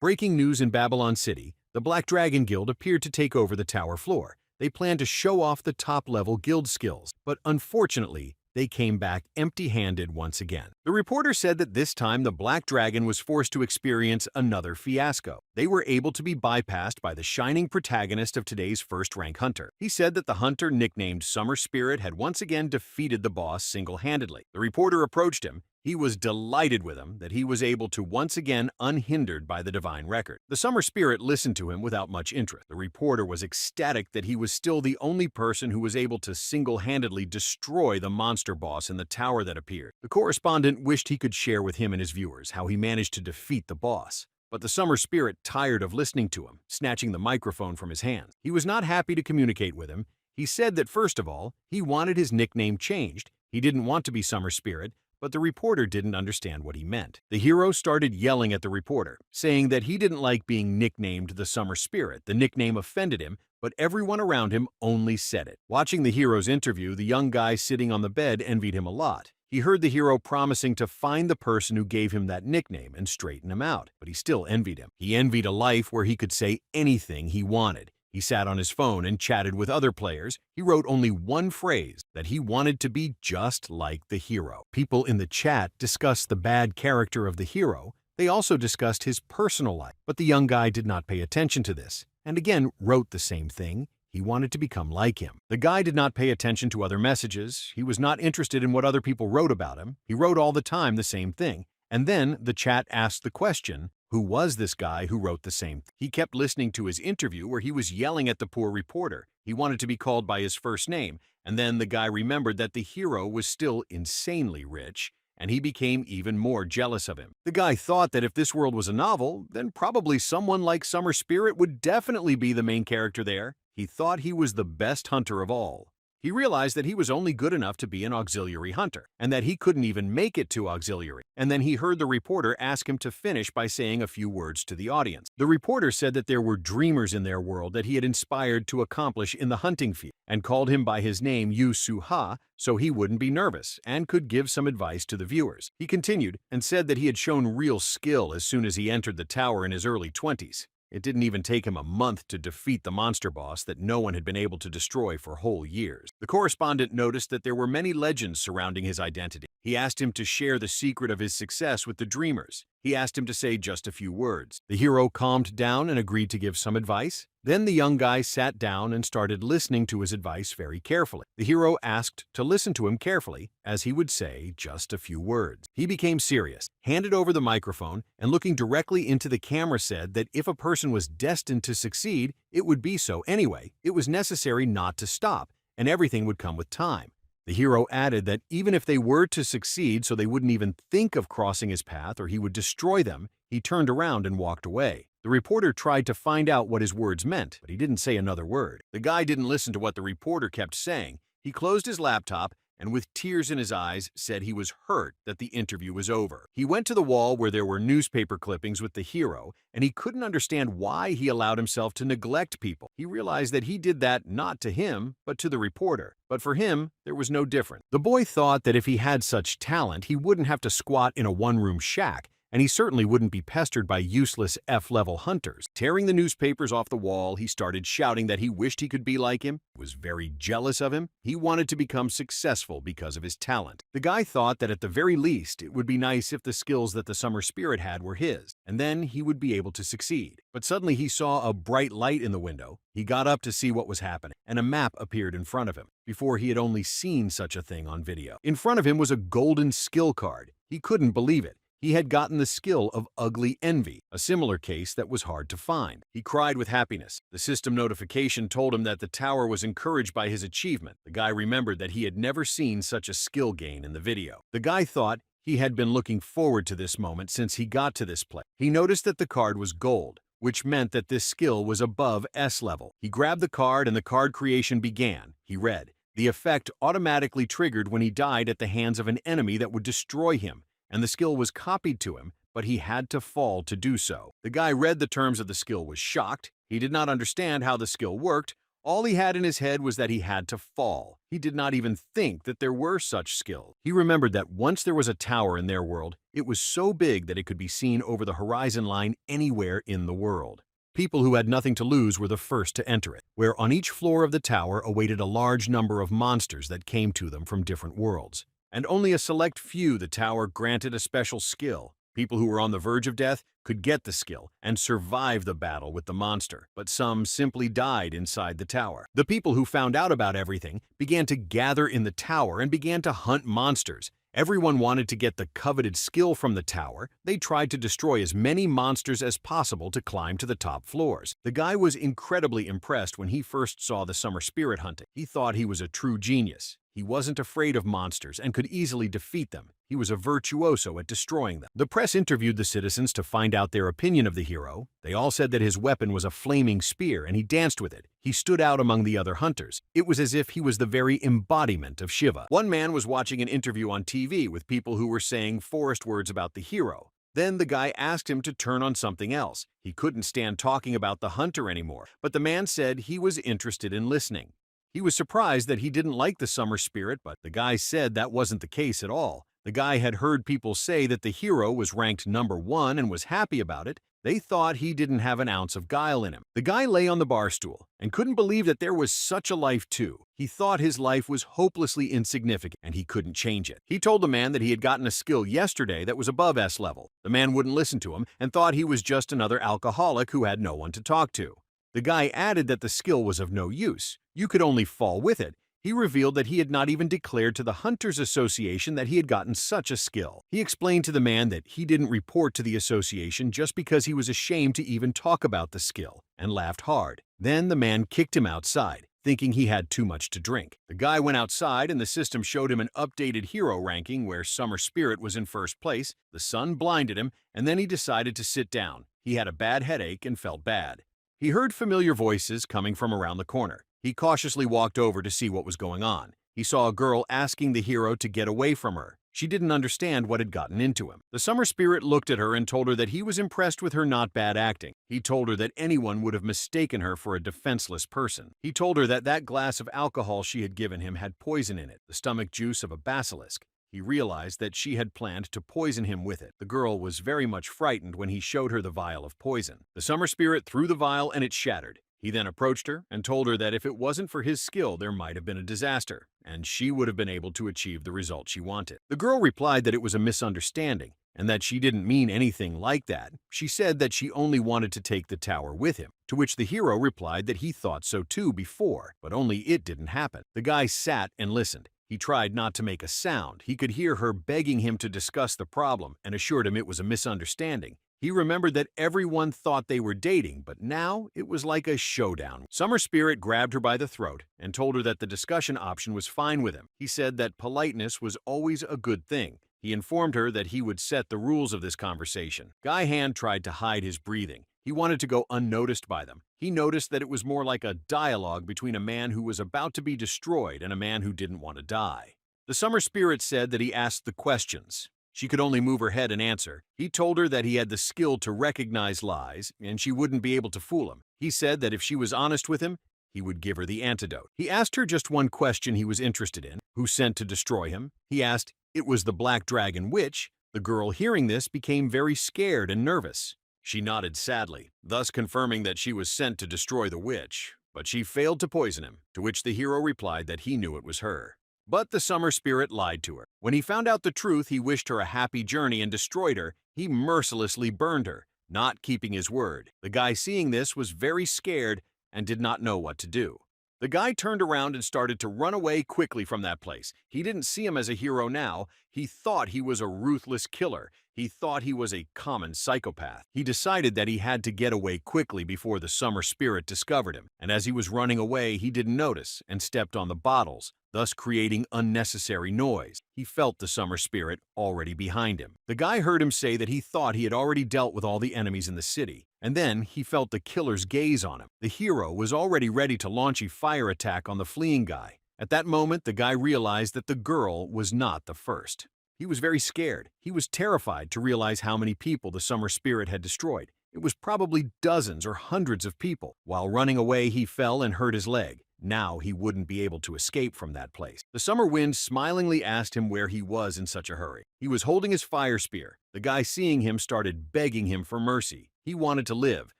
Breaking news in Babylon City, the Black Dragon Guild appeared to take over the tower floor. They planned to show off the top-level guild skills, but unfortunately, they came back empty-handed once again. The reporter said that this time the Black Dragon was forced to experience another fiasco. They were able to be bypassed by the shining protagonist of today's first-rank hunter. He said that the hunter nicknamed Summer Spirit had once again defeated the boss single-handedly. The reporter approached him. He was delighted with him that he was able to once again unhindered by the divine record. The Summer Spirit listened to him without much interest. The reporter was ecstatic that he was still the only person who was able to single-handedly destroy the monster boss in the tower that appeared. The correspondent wished he could share with him and his viewers how he managed to defeat the boss. But the Summer Spirit tired of listening to him, snatching the microphone from his hands. He was not happy to communicate with him. He said that first of all, he wanted his nickname changed. He didn't want to be Summer Spirit, but the reporter didn't understand what he meant. The hero started yelling at the reporter, saying that he didn't like being nicknamed the Summer Spirit. The nickname offended him, but everyone around him only said it. Watching the hero's interview, the young guy sitting on the bed envied him a lot. He heard the hero promising to find the person who gave him that nickname and straighten him out, but he still envied him. He envied a life where he could say anything he wanted. He sat on his phone and chatted with other players. He wrote only one phrase, that he wanted to be just like the hero. People in the chat discussed the bad character of the hero. They also discussed his personal life, but the young guy did not pay attention to this, and again wrote the same thing. He wanted to become like him. The guy did not pay attention to other messages. He was not interested in what other people wrote about him. He wrote all the time the same thing. And then the chat asked the question, who was this guy who wrote the same thing? He kept listening to his interview where he was yelling at the poor reporter. He wanted to be called by his first name, and then the guy remembered that the hero was still insanely rich, and he became even more jealous of him. The guy thought that if this world was a novel, then probably someone like Summer Spirit would definitely be the main character there. He thought he was the best hunter of all. He realized that he was only good enough to be an auxiliary hunter, and that he couldn't even make it to auxiliary. And then he heard the reporter ask him to finish by saying a few words to the audience. The reporter said that there were dreamers in their world that he had inspired to accomplish in the hunting field, and called him by his name Yu Su-ha so he wouldn't be nervous and could give some advice to the viewers. He continued and said that he had shown real skill as soon as he entered the tower in his early 20s. It didn't even take him a month to defeat the monster boss that no one had been able to destroy for whole years. The correspondent noticed that there were many legends surrounding his identity. He asked him to share the secret of his success with the dreamers. He asked him to say just a few words. The hero calmed down and agreed to give some advice. Then the young guy sat down and started listening to his advice very carefully. The hero asked to listen to him carefully, as he would say just a few words. He became serious, handed over the microphone, and looking directly into the camera said that if a person was destined to succeed, it would be so anyway. It was necessary not to stop, and everything would come with time. The hero added that even if they were to succeed so they wouldn't even think of crossing his path or he would destroy them, he turned around and walked away. The reporter tried to find out what his words meant, but he didn't say another word. The guy didn't listen to what the reporter kept saying. He closed his laptop and with tears in his eyes said he was hurt that the interview was over. He went to the wall where there were newspaper clippings with the hero, and he couldn't understand why he allowed himself to neglect people. He realized that he did that not to him, but to the reporter. But for him, there was no difference. The boy thought that if he had such talent, he wouldn't have to squat in a one-room shack, and he certainly wouldn't be pestered by useless F-level hunters. Tearing the newspapers off the wall, he started shouting that he wished he could be like him, was very jealous of him. He wanted to become successful because of his talent. The guy thought that at the very least, it would be nice if the skills that the Summer Spirit had were his, and then he would be able to succeed. But suddenly he saw a bright light in the window. He got up to see what was happening, and a map appeared in front of him. Before he had only seen such a thing on video. In front of him was a golden skill card. He couldn't believe it. He had gotten the skill of Ugly Envy, a similar case that was hard to find. He cried with happiness. The system notification told him that the tower was encouraged by his achievement. The guy remembered that he had never seen such a skill gain in the video. The guy thought he had been looking forward to this moment since he got to this place. He noticed that the card was gold, which meant that this skill was above S level. He grabbed the card and the card creation began. He read, "The effect automatically triggered when he died at the hands of an enemy that would destroy him, and the skill was copied to him, but he had to fall to do so." The guy read the terms of the skill was shocked. He did not understand how the skill worked. All he had in his head was that he had to fall. He did not even think that there were such skills. He remembered that once there was a tower in their world, it was so big that it could be seen over the horizon line anywhere in the world. People who had nothing to lose were the first to enter it, where on each floor of the tower awaited a large number of monsters that came to them from different worlds. And only a select few the tower granted a special skill. People who were on the verge of death could get the skill and survive the battle with the monster, but some simply died inside the tower. The people who found out about everything began to gather in the tower and began to hunt monsters. Everyone wanted to get the coveted skill from the tower. They tried to destroy as many monsters as possible to climb to the top floors. The guy was incredibly impressed when he first saw the summer spirit hunting. He thought he was a true genius. He wasn't afraid of monsters and could easily defeat them. He was a virtuoso at destroying them. The press interviewed the citizens to find out their opinion of the hero. They all said that his weapon was a flaming spear and he danced with it. He stood out among the other hunters. It was as if he was the very embodiment of Shiva. One man was watching an interview on TV with people who were saying forced words about the hero. Then the guy asked him to turn on something else. He couldn't stand talking about the hunter anymore, but the man said he was interested in listening. He was surprised that he didn't like the summer spirit, but the guy said that wasn't the case at all. The guy had heard people say that the hero was ranked #1 and was happy about it. They thought he didn't have an ounce of guile in him. The guy lay on the bar stool and couldn't believe that there was such a life too. He thought his life was hopelessly insignificant and he couldn't change it. He told the man that he had gotten a skill yesterday that was above S level. The man wouldn't listen to him and thought he was just another alcoholic who had no one to talk to. The guy added that the skill was of no use. You could only fall with it. He revealed that he had not even declared to the Hunters Association that he had gotten such a skill. He explained to the man that he didn't report to the association just because he was ashamed to even talk about the skill, and laughed hard. Then the man kicked him outside, thinking he had too much to drink. The guy went outside and the system showed him an updated hero ranking where Summer Spirit was in first place. The sun blinded him, and then he decided to sit down. He had a bad headache and felt bad. He heard familiar voices coming from around the corner. He cautiously walked over to see what was going on. He saw a girl asking the hero to get away from her. She didn't understand what had gotten into him. The summer spirit looked at her and told her that he was impressed with her not bad acting. He told her that anyone would have mistaken her for a defenseless person. He told her that that glass of alcohol she had given him had poison in it, the stomach juice of a basilisk. He realized that she had planned to poison him with it. The girl was very much frightened when he showed her the vial of poison. The summer spirit threw the vial and it shattered. He then approached her and told her that if it wasn't for his skill, there might have been a disaster, and she would have been able to achieve the result she wanted. The girl replied that it was a misunderstanding, and that she didn't mean anything like that. She said that she only wanted to take the tower with him, to which the hero replied that he thought so too before, but only it didn't happen. The guy sat and listened. He tried not to make a sound. He could hear her begging him to discuss the problem and assured him it was a misunderstanding. He remembered that everyone thought they were dating, but now it was like a showdown. Summer Spirit grabbed her by the throat and told her that the discussion option was fine with him. He said that politeness was always a good thing. He informed her that he would set the rules of this conversation. Guy Hand tried to hide his breathing. He wanted to go unnoticed by them. He noticed that it was more like a dialogue between a man who was about to be destroyed and a man who didn't want to die. The Summer Spirit said that he asked the questions. She could only move her head and answer. He told her that he had the skill to recognize lies, and she wouldn't be able to fool him. He said that if she was honest with him, he would give her the antidote. He asked her just one question he was interested in: who sent to destroy him? He asked, "It was the Black Dragon Witch." The girl, hearing this, became very scared and nervous. She nodded sadly, thus confirming that she was sent to destroy the witch, but she failed to poison him, to which the hero replied that he knew it was her. But the Summer Spirit lied to her. When he found out the truth, he wished her a happy journey and destroyed her. He mercilessly burned her, not keeping his word. The guy, seeing this, was very scared and did not know what to do. The guy turned around and started to run away quickly from that place. He didn't see him as a hero now. He thought he was a ruthless killer. He thought he was a common psychopath. He decided that he had to get away quickly before the Summer Spirit discovered him. And as he was running away, he didn't notice and stepped on the bottles, thus creating unnecessary noise. He felt the Summer Spirit already behind him. The guy heard him say that he thought he had already dealt with all the enemies in the city. And then he felt the killer's gaze on him. The hero was already ready to launch a fire attack on the fleeing guy. At that moment, the guy realized that the girl was not the first. He was very scared. He was terrified to realize how many people the Summer Spirit had destroyed. It It was probably dozens or hundreds of people. While running away, he fell and hurt his leg. Now he wouldn't be able to escape from that place. The summer wind smilingly asked him where he was in such a hurry. He was holding his fire spear. The guy, seeing him, started begging him for mercy. He wanted to live,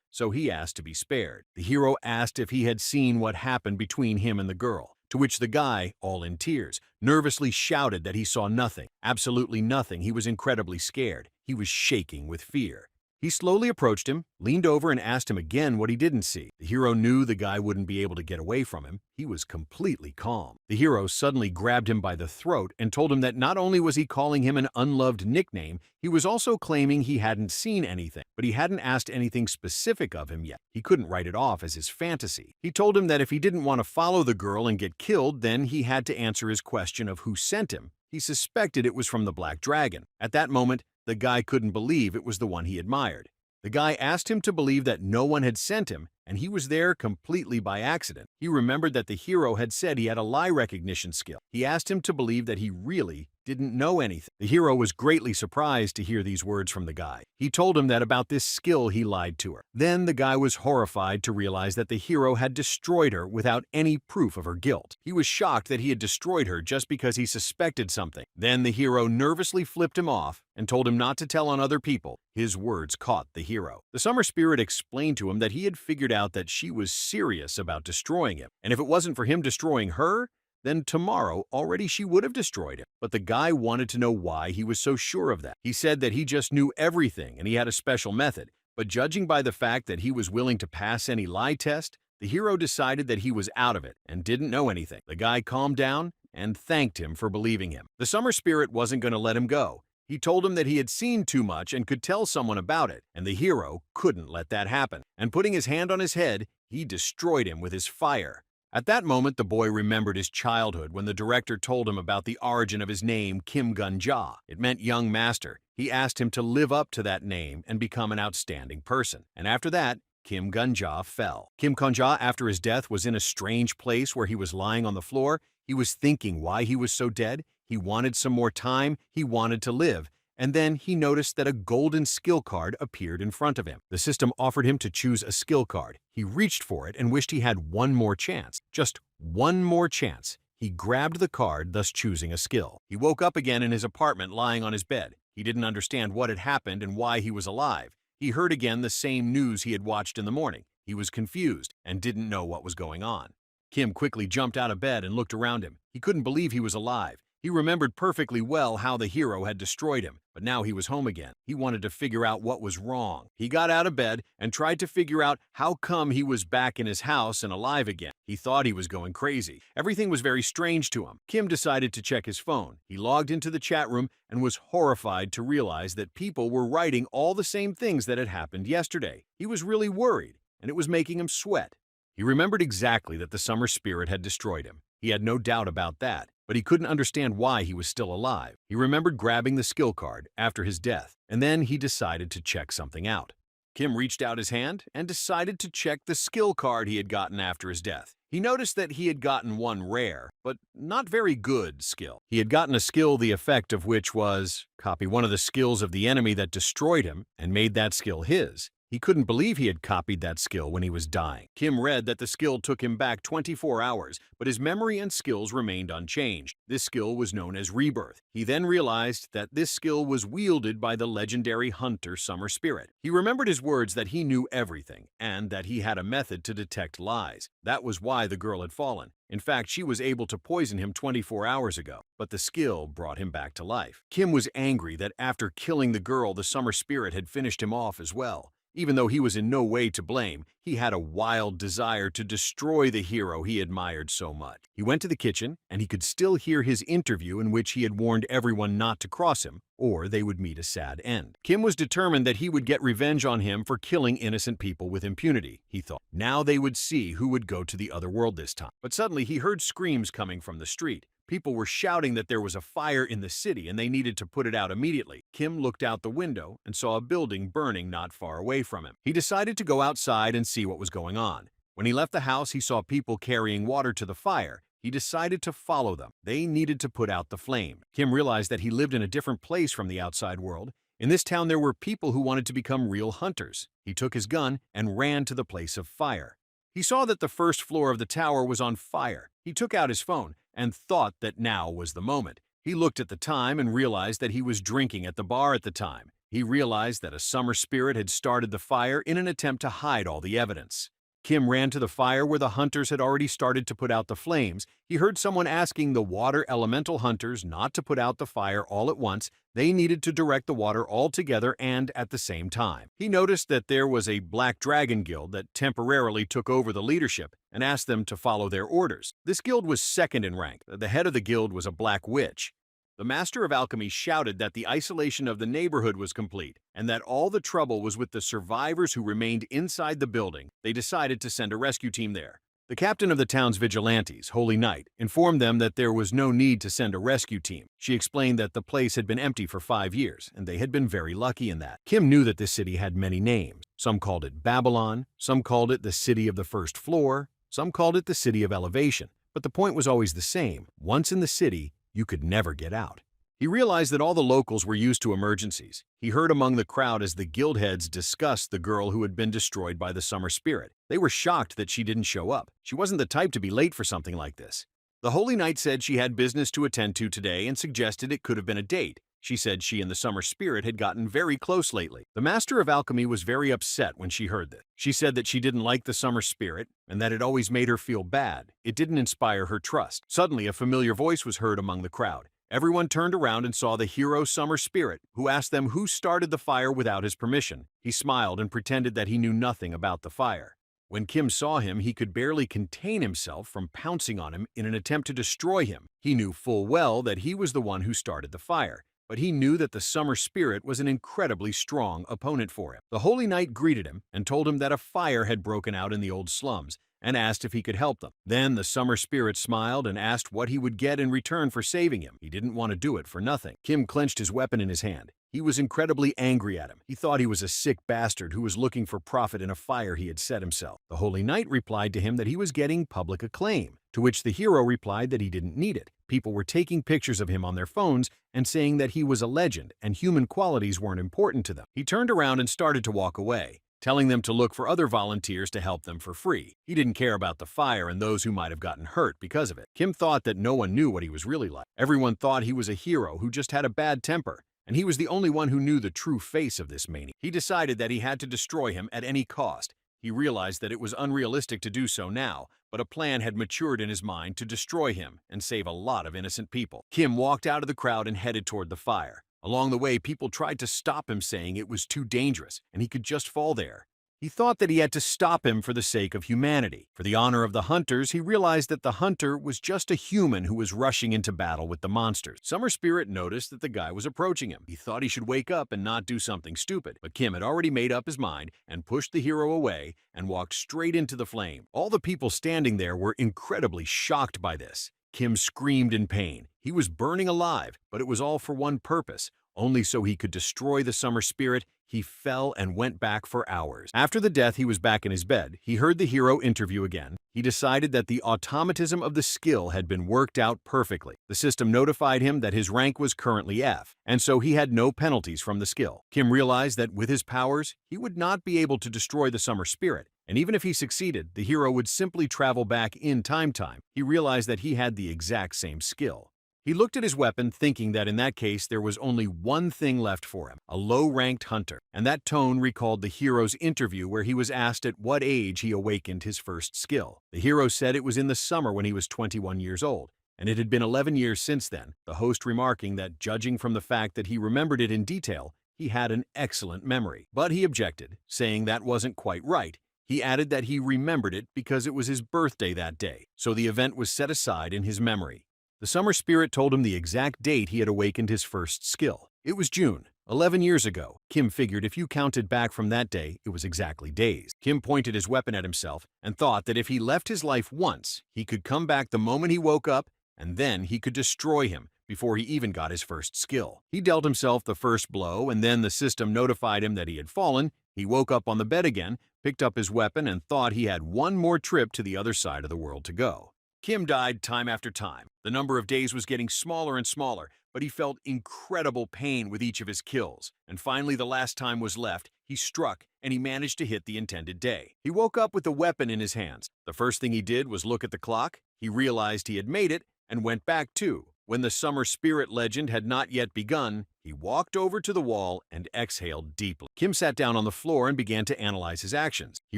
so he asked to be spared. The hero asked if he had seen what happened between him and the girl, to which the guy, all in tears, nervously shouted that he saw nothing, absolutely nothing. He was incredibly scared. He was shaking with fear. He slowly approached him, leaned over, and asked him again what he didn't see. The hero knew the guy wouldn't be able to get away from him. He was completely calm. The hero suddenly grabbed him by the throat and told him that not only was he calling him an unloved nickname, he was also claiming he hadn't seen anything, but he hadn't asked anything specific of him yet. He couldn't write it off as his fantasy. He told him that if he didn't want to follow the girl and get killed, then he had to answer his question of who sent him. He suspected it was from the Black Dragon. At that moment, the guy couldn't believe it was the one he admired. The guy asked him to believe that no one had sent him, and he was there completely by accident. He remembered that the hero had said he had a lie recognition skill. He asked him to believe that he really didn't know anything. The hero was greatly surprised to hear these words from the guy. He told him that about this skill he lied to her. Then the guy was horrified to realize that the hero had destroyed her without any proof of her guilt. He was shocked that he had destroyed her just because he suspected something. Then the hero nervously flipped him off and told him not to tell on other people. His words caught the hero. The summer spirit explained to him that he had figured out that she was serious about destroying him, and if it wasn't for him destroying her, then tomorrow already she would have destroyed him. But the guy wanted to know why he was so sure of that. He said that he just knew everything and he had a special method, but judging by the fact that he was willing to pass any lie test, the hero decided that he was out of it and didn't know anything. The guy calmed down and thanked him for believing him. The summer spirit wasn't going to let him go. He told him that he had seen too much and could tell someone about it, and the hero couldn't let that happen. And putting his hand on his head, he destroyed him with his fire. At that moment, the boy remembered his childhood when the director told him about the origin of his name, Kim Gun-ja. It meant young master. He asked him to live up to that name and become an outstanding person. And after that, Kim Gun-ja fell. Kim Gun-ja, after his death, was in a strange place where he was lying on the floor. He was thinking why he was so dead. He wanted some more time. He wanted to live. And then he noticed that a golden skill card appeared in front of him. The system offered him to choose a skill card. He reached for it and wished he had one more chance. Just one more chance. He grabbed the card, thus choosing a skill. He woke up again in his apartment, lying on his bed. He didn't understand what had happened and why he was alive. He heard again the same news he had watched in the morning. He was confused and didn't know what was going on. Kim quickly jumped out of bed and looked around him. He couldn't believe he was alive. He remembered perfectly well how the hero had destroyed him, but now he was home again. He wanted to figure out what was wrong. He got out of bed and tried to figure out how come he was back in his house and alive again. He thought he was going crazy. Everything was very strange to him. Kim decided to check his phone. He logged into the chat room and was horrified to realize that people were writing all the same things that had happened yesterday. He was really worried, and it was making him sweat. He remembered exactly that the summer spirit had destroyed him. He had no doubt about that, but he couldn't understand why he was still alive. He remembered grabbing the skill card after his death, and then he decided to check something out. Kim reached out his hand and decided to check the skill card he had gotten after his death. He noticed that he had gotten one rare, but not very good skill. He had gotten a skill the effect of which was copy one of the skills of the enemy that destroyed him and made that skill his. He couldn't believe he had copied that skill when he was dying. Kim read that the skill took him back 24 hours, but his memory and skills remained unchanged. This skill was known as rebirth. He then realized that this skill was wielded by the legendary hunter Summer Spirit. He remembered his words that he knew everything, and that he had a method to detect lies. That was why the girl had fallen. In fact, she was able to poison him 24 hours ago, but the skill brought him back to life. Kim was angry that after killing the girl, the Summer Spirit had finished him off as well. Even though he was in no way to blame, he had a wild desire to destroy the hero he admired so much. He went to the kitchen, and he could still hear his interview in which he had warned everyone not to cross him, or they would meet a sad end. Kim was determined that he would get revenge on him for killing innocent people with impunity, he thought. Now they would see who would go to the other world this time. But suddenly he heard screams coming from the street. People were shouting that there was a fire in the city and they needed to put it out immediately. Kim looked out the window and saw a building burning not far away from him. He decided to go outside and see what was going on. When he left the house, he saw people carrying water to the fire. He decided to follow them. They needed to put out the flame. Kim realized that he lived in a different place from the outside world. In this town, there were people who wanted to become real hunters. He took his gun and ran to the place of fire. He saw that the first floor of the tower was on fire. He took out his phone and thought that now was the moment. He looked at the time and realized that he was drinking at the bar at the time. He realized that a summer spirit had started the fire in an attempt to hide all the evidence. Kim ran to the fire where the hunters had already started to put out the flames. He heard someone asking the water elemental hunters not to put out the fire all at once. They needed to direct the water all together and at the same time. He noticed that there was a Black Dragon Guild that temporarily took over the leadership and asked them to follow their orders. This guild was second in rank. The head of the guild was a black witch. The Master of Alchemy shouted that the isolation of the neighborhood was complete and that all the trouble was with the survivors who remained inside the building. They decided to send a rescue team there. The captain of the town's vigilantes, Holy Knight, informed them that there was no need to send a rescue team. She explained that the place had been empty for 5 years, and they had been very lucky in that. Kim knew that this city had many names. Some called it Babylon, some called it the City of the First Floor, some called it the City of Elevation. But the point was always the same. Once in the city, you could never get out. He realized that all the locals were used to emergencies. He heard among the crowd as the guild heads discussed the girl who had been destroyed by the summer spirit. They were shocked that she didn't show up. She wasn't the type to be late for something like this. The Holy Knight said she had business to attend to today and suggested it could have been a date. She said she and the summer spirit had gotten very close lately. The Master of Alchemy was very upset when she heard this. She said that she didn't like the summer spirit and that it always made her feel bad. It didn't inspire her trust. Suddenly, a familiar voice was heard among the crowd. Everyone turned around and saw the hero Summer Spirit, who asked them who started the fire without his permission. He smiled and pretended that he knew nothing about the fire. When Kim saw him, he could barely contain himself from pouncing on him in an attempt to destroy him. He knew full well that he was the one who started the fire, but he knew that the Summer Spirit was an incredibly strong opponent for him. The Holy Knight greeted him and told him that a fire had broken out in the old slums, and asked if he could help them. Then the Summer Spirit smiled and asked what he would get in return for saving him. He didn't want to do it for nothing. Kim clenched his weapon in his hand. He was incredibly angry at him. He thought he was a sick bastard who was looking for profit in a fire he had set himself. The Holy Knight replied to him that he was getting public acclaim, to which the hero replied that he didn't need it. People were taking pictures of him on their phones and saying that he was a legend and human qualities weren't important to them. He turned around and started to walk away, telling them to look for other volunteers to help them for free. He didn't care about the fire and those who might have gotten hurt because of it. Kim thought that no one knew what he was really like. Everyone thought he was a hero who just had a bad temper, and he was the only one who knew the true face of this maniac. He decided that he had to destroy him at any cost. He realized that it was unrealistic to do so now, but a plan had matured in his mind to destroy him and save a lot of innocent people. Kim walked out of the crowd and headed toward the fire. Along the way, people tried to stop him, saying it was too dangerous and he could just fall there. He thought that he had to stop him for the sake of humanity. For the honor of the hunters, he realized that the hunter was just a human who was rushing into battle with the monsters. Summer Spirit noticed that the guy was approaching him. He thought he should wake up and not do something stupid, but Kim had already made up his mind and pushed the hero away and walked straight into the flame. All the people standing there were incredibly shocked by this. Kim screamed in pain. He was burning alive, but it was all for one purpose, only so he could destroy the Summer Spirit. He fell and went back for hours. After the death, he was back in his bed. He heard the hero interview again. He decided that the automatism of the skill had been worked out perfectly. The system notified him that his rank was currently F, and so he had no penalties from the skill. Kim realized that with his powers, he would not be able to destroy the Summer Spirit, and even if he succeeded, the hero would simply travel back in time. He realized that he had the exact same skill. He looked at his weapon, thinking that in that case there was only one thing left for him, a low-ranked hunter, and that tone recalled the hero's interview where he was asked at what age he awakened his first skill. The hero said it was in the summer when he was 21 years old, and it had been 11 years since then, the host remarking that, judging from the fact that he remembered it in detail, he had an excellent memory. But he objected, saying that wasn't quite right. He added that he remembered it because it was his birthday that day, so the event was set aside in his memory. The Summer Spirit told him the exact date he had awakened his first skill. It was June, 11 years ago. Kim figured if you counted back from that day, it was exactly days. Kim pointed his weapon at himself and thought that if he left his life once, he could come back the moment he woke up, and then he could destroy him before he even got his first skill. He dealt himself the first blow, and then the system notified him that he had fallen. He woke up on the bed again, picked up his weapon, and thought he had one more trip to the other side of the world to go. Kim died time after time. The number of days was getting smaller and smaller, but he felt incredible pain with each of his kills, and finally the last time was left, he struck and he managed to hit the intended day. He woke up with the weapon in his hands. The first thing he did was look at the clock. He realized he had made it and went back too. When the summer spirit legend had not yet begun, he walked over to the wall and exhaled deeply. Kim sat down on the floor and began to analyze his actions. He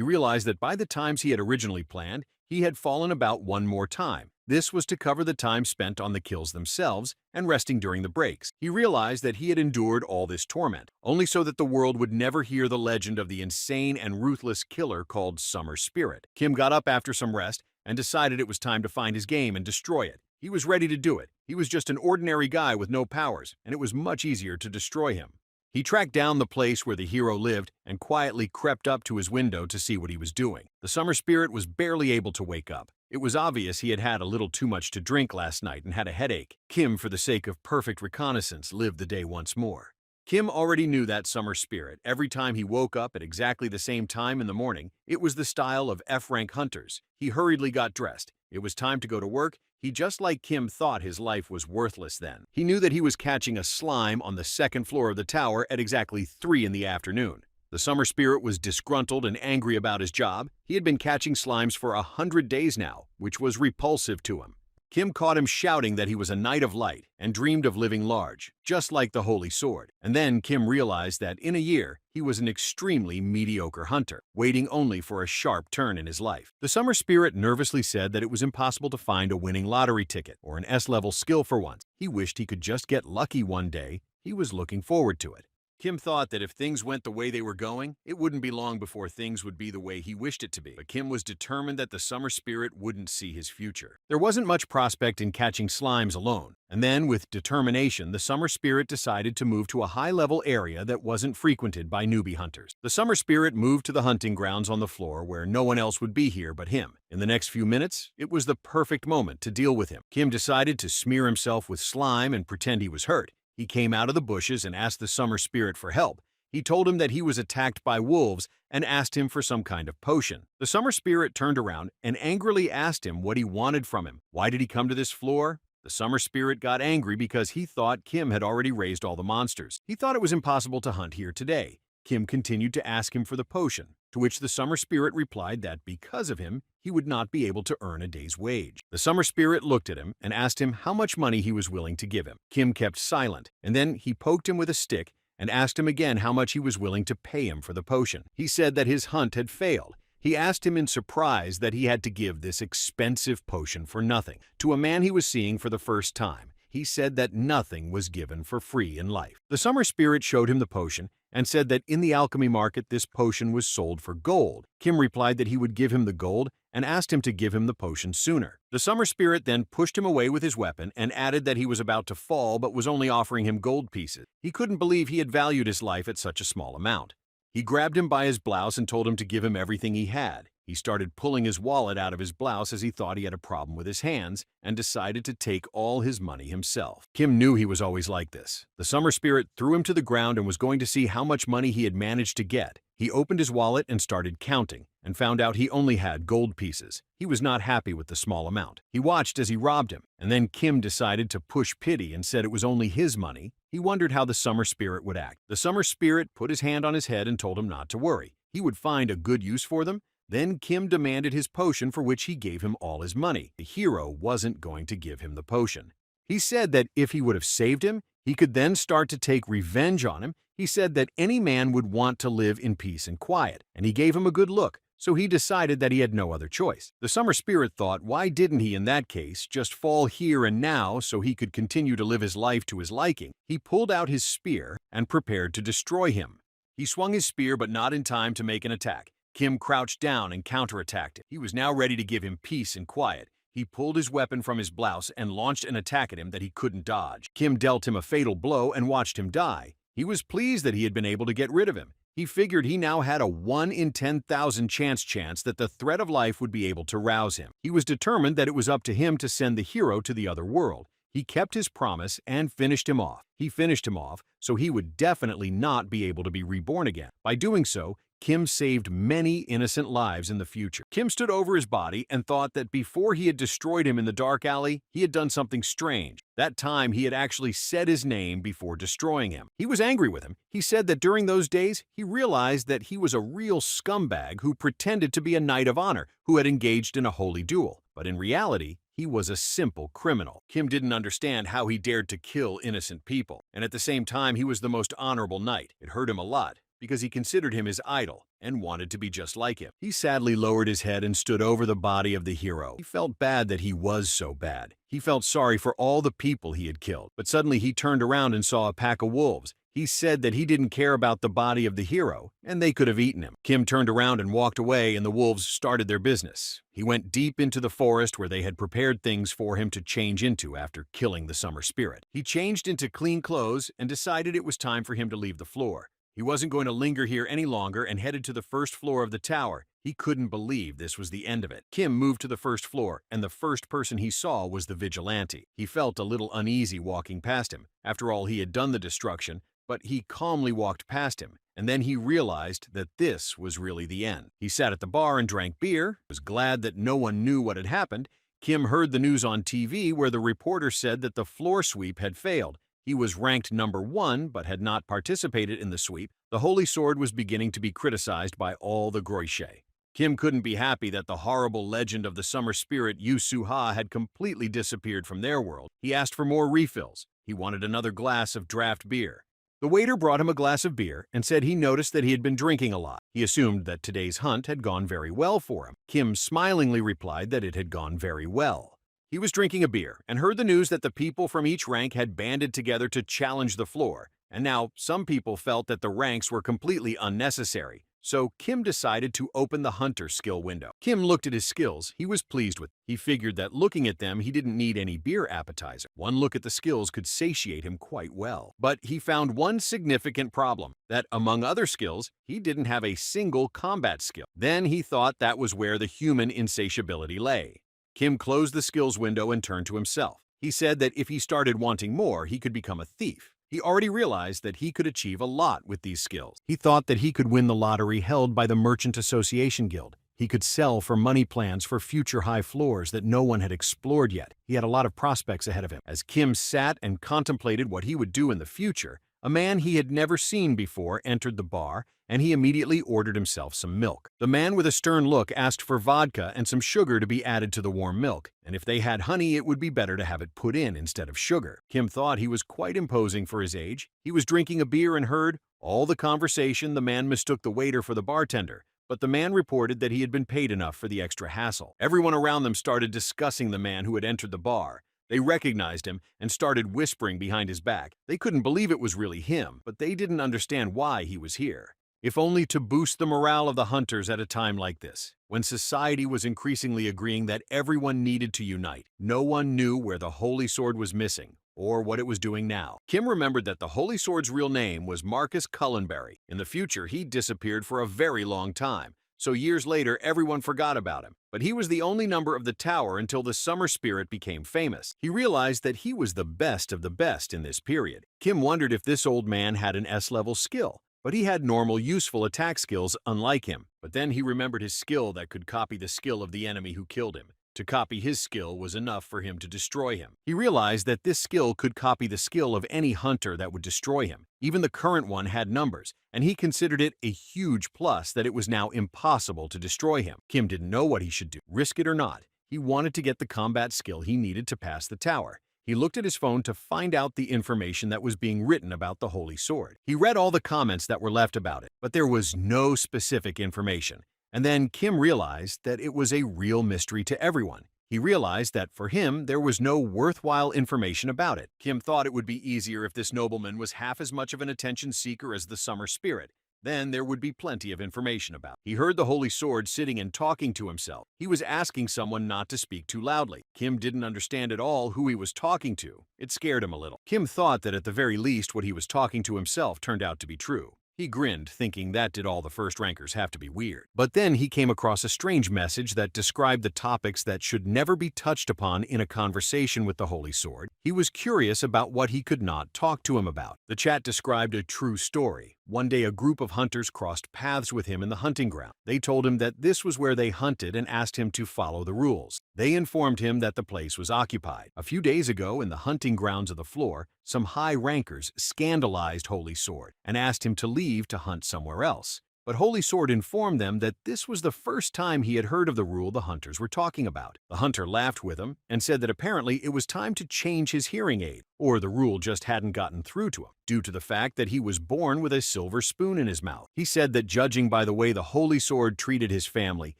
realized that by the times he had originally planned, he had fallen about one more time. This was to cover the time spent on the kills themselves and resting during the breaks. He realized that he had endured all this torment, only so that the world would never hear the legend of the insane and ruthless killer called Summer Spirit. Kim got up after some rest and decided it was time to find his game and destroy it. He was ready to do it. He was just an ordinary guy with no powers, and it was much easier to destroy him. He tracked down the place where the hero lived and quietly crept up to his window to see what he was doing. The summer spirit was barely able to wake up. It was obvious he had had a little too much to drink last night and had a headache. Kim, for the sake of perfect reconnaissance, lived the day once more. Kim already knew that summer spirit. Every time he woke up at exactly the same time in the morning, it was the style of F-rank hunters. He hurriedly got dressed. It was time to go to work. He, just like Kim, thought his life was worthless then. He knew that he was catching a slime on the second floor of the tower at exactly 3 in the afternoon. The summer spirit was disgruntled and angry about his job. He had been catching slimes for 100 days now, which was repulsive to him. Kim caught him shouting that he was a knight of light and dreamed of living large, just like the Holy Sword. And then Kim realized that in a year, he was an extremely mediocre hunter, waiting only for a sharp turn in his life. The summer spirit nervously said that it was impossible to find a winning lottery ticket or an S-level skill for once. He wished he could just get lucky one day. He was looking forward to it. Kim thought that if things went the way they were going, it wouldn't be long before things would be the way he wished it to be. But Kim was determined that the summer spirit wouldn't see his future. There wasn't much prospect in catching slimes alone. And then, with determination, the summer spirit decided to move to a high-level area that wasn't frequented by newbie hunters. The summer spirit moved to the hunting grounds on the floor where no one else would be here but him. In the next few minutes, it was the perfect moment to deal with him. Kim decided to smear himself with slime and pretend he was hurt. He came out of the bushes and asked the summer spirit for help. He told him that he was attacked by wolves and asked him for some kind of potion. The summer spirit turned around and angrily asked him what he wanted from him. Why did he come to this floor? The summer spirit got angry because he thought Kim had already raised all the monsters. He thought it was impossible to hunt here today. Kim continued to ask him for the potion, to which the summer spirit replied that because of him, he would not be able to earn a day's wage. The summer spirit looked at him and asked him how much money he was willing to give him. Kim kept silent, and then he poked him with a stick and asked him again how much he was willing to pay him for the potion. He said that his hunt had failed. He asked him in surprise that he had to give this expensive potion for nothing to a man he was seeing for the first time. He said that nothing was given for free in life. The summer spirit showed him the potion and said that in the alchemy market this potion was sold for gold. Kim replied that he would give him the gold and asked him to give him the potion sooner. The summer spirit then pushed him away with his weapon and added that he was about to fall but was only offering him gold pieces. He couldn't believe he had valued his life at such a small amount. He grabbed him by his blouse and told him to give him everything he had. He started pulling his wallet out of his blouse as he thought he had a problem with his hands and decided to take all his money himself. Kim knew he was always like this. The summer spirit threw him to the ground and was going to see how much money he had managed to get. He opened his wallet and started counting and found out he only had gold pieces. He was not happy with the small amount. He watched as he robbed him, and then Kim decided to push pity and said it was only his money. He wondered how the summer spirit would act. The summer spirit put his hand on his head and told him not to worry. He would find a good use for them. Then Kim demanded his potion, for which he gave him all his money. The hero wasn't going to give him the potion. He said that if he would have saved him, he could then start to take revenge on him. He said that any man would want to live in peace and quiet, and he gave him a good look, so he decided that he had no other choice. The summer spirit thought, why didn't he in that case just fall here and now so he could continue to live his life to his liking? He pulled out his spear and prepared to destroy him. He swung his spear but not in time to make an attack. Kim crouched down and counterattacked him. He was now ready to give him peace and quiet. He pulled his weapon from his blouse and launched an attack at him that he couldn't dodge. Kim dealt him a fatal blow and watched him die. He was pleased that he had been able to get rid of him. He figured he now had a 1 in 10,000 chance that the threat of life would be able to rouse him. He was determined that it was up to him to send the hero to the other world. He kept his promise and finished him off. He finished him off, so he would definitely not be able to be reborn again. By doing so, Kim saved many innocent lives in the future. Kim stood over his body and thought that before he had destroyed him in the dark alley, he had done something strange. That time, he had actually said his name before destroying him. He was angry with him. He said that during those days, he realized that he was a real scumbag who pretended to be a knight of honor who had engaged in a holy duel. But in reality, he was a simple criminal. Kim didn't understand how he dared to kill innocent people. And at the same time, he was the most honorable knight. It hurt him a lot, because he considered him his idol and wanted to be just like him. He sadly lowered his head and stood over the body of the hero. He felt bad that he was so bad. He felt sorry for all the people he had killed. But suddenly he turned around and saw a pack of wolves. He said that he didn't care about the body of the hero, and they could have eaten him. Kim turned around and walked away, and the wolves started their business. He went deep into the forest where they had prepared things for him to change into after killing the summer spirit. He changed into clean clothes and decided it was time for him to leave the floor. He wasn't going to linger here any longer and headed to the first floor of the tower. He couldn't believe this was the end of it. Kim moved to the first floor, and the first person he saw was the vigilante. He felt a little uneasy walking past him. After all, he had done the destruction, but he calmly walked past him, and then he realized that this was really the end. He sat at the bar and drank beer, was glad that no one knew what had happened. Kim heard the news on TV where the reporter said that the floor sweep had failed. He was ranked number 1 but had not participated in the sweep. The Holy Sword was beginning to be criticized by all the Groishe. Kim couldn't be happy that the horrible legend of the summer spirit Yu Su-ha had completely disappeared from their world. He asked for more refills. He wanted another glass of draft beer. The waiter brought him a glass of beer and said he noticed that he had been drinking a lot. He assumed that today's hunt had gone very well for him. Kim smilingly replied that it had gone very well. He was drinking a beer and heard the news that the people from each rank had banded together to challenge the floor, and now some people felt that the ranks were completely unnecessary. So Kim decided to open the hunter skill window. Kim looked at his skills. He was pleased with. He figured that looking at them, he didn't need any beer appetizer. One look at the skills could satiate him quite well. But he found one significant problem, that among other skills, he didn't have a single combat skill. Then he thought that was where the human insatiability lay. Kim closed the skills window and turned to himself. He said that if he started wanting more, he could become a thief. He already realized that he could achieve a lot with these skills. He thought that he could win the lottery held by the Merchant Association Guild. He could sell for money plans for future high floors that no one had explored yet. He had a lot of prospects ahead of him. As Kim sat and contemplated what he would do in the future, a man he had never seen before entered the bar, and he immediately ordered himself some milk. The man with a stern look asked for vodka and some sugar to be added to the warm milk, and if they had honey, it would be better to have it put in instead of sugar. Kim thought he was quite imposing for his age. He was drinking a beer and heard all the conversation. The man mistook the waiter for the bartender, but the man reported that he had been paid enough for the extra hassle. Everyone around them started discussing the man who had entered the bar. They recognized him and started whispering behind his back. They couldn't believe it was really him, but they didn't understand why he was here. If only to boost the morale of the hunters at a time like this, when society was increasingly agreeing that everyone needed to unite. No one knew where the Holy Sword was missing, or what it was doing now. Kim remembered that the Holy Sword's real name was Marcus Cullenberry. In the future, he'd disappeared for a very long time, so years later everyone forgot about him. But he was the only number of the tower until the summer spirit became famous. He realized that he was the best of the best in this period. Kim wondered if this old man had an S-level skill, but he had normal, useful attack skills unlike him. But then he remembered his skill that could copy the skill of the enemy who killed him. To copy his skill was enough for him to destroy him. He realized that this skill could copy the skill of any hunter that would destroy him. Even the current one had numbers, and he considered it a huge plus that it was now impossible to destroy him. Kim didn't know what he should do, risk it or not. He wanted to get the combat skill he needed to pass the tower. He looked at his phone to find out the information that was being written about the Holy Sword. He read all the comments that were left about it, but there was no specific information. And then Kim realized that it was a real mystery to everyone. He realized that for him, there was no worthwhile information about it. Kim thought it would be easier if this nobleman was half as much of an attention seeker as the summer spirit. Then there would be plenty of information about it. He heard the Holy Sword sitting and talking to himself. He was asking someone not to speak too loudly. Kim didn't understand at all who he was talking to. It scared him a little. Kim thought that at the very least what he was talking to himself turned out to be true. He grinned, thinking that did all the first rankers have to be weird. But then he came across a strange message that described the topics that should never be touched upon in a conversation with the Holy Sword. He was curious about what he could not talk to him about. The chat described a true story, One day a group of hunters crossed paths with him in the hunting ground. They told him that this was where they hunted and asked him to follow the rules. They informed him that the place was occupied. A few days ago, in the hunting grounds of the floor, some high rankers scandalized Holy Sword and asked him to leave to hunt somewhere else. But Holy Sword informed them that this was the first time he had heard of the rule the hunters were talking about. The hunter laughed with him and said that apparently it was time to change his hearing aid, or the rule just hadn't gotten through to him, due to the fact that he was born with a silver spoon in his mouth. He said that judging by the way the Holy Sword treated his family,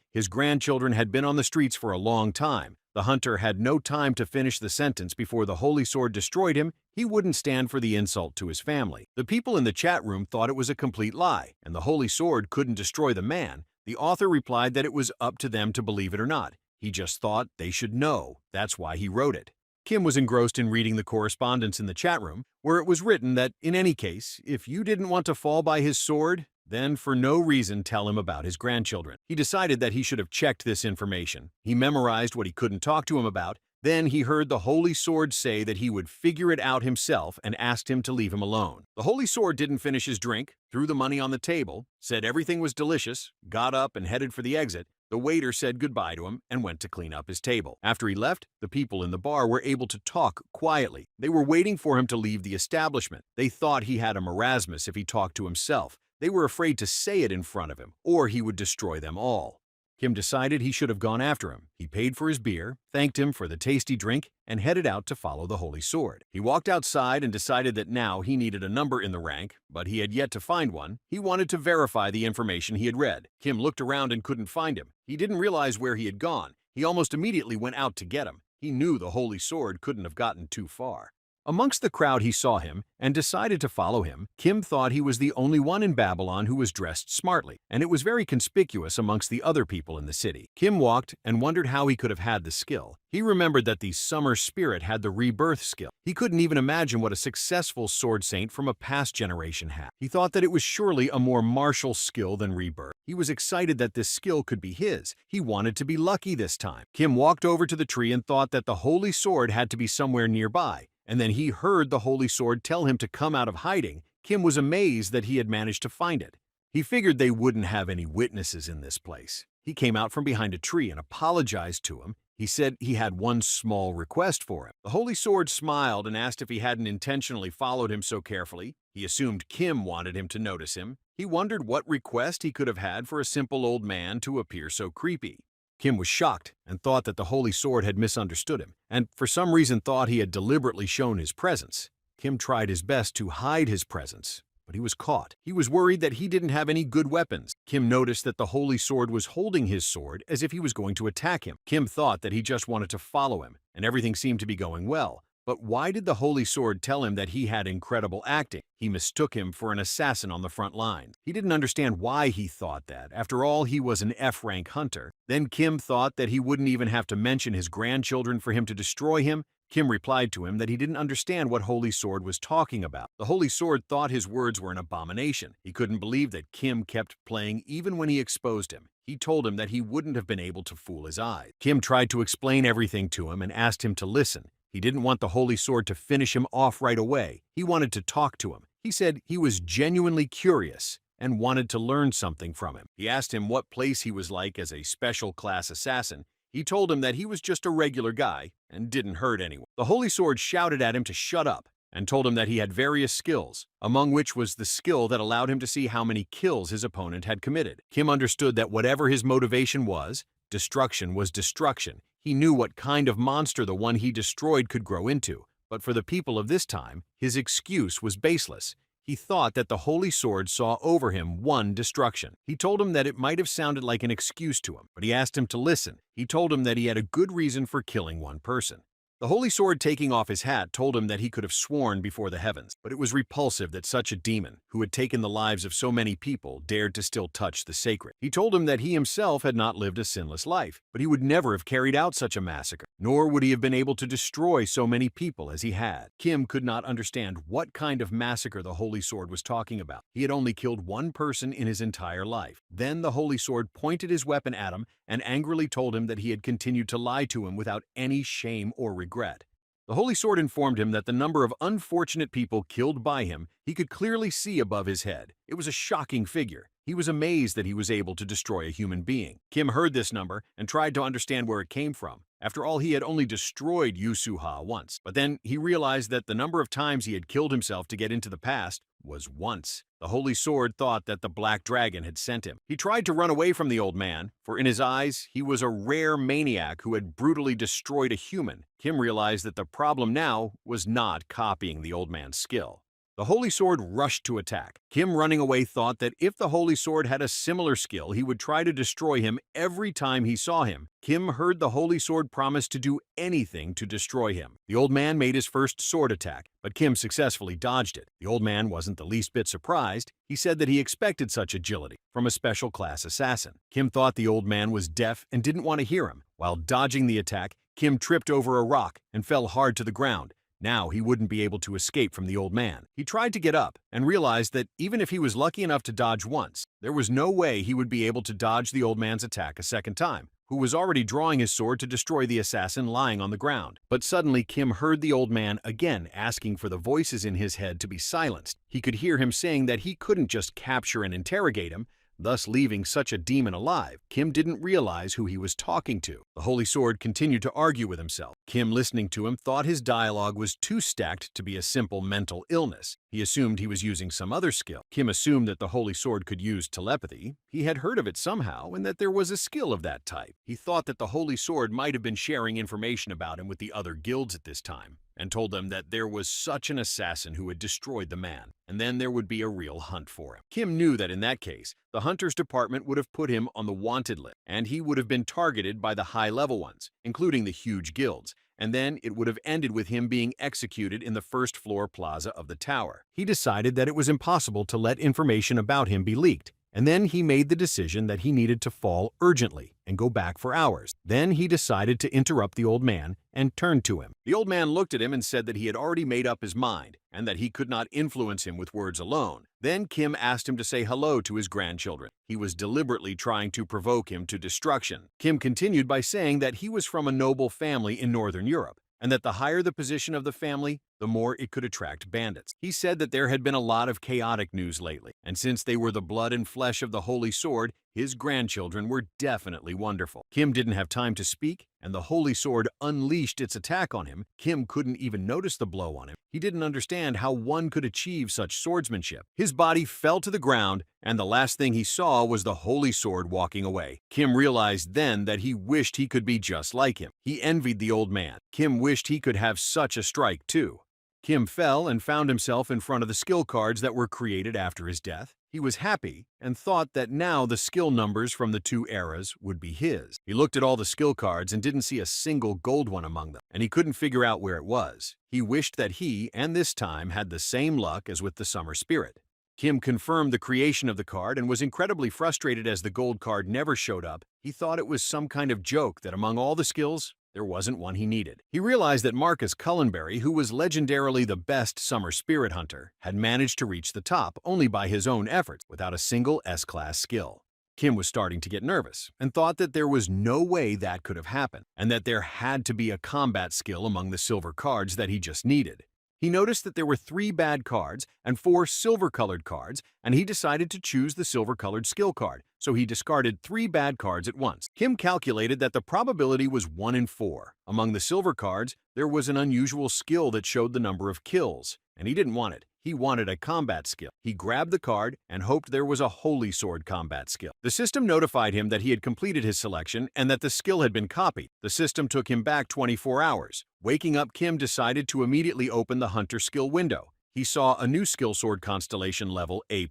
his grandchildren had been on the streets for a long time. The hunter had no time to finish the sentence before the Holy Sword destroyed him. He wouldn't stand for the insult to his family. The people in the chat room thought it was a complete lie, and the Holy Sword couldn't destroy the man. The author replied that it was up to them to believe it or not. He just thought they should know. That's why he wrote it. Kim was engrossed in reading the correspondence in the chat room, where it was written that, in any case, if you didn't want to fall by his sword, then for no reason tell him about his grandchildren. He decided that he should have checked this information. He memorized what he couldn't talk to him about. Then he heard the Holy Sword say that he would figure it out himself and asked him to leave him alone. The Holy Sword didn't finish his drink, threw the money on the table, said everything was delicious, got up and headed for the exit. The waiter said goodbye to him and went to clean up his table. After he left, the people in the bar were able to talk quietly. They were waiting for him to leave the establishment. They thought he had a marasmus if he talked to himself. They were afraid to say it in front of him, or he would destroy them all. Kim decided he should have gone after him. He paid for his beer, thanked him for the tasty drink, and headed out to follow the Holy Sword. He walked outside and decided that now he needed a number in the rank, but he had yet to find one. He wanted to verify the information he had read. Kim looked around and couldn't find him. He didn't realize where he had gone. He almost immediately went out to get him. He knew the Holy Sword couldn't have gotten too far. Amongst the crowd he saw him and decided to follow him. Kim thought he was the only one in Babylon who was dressed smartly, and it was very conspicuous amongst the other people in the city. Kim walked and wondered how he could have had the skill. He remembered that the summer spirit had the rebirth skill. He couldn't even imagine what a successful sword saint from a past generation had. He thought that it was surely a more martial skill than rebirth. He was excited that this skill could be his. He wanted to be lucky this time. Kim walked over to the tree and thought that the Holy Sword had to be somewhere nearby. And then he heard the Holy Sword tell him to come out of hiding. Kim was amazed that he had managed to find it. He figured they wouldn't have any witnesses in this place. He came out from behind a tree and apologized to him. He said he had one small request for him. The Holy Sword smiled and asked if he hadn't intentionally followed him so carefully. He assumed Kim wanted him to notice him. He wondered what request he could have had for a simple old man to appear so creepy. Kim was shocked and thought that the Holy Sword had misunderstood him, and for some reason thought he had deliberately shown his presence. Kim tried his best to hide his presence, but he was caught. He was worried that he didn't have any good weapons. Kim noticed that the Holy Sword was holding his sword as if he was going to attack him. Kim thought that he just wanted to follow him, and everything seemed to be going well. But why did the Holy Sword tell him that he had incredible acting? He mistook him for an assassin on the front lines. He didn't understand why he thought that. After all, he was an F-rank hunter. Then Kim thought that he wouldn't even have to mention his grandchildren for him to destroy him. Kim replied to him that he didn't understand what Holy Sword was talking about. The Holy Sword thought his words were an abomination. He couldn't believe that Kim kept playing even when he exposed him. He told him that he wouldn't have been able to fool his eyes. Kim tried to explain everything to him and asked him to listen. He didn't want the Holy Sword to finish him off right away. He wanted to talk to him. He said he was genuinely curious and wanted to learn something from him. He asked him what place he was like as a special class assassin. He told him that he was just a regular guy and didn't hurt anyone. The Holy Sword shouted at him to shut up and told him that he had various skills, among which was the skill that allowed him to see how many kills his opponent had committed. Kim understood that whatever his motivation was, destruction was destruction. He knew what kind of monster the one he destroyed could grow into, but for the people of this time, his excuse was baseless. He thought that the Holy Sword saw over him one destruction. He told him that it might have sounded like an excuse to him, but he asked him to listen. He told him that he had a good reason for killing one person. The Holy Sword, taking off his hat, told him that he could have sworn before the heavens, but it was repulsive that such a demon, who had taken the lives of so many people, dared to still touch the sacred. He told him that he himself had not lived a sinless life, but he would never have carried out such a massacre, nor would he have been able to destroy so many people as he had. Kim could not understand what kind of massacre the Holy Sword was talking about. He had only killed one person in his entire life. Then the Holy Sword pointed his weapon at him and angrily told him that he had continued to lie to him without any shame or regret. The Holy Sword informed him that the number of unfortunate people killed by him he could clearly see above his head. It was a shocking figure. He was amazed that he was able to destroy a human being. Kim heard this number and tried to understand where it came from. After all, he had only destroyed Yusuha once. But then he realized that the number of times he had killed himself to get into the past was once. The Holy Sword thought that the Black Dragon had sent him. He tried to run away from the old man, for in his eyes, he was a rare maniac who had brutally destroyed a human. Kim realized that the problem now was not copying the old man's skill. The Holy Sword rushed to attack. Kim, running away, thought that if the Holy Sword had a similar skill, he would try to destroy him every time he saw him. Kim heard the Holy Sword promise to do anything to destroy him. The old man made his first sword attack, but Kim successfully dodged it. The old man wasn't the least bit surprised. He said that he expected such agility from a special class assassin. Kim thought the old man was deaf and didn't want to hear him. While dodging the attack, Kim tripped over a rock and fell hard to the ground. Now he wouldn't be able to escape from the old man. He tried to get up and realized that even if he was lucky enough to dodge once, there was no way he would be able to dodge the old man's attack a second time, who was already drawing his sword to destroy the assassin lying on the ground. But suddenly Kim heard the old man again asking for the voices in his head to be silenced. He could hear him saying that he couldn't just capture and interrogate him, thus leaving such a demon alive. Kim didn't realize who he was talking to. The Holy Sword continued to argue with himself. Kim, listening to him, thought his dialogue was too stacked to be a simple mental illness. He assumed he was using some other skill. Kim assumed that the Holy Sword could use telepathy. He had heard of it somehow, and that there was a skill of that type. He thought that the Holy Sword might have been sharing information about him with the other guilds at this time, and told them that there was such an assassin who had destroyed the man, and then there would be a real hunt for him. Kim knew that in that case, the Hunters Department would have put him on the wanted list, and he would have been targeted by the high-level ones, including the huge guilds, and then it would have ended with him being executed in the first-floor plaza of the tower. He decided that it was impossible to let information about him be leaked, and then he made the decision that he needed to fall urgently and go back for hours. Then he decided to interrupt the old man and turned to him. The old man looked at him and said that he had already made up his mind and that he could not influence him with words alone. Then Kim asked him to say hello to his grandchildren. He was deliberately trying to provoke him to destruction. Kim continued by saying that he was from a noble family in Northern Europe, and that the higher the position of the family, the more it could attract bandits. He said that there had been a lot of chaotic news lately, and since they were the blood and flesh of the Holy Sword, his grandchildren were definitely wonderful. Kim didn't have time to speak, and the Holy Sword unleashed its attack on him. Kim couldn't even notice the blow on him. He didn't understand how one could achieve such swordsmanship. His body fell to the ground, and the last thing he saw was the Holy Sword walking away. Kim realized then that he wished he could be just like him. He envied the old man. Kim wished he could have such a strike too. Kim fell and found himself in front of the skill cards that were created after his death. He was happy and thought that now the skill numbers from the two eras would be his. He looked at all the skill cards and didn't see a single gold one among them, and he couldn't figure out where it was. He wished that he, and this time, had the same luck as with the Summer Spirit. Kim confirmed the creation of the card and was incredibly frustrated as the gold card never showed up. He thought it was some kind of joke that among all the skills, there wasn't one he needed. He realized that Marcus Cullenberry, who was legendarily the best summer spirit hunter, had managed to reach the top only by his own efforts without a single S-class skill. Kim was starting to get nervous and thought that there was no way that could have happened and that there had to be a combat skill among the silver cards that he just needed. He noticed that there were 3 bad cards and 4 silver-colored cards, and he decided to choose the silver-colored skill card, so he discarded 3 bad cards at once. Kim calculated that the probability was 1 in 4. Among the silver cards, there was an unusual skill that showed the number of kills, and he didn't want it. He wanted a combat skill. He grabbed the card and hoped there was a Holy Sword combat skill. The system notified him that he had completed his selection and that the skill had been copied. The system took him back 24 hours. Waking up, Kim decided to immediately open the Hunter skill window. He saw a new skill sword constellation level A+.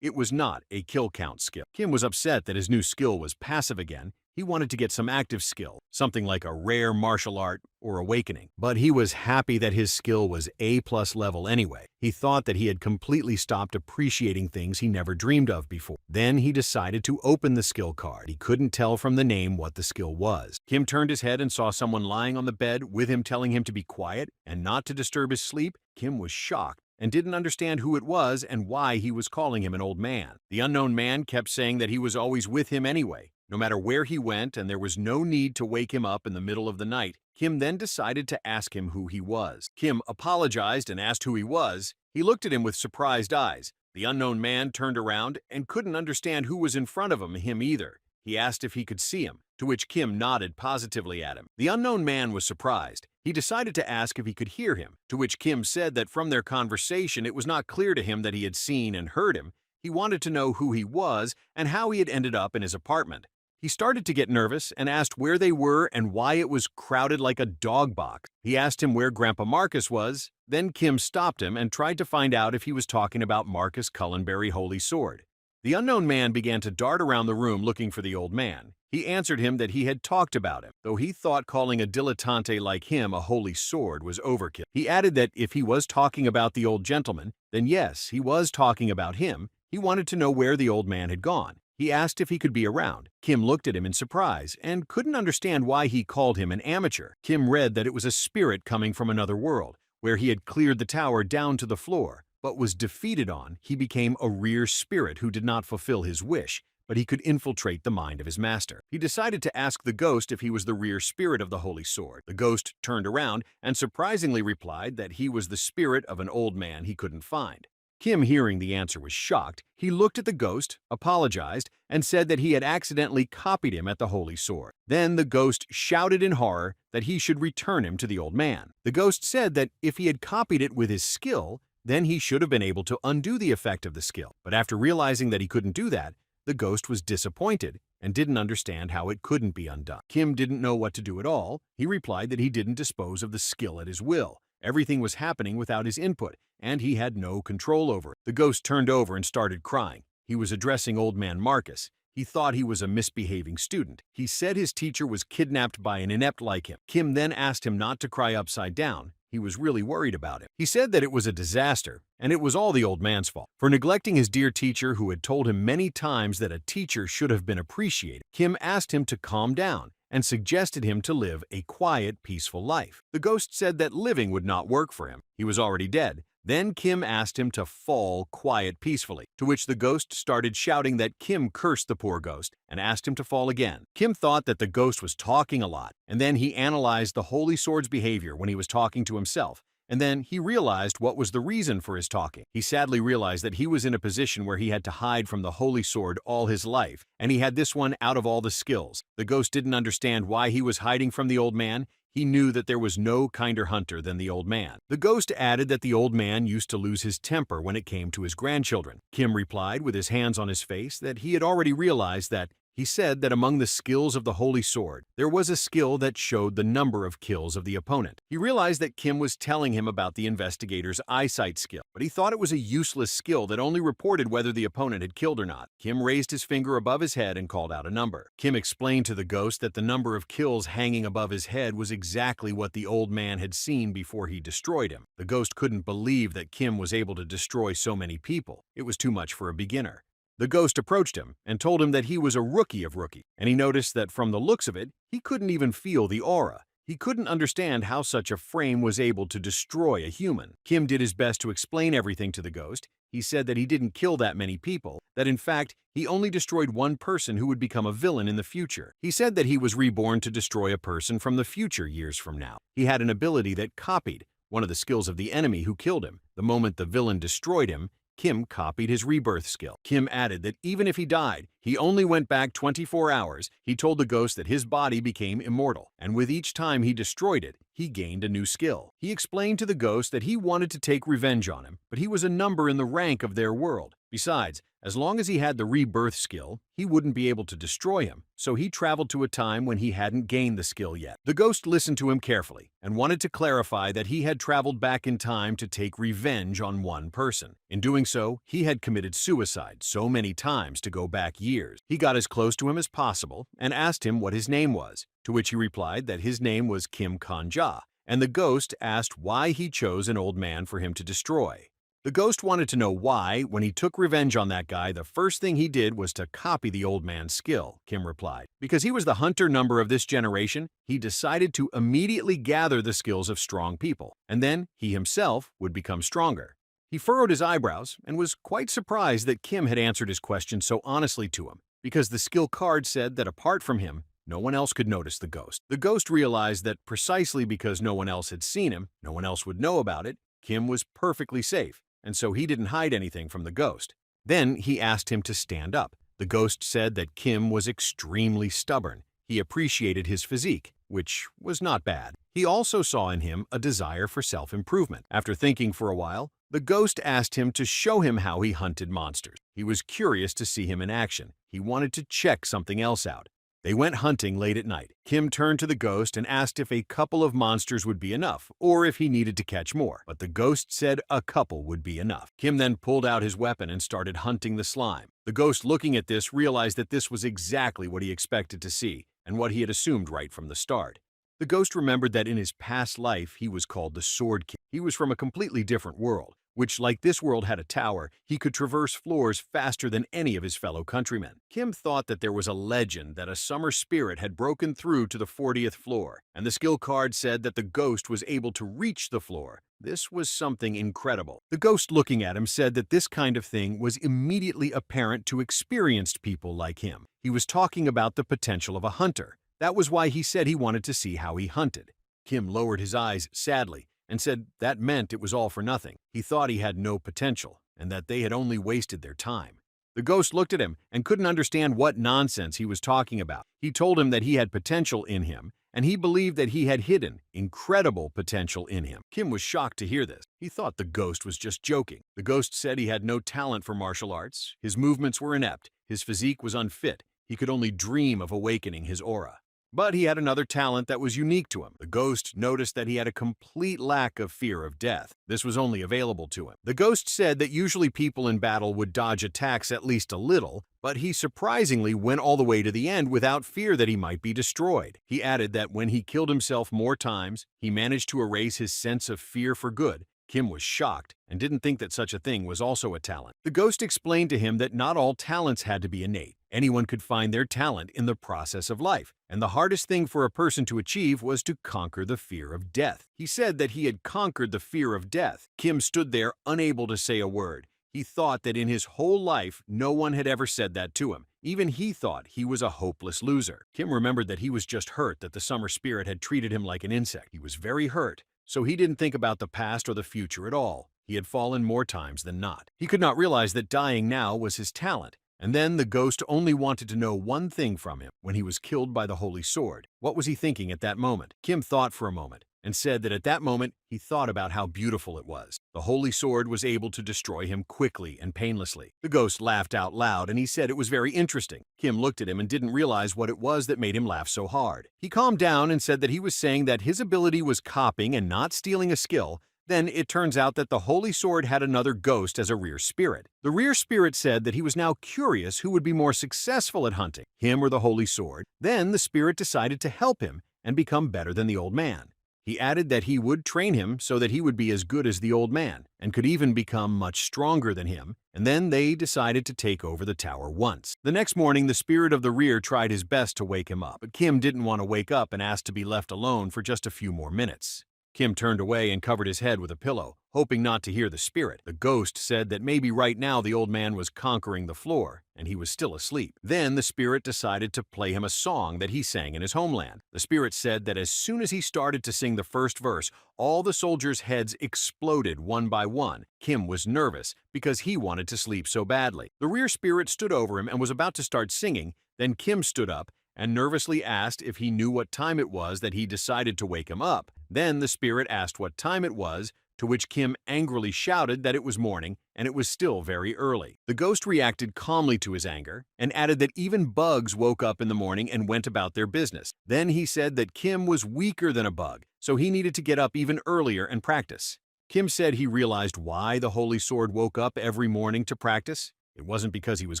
It was not a kill count skill. Kim was upset that his new skill was passive again. He wanted to get some active skill, something like a rare martial art or awakening. But he was happy that his skill was A+ level anyway. He thought that he had completely stopped appreciating things he never dreamed of before. Then he decided to open the skill card. He couldn't tell from the name what the skill was. Kim turned his head and saw someone lying on the bed with him telling him to be quiet and not to disturb his sleep. Kim was shocked and didn't understand who it was and why he was calling him an old man. The unknown man kept saying that he was always with him anyway, no matter where he went, and there was no need to wake him up in the middle of the night. Kim then decided to ask him who he was. Kim apologized and asked who he was. He looked at him with surprised eyes. The unknown man turned around and couldn't understand who was in front of him either. He asked if he could see him, to which Kim nodded positively at him. The unknown man was surprised. He decided to ask if he could hear him, to which Kim said that from their conversation it was not clear to him that he had seen and heard him. He wanted to know who he was and how he had ended up in his apartment. He started to get nervous and asked where they were and why it was crowded like a dog box. He asked him where Grandpa Marcus was. Then Kim stopped him and tried to find out if he was talking about Marcus Cullenberry Holy Sword. The unknown man began to dart around the room looking for the old man. He answered him that he had talked about him, though he thought calling a dilettante like him a holy sword was overkill. He added that if he was talking about the old gentleman, then yes, he was talking about him. He wanted to know where the old man had gone. He asked if he could be around. Kim looked at him in surprise and couldn't understand why he called him an amateur. Kim read that it was a spirit coming from another world, where he had cleared the tower down to the floor, but was defeated on. He became a rear spirit who did not fulfill his wish, but he could infiltrate the mind of his master. He decided to ask the ghost if he was the rear spirit of the Holy Sword. The ghost turned around and surprisingly replied that he was the spirit of an old man he couldn't find. Kim, hearing the answer, was shocked. He looked at the ghost, apologized, and said that he had accidentally copied him at the Holy Sword. Then the ghost shouted in horror that he should return him to the old man. The ghost said that if he had copied it with his skill, then he should have been able to undo the effect of the skill. But after realizing that he couldn't do that, the ghost was disappointed and didn't understand how it couldn't be undone. Kim didn't know what to do at all. He replied that he didn't dispose of the skill at his will. Everything was happening without his input, and he had no control over it. The ghost turned over and started crying. He was addressing old man Marcus. He thought he was a misbehaving student. He said his teacher was kidnapped by an inept like him. Kim then asked him not to cry upside down. He was really worried about him. He said that it was a disaster, and it was all the old man's fault. For neglecting his dear teacher who had told him many times that a teacher should have been appreciated, Kim asked him to calm down and suggested him to live a quiet, peaceful life. The ghost said that living would not work for him. He was already dead. Then Kim asked him to fall quiet peacefully, to which the ghost started shouting that Kim cursed the poor ghost and asked him to fall again. Kim thought that the ghost was talking a lot, and then he analyzed the Holy Sword's behavior when he was talking to himself, and then he realized what was the reason for his talking. He sadly realized that he was in a position where he had to hide from the Holy Sword all his life, and he had this one out of all the skills. The ghost didn't understand why he was hiding from the old man. He knew that there was no kinder hunter than the old man. The ghost added that the old man used to lose his temper when it came to his grandchildren. Kim replied with his hands on his face that he had already realized that. He said that among the skills of the Holy Sword, there was a skill that showed the number of kills of the opponent. He realized that Kim was telling him about the investigator's eyesight skill, but he thought it was a useless skill that only reported whether the opponent had killed or not. Kim raised his finger above his head and called out a number. Kim explained to the ghost that the number of kills hanging above his head was exactly what the old man had seen before he destroyed him. The ghost couldn't believe that Kim was able to destroy so many people. It was too much for a beginner. The ghost approached him and told him that he was a rookie of rookie, and he noticed that from the looks of it, he couldn't even feel the aura. He couldn't understand how such a frame was able to destroy a human. Kim did his best to explain everything to the ghost. He said that he didn't kill that many people, that in fact, he only destroyed one person who would become a villain in the future. He said that he was reborn to destroy a person from the future years from now. He had an ability that copied one of the skills of the enemy who killed him. The moment the villain destroyed him, Kim copied his rebirth skill. Kim added that even if he died, he only went back 24 hours. He told the ghost that his body became immortal, and with each time he destroyed it, he gained a new skill. He explained to the ghost that he wanted to take revenge on him, but he was a number in the rank of their world. Besides, as long as he had the rebirth skill, he wouldn't be able to destroy him, so he traveled to a time when he hadn't gained the skill yet. The ghost listened to him carefully and wanted to clarify that he had traveled back in time to take revenge on one person. In doing so, he had committed suicide so many times to go back years. He got as close to him as possible and asked him what his name was, to which he replied that his name was Kim Kanja, and the ghost asked why he chose an old man for him to destroy. The ghost wanted to know why, when he took revenge on that guy, the first thing he did was to copy the old man's skill, Kim replied. Because he was the hunter number of this generation, he decided to immediately gather the skills of strong people, and then he himself would become stronger. He furrowed his eyebrows and was quite surprised that Kim had answered his question so honestly to him, because the skill card said that apart from him, No one else could notice the ghost. The ghost realized that precisely because no one else had seen him, no one else would know about it, Kim was perfectly safe, and so he didn't hide anything from the ghost. Then he asked him to stand up. The ghost said that Kim was extremely stubborn. He appreciated his physique, which was not bad. He also saw in him a desire for self-improvement. After thinking for a while, the ghost asked him to show him how he hunted monsters. He was curious to see him in action. He wanted to check something else out. They went hunting late at night. Kim turned to the ghost and asked if a couple of monsters would be enough, or if he needed to catch more. But the ghost said a couple would be enough. Kim then pulled out his weapon and started hunting the slime. The ghost, looking at this, realized that this was exactly what he expected to see, and what he had assumed right from the start. The ghost remembered that in his past life he was called the Sword King. He was from a completely different world, which, like this world, had a tower. He could traverse floors faster than any of his fellow countrymen. Kim thought that there was a legend that a summer spirit had broken through to the 40th floor, and the skill card said that the ghost was able to reach the floor. This was something incredible. The ghost, looking at him, said that this kind of thing was immediately apparent to experienced people like him. He was talking about the potential of a hunter. That was why he said he wanted to see how he hunted. Kim lowered his eyes sadly and said that meant it was all for nothing. He thought he had no potential, and that they had only wasted their time. The ghost looked at him and couldn't understand what nonsense he was talking about. He told him that he had potential in him, and he believed that he had hidden incredible potential in him. Kim was shocked to hear this. He thought the ghost was just joking. The ghost said he had no talent for martial arts, his movements were inept, his physique was unfit, he could only dream of awakening his aura. But he had another talent that was unique to him. The ghost noticed that he had a complete lack of fear of death. This was only available to him. The ghost said that usually people in battle would dodge attacks at least a little, but he surprisingly went all the way to the end without fear that he might be destroyed. He added that when he killed himself more times, he managed to erase his sense of fear for good. Kim was shocked and didn't think that such a thing was also a talent. The ghost explained to him that not all talents had to be innate. Anyone could find their talent in the process of life, and the hardest thing for a person to achieve was to conquer the fear of death. He said that he had conquered the fear of death. Kim stood there unable to say a word. He thought that in his whole life no one had ever said that to him. Even he thought he was a hopeless loser. Kim remembered that he was just hurt that the summer spirit had treated him like an insect. He was very hurt, so he didn't think about the past or the future at all. He had fallen more times than not. He could not realize that dying now was his talent. And then the ghost only wanted to know one thing from him when he was killed by the Holy Sword. What was he thinking at that moment? Kim thought for a moment and said that at that moment he thought about how beautiful it was. The Holy Sword was able to destroy him quickly and painlessly. The ghost laughed out loud and he said it was very interesting. Kim looked at him and didn't realize what it was that made him laugh so hard. He calmed down and said that he was saying that his ability was copying and not stealing a skill. Then it turns out that the Holy Sword had another ghost as a rear spirit. The rear spirit said that he was now curious who would be more successful at hunting, him or the Holy Sword. Then the spirit decided to help him and become better than the old man. He added that he would train him so that he would be as good as the old man and could even become much stronger than him, and then they decided to take over the tower once. The next morning, the spirit of the rear tried his best to wake him up, but Kim didn't want to wake up and asked to be left alone for just a few more minutes. Kim turned away and covered his head with a pillow, hoping not to hear the spirit. The ghost said that maybe right now the old man was conquering the floor, and he was still asleep. Then the spirit decided to play him a song that he sang in his homeland. The spirit said that as soon as he started to sing the first verse, all the soldiers' heads exploded one by one. Kim was nervous because he wanted to sleep so badly. The rear spirit stood over him and was about to start singing. Then Kim stood up and nervously asked if he knew what time it was that he decided to wake him up. Then the spirit asked what time it was, to which Kim angrily shouted that it was morning and it was still very early. The ghost reacted calmly to his anger and added that even bugs woke up in the morning and went about their business. Then he said that Kim was weaker than a bug, so he needed to get up even earlier and practice. Kim said he realized why the Holy Sword woke up every morning to practice. It wasn't because he was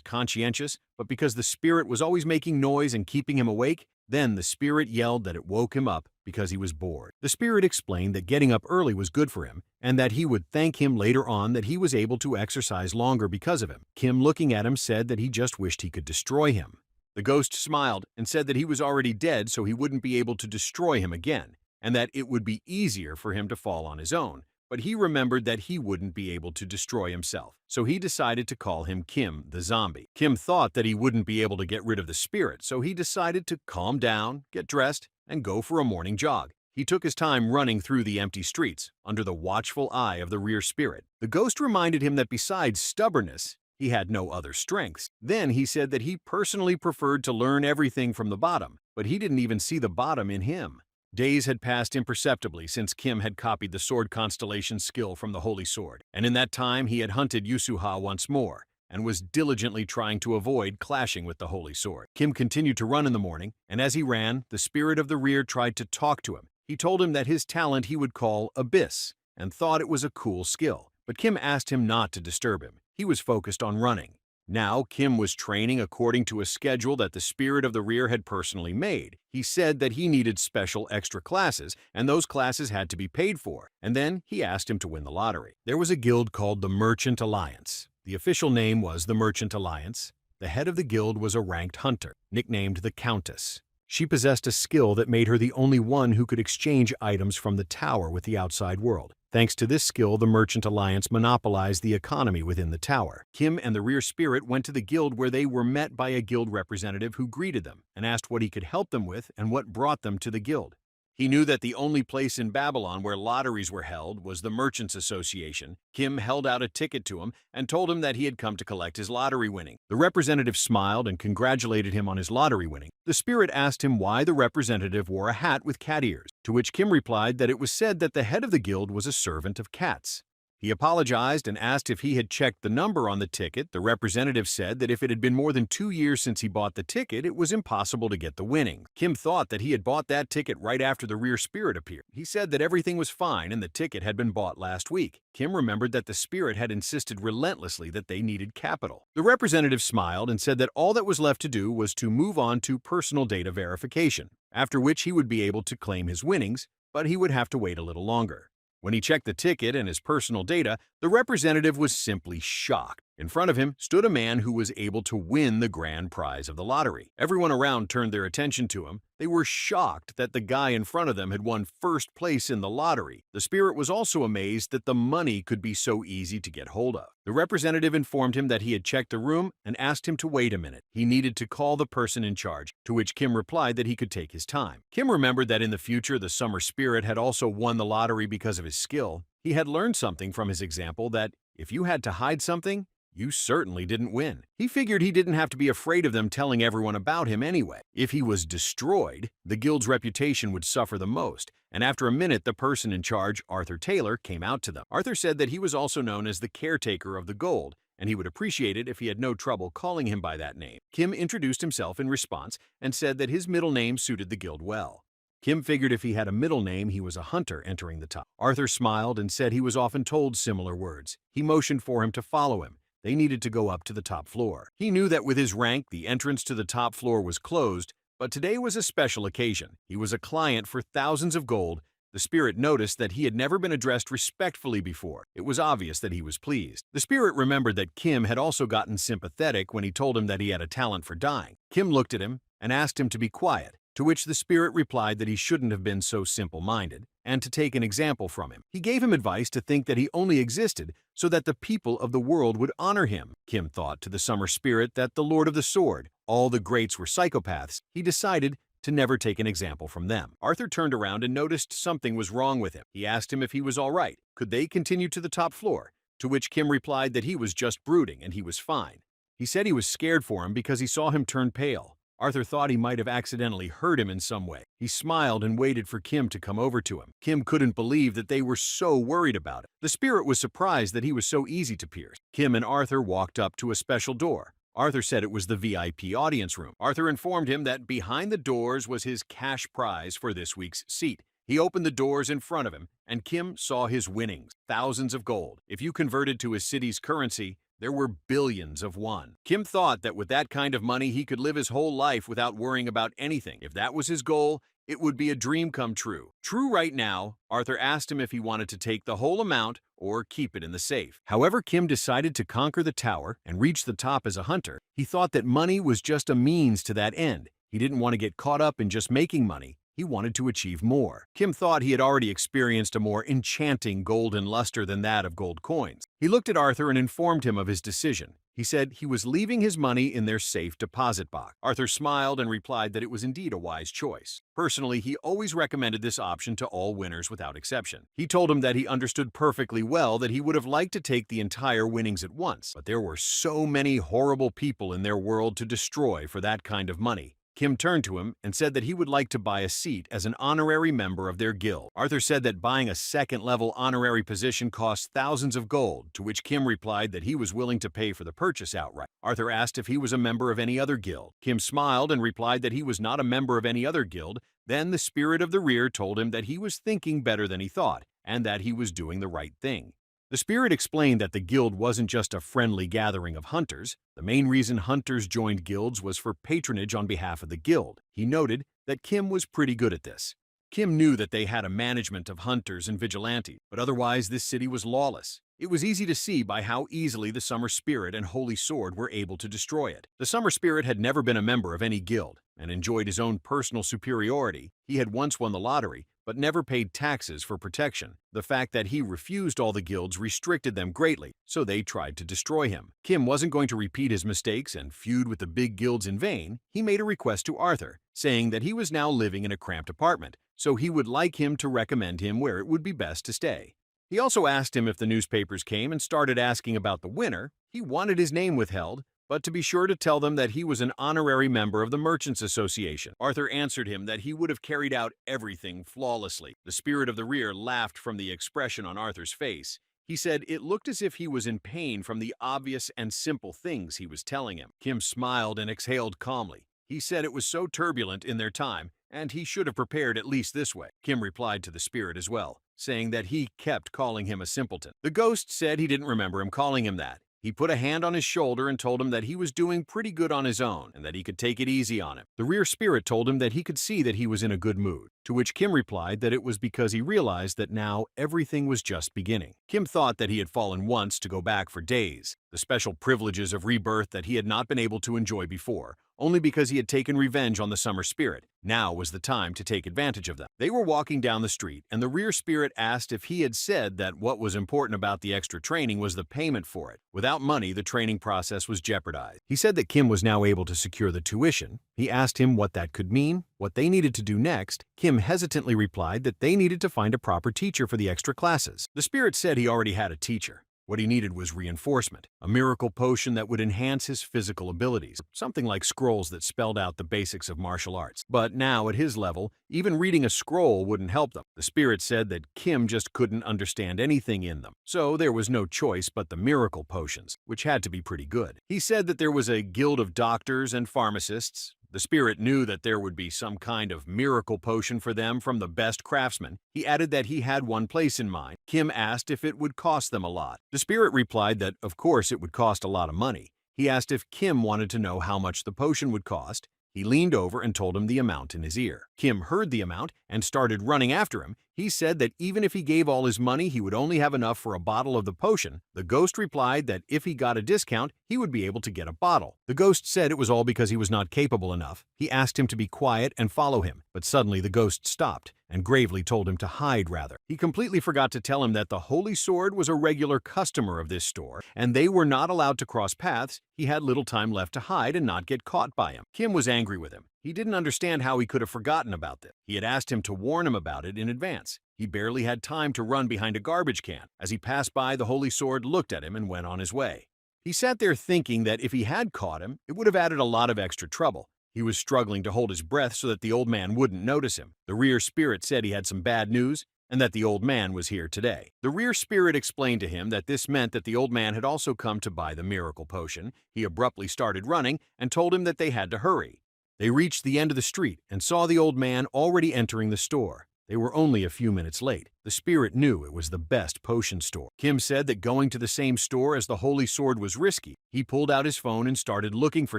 conscientious, but because the spirit was always making noise and keeping him awake. Then the spirit yelled that it woke him up because he was bored. The spirit explained that getting up early was good for him and that he would thank him later on that he was able to exercise longer because of him. Kim, looking at him, said that he just wished he could destroy him. The ghost smiled and said that he was already dead, so he wouldn't be able to destroy him again, and that it would be easier for him to fall on his own, But he remembered that he wouldn't be able to destroy himself, so he decided to call him Kim the zombie. Kim thought that he wouldn't be able to get rid of the spirit, so he decided to calm down, get dressed, and go for a morning jog. He took his time running through the empty streets, under the watchful eye of the rear spirit. The ghost reminded him that besides stubbornness, he had no other strengths. Then he said that he personally preferred to learn everything from the bottom, but he didn't even see the bottom in him. Days had passed imperceptibly since Kim had copied the sword constellation skill from the Holy Sword, and in that time he had hunted Yusuha once more, and was diligently trying to avoid clashing with the Holy Sword. Kim continued to run in the morning, and as he ran, the spirit of the rear tried to talk to him. He told him that his talent he would call Abyss, and thought it was a cool skill. But Kim asked him not to disturb him. He was focused on running. Now, Kim was training according to a schedule that the spirit of the rear had personally made. He said that he needed special extra classes, and those classes had to be paid for. And then he asked him to win the lottery. There was a guild called the Merchant Alliance. The official name was the Merchant Alliance. The head of the guild was a ranked hunter, nicknamed the Countess. She possessed a skill that made her the only one who could exchange items from the tower with the outside world. Thanks to this skill, the Merchant Alliance monopolized the economy within the tower. Kim and the rear spirit went to the guild, where they were met by a guild representative who greeted them and asked what he could help them with and what brought them to the guild. He knew that the only place in Babylon where lotteries were held was the Merchants Association. Kim held out a ticket to him and told him that he had come to collect his lottery winning. The representative smiled and congratulated him on his lottery winning. The spirit asked him why the representative wore a hat with cat ears, to which Kim replied that it was said that the head of the guild was a servant of cats. He apologized and asked if he had checked the number on the ticket. The representative said that if it had been more than 2 years since he bought the ticket, it was impossible to get the winnings. Kim thought that he had bought that ticket right after the rear spirit appeared. He said that everything was fine and the ticket had been bought last week. Kim remembered that the spirit had insisted relentlessly that they needed capital. The representative smiled and said that all that was left to do was to move on to personal data verification, after which he would be able to claim his winnings, but he would have to wait a little longer. When he checked the ticket and his personal data, the representative was simply shocked. In front of him stood a man who was able to win the grand prize of the lottery. Everyone around turned their attention to him. They were shocked that the guy in front of them had won first place in the lottery. The spirit was also amazed that the money could be so easy to get hold of. The representative informed him that he had checked the room and asked him to wait a minute. He needed to call the person in charge, to which Kim replied that he could take his time. Kim remembered that in the future the summer spirit had also won the lottery because of his skill. He had learned something from his example that if you had to hide something, you certainly didn't win. He figured he didn't have to be afraid of them telling everyone about him anyway. If he was destroyed, the guild's reputation would suffer the most, and after a minute the person in charge, Arthur Taylor, came out to them. Arthur said that he was also known as the caretaker of the gold, and he would appreciate it if he had no trouble calling him by that name. Kim introduced himself in response and said that his middle name suited the guild well. Kim figured if he had a middle name, he was a hunter entering the top. Arthur smiled and said he was often told similar words. He motioned for him to follow him. They needed to go up to the top floor. He knew that with his rank, the entrance to the top floor was closed, but today was a special occasion. He was a client for thousands of gold. The spirit noticed that he had never been addressed respectfully before. It was obvious that he was pleased. The spirit remembered that Kim had also gotten sympathetic when he told him that he had a talent for dying. Kim looked at him and asked him to be quiet, to which the spirit replied that he shouldn't have been so simple-minded, and to take an example from him. He gave him advice to think that he only existed so that the people of the world would honor him. Kim thought to the summer spirit that the Lord of the Sword, all the greats were psychopaths. He decided to never take an example from them. Arthur turned around and noticed something was wrong with him. He asked him if he was all right. Could they continue to the top floor? To which Kim replied that he was just brooding and he was fine. He said he was scared for him because he saw him turn pale. Arthur thought he might have accidentally hurt him in some way. He smiled and waited for Kim to come over to him. Kim couldn't believe that they were so worried about it. The spirit was surprised that he was so easy to pierce. Kim and Arthur walked up to a special door. Arthur said it was the VIP audience room. Arthur informed him that behind the doors was his cash prize for this week's seat. He opened the doors in front of him, and Kim saw his winnings, thousands of gold. If you converted to his city's currency, there were billions of won. Kim thought that with that kind of money, he could live his whole life without worrying about anything. If that was his goal, it would be a dream come true. True right now, Arthur asked him if he wanted to take the whole amount or keep it in the safe. However, Kim decided to conquer the tower and reach the top as a hunter. He thought that money was just a means to that end. He didn't want to get caught up in just making money. He wanted to achieve more. Kim thought he had already experienced a more enchanting golden luster than that of gold coins. He looked at Arthur and informed him of his decision. He said he was leaving his money in their safe deposit box. Arthur smiled and replied that it was indeed a wise choice. Personally, he always recommended this option to all winners without exception. He told him that he understood perfectly well that he would have liked to take the entire winnings at once, but there were so many horrible people in their world to destroy for that kind of money. Kim turned to him and said that he would like to buy a seat as an honorary member of their guild. Arthur said that buying a second-level honorary position cost thousands of gold, to which Kim replied that he was willing to pay for the purchase outright. Arthur asked if he was a member of any other guild. Kim smiled and replied that he was not a member of any other guild. Then the spirit of the rear told him that he was thinking better than he thought, and that he was doing the right thing. The spirit explained that the guild wasn't just a friendly gathering of hunters. The main reason hunters joined guilds was for patronage on behalf of the guild. He noted that Kim was pretty good at this. Kim knew that they had a management of hunters and vigilantes, but otherwise this city was lawless. It was easy to see by how easily the Summer Spirit and Holy Sword were able to destroy it. The Summer Spirit had never been a member of any guild and enjoyed his own personal superiority. He had once won the lottery, but never paid taxes for protection. The fact that he refused all the guilds restricted them greatly, so they tried to destroy him. Kim wasn't going to repeat his mistakes and feud with the big guilds in vain. He made a request to Arthur, saying that he was now living in a cramped apartment, so he would like him to recommend him where it would be best to stay. He also asked him if the newspapers came and started asking about the winner. He wanted his name withheld, but to be sure to tell them that he was an honorary member of the Merchants Association. Arthur answered him that he would have carried out everything flawlessly. The spirit of the rear laughed from the expression on Arthur's face. He said it looked as if he was in pain from the obvious and simple things he was telling him. Kim smiled and exhaled calmly. He said it was so turbulent in their time, and he should have prepared at least this way. Kim replied to the spirit as well, saying that he kept calling him a simpleton. The ghost said he didn't remember him calling him that. He put a hand on his shoulder and told him that he was doing pretty good on his own and that he could take it easy on him. The rear spirit told him that he could see that he was in a good mood, to which Kim replied that it was because he realized that now everything was just beginning. Kim thought that he had fallen once to go back for days, the special privileges of rebirth that he had not been able to enjoy before, only because he had taken revenge on the Summer Spirit. Now was the time to take advantage of them. They were walking down the street, and the rear spirit asked if he had said that what was important about the extra training was the payment for it. Without money, the training process was jeopardized. He said that Kim was now able to secure the tuition. He asked him what that could mean, what they needed to do next. Kim hesitantly replied that they needed to find a proper teacher for the extra classes. The spirit said he already had a teacher. What he needed was reinforcement, a miracle potion that would enhance his physical abilities, something like scrolls that spelled out the basics of martial arts. But now, at his level, even reading a scroll wouldn't help them. The spirit said that Kim just couldn't understand anything in them, so there was no choice but the miracle potions, which had to be pretty good. He said that there was a guild of doctors and pharmacists. The spirit knew that there would be some kind of miracle potion for them from the best craftsmen. He added that he had one place in mind. Kim asked if it would cost them a lot. The spirit replied that, of course, it would cost a lot of money. He asked if Kim wanted to know how much the potion would cost. He leaned over and told him the amount in his ear. Kim heard the amount and started running after him. He said that even if he gave all his money, he would only have enough for a bottle of the potion. The ghost replied that if he got a discount, he would be able to get a bottle. The ghost said it was all because he was not capable enough. He asked him to be quiet and follow him, but suddenly the ghost stopped and gravely told him to hide rather. He completely forgot to tell him that the Holy Sword was a regular customer of this store, and they were not allowed to cross paths. He had little time left to hide and not get caught by him. Kim was angry with him. He didn't understand how he could have forgotten about this. He had asked him to warn him about it in advance. He barely had time to run behind a garbage can. As he passed by, the Holy Sword looked at him and went on his way. He sat there thinking that if he had caught him, it would have added a lot of extra trouble. He was struggling to hold his breath so that the old man wouldn't notice him. The rear spirit said he had some bad news and that the old man was here today. The rear spirit explained to him that this meant that the old man had also come to buy the miracle potion. He abruptly started running and told him that they had to hurry. They reached the end of the street and saw the old man already entering the store. They were only a few minutes late. The spirit knew it was the best potion store. Kim said that going to the same store as the Holy Sword was risky. He pulled out his phone and started looking for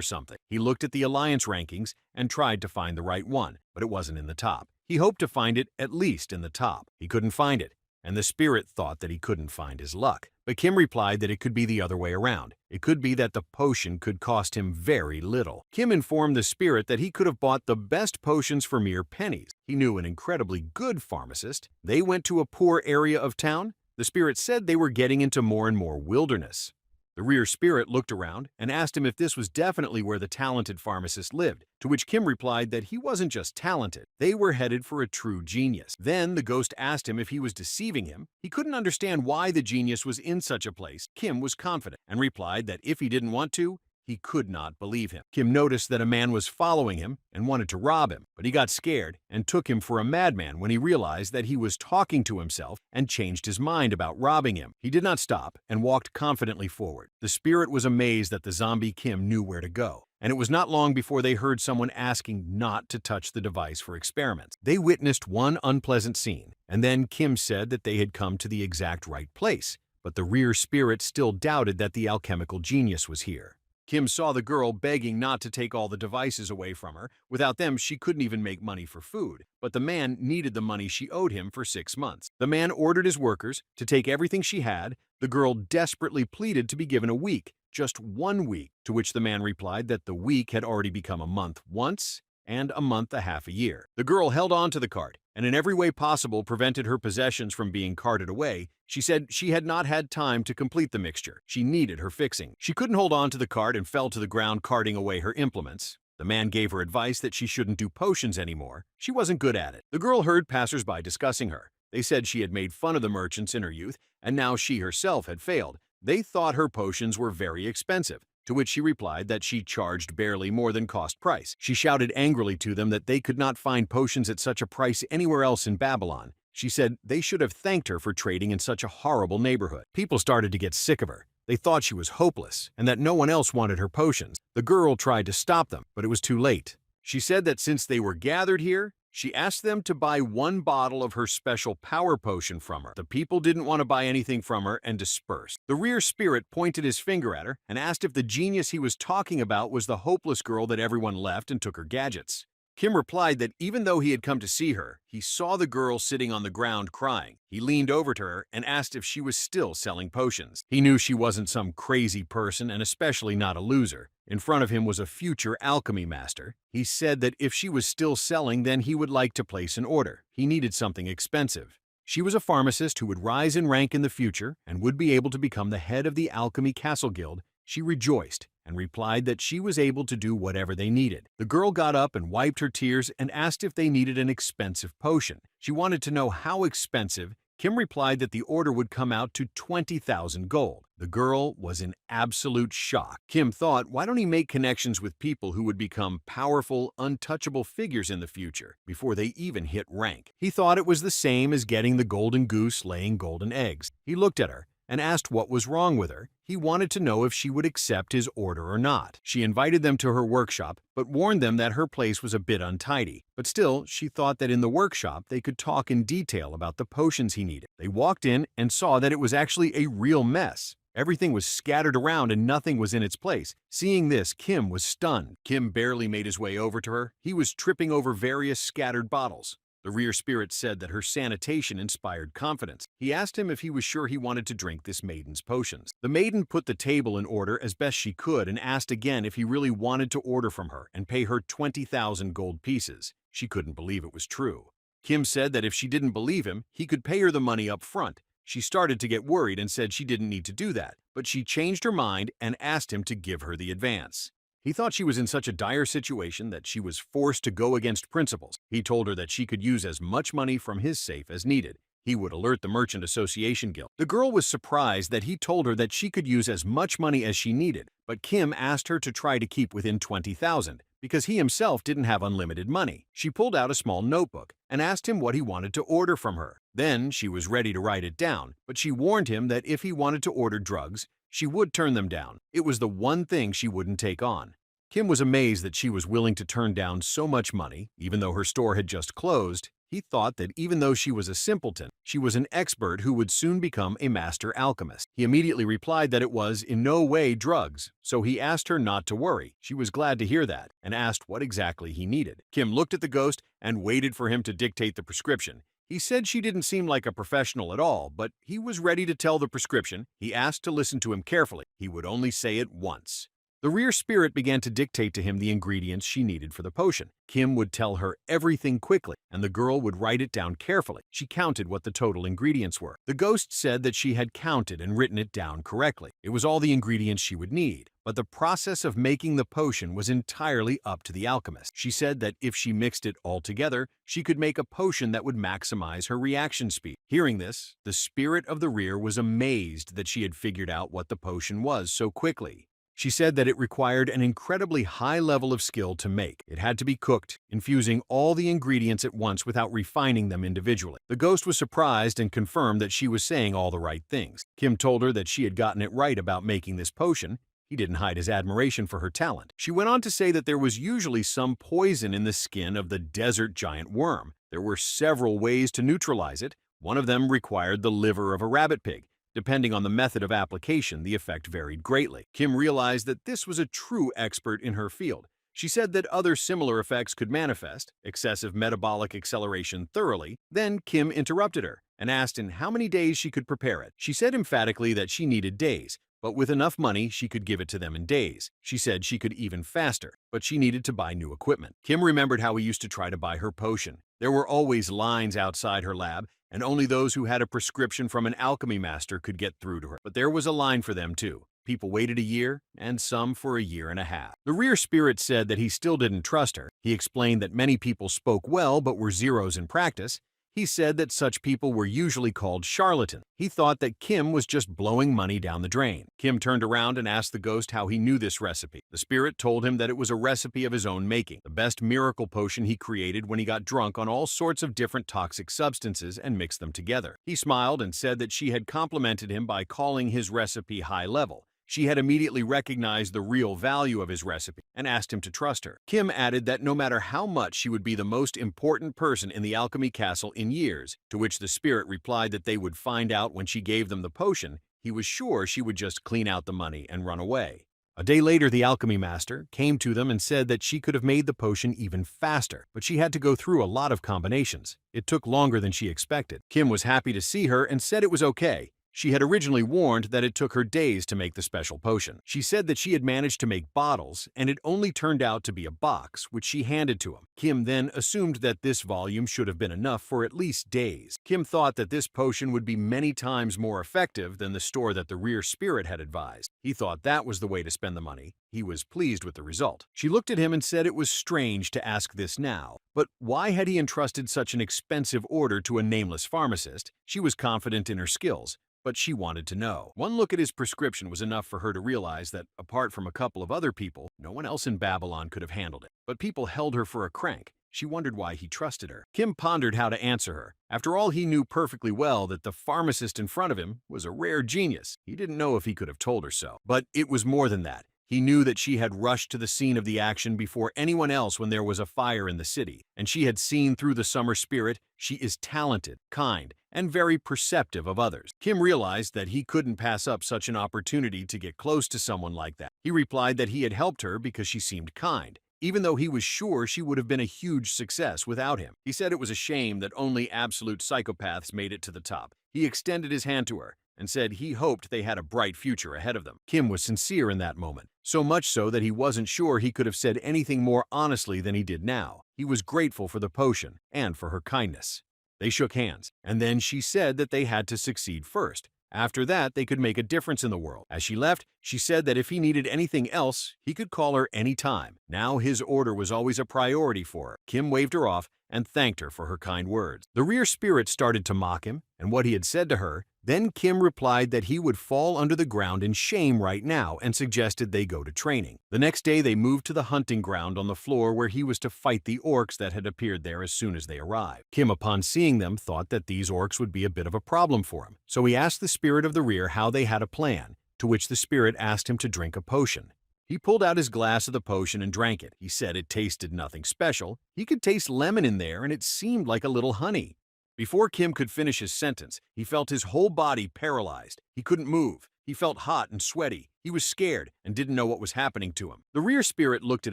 something. He looked at the alliance rankings and tried to find the right one, but it wasn't in the top. He hoped to find it at least in the top. He couldn't find it, and the spirit thought that he couldn't find his luck. But Kim replied that it could be the other way around. It could be that the potion could cost him very little. Kim informed the spirit that he could have bought the best potions for mere pennies. He knew an incredibly good pharmacist. They went to a poor area of town. The spirit said they were getting into more and more wilderness. The rear spirit looked around and asked him if this was definitely where the talented pharmacist lived, to which Kim replied that he wasn't just talented, they were headed for a true genius. Then the ghost asked him if he was deceiving him. He couldn't understand why the genius was in such a place. Kim was confident and replied that if he didn't want to, he could not believe him. Kim noticed that a man was following him and wanted to rob him, but he got scared and took him for a madman when he realized that he was talking to himself and changed his mind about robbing him. He did not stop and walked confidently forward. The spirit was amazed that the zombie Kim knew where to go, and it was not long before they heard someone asking not to touch the device for experiments. They witnessed one unpleasant scene, and then Kim said that they had come to the exact right place, but the rear spirit still doubted that the alchemical genius was here. Kim saw the girl begging not to take all the devices away from her. Without them, she couldn't even make money for food. But the man needed the money she owed him for 6 months. The man ordered his workers to take everything she had. The girl desperately pleaded to be given a week, just 1 week, to which the man replied that the week had already become a month once and a month a half a year. The girl held on to the cart and in every way possible prevented her possessions from being carted away. She said she had not had time to complete the mixture. She needed her fixing. She couldn't hold on to the cart and fell to the ground carting away her implements. The man gave her advice that she shouldn't do potions anymore. She wasn't good at it. The girl heard passersby discussing her. They said she had made fun of the merchants in her youth, and now she herself had failed. They thought her potions were very expensive, to which she replied that she charged barely more than cost price. She shouted angrily to them that they could not find potions at such a price anywhere else in Babylon. She said they should have thanked her for trading in such a horrible neighborhood. People started to get sick of her. They thought she was hopeless and that no one else wanted her potions. The girl tried to stop them, but it was too late. She said that since they were gathered here, she asked them to buy 1 bottle of her special power potion from her. The people didn't want to buy anything from her and dispersed. The rear spirit pointed his finger at her and asked if the genius he was talking about was the hopeless girl that everyone left and took her gadgets. Kim replied that even though he had come to see her, he saw the girl sitting on the ground crying. He leaned over to her and asked if she was still selling potions. He knew she wasn't some crazy person and especially not a loser. In front of him was a future alchemy master. He said that if she was still selling, then he would like to place an order. He needed something expensive. She was a pharmacist who would rise in rank in the future and would be able to become the head of the Alchemy Castle Guild. She rejoiced and replied that she was able to do whatever they needed. The girl got up and wiped her tears and asked if they needed an expensive potion. She wanted to know how expensive. Kim replied that the order would come out to 20,000 gold. The girl was in absolute shock. Kim thought, why don't he make connections with people who would become powerful, untouchable figures in the future before they even hit rank? He thought it was the same as getting the golden goose laying golden eggs. He looked at her and asked what was wrong with her. He wanted to know if she would accept his order or not. She invited them to her workshop, but warned them that her place was a bit untidy. But still, she thought that in the workshop they could talk in detail about the potions he needed. They walked in and saw that it was actually a real mess. Everything was scattered around and nothing was in its place. Seeing this, Kim was stunned. Kim barely made his way over to her. He was tripping over various scattered bottles. The rear spirit said that her sanitation inspired confidence. He asked him if he was sure he wanted to drink this maiden's potions. The maiden put the table in order as best she could and asked again if he really wanted to order from her and pay her 20,000 gold pieces. She couldn't believe it was true. Kim said that if she didn't believe him, he could pay her the money up front. She started to get worried and said she didn't need to do that, but she changed her mind and asked him to give her the advance. He thought she was in such a dire situation that she was forced to go against principles. He told her that she could use as much money from his safe as needed. He would alert the Merchant Association Guild. The girl was surprised that he told her that she could use as much money as she needed, but Kim asked her to try to keep within 20,000 because he himself didn't have unlimited money. She pulled out a small notebook and asked him what he wanted to order from her. Then she was ready to write it down, but she warned him that if he wanted to order drugs, she would turn them down. It was the one thing she wouldn't take on. Kim was amazed that she was willing to turn down so much money, even though her store had just closed. He thought that even though she was a simpleton, she was an expert who would soon become a master alchemist. He immediately replied that it was in no way drugs, so he asked her not to worry. She was glad to hear that and asked what exactly he needed. Kim looked at the ghost and waited for him to dictate the prescription. He said she didn't seem like a professional at all, but he was ready to tell the prescription. He asked to listen to him carefully. He would only say it once. The rear spirit began to dictate to him the ingredients she needed for the potion. Kim would tell her everything quickly, and the girl would write it down carefully. She counted what the total ingredients were. The ghost said that she had counted and written it down correctly. It was all the ingredients she would need, but the process of making the potion was entirely up to the alchemist. She said that if she mixed it all together, she could make a potion that would maximize her reaction speed. Hearing this, the spirit of the rear was amazed that she had figured out what the potion was so quickly. She said that it required an incredibly high level of skill to make. It had to be cooked, infusing all the ingredients at once without refining them individually. The ghost was surprised and confirmed that she was saying all the right things. Kim told her that she had gotten it right about making this potion. He didn't hide his admiration for her talent. She went on to say that there was usually some poison in the skin of the desert giant worm. There were several ways to neutralize it. One of them required the liver of a rabbit pig. Depending on the method of application, the effect varied greatly. Kim realized that this was a true expert in her field. She said that other similar effects could manifest, excessive metabolic acceleration thoroughly. Then Kim interrupted her and asked in how many days she could prepare it. She said emphatically that she needed days, but with enough money, she could give it to them in days. She said she could even faster, but she needed to buy new equipment. Kim remembered how he used to try to buy her potion. There were always lines outside her lab, and only those who had a prescription from an alchemy master could get through to her. But there was a line for them too. People waited a year, and some for a year and a half. The rear spirit said that he still didn't trust her. He explained that many people spoke well but were zeros in practice. He said that such people were usually called charlatans. He thought that Kim was just blowing money down the drain. Kim turned around and asked the ghost how he knew this recipe. The spirit told him that it was a recipe of his own making, the best miracle potion he created when he got drunk on all sorts of different toxic substances and mixed them together. He smiled and said that she had complimented him by calling his recipe high level. She had immediately recognized the real value of his recipe and asked him to trust her. Kim added that no matter how much she would be the most important person in the alchemy castle in years, to which the spirit replied that they would find out when she gave them the potion, he was sure she would just clean out the money and run away. A day later, the alchemy master came to them and said that she could have made the potion even faster, but she had to go through a lot of combinations. It took longer than she expected. Kim was happy to see her and said it was okay. She had originally warned that it took her days to make the special potion. She said that she had managed to make bottles, and it only turned out to be a box, which she handed to him. Kim then assumed that this volume should have been enough for at least days. Kim thought that this potion would be many times more effective than the store that the rear spirit had advised. He thought that was the way to spend the money. He was pleased with the result. She looked at him and said it was strange to ask this now, but why had he entrusted such an expensive order to a nameless pharmacist? She was confident in her skills, but she wanted to know. One look at his prescription was enough for her to realize that, apart from a couple of other people, no one else in Babylon could have handled it. But people held her for a crank. She wondered why he trusted her. Kim pondered how to answer her. After all, he knew perfectly well that the pharmacist in front of him was a rare genius. He didn't know if he could have told her so. But it was more than that. He knew that she had rushed to the scene of the action before anyone else when there was a fire in the city, and she had seen through the summer spirit. She is talented, kind, and very perceptive of others. Kim realized that he couldn't pass up such an opportunity to get close to someone like that. He replied that he had helped her because she seemed kind, even though he was sure she would have been a huge success without him. He said it was a shame that only absolute psychopaths made it to the top. He extended his hand to her and said he hoped they had a bright future ahead of them. Kim was sincere in that moment, so much so that he wasn't sure he could have said anything more honestly than he did now. He was grateful for the potion and for her kindness. They shook hands, and then she said that they had to succeed first. After that, they could make a difference in the world. As she left, she said that if he needed anything else, he could call her any time. Now his order was always a priority for her. Kim waved her off and thanked her for her kind words. The rear spirit started to mock him and what he had said to her. Then Kim replied that he would fall under the ground in shame right now and suggested they go to training. The next day, they moved to the hunting ground on the floor where he was to fight the orcs that had appeared there as soon as they arrived. Kim, upon seeing them, thought that these orcs would be a bit of a problem for him. So he asked the spirit of the rear how they had a plan, to which the spirit asked him to drink a potion. He pulled out his glass of the potion and drank it. He said it tasted nothing special. He could taste lemon in there, and it seemed like a little honey. Before Kim could finish his sentence, he felt his whole body paralyzed. He couldn't move. He felt hot and sweaty. He was scared and didn't know what was happening to him. The rear spirit looked at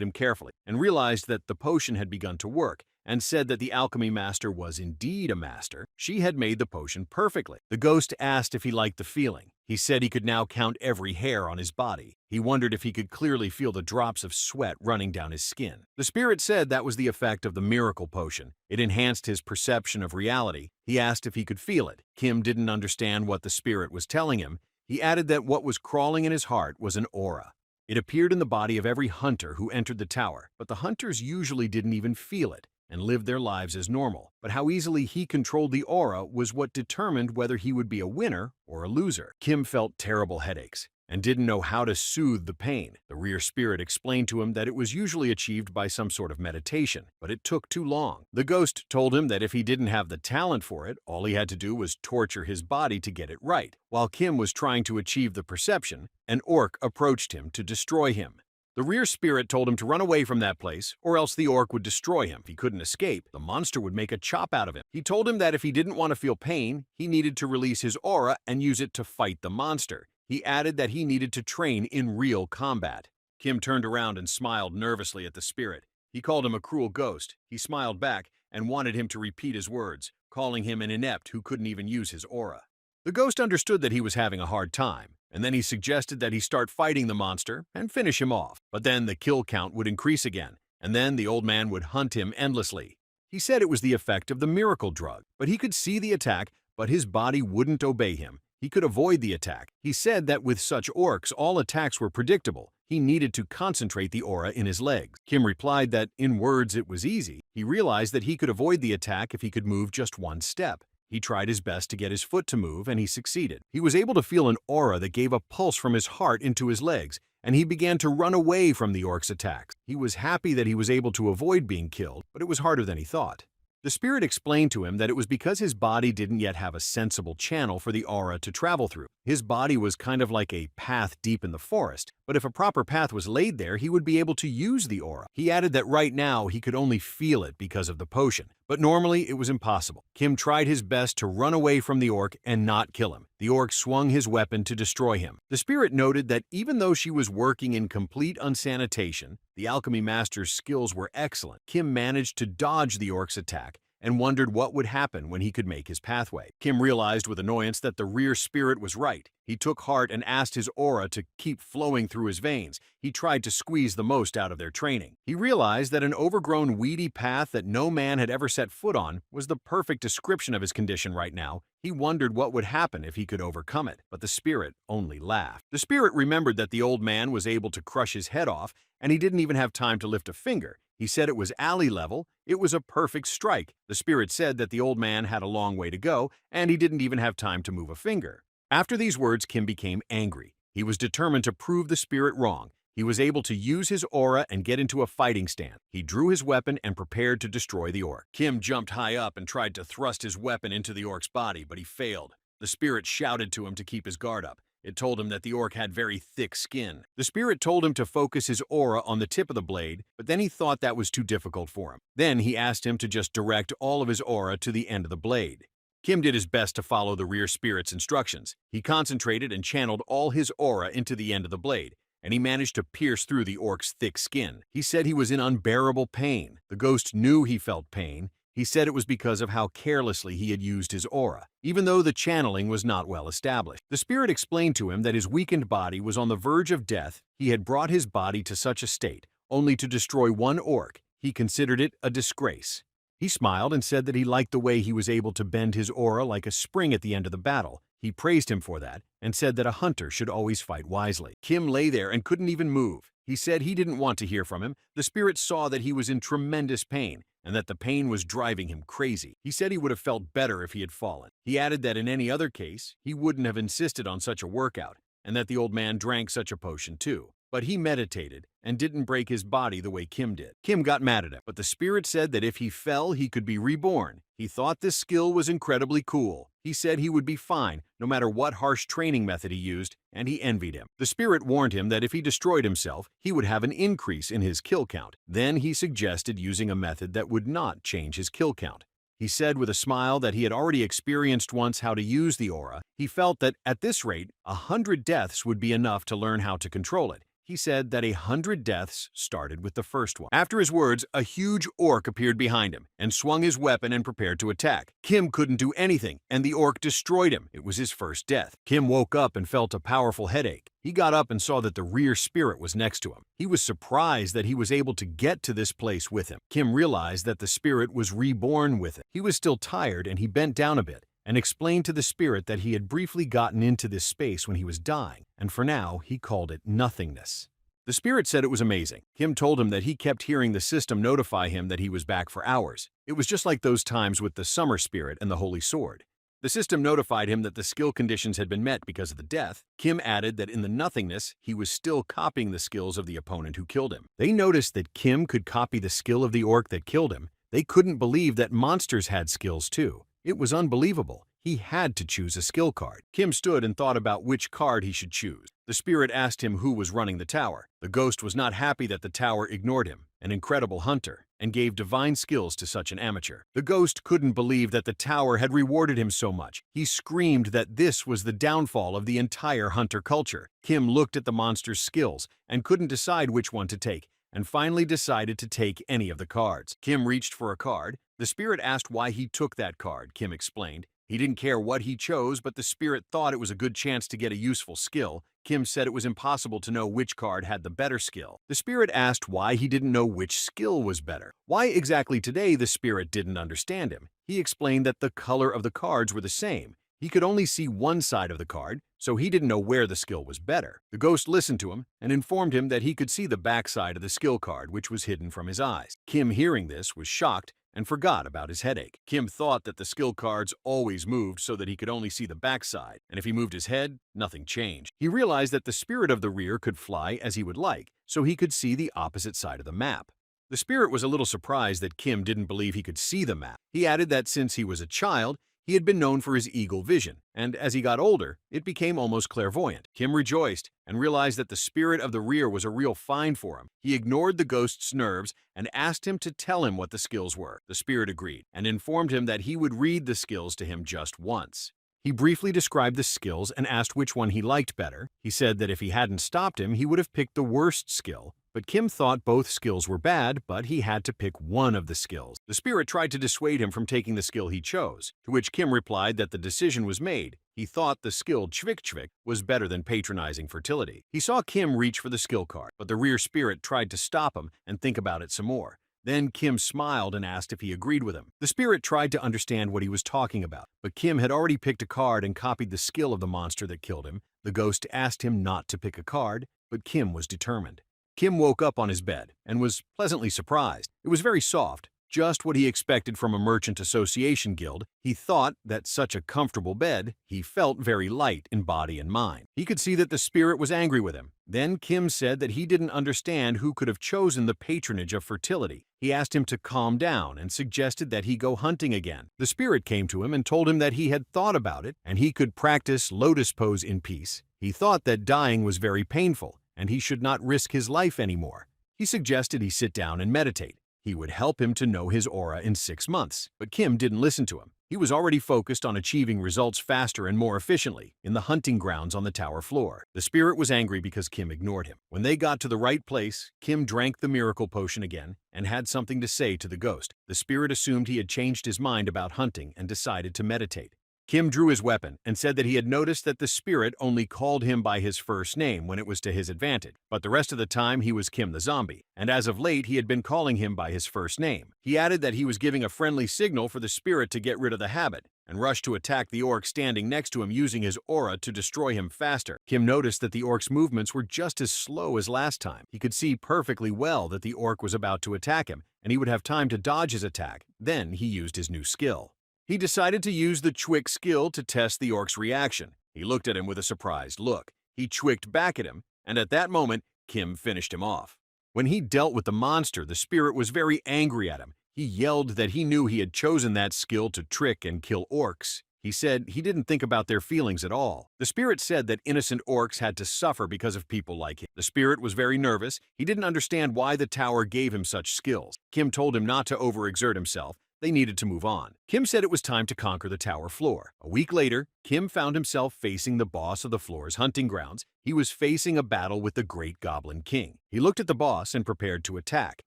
him carefully and realized that the potion had begun to work, and said that the alchemy master was indeed a master. She had made the potion perfectly. The ghost asked if he liked the feeling. He said he could now count every hair on his body. He wondered if he could clearly feel the drops of sweat running down his skin. The spirit said that was the effect of the miracle potion. It enhanced his perception of reality. He asked if he could feel it. Kim didn't understand what the spirit was telling him. He added that what was crawling in his heart was an aura. It appeared in the body of every hunter who entered the tower, but the hunters usually didn't even feel it and lived their lives as normal. But how easily he controlled the aura was what determined whether he would be a winner or a loser. Kim felt terrible headaches and didn't know how to soothe the pain. The rear spirit explained to him that it was usually achieved by some sort of meditation, but it took too long. The ghost told him that if he didn't have the talent for it, all he had to do was torture his body to get it right. While Kim was trying to achieve the perception, an orc approached him to destroy him. The rear spirit told him to run away from that place, or else the orc would destroy him. If he couldn't escape, the monster would make a chop out of him. He told him that if he didn't want to feel pain, he needed to release his aura and use it to fight the monster. He added that he needed to train in real combat. Kim turned around and smiled nervously at the spirit. He called him a cruel ghost. He smiled back and wanted him to repeat his words, calling him an inept who couldn't even use his aura. The ghost understood that he was having a hard time, and then he suggested that he start fighting the monster and finish him off. But then the kill count would increase again, and then the old man would hunt him endlessly. He said it was the effect of the miracle drug, but he could see the attack, but his body wouldn't obey him. He could avoid the attack. He said that with such orcs, all attacks were predictable. He needed to concentrate the aura in his legs. Kim replied that in words it was easy. He realized that he could avoid the attack if he could move just one step. He tried his best to get his foot to move, and he succeeded. He was able to feel an aura that gave a pulse from his heart into his legs, and he began to run away from the orc's attacks. He was happy that he was able to avoid being killed, but it was harder than he thought. The spirit explained to him that it was because his body didn't yet have a sensible channel for the aura to travel through. His body was kind of like a path deep in the forest, but if a proper path was laid there, he would be able to use the aura. He added that right now he could only feel it because of the potion, but normally it was impossible. Kim tried his best to run away from the orc and not kill him. The orc swung his weapon to destroy him. The spirit noted that even though she was working in complete unsanitation, the alchemy master's skills were excellent. Kim managed to dodge the orc's attack and wondered what would happen when he could make his pathway. Kim realized with annoyance that the rear spirit was right. He took heart and asked his aura to keep flowing through his veins. He tried to squeeze the most out of their training. He realized that an overgrown, weedy path that no man had ever set foot on was the perfect description of his condition right now. He wondered what would happen if he could overcome it, but the spirit only laughed. The spirit remembered that the old man was able to crush his head off, and he didn't even have time to lift a finger. He said it was alley level. It was a perfect strike. The spirit said that the old man had a long way to go, and he didn't even have time to move a finger. After these words, Kim became angry. He was determined to prove the spirit wrong. He was able to use his aura and get into a fighting stance. He drew his weapon and prepared to destroy the orc. Kim jumped high up and tried to thrust his weapon into the orc's body, but he failed. The spirit shouted to him to keep his guard up. It told him that the orc had very thick skin. The spirit told him to focus his aura on the tip of the blade, but then he thought that was too difficult for him. Then he asked him to just direct all of his aura to the end of the blade. Kim did his best to follow the rear spirit's instructions. He concentrated and channeled all his aura into the end of the blade, and he managed to pierce through the orc's thick skin. He said he was in unbearable pain. The ghost knew he felt pain. He said it was because of how carelessly he had used his aura, even though the channeling was not well established. The spirit explained to him that his weakened body was on the verge of death. He had brought his body to such a state, only to destroy one orc. He considered it a disgrace. He smiled and said that he liked the way he was able to bend his aura like a spring at the end of the battle. He praised him for that and said that a hunter should always fight wisely. Kim lay there and couldn't even move. He said he didn't want to hear from him. The spirit saw that he was in tremendous pain and that the pain was driving him crazy. He said he would have felt better if he had fallen. He added that in any other case, he wouldn't have insisted on such a workout and that the old man drank such a potion too. But he meditated and didn't break his body the way Kim did. Kim got mad at him, but the spirit said that if he fell, he could be reborn. He thought this skill was incredibly cool. He said he would be fine, no matter what harsh training method he used, and he envied him. The spirit warned him that if he destroyed himself, he would have an increase in his kill count. Then he suggested using a method that would not change his kill count. He said with a smile that he had already experienced once how to use the aura. He felt that at this rate, 100 deaths would be enough to learn how to control it. He said that 100 deaths started with the first one. After his words, a huge orc appeared behind him and swung his weapon and prepared to attack. Kim couldn't do anything, and the orc destroyed him. It was his first death. Kim woke up and felt a powerful headache. He got up and saw that the rear spirit was next to him. He was surprised that he was able to get to this place with him. Kim realized that the spirit was reborn with him. He was still tired, and he bent down a bit and explained to the spirit that he had briefly gotten into this space when he was dying, and for now, he called it nothingness. The spirit said it was amazing. Kim told him that he kept hearing the system notify him that he was back for hours. It was just like those times with the summer spirit and the holy sword. The system notified him that the skill conditions had been met because of the death. Kim added that in the nothingness, he was still copying the skills of the opponent who killed him. They noticed that Kim could copy the skill of the orc that killed him. They couldn't believe that monsters had skills too. It was unbelievable. He had to choose a skill card. Kim stood and thought about which card he should choose. The spirit asked him who was running the tower. The ghost was not happy that the tower ignored him, an incredible hunter, and gave divine skills to such an amateur. The ghost couldn't believe that the tower had rewarded him so much. He screamed that this was the downfall of the entire hunter culture. Kim looked at the monster's skills and couldn't decide which one to take, and finally decided to take any of the cards. Kim reached for a card. The spirit asked why he took that card. Kim explained. He didn't care what he chose, but the spirit thought it was a good chance to get a useful skill. Kim said it was impossible to know which card had the better skill. The spirit asked why he didn't know which skill was better. Why exactly today the spirit didn't understand him. He explained that the color of the cards were the same. He could only see one side of the card, so he didn't know where the skill was better. The ghost listened to him and informed him that he could see the back side of the skill card, which was hidden from his eyes. Kim, hearing this, was shocked and forgot about his headache. Kim thought that the skill cards always moved so that he could only see the backside, and if he moved his head, nothing changed. He realized that the spirit of the rear could fly as he would like, so he could see the opposite side of the map. The spirit was a little surprised that Kim didn't believe he could see the map. He added that since he was a child, he had been known for his eagle vision, and as he got older, it became almost clairvoyant. Kim rejoiced and realized that the spirit of the rear was a real find for him. He ignored the ghost's nerves and asked him to tell him what the skills were. The spirit agreed and informed him that he would read the skills to him just once. He briefly described the skills and asked which one he liked better. He said that if he hadn't stopped him, he would have picked the worst skill. But Kim thought both skills were bad, but he had to pick one of the skills. The spirit tried to dissuade him from taking the skill he chose, to which Kim replied that the decision was made. He thought the skill Chvik Chvik was better than patronizing fertility. He saw Kim reach for the skill card, but the rear spirit tried to stop him and think about it some more. Then Kim smiled and asked if he agreed with him. The spirit tried to understand what he was talking about, but Kim had already picked a card and copied the skill of the monster that killed him. The ghost asked him not to pick a card, but Kim was determined. Kim woke up on his bed and was pleasantly surprised. It was very soft, just what he expected from a merchant association guild. He thought that such a comfortable bed, he felt very light in body and mind. He could see that the spirit was angry with him. Then Kim said that he didn't understand who could have chosen the patronage of fertility. He asked him to calm down and suggested that he go hunting again. The spirit came to him and told him that he had thought about it and he could practice lotus pose in peace. He thought that dying was very painful and he should not risk his life anymore. He suggested he sit down and meditate. He would help him to know his aura in 6 months. But Kim didn't listen to him. He was already focused on achieving results faster and more efficiently in the hunting grounds on the tower floor. The spirit was angry because Kim ignored him. When they got to the right place, Kim drank the miracle potion again and had something to say to the ghost. The spirit assumed he had changed his mind about hunting and decided to meditate. Kim drew his weapon and said that he had noticed that the spirit only called him by his first name when it was to his advantage, but the rest of the time he was Kim the zombie, and as of late he had been calling him by his first name. He added that he was giving a friendly signal for the spirit to get rid of the habit, and rushed to attack the orc standing next to him using his aura to destroy him faster. Kim noticed that the orc's movements were just as slow as last time. He could see perfectly well that the orc was about to attack him, and he would have time to dodge his attack. Then he used his new skill. He decided to use the Chwick skill to test the orc's reaction. He looked at him with a surprised look. He chwicked back at him, and at that moment, Kim finished him off. When he dealt with the monster, the spirit was very angry at him. He yelled that he knew he had chosen that skill to trick and kill orcs. He said he didn't think about their feelings at all. The spirit said that innocent orcs had to suffer because of people like him. The spirit was very nervous. He didn't understand why the tower gave him such skills. Kim told him not to overexert himself, They needed to move on. Kim said it was time to conquer the tower floor. A week later, Kim found himself facing the boss of the floor's hunting grounds. He was facing a battle with the Great Goblin King. He looked at the boss and prepared to attack.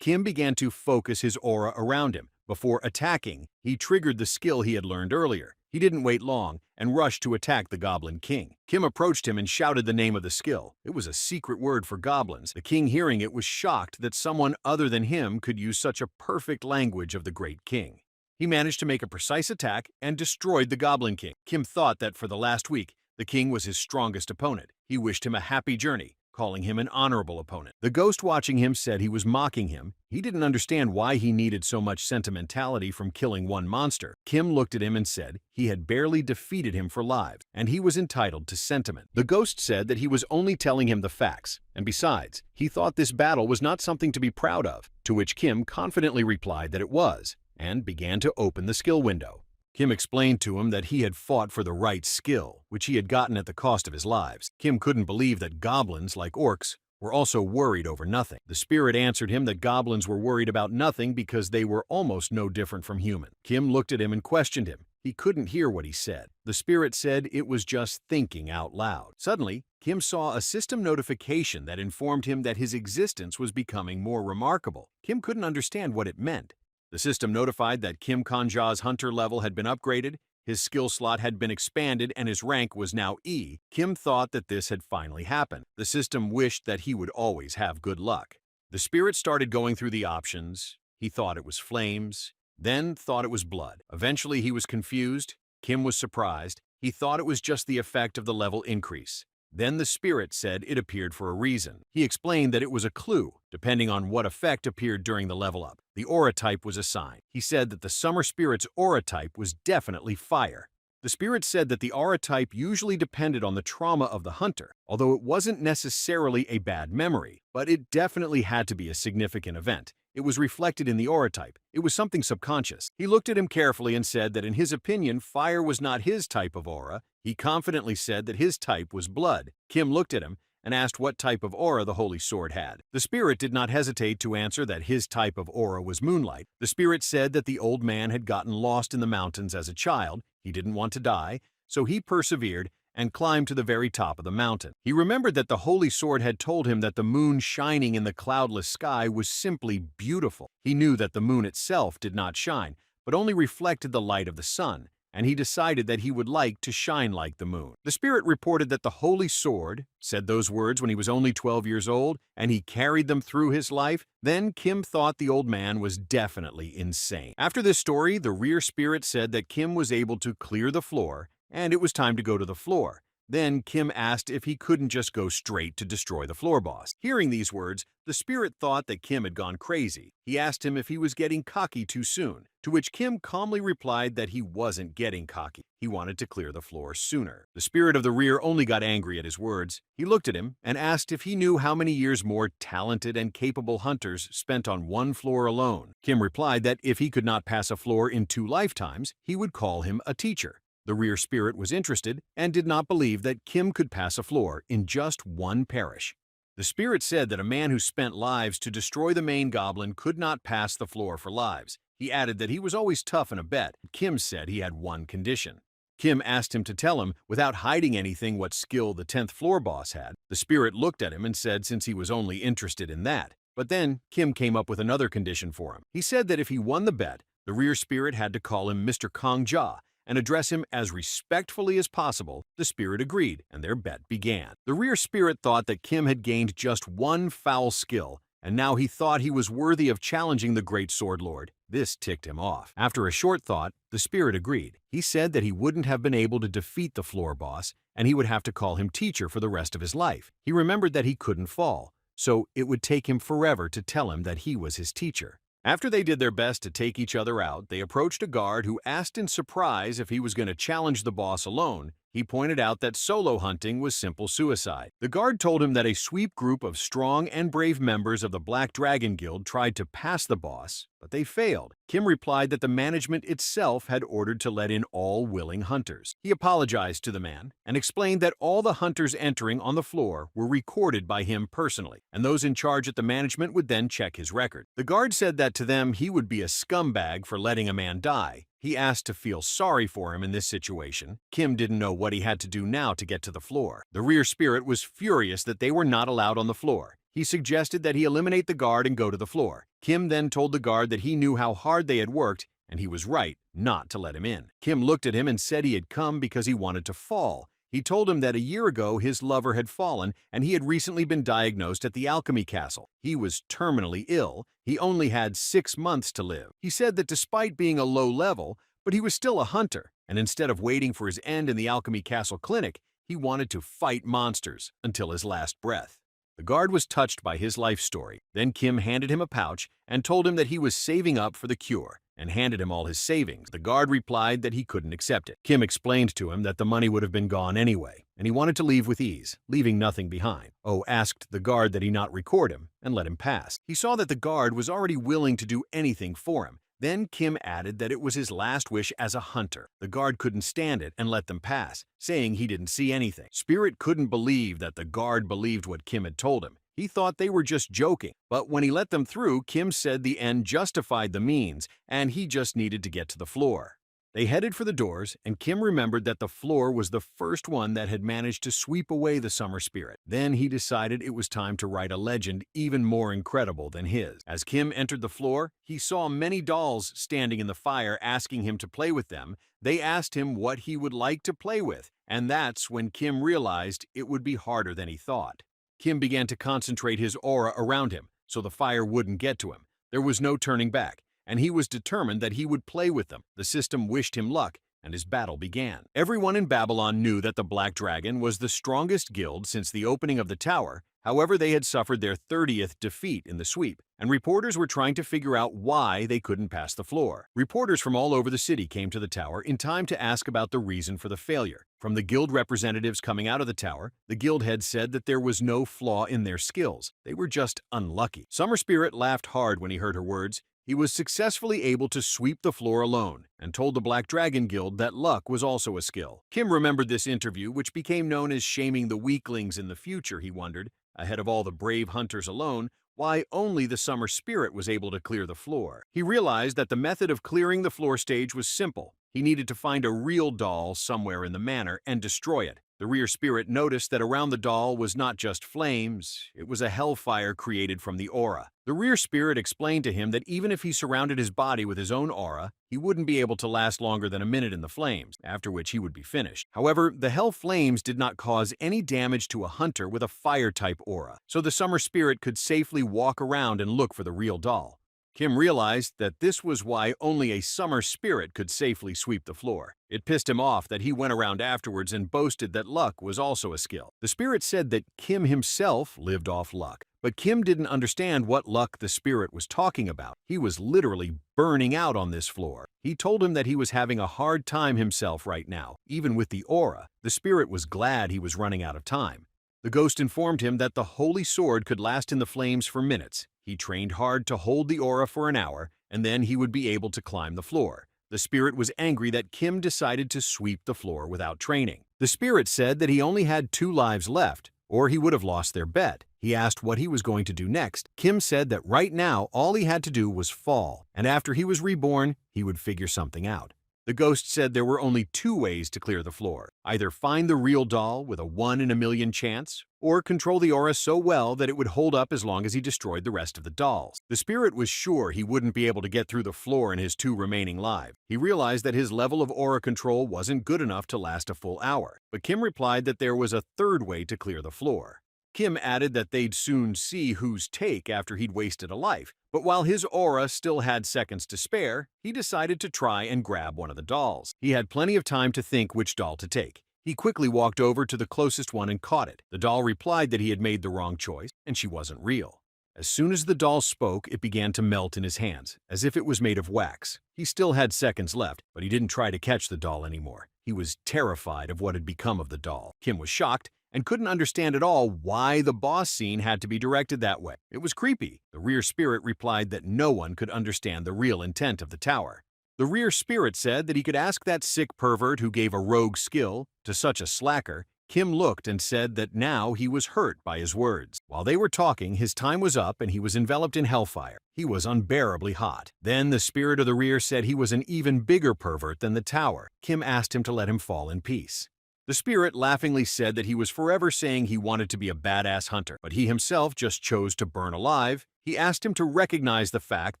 Kim began to focus his aura around him. Before attacking, he triggered the skill he had learned earlier. He didn't wait long and rushed to attack the Goblin King. Kim approached him and shouted the name of the skill. It was a secret word for goblins. The king, hearing it, was shocked that someone other than him could use such a perfect language of the Great King. He managed to make a precise attack and destroyed the Goblin King. Kim thought that for the last week, the king was his strongest opponent. He wished him a happy journey, calling him an honorable opponent. The ghost watching him said he was mocking him. He didn't understand why he needed so much sentimentality from killing one monster. Kim looked at him and said he had barely defeated him for lives, and he was entitled to sentiment. The ghost said that he was only telling him the facts, and besides, he thought this battle was not something to be proud of, to which Kim confidently replied that it was, and began to open the skill window. Kim explained to him that he had fought for the right skill, which he had gotten at the cost of his lives. Kim couldn't believe that goblins, like orcs, were also worried over nothing. The spirit answered him that goblins were worried about nothing because they were almost no different from human. Kim looked at him and questioned him. He couldn't hear what he said. The spirit said it was just thinking out loud. Suddenly, Kim saw a system notification that informed him that his existence was becoming more remarkable. Kim couldn't understand what it meant. The system notified that Kim Kanja's hunter level had been upgraded, his skill slot had been expanded, and his rank was now E. Kim thought that this had finally happened. The system wished that he would always have good luck. The spirit started going through the options. He thought it was flames, then thought it was blood. Eventually he was confused. Kim was surprised. He thought it was just the effect of the level increase. Then the spirit said it appeared for a reason. He explained that it was a clue, depending on what effect appeared during the level up. The aura type was assigned. He said that the summer spirit's aura type was definitely fire. The spirit said that the aura type usually depended on the trauma of the hunter, although it wasn't necessarily a bad memory, but it definitely had to be a significant event. It was reflected in the aura type. It was something subconscious. He looked at him carefully and said that in his opinion, fire was not his type of aura. He confidently said that his type was blood. Kim looked at him and asked what type of aura the Holy Sword had. The spirit did not hesitate to answer that his type of aura was moonlight. The spirit said that the old man had gotten lost in the mountains as a child. He didn't want to die, so he persevered and climbed to the very top of the mountain. He remembered that the Holy Sword had told him that the moon shining in the cloudless sky was simply beautiful. He knew that the moon itself did not shine, but only reflected the light of the sun, and he decided that he would like to shine like the moon. The spirit reported that the Holy Sword said those words when he was only 12 years old, and he carried them through his life. Then Kim thought the old man was definitely insane. After this story, the rear spirit said that Kim was able to clear the floor, and it was time to go to the floor. Then Kim asked if he couldn't just go straight to destroy the floor boss. Hearing these words, the spirit thought that Kim had gone crazy. He asked him if he was getting cocky too soon, to which Kim calmly replied that he wasn't getting cocky. He wanted to clear the floor sooner. The spirit of the rear only got angry at his words. He looked at him and asked if he knew how many years more talented and capable hunters spent on one floor alone. Kim replied that if he could not pass a floor in 2 lifetimes, he would call him a teacher. The rear spirit was interested and did not believe that Kim could pass a floor in just 1 parish. The spirit said that a man who spent lives to destroy the main goblin could not pass the floor for lives. He added that he was always tough in a bet. Kim said he had one condition. Kim asked him to tell him, without hiding anything, what skill the 10th floor boss had. The spirit looked at him and said since he was only interested in that. But then Kim came up with another condition for him. He said that if he won the bet, the rear spirit had to call him Mr. Kangja and address him as respectfully as possible. The spirit agreed, and their bet began. The rear spirit thought that Kim had gained just 1 foul skill, and now he thought he was worthy of challenging the great sword lord. This ticked him off. After a short thought, the spirit agreed. He said that he wouldn't have been able to defeat the floor boss, and he would have to call him teacher for the rest of his life. He remembered that he couldn't fall, so it would take him forever to tell him that he was his teacher. After they did their best to take each other out, they approached a guard who asked in surprise if he was going to challenge the boss alone. He pointed out that solo hunting was simple suicide. The guard told him that a sweep group of strong and brave members of the Black Dragon Guild tried to pass the boss, but they failed. Kim replied that the management itself had ordered to let in all willing hunters. He apologized to the man and explained that all the hunters entering on the floor were recorded by him personally, and those in charge at the management would then check his record. The guard said that to them he would be a scumbag for letting a man die. He asked to feel sorry for him in this situation. Kim didn't know what he had to do now to get to the floor. The rear spirit was furious that they were not allowed on the floor. He suggested that he eliminate the guard and go to the floor. Kim then told the guard that he knew how hard they had worked, and he was right not to let him in. Kim looked at him and said he had come because he wanted to fall. He told him that a year ago his lover had fallen and he had recently been diagnosed at the Alchemy Castle. He was terminally ill. He only had 6 months to live. He said that despite being a low level, but he was still a hunter, and instead of waiting for his end in the Alchemy Castle clinic, he wanted to fight monsters until his last breath. The guard was touched by his life story. Then Kim handed him a pouch and told him that he was saving up for the cure, and handed him all his savings. The guard replied that he couldn't accept it. Kim explained to him that the money would have been gone anyway, and he wanted to leave with ease, leaving nothing behind. Oh asked the guard that he not record him and let him pass. He saw that the guard was already willing to do anything for him. Then Kim added that it was his last wish as a hunter. The guard couldn't stand it and let them pass, saying he didn't see anything. Spirit couldn't believe that the guard believed what Kim had told him. He thought they were just joking. But when he let them through, Kim said the end justified the means, and he just needed to get to the floor. They headed for the doors, and Kim remembered that the floor was the first one that had managed to sweep away the summer spirit. Then he decided it was time to write a legend even more incredible than his. As Kim entered the floor, he saw many dolls standing in the fire asking him to play with them. They asked him what he would like to play with, and that's when Kim realized it would be harder than he thought. Kim began to concentrate his aura around him so the fire wouldn't get to him. There was no turning back, and he was determined that he would play with them. The system wished him luck, and his battle began. Everyone in Babylon knew that the Black Dragon was the strongest guild since the opening of the tower. However, they had suffered their 30th defeat in the sweep, and reporters were trying to figure out why they couldn't pass the floor. Reporters from all over the city came to the tower in time to ask about the reason for the failure. From the guild representatives coming out of the tower, the guild head said that there was no flaw in their skills. They were just unlucky. Summer Spirit laughed hard when he heard her words. He was successfully able to sweep the floor alone and told the Black Dragon Guild that luck was also a skill. Kim remembered this interview, which became known as shaming the weaklings in the future. He wondered, ahead of all the brave hunters alone, why only the Summer Spirit was able to clear the floor. He realized that the method of clearing the floor stage was simple. He needed to find a real doll somewhere in the manor and destroy it. The rear spirit noticed that around the doll was not just flames, it was a hellfire created from the aura. The rear spirit explained to him that even if he surrounded his body with his own aura, he wouldn't be able to last longer than a minute in the flames, after which he would be finished. However, the hell flames did not cause any damage to a hunter with a fire-type aura, so the summer spirit could safely walk around and look for the real doll. Kim realized that this was why only a summer spirit could safely sweep the floor. It pissed him off that he went around afterwards and boasted that luck was also a skill. The spirit said that Kim himself lived off luck, but Kim didn't understand what luck the spirit was talking about. He was literally burning out on this floor. He told him that he was having a hard time himself right now, even with the aura. The spirit was glad he was running out of time. The ghost informed him that the holy sword could last in the flames for minutes. He trained hard to hold the aura for an hour, and then he would be able to climb the floor. The spirit was angry that Kim decided to sweep the floor without training. The spirit said that he only had 2 lives left, or he would have lost their bet. He asked what he was going to do next. Kim said that right now all he had to do was fall, and after he was reborn, he would figure something out. The ghost said there were only 2 ways to clear the floor. Either find the real doll with a 1 in a million chance, or control the aura so well that it would hold up as long as he destroyed the rest of the dolls. The spirit was sure he wouldn't be able to get through the floor in his 2 remaining lives. He realized that his level of aura control wasn't good enough to last a full hour, but Kim replied that there was a 3rd way to clear the floor. Kim added that they'd soon see whose take after he'd wasted a life, but while his aura still had seconds to spare, he decided to try and grab one of the dolls. He had plenty of time to think which doll to take. He quickly walked over to the closest one and caught it. The doll replied that he had made the wrong choice, and she wasn't real. As soon as the doll spoke, it began to melt in his hands, as if it was made of wax. He still had seconds left, but he didn't try to catch the doll anymore. He was terrified of what had become of the doll. Kim was shocked and couldn't understand at all why the boss scene had to be directed that way. It was creepy. The rear spirit replied that no one could understand the real intent of the tower. The rear spirit said that he could ask that sick pervert who gave a rogue skill to such a slacker. Kim looked and said that now he was hurt by his words. While they were talking, his time was up and he was enveloped in hellfire. He was unbearably hot. Then the spirit of the rear said he was an even bigger pervert than the tower. Kim asked him to let him fall in peace. The spirit laughingly said that he was forever saying he wanted to be a badass hunter, but he himself just chose to burn alive. He asked him to recognize the fact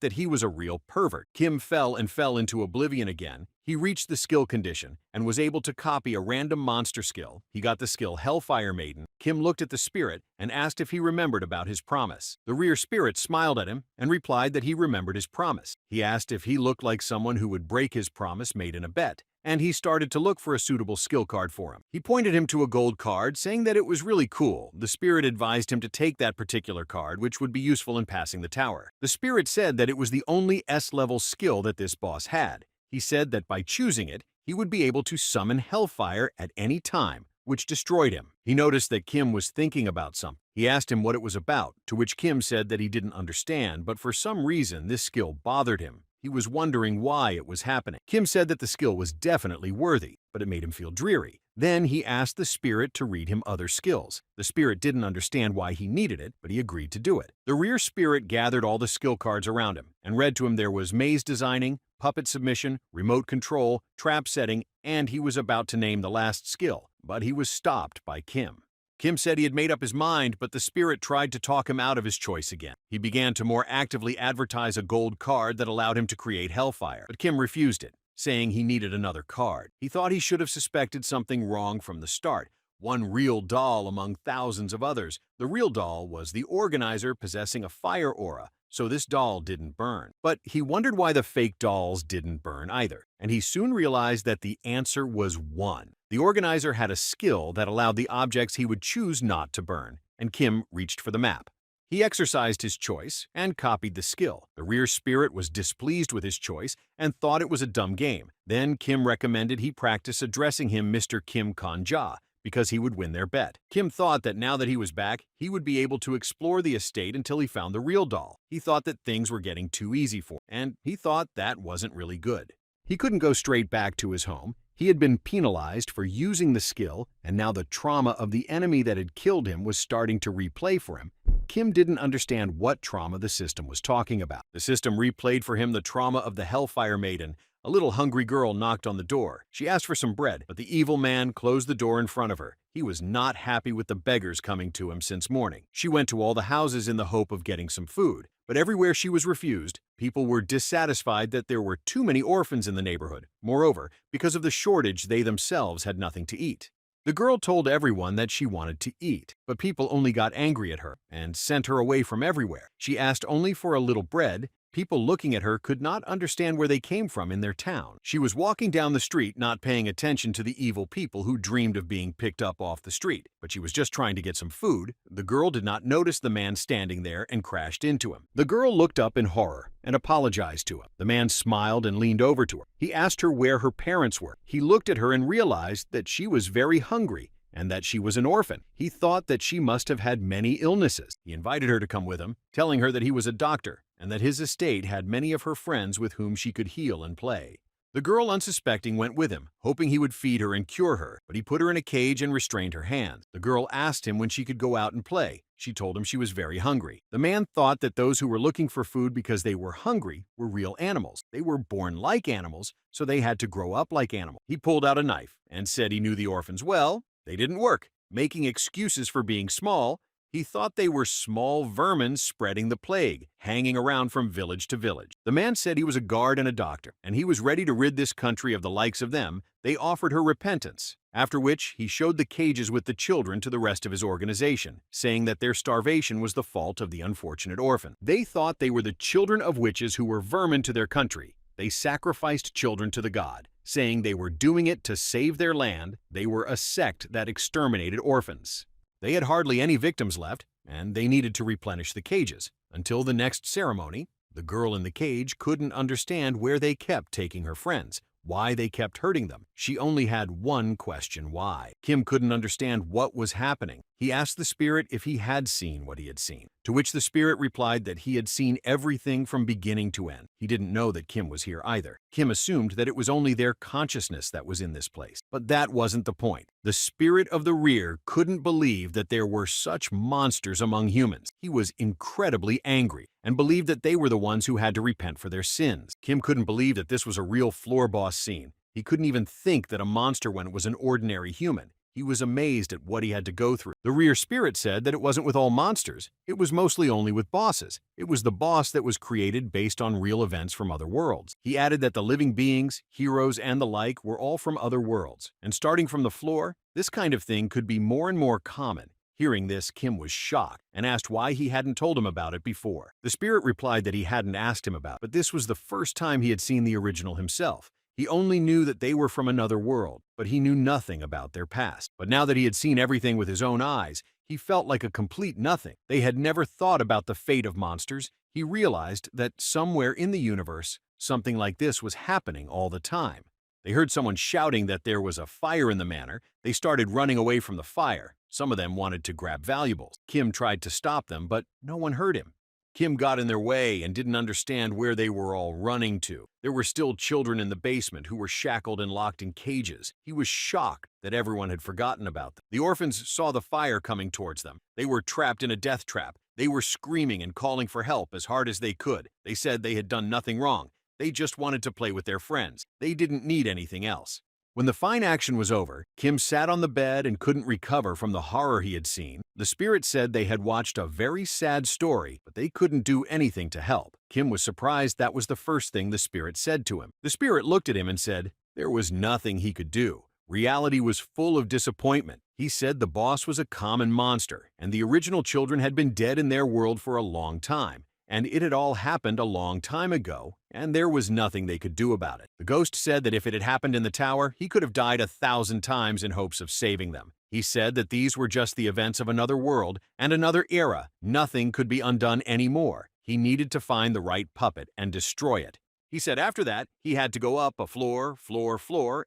that he was a real pervert. Kim fell into oblivion again. He reached the skill condition and was able to copy a random monster skill. He got the skill Hellfire Maiden. Kim looked at the spirit and asked if he remembered about his promise. The rear spirit smiled at him and replied that he remembered his promise. He asked if he looked like someone who would break his promise made in a bet, and he started to look for a suitable skill card for him. He pointed him to a gold card, saying that it was really cool. The spirit advised him to take that particular card, which would be useful in passing the tower. The spirit said that it was the only S-level skill that this boss had. He said that by choosing it, he would be able to summon hellfire at any time, which destroyed him. He noticed that Kim was thinking about something. He asked him what it was about, to which Kim said that he didn't understand, but for some reason this skill bothered him. He was wondering why it was happening. Kim said that the skill was definitely worthy, but it made him feel dreary. Then he asked the spirit to read him other skills. The spirit didn't understand why he needed it, but he agreed to do it. The rear spirit gathered all the skill cards around him and read to him there was maze designing, puppet submission, remote control, trap setting, and he was about to name the last skill, but he was stopped by Kim. Kim said he had made up his mind, but the spirit tried to talk him out of his choice again. He began to more actively advertise a gold card that allowed him to create hellfire, but Kim refused it, saying he needed another card. He thought he should have suspected something wrong from the start. One real doll among thousands of others. The real doll was the organizer possessing a fire aura, so this doll didn't burn. But he wondered why the fake dolls didn't burn either, and he soon realized that the answer was one. The organizer had a skill that allowed the objects he would choose not to burn, and Kim reached for the map. He exercised his choice and copied the skill. The rear spirit was displeased with his choice and thought it was a dumb game. Then Kim recommended he practice addressing him Mr. Kim Kanja, because he would win their bet. Kim thought that now that he was back, he would be able to explore the estate until he found the real doll. He thought that things were getting too easy for him, and he thought that wasn't really good. He couldn't go straight back to his home. He had been penalized for using the skill, and now the trauma of the enemy that had killed him was starting to replay for him. Kim didn't understand what trauma the system was talking about. The system replayed for him the trauma of the Hellfire Maiden. A little hungry girl knocked on the door. She asked for some bread, but the evil man closed the door in front of her. He was not happy with the beggars coming to him since morning. She went to all the houses in the hope of getting some food, but everywhere she was refused. People were dissatisfied that there were too many orphans in the neighborhood. Moreover, because of the shortage, they themselves had nothing to eat. The girl told everyone that she wanted to eat, but people only got angry at her and sent her away from everywhere. She asked only for a little bread. People looking at her could not understand where they came from in their town. She was walking down the street, not paying attention to the evil people who dreamed of being picked up off the street, but she was just trying to get some food. The girl did not notice the man standing there and crashed into him. The girl looked up in horror and apologized to him. The man smiled and leaned over to her. He asked her where her parents were. He looked at her and realized that she was very hungry and that she was an orphan. He thought that she must have had many illnesses. He invited her to come with him, telling her that he was a doctor and that his estate had many of her friends with whom she could heal and play. The girl, unsuspecting, went with him, hoping he would feed her and cure her, but he put her in a cage and restrained her hands. The girl asked him when she could go out and play. She told him she was very hungry. The man thought that those who were looking for food because they were hungry were real animals. They were born like animals, so they had to grow up like animals. He pulled out a knife and said he knew the orphans well. They didn't work. Making excuses for being small, he thought they were small vermin spreading the plague, hanging around from village to village. The man said he was a guard and a doctor, and he was ready to rid this country of the likes of them. They offered her repentance, after which he showed the cages with the children to the rest of his organization, saying that their starvation was the fault of the unfortunate orphan. They thought they were the children of witches who were vermin to their country. They sacrificed children to the god, saying they were doing it to save their land. They were a sect that exterminated orphans. They had hardly any victims left, and they needed to replenish the cages. Until the next ceremony, the girl in the cage couldn't understand where they kept taking her friends, why they kept hurting them. She only had one question: why? Kim couldn't understand what was happening. He asked the spirit if he had seen what he had seen, to which the spirit replied that he had seen everything from beginning to end. He didn't know that Kim was here either. Kim assumed that it was only their consciousness that was in this place. But that wasn't the point. The spirit of the rear couldn't believe that there were such monsters among humans. He was incredibly angry and believed that they were the ones who had to repent for their sins. Kim couldn't believe that this was a real floor boss scene. He couldn't even think that a monster when it was an ordinary human. He was amazed at what he had to go through. The rear spirit said that it wasn't with all monsters. It was mostly only with bosses. It was the boss that was created based on real events from other worlds. He added that the living beings, heroes, and the like were all from other worlds. And starting from the floor, this kind of thing could be more and more common. Hearing this, Kim was shocked and asked why he hadn't told him about it before. The spirit replied that he hadn't asked him about it, but this was the first time he had seen the original himself. He only knew that they were from another world, but he knew nothing about their past. But now that he had seen everything with his own eyes, he felt like a complete nothing. They had never thought about the fate of monsters. He realized that somewhere in the universe, something like this was happening all the time. They heard someone shouting that there was a fire in the manor. They started running away from the fire. Some of them wanted to grab valuables. Kim tried to stop them, but no one heard him. Kim got in their way and didn't understand where they were all running to. There were still children in the basement who were shackled and locked in cages. He was shocked that everyone had forgotten about them. The orphans saw the fire coming towards them. They were trapped in a death trap. They were screaming and calling for help as hard as they could. They said they had done nothing wrong. They just wanted to play with their friends. They didn't need anything else. When the fine action was over, Kim sat on the bed and couldn't recover from the horror he had seen. The spirit said they had watched a very sad story, but they couldn't do anything to help. Kim was surprised that was the first thing the spirit said to him. The spirit looked at him and said there was nothing he could do. Reality was full of disappointment. He said the boss was a common monster, and the original children had been dead in their world for a long time. And it had all happened a long time ago, and there was nothing they could do about it. The ghost said that if it had happened in the tower, he could have died 1,000 times in hopes of saving them. He said that these were just the events of another world and another era. Nothing could be undone anymore. He needed to find the right puppet and destroy it. He said after that, he had to go up a floor,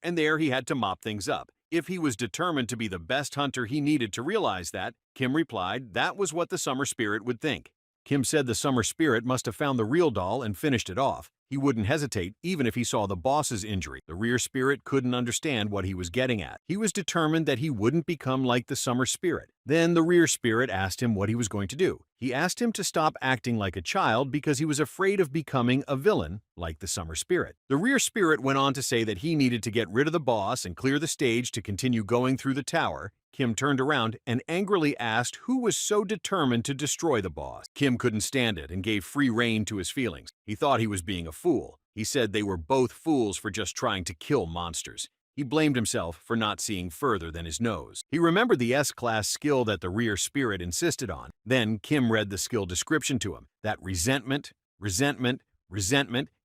and there he had to mop things up. If he was determined to be the best hunter, he needed to realize that. Kim replied that was what the summer spirit would think. Kim said the summer spirit must have found the real doll and finished it off. He wouldn't hesitate even if he saw the boss's injury. The rear spirit couldn't understand what he was getting at. He was determined that he wouldn't become like the summer spirit. Then the rear spirit asked him what he was going to do. He asked him to stop acting like a child because he was afraid of becoming a villain like the summer spirit. The rear spirit went on to say that he needed to get rid of the boss and clear the stage to continue going through the tower. Kim turned around and angrily asked who was so determined to destroy the boss. Kim couldn't stand it and gave free rein to his feelings. He thought he was being a fool. He said they were both fools for just trying to kill monsters. He blamed himself for not seeing further than his nose. He remembered the S-class skill that the rear spirit insisted on. Then Kim read the skill description to him. That resentment,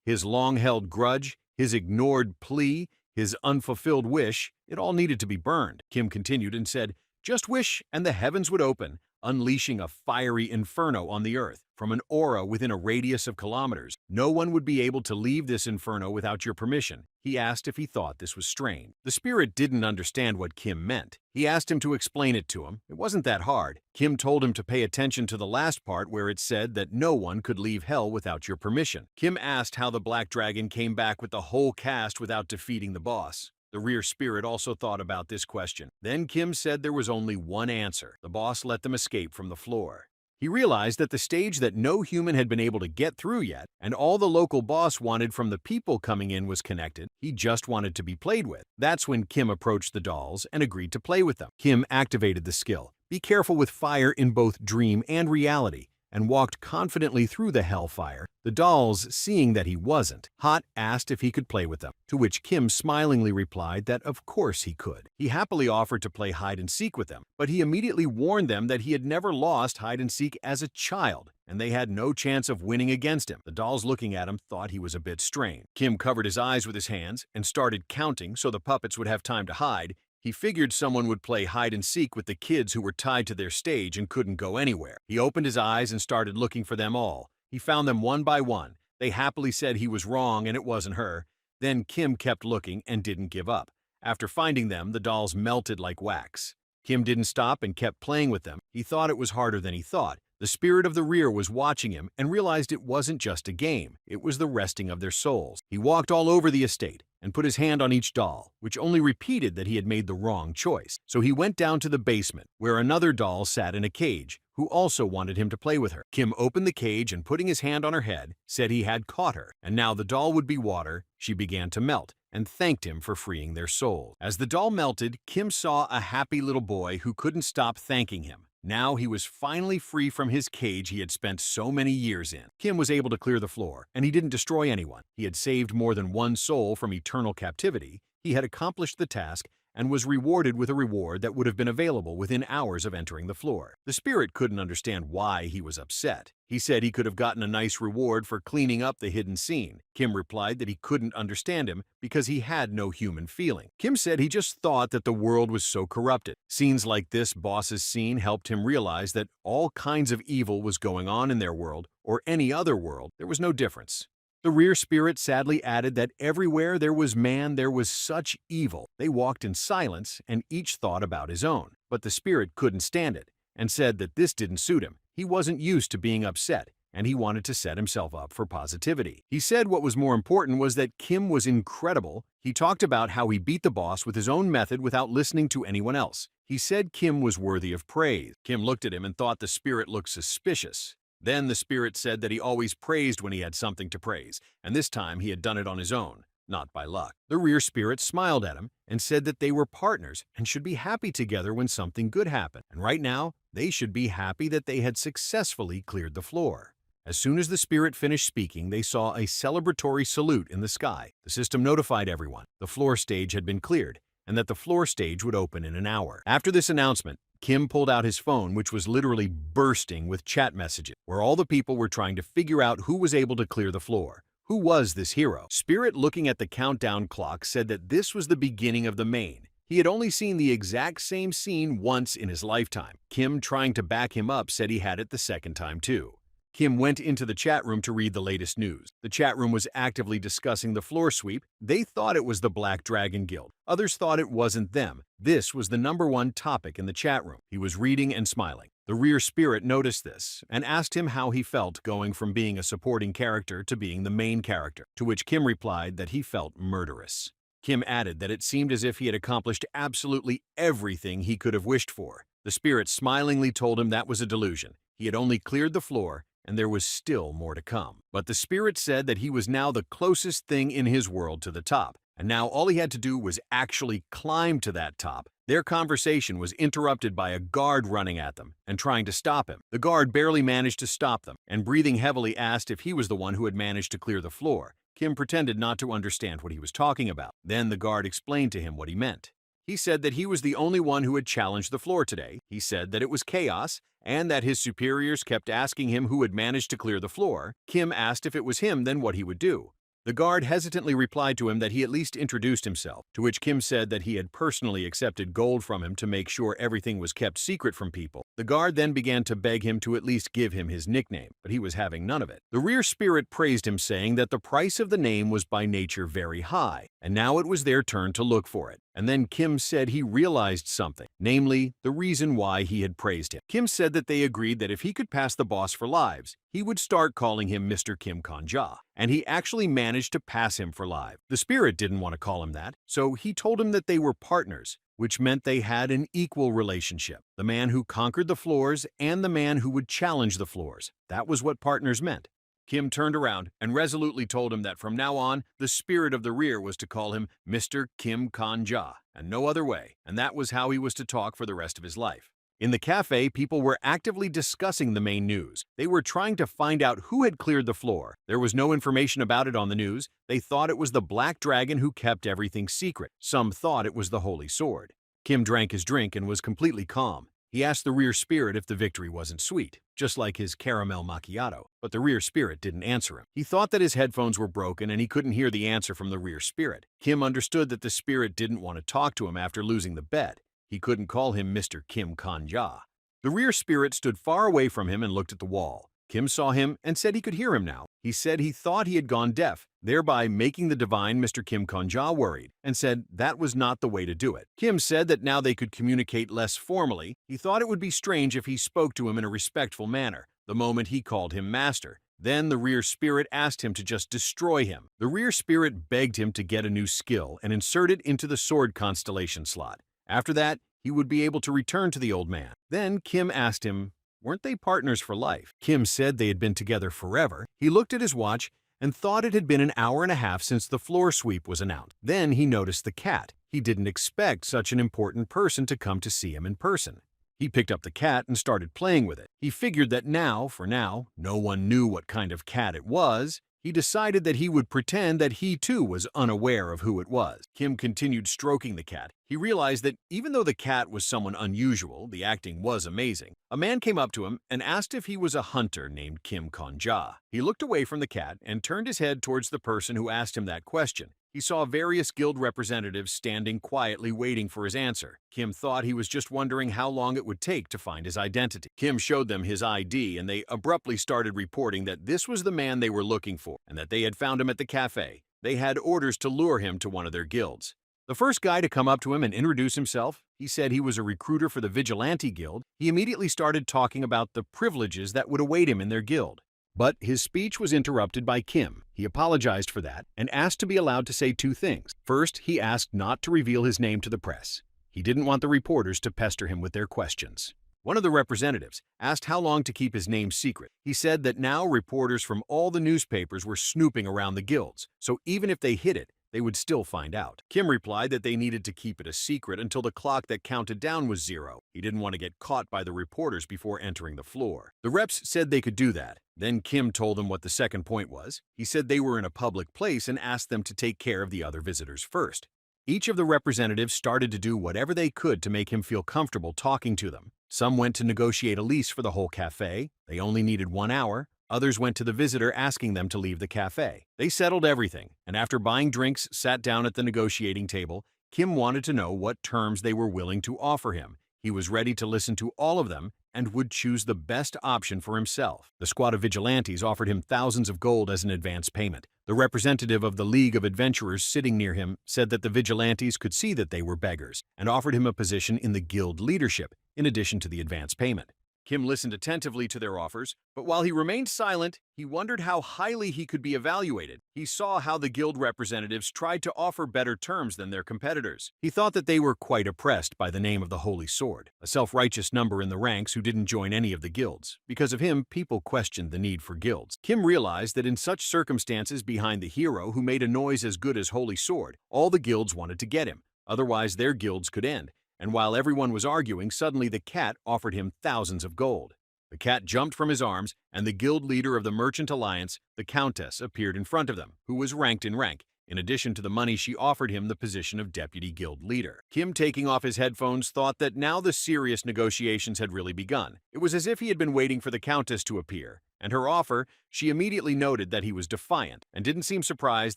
his long-held grudge, his ignored plea, his unfulfilled wish, it all needed to be burned. Kim continued and said, "Just wish and the heavens would open, unleashing a fiery inferno on the earth. From an aura within a radius of kilometers, no one would be able to leave this inferno without your permission." He asked if he thought this was strange. The spirit didn't understand what Kim meant. He asked him to explain it to him. It wasn't that hard. Kim told him to pay attention to the last part where it said that no one could leave hell without your permission. Kim asked how the Black Dragon came back with the whole cast without defeating the boss. The rear spirit also thought about this question. Then Kim said there was only one answer. The boss let them escape from the floor. He realized that the stage that no human had been able to get through yet, and all the local boss wanted from the people coming in was connected. He just wanted to be played with. That's when Kim approached the dolls and agreed to play with them. Kim activated the skill. Be careful with fire in both dream and reality, and walked confidently through the hellfire. The dolls, seeing that he wasn't hot, asked if he could play with them, to which Kim smilingly replied that of course he could. He happily offered to play hide-and-seek with them, but he immediately warned them that he had never lost hide-and-seek as a child, and they had no chance of winning against him. The dolls looking at him thought he was a bit strange. Kim covered his eyes with his hands and started counting so the puppets would have time to hide. He figured someone would play hide and seek with the kids who were tied to their stage and couldn't go anywhere. He opened his eyes and started looking for them all. He found them one by one. They happily said he was wrong and it wasn't her. Then Kim kept looking and didn't give up. After finding them, the dolls melted like wax. Kim didn't stop and kept playing with them. He thought it was harder than he thought. The spirit of the rear was watching him and realized it wasn't just a game. It was the resting of their souls. He walked all over the estate and put his hand on each doll, which only repeated that he had made the wrong choice. So he went down to the basement, where another doll sat in a cage, who also wanted him to play with her. Kim opened the cage and, putting his hand on her head, said he had caught her, and now the doll would be water. She began to melt and thanked him for freeing their souls. As the doll melted, Kim saw a happy little boy who couldn't stop thanking him. Now he was finally free from his cage he had spent so many years in. Kim was able to clear the floor, and he didn't destroy anyone. He had saved more than one soul from eternal captivity. He had accomplished the task and was rewarded with a reward that would have been available within hours of entering the floor. The spirit couldn't understand why he was upset. He said he could have gotten a nice reward for cleaning up the hidden scene. Kim replied that he couldn't understand him because he had no human feeling. Kim said he just thought that the world was so corrupted. Scenes like this boss's scene helped him realize that all kinds of evil was going on in their world or any other world. There was no difference. The rear spirit sadly added that everywhere there was man, there was such evil. They walked in silence and each thought about his own. But the spirit couldn't stand it and said that this didn't suit him. He wasn't used to being upset, and he wanted to set himself up for positivity. He said what was more important was that Kim was incredible. He talked about how he beat the boss with his own method without listening to anyone else. He said Kim was worthy of praise. Kim looked at him and thought the spirit looked suspicious. Then the spirit said that he always praised when he had something to praise, and this time he had done it on his own, not by luck. The rear spirit smiled at him and said that they were partners and should be happy together when something good happened. And right now, they should be happy that they had successfully cleared the floor. As soon as the spirit finished speaking, they saw a celebratory salute in the sky. The system notified everyone the floor stage had been cleared and that the floor stage would open in an hour. After this announcement, Kim pulled out his phone, which was literally bursting with chat messages, where all the people were trying to figure out who was able to clear the floor. Who was this hero? Spirit, looking at the countdown clock, said that this was the beginning of the main. He had only seen the exact same scene once in his lifetime. Kim, trying to back him up, said he had it the second time too. Kim went into the chat room to read the latest news. The chat room was actively discussing the floor sweep. They thought it was the Black Dragon Guild. Others thought it wasn't them. This was the #1 topic in the chat room. He was reading and smiling. The rear spirit noticed this and asked him how he felt going from being a supporting character to being the main character, to which Kim replied that he felt murderous. Kim added that it seemed as if he had accomplished absolutely everything he could have wished for. The spirit smilingly told him that was a delusion. He had only cleared the floor, and there was still more to come. But the spirit said that he was now the closest thing in his world to the top, and now all he had to do was actually climb to that top. Their conversation was interrupted by a guard running at them and trying to stop him. The guard barely managed to stop them, and breathing heavily asked if he was the one who had managed to clear the floor. Kim pretended not to understand what he was talking about. Then the guard explained to him what he meant. He said that he was the only one who had challenged the floor today. He said that it was chaos and that his superiors kept asking him who had managed to clear the floor. Kim asked if it was him, then what he would do. The guard hesitantly replied to him that he at least introduced himself, to which Kim said that he had personally accepted gold from him to make sure everything was kept secret from people. The guard then began to beg him to at least give him his nickname, but he was having none of it. The rear spirit praised him, saying that the price of the name was by nature very high, and now it was their turn to look for it. And then Kim said he realized something, namely, the reason why he had praised him. Kim said that they agreed that if he could pass the boss for lives, he would start calling him Mr. Kim Kanja, and he actually managed to pass him for live. The spirit didn't want to call him that, so he told him that they were partners, which meant they had an equal relationship. The man who conquered the floors and the man who would challenge the floors. That was what partners meant. Kim turned around and resolutely told him that from now on, the spirit of the rear was to call him Mr. Kim Kanja, and no other way, and that was how he was to talk for the rest of his life. In the cafe, people were actively discussing the main news. They were trying to find out who had cleared the floor. There was no information about it on the news. They thought it was the Black Dragon who kept everything secret. Some thought it was the Holy Sword. Kim drank his drink and was completely calm. He asked the rear spirit if the victory wasn't sweet, just like his caramel macchiato, but the rear spirit didn't answer him. He thought that his headphones were broken and he couldn't hear the answer from the rear spirit. Kim understood that the spirit didn't want to talk to him after losing the bet. He couldn't call him Mr. Kim Kanja. The rear spirit stood far away from him and looked at the wall. Kim saw him and said he could hear him now. He said he thought he had gone deaf, thereby making the divine Mr. Kim Kanja worried, and said that was not the way to do it. Kim said that now they could communicate less formally. He thought it would be strange if he spoke to him in a respectful manner, the moment he called him master. Then the rear spirit asked him to just destroy him. The rear spirit begged him to get a new skill and insert it into the sword constellation slot. After that, he would be able to return to the old man. Then Kim asked him, weren't they partners for life? Kim said they had been together forever. He looked at his watch and thought it had been an hour and a half since the floor sweep was announced. Then he noticed the cat. He didn't expect such an important person to come to see him in person. He picked up the cat and started playing with it. He figured that now, for now, no one knew what kind of cat it was. He decided that he would pretend that he too was unaware of who it was. Kim continued stroking the cat. He realized that even though the cat was someone unusual, the acting was amazing. A man came up to him and asked if he was a hunter named Kim Kanja. He looked away from the cat and turned his head towards the person who asked him that question. He saw various guild representatives standing quietly waiting for his answer. Kim thought he was just wondering how long it would take to find his identity. Kim showed them his ID and they abruptly started reporting that this was the man they were looking for and that they had found him at the cafe. They had orders to lure him to one of their guilds. The first guy to come up to him and introduce himself, he said he was a recruiter for the Vigilante Guild. He immediately started talking about the privileges that would await him in their guild. But his speech was interrupted by Kim. He apologized for that and asked to be allowed to say two things. First, he asked not to reveal his name to the press. He didn't want the reporters to pester him with their questions. One of the representatives asked how long to keep his name secret. He said that now reporters from all the newspapers were snooping around the guilds, so even if they hid it, they would still find out. Kim replied that they needed to keep it a secret until the clock that counted down was 0. He didn't want to get caught by the reporters before entering the floor. The reps said they could do that. Then Kim told them what the second point was. He said they were in a public place and asked them to take care of the other visitors first. Each of the representatives started to do whatever they could to make him feel comfortable talking to them. Some went to negotiate a lease for the whole cafe. They only needed 1 hour. Others went to the visitor asking them to leave the cafe. They settled everything, and after buying drinks, sat down at the negotiating table. Kim wanted to know what terms they were willing to offer him. He was ready to listen to all of them and would choose the best option for himself. The squad of vigilantes offered him thousands of gold as an advance payment. The representative of the League of Adventurers sitting near him said that the vigilantes could see that they were beggars and offered him a position in the guild leadership in addition to the advance payment. Kim listened attentively to their offers, but while he remained silent, he wondered how highly he could be evaluated. He saw how the guild representatives tried to offer better terms than their competitors. He thought that they were quite oppressed by the name of the Holy Sword, a self-righteous number in the ranks who didn't join any of the guilds. Because of him, people questioned the need for guilds. Kim realized that in such circumstances behind the hero who made a noise as good as Holy Sword, all the guilds wanted to get him. Otherwise, their guilds could end. And while everyone was arguing, suddenly the cat offered him thousands of gold. The cat jumped from his arms, and the guild leader of the Merchant Alliance, the Countess, appeared in front of them, who was ranked in rank. In addition to the money, she offered him the position of deputy guild leader. Kim, taking off his headphones, thought that now the serious negotiations had really begun. It was as if he had been waiting for the Countess to appear. And her offer, she immediately noted that he was defiant and didn't seem surprised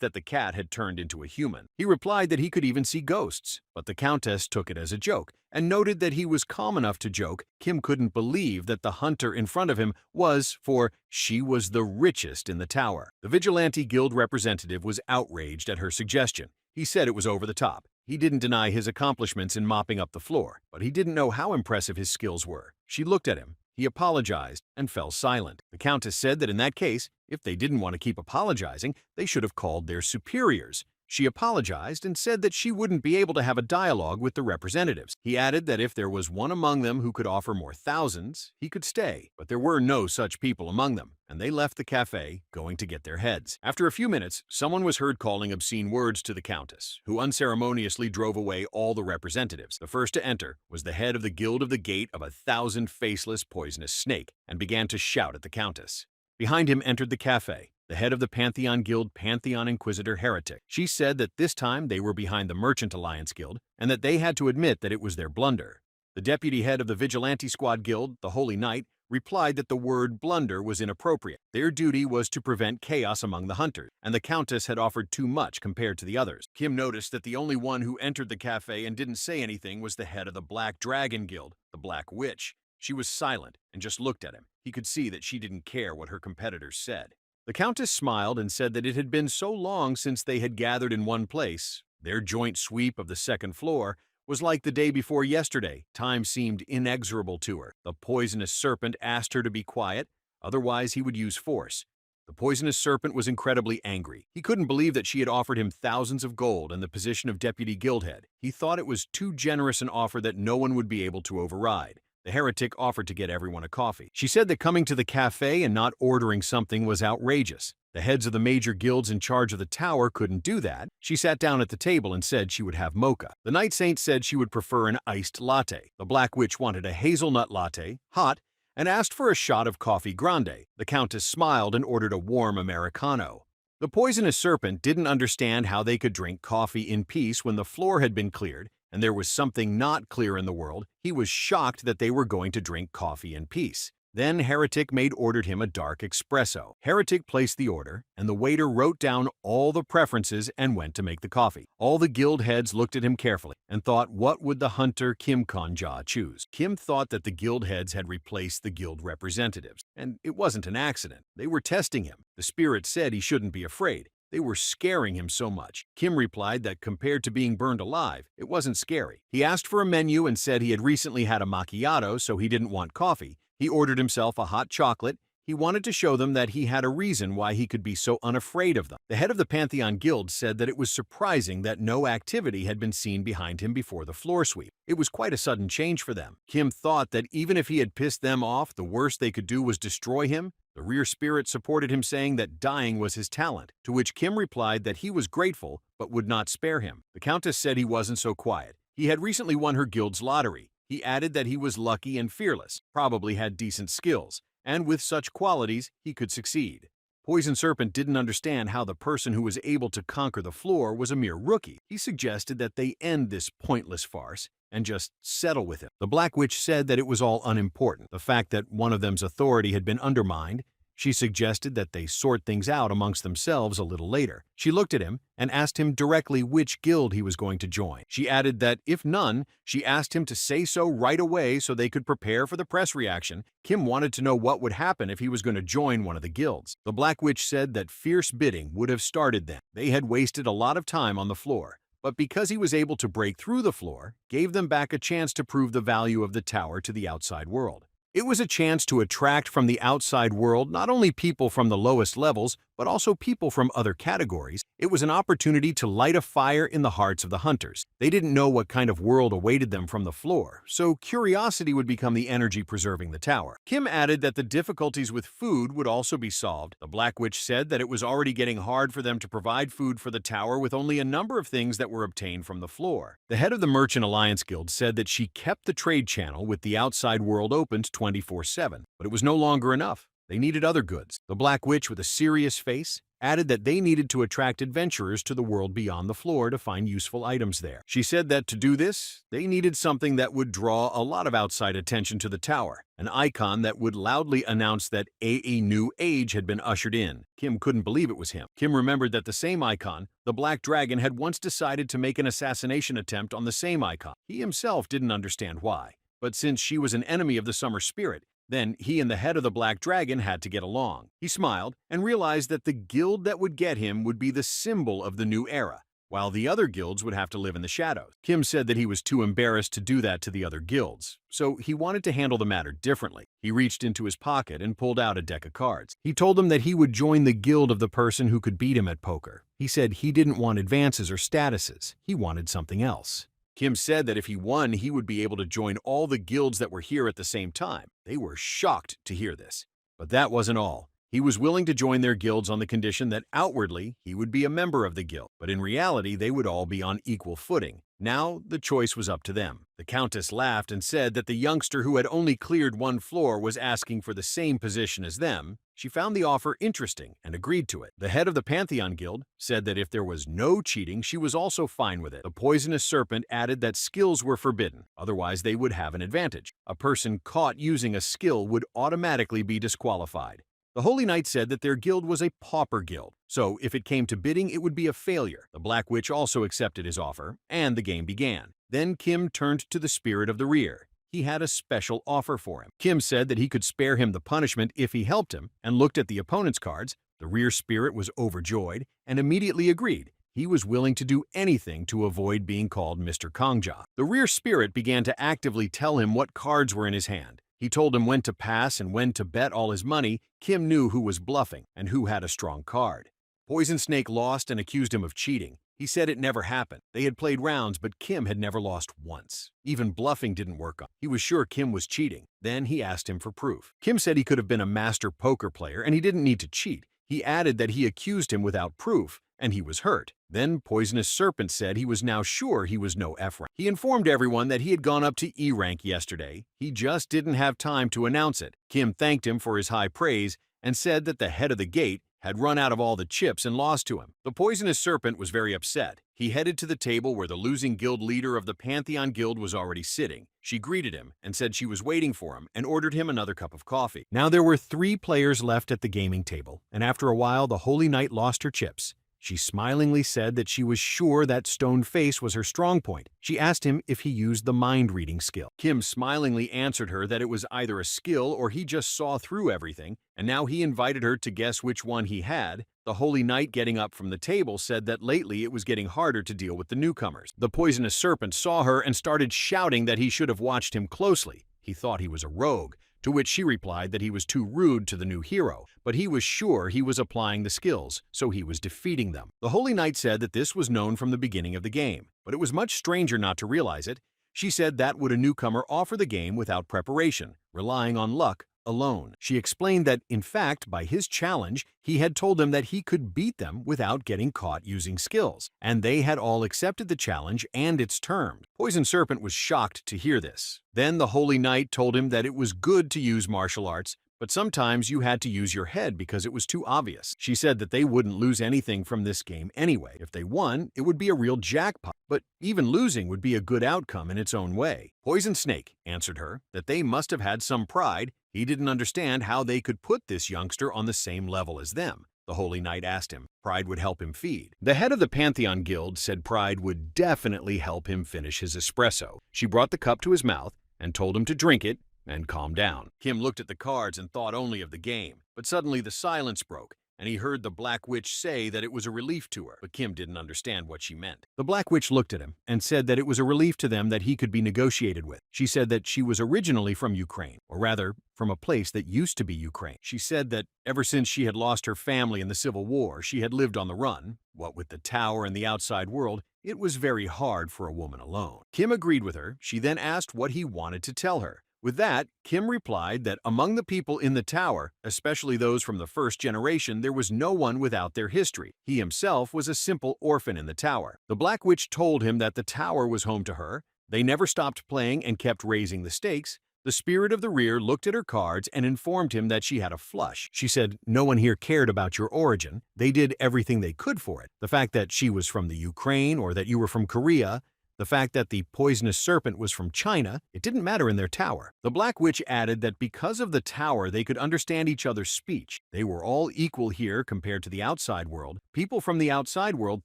that the cat had turned into a human. He replied that he could even see ghosts, but the Countess took it as a joke and noted that he was calm enough to joke. Kim couldn't believe that the hunter in front of him was, for she was the richest in the tower. The Vigilante Guild representative was outraged at her suggestion. He said it was over the top. He didn't deny his accomplishments in mopping up the floor, but he didn't know how impressive his skills were. She looked at him. He apologized and fell silent. The Countess said that in that case, if they didn't want to keep apologizing, they should have called their superiors. She apologized and said that she wouldn't be able to have a dialogue with the representatives. He added that if there was one among them who could offer more thousands, he could stay. But there were no such people among them, and they left the cafe, going to get their heads. After a few minutes, someone was heard calling obscene words to the Countess, who unceremoniously drove away all the representatives. The first to enter was the head of the Guild of the Gate of 1,000 Faceless Poisonous Snake, and began to shout at the Countess. Behind him entered the cafe the head of the Pantheon Guild, Pantheon Inquisitor Heretic. She said that this time they were behind the Merchant Alliance Guild and that they had to admit that it was their blunder. The deputy head of the Vigilante Squad Guild, the Holy Knight, replied that the word blunder was inappropriate. Their duty was to prevent chaos among the hunters, and the Countess had offered too much compared to the others. Kim noticed that the only one who entered the cafe and didn't say anything was the head of the Black Dragon Guild, the Black Witch. She was silent and just looked at him. He could see that she didn't care what her competitors said. The Countess smiled and said that it had been so long since they had gathered in one place. Their joint sweep of the second floor was like the day before yesterday. Time seemed inexorable to her. The poisonous serpent asked her to be quiet, otherwise he would use force. The poisonous serpent was incredibly angry. He couldn't believe that she had offered him thousands of gold and the position of deputy guildhead. He thought it was too generous an offer that no one would be able to override. The heretic offered to get everyone a coffee. She said that coming to the cafe and not ordering something was outrageous. The heads of the major guilds in charge of the tower couldn't do that. She sat down at the table and said she would have mocha. The Night Saint said she would prefer an iced latte. The Black Witch wanted a hazelnut latte, hot, and asked for a shot of coffee grande. The Countess smiled and ordered a warm Americano. The poisonous serpent didn't understand how they could drink coffee in peace when the floor had been cleared and there was something not clear in the world. He was shocked that they were going to drink coffee in peace. Then Heretic ordered him a dark espresso. Heretic placed the order, and the waiter wrote down all the preferences and went to make the coffee. All the guild heads looked at him carefully and thought, what would the hunter Kim Konja choose? Kim thought that the guild heads had replaced the guild representatives, and it wasn't an accident. They were testing him. The spirit said he shouldn't be afraid. They were scaring him so much. Kim replied that compared to being burned alive, it wasn't scary. He asked for a menu and said he had recently had a macchiato, so he didn't want coffee. He ordered himself a hot chocolate. He wanted to show them that he had a reason why he could be so unafraid of them. The head of the Pantheon Guild said that it was surprising that no activity had been seen behind him before the floor sweep. It was quite a sudden change for them. Kim thought that even if he had pissed them off, the worst they could do was destroy him. The rear spirit supported him, saying that dying was his talent, to which Kim replied that he was grateful but would not spare him. The Countess said he wasn't so quiet. He had recently won her guild's lottery. He added that he was lucky and fearless, probably had decent skills, and with such qualities, he could succeed. Poison Serpent didn't understand how the person who was able to conquer the floor was a mere rookie. He suggested that they end this pointless farce and just settle with him. The Black Witch said that it was all unimportant. The fact that one of them's authority had been undermined. She suggested that they sort things out amongst themselves a little later. She looked at him and asked him directly which guild he was going to join. She added that, if none, she asked him to say so right away so they could prepare for the press reaction. Kim wanted to know what would happen if he was going to join one of the guilds. The Black Witch said that fierce bidding would have started then. They had wasted a lot of time on the floor, but because he was able to break through the floor, gave them back a chance to prove the value of the tower to the outside world. It was a chance to attract from the outside world not only people from the lowest levels, but also people from other categories. It was an opportunity to light a fire in the hearts of the hunters. They didn't know what kind of world awaited them from the floor, so curiosity would become the energy preserving the tower. Kim added that the difficulties with food would also be solved. The Black Witch said that it was already getting hard for them to provide food for the tower with only a number of things that were obtained from the floor. The head of the Merchant Alliance Guild said that she kept the trade channel with the outside world opened 24/7, but it was no longer enough. They needed other goods. The Black Witch, with a serious face, added that they needed to attract adventurers to the world beyond the floor to find useful items there. She said that to do this, they needed something that would draw a lot of outside attention to the tower, an icon that would loudly announce that a new age had been ushered in. Kim couldn't believe it was him. Kim remembered that the same icon, the Black Dragon, had once decided to make an assassination attempt on the same icon. He himself didn't understand why, but since she was an enemy of the Summer Spirit, then he and the head of the Black Dragon had to get along. He smiled and realized that the guild that would get him would be the symbol of the new era, while the other guilds would have to live in the shadows. Kim said that he was too embarrassed to do that to the other guilds, so he wanted to handle the matter differently. He reached into his pocket and pulled out a deck of cards. He told them that he would join the guild of the person who could beat him at poker. He said he didn't want advances or statuses. He wanted something else. Kim said that if he won, he would be able to join all the guilds that were here at the same time. They were shocked to hear this. But that wasn't all. He was willing to join their guilds on the condition that outwardly he would be a member of the guild, but in reality they would all be on equal footing. Now the choice was up to them. The Countess laughed and said that the youngster who had only cleared one floor was asking for the same position as them. She found the offer interesting and agreed to it. The head of the Pantheon Guild said that if there was no cheating, she was also fine with it. The Poisonous Serpent added that skills were forbidden, otherwise they would have an advantage. A person caught using a skill would automatically be disqualified. The Holy Knight said that their guild was a pauper guild, so if it came to bidding, it would be a failure. The Black Witch also accepted his offer, and the game began. Then Kim turned to the Spirit of the Rear. He had a special offer for him. Kim said that he could spare him the punishment if he helped him, and looked at the opponent's cards. The Rear Spirit was overjoyed and immediately agreed. He was willing to do anything to avoid being called Mr. Kongja. The Rear Spirit began to actively tell him what cards were in his hand. He told him when to pass and when to bet all his money. Kim knew who was bluffing and who had a strong card. Poison Snake lost and accused him of cheating. He said it never happened. They had played rounds, but Kim had never lost once. Even bluffing didn't work on him. He was sure Kim was cheating. Then he asked him for proof. Kim said he could have been a master poker player and he didn't need to cheat. He added that he accused him without proof, and he was hurt. Then Poisonous Serpent said he was now sure he was no F rank. He informed everyone that he had gone up to E rank yesterday. He just didn't have time to announce it. Kim thanked him for his high praise and said that the head of the gate had run out of all the chips and lost to him. The Poisonous Serpent was very upset. He headed to the table where the losing guild leader of the Pantheon Guild was already sitting. She greeted him and said she was waiting for him and ordered him another cup of coffee. Now there were 3 players left at the gaming table, and after a while the Holy Knight lost her chips. She smilingly said that she was sure that stone face was her strong point. She asked him if he used the mind-reading skill. Kim smilingly answered her that it was either a skill or he just saw through everything, and now he invited her to guess which one he had. The Holy Knight, getting up from the table, said that lately it was getting harder to deal with the newcomers. The Poisonous Serpent saw her and started shouting that he should have watched him closely. He thought he was a rogue, to which she replied that he was too rude to the new hero, but he was sure he was applying the skills, so he was defeating them. The Holy Knight said that this was known from the beginning of the game, but it was much stranger not to realize it. She said that would a newcomer offer the game without preparation, relying on luck alone. She explained that, in fact, by his challenge, he had told them that he could beat them without getting caught using skills, and they had all accepted the challenge and its terms. Poison Serpent was shocked to hear this. Then the Holy Knight told him that it was good to use martial arts, but sometimes you had to use your head because it was too obvious. She said that they wouldn't lose anything from this game anyway. If they won, it would be a real jackpot, but even losing would be a good outcome in its own way. Poison Snake answered her that they must have had some pride. He didn't understand how they could put this youngster on the same level as them. The Holy Knight asked him. Pride would help him feed. The head of the Pantheon Guild said pride would definitely help him finish his espresso. She brought the cup to his mouth and told him to drink it and calm down. Kim looked at the cards and thought only of the game, but suddenly the silence broke, and he heard the Black Witch say that it was a relief to her, but Kim didn't understand what she meant. The Black Witch looked at him and said that it was a relief to them that he could be negotiated with. She said that she was originally from Ukraine, or rather, from a place that used to be Ukraine. She said that ever since she had lost her family in the Civil War, she had lived on the run. What with the tower and the outside world, it was very hard for a woman alone. Kim agreed with her. She then asked what he wanted to tell her. With that, Kim replied that among the people in the tower, especially those from the first generation, there was no one without their history. He himself was a simple orphan in the tower. The Black Witch told him that the tower was home to her. They never stopped playing and kept raising the stakes. The Spirit of the Rear looked at her cards and informed him that she had a flush. She said, "No one here cared about your origin. They did everything they could for it. The fact that she was from the Ukraine or that you were from Korea, the fact that the Poisonous Serpent was from China, it didn't matter in their tower." The Black Witch added that because of the tower, they could understand each other's speech. They were all equal here compared to the outside world. People from the outside world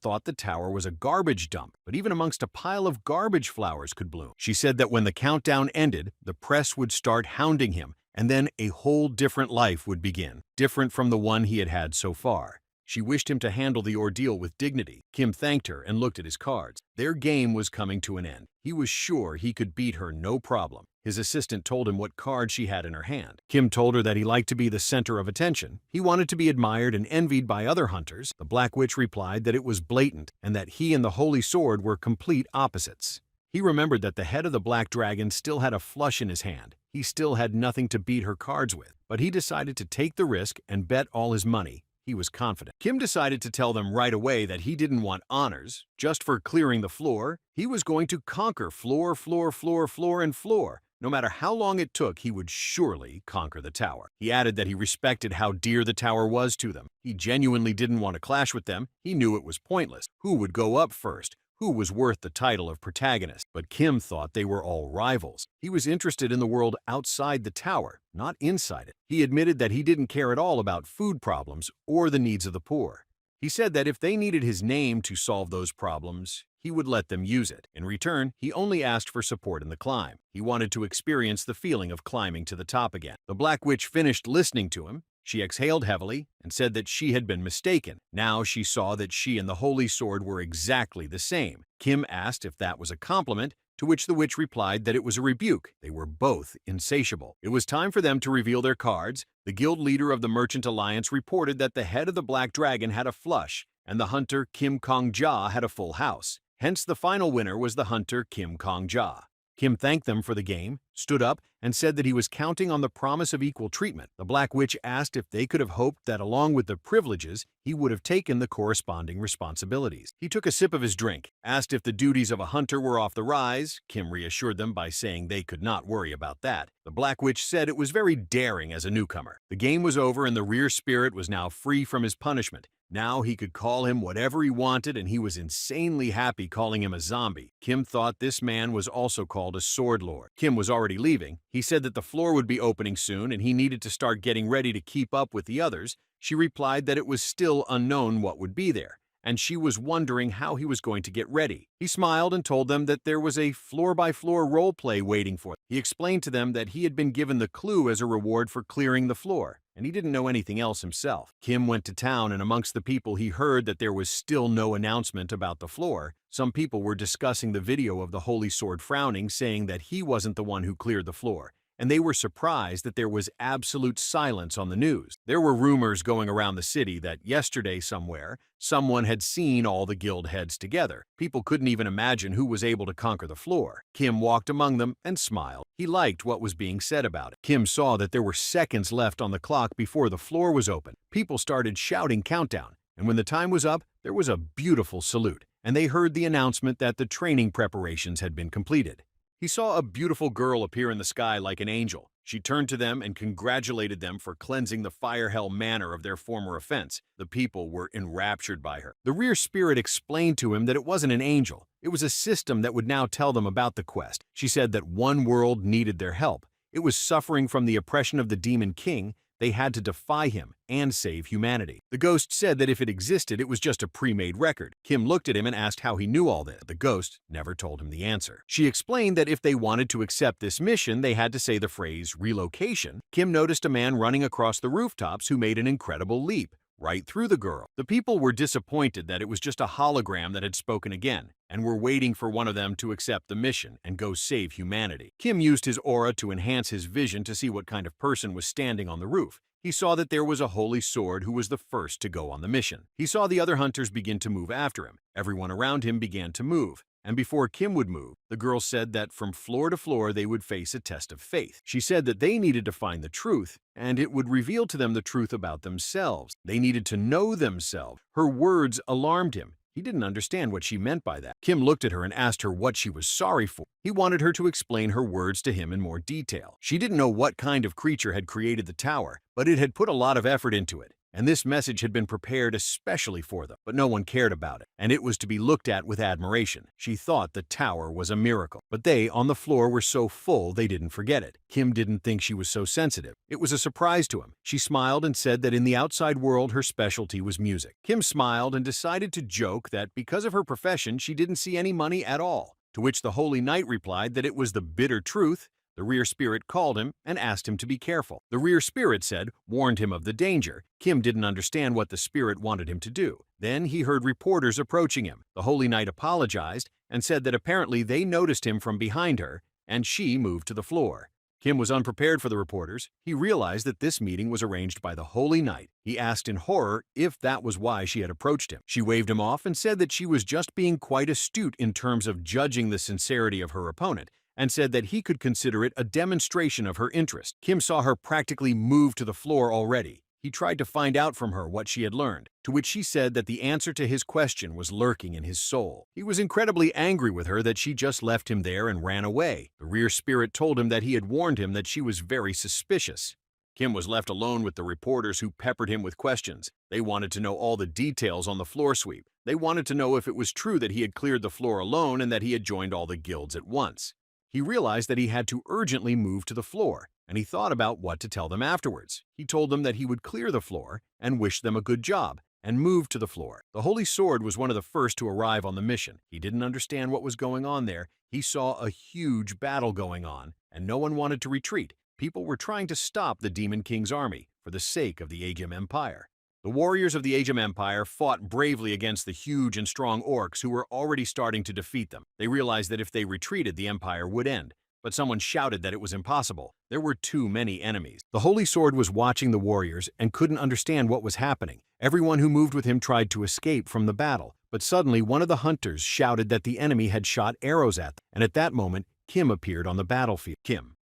thought the tower was a garbage dump, but even amongst a pile of garbage flowers could bloom. She said that when the countdown ended, the press would start hounding him, and then a whole different life would begin, different from the one he had had so far. She wished him to handle the ordeal with dignity. Kim thanked her and looked at his cards. Their game was coming to an end. He was sure he could beat her no problem. His assistant told him what card she had in her hand. Kim told her that he liked to be the center of attention. He wanted to be admired and envied by other hunters. The Black Witch replied that it was blatant and that he and the Holy Sword were complete opposites. He remembered that the head of the black dragon still had a flush in his hand. He still had nothing to beat her cards with, but he decided to take the risk and bet all his money. He was confident. Kim decided to tell them right away that he didn't want honors. Just for clearing the floor, he was going to conquer floor, floor, floor, floor, and floor. No matter how long it took, he would surely conquer the tower. He added that he respected how dear the tower was to them. He genuinely didn't want to clash with them. He knew it was pointless. Who would go up first? Who was worth the title of protagonist? But Kim thought they were all rivals. He was interested in the world outside the tower, not inside it. He admitted that he didn't care at all about food problems or the needs of the poor. He said that if they needed his name to solve those problems, he would let them use it. In return, he only asked for support in the climb. He wanted to experience the feeling of climbing to the top again. The Black Witch finished listening to him. She exhaled heavily and said that she had been mistaken. Now she saw that she and the Holy Sword were exactly the same. Kim asked if that was a compliment, to which the witch replied that it was a rebuke. They were both insatiable. It was time for them to reveal their cards. The guild leader of the Merchant Alliance reported that the head of the Black Dragon had a flush, and the hunter Kim Kong-ja had a full house. Hence, the final winner was the hunter Kim Kong-ja. Kim thanked them for the game, stood up, and said that he was counting on the promise of equal treatment. The Black Witch asked if they could have hoped that along with the privileges, he would have taken the corresponding responsibilities. He took a sip of his drink, asked if the duties of a hunter were off the rise. Kim reassured them by saying they could not worry about that. The Black Witch said it was very daring as a newcomer. The game was over and the rear spirit was now free from his punishment. Now he could call him whatever he wanted, and he was insanely happy calling him a zombie. Kim thought this man was also called a sword lord. Kim was already leaving. He said that the floor would be opening soon and he needed to start getting ready to keep up with the others. She replied that it was still unknown what would be there, and she was wondering how he was going to get ready. He smiled and told them that there was a floor-by-floor role play waiting for them. He explained to them that he had been given the clue as a reward for clearing the floor, and he didn't know anything else himself. Kim went to town, and amongst the people he heard that there was still no announcement about the floor. Some people were discussing the video of the Holy Sword frowning, saying that he wasn't the one who cleared the floor, and they were surprised that there was absolute silence on the news. There were rumors going around the city that yesterday somewhere, someone had seen all the guild heads together. People couldn't even imagine who was able to conquer the floor. Kim walked among them and smiled. He liked what was being said about it. Kim saw that there were seconds left on the clock before the floor was open. People started shouting countdown, and when the time was up, there was a beautiful salute, and they heard the announcement that the training preparations had been completed. He saw a beautiful girl appear in the sky like an angel. She turned to them and congratulated them for cleansing the fire-hell manor of their former offense. The people were enraptured by her. The rear spirit explained to him that it wasn't an angel. It was a system that would now tell them about the quest. She said that one world needed their help. It was suffering from the oppression of the Demon King. They had to defy him and save humanity. The ghost said that if it existed, it was just a pre-made record. Kim looked at him and asked how he knew all this. The ghost never told him the answer. She explained that if they wanted to accept this mission, they had to say the phrase relocation. Kim noticed a man running across the rooftops who made an incredible leap right through the girl. The people were disappointed that it was just a hologram that had spoken again, and were waiting for one of them to accept the mission and go save humanity. Kim used his aura to enhance his vision to see what kind of person was standing on the roof. He saw that there was a holy sword who was the first to go on the mission. He saw the other hunters begin to move after him. Everyone around him began to move. And before Kim would move, the girl said that from floor to floor they would face a test of faith. She said that they needed to find the truth, and it would reveal to them the truth about themselves. They needed to know themselves. Her words alarmed him. He didn't understand what she meant by that. Kim looked at her and asked her what she was sorry for. He wanted her to explain her words to him in more detail. She didn't know what kind of creature had created the tower, but it had put a lot of effort into it. And this message had been prepared especially for them, but no one cared about it, and it was to be looked at with admiration. She thought the tower was a miracle, but they on the floor were so full they didn't forget it. Kim didn't think she was so sensitive. It was a surprise to him. She smiled and said that in the outside world her specialty was music. Kim smiled and decided to joke that because of her profession she didn't see any money at all, to which the Holy Knight replied that it was the bitter truth. The rear spirit called him and asked him to be careful. The rear spirit said, warned him of the danger. Kim didn't understand what the spirit wanted him to do. Then he heard reporters approaching him. The Holy Knight apologized and said that apparently they noticed him from behind her, and she moved to the floor. Kim was unprepared for the reporters. He realized that this meeting was arranged by the Holy Knight. He asked in horror if that was why she had approached him. She waved him off and said that she was just being quite astute in terms of judging the sincerity of her opponent, and said that he could consider it a demonstration of her interest. Kim saw her practically move to the floor already. He tried to find out from her what she had learned, to which she said that the answer to his question was lurking in his soul. He was incredibly angry with her that she just left him there and ran away. The rear spirit told him that he had warned him that she was very suspicious. Kim was left alone with the reporters who peppered him with questions. They wanted to know all the details on the floor sweep. They wanted to know if it was true that he had cleared the floor alone and that he had joined all the guilds at once. He realized that he had to urgently move to the floor, and he thought about what to tell them afterwards. He told them that he would clear the floor and wish them a good job, and moved to the floor. The Holy Sword was one of the first to arrive on the mission. He didn't understand what was going on there. He saw a huge battle going on, and no one wanted to retreat. People were trying to stop the Demon King's army for the sake of the Aegim Empire. The warriors of the Aegim Empire fought bravely against the huge and strong orcs who were already starting to defeat them. They realized that if they retreated, the empire would end. But someone shouted that it was impossible. There were too many enemies. The Holy Sword was watching the warriors and couldn't understand what was happening. Everyone who moved with him tried to escape from the battle, but suddenly one of the hunters shouted that the enemy had shot arrows at them, and at that moment, Kim appeared on the battlefield.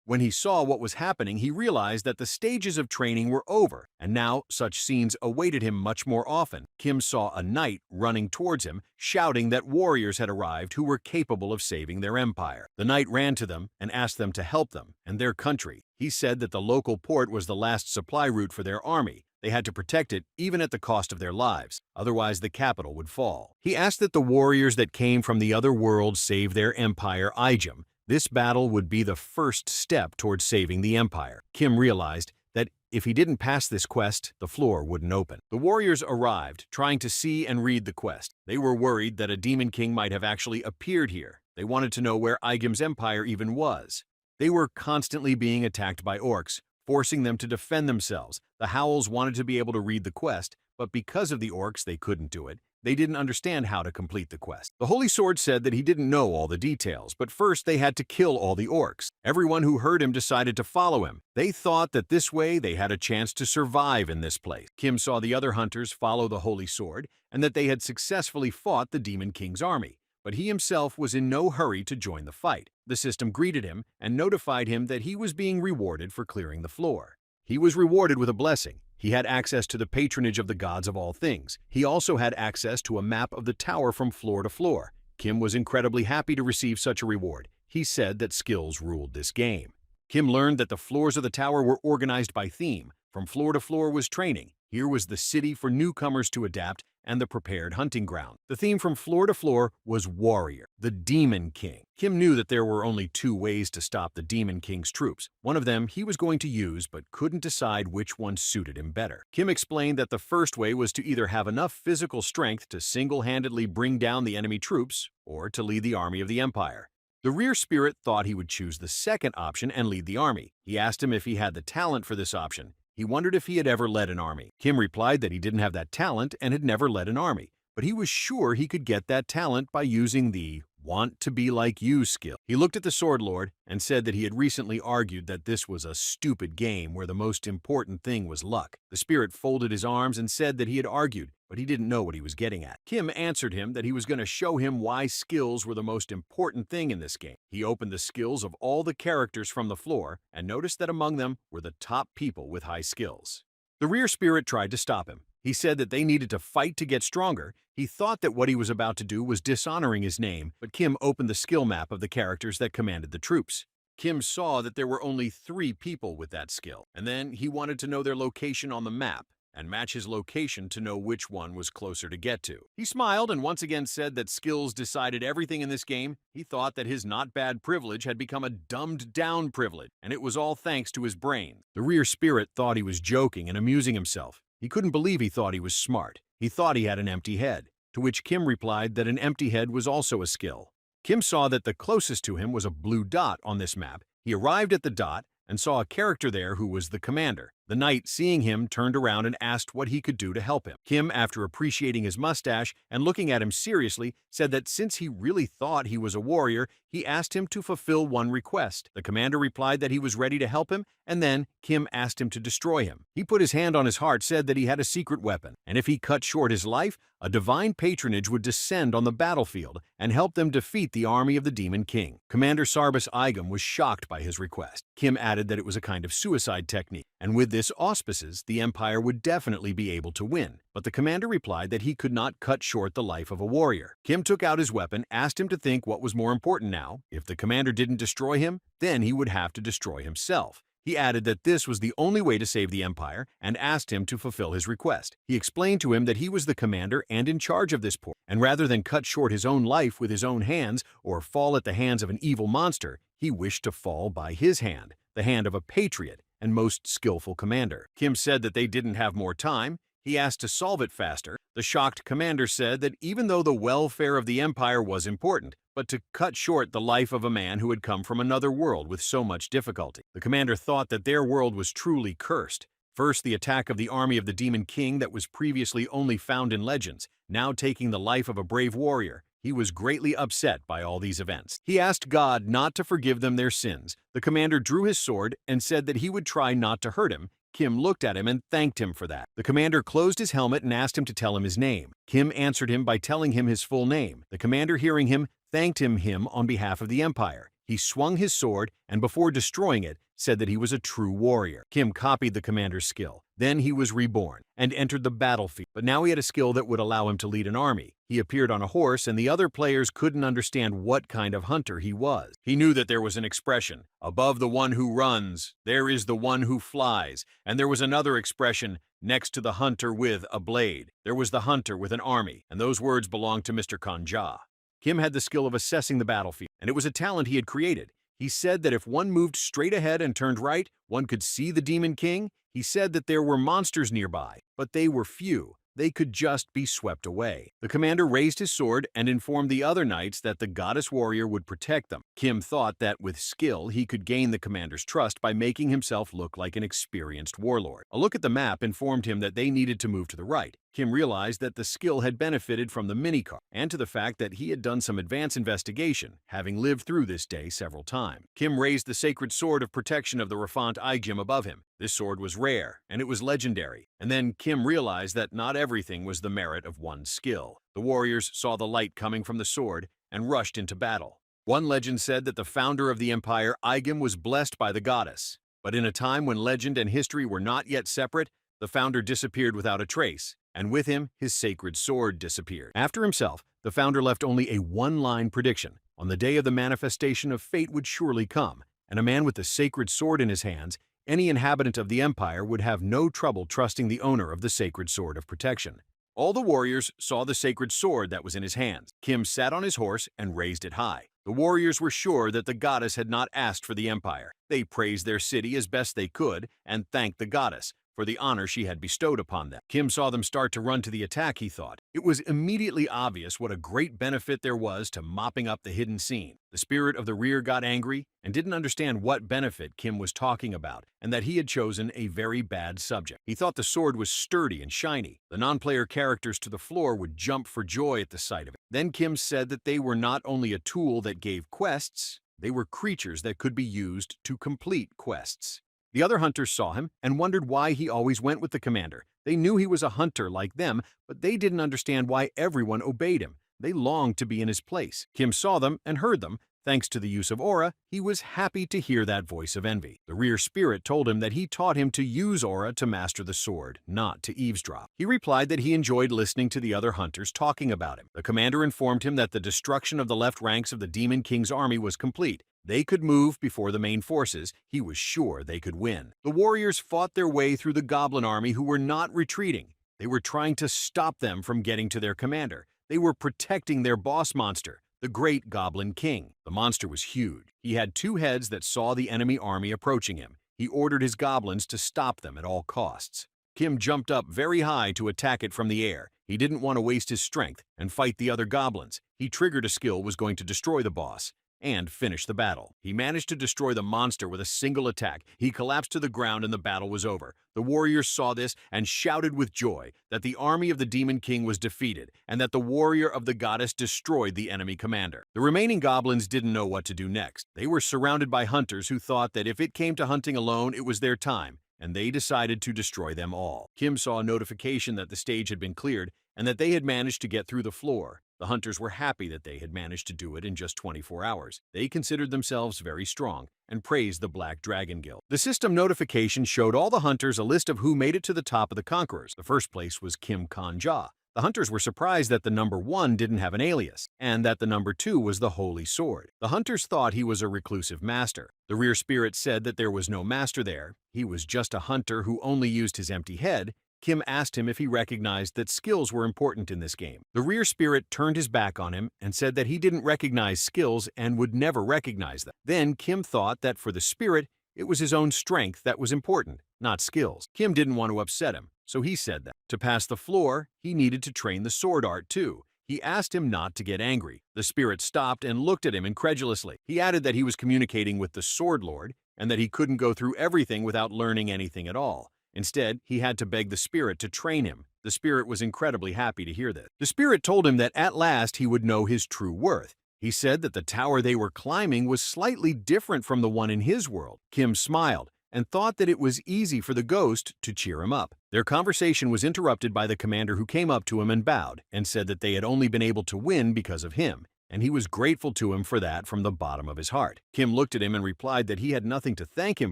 When he saw what was happening, he realized that the stages of training were over, and now such scenes awaited him much more often. Kim saw a knight running towards him, shouting that warriors had arrived who were capable of saving their empire. The knight ran to them and asked them to help them and their country. He said that the local port was the last supply route for their army. They had to protect it, even at the cost of their lives. Otherwise, the capital would fall. He asked that the warriors that came from the other world save their empire, Aegim. This battle would be the first step towards saving the empire. Kim realized that if he didn't pass this quest, the floor wouldn't open. The warriors arrived, trying to see and read the quest. They were worried that a demon king might have actually appeared here. They wanted to know where Aegim's empire even was. They were constantly being attacked by orcs, forcing them to defend themselves. The Howls wanted to be able to read the quest, but because of the orcs, they couldn't do it. They didn't understand how to complete the quest. The Holy Sword said that he didn't know all the details, but first they had to kill all the orcs. Everyone who heard him decided to follow him. They thought that this way they had a chance to survive in this place. Kim saw the other hunters follow the Holy Sword and that they had successfully fought the Demon King's army, but he himself was in no hurry to join the fight. The system greeted him and notified him that he was being rewarded for clearing the floor. He was rewarded with a blessing. He had access to the patronage of the gods of all things. He also had access to a map of the tower from floor to floor. Kim was incredibly happy to receive such a reward. He said that skills ruled this game. Kim learned that the floors of the tower were organized by theme. From floor to floor was training. Here was the city for newcomers to adapt and the prepared hunting ground. The theme from floor to floor was Warrior, the Demon King. Kim knew that there were only two ways to stop the Demon King's troops. One of them he was going to use, but couldn't decide which one suited him better. Kim explained that the first way was to either have enough physical strength to single-handedly bring down the enemy troops, or to lead the army of the Empire. The rear spirit thought he would choose the second option and lead the army. He asked him if he had the talent for this option. He wondered if he had ever led an army. Kim replied that he didn't have that talent and had never led an army, but he was sure he could get that talent by using the want to be like you skill. He looked at the Sword Lord and said that he had recently argued that this was a stupid game where the most important thing was luck. The spirit folded his arms and said that he had argued, but he didn't know what he was getting at. Kim answered him that he was going to show him why skills were the most important thing in this game. He opened the skills of all the characters from the floor and noticed that among them were the top people with high skills. The rear spirit tried to stop him. He said that they needed to fight to get stronger. He thought that what he was about to do was dishonoring his name, but Kim opened the skill map of the characters that commanded the troops. Kim saw that there were only 3 people with that skill, and then he wanted to know their location on the map and match his location to know which one was closer to get to. He smiled and once again said that skills decided everything in this game. He thought that his not bad privilege had become a dumbed down privilege, and it was all thanks to his brain. The rear spirit thought he was joking and amusing himself. He couldn't believe he thought he was smart. He thought he had an empty head, to which Kim replied that an empty head was also a skill. Kim saw that the closest to him was a blue dot on this map. He arrived at the dot and saw a character there who was the commander. The knight, seeing him, turned around and asked what he could do to help him. Kim, after appreciating his mustache and looking at him seriously, said that since he really thought he was a warrior, he asked him to fulfill one request. The commander replied that he was ready to help him, and then Kim asked him to destroy him. He put his hand on his heart, said that he had a secret weapon, and if he cut short his life, a divine patronage would descend on the battlefield and help them defeat the army of the Demon King. Commander Sarbus Igam was shocked by his request. Kim added that it was a kind of suicide technique, and with this auspices, the Empire would definitely be able to win. But the commander replied that he could not cut short the life of a warrior. Kim took out his weapon, asked him to think what was more important now. If the commander didn't destroy him, then he would have to destroy himself. He added that this was the only way to save the Empire and asked him to fulfill his request. He explained to him that he was the commander and in charge of this port, and rather than cut short his own life with his own hands or fall at the hands of an evil monster, he wished to fall by his hand, the hand of a patriot and most skillful commander. Kim said that they didn't have more time. He asked to solve it faster. The shocked commander said that even though the welfare of the Empire was important, but to cut short the life of a man who had come from another world with so much difficulty. The commander thought that their world was truly cursed. First, the attack of the army of the Demon King that was previously only found in legends, now taking the life of a brave warrior. He was greatly upset by all these events. He asked God not to forgive them their sins. The commander drew his sword and said that he would try not to hurt him. Kim looked at him and thanked him for that. The commander closed his helmet and asked him to tell him his name. Kim answered him by telling him his full name. The commander, hearing him, thanked him on behalf of the Empire. He swung his sword and before destroying it, said that he was a true warrior. Kim copied the commander's skill. Then he was reborn and entered the battlefield, but now he had a skill that would allow him to lead an army. He appeared on a horse and the other players couldn't understand what kind of hunter he was. He knew that there was an expression, above the one who runs, there is the one who flies, and there was another expression, next to the hunter with a blade, there was the hunter with an army, and those words belonged to Mr. Kanja. Kim had the skill of assessing the battlefield, and it was a talent he had created. He said that if one moved straight ahead and turned right, one could see the Demon King. He said that there were monsters nearby, but they were few. They could just be swept away. The commander raised his sword and informed the other knights that the goddess warrior would protect them. Kim thought that with skill he could gain the commander's trust by making himself look like an experienced warlord. A look at the map informed him that they needed to move to the right. Kim realized that the skill had benefited from the minicar and to the fact that he had done some advanced investigation, having lived through this day several times. Kim raised the sacred sword of protection of the Rafant Igim above him. This sword was rare, and it was legendary. And then Kim realized that not everything was the merit of one skill. The warriors saw the light coming from the sword and rushed into battle. One legend said that the founder of the empire, Igim, was blessed by the goddess. But in a time when legend and history were not yet separate, the founder disappeared without a trace, and with him, his sacred sword disappeared. After himself, the founder left only a one-line prediction. On the day of the manifestation of fate would surely come, and a man with the sacred sword in his hands, any inhabitant of the empire would have no trouble trusting the owner of the sacred sword of protection. All the warriors saw the sacred sword that was in his hands. Kim sat on his horse and raised it high. The warriors were sure that the goddess had not asked for the empire. They praised their city as best they could and thanked the goddess for the honor she had bestowed upon them. Kim saw them start to run to the attack, he thought. It was immediately obvious what a great benefit there was to mopping up the hidden scene. The spirit of the rear got angry and didn't understand what benefit Kim was talking about and that he had chosen a very bad subject. He thought the sword was sturdy and shiny. The non-player characters to the floor would jump for joy at the sight of it. Then Kim said that they were not only a tool that gave quests, they were creatures that could be used to complete quests. The other hunters saw him and wondered why he always went with the commander. They knew he was a hunter like them, but they didn't understand why everyone obeyed him. They longed to be in his place. Kim saw them and heard them. Thanks to the use of aura, he was happy to hear that voice of envy. The rear spirit told him that he taught him to use aura to master the sword, not to eavesdrop. He replied that he enjoyed listening to the other hunters talking about him. The commander informed him that the destruction of the left ranks of the Demon King's army was complete. They could move before the main forces. He was sure they could win. The warriors fought their way through the goblin army who were not retreating. They were trying to stop them from getting to their commander. They were protecting their boss monster, the great Goblin King. The monster was huge. He had two heads that saw the enemy army approaching him. He ordered his goblins to stop them at all costs. Kim jumped up very high to attack it from the air. He didn't want to waste his strength and fight the other goblins. He triggered a skill was going to destroy the boss. and finish the battle. He managed to destroy the monster with a single attack. He collapsed to the ground and the battle was over. The warriors saw this and shouted with joy that the army of the Demon King was defeated and that the warrior of the goddess destroyed the enemy commander. The remaining goblins didn't know what to do next. They were surrounded by hunters who thought that if it came to hunting alone, it was their time, and they decided to destroy them all. Kim saw a notification that the stage had been cleared and that they had managed to get through the floor. The hunters were happy that they had managed to do it in just 24 hours. They considered themselves very strong and praised the Black Dragon Guild. The system notification showed all the hunters a list of who made it to the top of the conquerors. The first place was Kim Kanja. The hunters were surprised that the number 1 didn't have an alias, and that the number 2 was the Holy Sword. The hunters thought he was a reclusive master. The rear spirit said that there was no master there. He was just a hunter who only used his empty head. Kim asked him if he recognized that skills were important in this game. The rear spirit turned his back on him and said that he didn't recognize skills and would never recognize them. Then Kim thought that for the spirit, it was his own strength that was important, not skills. Kim didn't want to upset him, so he said that to pass the floor, he needed to train the sword art too. He asked him not to get angry. The spirit stopped and looked at him incredulously. He added that he was communicating with the Sword Lord and that he couldn't go through everything without learning anything at all. Instead, he had to beg the spirit to train him. The spirit was incredibly happy to hear this. The spirit told him that at last he would know his true worth. He said that the tower they were climbing was slightly different from the one in his world. Kim smiled and thought that it was easy for the ghost to cheer him up. Their conversation was interrupted by the commander, who came up to him and bowed and said that they had only been able to win because of him, and he was grateful to him for that from the bottom of his heart. Kim looked at him and replied that he had nothing to thank him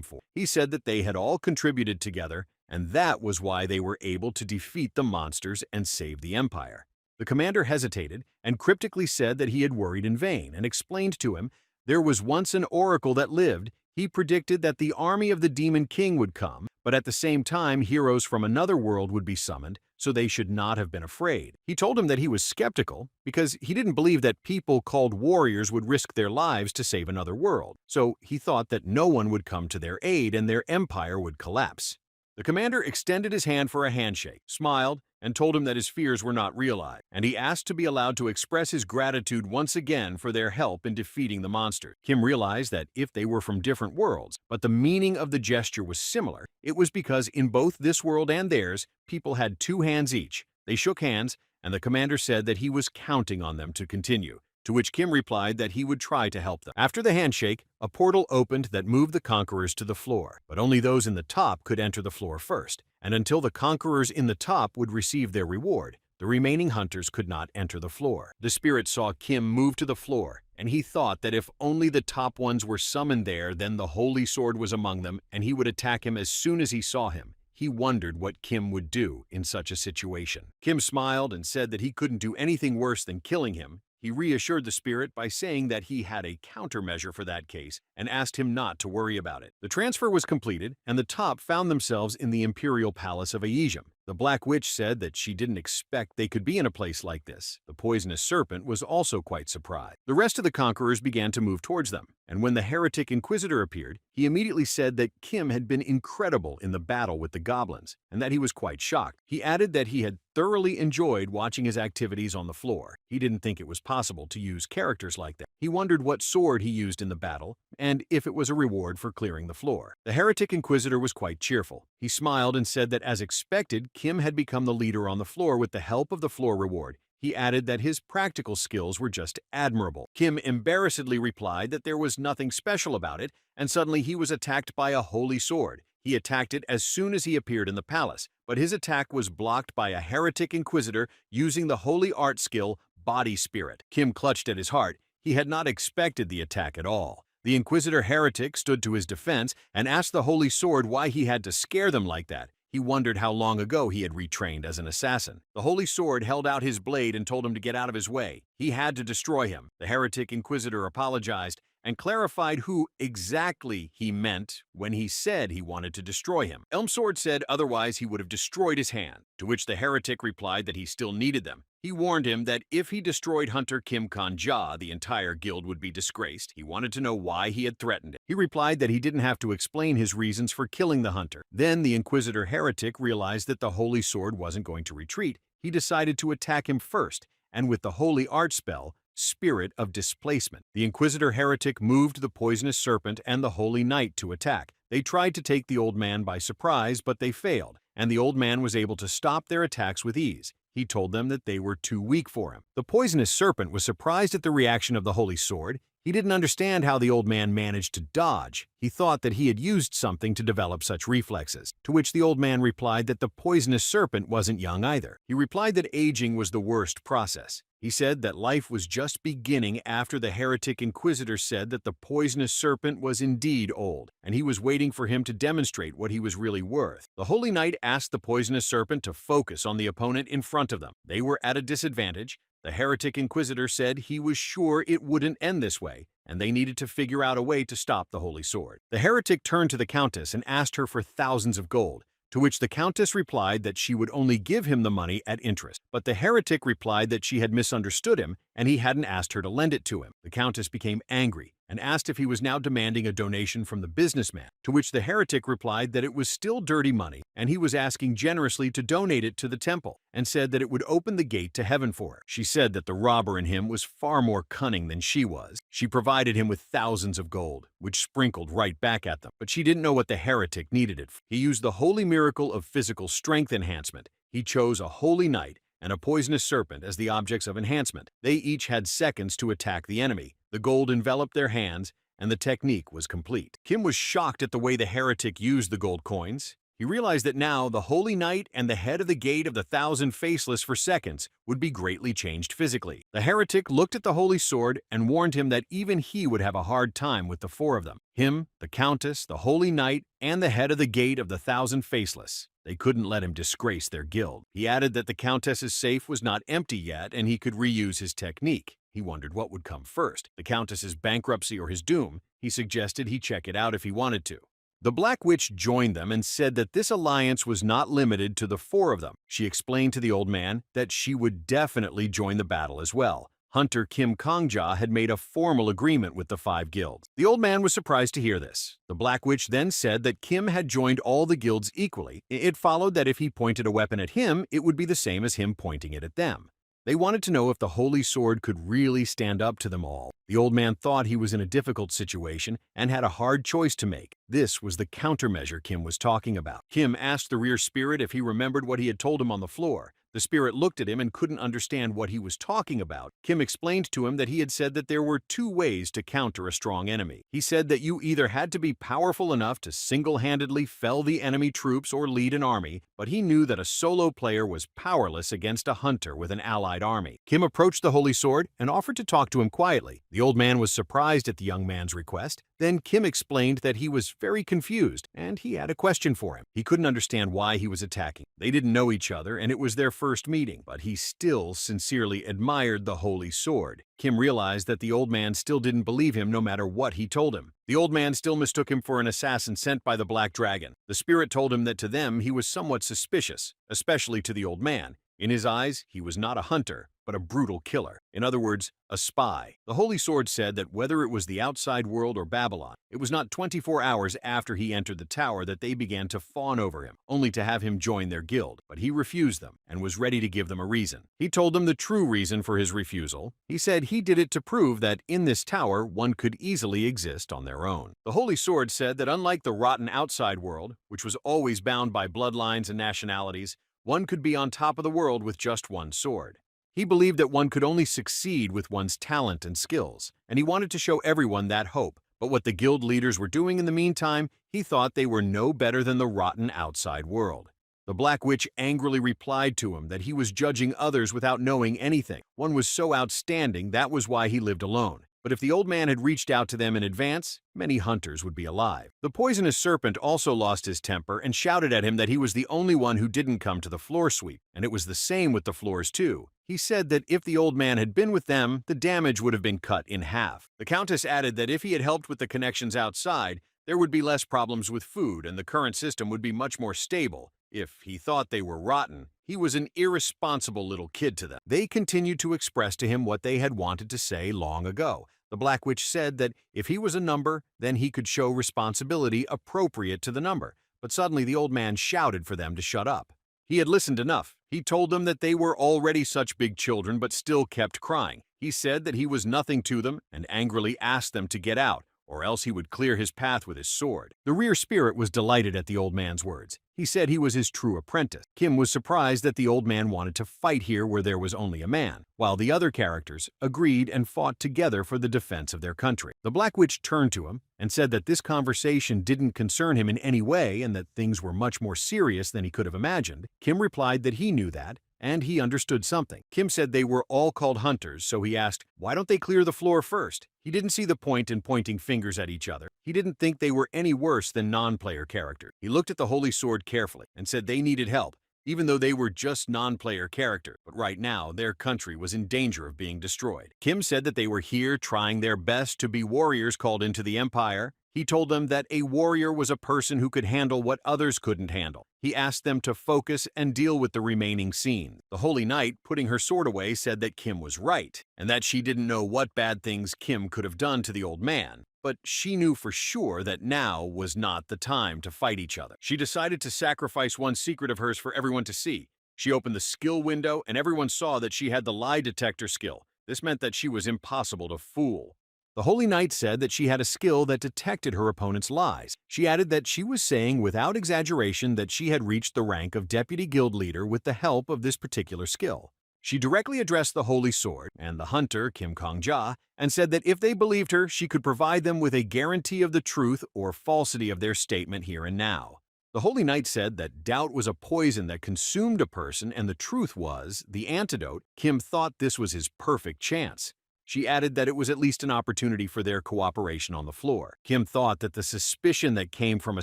for. He said that they had all contributed together, and that was why they were able to defeat the monsters and save the empire. The commander hesitated and cryptically said that he had worried in vain, and explained to him there was once an oracle that lived. He predicted that the army of the Demon King would come, but at the same time heroes from another world would be summoned, so they should not have been afraid. He told him that he was skeptical because he didn't believe that people called warriors would risk their lives to save another world, so he thought that no one would come to their aid and their empire would collapse. The commander extended his hand for a handshake, smiled, and told him that his fears were not realized, and he asked to be allowed to express his gratitude once again for their help in defeating the monster. Kim realized that if they were from different worlds, but the meaning of the gesture was similar, it was because in both this world and theirs, people had 2 hands each. They shook hands, and the commander said that he was counting on them to continue, to which Kim replied that he would try to help them. After the handshake, a portal opened that moved the conquerors to the floor, but only those in the top could enter the floor first, and until the conquerors in the top would receive their reward, the remaining hunters could not enter the floor. The spirit saw Kim move to the floor, and he thought that if only the top ones were summoned there, then the Holy Sword was among them, and he would attack him as soon as he saw him. He wondered what Kim would do in such a situation. Kim smiled and said that he couldn't do anything worse than killing him. He reassured the spirit by saying that he had a countermeasure for that case and asked him not to worry about it. The transfer was completed, and the top found themselves in the imperial palace of Aesium. The Black Witch said that she didn't expect they could be in a place like this. The poisonous serpent was also quite surprised. The rest of the conquerors began to move towards them, and when the heretic inquisitor appeared, he immediately said that Kim had been incredible in the battle with the goblins, and that he was quite shocked. He added that he had thoroughly enjoyed watching his activities on the floor. He didn't think it was possible to use characters like that. He wondered what sword he used in the battle, and if it was a reward for clearing the floor. The heretic inquisitor was quite cheerful. He smiled and said that, as expected, Kim had become the leader on the floor with the help of the floor reward. He added that his practical skills were just admirable. Kim embarrassedly replied that there was nothing special about it, and suddenly he was attacked by a holy sword. He attacked it as soon as he appeared in the palace, but his attack was blocked by a heretic inquisitor using the holy art skill, Body Spirit. Kim clutched at his heart. He had not expected the attack at all. The inquisitor heretic stood to his defense and asked the holy sword why he had to scare them like that. He wondered how long ago he had retrained as an assassin. The holy sword held out his blade and told him to get out of his way. He had to destroy him. The heretic inquisitor apologized and clarified who exactly he meant when he said he wanted to destroy him. Elmsword said otherwise he would have destroyed his hand, to which the heretic replied that he still needed them. He warned him that if he destroyed Hunter Kim Kanja, the entire guild would be disgraced. He wanted to know why he had threatened it. He replied that he didn't have to explain his reasons for killing the hunter. Then the inquisitor heretic realized that the holy sword wasn't going to retreat. He decided to attack him first, and with the holy art spell, spirit of displacement. The Inquisitor heretic moved the poisonous serpent and the Holy Knight to attack. They tried to take the old man by surprise, but they failed, and the old man was able to stop their attacks with ease. He told them that they were too weak for him. The poisonous serpent was surprised at the reaction of the Holy Sword. He didn't understand how the old man managed to dodge. He thought that he had used something to develop such reflexes, to which the old man replied that the poisonous serpent wasn't young either. He replied that aging was the worst process. He said that life was just beginning after the heretic Inquisitor said that the poisonous serpent was indeed old, and he was waiting for him to demonstrate what he was really worth. The Holy Knight asked the poisonous serpent to focus on the opponent in front of them. They were at a disadvantage. The heretic Inquisitor said he was sure it wouldn't end this way, and they needed to figure out a way to stop the Holy Sword. The heretic turned to the Countess and asked her for thousands of gold, to which the Countess replied that she would only give him the money at interest. But the heretic replied that she had misunderstood him and he hadn't asked her to lend it to him. The Countess became angry and asked if he was now demanding a donation from the businessman, to which the heretic replied that it was still dirty money and he was asking generously to donate it to the temple, and said that it would open the gate to heaven for her. She said that the robber in him was far more cunning than she was. She provided him with thousands of gold, which sprinkled right back at them, but she didn't know what the heretic needed it for. He used the holy miracle of physical strength enhancement. He chose a holy knight and a poisonous serpent as the objects of enhancement. They each had seconds to attack the enemy. The gold enveloped their hands, and the technique was complete. Kim was shocked at the way the heretic used the gold coins. He realized that now the Holy Knight and the head of the Gate of the Thousand Faceless for seconds would be greatly changed physically. The heretic looked at the Holy Sword and warned him that even he would have a hard time with the four of them. Him, the Countess, the Holy Knight, and the head of the Gate of the Thousand Faceless. They couldn't let him disgrace their guild. He added that the Countess's safe was not empty yet and he could reuse his technique. He wondered what would come first, the Countess's bankruptcy or his doom. He suggested he check it out if he wanted to. The Black Witch joined them and said that this alliance was not limited to the four of them. She explained to the old man that she would definitely join the battle as well. Hunter Kim Kongja had made a formal agreement with the 5 guilds. The old man was surprised to hear this. The Black Witch then said that Kim had joined all the guilds equally. It followed that if he pointed a weapon at him, it would be the same as him pointing it at them. They wanted to know if the Holy Sword could really stand up to them all. The old man thought he was in a difficult situation and had a hard choice to make. This was the countermeasure Kim was talking about. Kim asked the rear spirit if he remembered what he had told him on the floor. The spirit looked at him and couldn't understand what he was talking about. Kim explained to him that he had said that there were 2 ways to counter a strong enemy. He said that you either had to be powerful enough to single-handedly fell the enemy troops or lead an army, but he knew that a solo player was powerless against a hunter with an allied army. Kim approached the Holy Sword and offered to talk to him quietly. The old man was surprised at the young man's request. Then Kim explained that he was very confused and he had a question for him. He couldn't understand why he was attacking. They didn't know each other and it was their first meeting, but he still sincerely admired the Holy Sword. Kim realized that the old man still didn't believe him no matter what he told him. The old man still mistook him for an assassin sent by the Black Dragon. The spirit told him that to them he was somewhat suspicious, especially to the old man. In his eyes, he was not a hunter, but a brutal killer. In other words, a spy. The Holy Sword said that whether it was the outside world or Babylon, it was not 24 hours after he entered the tower that they began to fawn over him, only to have him join their guild. But he refused them and was ready to give them a reason. He told them the true reason for his refusal. He said he did it to prove that in this tower one could easily exist on their own. The Holy Sword said that unlike the rotten outside world, which was always bound by bloodlines and nationalities, one could be on top of the world with just one sword. He believed that one could only succeed with one's talent and skills, and he wanted to show everyone that hope. But what the guild leaders were doing in the meantime, he thought they were no better than the rotten outside world. The Black Witch angrily replied to him that he was judging others without knowing anything. One was so outstanding, that was why he lived alone. But if the old man had reached out to them in advance, many hunters would be alive. The poisonous serpent also lost his temper and shouted at him that he was the only one who didn't come to the floor sweep, and it was the same with the floors too. He said that if the old man had been with them, the damage would have been cut in half. The Countess added that if he had helped with the connections outside, there would be less problems with food and the current system would be much more stable. If he thought they were rotten, he was an irresponsible little kid to them. They continued to express to him what they had wanted to say long ago. The Black Witch said that if he was a number, then he could show responsibility appropriate to the number. But suddenly the old man shouted for them to shut up. He had listened enough. He told them that they were already such big children but still kept crying. He said that he was nothing to them and angrily asked them to get out, or else he would clear his path with his sword. The rear spirit was delighted at the old man's words. He said he was his true apprentice. Kim was surprised that the old man wanted to fight here where there was only a man, while the other characters agreed and fought together for the defense of their country. The Black Witch turned to him and said that this conversation didn't concern him in any way and that things were much more serious than he could have imagined. Kim replied that he knew that, and he understood something. Kim said they were all called hunters, so he asked, why don't they clear the floor first? He didn't see the point in pointing fingers at each other. He didn't think they were any worse than non-player characters. He looked at the Holy Sword carefully and said they needed help, even though they were just non-player characters. But right now, their country was in danger of being destroyed. Kim said that they were here trying their best to be warriors called into the Empire. He told them that a warrior was a person who could handle what others couldn't handle. He asked them to focus and deal with the remaining scene. The Holy Knight, putting her sword away, said that Kim was right, and that she didn't know what bad things Kim could have done to the old man. But she knew for sure that now was not the time to fight each other. She decided to sacrifice one secret of hers for everyone to see. She opened the skill window, and everyone saw that she had the lie detector skill. This meant that she was impossible to fool. The Holy Knight said that she had a skill that detected her opponent's lies. She added that she was saying without exaggeration that she had reached the rank of Deputy Guild Leader with the help of this particular skill. She directly addressed the Holy Sword and the hunter, Kim Kong-ja, and said that if they believed her, she could provide them with a guarantee of the truth or falsity of their statement here and now. The Holy Knight said that doubt was a poison that consumed a person and the truth was the antidote. Kim thought this was his perfect chance. She added that it was at least an opportunity for their cooperation on the floor. Kim thought that the suspicion that came from a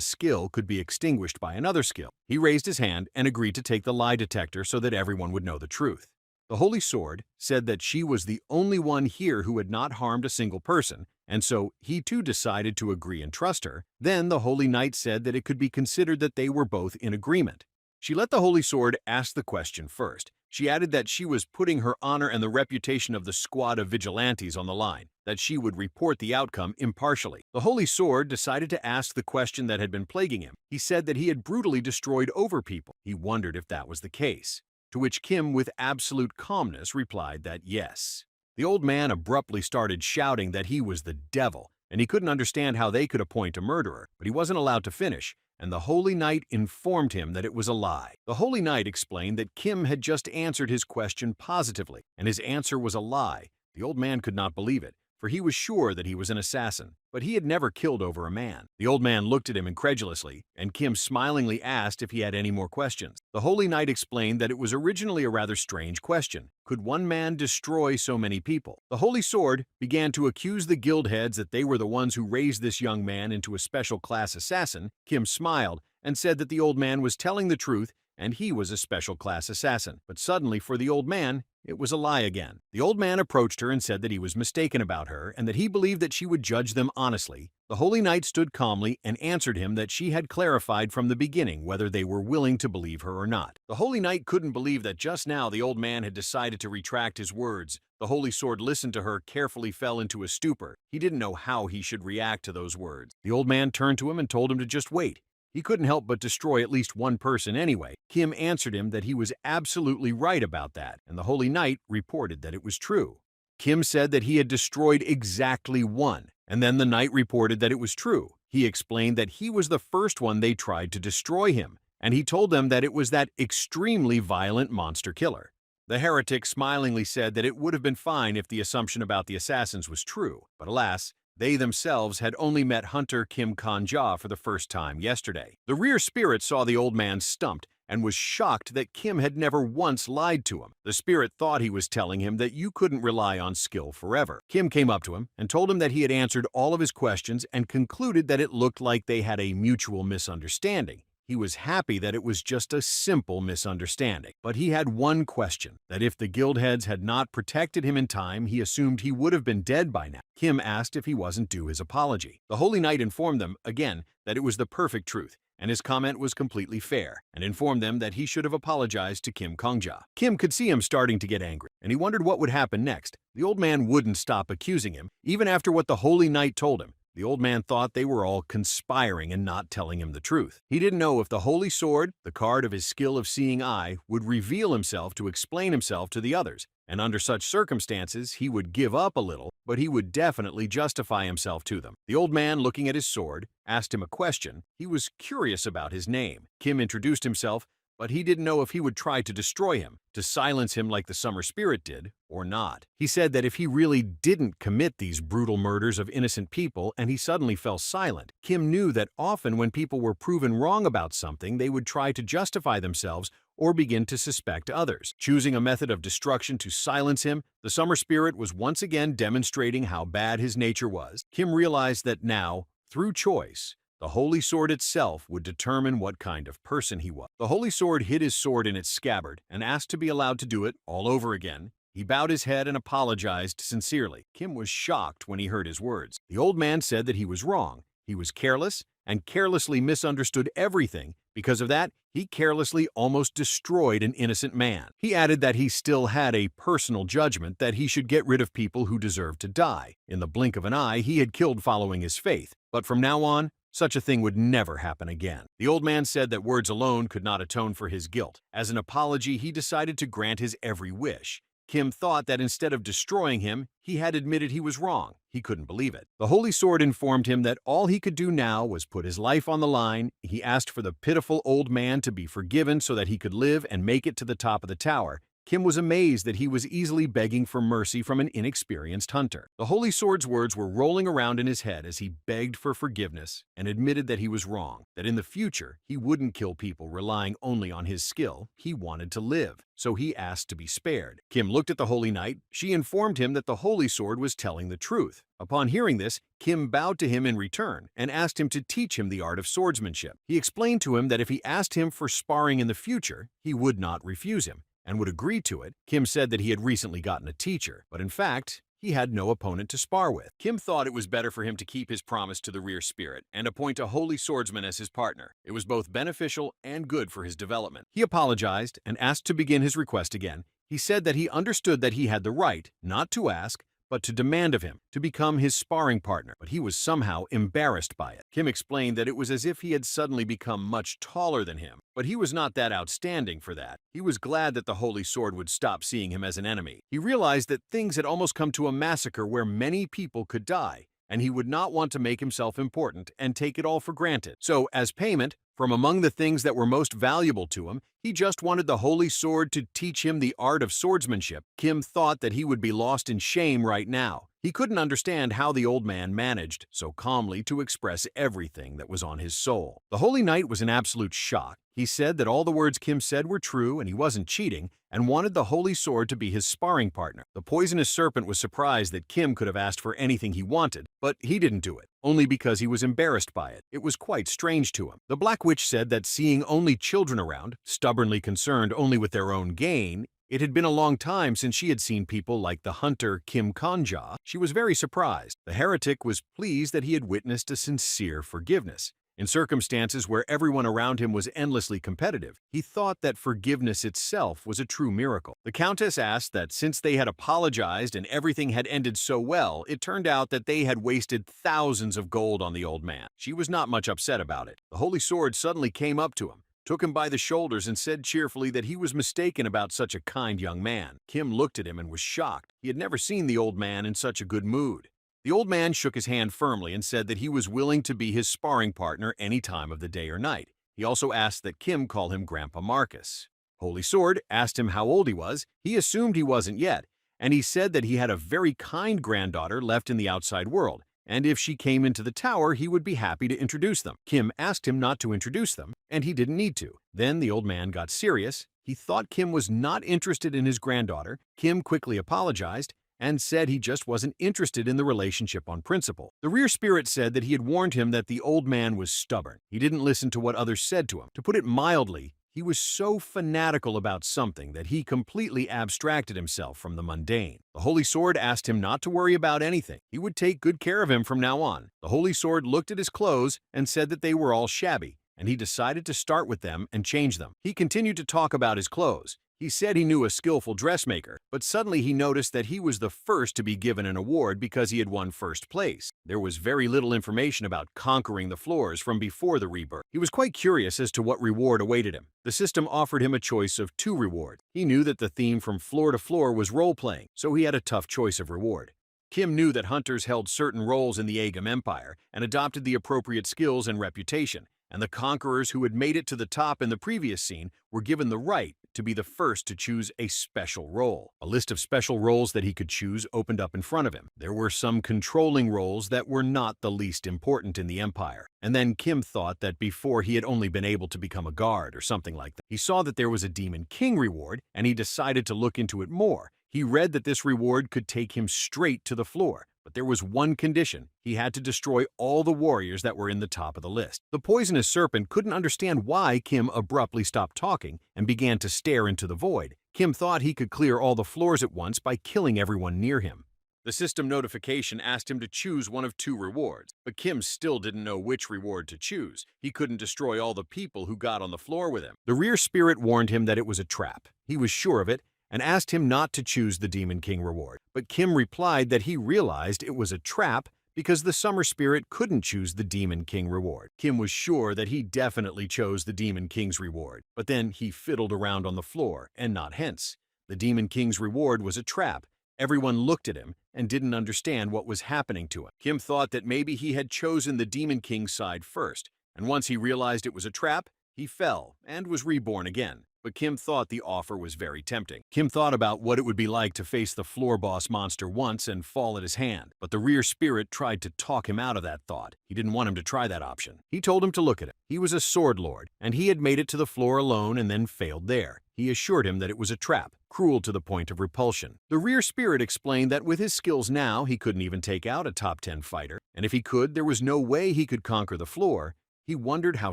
skill could be extinguished by another skill. He raised his hand and agreed to take the lie detector so that everyone would know the truth. The Holy Sword said that she was the only one here who had not harmed a single person, and so he too decided to agree and trust her. Then the Holy Knight said that it could be considered that they were both in agreement. She let the Holy Sword ask the question first. She added that she was putting her honor and the reputation of the squad of vigilantes on the line, that she would report the outcome impartially. The Holy Sword decided to ask the question that had been plaguing him. He said that he had brutally destroyed over people. He wondered if that was the case, to which Kim, with absolute calmness, replied that yes. The old man abruptly started shouting that he was the devil, and he couldn't understand how they could appoint a murderer, but he wasn't allowed to finish, and the Holy Knight informed him that it was a lie. The Holy Knight explained that Kim had just answered his question positively, and his answer was a lie. The old man could not believe it, for he was sure that he was an assassin, but he had never killed over a man. The old man looked at him incredulously, and Kim smilingly asked if he had any more questions. The Holy Knight explained that it was originally a rather strange question. Could one man destroy so many people? The Holy Sword began to accuse the guild heads that they were the ones who raised this young man into a special class assassin. Kim smiled and said that the old man was telling the truth and he was a special class assassin. But suddenly, for the old man, it was a lie again. The old man approached her and said that he was mistaken about her and that he believed that she would judge them honestly. The Holy Knight stood calmly and answered him that she had clarified from the beginning whether they were willing to believe her or not. The Holy Knight couldn't believe that just now the old man had decided to retract his words. The Holy Sword listened to her, carefully fell into a stupor. He didn't know how he should react to those words. The old man turned to him and told him to just wait. He couldn't help but destroy at least one person anyway. Kim answered him that he was absolutely right about that, and the Holy Knight reported that it was true. Kim said that he had destroyed exactly one, and then the knight reported that it was true. He explained that he was the first one they tried to destroy him, and he told them that it was that extremely violent monster killer. The heretic smilingly said that it would have been fine if the assumption about the assassins was true, but alas, they themselves had only met hunter Kim Kong-ja for the first time yesterday. The rear spirit saw the old man stumped and was shocked that Kim had never once lied to him. The spirit thought he was telling him that you couldn't rely on skill forever. Kim came up to him and told him that he had answered all of his questions and concluded that it looked like they had a mutual misunderstanding. He was happy that it was just a simple misunderstanding. But he had one question, that if the guild heads had not protected him in time, he assumed he would have been dead by now. Kim asked if he wasn't due his apology. The Holy Knight informed them, again, that it was the perfect truth, and his comment was completely fair, and informed them that he should have apologized to Kim Kong-ja. Kim could see him starting to get angry, and he wondered what would happen next. The old man wouldn't stop accusing him, even after what the Holy Knight told him. The old man thought they were all conspiring and not telling him the truth. He didn't know if the Holy Sword, the card of his skill of seeing eye, would reveal himself to explain himself to the others. and under such circumstances he would give up a little, but he would definitely justify himself to them. The old man, looking at his sword, asked him a question. He was curious about his name. Kim introduced himself, but he didn't know if he would try to destroy him, to silence him like the summer spirit did, or not. He said that if he really didn't commit these brutal murders of innocent people and he suddenly fell silent, Kim knew that often when people were proven wrong about something, they would try to justify themselves or begin to suspect others. Choosing a method of destruction to silence him, the summer spirit was once again demonstrating how bad his nature was. Kim realized that now, through choice, the Holy Sword itself would determine what kind of person he was. The Holy Sword hid his sword in its scabbard and asked to be allowed to do it all over again. He bowed his head and apologized sincerely. Kim was shocked when he heard his words. The old man said that he was wrong. He was careless and carelessly misunderstood everything. Because of that, he carelessly almost destroyed an innocent man. He added that he still had a personal judgment that he should get rid of people who deserved to die. In the blink of an eye, he had killed following his faith. But from now on, such a thing would never happen again. The old man said that words alone could not atone for his guilt. As an apology, he decided to grant his every wish. Kim thought that instead of destroying him, he had admitted he was wrong. He couldn't believe it. The Holy Sword informed him that all he could do now was put his life on the line. He asked for the pitiful old man to be forgiven so that he could live and make it to the top of the tower. Kim was amazed that he was easily begging for mercy from an inexperienced hunter. The Holy Sword's words were rolling around in his head as he begged for forgiveness and admitted that he was wrong, that in the future he wouldn't kill people relying only on his skill. He wanted to live, so he asked to be spared. Kim looked at the Holy Knight. She informed him that the Holy Sword was telling the truth. Upon hearing this, Kim bowed to him in return and asked him to teach him the art of swordsmanship. He explained to him that if he asked him for sparring in the future, he would not refuse him and would agree to it. Kim said that he had recently gotten a teacher, but in fact, he had no opponent to spar with. Kim thought it was better for him to keep his promise to the rear spirit and appoint a holy swordsman as his partner. It was both beneficial and good for his development. He apologized and asked to begin his request again. He said that he understood that he had the right not to ask, but to demand of him to become his sparring partner, but he was somehow embarrassed by it. Kim explained that it was as if he had suddenly become much taller than him, but he was not that outstanding for that. He was glad that the Holy Sword would stop seeing him as an enemy. He realized that things had almost come to a massacre where many people could die, and he would not want to make himself important and take it all for granted. So, as payment, from among the things that were most valuable to him, he just wanted the Holy Sword to teach him the art of swordsmanship. Kim thought that he would be lost in shame right now. He couldn't understand how the old man managed so calmly to express everything that was on his soul. The Holy Knight was in absolute shock. He said that all the words Kim said were true and he wasn't cheating, and wanted the Holy Sword to be his sparring partner. The poisonous serpent was surprised that Kim could have asked for anything he wanted, but he didn't do it, only because he was embarrassed by it. It was quite strange to him. The Black Witch said that seeing only children around, stubbornly concerned only with their own gain, it had been a long time since she had seen people like the hunter Kim Kanja. She was very surprised. The heretic was pleased that he had witnessed a sincere forgiveness. In circumstances where everyone around him was endlessly competitive, he thought that forgiveness itself was a true miracle. The Countess asked that since they had apologized and everything had ended so well, it turned out that they had wasted thousands of gold on the old man. She was not much upset about it. The Holy Sword suddenly came up to him, took him by the shoulders and said cheerfully that he was mistaken about such a kind young man. Kim looked at him and was shocked. He had never seen the old man in such a good mood. The old man shook his hand firmly and said that he was willing to be his sparring partner any time of the day or night. He also asked that Kim call him Grandpa Marcus. Holy Sword asked him how old he was. He assumed he wasn't yet, and he said that he had a very kind granddaughter left in the outside world, and if she came into the tower, he would be happy to introduce them. Kim asked him not to introduce them, and he didn't need to. Then the old man got serious. He thought Kim was not interested in his granddaughter. Kim quickly apologized and said he just wasn't interested in the relationship on principle. The rear spirit said that he had warned him that the old man was stubborn. He didn't listen to what others said to him. To put it mildly, he was so fanatical about something that he completely abstracted himself from the mundane. The Holy Sword asked him not to worry about anything. He would take good care of him from now on. The Holy Sword looked at his clothes and said that they were all shabby, and he decided to start with them and change them. He continued to talk about his clothes. He said he knew a skillful dressmaker, but suddenly he noticed that he was the first to be given an award because he had won first place. There was very little information about conquering the floors from before the rebirth. He was quite curious as to what reward awaited him. The system offered him a choice of 2 rewards. He knew that the theme from floor to floor was role-playing, so he had a tough choice of reward. Kim knew that hunters held certain roles in the Agam Empire and adopted the appropriate skills and reputation, and the conquerors who had made it to the top in the previous scene were given the right to be the first to choose a special role. A list of special roles that he could choose opened up in front of him. There were some controlling roles that were not the least important in the Empire. And then Kim thought that before he had only been able to become a guard or something like that. He saw that there was a Demon King reward, and he decided to look into it more. He read that this reward could take him straight to the floor, but there was one condition. He had to destroy all the warriors that were in the top of the list. The poisonous serpent couldn't understand why Kim abruptly stopped talking and began to stare into the void. Kim thought he could clear all the floors at once by killing everyone near him. The system notification asked him to choose one of 2 rewards, but Kim still didn't know which reward to choose. He couldn't destroy all the people who got on the floor with him. The rear spirit warned him that it was a trap. He was sure of it, and asked him not to choose the Demon King reward. But Kim replied that he realized it was a trap because the Summer Spirit couldn't choose the Demon King reward. Kim was sure that he definitely chose the Demon King's reward, but then he fiddled around on the floor, and not hence. The Demon King's reward was a trap. Everyone looked at him and didn't understand what was happening to him. Kim thought that maybe he had chosen the Demon King's side first, and once he realized it was a trap, he fell and was reborn again. But Kim thought the offer was very tempting. Kim thought about what it would be like to face the floor boss monster once and fall at his hand, but the rear spirit tried to talk him out of that thought. He didn't want him to try that option. He told him to look at it. He was a sword lord, and he had made it to the floor alone and then failed there. He assured him that it was a trap, cruel to the point of repulsion. The rear spirit explained that with his skills now, he couldn't even take out a top 10 fighter, and if he could, there was no way he could conquer the floor. He wondered how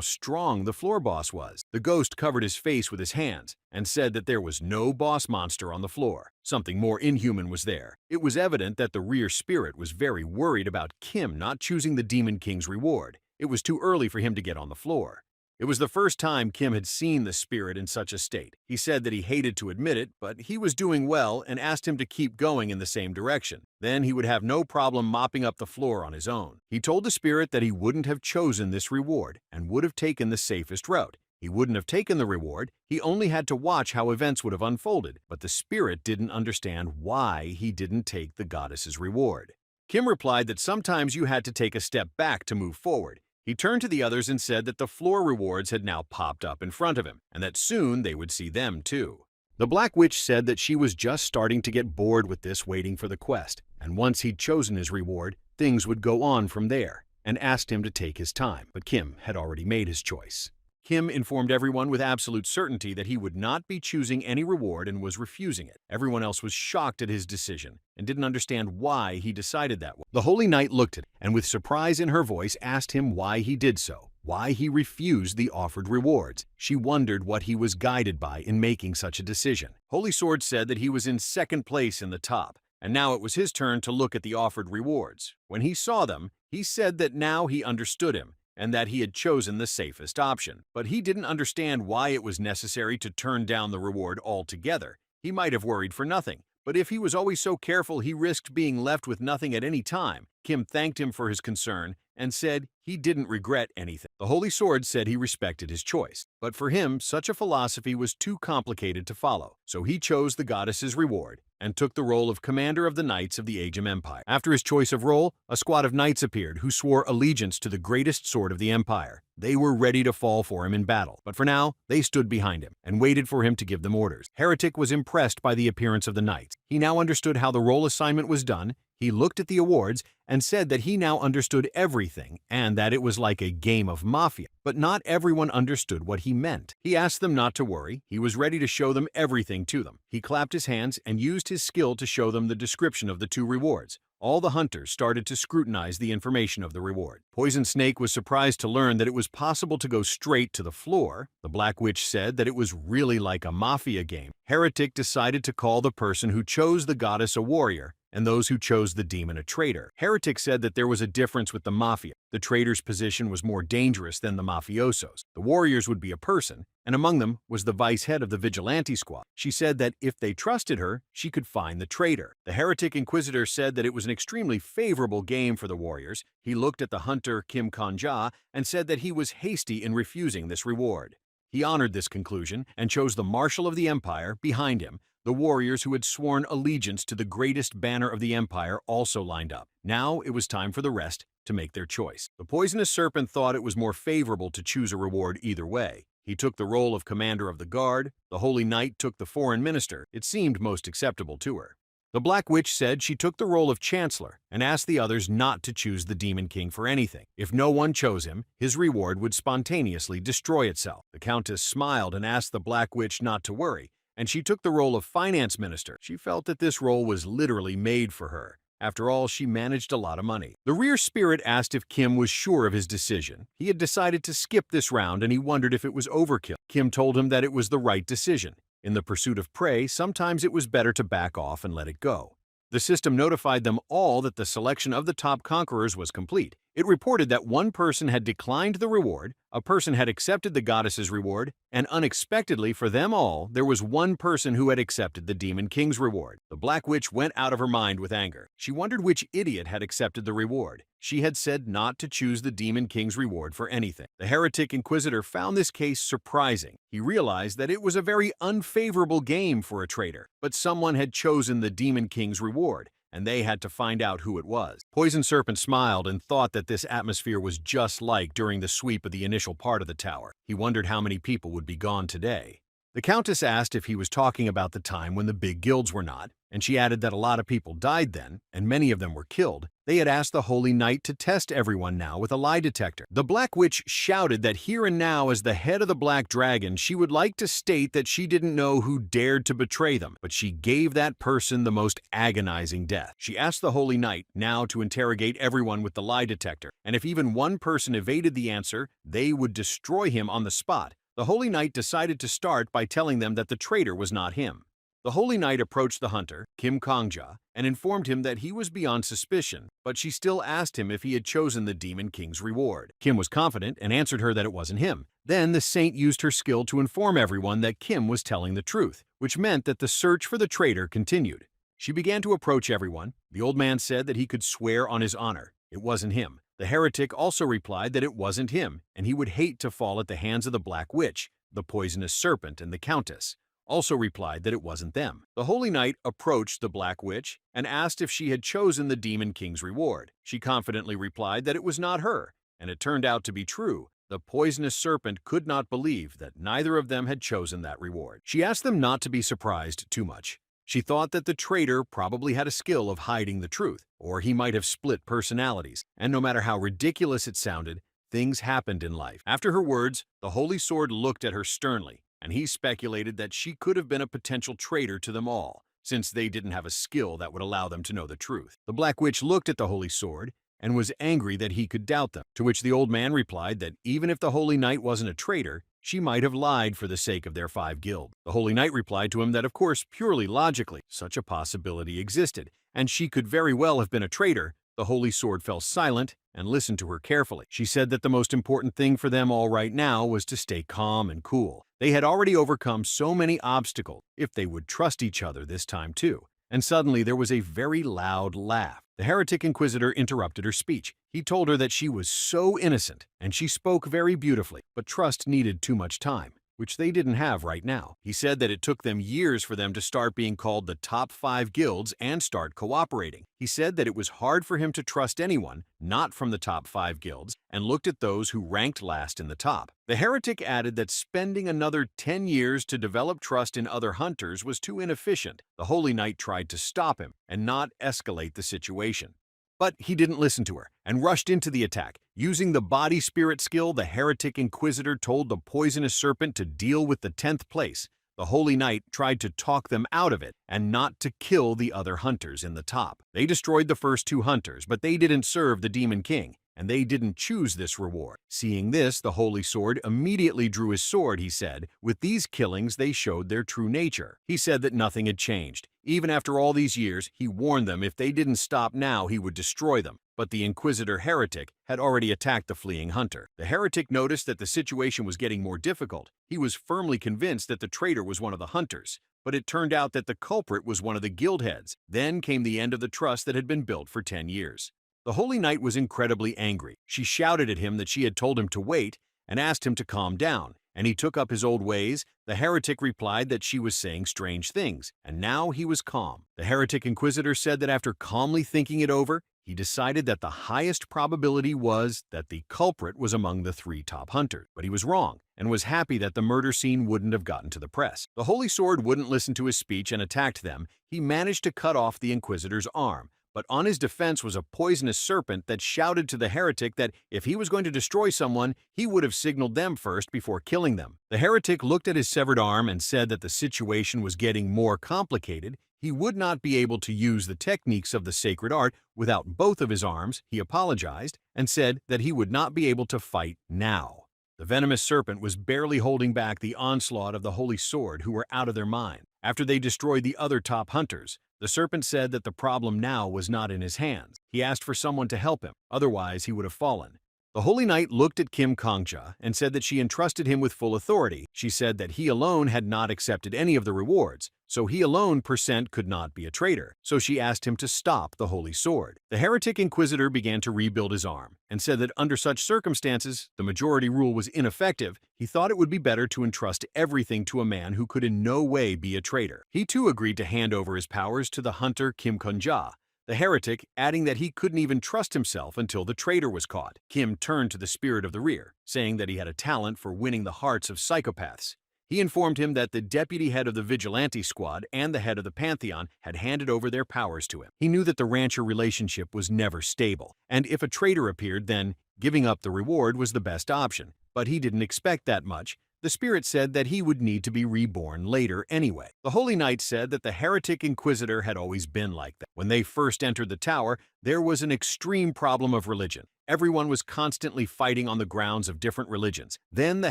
strong the floor boss was. The ghost covered his face with his hands and said that there was no boss monster on the floor. Something more inhuman was there. It was evident that the rear spirit was very worried about Kim not choosing the Demon King's reward. It was too early for him to get on the floor. It was the first time Kim had seen the spirit in such a state. He said that he hated to admit it, but he was doing well and asked him to keep going in the same direction. Then he would have no problem mopping up the floor on his own. He told the spirit that he wouldn't have chosen this reward and would have taken the safest route. He wouldn't have taken the reward, he only had to watch how events would have unfolded, but the spirit didn't understand why he didn't take the goddess's reward. Kim replied that sometimes you had to take a step back to move forward. He turned to the others and said that the floor rewards had now popped up in front of him, and that soon they would see them too. The Black Witch said that she was just starting to get bored with this waiting for the quest, and once he'd chosen his reward, things would go on from there, and asked him to take his time, but Kim had already made his choice. Kim informed everyone with absolute certainty that he would not be choosing any reward and was refusing it. Everyone else was shocked at his decision and didn't understand why he decided that way. The Holy Knight looked at him and with surprise in her voice asked him why he did so, why he refused the offered rewards. She wondered what he was guided by in making such a decision. Holy Sword said that he was in second place in the top, and now it was his turn to look at the offered rewards. When he saw them, he said that now he understood him, and that he had chosen the safest option. But he didn't understand why it was necessary to turn down the reward altogether. He might have worried for nothing, but if he was always so careful he risked being left with nothing at any time. Kim thanked him for his concern and said he didn't regret anything. The Holy Sword said he respected his choice, but for him such a philosophy was too complicated to follow, so he chose the goddess's reward and took the role of commander of the Knights of the Agam Empire. After his choice of role, a squad of knights appeared who swore allegiance to the greatest sword of the Empire. They were ready to fall for him in battle, but for now, they stood behind him and waited for him to give them orders. Heretic was impressed by the appearance of the knights. He now understood how the role assignment was done. He looked at the awards and said that he now understood everything and that it was like a game of mafia. But not everyone understood what he meant. He asked them not to worry. He was ready to show them everything to them. He clapped his hands and used his skill to show them the description of the 2 rewards. All the hunters started to scrutinize the information of the reward. Poison Snake was surprised to learn that it was possible to go straight to the floor. The Black Witch said that it was really like a mafia game. Heretic decided to call the person who chose the goddess a warrior and those who chose the demon a traitor. Heretic said that there was a difference with the mafia. The traitor's position was more dangerous than the mafiosos. The warriors would be a person, and among them was the vice head of the vigilante squad. She said that if they trusted her, she could find the traitor. The heretic inquisitor said that it was an extremely favorable game for the warriors. He looked at the hunter Kim Kong-ja and said that he was hasty in refusing this reward. He honored this conclusion and chose the marshal of the empire behind him. The warriors who had sworn allegiance to the greatest banner of the empire also lined up. Now it was time for the rest to make their choice. The poisonous serpent thought it was more favorable to choose a reward either way. He took the role of commander of the guard. The holy knight took the foreign minister. It seemed most acceptable to her. The Black Witch said she took the role of chancellor and asked the others not to choose the Demon King for anything. If no one chose him, his reward would spontaneously destroy itself. The Countess smiled and asked the Black Witch not to worry, and she took the role of finance minister. She felt that this role was literally made for her. After all, she managed a lot of money. The rear spirit asked if Kim was sure of his decision. He had decided to skip this round and he wondered if it was overkill. Kim told him that it was the right decision. In the pursuit of prey, sometimes it was better to back off and let it go. The system notified them all that the selection of the top conquerors was complete. It reported that one person had declined the reward, a person had accepted the goddess's reward, and unexpectedly for them all, there was one person who had accepted the Demon King's reward. The Black Witch went out of her mind with anger. She wondered which idiot had accepted the reward. She had said not to choose the Demon King's reward for anything. The heretic inquisitor found this case surprising. He realized that it was a very unfavorable game for a traitor, but someone had chosen the Demon King's reward, and they had to find out who it was. Poison Serpent smiled and thought that this atmosphere was just like during the sweep of the initial part of the tower. He wondered how many people would be gone today. The Countess asked if he was talking about the time when the big guilds were not, and she added that a lot of people died then, and many of them were killed. They had asked the Holy Knight to test everyone now with a lie detector. The Black Witch shouted that here and now, as the head of the Black Dragon, she would like to state that she didn't know who dared to betray them, but she gave that person the most agonizing death. She asked the Holy Knight now to interrogate everyone with the lie detector, and if even one person evaded the answer, they would destroy him on the spot. The Holy Knight decided to start by telling them that the traitor was not him. The Holy Knight approached the hunter, Kim Kong-ja, and informed him that he was beyond suspicion, but she still asked him if he had chosen the Demon King's reward. Kim was confident and answered her that it wasn't him. Then the saint used her skill to inform everyone that Kim was telling the truth, which meant that the search for the traitor continued. She began to approach everyone. The old man said that he could swear on his honor. It wasn't him. The heretic also replied that it wasn't him, and he would hate to fall at the hands of the Black Witch, the poisonous serpent, and the Countess. Also replied that it wasn't them. The Holy Knight approached the Black Witch and asked if she had chosen the Demon King's reward. She confidently replied that it was not her, and it turned out to be true. The poisonous serpent could not believe that neither of them had chosen that reward. She asked them not to be surprised too much. She thought that the traitor probably had a skill of hiding the truth, or he might have split personalities, and no matter how ridiculous it sounded, things happened in life. After her words, the Holy Sword looked at her sternly, and he speculated that she could have been a potential traitor to them all, since they didn't have a skill that would allow them to know the truth. The Black Witch looked at the Holy Sword and was angry that he could doubt them, to which the old man replied that even if the Holy Knight wasn't a traitor, she might have lied for the sake of their 5 guilds. The Holy Knight replied to him that, of course, purely logically, such a possibility existed, and she could very well have been a traitor. The Holy Sword fell silent and listened to her carefully. She said that the most important thing for them all right now was to stay calm and cool. They had already overcome so many obstacles, if they would trust each other this time too. And suddenly there was a very loud laugh. The heretic inquisitor interrupted her speech. He told her that she was so innocent, and she spoke very beautifully, but trust needed too much time, which they didn't have right now. He said that it took them years for them to start being called the top 5 guilds and start cooperating. He said that it was hard for him to trust anyone not from the top 5 guilds, and looked at those who ranked last in the top. The heretic added that spending another 10 years to develop trust in other hunters was too inefficient. The Holy Knight tried to stop him and not escalate the situation. But he didn't listen to her and rushed into the attack. Using the body spirit skill, the heretic inquisitor told the poisonous serpent to deal with the 10th place. The Holy Knight tried to talk them out of it and not to kill the other hunters in the top. They destroyed the first 2 hunters, but they didn't serve the Demon King, and they didn't choose this reward. Seeing this, the Holy Sword immediately drew his sword, he said. With these killings, they showed their true nature. He said that nothing had changed. Even after all these years, he warned them if they didn't stop now, he would destroy them. But the Inquisitor heretic had already attacked the fleeing hunter. The heretic noticed that the situation was getting more difficult. He was firmly convinced that the traitor was one of the hunters, but it turned out that the culprit was one of the guild heads. Then came the end of the trust that had been built for 10 years. The Holy Knight was incredibly angry. She shouted at him that she had told him to wait and asked him to calm down, and he took up his old ways. The heretic replied that she was saying strange things, and now he was calm. The heretic Inquisitor said that after calmly thinking it over, he decided that the highest probability was that the culprit was among the 3 top hunters. But he was wrong, and was happy that the murder scene wouldn't have gotten to the press. The Holy Sword wouldn't listen to his speech and attacked them. He managed to cut off the Inquisitor's arm, but on his defense was a poisonous serpent that shouted to the heretic that if he was going to destroy someone, he would have signaled them first before killing them. The heretic looked at his severed arm and said that the situation was getting more complicated. He would not be able to use the techniques of the sacred art without both of his arms. He apologized and said that he would not be able to fight now. The venomous serpent was barely holding back the onslaught of the Holy Sword, who were out of their mind. After they destroyed the other top hunters, the serpent said that the problem now was not in his hands. He asked for someone to help him, otherwise he would have fallen. The Holy Knight looked at Kim Kongja and said that she entrusted him with full authority. She said that he alone had not accepted any of the rewards, so he alone could not be a traitor. So she asked him to stop the Holy Sword. The heretic Inquisitor began to rebuild his arm and said that under such circumstances, the majority rule was ineffective. He thought it would be better to entrust everything to a man who could in no way be a traitor. He too agreed to hand over his powers to the hunter Kim Kongja, the heretic, adding that he couldn't even trust himself until the traitor was caught. Kim turned to the spirit of the rear, saying that he had a talent for winning the hearts of psychopaths. He informed him that the deputy head of the vigilante squad and the head of the Pantheon had handed over their powers to him. He knew that the rancher relationship was never stable, and if a traitor appeared, then giving up the reward was the best option. But he didn't expect that much. The spirit said that he would need to be reborn later anyway. The Holy Knight said that the heretic Inquisitor had always been like that. When they first entered the tower, there was an extreme problem of religion. Everyone was constantly fighting on the grounds of different religions. Then the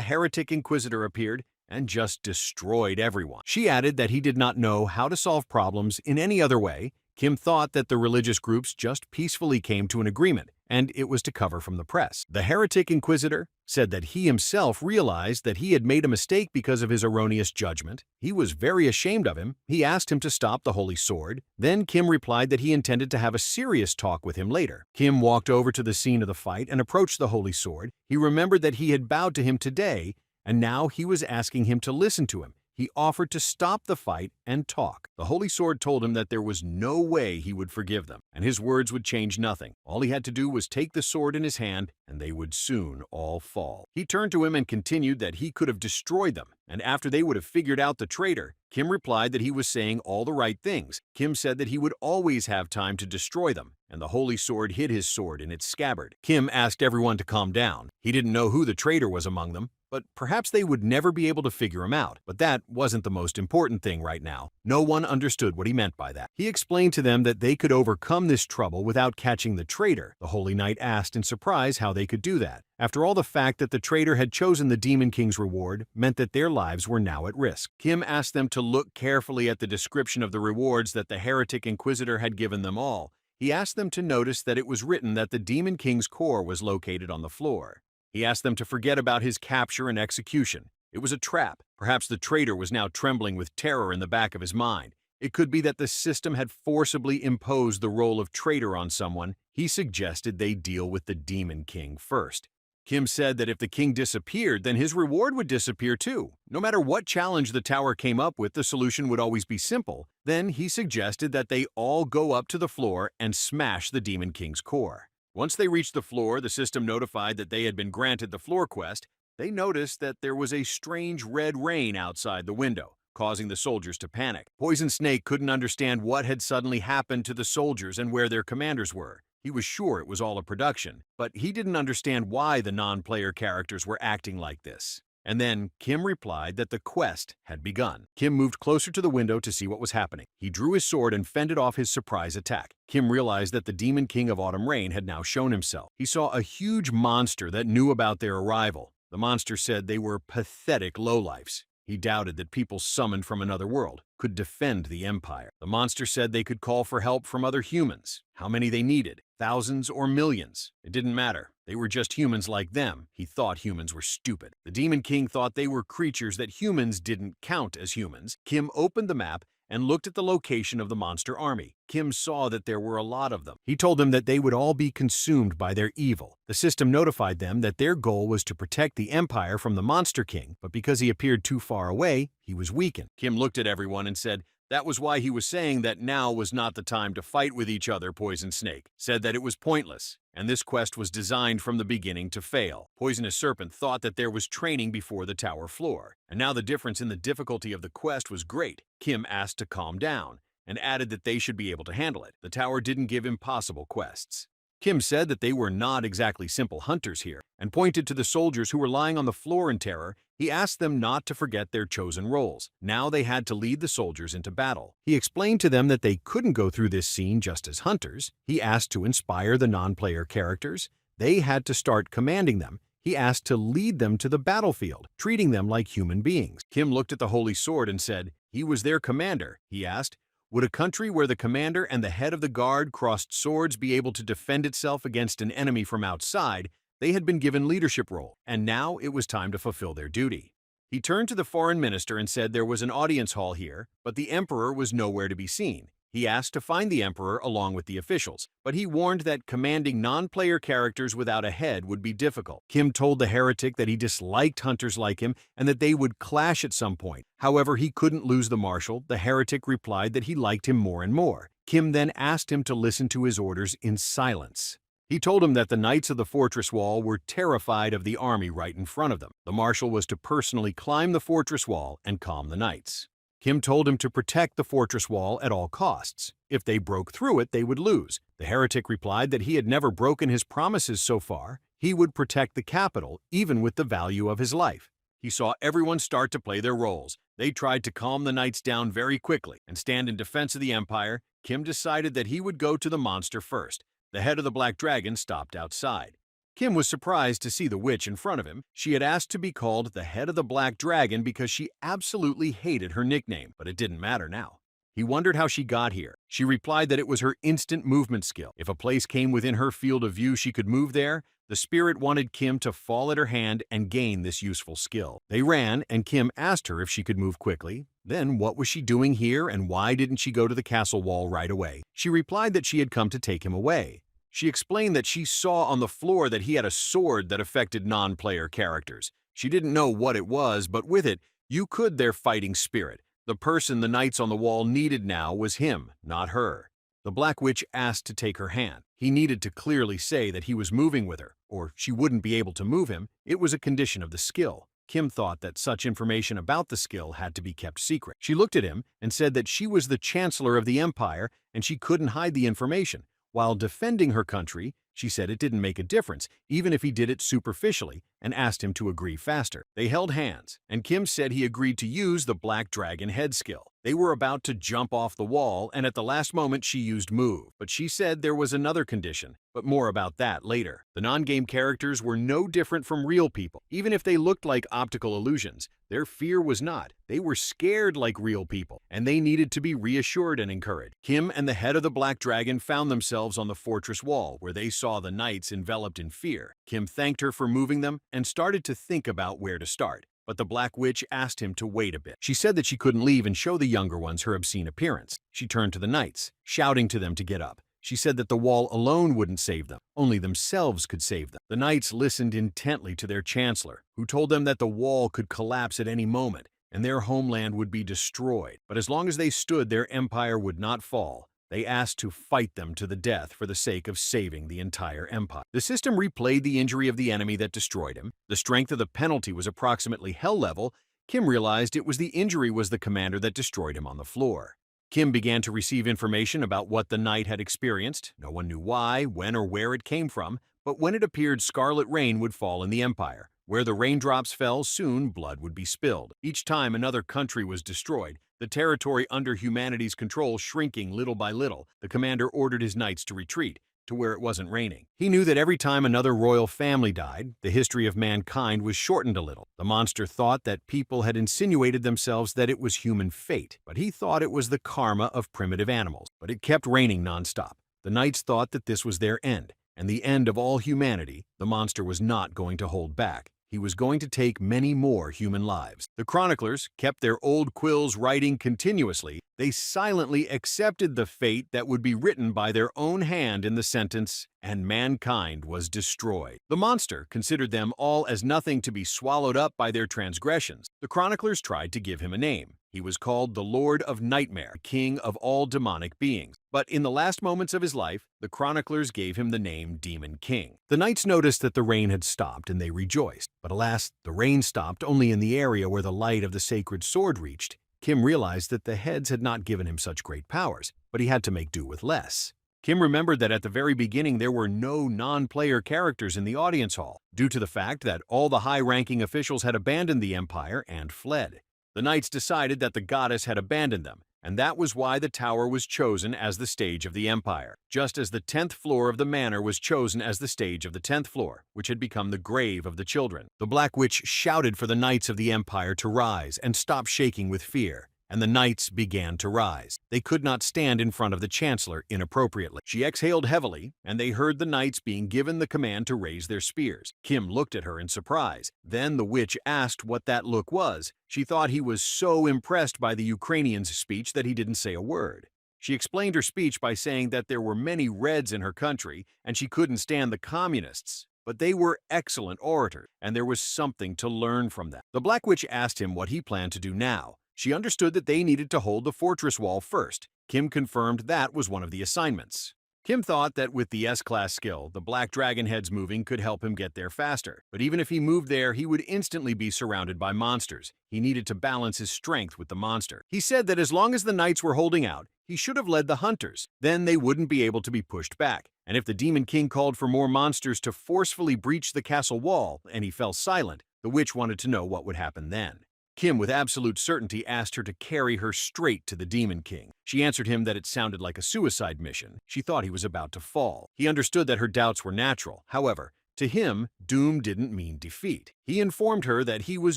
heretic Inquisitor appeared and just destroyed everyone. She added that he did not know how to solve problems in any other way. Kim thought that the religious groups just peacefully came to an agreement, and it was to cover from the press. The heretic Inquisitor said that he himself realized that he had made a mistake because of his erroneous judgment. He was very ashamed of him. He asked him to stop the Holy Sword. Then Kim replied that he intended to have a serious talk with him later. Kim walked over to the scene of the fight and approached the Holy Sword. He remembered that he had bowed to him today, and now he was asking him to listen to him. He offered to stop the fight and talk. The Holy Sword told him that there was no way he would forgive them, and his words would change nothing. All he had to do was take the sword in his hand, and they would soon all fall. He turned to him and continued that he could have destroyed them, and after they would have figured out the traitor, Kim replied that he was saying all the right things. Kim said that he would always have time to destroy them, and the Holy Sword hid his sword in its scabbard. Kim asked everyone to calm down. He didn't know who the traitor was among them, but perhaps they would never be able to figure him out. But that wasn't the most important thing right now. No one understood what he meant by that. He explained to them that they could overcome this trouble without catching the traitor. The Holy Knight asked in surprise how they could do that. After all, the fact that the traitor had chosen the Demon King's reward meant that their lives were now at risk. Kim asked them to look carefully at the description of the rewards that the heretic Inquisitor had given them all. He asked them to notice that it was written that the Demon King's core was located on the floor. He asked them to forget about his capture and execution. It was a trap. Perhaps the traitor was now trembling with terror in the back of his mind. It could be that the system had forcibly imposed the role of traitor on someone. He suggested they deal with the Demon King first. Kim said that if the king disappeared, then his reward would disappear too. No matter what challenge the tower came up with, the solution would always be simple. Then he suggested that they all go up to the floor and smash the Demon King's core. Once they reached the floor, the system notified that they had been granted the floor quest. They noticed that there was a strange red rain outside the window, causing the soldiers to panic. Poison Snake couldn't understand what had suddenly happened to the soldiers and where their commanders were. He was sure it was all a production, but he didn't understand why the non-player characters were acting like this. And then Kim replied that the quest had begun. Kim moved closer to the window to see what was happening. He drew his sword and fended off his surprise attack. Kim realized that the Demon King of Autumn Rain had now shown himself. He saw a huge monster that knew about their arrival. The monster said they were pathetic lowlifes. He doubted that people summoned from another world could defend the Empire. The monster said they could call for help from other humans. How many they needed, thousands or millions. It didn't matter. They were just humans like them. He thought humans were stupid. The Demon King thought they were creatures that humans didn't count as humans. Kim opened the map and looked at the location of the monster army. Kim saw that there were a lot of them. He told them that they would all be consumed by their evil. The system notified them that their goal was to protect the Empire from the Monster King, but because he appeared too far away, he was weakened. Kim looked at everyone and said, that was why he was saying that now was not the time to fight with each other, Poison Snake. Said that it was pointless, and this quest was designed from the beginning to fail. Poisonous Serpent thought that there was training before the tower floor, and now the difference in the difficulty of the quest was great. Kim asked to calm down, and added that they should be able to handle it. The tower didn't give impossible quests. Kim said that they were not exactly simple hunters here, and pointed to the soldiers who were lying on the floor in terror. He asked them not to forget their chosen roles. Now they had to lead the soldiers into battle. He explained to them that they couldn't go through this scene just as hunters. He asked to inspire the non-player characters. They had to start commanding them. He asked to lead them to the battlefield, treating them like human beings. Kim looked at the Holy Sword and said, he was their commander. He asked, would a country where the commander and the head of the guard crossed swords be able to defend itself against an enemy from outside? They had been given leadership role, and now it was time to fulfill their duty. He turned to the foreign minister and said there was an audience hall here, but the emperor was nowhere to be seen. He asked to find the emperor along with the officials, but he warned that commanding non-player characters without a head would be difficult. Kim told the heretic that he disliked hunters like him and that they would clash at some point. However, he couldn't lose the marshal. The heretic replied that he liked him more and more. Kim then asked him to listen to his orders in silence. He told him that the knights of the fortress wall were terrified of the army right in front of them. The marshal was to personally climb the fortress wall and calm the knights. Kim told him to protect the fortress wall at all costs. If they broke through it, they would lose. The heretic replied that he had never broken his promises so far. He would protect the capital, even with the value of his life. He saw everyone start to play their roles. They tried to calm the knights down very quickly and stand in defense of the Empire. Kim decided that he would go to the monster first. The head of the Black Dragon stopped outside. Kim was surprised to see the witch in front of him. She had asked to be called the head of the Black Dragon because she absolutely hated her nickname, but it didn't matter now. He wondered how she got here. She replied that it was her instant movement skill. If a place came within her field of view, she could move there. The spirit wanted Kim to fall at her hand and gain this useful skill. They ran, and Kim asked her if she could move quickly. Then what was she doing here, and why didn't she go to the castle wall right away? She replied that she had come to take him away. She explained that she saw on the floor that he had a sword that affected non-player characters. She didn't know what it was, but with it, you could their fighting spirit. The person the knights on the wall needed now was him, not her. The Black Witch asked to take her hand. He needed to clearly say that he was moving with her, or she wouldn't be able to move him. It was a condition of the skill. Kim thought that such information about the skill had to be kept secret. She looked at him and said that she was the chancellor of the empire and she couldn't hide the information. While defending her country, she said it didn't make a difference, even if he did it superficially, and asked him to agree faster. They held hands, and Kim said he agreed to use the Black Dragon head skill. They were about to jump off the wall, and at the last moment she used move, but she said there was another condition, but more about that later. The non-game characters were no different from real people. Even if they looked like optical illusions, their fear was not. They were scared like real people, and they needed to be reassured and encouraged. Kim and the head of the Black Dragon found themselves on the fortress wall, where they saw the knights enveloped in fear. Kim thanked her for moving them and started to think about where to start. But the Black Witch asked him to wait a bit. She said that she couldn't leave and show the younger ones her obscene appearance. She turned to the knights, shouting to them to get up. She said that the wall alone wouldn't save them. Only themselves could save them. The knights listened intently to their chancellor, who told them that the wall could collapse at any moment, and their homeland would be destroyed. But as long as they stood, their empire would not fall. They asked to fight them to the death for the sake of saving the entire empire. The system replayed the injury of the enemy that destroyed him. The strength of the penalty was approximately hell level. Kim realized it was the injury was the commander that destroyed him on the floor. Kim began to receive information about what the knight had experienced. No one knew why, when, or where it came from, but when it appeared, Scarlet Rain would fall in the empire. Where the raindrops fell, soon blood would be spilled. Each time another country was destroyed, the territory under humanity's control shrinking little by little, the commander ordered his knights to retreat to where it wasn't raining. He knew that every time another royal family died, the history of mankind was shortened a little. The monster thought that people had insinuated themselves that it was human fate, but he thought it was the karma of primitive animals. But it kept raining nonstop. The knights thought that this was their end, and the end of all humanity. The monster was not going to hold back. He was going to take many more human lives. The chroniclers kept their old quills writing continuously. They silently accepted the fate that would be written by their own hand in the sentence, and mankind was destroyed. The monster considered them all as nothing to be swallowed up by their transgressions. The chroniclers tried to give him a name. He was called the Lord of Nightmare, king of all demonic beings. But in the last moments of his life, the chroniclers gave him the name Demon King. The knights noticed that the rain had stopped and they rejoiced. But alas, the rain stopped only in the area where the light of the sacred sword reached. Kim realized that the heads had not given him such great powers, but he had to make do with less. Kim remembered that at the very beginning there were no non-player characters in the audience hall, due to the fact that all the high-ranking officials had abandoned the empire and fled. The knights decided that the goddess had abandoned them, and that was why the tower was chosen as the stage of the empire, just as the 10th floor of the manor was chosen as the stage of the 10th floor, which had become the grave of the children. The Black Witch shouted for the knights of the empire to rise and stop shaking with fear, and the knights began to rise. They could not stand in front of the chancellor inappropriately. She exhaled heavily, and they heard the knights being given the command to raise their spears. Kim looked at her in surprise. Then the witch asked what that look was. She thought he was so impressed by the Ukrainian's speech that he didn't say a word. She explained her speech by saying that there were many Reds in her country, and she couldn't stand the communists. But they were excellent orators, and there was something to learn from them. The Black Witch asked him what he planned to do now. She understood that they needed to hold the fortress wall first. Kim confirmed that was one of the assignments. Kim thought that with the S-class skill, the black dragon heads moving could help him get there faster. But even if he moved there, he would instantly be surrounded by monsters. He needed to balance his strength with the monster. He said that as long as the knights were holding out, he should have led the hunters. Then they wouldn't be able to be pushed back. And if the Demon King called for more monsters to forcefully breach the castle wall, and he fell silent, the witch wanted to know what would happen then. Kim, with absolute certainty, asked her to carry her straight to the Demon King. She answered him that it sounded like a suicide mission. She thought he was about to fall. He understood that her doubts were natural. However, to him, doom didn't mean defeat. He informed her that he was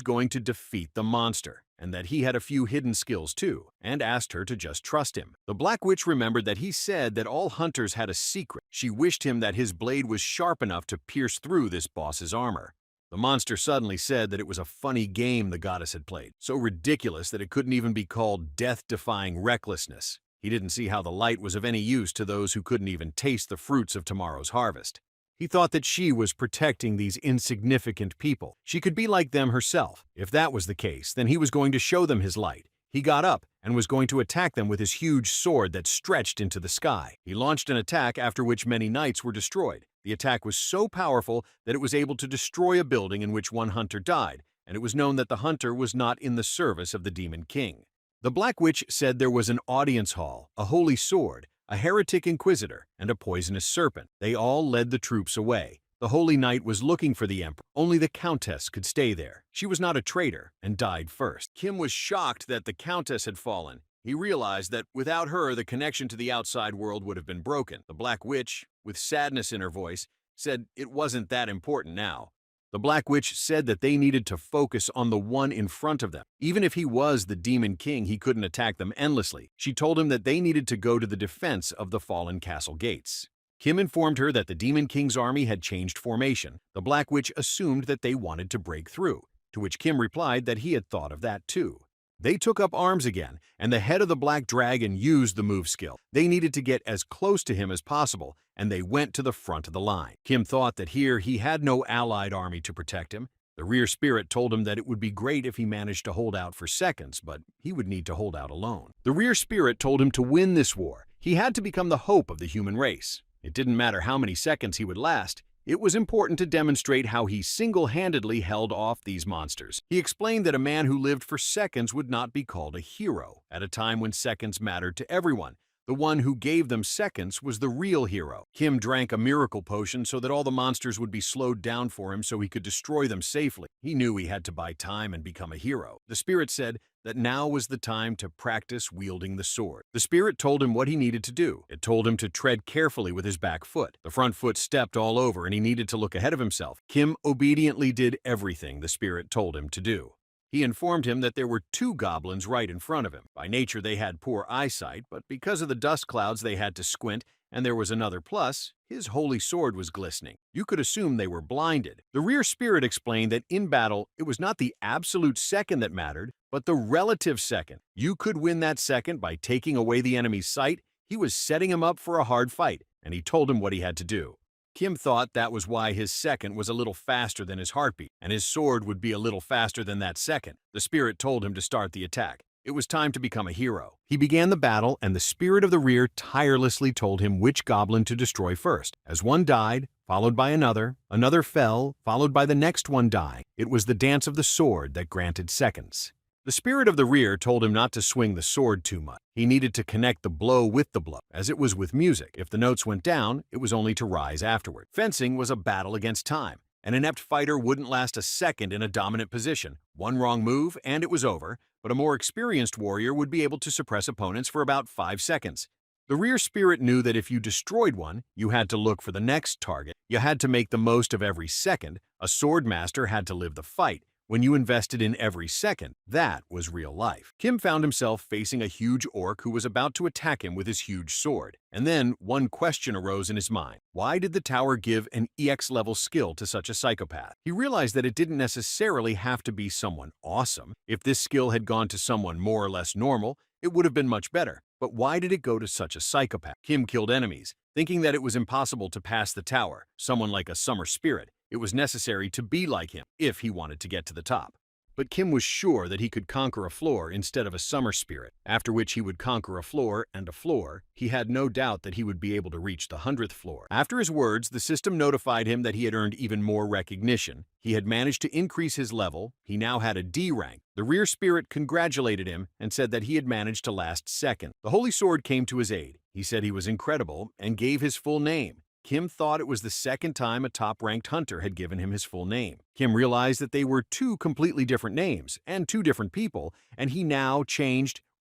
going to defeat the monster, and that he had a few hidden skills too, and asked her to just trust him. The Black Witch remembered that he said that all hunters had a secret. She wished him that his blade was sharp enough to pierce through this boss's armor. The monster suddenly said that it was a funny game the goddess had played, so ridiculous that it couldn't even be called death-defying recklessness. He didn't see how the light was of any use to those who couldn't even taste the fruits of tomorrow's harvest. He thought that she was protecting these insignificant people. She could be like them herself. If that was the case, then he was going to show them his light. He got up and was going to attack them with his huge sword that stretched into the sky. He launched an attack after which many knights were destroyed. The attack was so powerful that it was able to destroy a building in which one hunter died, and it was known that the hunter was not in the service of the Demon King. The Black Witch said there was an audience hall, a holy sword, a heretic inquisitor, and a poisonous serpent. They all led the troops away. The Holy Knight was looking for the Emperor. Only the Countess could stay there. She was not a traitor and died first. Kim was shocked that the Countess had fallen. He realized that without her, the connection to the outside world would have been broken. The Black Witch, with sadness in her voice, said it wasn't that important now. The Black Witch said that they needed to focus on the one in front of them. Even if he was the Demon King, he couldn't attack them endlessly. She told him that they needed to go to the defense of the fallen castle gates. Kim informed her that the Demon King's army had changed formation. The Black Witch assumed that they wanted to break through, to which Kim replied that he had thought of that too. They took up arms again, and the head of the Black Dragon used the move skill. They needed to get as close to him as possible, and they went to the front of the line. Kim thought that here he had no allied army to protect him. The rear spirit told him that it would be great if he managed to hold out for seconds, but he would need to hold out alone. The rear spirit told him to win this war. He had to become the hope of the human race. It didn't matter how many seconds he would last. It was important to demonstrate how he single-handedly held off these monsters. He explained that a man who lived for seconds would not be called a hero, at a time when seconds mattered to everyone. The one who gave them seconds was the real hero. Kim drank a miracle potion so that all the monsters would be slowed down for him so he could destroy them safely. He knew he had to buy time and become a hero. The spirit said that now was the time to practice wielding the sword. The spirit told him what he needed to do. It told him to tread carefully with his back foot. The front foot stepped all over and he needed to look ahead of himself. Kim obediently did everything the spirit told him to do. He informed him that there were two goblins right in front of him. By nature, they had poor eyesight, but because of the dust clouds, they had to squint, and there was another plus: his holy sword was glistening. You could assume they were blinded. The rear spirit explained that in battle, it was not the absolute second that mattered, but the relative second. You could win that second by taking away the enemy's sight. He was setting him up for a hard fight, and he told him what he had to do. Kim thought that was why his second was a little faster than his heartbeat, and his sword would be a little faster than that second. The spirit told him to start the attack. It was time to become a hero. He began the battle, and the spirit of the rear tirelessly told him which goblin to destroy first. As one died, followed by another fell, followed by the next one dying. It was the dance of the sword that granted seconds. The spirit of the rear told him not to swing the sword too much. He needed to connect the blow with the blow, as it was with music. If the notes went down, it was only to rise afterward. Fencing was a battle against time. An inept fighter wouldn't last a second in a dominant position. One wrong move, and it was over, but a more experienced warrior would be able to suppress opponents for about 5 seconds. The rear spirit knew that if you destroyed one, you had to look for the next target. You had to make the most of every second. A sword master had to live the fight. When you invested in every second, that was real life. Kim found himself facing a huge orc who was about to attack him with his huge sword. And then one question arose in his mind. Why did the tower give an EX-level skill to such a psychopath? He realized that it didn't necessarily have to be someone awesome. If this skill had gone to someone more or less normal, it would have been much better. But why did it go to such a psychopath? Kim killed enemies, thinking that it was impossible to pass the tower. Someone like a summer spirit. It was necessary to be like him if he wanted to get to the top. But Kim was sure that he could conquer a floor instead of a summer spirit, after which he would conquer a floor and a floor. He had no doubt that he would be able to reach the 100th floor. After his words, the system notified him that he had earned even more recognition. He had managed to increase his level. He now had a D rank. The rear spirit congratulated him and said that he had managed to last second. The holy sword came to his aid. He said he was incredible and gave his full name. Kim thought it was the second time a top-ranked hunter had given him his full name. Kim realized that they were two completely different names and two different people, and he now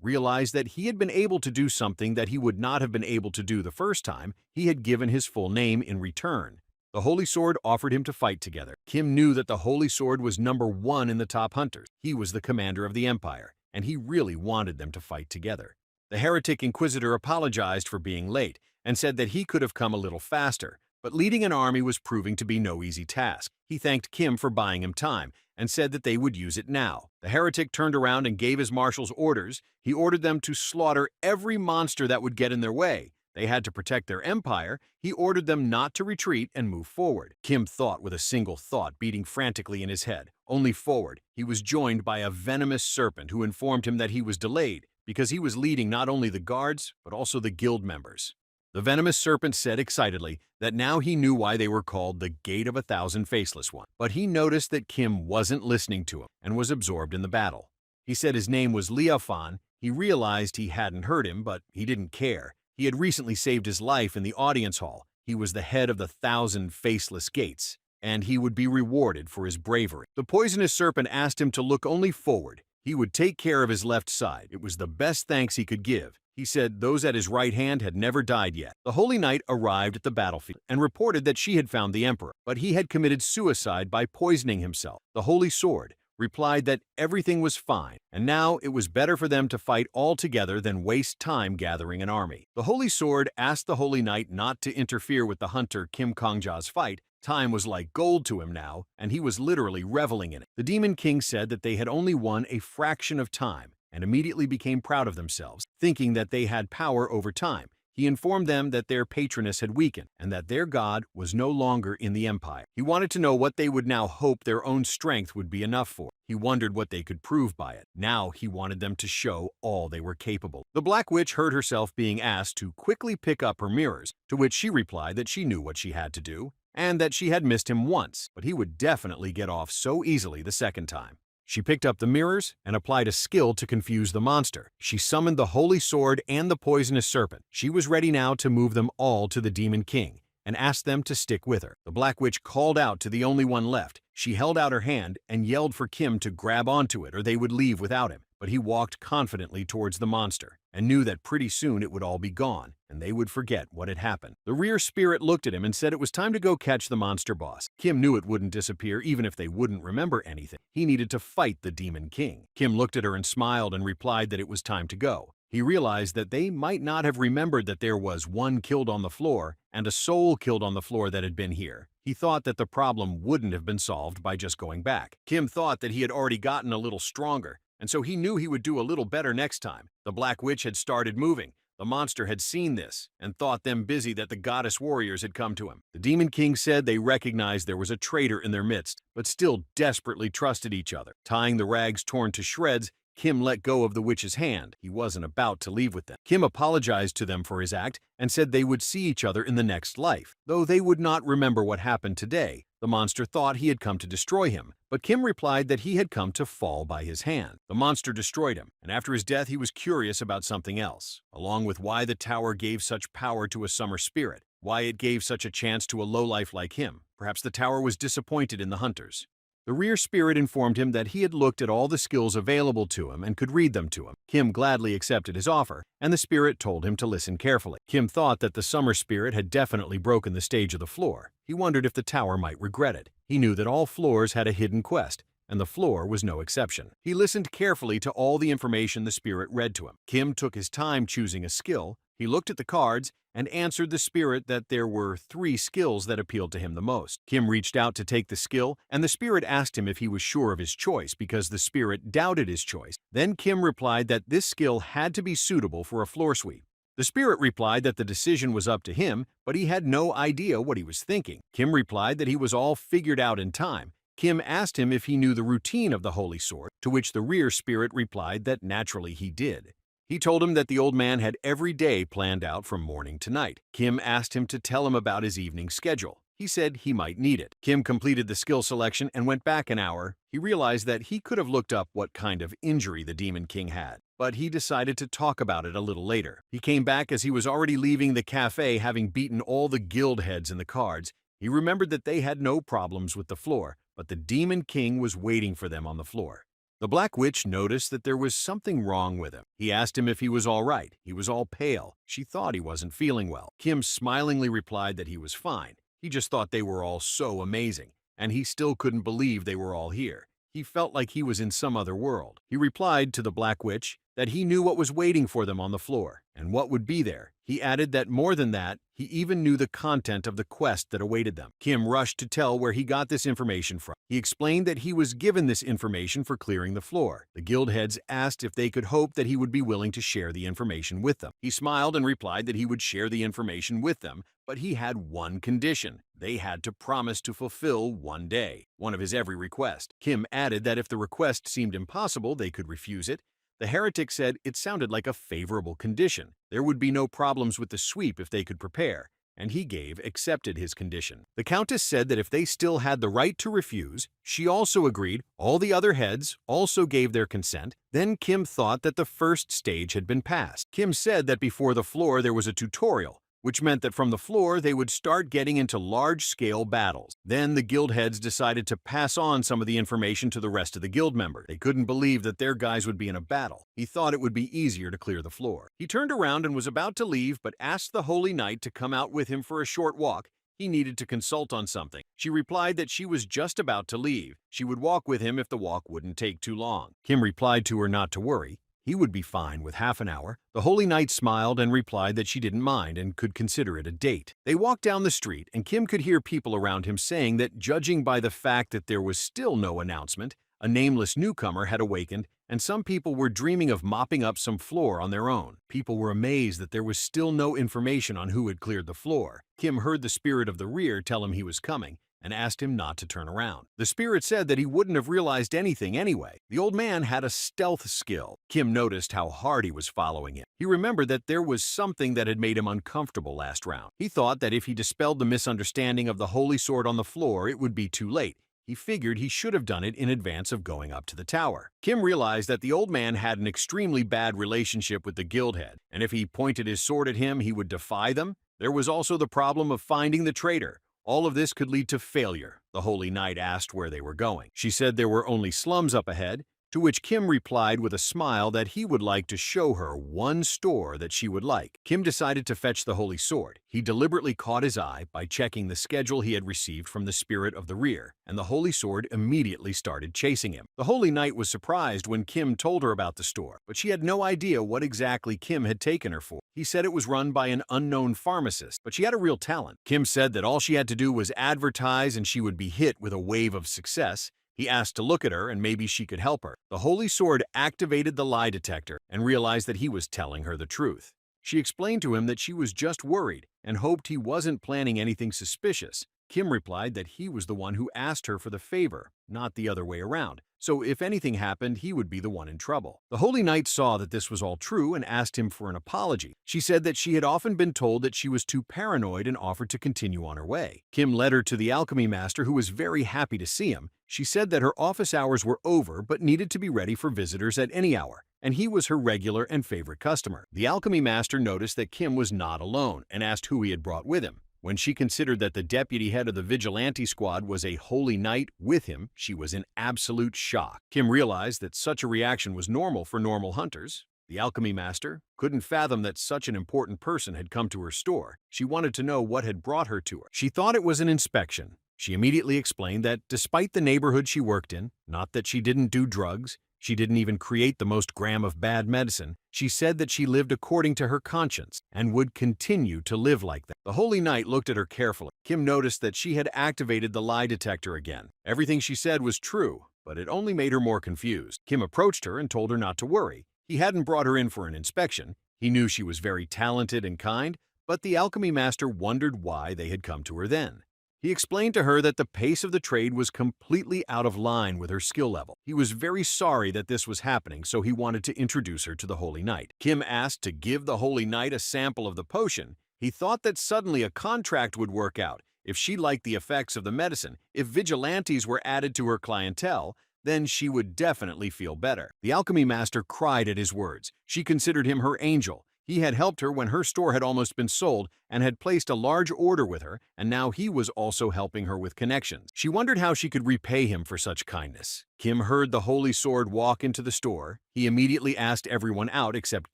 realized that he had been able to do something that he would not have been able to do the first time he had given his full name in return. The Holy Sword offered him to fight together. Kim knew that the Holy Sword was #1 in the top hunters. He was the commander of the Empire, and he really wanted them to fight together. The heretic Inquisitor apologized for being late and said that he could have come a little faster, but leading an army was proving to be no easy task. He thanked Kim for buying him time and said that they would use it now. The heretic turned around and gave his marshals orders. He ordered them to slaughter every monster that would get in their way. They had to protect their empire. He ordered them not to retreat and move forward. Kim thought with a single thought beating frantically in his head. Only forward. He was joined by a venomous serpent who informed him that he was delayed because he was leading not only the guards, but also the guild members. The venomous serpent said excitedly that now he knew why they were called the Gate of 1,000 Faceless Ones. But he noticed that Kim wasn't listening to him and was absorbed in the battle. He said his name was Leofan. He realized he hadn't heard him, but he didn't care. He had recently saved his life in the audience hall. He was the head of the 1,000 Faceless Gates, and he would be rewarded for his bravery. The poisonous serpent asked him to look only forward. He would take care of his left side. It was the best thanks he could give. He said those at his right hand had never died yet. The Holy Knight arrived at the battlefield and reported that she had found the Emperor, but he had committed suicide by poisoning himself. The Holy Sword replied that everything was fine, and now it was better for them to fight all together than waste time gathering an army. The Holy Sword asked the Holy Knight not to interfere with the hunter Kim Kongja's fight. Time was like gold to him now, and he was literally reveling in it. The Demon King said that they had only won a fraction of time, and immediately became proud of themselves, thinking that they had power over time. He informed them that their patroness had weakened, and that their god was no longer in the empire. He wanted to know what they would now hope their own strength would be enough for. He wondered what they could prove by it. Now he wanted them to show all they were capable. The Black Witch heard herself being asked to quickly pick up her mirrors, to which she replied that she knew what she had to do, and that she had missed him once, but he would definitely get off so easily the second time. She picked up the mirrors and applied a skill to confuse the monster. She summoned the holy sword and the poisonous serpent. She was ready now to move them all to the Demon King and asked them to stick with her. The Black Witch called out to the only one left. She held out her hand and yelled for Kim to grab onto it or they would leave without him. But he walked confidently towards the monster and knew that pretty soon it would all be gone and they would forget what had happened. The rear spirit looked at him and said it was time to go catch the monster boss. Kim knew it wouldn't disappear even if they wouldn't remember anything. He needed to fight the Demon King. Kim looked at her and smiled and replied that it was time to go. He realized that they might not have remembered that there was one killed on the floor and a soul killed on the floor that had been here. He thought that the problem wouldn't have been solved by just going back. Kim thought that he had already gotten a little stronger, and so he knew he would do a little better next time. The Black Witch had started moving. The monster had seen this and thought them busy that the goddess warriors had come to him. The Demon King said they recognized there was a traitor in their midst, but still desperately trusted each other. Tying the rags torn to shreds, Kim let go of the witch's hand. He wasn't about to leave with them. Kim apologized to them for his act and said they would see each other in the next life. Though they would not remember what happened today, the monster thought he had come to destroy him, but Kim replied that he had come to fall by his hand. The monster destroyed him, and after his death he was curious about something else, along with why the tower gave such power to a summer spirit, why it gave such a chance to a lowlife like him. Perhaps the tower was disappointed in the hunters. The rear spirit informed him that he had looked at all the skills available to him and could read them to him. Kim gladly accepted his offer, and the spirit told him to listen carefully. Kim thought that the summer spirit had definitely broken the stage of the floor. He wondered if the tower might regret it. He knew that all floors had a hidden quest, and the floor was no exception. He listened carefully to all the information the spirit read to him. Kim took his time choosing a skill. He looked at the cards and answered the spirit that there were 3 skills that appealed to him the most. Kim reached out to take the skill, and the spirit asked him if he was sure of his choice because the spirit doubted his choice. Then Kim replied that this skill had to be suitable for a floor sweep. The spirit replied that the decision was up to him, but he had no idea what he was thinking. Kim replied that he was all figured out in time. Kim asked him if he knew the routine of the holy sword, to which the rear spirit replied that naturally he did. He told him that the old man had every day planned out from morning to night. Kim asked him to tell him about his evening schedule. He said he might need it. Kim completed the skill selection and went back an hour. He realized that he could have looked up what kind of injury the Demon King had, but he decided to talk about it a little later. He came back as he was already leaving the cafe, having beaten all the guild heads in the cards. He remembered that they had no problems with the floor, but the Demon King was waiting for them on the floor. The Black Witch noticed that there was something wrong with him. He asked him if he was all right. He was all pale. She thought he wasn't feeling well. Kim smilingly replied that he was fine. He just thought they were all so amazing, and he still couldn't believe they were all here. He felt like he was in some other world. He replied to the Black Witch that he knew what was waiting for them on the floor, and what would be there. He added that more than that, he even knew the content of the quest that awaited them. Kim rushed to tell where he got this information from. He explained that he was given this information for clearing the floor. The guild heads asked if they could hope that he would be willing to share the information with them. He smiled and replied that he would share the information with them, but he had one condition. They had to promise to fulfill one day, one of his every request. Kim added that if the request seemed impossible, they could refuse it. The heretic said it sounded like a favorable condition. There would be no problems with the sweep if they could prepare, and he accepted his condition. The Countess said that if they still had the right to refuse, she also agreed. All the other heads also gave their consent. Then Kim thought that the first stage had been passed. Kim said that before the floor there was a tutorial, which meant that from the floor they would start getting into large-scale battles. Then the guild heads decided to pass on some of the information to the rest of the guild members. They couldn't believe that their guys would be in a battle. He thought it would be easier to clear the floor. He turned around and was about to leave, but asked the Holy Knight to come out with him for a short walk. He needed to consult on something. She replied that she was just about to leave. She would walk with him if the walk wouldn't take too long. Kim replied to her not to worry. He would be fine with half an hour. The Holy Knight smiled and replied that she didn't mind and could consider it a date. They walked down the street, and Kim could hear people around him saying that, judging by the fact that there was still no announcement, a nameless newcomer had awakened, and some people were dreaming of mopping up some floor on their own. People were amazed that there was still no information on who had cleared the floor. Kim heard the spirit of the rear tell him he was coming, and asked him not to turn around. The spirit said that he wouldn't have realized anything anyway. The old man had a stealth skill. Kim noticed how hard he was following him. He remembered that there was something that had made him uncomfortable last round. He thought that if he dispelled the misunderstanding of the holy sword on the floor, it would be too late. He figured he should have done it in advance of going up to the tower. Kim realized that the old man had an extremely bad relationship with the guild head, and if he pointed his sword at him, he would defy them. There was also the problem of finding the traitor. All of this could lead to failure. The Holy Knight asked where they were going. She said there were only slums up ahead, to which Kim replied with a smile that he would like to show her one store that she would like. Kim decided to fetch the Holy Sword. He deliberately caught his eye by checking the schedule he had received from the Spirit of the Rear, and the Holy Sword immediately started chasing him. The Holy Knight was surprised when Kim told her about the store, but she had no idea what exactly Kim had taken her for. He said it was run by an unknown pharmacist, but she had a real talent. Kim said that all she had to do was advertise and she would be hit with a wave of success. He asked to look at her and maybe she could help her. The Holy Sword activated the lie detector and realized that he was telling her the truth. She explained to him that she was just worried and hoped he wasn't planning anything suspicious. Kim replied that he was the one who asked her for the favor, not the other way around. So if anything happened, he would be the one in trouble. The Holy Knight saw that this was all true and asked him for an apology. She said that she had often been told that she was too paranoid and offered to continue on her way. Kim led her to the alchemy master, who was very happy to see him. She said that her office hours were over but needed to be ready for visitors at any hour, and he was her regular and favorite customer. The alchemy master noticed that Kim was not alone and asked who he had brought with him. When she considered that the deputy head of the vigilante squad was a holy knight with him, she was in absolute shock. Kim realized that such a reaction was normal for normal hunters. The alchemy master couldn't fathom that such an important person had come to her store. She wanted to know what had brought her to her. She thought it was an inspection. She immediately explained that despite the neighborhood she worked in, not that she didn't do drugs, she didn't even create the most gram of bad medicine. She said that she lived according to her conscience and would continue to live like that. The Holy Knight looked at her carefully. Kim noticed that she had activated the lie detector again. Everything she said was true, but it only made her more confused. Kim approached her and told her not to worry. He hadn't brought her in for an inspection. He knew she was very talented and kind, but the alchemy master wondered why they had come to her then. He explained to her that the pace of the trade was completely out of line with her skill level. He was very sorry that this was happening, so he wanted to introduce her to the Holy Knight. Kim asked to give the Holy Knight a sample of the potion. He thought that suddenly a contract would work out. If she liked the effects of the medicine, if vigilantes were added to her clientele, then she would definitely feel better. The alchemy master cried at his words. She considered him her angel. He had helped her when her store had almost been sold and had placed a large order with her, and now he was also helping her with connections. She wondered how she could repay him for such kindness. Kim heard the Holy Sword walk into the store. He immediately asked everyone out except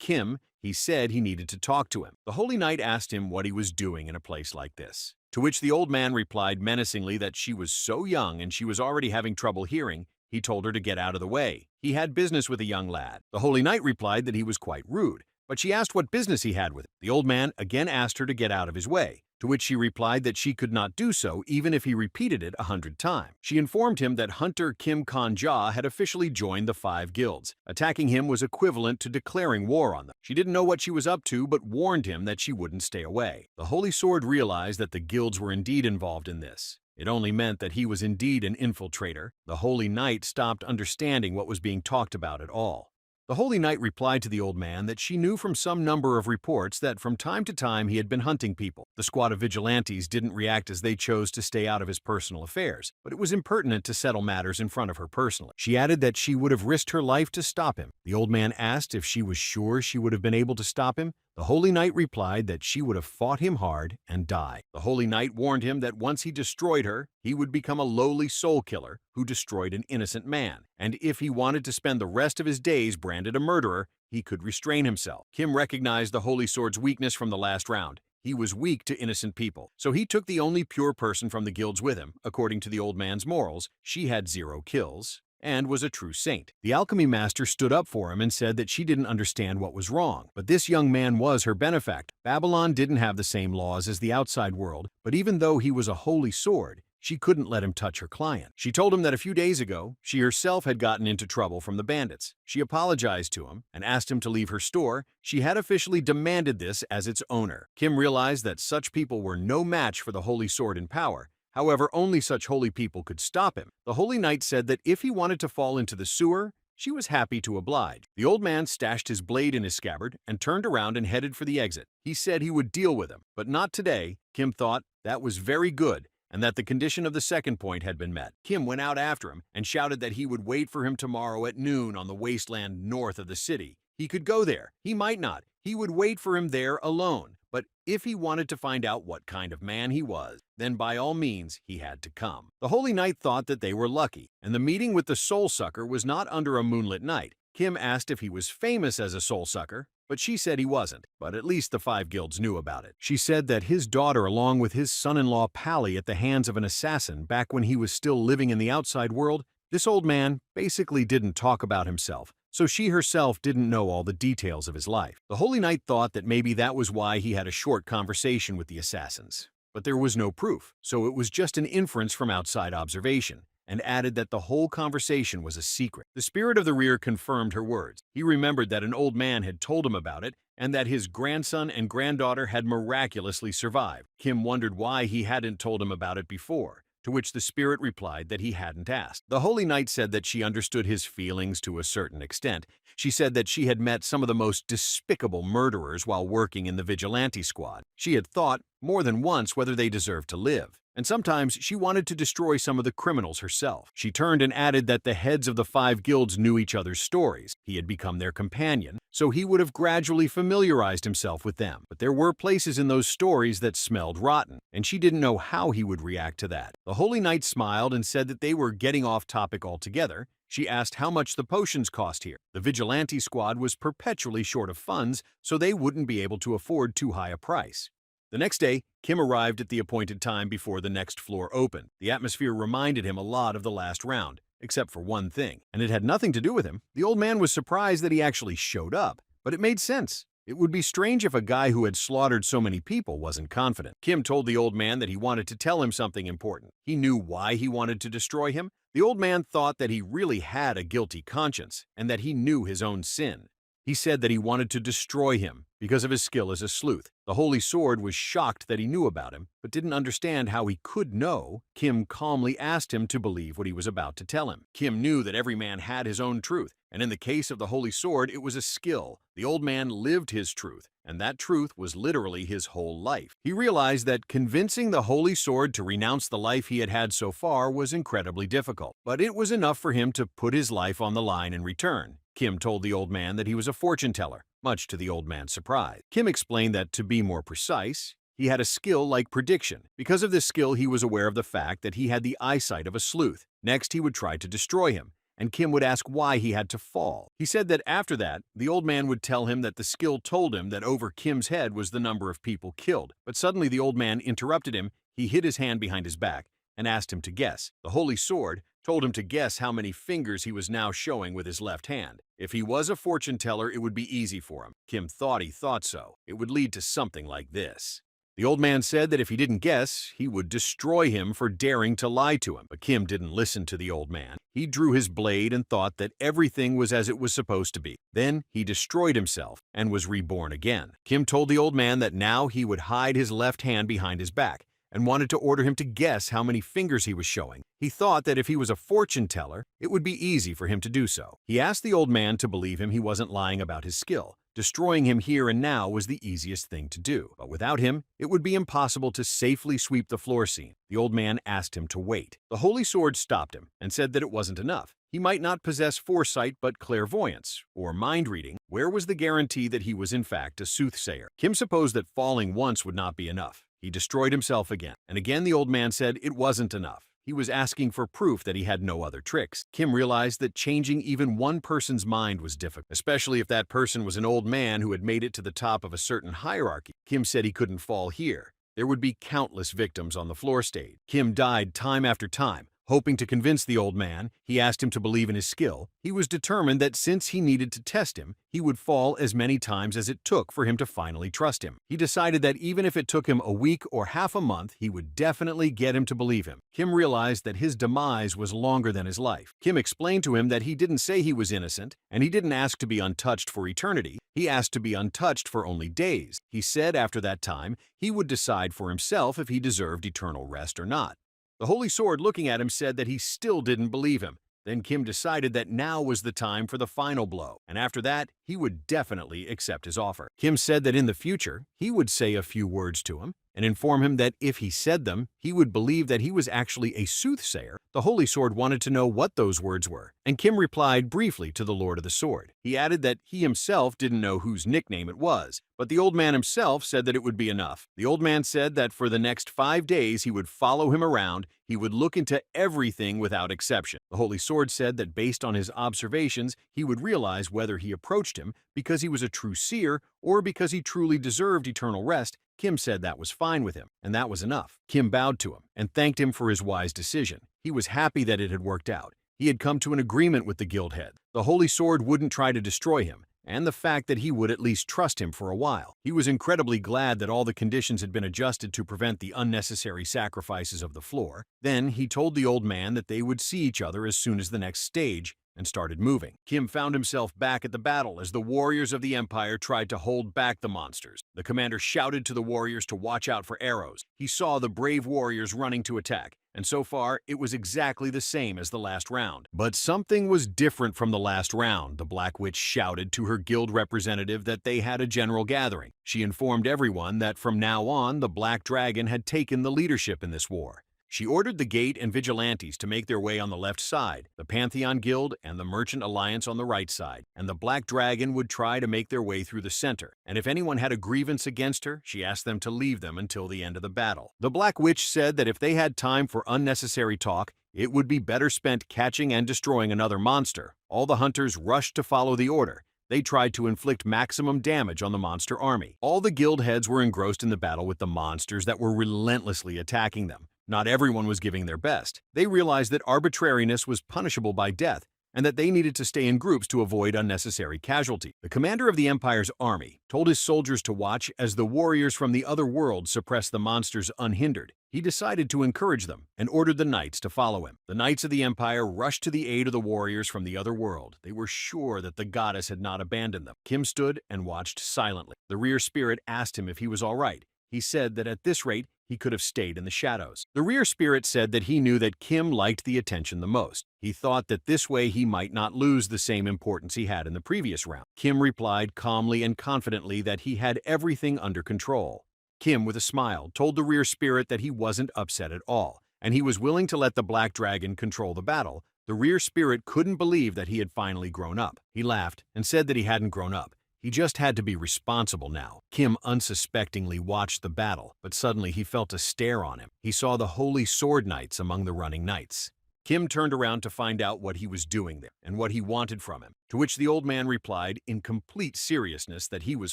Kim. He said he needed to talk to him. The Holy Knight asked him what he was doing in a place like this, to which the old man replied menacingly that she was so young and she was already having trouble hearing. He told her to get out of the way. He had business with a young lad. The Holy Knight replied that he was quite rude, but she asked what business he had with it. The old man again asked her to get out of his way, to which she replied that she could not do so even if he repeated it 100 times. She informed him that hunter Kim Kanja had officially joined the 5 guilds. Attacking him was equivalent to declaring war on them. She didn't know what she was up to, but warned him that she wouldn't stay away. The Holy Sword realized that the guilds were indeed involved in this. It only meant that he was indeed an infiltrator. The Holy Knight stopped understanding what was being talked about at all. The Holy Knight replied to the old man that she knew from some number of reports that from time to time he had been hunting people. The squad of vigilantes didn't react as they chose to stay out of his personal affairs, but it was impertinent to settle matters in front of her personally. She added that she would have risked her life to stop him. The old man asked if she was sure she would have been able to stop him. The Holy Knight replied that she would have fought him hard and die. The Holy Knight warned him that once he destroyed her, he would become a lowly soul killer who destroyed an innocent man, and if he wanted to spend the rest of his days branded a murderer, he could restrain himself. Kim recognized the Holy Sword's weakness from the last round. He was weak to innocent people, so he took the only pure person from the guilds with him. According to the old man's morals, she had 0 kills and was a true saint. The alchemy master stood up for him and said that she didn't understand what was wrong, but this young man was her benefactor. Babylon didn't have the same laws as the outside world, but even though he was a holy sword, she couldn't let him touch her client. She told him that a few days ago, she herself had gotten into trouble from the bandits. She apologized to him and asked him to leave her store. She had officially demanded this as its owner. Kim realized that such people were no match for the Holy Sword in power. However, only such holy people could stop him. The Holy Knight said that if he wanted to fall into the sewer, she was happy to oblige. The old man stashed his blade in his scabbard and turned around and headed for the exit. He said he would deal with him, but not today. Kim thought that was very good, and that the condition of the second point had been met. Kim went out after him and shouted that he would wait for him tomorrow at noon on the wasteland north of the city. He could go there. He might not. He would wait for him there alone. But if he wanted to find out what kind of man he was, then by all means he had to come. The Holy Knight thought that they were lucky, and the meeting with the soul sucker was not under a moonlit night. Kim asked if he was famous as a soul sucker, but she said he wasn't, but at least the 5 guilds knew about it. She said that his daughter, along with his son-in-law Pally at the hands of an assassin back when he was still living in the outside world, this old man basically didn't talk about himself, so she herself didn't know all the details of his life. The Holy Knight thought that maybe that was why he had a short conversation with the assassins. But there was no proof, so it was just an inference from outside observation, and added that the whole conversation was a secret. The spirit of the rear confirmed her words. He remembered that an old man had told him about it, and that his grandson and granddaughter had miraculously survived. Kim wondered why he hadn't told him about it before, to which the spirit replied that he hadn't asked. The Holy Knight said that she understood his feelings to a certain extent. She said that she had met some of the most despicable murderers while working in the vigilante squad. She had thought, more than once, whether they deserved to live. And sometimes she wanted to destroy some of the criminals herself. She turned and added that the heads of the 5 guilds knew each other's stories. He had become their companion, so he would have gradually familiarized himself with them. But there were places in those stories that smelled rotten, and she didn't know how he would react to that. The Holy Knight smiled and said that they were getting off topic altogether. She asked how much the potions cost here. The vigilante squad was perpetually short of funds, so they wouldn't be able to afford too high a price. The next day, Kim arrived at the appointed time before the next floor opened. The atmosphere reminded him a lot of the last round, except for one thing, and it had nothing to do with him. The old man was surprised that he actually showed up, but it made sense. It would be strange if a guy who had slaughtered so many people wasn't confident. Kim told the old man that he wanted to tell him something important. He knew why he wanted to destroy him. The old man thought that he really had a guilty conscience, and that he knew his own sin. He said that he wanted to destroy him because of his skill as a sleuth. The Holy Sword was shocked that he knew about him, but didn't understand how he could know. Kim calmly asked him to believe what he was about to tell him. Kim knew that every man had his own truth, and in the case of the Holy Sword, it was a skill. The old man lived his truth, and that truth was literally his whole life. He realized that convincing the Holy Sword to renounce the life he had had so far was incredibly difficult, but it was enough for him to put his life on the line in return. Kim told the old man that he was a fortune teller, much to the old man's surprise. Kim explained that, to be more precise, he had a skill like prediction. Because of this skill, he was aware of the fact that he had the eyesight of a sleuth. Next, he would try to destroy him, and Kim would ask why he had to fall. He said that after that, the old man would tell him that the skill told him that over Kim's head was the number of people killed. But suddenly the old man interrupted him. He hid his hand behind his back and asked him to guess. The Holy Sword told him to guess how many fingers he was now showing with his left hand. If he was a fortune teller, it would be easy for him. Kim thought he thought so. It would lead to something like this. The old man said that if he didn't guess, he would destroy him for daring to lie to him. But Kim didn't listen to the old man. He drew his blade and thought that everything was as it was supposed to be. Then he destroyed himself and was reborn again. Kim told the old man that now he would hide his left hand behind his back, and wanted to order him to guess how many fingers he was showing. He thought that if he was a fortune teller, it would be easy for him to do so. He asked the old man to believe him he wasn't lying about his skill. Destroying him here and now was the easiest thing to do, but without him, it would be impossible to safely sweep the floor scene. The old man asked him to wait. The Holy Sword stopped him and said that it wasn't enough. He might not possess foresight but clairvoyance, or mind reading. Where was the guarantee that he was in fact a soothsayer? Kim supposed that falling once would not be enough. He destroyed himself again, and again the old man said it wasn't enough. He was asking for proof that he had no other tricks. Kim realized that changing even one person's mind was difficult, especially if that person was an old man who had made it to the top of a certain hierarchy. Kim said he couldn't fall here. There would be countless victims on the floor stage. Kim died time after time. Hoping to convince the old man, he asked him to believe in his skill. He was determined that since he needed to test him, he would fall as many times as it took for him to finally trust him. He decided that even if it took him a week or half a month, he would definitely get him to believe him. Kim realized that his demise was longer than his life. Kim explained to him that he didn't say he was innocent, and he didn't ask to be untouched for eternity. He asked to be untouched for only days. He said after that time, he would decide for himself if he deserved eternal rest or not. The Holy Sword, looking at him, said that he still didn't believe him. Then Kim decided that now was the time for the final blow, and after that, he would definitely accept his offer. Kim said that in the future, he would say a few words to him and inform him that if he said them, he would believe that he was actually a soothsayer. The Holy Sword wanted to know what those words were, and Kim replied briefly to the Lord of the Sword. He added that he himself didn't know whose nickname it was, but the old man himself said that it would be enough. The old man said that for the next 5 days he would follow him around, he would look into everything without exception. The Holy Sword said that based on his observations, he would realize whether he approached him because he was a true seer or because he truly deserved eternal rest. Kim said that was fine with him, and that was enough. Kim bowed to him and thanked him for his wise decision. He was happy that it had worked out. He had come to an agreement with the guild head. The Holy Sword wouldn't try to destroy him, and the fact that he would at least trust him for a while. He was incredibly glad that all the conditions had been adjusted to prevent the unnecessary sacrifices of the floor. Then he told the old man that they would see each other as soon as the next stage, and started moving. Kim found himself back at the battle as the warriors of the Empire tried to hold back the monsters. The commander shouted to the warriors to watch out for arrows. He saw the brave warriors running to attack, and so far, it was exactly the same as the last round. But something was different from the last round. The Black Witch shouted to her guild representative that they had a general gathering. She informed everyone that from now on, the Black Dragon had taken the leadership in this war. She ordered the Gate and Vigilantes to make their way on the left side, the Pantheon Guild and the Merchant Alliance on the right side, and the Black Dragon would try to make their way through the center. And if anyone had a grievance against her, she asked them to leave them until the end of the battle. The Black Witch said that if they had time for unnecessary talk, it would be better spent catching and destroying another monster. All the hunters rushed to follow the order. They tried to inflict maximum damage on the monster army. All the guild heads were engrossed in the battle with the monsters that were relentlessly attacking them. Not everyone was giving their best. They realized that arbitrariness was punishable by death, and that they needed to stay in groups to avoid unnecessary casualty. The commander of the Empire's army told his soldiers to watch as the warriors from the other world suppressed the monsters unhindered. He decided to encourage them and ordered the knights to follow him. The knights of the Empire rushed to the aid of the warriors from the other world. They were sure that the goddess had not abandoned them. Kim stood and watched silently. The rear spirit asked him if he was all right. He said that at this rate, he could have stayed in the shadows. The rear spirit said that he knew that Kim liked the attention the most. He thought that this way he might not lose the same importance he had in the previous round. Kim replied calmly and confidently that he had everything under control. Kim, with a smile, told the rear spirit that he wasn't upset at all, and he was willing to let the Black Dragon control the battle. The rear spirit couldn't believe that he had finally grown up. He laughed and said that he hadn't grown up. He just had to be responsible now. Kim unsuspectingly watched the battle, but suddenly he felt a stare on him. He saw the Holy Sword Knights among the running knights. Kim turned around to find out what he was doing there and what he wanted from him, to which the old man replied in complete seriousness that he was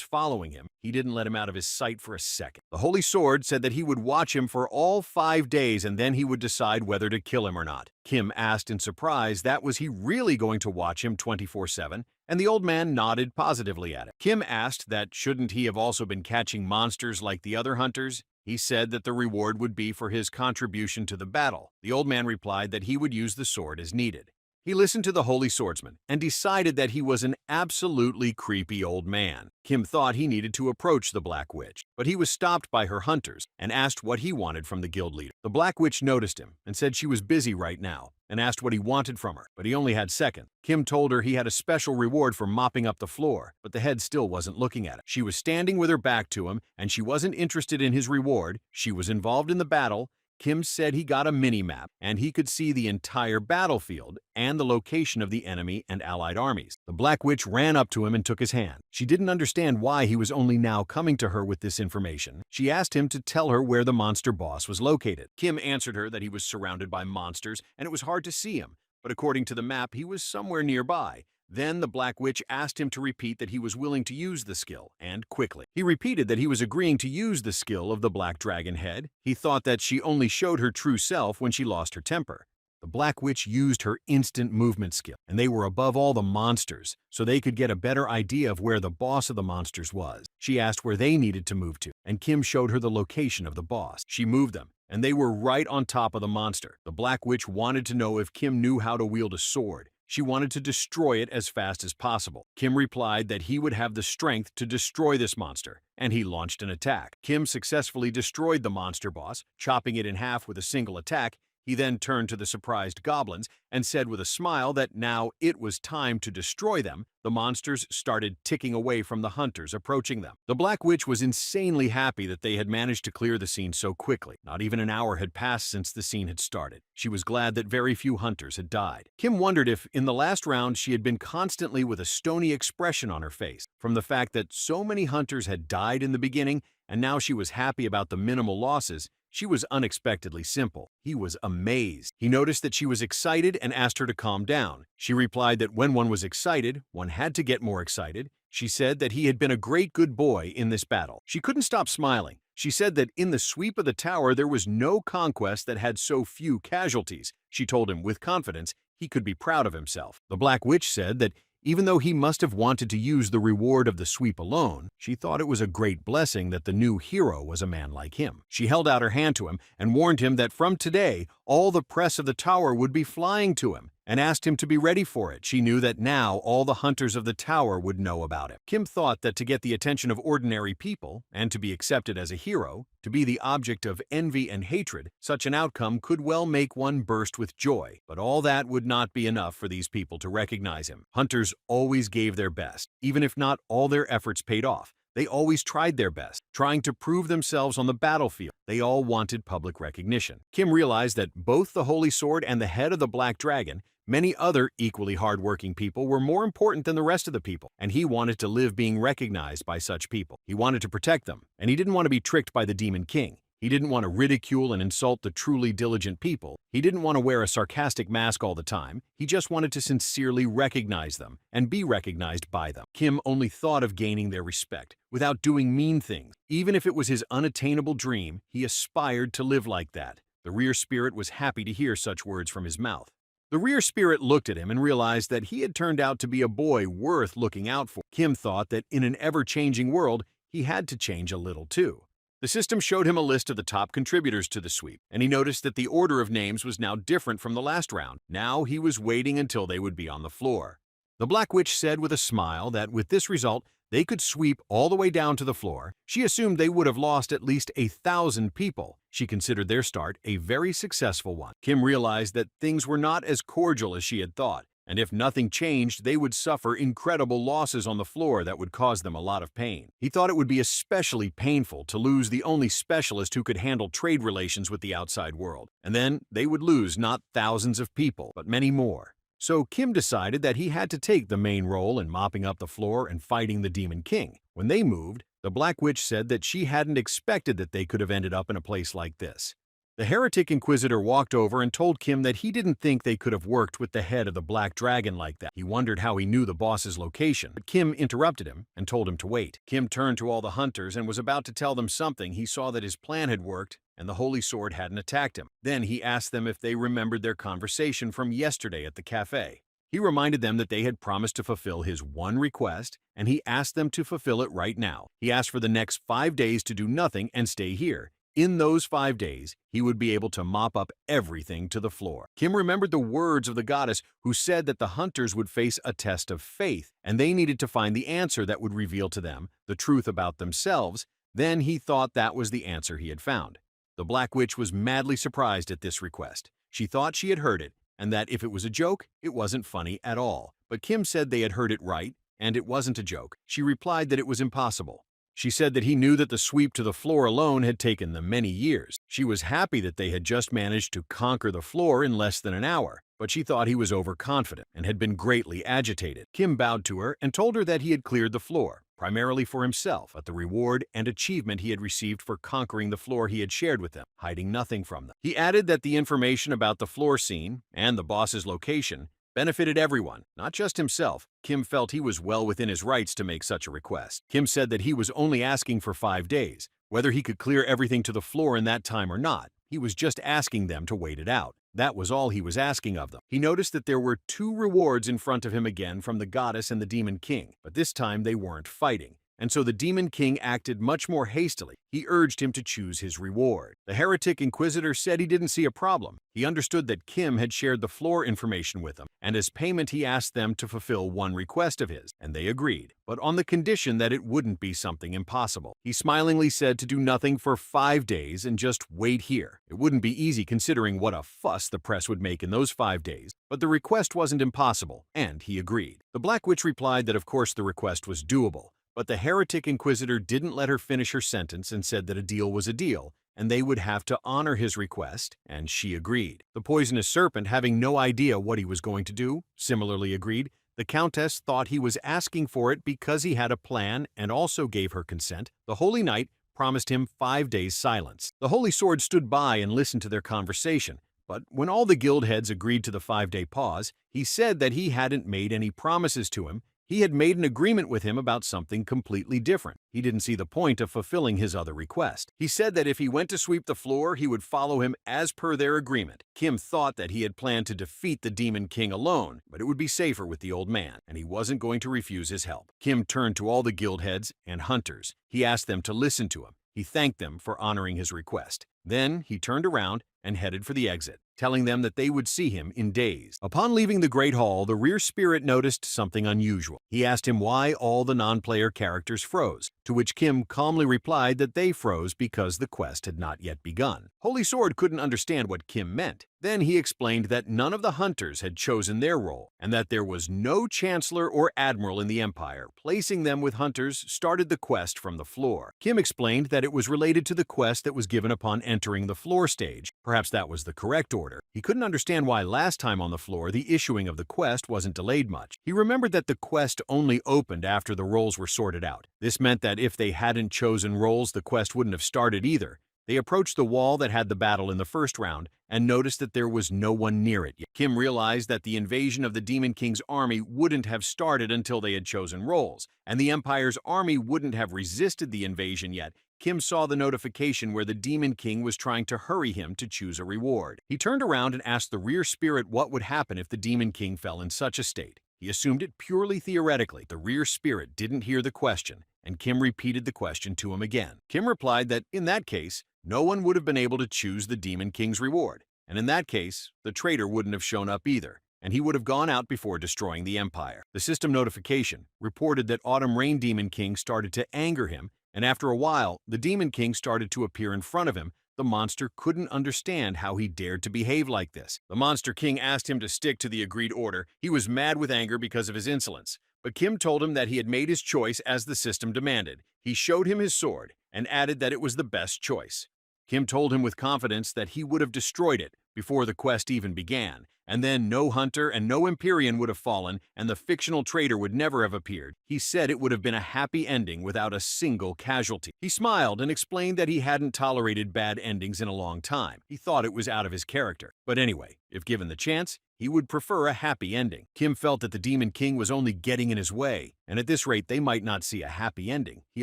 following him. He didn't let him out of his sight for a second. The Holy Sword said that he would watch him for all 5 days and then he would decide whether to kill him or not. Kim asked in surprise that was he really going to watch him 24/7, and the old man nodded positively at it. Kim asked that shouldn't he have also been catching monsters like the other hunters? He said that the reward would be for his contribution to the battle. The old man replied that he would use the sword as needed. He listened to the Holy Swordsman and decided that he was an absolutely creepy old man. Kim thought he needed to approach the Black Witch, but he was stopped by her hunters and asked what he wanted from the guild leader. The Black Witch noticed him and said she was busy right now and asked what he wanted from her, but he only had seconds. Kim told her he had a special reward for mopping up the floor, but the head still wasn't looking at it. She was standing with her back to him, and she wasn't interested in his reward. She was involved in the battle. Kim said he got a mini-map, and he could see the entire battlefield and the location of the enemy and allied armies. The Black Witch ran up to him and took his hand. She didn't understand why he was only now coming to her with this information. She asked him to tell her where the monster boss was located. Kim answered her that he was surrounded by monsters, and it was hard to see him, but according to the map, he was somewhere nearby. Then the Black Witch asked him to repeat that he was willing to use the skill, and quickly. He repeated that he was agreeing to use the skill of the Black Dragon head. He thought that she only showed her true self when she lost her temper. The Black Witch used her instant movement skill, and they were above all the monsters, so they could get a better idea of where the boss of the monsters was. She asked where they needed to move to, and Kim showed her the location of the boss. She moved them, and they were right on top of the monster. The Black Witch wanted to know if Kim knew how to wield a sword. She wanted to destroy it as fast as possible. Kim replied that he would have the strength to destroy this monster, and he launched an attack. Kim successfully destroyed the monster boss, chopping it in half with a single attack. He then turned to the surprised goblins and said with a smile that now it was time to destroy them. The monsters started ticking away from the hunters approaching them. The Black Witch was insanely happy that they had managed to clear the scene so quickly. Not even an hour had passed since the scene had started. She was glad that very few hunters had died. Kim wondered if, in the last round, she had been constantly with a stony expression on her face, from the fact that so many hunters had died in the beginning, and now she was happy about the minimal losses. She was unexpectedly simple. He was amazed. He noticed that she was excited and asked her to calm down. She replied that when one was excited, one had to get more excited. She said that he had been a great good boy in this battle. She couldn't stop smiling. She said that in the sweep of the tower there was no conquest that had so few casualties. She told him with confidence he could be proud of himself. The Black Witch said that even though he must have wanted to use the reward of the sweep alone, she thought it was a great blessing that the new hero was a man like him. She held out her hand to him and warned him that from today, all the press of the tower would be flying to him, and asked him to be ready for it. She knew that now all the hunters of the tower would know about him. Kim thought that to get the attention of ordinary people, and to be accepted as a hero, to be the object of envy and hatred, such an outcome could well make one burst with joy. But all that would not be enough for these people to recognize him. Hunters always gave their best, even if not all their efforts paid off. They always tried their best, trying to prove themselves on the battlefield. They all wanted public recognition. Kim realized that both the Holy Sword and the head of the Black Dragon, many other equally hard-working people, were more important than the rest of the people, and he wanted to live being recognized by such people. He wanted to protect them, and he didn't want to be tricked by the Demon King. He didn't want to ridicule and insult the truly diligent people. He didn't want to wear a sarcastic mask all the time. He just wanted to sincerely recognize them and be recognized by them. Kim only thought of gaining their respect without doing mean things. Even if it was his unattainable dream, he aspired to live like that. The rear spirit was happy to hear such words from his mouth. The rear spirit looked at him and realized that he had turned out to be a boy worth looking out for. Kim thought that in an ever-changing world, he had to change a little too. The system showed him a list of the top contributors to the sweep, and he noticed that the order of names was now different from the last round. Now he was waiting until they would be on the floor. The Black Witch said with a smile that with this result, they could sweep all the way down to the floor. She assumed they would have lost at least 1,000 people. She considered their start a very successful one. Kim realized that things were not as cordial as she had thought, and if nothing changed, they would suffer incredible losses on the floor that would cause them a lot of pain. He thought it would be especially painful to lose the only specialist who could handle trade relations with the outside world, and then they would lose not thousands of people, but many more. So Kim decided that he had to take the main role in mopping up the floor and fighting the Demon King. When they moved, the Black Witch said that she hadn't expected that they could have ended up in a place like this. The heretic inquisitor walked over and told Kim that he didn't think they could have worked with the head of the Black Dragon like that. He wondered how he knew the boss's location, but Kim interrupted him and told him to wait. Kim turned to all the hunters and was about to tell them something. He saw that his plan had worked and the Holy Sword hadn't attacked him. Then he asked them if they remembered their conversation from yesterday at the cafe. He reminded them that they had promised to fulfill his one request, and he asked them to fulfill it right now. He asked for the next 5 days to do nothing and stay here. In those 5 days, he would be able to mop up everything to the floor. Kim remembered the words of the goddess who said that the hunters would face a test of faith, and they needed to find the answer that would reveal to them the truth about themselves. Then he thought that was the answer he had found. The Black Witch was madly surprised at this request. She thought she had heard it, and that if it was a joke, it wasn't funny at all. But Kim said they had heard it right, and it wasn't a joke. She replied that it was impossible. She said that he knew that the sweep to the floor alone had taken them many years. She was happy that they had just managed to conquer the floor in less than an hour, but she thought he was overconfident and had been greatly agitated. Kim bowed to her and told her that he had cleared the floor, primarily for himself, at the reward and achievement he had received for conquering the floor he had shared with them, hiding nothing from them. He added that the information about the floor scene and the boss's location benefited everyone, not just himself. Kim felt he was well within his rights to make such a request. Kim said that he was only asking for 5 days. Whether he could clear everything to the floor in that time or not, he was just asking them to wait it out. That was all he was asking of them. He noticed that there were 2 rewards in front of him again from the goddess and the Demon King, but this time they weren't fighting. and so the Demon King acted much more hastily. He urged him to choose his reward. The heretic inquisitor said he didn't see a problem. He understood that Kim had shared the floor information with him, and as payment he asked them to fulfill one request of his, and they agreed, but on the condition that it wouldn't be something impossible. He smilingly said to do nothing for 5 days and just wait here. It wouldn't be easy considering what a fuss the press would make in those 5 days, but the request wasn't impossible, and he agreed. The Black Witch replied that of course the request was doable, but the heretic inquisitor didn't let her finish her sentence and said that a deal was a deal, and they would have to honor his request, and she agreed. The poisonous serpent, having no idea what he was going to do, similarly agreed. The Countess thought he was asking for it because he had a plan and also gave her consent. The Holy Knight promised him 5 days' silence. The Holy Sword stood by and listened to their conversation, but when all the guild heads agreed to the 5-day pause, he said that he hadn't made any promises to him. He had made an agreement with him about something completely different. He didn't see the point of fulfilling his other request. He said that if he went to sweep the floor, he would follow him as per their agreement. Kim thought that he had planned to defeat the Demon King alone, but it would be safer with the old man, and he wasn't going to refuse his help. Kim turned to all the guild heads and hunters. He asked them to listen to him. He thanked them for honoring his request. Then he turned around and headed for the exit, telling them that they would see him in days. Upon leaving the Great Hall, the rear spirit noticed something unusual. He asked him why all the non-player characters froze, to which Kim calmly replied that they froze because the quest had not yet begun. Holy Sword couldn't understand what Kim meant. Then he explained that none of the hunters had chosen their role, and that there was no chancellor or admiral in the Empire. Placing them with hunters started the quest from the floor. Kim explained that it was related to the quest that was given upon entering the floor stage. Perhaps that was the correct order. He couldn't understand why last time on the floor the issuing of the quest wasn't delayed much. He remembered that the quest only opened after the roles were sorted out. This meant that if they hadn't chosen roles, the quest wouldn't have started either. They approached the wall that had the battle in the first round and noticed that there was no one near it yet. Kim realized that the invasion of the Demon King's army wouldn't have started until they had chosen roles, and the Empire's army wouldn't have resisted the invasion yet. Kim saw the notification where the Demon King was trying to hurry him to choose a reward. He turned around and asked the rear spirit what would happen if the Demon King fell in such a state. He assumed it purely theoretically. The rear spirit didn't hear the question, and Kim repeated the question to him again. Kim replied that, in that case, no one would have been able to choose the Demon King's reward, and in that case, the traitor wouldn't have shown up either, and he would have gone out before destroying the Empire. The system notification reported that Autumn Rain Demon King started to anger him, and after a while, the Demon King started to appear in front of him. The monster couldn't understand how he dared to behave like this. The Monster King asked him to stick to the agreed order. He was mad with anger because of his insolence, but Kim told him that he had made his choice as the system demanded. He showed him his sword and added that it was the best choice. Kim told him with confidence that he would have destroyed it before the quest even began, and then no hunter and no Empyrean would have fallen, and the fictional traitor would never have appeared. He said it would have been a happy ending without a single casualty. He smiled and explained that he hadn't tolerated bad endings in a long time. He thought it was out of his character. But anyway, if given the chance, he would prefer a happy ending. Kim felt that the Demon King was only getting in his way, and at this rate they might not see a happy ending. He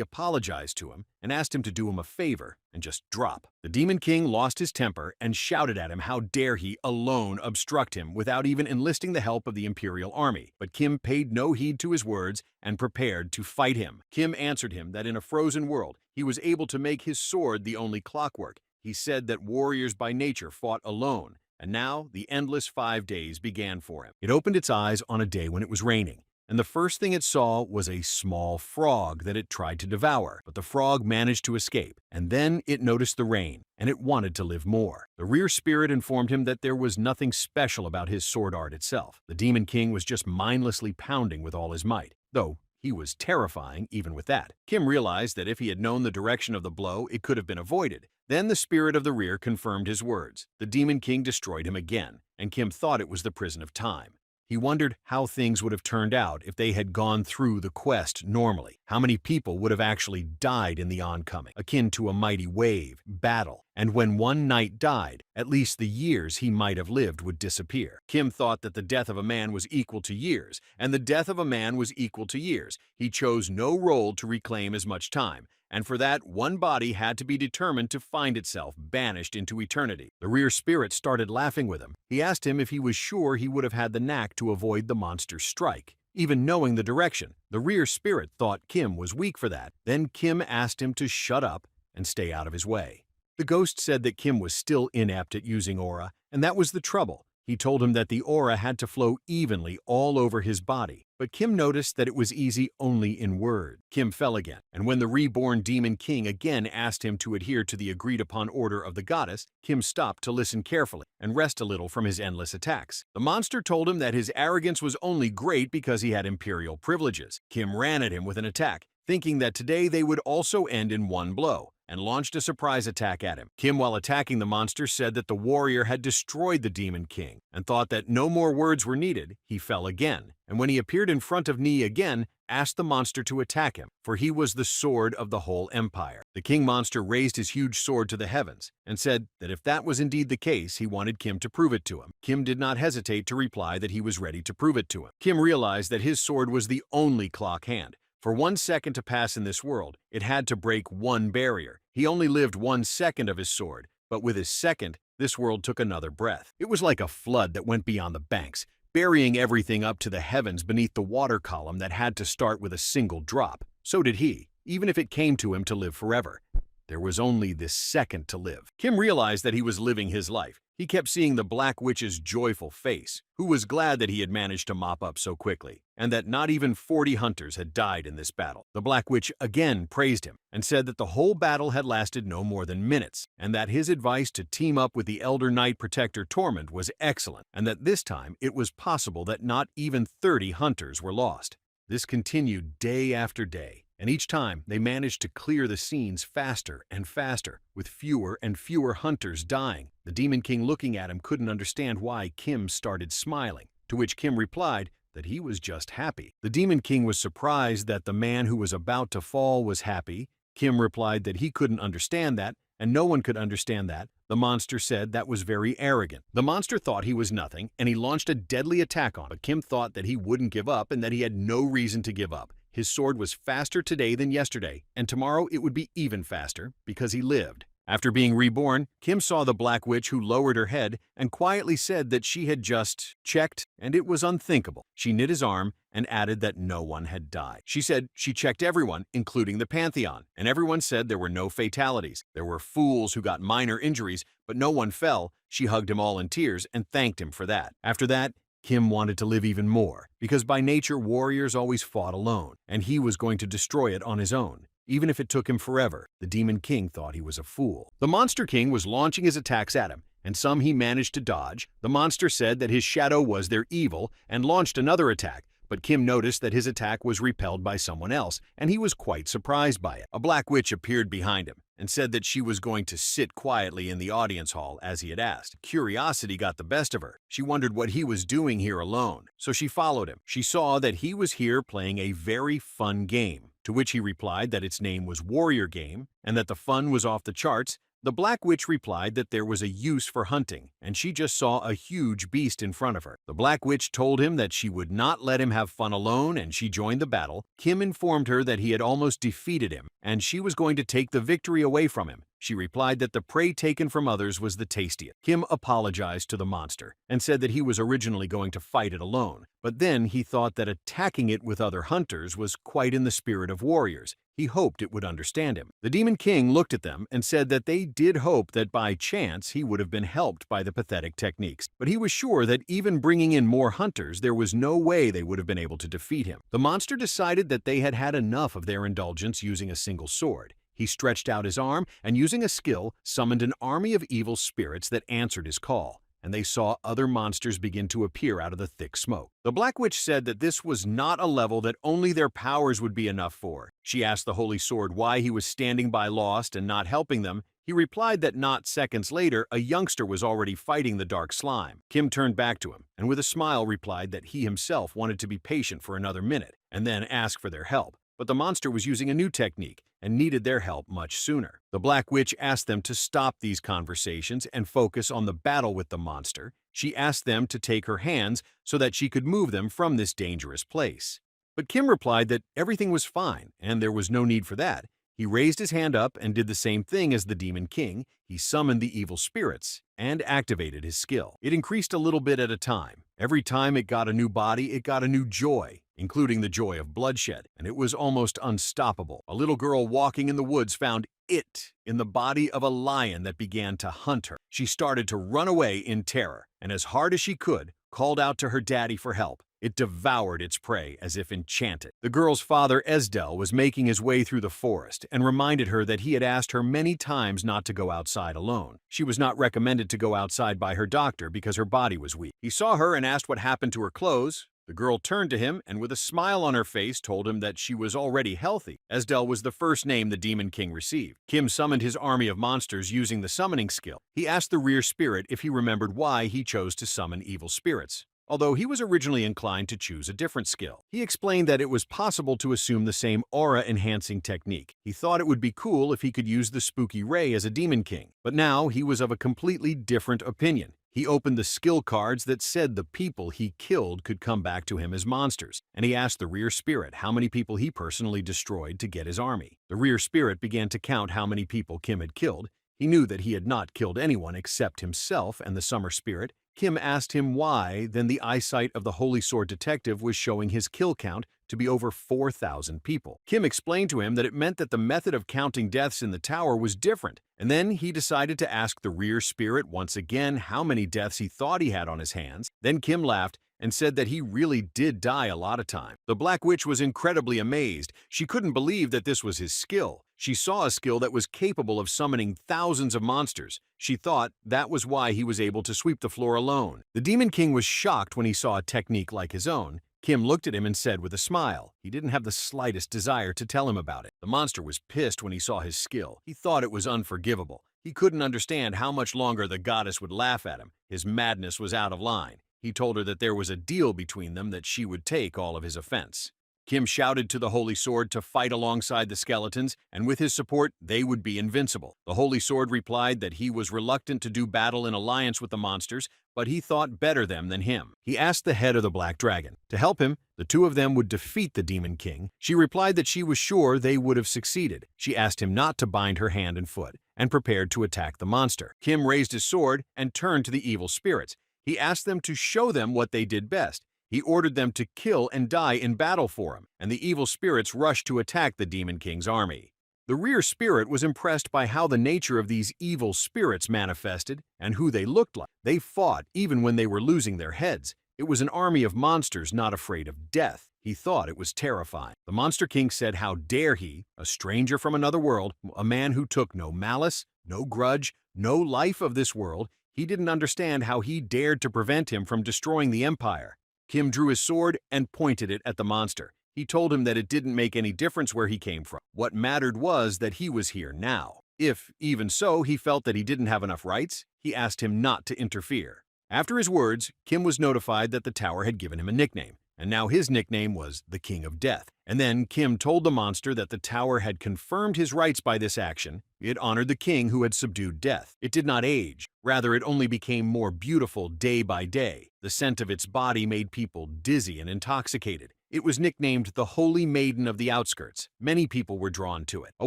apologized to him and asked him to do him a favor and just drop. The Demon King lost his temper and shouted at him how dare he alone obstruct him without even enlisting the help of the Imperial Army. But Kim paid no heed to his words and prepared to fight him. Kim answered him that in a frozen world he was able to make his sword the only clockwork. He said that warriors by nature fought alone, and now the endless 5 days began for him. It opened its eyes on a day when it was raining, and the first thing it saw was a small frog that it tried to devour, but the frog managed to escape, and then it noticed the rain, and it wanted to live more. The rear spirit informed him that there was nothing special about his sword art itself. The Demon King was just mindlessly pounding with all his might, though he was terrifying even with that. Kim realized that if he had known the direction of the blow, it could have been avoided. Then the spirit of the rear confirmed his words. The Demon King destroyed him again, and Kim thought it was the prison of time. He wondered how things would have turned out if they had gone through the quest normally. How many people would have actually died in the oncoming, akin to a mighty wave, battle. And when one knight died, at least the years he might have lived would disappear. Kim thought that the death of a man was equal to years, and the death of a man was equal to years. He chose no role to reclaim as much time, and for that, one body had to be determined to find itself banished into eternity. The rear spirit started laughing with him. He asked him if he was sure he would have had the knack to avoid the monster's strike. even knowing the direction. The rear spirit thought Kim was weak for that. Then Kim asked him to shut up and stay out of his way. The ghost said that Kim was still inept at using aura, and that was the trouble. He told him that the aura had to flow evenly all over his body, but Kim noticed that it was easy only in word. Kim fell again, and when the reborn Demon King again asked him to adhere to the agreed-upon order of the goddess, Kim stopped to listen carefully and rest a little from his endless attacks. The monster told him that his arrogance was only great because he had imperial privileges. Kim ran at him with an attack, thinking that today they would also end in one blow, and launched a surprise attack at him. Kim, while attacking the monster, said that the warrior had destroyed the Demon King, and thought that no more words were needed. He fell again, and when he appeared in front of Ni again, asked the monster to attack him, for he was the sword of the whole empire. The king monster raised his huge sword to the heavens, and said that if that was indeed the case, he wanted Kim to prove it to him. Kim did not hesitate to reply that he was ready to prove it to him. Kim realized that his sword was the only clock hand. For 1 second to pass in this world, it had to break one barrier. He only lived 1 second of his sword, but with his second, this world took another breath. It was like a flood that went beyond the banks, burying everything up to the heavens beneath the water column that had to start with a single drop. So did he, even if it came to him to live forever. There was only this second to live. Kim realized that he was living his life. He kept seeing the Black Witch's joyful face, who was glad that he had managed to mop up so quickly, and that not even 40 hunters had died in this battle. The Black Witch again praised him, and said that the whole battle had lasted no more than minutes, and that his advice to team up with the Elder Knight Protector Torment was excellent, and that this time it was possible that not even 30 hunters were lost. This continued day after day, and each time they managed to clear the scenes faster and faster, with fewer and fewer hunters dying. The Demon King, looking at him, couldn't understand why Kim started smiling, to which Kim replied that he was just happy. The Demon King was surprised that the man who was about to fall was happy. Kim replied that he couldn't understand that, and no one could understand that. The monster said that was very arrogant. The monster thought he was nothing, and he launched a deadly attack on him, but Kim thought that he wouldn't give up and that he had no reason to give up. His sword was faster today than yesterday, and tomorrow it would be even faster because he lived. After being reborn, Kim saw the Black Witch, who lowered her head and quietly said that she had just checked, and it was unthinkable. She knit his arm and added that no one had died. She said she checked everyone, including the Pantheon, and everyone said there were no fatalities. There were fools who got minor injuries, but no one fell. She hugged him all in tears and thanked him for that. After that, Kim wanted to live even more, because by nature warriors always fought alone, and he was going to destroy it on his own. Even if it took him forever, the Demon King thought he was a fool. The Monster King was launching his attacks at him, and some he managed to dodge. The monster said that his shadow was their evil and launched another attack, but Kim noticed that his attack was repelled by someone else, and he was quite surprised by it. A Black Witch appeared behind him and said that she was going to sit quietly in the audience hall as he had asked. Curiosity got the best of her. She wondered what he was doing here alone, so she followed him. She saw that he was here playing a very fun game, to which he replied that its name was Warrior Game and that the fun was off the charts. The Black Witch replied that there was a use for hunting, and she just saw a huge beast in front of her. The Black Witch told him that she would not let him have fun alone, and she joined the battle. Kim informed her that he had almost defeated him, and she was going to take the victory away from him. She replied that the prey taken from others was the tastiest. Kim apologized to the monster and said that he was originally going to fight it alone, but then he thought that attacking it with other hunters was quite in the spirit of warriors. He hoped it would understand him. The Demon King looked at them and said that they did hope that by chance he would have been helped by the pathetic techniques, but he was sure that even bringing in more hunters, there was no way they would have been able to defeat him. The monster decided that they had had enough of their indulgence using a single sword. He stretched out his arm and, using a skill, summoned an army of evil spirits that answered his call, and they saw other monsters begin to appear out of the thick smoke. The Black Witch said that this was not a level that only their powers would be enough for. She asked the Holy Sword why he was standing by lost and not helping them. He replied that not seconds later, a youngster was already fighting the dark slime. Kim turned back to him, and with a smile replied that he himself wanted to be patient for another minute, and then ask for their help. But the monster was using a new technique and needed their help much sooner. The Black Witch asked them to stop these conversations and focus on the battle with the monster. She asked them to take her hands so that she could move them from this dangerous place. But Kim replied that everything was fine and there was no need for that. He raised his hand up and did the same thing as the Demon King. He summoned the evil spirits and activated his skill. It increased a little bit at a time. Every time it got a new body, it got a new joy. including the joy of bloodshed, and it was almost unstoppable. A little girl walking in the woods found it in the body of a lion that began to hunt her. She started to run away in terror, and as hard as she could, called out to her daddy for help. It devoured its prey as if enchanted. The girl's father, Esdel, was making his way through the forest and reminded her that he had asked her many times not to go outside alone. She was not recommended to go outside by her doctor because her body was weak. He saw her and asked what happened to her clothes. The girl turned to him and with a smile on her face told him that she was already healthy. Esdel was the first name the Demon King received. Kim summoned his army of monsters using the summoning skill. He asked the rear spirit if he remembered why he chose to summon evil spirits, although he was originally inclined to choose a different skill. He explained that it was possible to assume the same aura-enhancing technique. He thought it would be cool if he could use the spooky ray as a Demon King, but now he was of a completely different opinion. He opened the skill cards that said the people he killed could come back to him as monsters, and he asked the rear spirit how many people he personally destroyed to get his army. The rear spirit began to count how many people Kim had killed. He knew that he had not killed anyone except himself and the summer spirit. Kim asked him why, then the eyesight of the Holy Sword detective was showing his kill count to be over 4,000 people. Kim explained to him that it meant that the method of counting deaths in the tower was different, and then he decided to ask the rear spirit once again how many deaths he thought he had on his hands. Then Kim laughed and said that he really did die a lot of time. The Black Witch was incredibly amazed. She couldn't believe that this was his skill. She saw a skill that was capable of summoning thousands of monsters. She thought that was why he was able to sweep the floor alone. The Demon King was shocked when he saw a technique like his own. Kim looked at him and said with a smile. He didn't have the slightest desire to tell him about it. The monster was pissed when he saw his skill. He thought it was unforgivable. He couldn't understand how much longer the goddess would laugh at him. His madness was out of line. He told her that there was a deal between them that she would take all of his offense. Kim shouted to the Holy Sword to fight alongside the skeletons, and with his support, they would be invincible. The Holy Sword replied that he was reluctant to do battle in alliance with the monsters, but he thought better them than him. He asked the head of the Black Dragon to help him. The two of them would defeat the Demon King. She replied that she was sure they would have succeeded. She asked him not to bind her hand and foot, and prepared to attack the monster. Kim raised his sword and turned to the evil spirits. He asked them to show them what they did best. He ordered them to kill and die in battle for him, and the evil spirits rushed to attack the Demon King's army. The rear spirit was impressed by how the nature of these evil spirits manifested and who they looked like. They fought even when they were losing their heads. It was an army of monsters not afraid of death. He thought it was terrifying. The Monster King said how dare he, a stranger from another world, a man who took no malice, no grudge, no life of this world, he didn't understand how he dared to prevent him from destroying the empire. Kim drew his sword and pointed it at the monster. He told him that it didn't make any difference where he came from. What mattered was that he was here now. If, even so, he felt that he didn't have enough rights, he asked him not to interfere. After his words, Kim was notified that the tower had given him a nickname, and now his nickname was the King of Death. And then Kim told the monster that the tower had confirmed his rights by this action. It honored the king who had subdued death. It did not age. Rather, it only became more beautiful day by day. The scent of its body made people dizzy and intoxicated. It was nicknamed the Holy Maiden of the Outskirts. Many people were drawn to it. A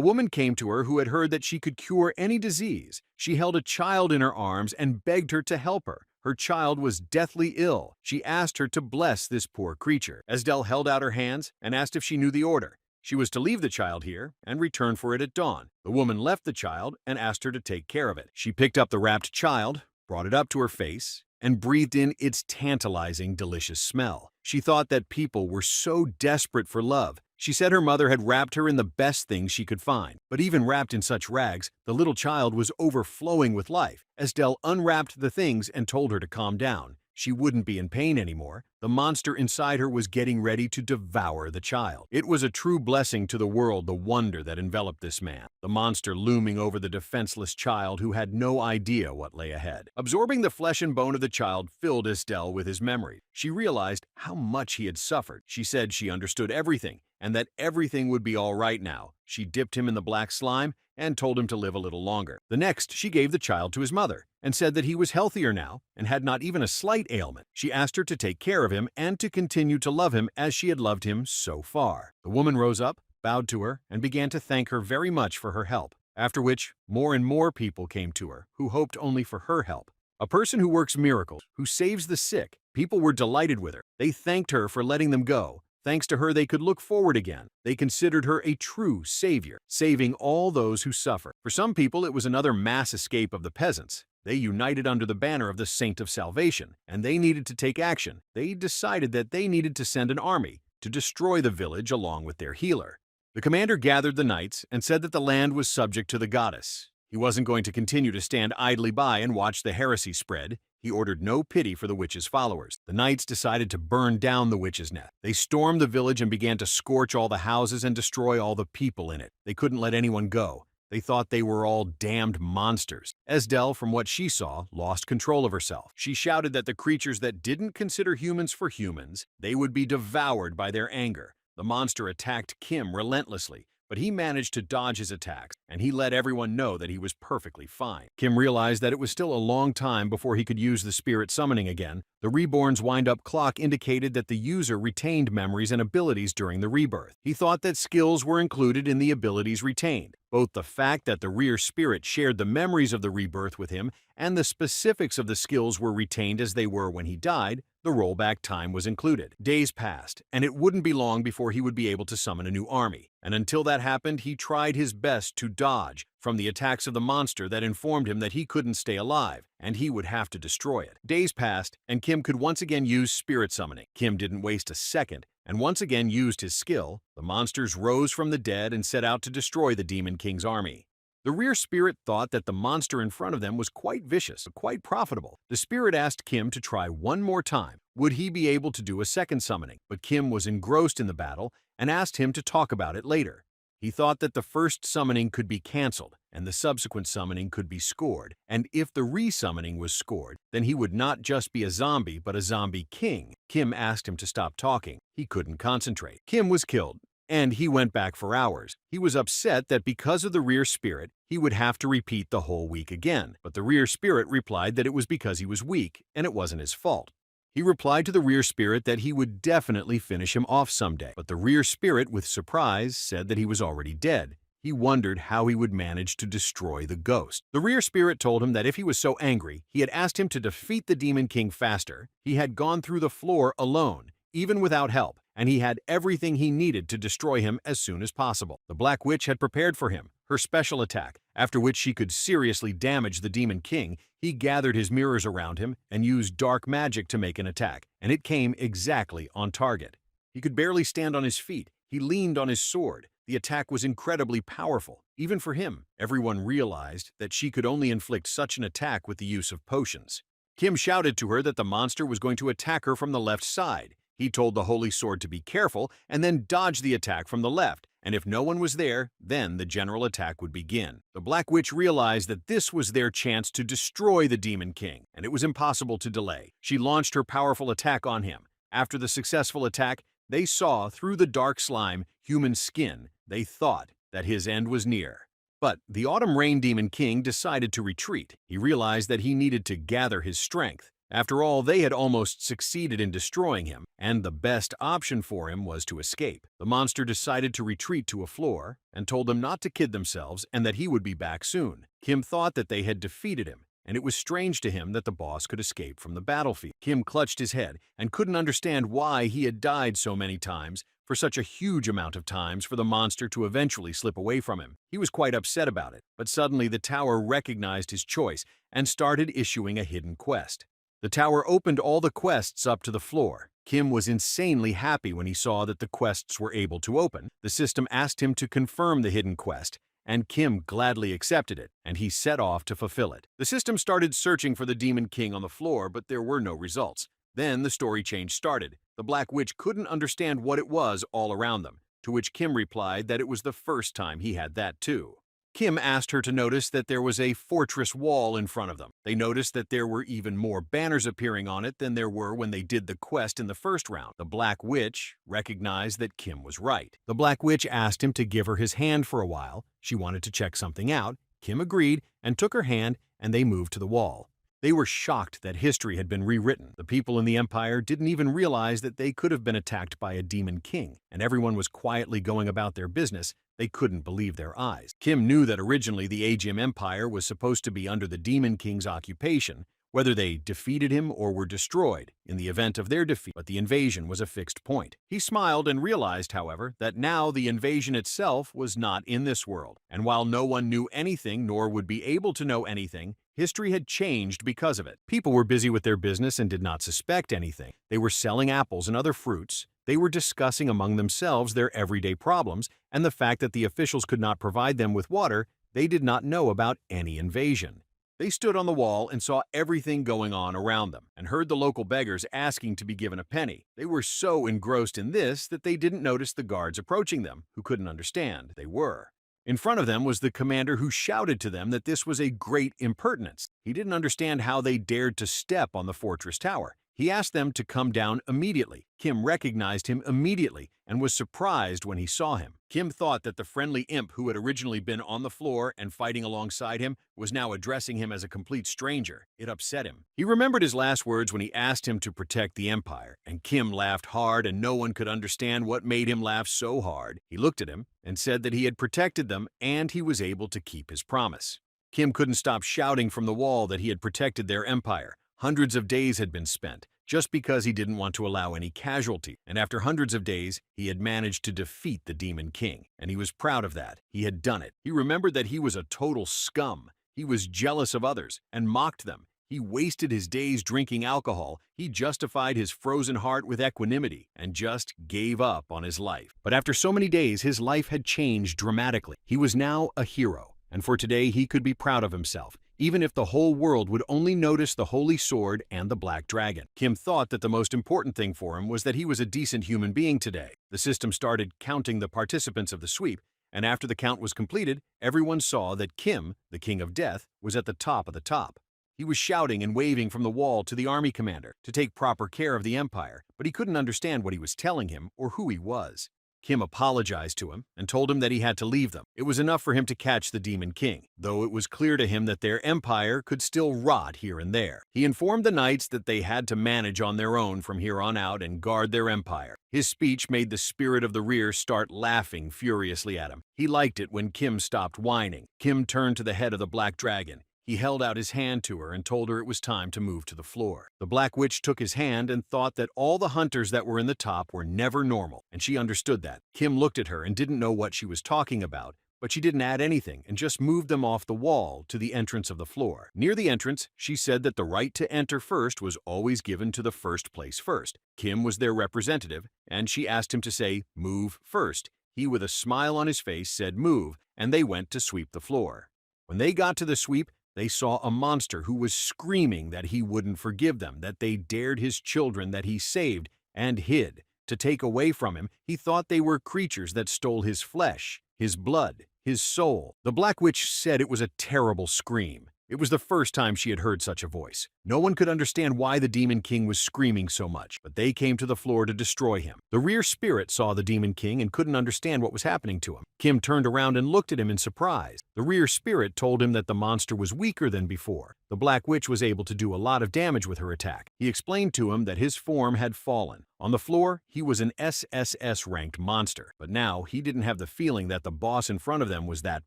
woman came to her who had heard that she could cure any disease. She held a child in her arms and begged her to help her. Her child was deathly ill. She asked her to bless this poor creature. Esdel held out her hands and asked if she knew the order. She was to leave the child here and return for it at dawn. The woman left the child and asked her to take care of it. She picked up the wrapped child, brought it up to her face, and breathed in its tantalizing, delicious smell. She thought that people were so desperate for love. She said her mother had wrapped her in the best things she could find. But even wrapped in such rags, the little child was overflowing with life. Esdel unwrapped the things and told her to calm down. She wouldn't be in pain anymore. The monster inside her was getting ready to devour the child. It was a true blessing to the world, the wonder that enveloped this man. The monster looming over the defenseless child who had no idea what lay ahead. Absorbing the flesh and bone of the child filled Esdel with his memory. She realized how much he had suffered. She said she understood everything and that everything would be all right now. She dipped him in the black slime and told him to live a little longer. The next, she gave the child to his mother and said that he was healthier now and had not even a slight ailment. She asked her to take care of him and to continue to love him as she had loved him so far. The woman rose up, bowed to her, and began to thank her very much for her help, after which more and more people came to her who hoped only for her help. A person who works miracles, who saves the sick. People were delighted with her. They thanked her for letting them go. Thanks to her, they could look forward again. They considered her a true savior, saving all those who suffer. For some people, it was another mass escape of the peasants. They united under the banner of the Saint of Salvation, and they needed to take action. They decided that they needed to send an army to destroy the village along with their healer. The commander gathered the knights and said that the land was subject to the goddess. He wasn't going to continue to stand idly by and watch the heresy spread. He ordered no pity for the witch's followers. The knights decided to burn down the witch's nest. They stormed the village and began to scorch all the houses and destroy all the people in it. They couldn't let anyone go. They thought they were all damned monsters. Esdelle, from what she saw, lost control of herself. She shouted that the creatures that didn't consider humans for humans, they would be devoured by their anger. The monster attacked Kim relentlessly, but he managed to dodge his attacks, and he let everyone know that he was perfectly fine. Kim realized that it was still a long time before he could use the spirit summoning again. The Reborn's wind-up clock indicated that the user retained memories and abilities during the rebirth. He thought that skills were included in the abilities retained. Both the fact that the rear spirit shared the memories of the rebirth with him and the specifics of the skills were retained as they were when he died, the rollback time was included. Days passed, and it wouldn't be long before he would be able to summon a new army. And until that happened, he tried his best to dodge from the attacks of the monster that informed him that he couldn't stay alive, and he would have to destroy it. Days passed, and Kim could once again use spirit summoning. Kim didn't waste a second, and once again used his skill. The monsters rose from the dead and set out to destroy the Demon King's army. The rear spirit thought that the monster in front of them was quite vicious, quite profitable. The spirit asked Kim to try one more time. Would he be able to do a second summoning? But Kim was engrossed in the battle and asked him to talk about it later. He thought that the first summoning could be cancelled, and the subsequent summoning could be scored, and if the re-summoning was scored, then he would not just be a zombie, but a zombie king. Kim asked him to stop talking. He couldn't concentrate. Kim was killed, and he went back for hours. He was upset that because of the rear spirit, he would have to repeat the whole week again, but the rear spirit replied that it was because he was weak, and it wasn't his fault. He replied to the rear spirit that he would definitely finish him off someday, but the rear spirit, with surprise, said that he was already dead. He wondered how he would manage to destroy the ghost. The rear spirit told him that if he was so angry, he had asked him to defeat the Demon King faster. He had gone through the floor alone, even without help, and he had everything he needed to destroy him as soon as possible. The Black Witch had prepared for him her special attack, after which she could seriously damage the Demon King. He gathered his mirrors around him and used dark magic to make an attack, and it came exactly on target. He could barely stand on his feet. He leaned on his sword. The attack was incredibly powerful, even for him. Everyone realized that she could only inflict such an attack with the use of potions. Kim shouted to her that the monster was going to attack her from the left side. He told the Holy Sword to be careful and then dodge the attack from the left, and if no one was there, then the general attack would begin. The Black Witch realized that this was their chance to destroy the Demon King, and it was impossible to delay. She launched her powerful attack on him. After the successful attack, they saw through the dark slime human skin. They thought that his end was near. But the Autumn Rain Demon King decided to retreat. He realized that he needed to gather his strength. After all, they had almost succeeded in destroying him, and the best option for him was to escape. The monster decided to retreat to a floor and told them not to kid themselves and that he would be back soon. Kim thought that they had defeated him, and it was strange to him that the boss could escape from the battlefield. Kim clutched his head and couldn't understand why he had died so many times, for such a huge amount of times for the monster to eventually slip away from him. He was quite upset about it, but suddenly the tower recognized his choice and started issuing a hidden quest. The tower opened all the quests up to the floor. Kim was insanely happy when he saw that the quests were able to open. The system asked him to confirm the hidden quest, and Kim gladly accepted it, and he set off to fulfill it. The system started searching for the Demon King on the floor, but there were no results. Then the story change started. The Black Witch couldn't understand what it was all around them, to which Kim replied that it was the first time he had that too. Kim asked her to notice that there was a fortress wall in front of them. They noticed that there were even more banners appearing on it than there were when they did the quest in the first round. The Black Witch recognized that Kim was right. The Black Witch asked him to give her his hand for a while. She wanted to check something out. Kim agreed and took her hand, and they moved to the wall. They were shocked that history had been rewritten. The people in the Empire didn't even realize that they could have been attacked by a Demon King, and everyone was quietly going about their business. They couldn't believe their eyes. Kim knew that originally the Aegean Empire was supposed to be under the Demon King's occupation, whether they defeated him or were destroyed in the event of their defeat, but the invasion was a fixed point. He smiled and realized, however, that now the invasion itself was not in this world, and while no one knew anything nor would be able to know anything, history had changed because of it. People were busy with their business and did not suspect anything. They were selling apples and other fruits. They were discussing among themselves their everyday problems and the fact that the officials could not provide them with water. They did not know about any invasion. They stood on the wall and saw everything going on around them and heard the local beggars asking to be given a penny. They were so engrossed in this that they didn't notice the guards approaching them, who couldn't understand they were. In front of them was the commander who shouted to them that this was a great impertinence. He didn't understand how they dared to step on the fortress tower. He asked them to come down immediately. Kim recognized him immediately and was surprised when he saw him. Kim thought that the friendly imp who had originally been on the floor and fighting alongside him was now addressing him as a complete stranger. It upset him. He remembered his last words when he asked him to protect the empire, and Kim laughed hard and no one could understand what made him laugh so hard. He looked at him and said that he had protected them and he was able to keep his promise. Kim couldn't stop shouting from the wall that he had protected their empire. Hundreds of days had been spent, just because he didn't want to allow any casualty, and after hundreds of days, he had managed to defeat the Demon King, and he was proud of that. He had done it. He remembered that he was a total scum. He was jealous of others and mocked them. He wasted his days drinking alcohol. He justified his frozen heart with equanimity and just gave up on his life. But after so many days, his life had changed dramatically. He was now a hero, and for today he could be proud of himself, even if the whole world would only notice the holy sword and the black dragon. Kim thought that the most important thing for him was that he was a decent human being today. The system started counting the participants of the sweep, and after the count was completed, everyone saw that Kim, the King of Death, was at the top of the top. He was shouting and waving from the wall to the army commander to take proper care of the empire, but he couldn't understand what he was telling him or who he was. Kim apologized to him and told him that he had to leave them. It was enough for him to catch the Demon King, though it was clear to him that their empire could still rot here and there. He informed the knights that they had to manage on their own from here on out and guard their empire. His speech made the spirit of the rear start laughing furiously at him. He liked it when Kim stopped whining. Kim turned to the head of the Black Dragon. He held out his hand to her and told her it was time to move to the floor. The Black Witch took his hand and thought that all the hunters that were in the top were never normal, and she understood that. Kim looked at her and didn't know what she was talking about, but she didn't add anything and just moved them off the wall to the entrance of the floor. Near the entrance, she said that the right to enter first was always given to the first place first. Kim was their representative, and she asked him to say, "Move first." He, with a smile on his face, said, "Move," and they went to sweep the floor. When they got to the sweep, they saw a monster who was screaming that he wouldn't forgive them, that they dared his children that he saved and hid to take away from him. He thought they were creatures that stole his flesh, his blood, his soul. The Black Witch said it was a terrible scream. It was the first time she had heard such a voice. No one could understand why the Demon King was screaming so much, but they came to the floor to destroy him. The rear spirit saw the Demon King and couldn't understand what was happening to him. Kim turned around and looked at him in surprise. The rear spirit told him that the monster was weaker than before. The Black Witch was able to do a lot of damage with her attack. He explained to him that his form had fallen. On the floor, he was an SSS-ranked monster, but now he didn't have the feeling that the boss in front of them was that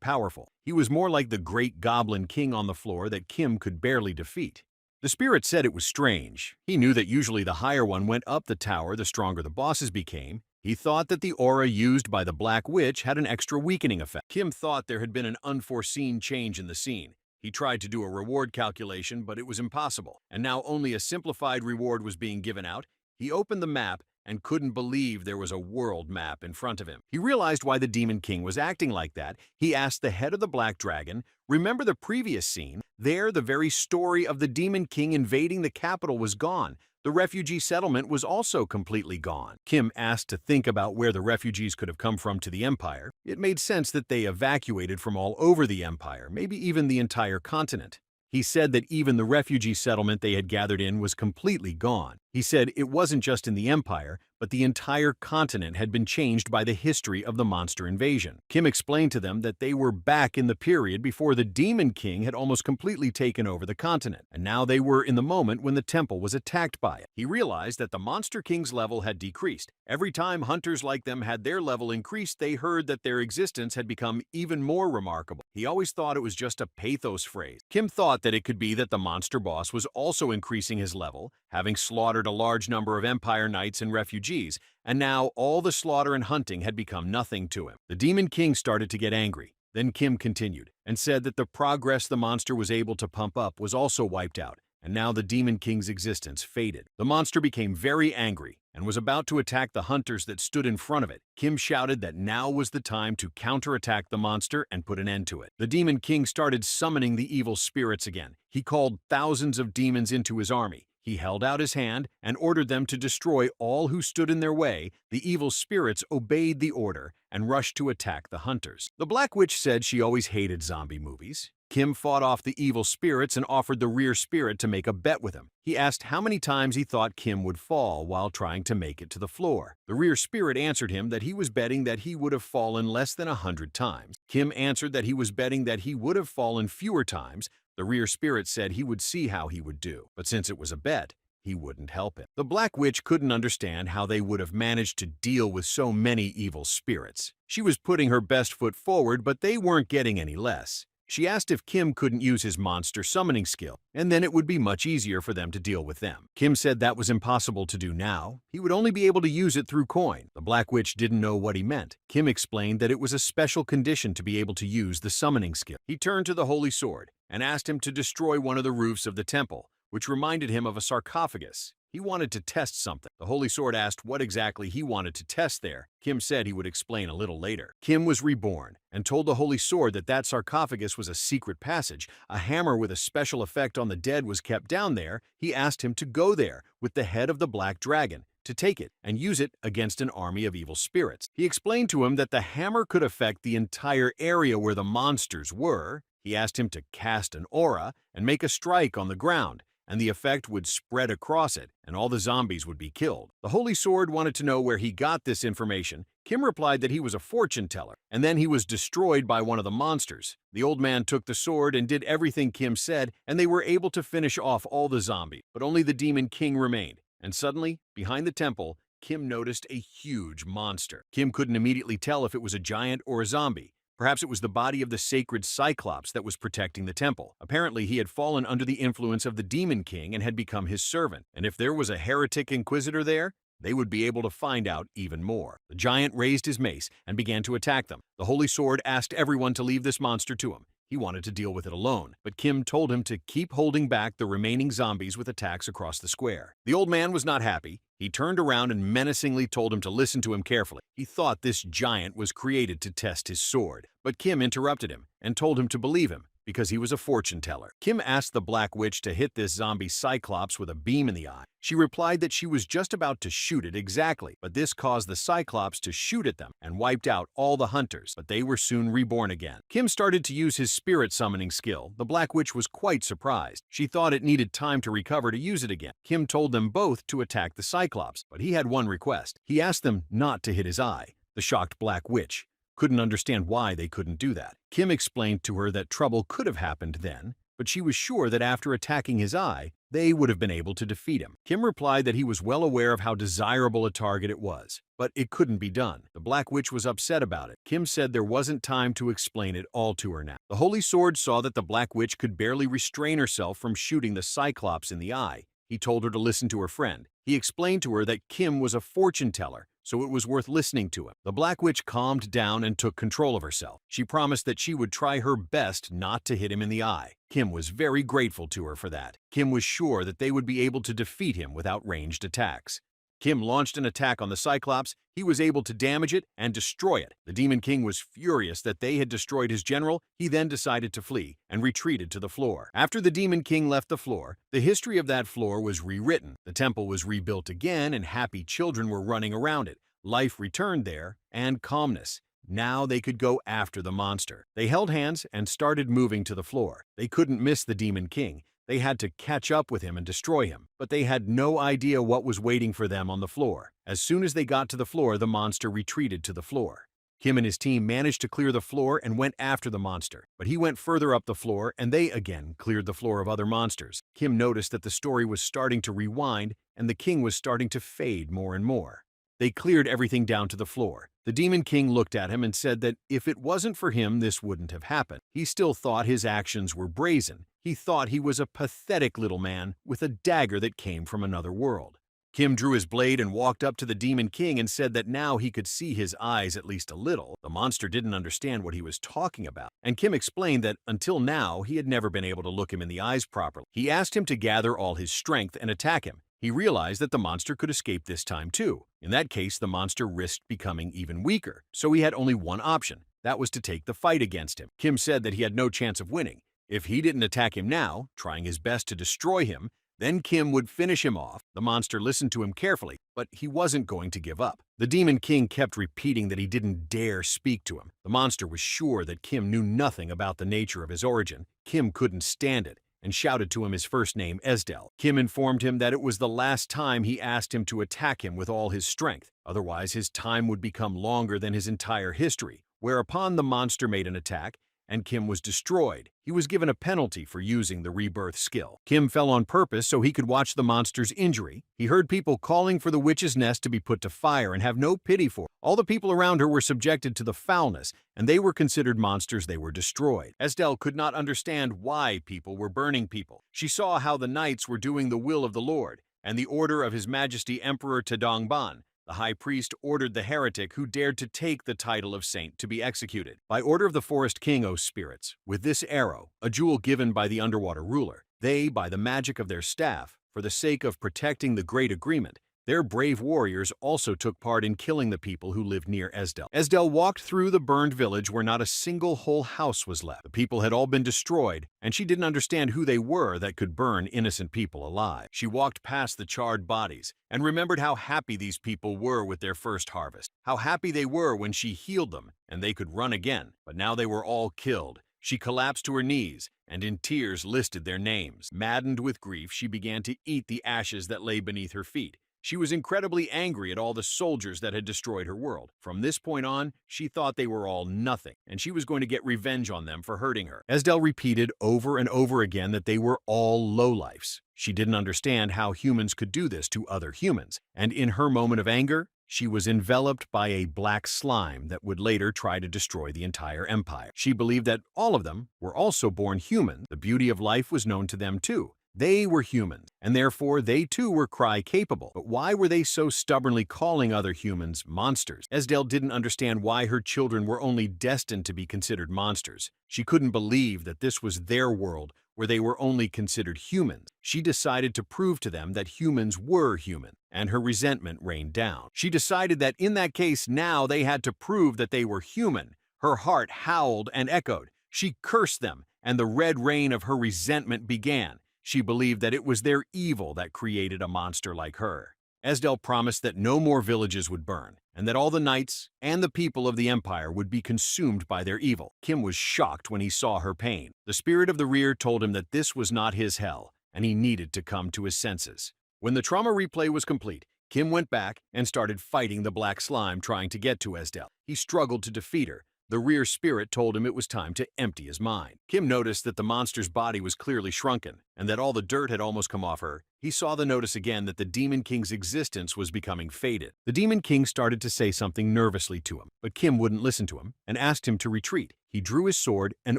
powerful. He was more like the great Goblin King on the floor that Kim could barely defeat. The spirit said it was strange. He knew that usually the higher one went up the tower the stronger the bosses became. He thought that the aura used by the Black Witch had an extra weakening effect. Kim thought there had been an unforeseen change in the scene. He tried to do a reward calculation, but it was impossible, and now only a simplified reward was being given out. He opened the map and couldn't believe there was a world map in front of him. He realized why the Demon King was acting like that. He asked the head of the Black Dragon, "Remember the previous scene? There, the very story of the Demon King invading the capital was gone. The refugee settlement was also completely gone." Kim asked to think about where the refugees could have come from to the empire. It made sense that they evacuated from all over the empire, maybe even the entire continent. He said that even the refugee settlement they had gathered in was completely gone. He said it wasn't just in the empire, but the entire continent had been changed by the history of the monster invasion. Kim explained to them that they were back in the period before the Demon King had almost completely taken over the continent, and now they were in the moment when the temple was attacked by it. He realized that the Monster King's level had decreased. Every time hunters like them had their level increased, they heard that their existence had become even more remarkable. He always thought it was just a pathos phrase. Kim thought that it could be that the monster boss was also increasing his level, having slaughtered a large number of Empire Knights and refugees, and now all the slaughter and hunting had become nothing to him. The Demon King started to get angry. Then Kim continued and said that the progress the monster was able to pump up was also wiped out, and now the Demon King's existence faded. The monster became very angry and was about to attack the hunters that stood in front of it. Kim shouted that now was the time to counterattack the monster and put an end to it. The Demon King started summoning the evil spirits again. He called thousands of demons into his army. He held out his hand and ordered them to destroy all who stood in their way. The evil spirits obeyed the order and rushed to attack the hunters. The Black Witch said she always hated zombie movies. Kim fought off the evil spirits and offered the rear spirit to make a bet with him. He asked how many times he thought Kim would fall while trying to make it to the floor. The rear spirit answered him that he was betting that he would have fallen less than 100 times. Kim answered that he was betting that he would have fallen fewer times. The rear spirit said he would see how he would do, but since it was a bet, he wouldn't help him. The Black Witch couldn't understand how they would have managed to deal with so many evil spirits. She was putting her best foot forward, but they weren't getting any less. She asked if Kim couldn't use his monster summoning skill, and then it would be much easier for them to deal with them. Kim said that was impossible to do now. He would only be able to use it through coin. The Black Witch didn't know what he meant. Kim explained that it was a special condition to be able to use the summoning skill. He turned to the Holy Sword and asked him to destroy one of the roofs of the temple, which reminded him of a sarcophagus. He wanted to test something. The Holy Sword asked what exactly he wanted to test there. Kim said he would explain a little later. Kim was reborn and told the Holy Sword that that sarcophagus was a secret passage. A hammer with a special effect on the dead was kept down there. He asked him to go there with the head of the black dragon, to take it and use it against an army of evil spirits. He explained to him that the hammer could affect the entire area where the monsters were. He asked him to cast an aura and make a strike on the ground, and the effect would spread across it, and all the zombies would be killed. The Holy Sword wanted to know where he got this information. Kim replied that he was a fortune teller, and then he was destroyed by one of the monsters. The old man took the sword and did everything Kim said, and they were able to finish off all the zombies. But only the Demon King remained, and suddenly, behind the temple, Kim noticed a huge monster. Kim couldn't immediately tell if it was a giant or a zombie. Perhaps it was the body of the sacred Cyclops that was protecting the temple. Apparently, he had fallen under the influence of the Demon King and had become his servant. And if there was a heretic inquisitor there, they would be able to find out even more. The giant raised his mace and began to attack them. The Holy Sword asked everyone to leave this monster to him. He wanted to deal with it alone, but Kim told him to keep holding back the remaining zombies with attacks across the square. The old man was not happy. He turned around and menacingly told him to listen to him carefully. He thought this giant was created to test his sword, but Kim interrupted him and told him to believe him because he was a fortune teller. Kim asked the Black Witch to hit this zombie Cyclops with a beam in the eye. She replied that she was just about to shoot it exactly, but this caused the Cyclops to shoot at them and wiped out all the hunters, but they were soon reborn again. Kim started to use his spirit summoning skill. The Black Witch was quite surprised. She thought it needed time to recover to use it again. Kim told them both to attack the Cyclops, but he had one request. He asked them not to hit his eye. The shocked Black Witch couldn't understand why they couldn't do that. Kim explained to her that trouble could have happened then, but she was sure that after attacking his eye, they would have been able to defeat him. Kim replied that he was well aware of how desirable a target it was, but it couldn't be done. The Black Witch was upset about it. Kim said there wasn't time to explain it all to her now. The Holy Sword saw that the Black Witch could barely restrain herself from shooting the Cyclops in the eye. He told her to listen to her friend. He explained to her that Kim was a fortune teller, so it was worth listening to him. The Black Witch calmed down and took control of herself. She promised that she would try her best not to hit him in the eye. Kim was very grateful to her for that. Kim was sure that they would be able to defeat him without ranged attacks. Kim launched an attack on the Cyclops. He was able to damage it and destroy it. The Demon King was furious that they had destroyed his general. He then decided to flee and retreated to the floor. After the Demon King left the floor, the history of that floor was rewritten. The temple was rebuilt again and happy children were running around it. Life returned there and calmness. Now they could go after the monster. They held hands and started moving to the floor. They couldn't miss the Demon King. They had to catch up with him and destroy him, but they had no idea what was waiting for them on the floor. As soon as they got to the floor, the monster retreated to the floor. Kim and his team managed to clear the floor and went after the monster, but he went further up the floor and they again cleared the floor of other monsters. Kim noticed that the story was starting to rewind and the king was starting to fade more and more. They cleared everything down to the floor. The Demon King looked at him and said that if it wasn't for him, this wouldn't have happened. He still thought his actions were brazen. He thought he was a pathetic little man with a dagger that came from another world. Kim drew his blade and walked up to the Demon King and said that now he could see his eyes at least a little. The monster didn't understand what he was talking about, and Kim explained that until now he had never been able to look him in the eyes properly. He asked him to gather all his strength and attack him. He realized that the monster could escape this time too. In that case, the monster risked becoming even weaker, so he had only one option. That was to take the fight against him. Kim said that he had no chance of winning. If he didn't attack him now, trying his best to destroy him, then Kim would finish him off. The monster listened to him carefully, but he wasn't going to give up. The Demon King kept repeating that he didn't dare speak to him. The monster was sure that Kim knew nothing about the nature of his origin. Kim couldn't stand it and shouted to him his first name, Esdel. Kim informed him that it was the last time he asked him to attack him with all his strength. Otherwise, his time would become longer than his entire history. Whereupon the monster made an attack, and Kim was destroyed. He was given a penalty for using the rebirth skill. Kim fell on purpose so he could watch the monster's injury. He heard people calling for the witch's nest to be put to fire and have no pity for. All the people around her were subjected to the foulness, and they were considered monsters. They were destroyed. Esdel could not understand why people were burning people. She saw how the knights were doing the will of the Lord, and the order of His Majesty Emperor Tadongban. The high priest ordered the heretic who dared to take the title of saint to be executed. By order of the forest king, O spirits, with this arrow, a jewel given by the underwater ruler, they, by the magic of their staff, for the sake of protecting the great agreement, their brave warriors also took part in killing the people who lived near Esdel. Esdel walked through the burned village where not a single whole house was left. The people had all been destroyed, and she didn't understand who they were that could burn innocent people alive. She walked past the charred bodies and remembered how happy these people were with their first harvest, how happy they were when she healed them and they could run again, but now they were all killed. She collapsed to her knees and in tears listed their names. Maddened with grief, she began to eat the ashes that lay beneath her feet. She was incredibly angry at all the soldiers that had destroyed her world. From this point on, she thought they were all nothing, and she was going to get revenge on them for hurting her. Esdel repeated over and over again that they were all lowlifes. She didn't understand how humans could do this to other humans, and in her moment of anger, she was enveloped by a black slime that would later try to destroy the entire empire. She believed that all of them were also born human. The beauty of life was known to them too. They were humans, and therefore they too were cry-capable. But why were they so stubbornly calling other humans monsters? Esdel didn't understand why her children were only destined to be considered monsters. She couldn't believe that this was their world where they were only considered humans. She decided to prove to them that humans were human, and her resentment rained down. She decided that in that case now they had to prove that they were human. Her heart howled and echoed. She cursed them, and the red rain of her resentment began. She believed that it was their evil that created a monster like her. Esdel promised that no more villages would burn, and that all the knights and the people of the empire would be consumed by their evil. Kim was shocked when he saw her pain. The spirit of the rear told him that this was not his hell, and he needed to come to his senses. When the trauma replay was complete, Kim went back and started fighting the black slime trying to get to Esdel. He struggled to defeat her. The rear spirit told him it was time to empty his mind. Kim noticed that the monster's body was clearly shrunken, and that all the dirt had almost come off her. He saw the notice again that the Demon King's existence was becoming faded. The Demon King started to say something nervously to him, but Kim wouldn't listen to him and asked him to retreat. He drew his sword and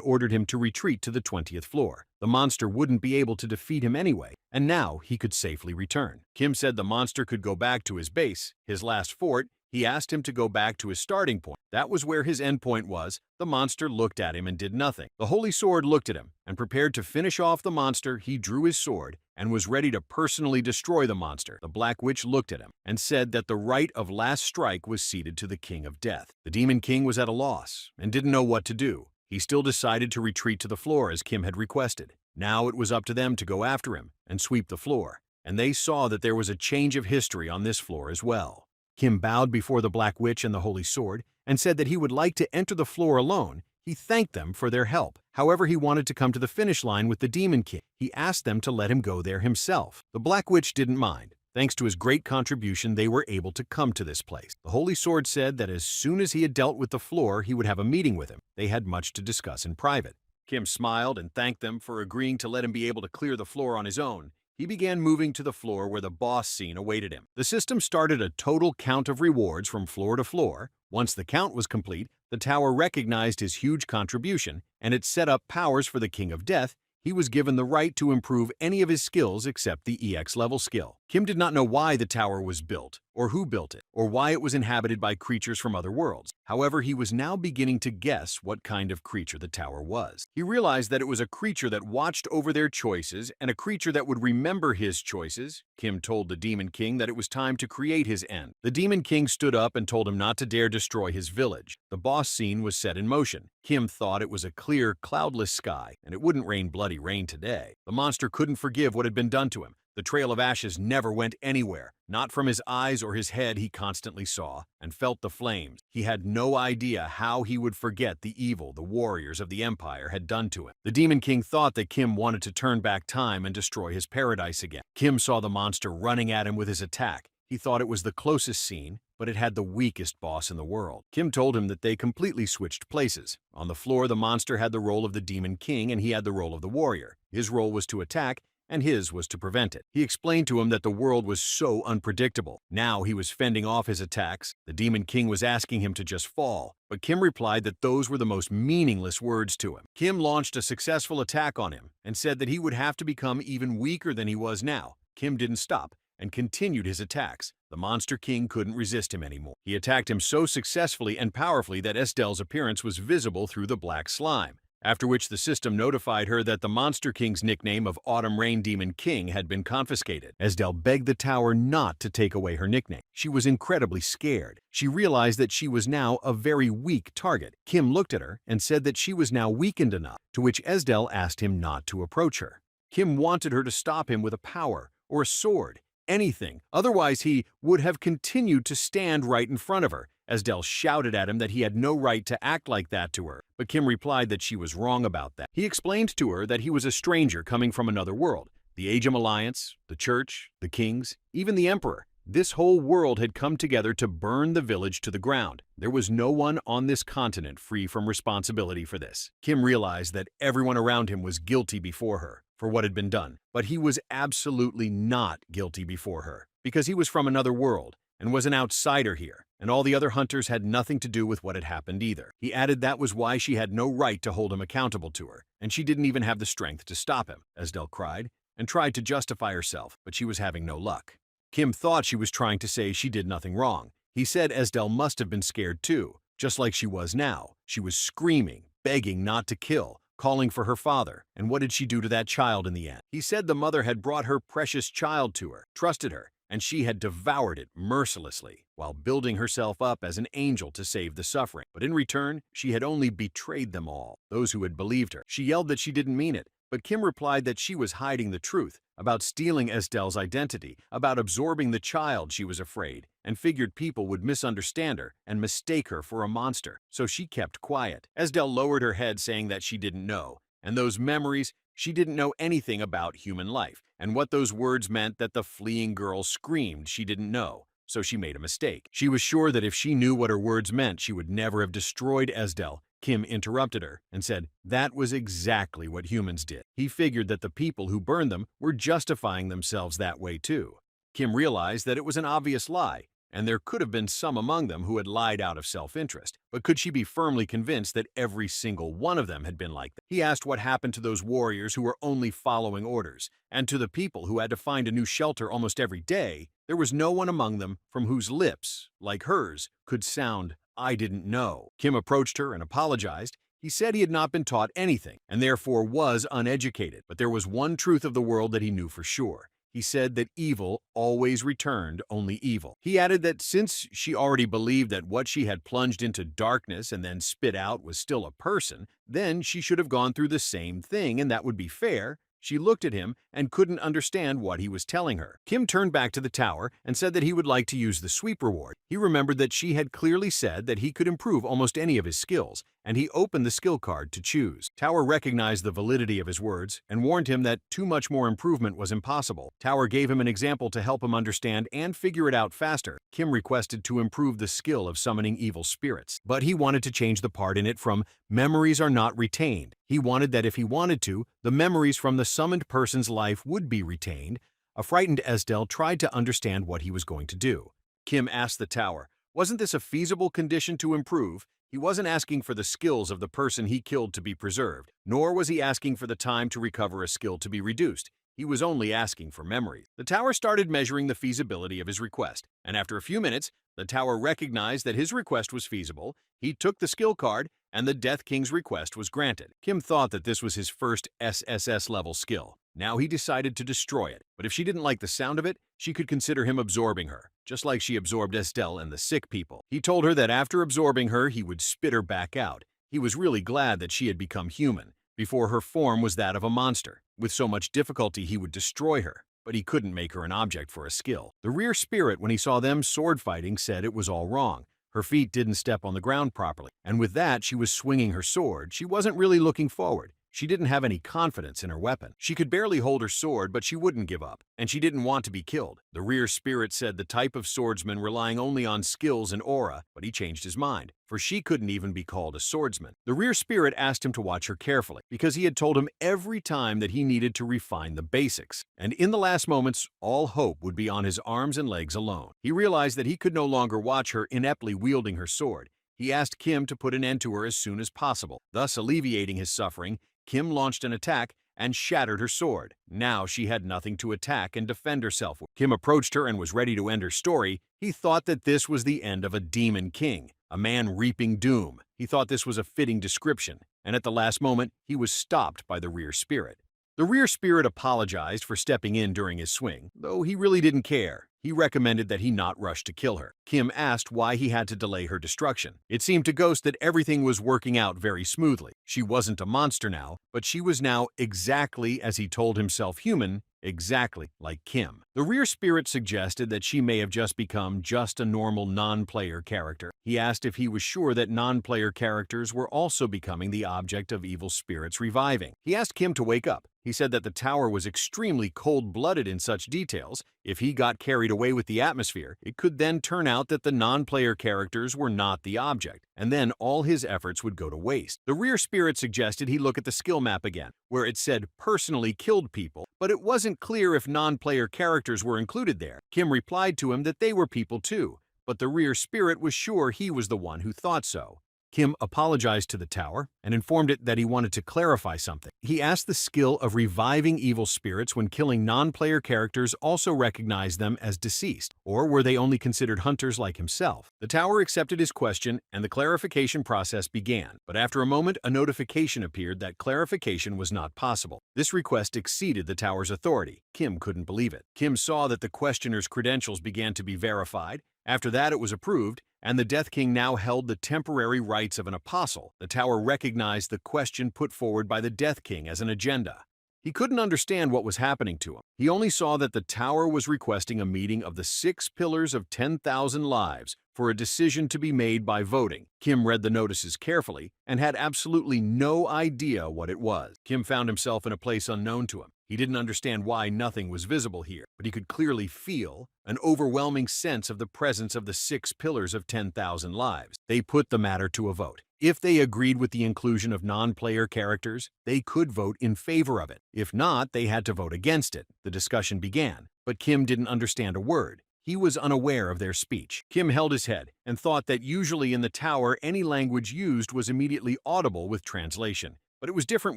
ordered him to retreat to the 20th floor. The monster wouldn't be able to defeat him anyway, and now he could safely return. Kim said the monster could go back to his base, his last fort. He asked him to go back to his starting point. That was where his endpoint was. The monster looked at him and did nothing. The Holy Sword looked at him, and prepared to finish off the monster, he drew his sword and was ready to personally destroy the monster. The Black Witch looked at him and said that the right of last strike was ceded to the King of Death. The Demon King was at a loss and didn't know what to do. He still decided to retreat to the floor as Kim had requested. Now it was up to them to go after him and sweep the floor, and they saw that there was a change of history on this floor as well. Kim bowed before the Black Witch and the Holy Sword and said that he would like to enter the floor alone. He thanked them for their help. However, he wanted to come to the finish line with the Demon King. He asked them to let him go there himself. The Black Witch didn't mind. Thanks to his great contribution, they were able to come to this place. The Holy Sword said that as soon as he had dealt with the floor, he would have a meeting with him. They had much to discuss in private. Kim smiled and thanked them for agreeing to let him be able to clear the floor on his own. He began moving to the floor where the boss scene awaited him. The system started a total count of rewards from floor to floor. Once the count was complete, the tower recognized his huge contribution, and it set up powers for the King of Death. He was given the right to improve any of his skills except the EX level skill. Kim did not know why the tower was built, or who built it, or why it was inhabited by creatures from other worlds. However, he was now beginning to guess what kind of creature the tower was. He realized that it was a creature that watched over their choices and a creature that would remember his choices. Kim told the Demon King that it was time to create his end. The Demon King stood up and told him not to dare destroy his village. The boss scene was set in motion. Kim thought it was a clear, cloudless sky, and it wouldn't rain bloody rain today. The monster couldn't forgive what had been done to him. The trail of ashes never went anywhere. Not from his eyes or his head he constantly saw and felt the flames. He had no idea how he would forget the evil the warriors of the Empire had done to him. The Demon King thought that Kim wanted to turn back time and destroy his paradise again. Kim saw the monster running at him with his attack. He thought it was the closest scene, but it had the weakest boss in the world. Kim told him that they completely switched places. On the floor, the monster had the role of the Demon King and he had the role of the warrior. His role was to attack, and his was to prevent it. He explained to him that the world was so unpredictable. Now he was fending off his attacks. The Demon King was asking him to just fall, but Kim replied that those were the most meaningless words to him. Kim launched a successful attack on him and said that he would have to become even weaker than he was now. Kim didn't stop and continued his attacks. The Monster King couldn't resist him anymore. He attacked him so successfully and powerfully that Estel's appearance was visible through the black slime. After which the system notified her that the Monster King's nickname of Autumn Rain Demon King had been confiscated. Estel begged the tower not to take away her nickname. She was incredibly scared. She realized that she was now a very weak target. Kim looked at her and said that she was now weakened enough, to which Estel asked him not to approach her. Kim wanted her to stop him with a power or a sword, anything. Otherwise, he would have continued to stand right in front of her. Estel shouted at him that he had no right to act like that to her, but Kim replied that she was wrong about that. He explained to her that he was a stranger coming from another world. The Agem Alliance, the Church, the Kings, even the Emperor. This whole world had come together to burn the village to the ground. There was no one on this continent free from responsibility for this. Kim realized that everyone around him was guilty before her for what had been done, but he was absolutely not guilty before her because he was from another world and was an outsider here, and all the other hunters had nothing to do with what had happened either. He added that was why she had no right to hold him accountable to her, and she didn't even have the strength to stop him. Estel cried and tried to justify herself, but she was having no luck. Kim thought she was trying to say she did nothing wrong. He said Estel must have been scared too, just like she was now. She was screaming, begging not to kill, calling for her father. And what did she do to that child in the end? He said the mother had brought her precious child to her, trusted her, and she had devoured it mercilessly, while building herself up as an angel to save the suffering. But in return, she had only betrayed them all, those who had believed her. She yelled that she didn't mean it, but Kim replied that she was hiding the truth about stealing Estel's identity, about absorbing the child. She was afraid, and figured people would misunderstand her and mistake her for a monster, so she kept quiet. Estel lowered her head, saying that she didn't know, and those memories, she didn't know anything about human life, and what those words meant that the fleeing girl screamed she didn't know, so she made a mistake. She was sure that if she knew what her words meant, she would never have destroyed Estel. Kim interrupted her and said that was exactly what humans did. He figured that the people who burned them were justifying themselves that way too. Kim realized that it was an obvious lie, and there could have been some among them who had lied out of self-interest. But could she be firmly convinced that every single one of them had been like that? He asked what happened to those warriors who were only following orders, and to the people who had to find a new shelter almost every day. There was no one among them from whose lips, like hers, could sound, "I didn't know." Kim approached her and apologized. He said he had not been taught anything, and therefore was uneducated. But there was one truth of the world that he knew for sure. He said that evil always returned only evil. He added that since she already believed that what she had plunged into darkness and then spit out was still a person, then she should have gone through the same thing, and that would be fair. She looked at him and couldn't understand what he was telling her. Kim turned back to the tower and said that he would like to use the sweep reward. He remembered that she had clearly said that he could improve almost any of his skills, and he opened the skill card to choose. Tower recognized the validity of his words and warned him that too much more improvement was impossible. Tower gave him an example to help him understand and figure it out faster. Kim requested to improve the skill of summoning evil spirits, but he wanted to change the part in it from "memories are not retained." He wanted that if he wanted to, the memories from the summoned person's life would be retained. A frightened Estel tried to understand what he was going to do. Kim asked the tower, wasn't this a feasible condition to improve? He wasn't asking for the skills of the person he killed to be preserved, nor was he asking for the time to recover a skill to be reduced. He was only asking for memories. The tower started measuring the feasibility of his request, and after a few minutes, the tower recognized that his request was feasible. He took the skill card, and the Death King's request was granted. Kim thought that this was his first SSS-level skill. Now he decided to destroy it, but if she didn't like the sound of it, she could consider him absorbing her, just like she absorbed Estelle and the sick people. He told her that after absorbing her, he would spit her back out. He was really glad that she had become human. Before, her form was that of a monster. With so much difficulty, he would destroy her, but he couldn't make her an object for a skill. The rear spirit, when he saw them sword fighting, said it was all wrong. Her feet didn't step on the ground properly, and with that, she was swinging her sword. She wasn't really looking forward. She didn't have any confidence in her weapon. She could barely hold her sword, but she wouldn't give up, and she didn't want to be killed. The rear spirit said the type of swordsman relying only on skills and aura, but he changed his mind, for she couldn't even be called a swordsman. The rear spirit asked him to watch her carefully, because he had told him every time that he needed to refine the basics, and in the last moments, all hope would be on his arms and legs alone. He realized that he could no longer watch her ineptly wielding her sword. He asked Kim to put an end to her as soon as possible, thus alleviating his suffering. Kim launched an attack and shattered her sword. Now she had nothing to attack and defend herself with. Kim approached her and was ready to end her story. He thought that this was the end of a demon king, a man reaping doom. He thought this was a fitting description, and at the last moment, he was stopped by the rear spirit. The rear spirit apologized for stepping in during his swing, though he really didn't care. He recommended that he not rush to kill her. Kim asked why he had to delay her destruction. It seemed to Ghost that everything was working out very smoothly. She wasn't a monster now, but she was now exactly, as he told himself, human, exactly like Kim. The rear spirit suggested that she may have just become just a normal non-player character. He asked if he was sure that non-player characters were also becoming the object of evil spirits reviving. He asked Kim to wake up. He said that the tower was extremely cold-blooded in such details. If he got carried away with the atmosphere, it could then turn out that the non-player characters were not the object, and then all his efforts would go to waste. The rear spirit suggested he look at the skill map again, where it said personally killed people, but it wasn't clear if non-player characters were included there. Kim replied to him that they were people too, but the rear spirit was sure he was the one who thought so. Kim apologized to the tower and informed it that he wanted to clarify something. He asked the skill of reviving evil spirits when killing non-player characters also recognized them as deceased, or were they only considered hunters like himself? The tower accepted his question and the clarification process began, but after a moment a notification appeared that clarification was not possible. This request exceeded the tower's authority. Kim couldn't believe it. Kim saw that the questioner's credentials began to be verified. After that it was approved, and the Death King now held the temporary rights of an apostle. The tower recognized the question put forward by the Death King as an agenda. He couldn't understand what was happening to him. He only saw that the tower was requesting a meeting of the 6 pillars of 10,000 lives for a decision to be made by voting. Kim read the notices carefully and had absolutely no idea what it was. Kim found himself in a place unknown to him. He didn't understand why nothing was visible here, but he could clearly feel an overwhelming sense of the presence of the 6 pillars of 10,000 lives. They put the matter to a vote. If they agreed with the inclusion of non-player characters, they could vote in favor of it. If not, they had to vote against it. The discussion began, but Kim didn't understand a word. He was unaware of their speech. Kim held his head and thought that usually in the tower any language used was immediately audible with translation. But it was different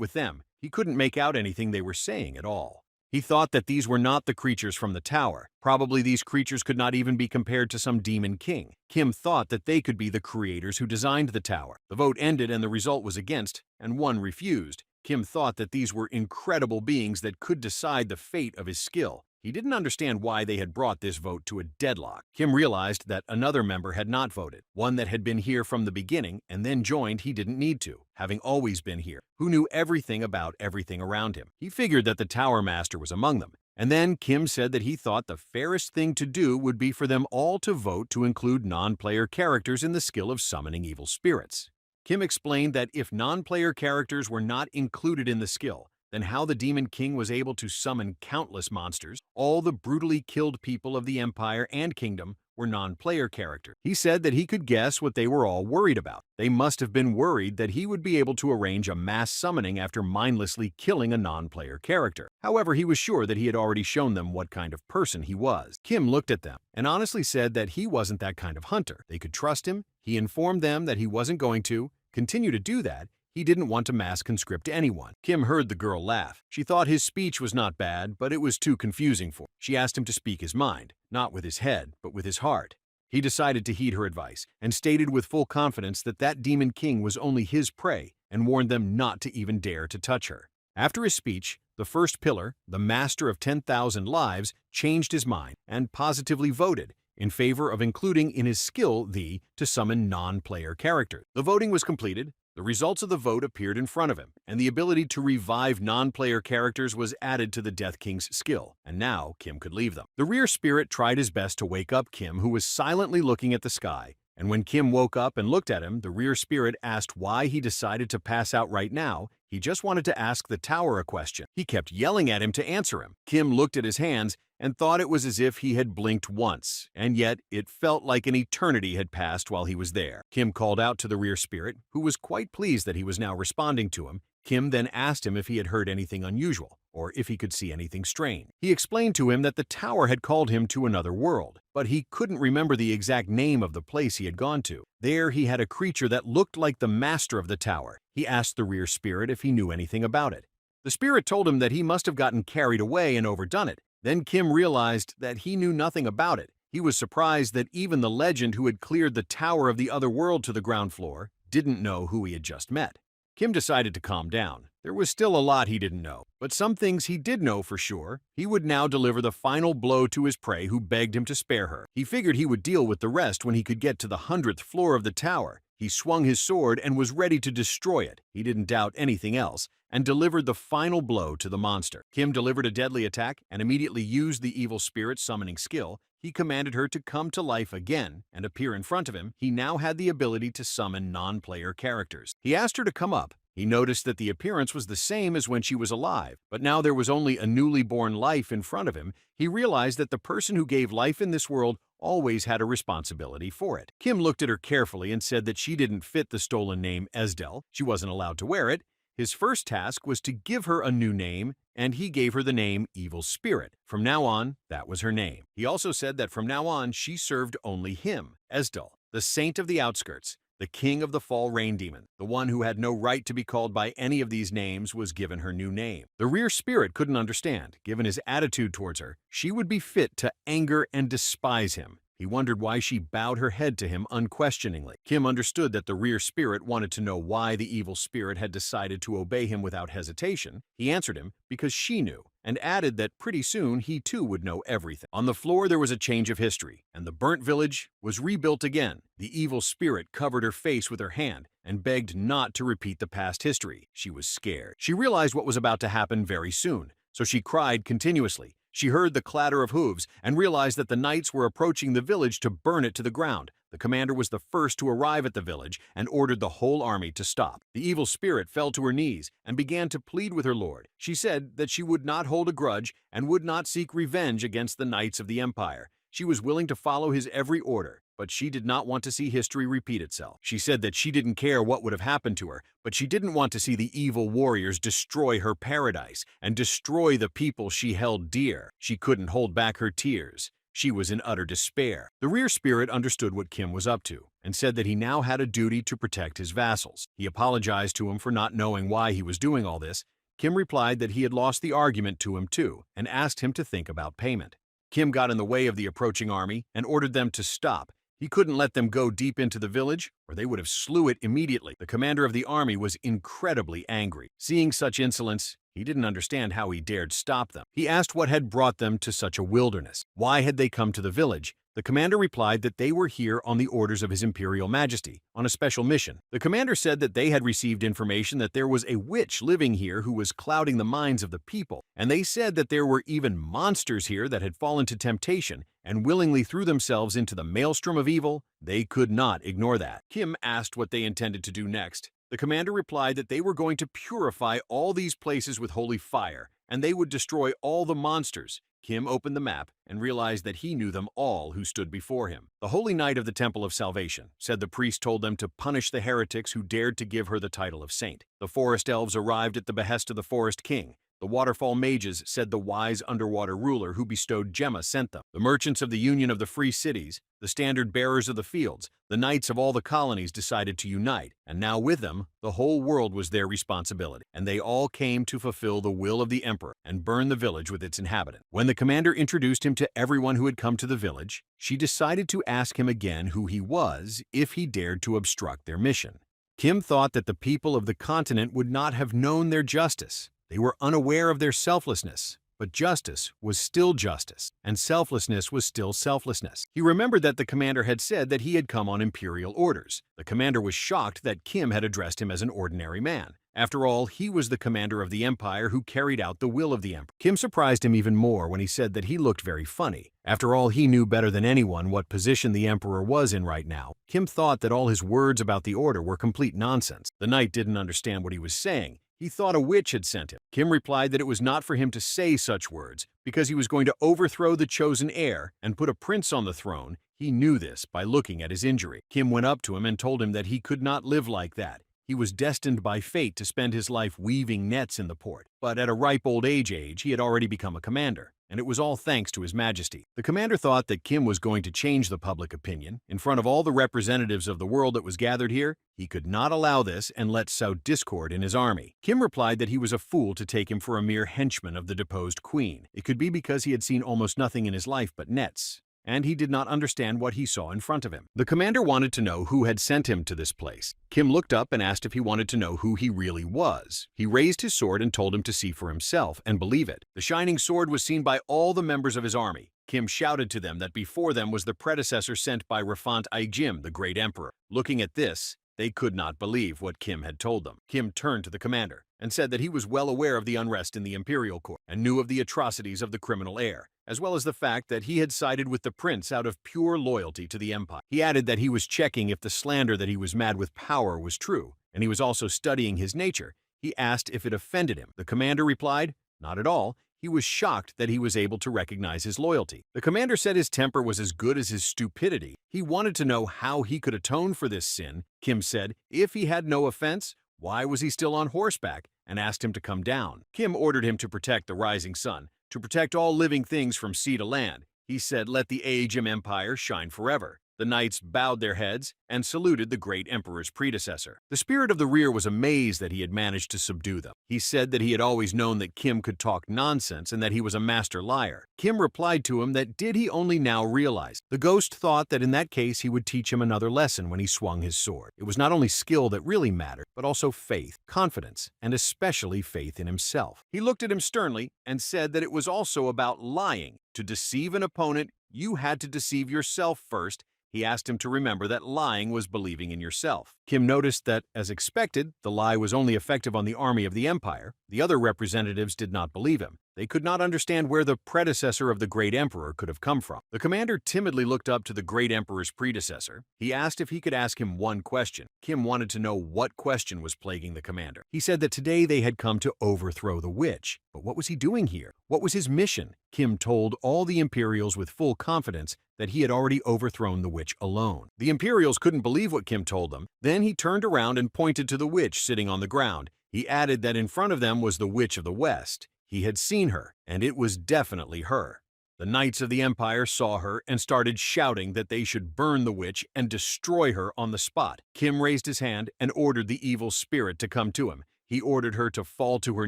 with them. He couldn't make out anything they were saying at all. He thought that these were not the creatures from the tower. Probably these creatures could not even be compared to some demon king. Kim thought that they could be the creators who designed the tower. The vote ended and the result was against, and one refused. Kim thought that these were incredible beings that could decide the fate of his skill. He didn't understand why they had brought this vote to a deadlock. Kim realized that another member had not voted, one that had been here from the beginning and then joined he didn't need to, having always been here, who knew everything about everything around him. He figured that the Tower Master was among them. And then Kim said that he thought the fairest thing to do would be for them all to vote to include non-player characters in the skill of summoning evil spirits. Kim explained that if non-player characters were not included in the skill, then how the Demon King was able to summon countless monsters. All the brutally killed people of the Empire and Kingdom were non-player characters. He said that he could guess what they were all worried about. They must have been worried that he would be able to arrange a mass summoning after mindlessly killing a non-player character. However, he was sure that he had already shown them what kind of person he was. Kim looked at them and honestly said that he wasn't that kind of hunter. They could trust him. He informed them that he wasn't going to continue to do that. He didn't want to mass conscript anyone. Kim heard the girl laugh. She thought his speech was not bad, but it was too confusing for her. She asked him to speak his mind, not with his head, but with his heart. He decided to heed her advice and stated with full confidence that that Demon King was only his prey and warned them not to even dare to touch her. After his speech, the first pillar, the master of 10,000 lives, changed his mind and positively voted in favor of including in his skill to summon non-player characters. The voting was completed. The results of the vote appeared in front of him, and the ability to revive non-player characters was added to the Death King's skill, and now Kim could leave them. The rear spirit tried his best to wake up Kim, who was silently looking at the sky, and when Kim woke up and looked at him, the rear spirit asked why he decided to pass out right now. He just wanted to ask the tower a question. He kept yelling at him to answer him. Kim looked at his hands and thought it was as if he had blinked once, and yet it felt like an eternity had passed while he was there. Kim called out to the rear spirit, who was quite pleased that he was now responding to him. Kim then asked him if he had heard anything unusual, or if he could see anything strange. He explained to him that the tower had called him to another world, but he couldn't remember the exact name of the place he had gone to. There he had a creature that looked like the master of the tower. He asked the rear spirit if he knew anything about it. The spirit told him that he must have gotten carried away and overdone it. Then Kim realized that he knew nothing about it. He was surprised that even the legend who had cleared the tower of the other world to the ground floor didn't know who he had just met. Kim decided to calm down. There was still a lot he didn't know, but some things he did know for sure. He would now deliver the final blow to his prey, who begged him to spare her. He figured he would deal with the rest when he could get to the 100th floor of the tower. He swung his sword and was ready to destroy it. He didn't doubt anything else and delivered the final blow to the monster. Kim delivered a deadly attack and immediately used the evil spirit summoning skill. He commanded her to come to life again and appear in front of him. He now had the ability to summon non-player characters. He asked her to come up. He noticed that the appearance was the same as when she was alive, but now there was only a newly born life in front of him. He realized that the person who gave life in this world always had a responsibility for it. Kim looked at her carefully and said that she didn't fit the stolen name Esdel. She wasn't allowed to wear it. His first task was to give her a new name, and he gave her the name Evil Spirit. From now on, that was her name. He also said that from now on, she served only him, Esdel, the saint of the outskirts, the king of the fall rain demon. The one who had no right to be called by any of these names was given her new name. The rear spirit couldn't understand. Given his attitude towards her, she would be fit to anger and despise him. He wondered why she bowed her head to him unquestioningly. Kim understood that the rear spirit wanted to know why the evil spirit had decided to obey him without hesitation. He answered him because she knew, and added that pretty soon he too would know everything. On the floor there was a change of history, and the burnt village was rebuilt again. The evil spirit covered her face with her hand and begged not to repeat the past history. She was scared. She realized what was about to happen very soon, so she cried continuously. She heard the clatter of hooves and realized that the knights were approaching the village to burn it to the ground. The commander was the first to arrive at the village and ordered the whole army to stop. The evil spirit fell to her knees and began to plead with her lord. She said that she would not hold a grudge and would not seek revenge against the knights of the empire. She was willing to follow his every order, but she did not want to see history repeat itself. She said that she didn't care what would have happened to her, but she didn't want to see the evil warriors destroy her paradise and destroy the people she held dear. She couldn't hold back her tears. She was in utter despair. The rear spirit understood what Kim was up to and said that he now had a duty to protect his vassals. He apologized to him for not knowing why he was doing all this. Kim replied that he had lost the argument to him too and asked him to think about payment. Kim got in the way of the approaching army and ordered them to stop. He couldn't let them go deep into the village, or they would have slew it immediately. The commander of the army was incredibly angry. Seeing such insolence, he didn't understand how he dared stop them. He asked what had brought them to such a wilderness. Why had they come to the village? The commander replied that they were here on the orders of His Imperial Majesty, on a special mission. The commander said that they had received information that there was a witch living here who was clouding the minds of the people, and they said that there were even monsters here that had fallen to temptation and willingly threw themselves into the maelstrom of evil. They could not ignore that. Kim asked what they intended to do next. The commander replied that they were going to purify all these places with holy fire, and they would destroy all the monsters. Kim opened the map and realized that he knew them all who stood before him. The Holy Knight of the Temple of Salvation said the priest told them to punish the heretics who dared to give her the title of saint. The forest elves arrived at the behest of the Forest King. The waterfall mages said the wise underwater ruler who bestowed Gemma sent them. The merchants of the Union of the Free Cities, the standard bearers of the fields, the knights of all the colonies decided to unite, and now with them, the whole world was their responsibility, and they all came to fulfill the will of the emperor and burn the village with its inhabitants. When the commander introduced him to everyone who had come to the village, she decided to ask him again who he was if he dared to obstruct their mission. Kim thought that the people of the continent would not have known their justice. They were unaware of their selflessness, but justice was still justice, and selflessness was still selflessness. He remembered that the commander had said that he had come on imperial orders. The commander was shocked that Kim had addressed him as an ordinary man. After all, he was the commander of the empire who carried out the will of the emperor. Kim surprised him even more when he said that he looked very funny. After all, he knew better than anyone what position the emperor was in right now. Kim thought that all his words about the order were complete nonsense. The knight didn't understand what he was saying. He thought a witch had sent him. Kim replied that it was not for him to say such words, because he was going to overthrow the chosen heir and put a prince on the throne. He knew this by looking at his injury. Kim went up to him and told him that he could not live like that. He was destined by fate to spend his life weaving nets in the port. But at a ripe old age, he had already become a commander, and it was all thanks to His Majesty. The commander thought that Kim was going to change the public opinion. In front of all the representatives of the world that was gathered here, he could not allow this and let sow discord in his army. Kim replied that he was a fool to take him for a mere henchman of the deposed queen. It could be because he had seen almost nothing in his life but nets, and he did not understand what he saw in front of him. The commander wanted to know who had sent him to this place. Kim looked up and asked if he wanted to know who he really was. He raised his sword and told him to see for himself and believe it. The shining sword was seen by all the members of his army. Kim shouted to them that before them was the predecessor sent by Rafant Aijim, the great emperor. Looking at this, they could not believe what Kim had told them. Kim turned to the commander and said that he was well aware of the unrest in the imperial court and knew of the atrocities of the criminal heir, as well as the fact that he had sided with the prince out of pure loyalty to the empire. He added that he was checking if the slander that he was mad with power was true, and he was also studying his nature. He asked if it offended him. The commander replied, "Not at all." He was shocked that he was able to recognize his loyalty. The commander said his temper was as good as his stupidity. He wanted to know how he could atone for this sin. Kim said, if he had no offense, why was he still on horseback, and asked him to come down. Kim ordered him to protect the rising sun, to protect all living things from sea to land. He said, "Let the Aijim Empire shine forever." The knights bowed their heads and saluted the great emperor's predecessor. The spirit of the rear was amazed that he had managed to subdue them. He said that he had always known that Kim could talk nonsense and that he was a master liar. Kim replied to him that did he only now realize. The ghost thought that in that case he would teach him another lesson when he swung his sword. It was not only skill that really mattered, but also faith, confidence, and especially faith in himself. He looked at him sternly and said that it was also about lying. To deceive an opponent, you had to deceive yourself first. He asked him to remember that lying was believing in yourself. Kim noticed that, as expected, the lie was only effective on the army of the empire. The other representatives did not believe him. They could not understand where the predecessor of the great emperor could have come from. The commander timidly looked up to the great emperor's predecessor. He asked if he could ask him one question. Kim wanted to know what question was plaguing the commander. He said that today they had come to overthrow the witch. But what was he doing here? What was his mission? Kim told all the Imperials with full confidence that he had already overthrown the witch alone. The Imperials couldn't believe what Kim told them. Then he turned around and pointed to the witch sitting on the ground. He added that in front of them was the Witch of the West. He had seen her, and it was definitely her. The knights of the empire saw her and started shouting that they should burn the witch and destroy her on the spot. Kim raised his hand and ordered the evil spirit to come to him. He ordered her to fall to her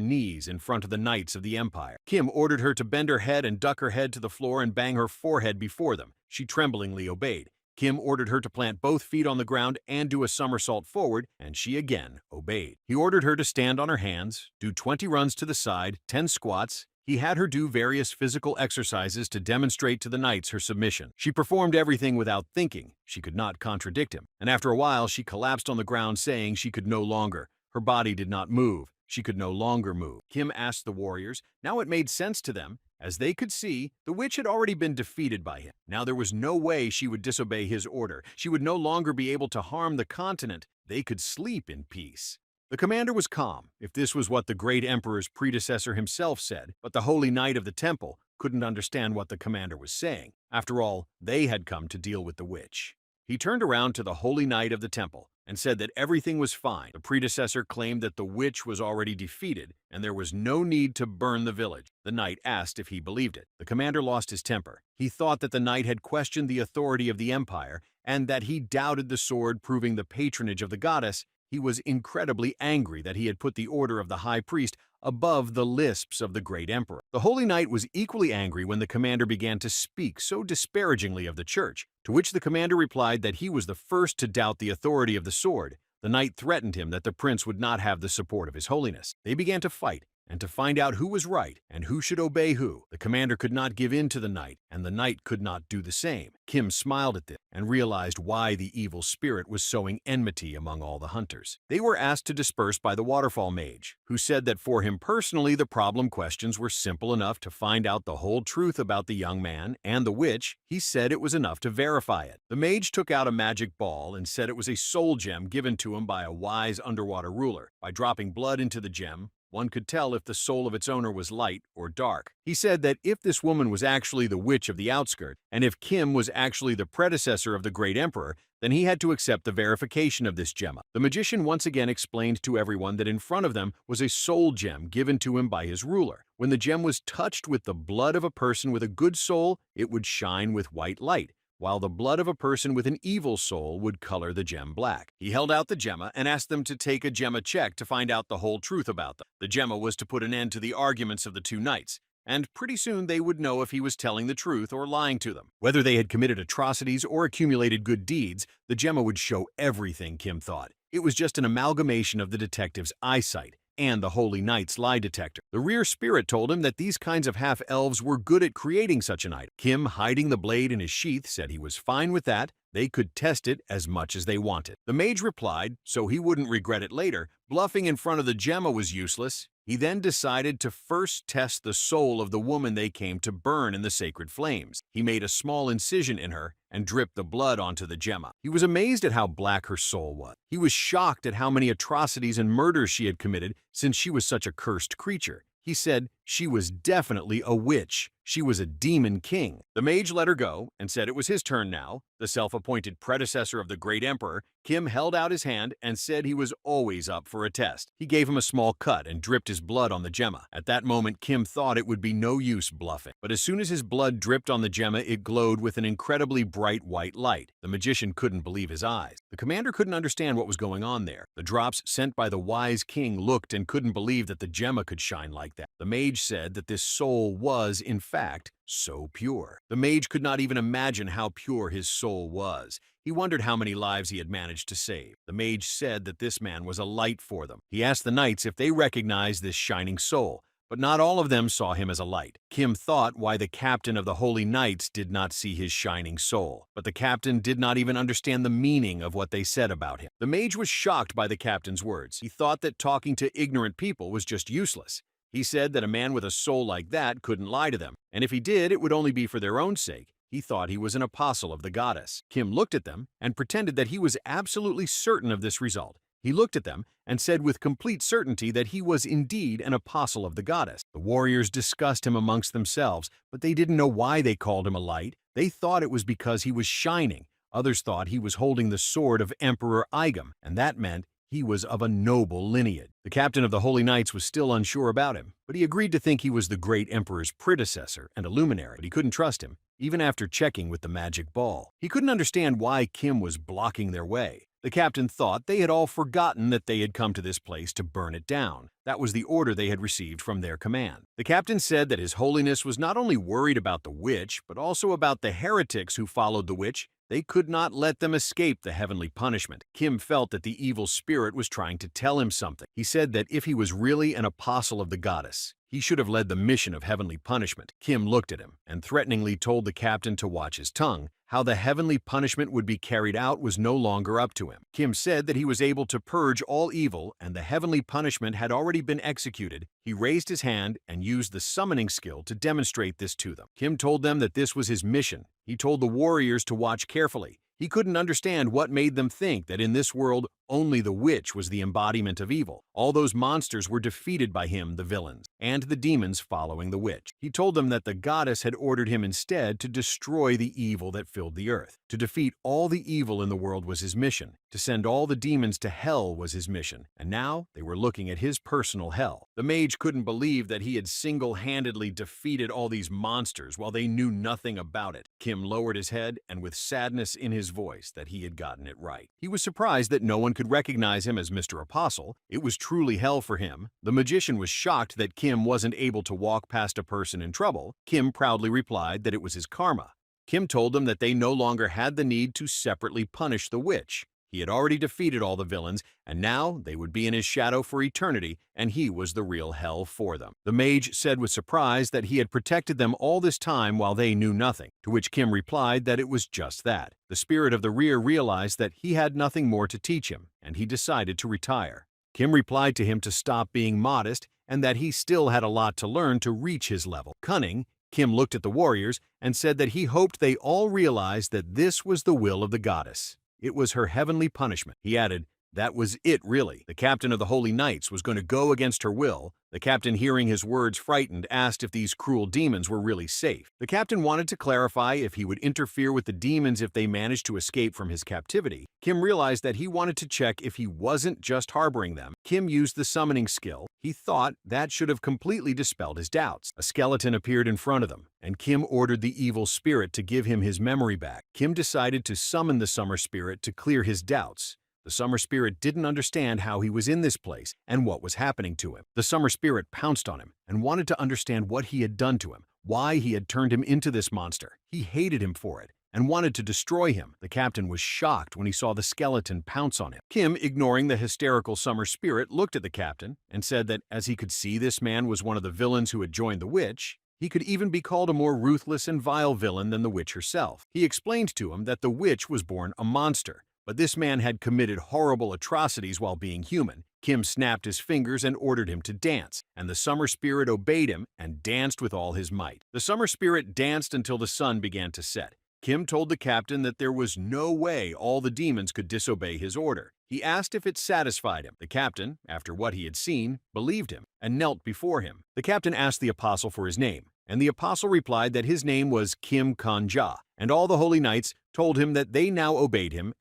knees in front of the knights of the empire. Kim ordered her to bend her head and duck her head to the floor and bang her forehead before them. She tremblingly obeyed. Kim ordered her to plant both feet on the ground and do a somersault forward, and she again obeyed. He ordered her to stand on her hands, do 20 runs to the side, 10 squats, He had her do various physical exercises to demonstrate to the knights her submission. She performed everything without thinking. She could not contradict him. And after a while, she collapsed on the ground, saying she could no longer. Her body did not move. She could no longer move. Kim asked the warriors. Now it made sense to them. As they could see, the witch had already been defeated by him. Now there was no way she would disobey his order. She would no longer be able to harm the continent. They could sleep in peace. The commander was calm, if this was what the great emperor's predecessor himself said, but the holy knight of the temple couldn't understand what the commander was saying. After all, they had come to deal with the witch. He turned around to the holy knight of the temple and said that everything was fine. The predecessor claimed that the witch was already defeated and there was no need to burn the village. The knight asked if he believed it. The commander lost his temper. He thought that the knight had questioned the authority of the empire and that he doubted the sword proving the patronage of the goddess. He was incredibly angry that he had put the order of the high priest above the lisps of the great emperor. The holy knight was equally angry when the commander began to speak so disparagingly of the church, to which the commander replied that he was the first to doubt the authority of the sword. The knight threatened him that the prince would not have the support of his holiness. They began to fight, and to find out who was right and who should obey who. The commander could not give in to the knight, and the knight could not do the same. Kim smiled at this and realized why the evil spirit was sowing enmity among all the hunters. They were asked to disperse by the waterfall mage, who said that for him personally the problem questions were simple enough to find out the whole truth about the young man and the witch. He said it was enough to verify it. The mage took out a magic ball and said it was a soul gem given to him by a wise underwater ruler. By dropping blood into the gem, one could tell if the soul of its owner was light or dark. He said that if this woman was actually the witch of the outskirt, and if Kim was actually the predecessor of the great emperor, then he had to accept the verification of this gemma. The magician once again explained to everyone that in front of them was a soul gem given to him by his ruler. When the gem was touched with the blood of a person with a good soul, it would shine with white light, while the blood of a person with an evil soul would color the gem black. He held out the gemma and asked them to take a gemma check to find out the whole truth about them. The gemma was to put an end to the arguments of the two knights, and pretty soon they would know if he was telling the truth or lying to them. Whether they had committed atrocities or accumulated good deeds, the gemma would show everything, Kim thought. It was just an amalgamation of the detective's eyesight and the holy knight's lie detector. The rear spirit told him that these kinds of half-elves were good at creating such an item. Kim, hiding the blade in his sheath, said he was fine with that. They could test it as much as they wanted. The mage replied, so he wouldn't regret it later. Bluffing in front of the gemma was useless. He then decided to first test the soul of the woman they came to burn in the sacred flames. He made a small incision in her and dripped the blood onto the gemma. He was amazed at how black her soul was. He was shocked at how many atrocities and murders she had committed since she was such a cursed creature. He said she was definitely a witch. She was a demon king. The mage let her go and said it was his turn now. The self-appointed predecessor of the great emperor, Kim held out his hand and said he was always up for a test. He gave him a small cut and dripped his blood on the gemma. At that moment, Kim thought it would be no use bluffing. But as soon as his blood dripped on the gemma, it glowed with an incredibly bright white light. The magician couldn't believe his eyes. The commander couldn't understand what was going on there. The drops sent by the wise king looked and couldn't believe that the gemma could shine like that. The mage said that this soul was, in fact, so pure. The mage could not even imagine how pure his soul was. He wondered how many lives he had managed to save. The mage said that this man was a light for them. He asked the knights if they recognized this shining soul, but not all of them saw him as a light. Kim thought why the captain of the holy knights did not see his shining soul, but the captain did not even understand the meaning of what they said about him. The mage was shocked by the captain's words. He thought that talking to ignorant people was just useless. He said that a man with a soul like that couldn't lie to them, and if he did, it would only be for their own sake. He thought he was an apostle of the goddess. Kim looked at them and pretended that he was absolutely certain of this result. He looked at them and said with complete certainty that he was indeed an apostle of the goddess. The warriors discussed him amongst themselves, but they didn't know why they called him a light. They thought it was because he was shining. Others thought he was holding the sword of Emperor Igam, and that meant he was of a noble lineage. The captain of the Holy Knights was still unsure about him, but he agreed to think he was the great emperor's predecessor and a luminary, but he couldn't trust him, even after checking with the magic ball. He couldn't understand why Kim was blocking their way. The captain thought they had all forgotten that they had come to this place to burn it down. That was the order they had received from their command. The captain said that His Holiness was not only worried about the witch, but also about the heretics who followed the witch. They could not let them escape the heavenly punishment. Kim felt that the evil spirit was trying to tell him something. He said that if he was really an apostle of the goddess, He should have led the mission of heavenly punishment. Kim looked at him and threateningly told the captain to watch his tongue. How the heavenly punishment would be carried out was no longer up to him. Kim said that he was able to purge all evil and the heavenly punishment had already been executed. He raised his hand and used the summoning skill to demonstrate this to them. Kim told them that this was his mission. He told the warriors to watch carefully. He couldn't understand what made them think that in this world only the witch was the embodiment of evil. All those monsters were defeated by him, the villains, and the demons following the witch. He told them that the goddess had ordered him instead to destroy the evil that filled the earth. To defeat all the evil in the world was his mission. To send all the demons to hell was his mission. And now they were looking at his personal hell. The mage couldn't believe that he had single-handedly defeated all these monsters while they knew nothing about it. Kim lowered his head and with sadness in his voice that he had gotten it right. He was surprised that no one could recognize him as Mr. Apostle. It was truly hell for him. The magician was shocked that Kim wasn't able to walk past a person in trouble. Kim proudly replied that it was his karma. Kim told them that they no longer had the need to separately punish the witch. He had already defeated all the villains, and now they would be in his shadow for eternity, and he was the real hell for them. The mage said with surprise that he had protected them all this time while they knew nothing, to which Kim replied that it was just that. The spirit of the rear realized that he had nothing more to teach him, and he decided to retire. Kim replied to him to stop being modest and that he still had a lot to learn to reach his level. Cunning, Kim looked at the warriors and said that he hoped they all realized that this was the will of the goddess. It was her heavenly punishment. He added, that was it really. The captain of the Holy Knights was going to go against her will. The captain, hearing his words frightened, asked if these cruel demons were really safe. The captain wanted to clarify if he would interfere with the demons if they managed to escape from his captivity. Kim realized that he wanted to check if he wasn't just harboring them. Kim used the summoning skill. He thought that should have completely dispelled his doubts. A skeleton appeared in front of them, and Kim ordered the evil spirit to give him his memory back. Kim decided to summon the summer spirit to clear his doubts. The summer spirit didn't understand how he was in this place and what was happening to him. The summer spirit pounced on him and wanted to understand what he had done to him, why he had turned him into this monster. He hated him for it and wanted to destroy him. The captain was shocked when he saw the skeleton pounce on him. Kim, ignoring the hysterical summer spirit, looked at the captain and said that as he could see this man was one of the villains who had joined the witch, he could even be called a more ruthless and vile villain than the witch herself. He explained to him that the witch was born a monster, but this man had committed horrible atrocities while being human. Kim snapped his fingers and ordered him to dance, and the summer spirit obeyed him and danced with all his might. The summer spirit danced until the sun began to set. Kim told the captain that there was no way all the demons could disobey his order. He asked if it satisfied him. The captain, after what he had seen, believed him and knelt before him. The captain asked the apostle for his name, and the apostle replied that his name was Kim Kanja, and all the holy knights told him that they now obeyed him,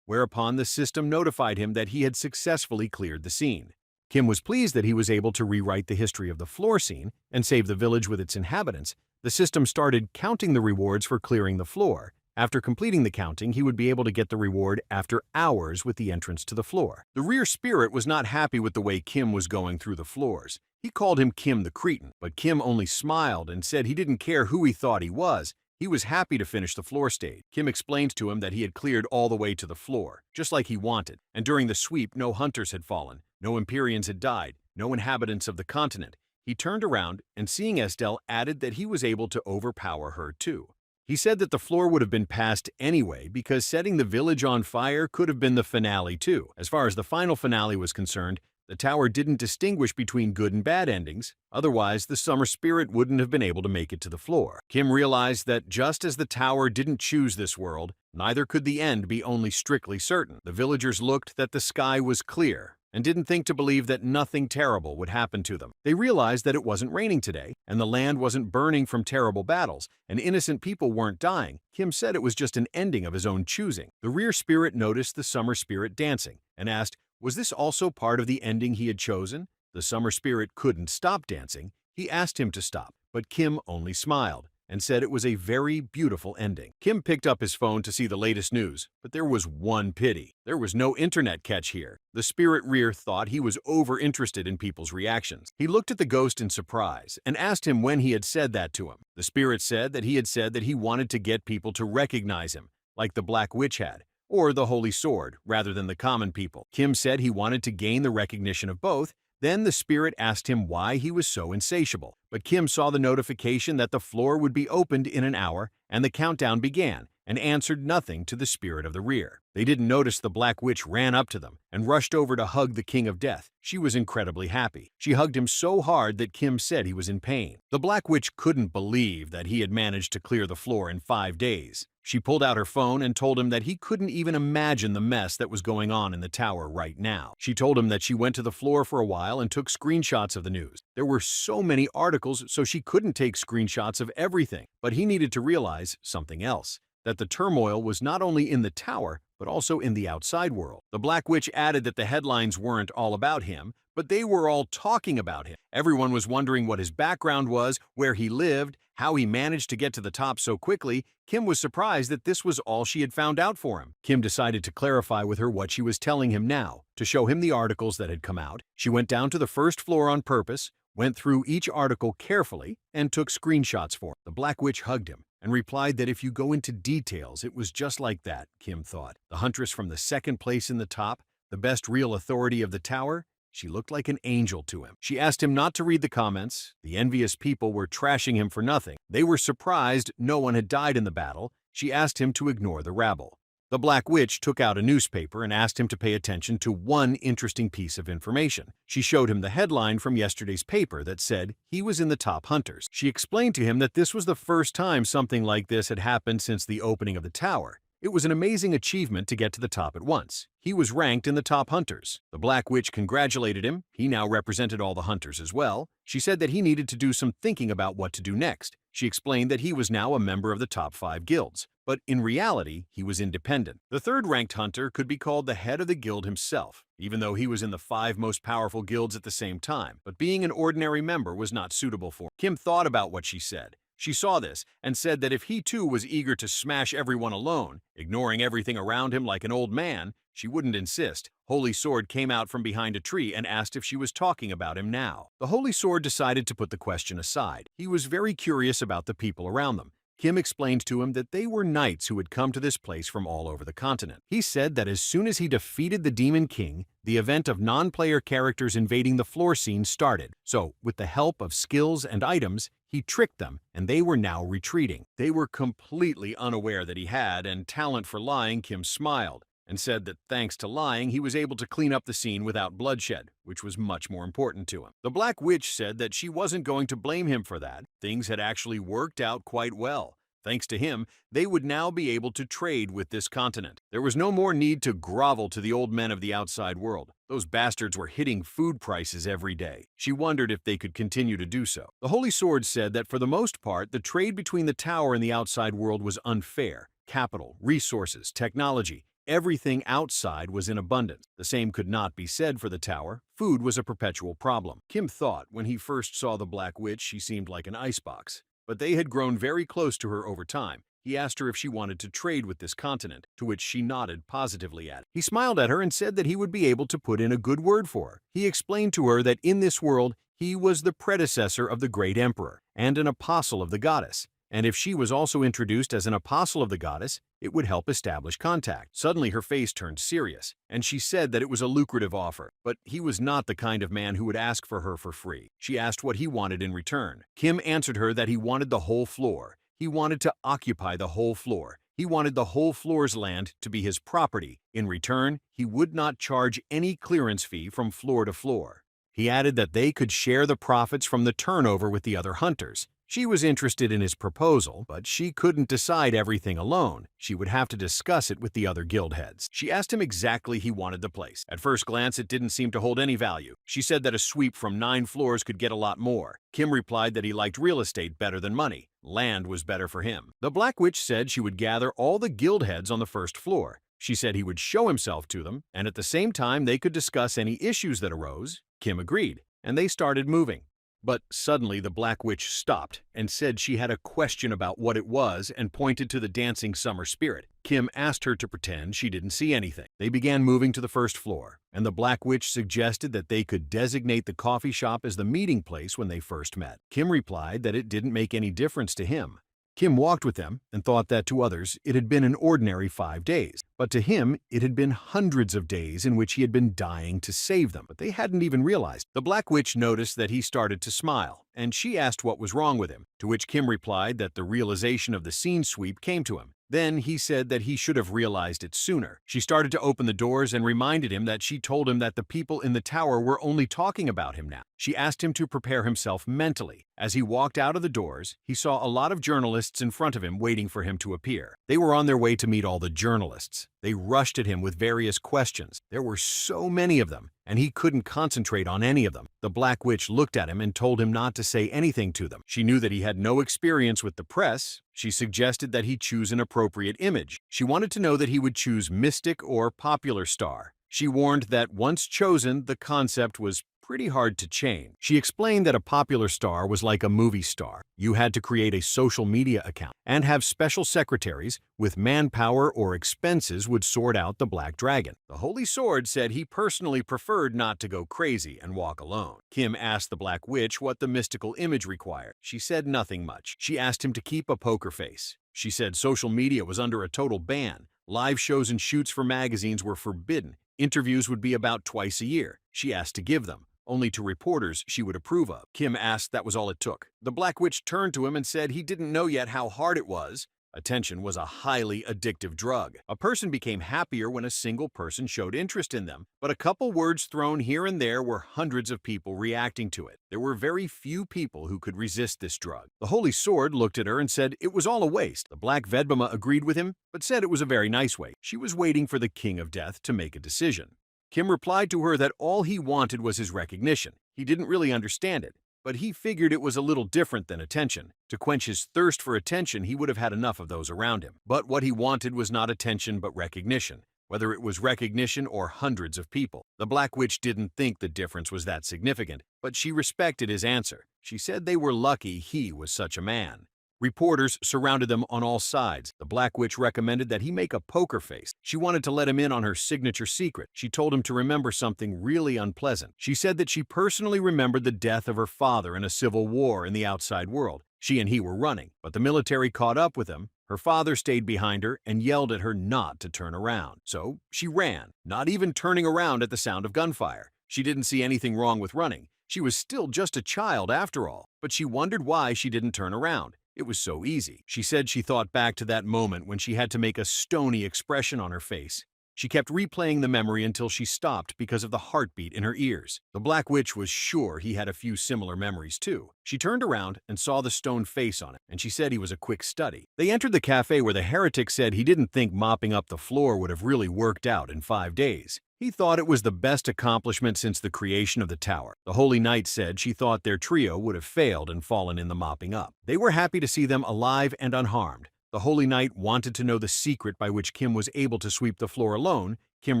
whereupon the system notified him that he had successfully cleared the scene. Kim was pleased that he was able to rewrite the history of the floor scene and save the village with its inhabitants. The system started counting the rewards for clearing the floor. After completing the counting, he would be able to get the reward after hours with the entrance to the floor. The rear spirit was not happy with the way Kim was going through the floors. He called him Kim the Cretin, but Kim only smiled and said he didn't care who he thought he was. He was happy to finish the floor stage. Kim explained to him that he had cleared all the way to the floor, just like he wanted, and during the sweep no hunters had fallen, no Empyreans had died, no inhabitants of the continent. He turned around and, seeing Estelle, added that he was able to overpower her too. He said that the floor would have been passed anyway because setting the village on fire could have been the finale too. As far as the final finale was concerned, the tower didn't distinguish between good and bad endings, otherwise the summer spirit wouldn't have been able to make it to the floor. Kim realized that just as the tower didn't choose this world, neither could the end be only strictly certain. The villagers looked that the sky was clear and didn't think to believe that nothing terrible would happen to them. They realized that it wasn't raining today, and the land wasn't burning from terrible battles, and innocent people weren't dying. Kim said it was just an ending of his own choosing. The rear spirit noticed the summer spirit dancing and asked, was this also part of the ending he had chosen? The summer spirit couldn't stop dancing. He asked him to stop, but Kim only smiled and said it was a very beautiful ending. Kim picked up his phone to see the latest news, but there was one pity. There was no internet catch here. The spirit rear thought he was over-interested in people's reactions. He looked at the ghost in surprise and asked him when he had said that to him. The spirit said that he had said that he wanted to get people to recognize him, like the Black Witch had, or the Holy Sword, rather than the common people. Kim said he wanted to gain the recognition of both, Then the spirit asked him why he was so insatiable, but Kim saw the notification that the floor would be opened in an hour, and the countdown began, and answered nothing to the spirit of the rear. They didn't notice the Black Witch ran up to them and rushed over to hug the King of Death. She was incredibly happy. She hugged him so hard that Kim said he was in pain. The Black Witch couldn't believe that he had managed to clear the floor in 5 days. She pulled out her phone and told him that he couldn't even imagine the mess that was going on in the tower right now. She told him that she went to the floor for a while and took screenshots of the news. There were so many articles, so she couldn't take screenshots of everything. But he needed to realize something else, that the turmoil was not only in the tower, but also in the outside world. The Black Witch added that the headlines weren't all about him, but they were all talking about him. Everyone was wondering what his background was, where he lived, how he managed to get to the top so quickly. Kim was surprised that this was all she had found out for him. Kim decided to clarify with her what she was telling him now, to show him the articles that had come out. She went down to the first floor on purpose, went through each article carefully, and took screenshots for him. The Black Witch hugged him and replied that if you go into details, it was just like that, Kim thought. The huntress from the second place in the top, the best real authority of the tower, she looked like an angel to him. She asked him not to read the comments. The envious people were trashing him for nothing. They were surprised no one had died in the battle. She asked him to ignore the rabble. The Black Witch took out a newspaper and asked him to pay attention to one interesting piece of information. She showed him the headline from yesterday's paper that said he was in the top hunters. She explained to him that this was the first time something like this had happened since the opening of the tower. It was an amazing achievement to get to the top at once. He was ranked in the top hunters. The Black Witch congratulated him. He now represented all the hunters as well. She said that he needed to do some thinking about what to do next. She explained that he was now a member of the top 5 guilds, but in reality, he was independent. The third-ranked hunter could be called the head of the guild himself, even though he was in the 5 most powerful guilds at the same time. But being an ordinary member was not suitable for him. Kim thought about what she said. She saw this and said that if he too was eager to smash everyone alone, ignoring everything around him like an old man, she wouldn't insist. Holy Sword came out from behind a tree and asked if she was talking about him now. The Holy Sword decided to put the question aside. He was very curious about the people around them. Kim explained to him that they were knights who had come to this place from all over the continent. He said that as soon as he defeated the Demon King, the event of non-player characters invading the floor scene started. So, with the help of skills and items, he tricked them, and they were now retreating. They were completely unaware that he had and talent for lying. Kim smiled and said that thanks to lying, he was able to clean up the scene without bloodshed, which was much more important to him. The Black Witch said that she wasn't going to blame him for that. Things had actually worked out quite well. Thanks to him, they would now be able to trade with this continent. There was no more need to grovel to the old men of the outside world. Those bastards were hitting food prices every day. She wondered if they could continue to do so. The Holy Sword said that for the most part, the trade between the tower and the outside world was unfair. Capital, resources, technology, everything outside was in abundance. The same could not be said for the tower. Food was a perpetual problem. Kim thought when he first saw the Black Witch, she seemed like an icebox. But they had grown very close to her over time. He asked her if she wanted to trade with this continent, to which she nodded positively at. He smiled at her and said that he would be able to put in a good word for her. He explained to her that in this world, he was the predecessor of the great emperor and an apostle of the goddess. And if she was also introduced as an apostle of the goddess, it would help establish contact. Suddenly her face turned serious, and she said that it was a lucrative offer, but he was not the kind of man who would ask for her for free. She asked what he wanted in return. Kim answered her that he wanted the whole floor. He wanted to occupy the whole floor. He wanted the whole floor's land to be his property. In return, he would not charge any clearance fee from floor to floor. He added that they could share the profits from the turnover with the other hunters. She was interested in his proposal, but she couldn't decide everything alone. She would have to discuss it with the other guild heads. She asked him exactly he wanted the place. At first glance, it didn't seem to hold any value. She said that a sweep from 9 floors could get a lot more. Kim replied that he liked real estate better than money. Land was better for him. The Black Witch said she would gather all the guild heads on the first floor. She said he would show himself to them, and at the same time they could discuss any issues that arose. Kim agreed, and they started moving. But suddenly the Black Witch stopped and said she had a question about what it was and pointed to the dancing summer spirit. Kim asked her to pretend she didn't see anything. They began moving to the first floor, and the Black Witch suggested that they could designate the coffee shop as the meeting place when they first met. Kim replied that it didn't make any difference to him. Kim walked with them and thought that to others it had been an ordinary 5 days, but to him it had been hundreds of days in which he had been dying to save them, but they hadn't even realized. The Black Witch noticed that he started to smile, and she asked what was wrong with him, to which Kim replied that the realization of the scene sweep came to him. Then he said that he should have realized it sooner. She started to open the doors and reminded him that she told him that the people in the tower were only talking about him now. She asked him to prepare himself mentally. As he walked out of the doors, he saw a lot of journalists in front of him waiting for him to appear. They were on their way to meet all the journalists. They rushed at him with various questions. There were so many of them, and he couldn't concentrate on any of them. The Black Witch looked at him and told him not to say anything to them. She knew that he had no experience with the press. She suggested that he choose an appropriate image. She wanted to know that he would choose mystic or popular star. She warned that once chosen, the concept was pretty hard to change. She explained that a popular star was like a movie star. You had to create a social media account and have special secretaries with manpower or expenses would sort out the Black Dragon. The Holy Sword said he personally preferred not to go crazy and walk alone. Kim asked the Black Witch what the mystical image required. She said nothing much. She asked him to keep a poker face. She said social media was under a total ban. Live shows and shoots for magazines were forbidden. Interviews would be about twice a year. She asked to give them, only to reporters she would approve of. Kim asked that was all it took. The Black Witch turned to him and said he didn't know yet how hard it was. Attention was a highly addictive drug. A person became happier when a single person showed interest in them, but a couple words thrown here and there were hundreds of people reacting to it. There were very few people who could resist this drug. The Holy Sword looked at her and said it was all a waste. The Black Vedbama agreed with him, but said it was a very nice way. She was waiting for the King of Death to make a decision. Kim replied to her that all he wanted was his recognition. He didn't really understand it, but he figured it was a little different than attention. To quench his thirst for attention, he would have had enough of those around him. But what he wanted was not attention but recognition, whether it was recognition or hundreds of people. The Black Witch didn't think the difference was that significant, but she respected his answer. She said they were lucky he was such a man. Reporters surrounded them on all sides. The Black Witch recommended that he make a poker face. She wanted to let him in on her signature secret. She told him to remember something really unpleasant. She said that she personally remembered the death of her father in a civil war in the outside world. She and he were running, but the military caught up with them. Her father stayed behind her and yelled at her not to turn around. So she ran, not even turning around at the sound of gunfire. She didn't see anything wrong with running. She was still just a child after all, but she wondered why she didn't turn around. It was so easy. She said she thought back to that moment when she had to make a stony expression on her face. She kept replaying the memory until she stopped because of the heartbeat in her ears. The Black Witch was sure he had a few similar memories too. She turned around and saw the stone face on it, and she said he was a quick study. They entered the cafe where the heretic said he didn't think mopping up the floor would have really worked out in 5 days. He thought it was the best accomplishment since the creation of the tower. The Holy Knight said she thought their trio would have failed and fallen in the mopping up. They were happy to see them alive and unharmed. The Holy Knight wanted to know the secret by which Kim was able to sweep the floor alone. Kim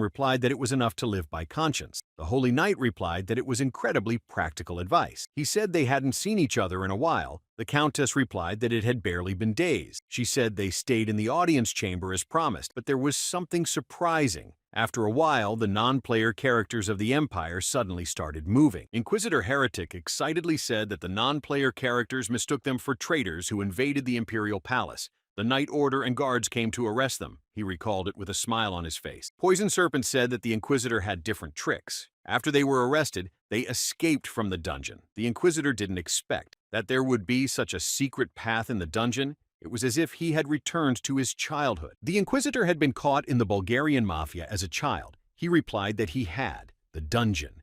replied that it was enough to live by conscience. The Holy Knight replied that it was incredibly practical advice. He said they hadn't seen each other in a while. The Countess replied that it had barely been days. She said they stayed in the audience chamber as promised, but there was something surprising. After a while, the non-player characters of the Empire suddenly started moving. Inquisitor Heretic excitedly said that the non-player characters mistook them for traitors who invaded the Imperial Palace. The Night Order and guards came to arrest them. He recalled it with a smile on his face. Poison Serpent said that the Inquisitor had different tricks. After they were arrested, they escaped from the dungeon. The Inquisitor didn't expect that there would be such a secret path in the dungeon. It was as if he had returned to his childhood. The Inquisitor had been caught in the Bulgarian Mafia as a child. He replied that he had. The dungeon,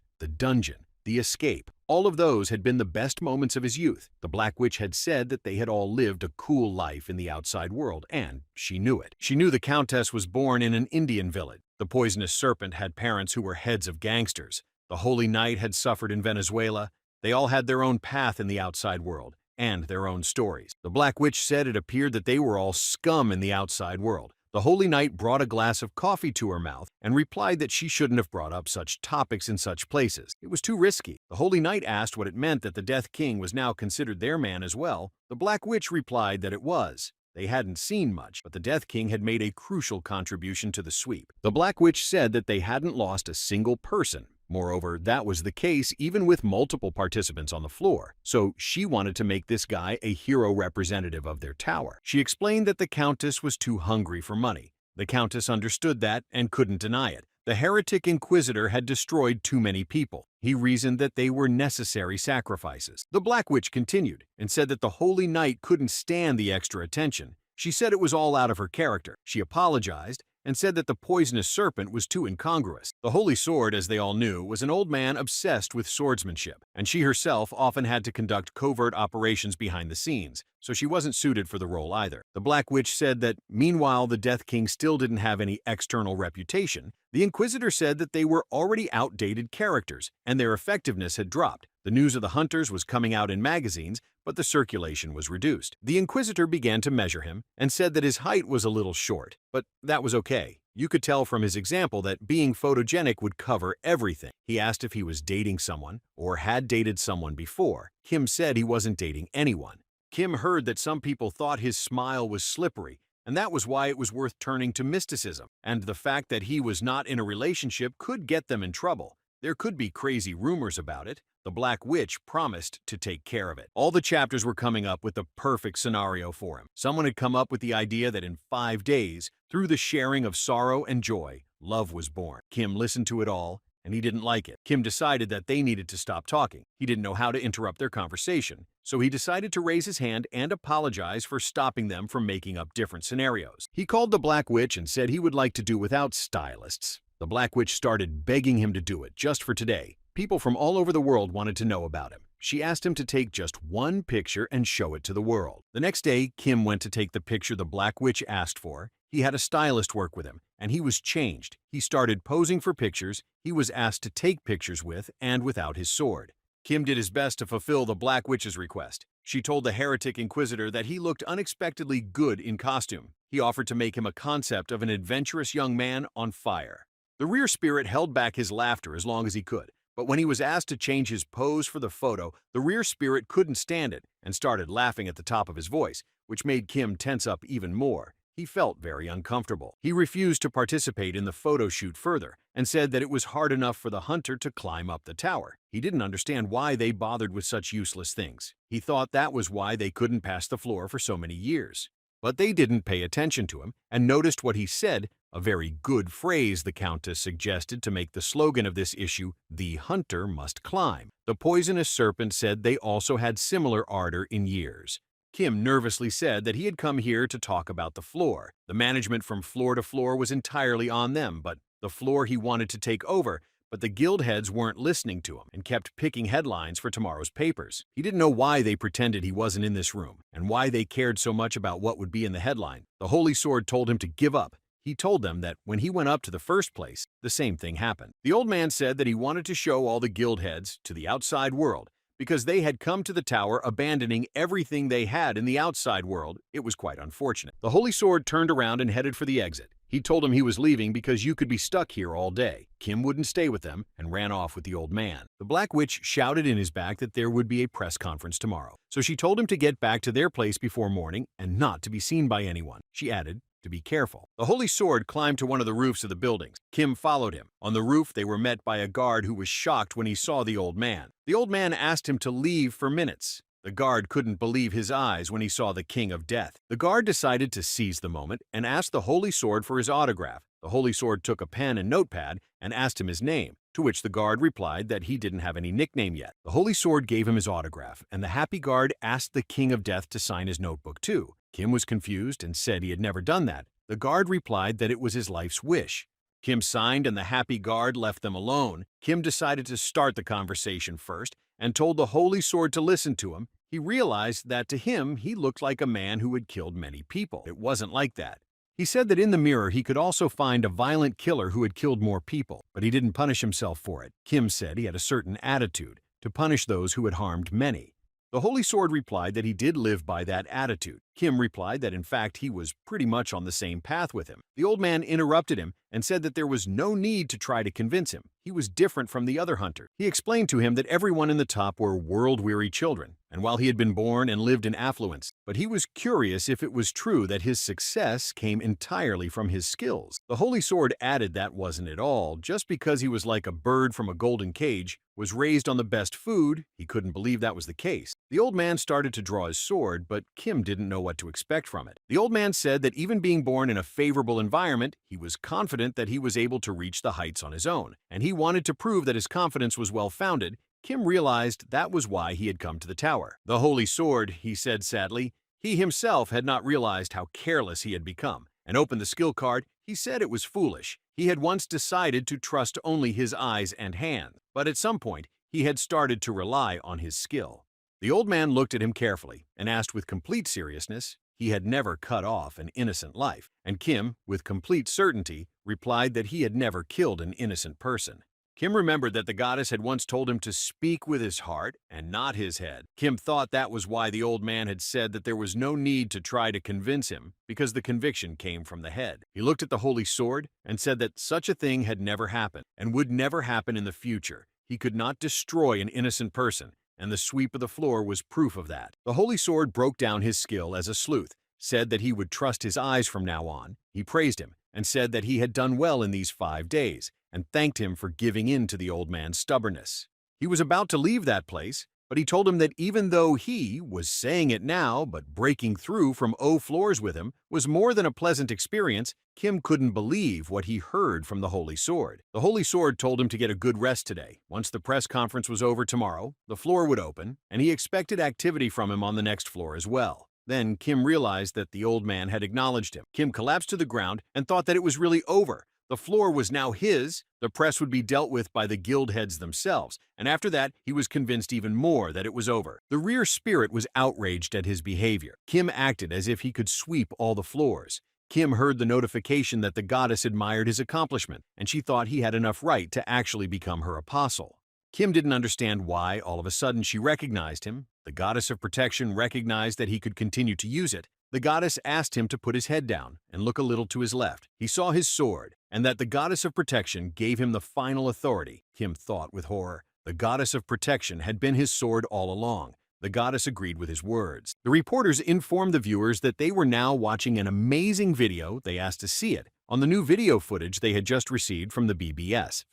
the escape. All of those had been the best moments of his youth. The Black Witch had said that they had all lived a cool life in the outside world, and she knew it. She knew the Countess was born in an Indian village. The Poisonous Serpent had parents who were heads of gangsters. The Holy Knight had suffered in Venezuela. They all had their own path in the outside world and their own stories. The Black Witch said it appeared that they were all scum in the outside world. The Holy Knight brought a glass of coffee to her mouth and replied that she shouldn't have brought up such topics in such places. It was too risky. The Holy Knight asked what it meant that the Death King was now considered their man as well. The Black Witch replied that it was. They hadn't seen much, but the Death King had made a crucial contribution to the sweep. The Black Witch said that they hadn't lost a single person. Moreover, that was the case even with multiple participants on the floor, so she wanted to make this guy a hero representative of their tower. She explained that the Countess was too hungry for money. The Countess understood that and couldn't deny it. The heretic Inquisitor had destroyed too many people. He reasoned that they were necessary sacrifices. The Black Witch continued and said that the Holy Knight couldn't stand the extra attention. She said it was all out of her character. She apologized and said that the poisonous serpent was too incongruous. The Holy Sword, as they all knew, was an old man obsessed with swordsmanship, and she herself often had to conduct covert operations behind the scenes, so she wasn't suited for the role either. The Black Witch said that, meanwhile, the Death King still didn't have any external reputation. The Inquisitor said that they were already outdated characters, and their effectiveness had dropped. The news of the hunters was coming out in magazines, but the circulation was reduced. The Inquisitor began to measure him and said that his height was a little short, but that was okay. You could tell from his example that being photogenic would cover everything. He asked if he was dating someone or had dated someone before. Kim said he wasn't dating anyone. Kim heard that some people thought his smile was slippery, and that was why it was worth turning to mysticism. And the fact that he was not in a relationship could get them in trouble. There could be crazy rumors about it. The Black Witch promised to take care of it. All the chapters were coming up with the perfect scenario for him. Someone had come up with the idea that in 5 days, through the sharing of sorrow and joy, love was born. Kim listened to it all, and he didn't like it. Kim decided that they needed to stop talking. He didn't know how to interrupt their conversation, so he decided to raise his hand and apologize for stopping them from making up different scenarios. He called the Black Witch and said he would like to do without stylists. The Black Witch started begging him to do it just for today. People from all over the world wanted to know about him. She asked him to take just one picture and show it to the world. The next day, Kim went to take the picture the Black Witch asked for. He had a stylist work with him, and he was changed. He started posing for pictures he was asked to take pictures with and without his sword. Kim did his best to fulfill the Black Witch's request. She told the heretic Inquisitor that he looked unexpectedly good in costume. He offered to make him a concept of an adventurous young man on fire. The rear spirit held back his laughter as long as he could. But when he was asked to change his pose for the photo, the rear spirit couldn't stand it and started laughing at the top of his voice, which made Kim tense up even more. He felt very uncomfortable. He refused to participate in the photo shoot further and said that it was hard enough for the hunter to climb up the tower. He didn't understand why they bothered with such useless things. He thought that was why they couldn't pass the floor for so many years. But they didn't pay attention to him and noticed what he said, a very good phrase the Countess suggested to make the slogan of this issue, "The hunter must climb." The poisonous serpent said they also had similar ardor in years. Kim nervously said that he had come here to talk about the floor. The management from floor to floor was entirely on them, but the floor he wanted to take over, but the guild heads weren't listening to him and kept picking headlines for tomorrow's papers. He didn't know why they pretended he wasn't in this room and why they cared so much about what would be in the headline. The Holy Sword told him to give up. He told them that when he went up to the first place, the same thing happened. The old man said that he wanted to show all the guild heads to the outside world because they had come to the tower abandoning everything they had in the outside world. It was quite unfortunate. The Holy Sword turned around and headed for the exit. He told him he was leaving because you could be stuck here all day. Kim wouldn't stay with them and ran off with the old man. The Black Witch shouted in his back that there would be a press conference tomorrow, so she told him to get back to their place before morning and not to be seen by anyone. She added to be careful. The Holy Sword climbed to one of the roofs of the buildings. Kim followed him. On the roof, they were met by a guard who was shocked when he saw the old man. The old man asked him to leave for minutes. The guard couldn't believe his eyes when he saw the King of Death. The guard decided to seize the moment and asked the Holy Sword for his autograph. The Holy Sword took a pen and notepad and asked him his name, to which the guard replied that he didn't have any nickname yet. The Holy Sword gave him his autograph, and the happy guard asked the King of Death to sign his notebook too. Kim was confused and said he had never done that. The guard replied that it was his life's wish. Kim signed and the happy guard left them alone. Kim decided to start the conversation first and told the Holy Sword to listen to him. He realized that to him, he looked like a man who had killed many people. It wasn't like that. He said that in the mirror he could also find a violent killer who had killed more people, but he didn't punish himself for it. Kim said he had a certain attitude to punish those who had harmed many. The Holy Sword replied that he did live by that attitude. Kim replied that in fact he was pretty much on the same path with him. The old man interrupted him and said that there was no need to try to convince him. He was different from the other hunter. He explained to him that everyone in the top were world-weary children, and while he had been born and lived in affluence, but he was curious if it was true that his success came entirely from his skills. The Holy Sword added that wasn't at all. Just because he was like a bird from a golden cage, was raised on the best food, he couldn't believe that was the case. The old man started to draw his sword, but Kim didn't know what to expect from it. The old man said that even being born in a favorable environment, he was confident that he was able to reach the heights on his own, and he wanted to prove that his confidence was well-founded. Kim realized that was why he had come to the tower. The Holy Sword, he said sadly, he himself had not realized how careless he had become, and opened the skill card. He said it was foolish. He had once decided to trust only his eyes and hands, but at some point, he had started to rely on his skill. The old man looked at him carefully and asked with complete seriousness. He had never cut off an innocent life, and Kim, with complete certainty, replied that he had never killed an innocent person. Kim remembered that the goddess had once told him to speak with his heart and not his head. Kim thought that was why the old man had said that there was no need to try to convince him, because the conviction came from the head. He looked at the Holy Sword and said that such a thing had never happened and would never happen in the future. He could not destroy an innocent person, and the sweep of the floor was proof of that. The Holy Sword broke down his skill as a sleuth, said that he would trust his eyes from now on. He praised him and said that he had done well in these 5 days, and thanked him for giving in to the old man's stubbornness. He was about to leave that place, but he told him that even though he was saying it now, but breaking through from 0 floors with him was more than a pleasant experience, Kim couldn't believe what he heard from the Holy Sword. The Holy Sword told him to get a good rest today. Once the press conference was over tomorrow, the floor would open, and he expected activity from him on the next floor as well. Then Kim realized that the old man had acknowledged him. Kim collapsed to the ground and thought that it was really over. The floor was now his, the press would be dealt with by the guild heads themselves, and after that, he was convinced even more that it was over. The rear spirit was outraged at his behavior. Kim acted as if he could sweep all the floors. Kim heard the notification that the goddess admired his accomplishment, and she thought he had enough right to actually become her apostle. Kim didn't understand why all of a sudden she recognized him. The goddess of protection recognized that he could continue to use it. The goddess asked him to put his head down and look a little to his left. He saw his sword, and that the goddess of protection gave him the final authority. Kim thought with horror. The goddess of protection had been his sword all along. The goddess agreed with his words. The reporters informed the viewers that they were now watching an amazing video. They asked to see it on the new video footage they had just received from the BBS.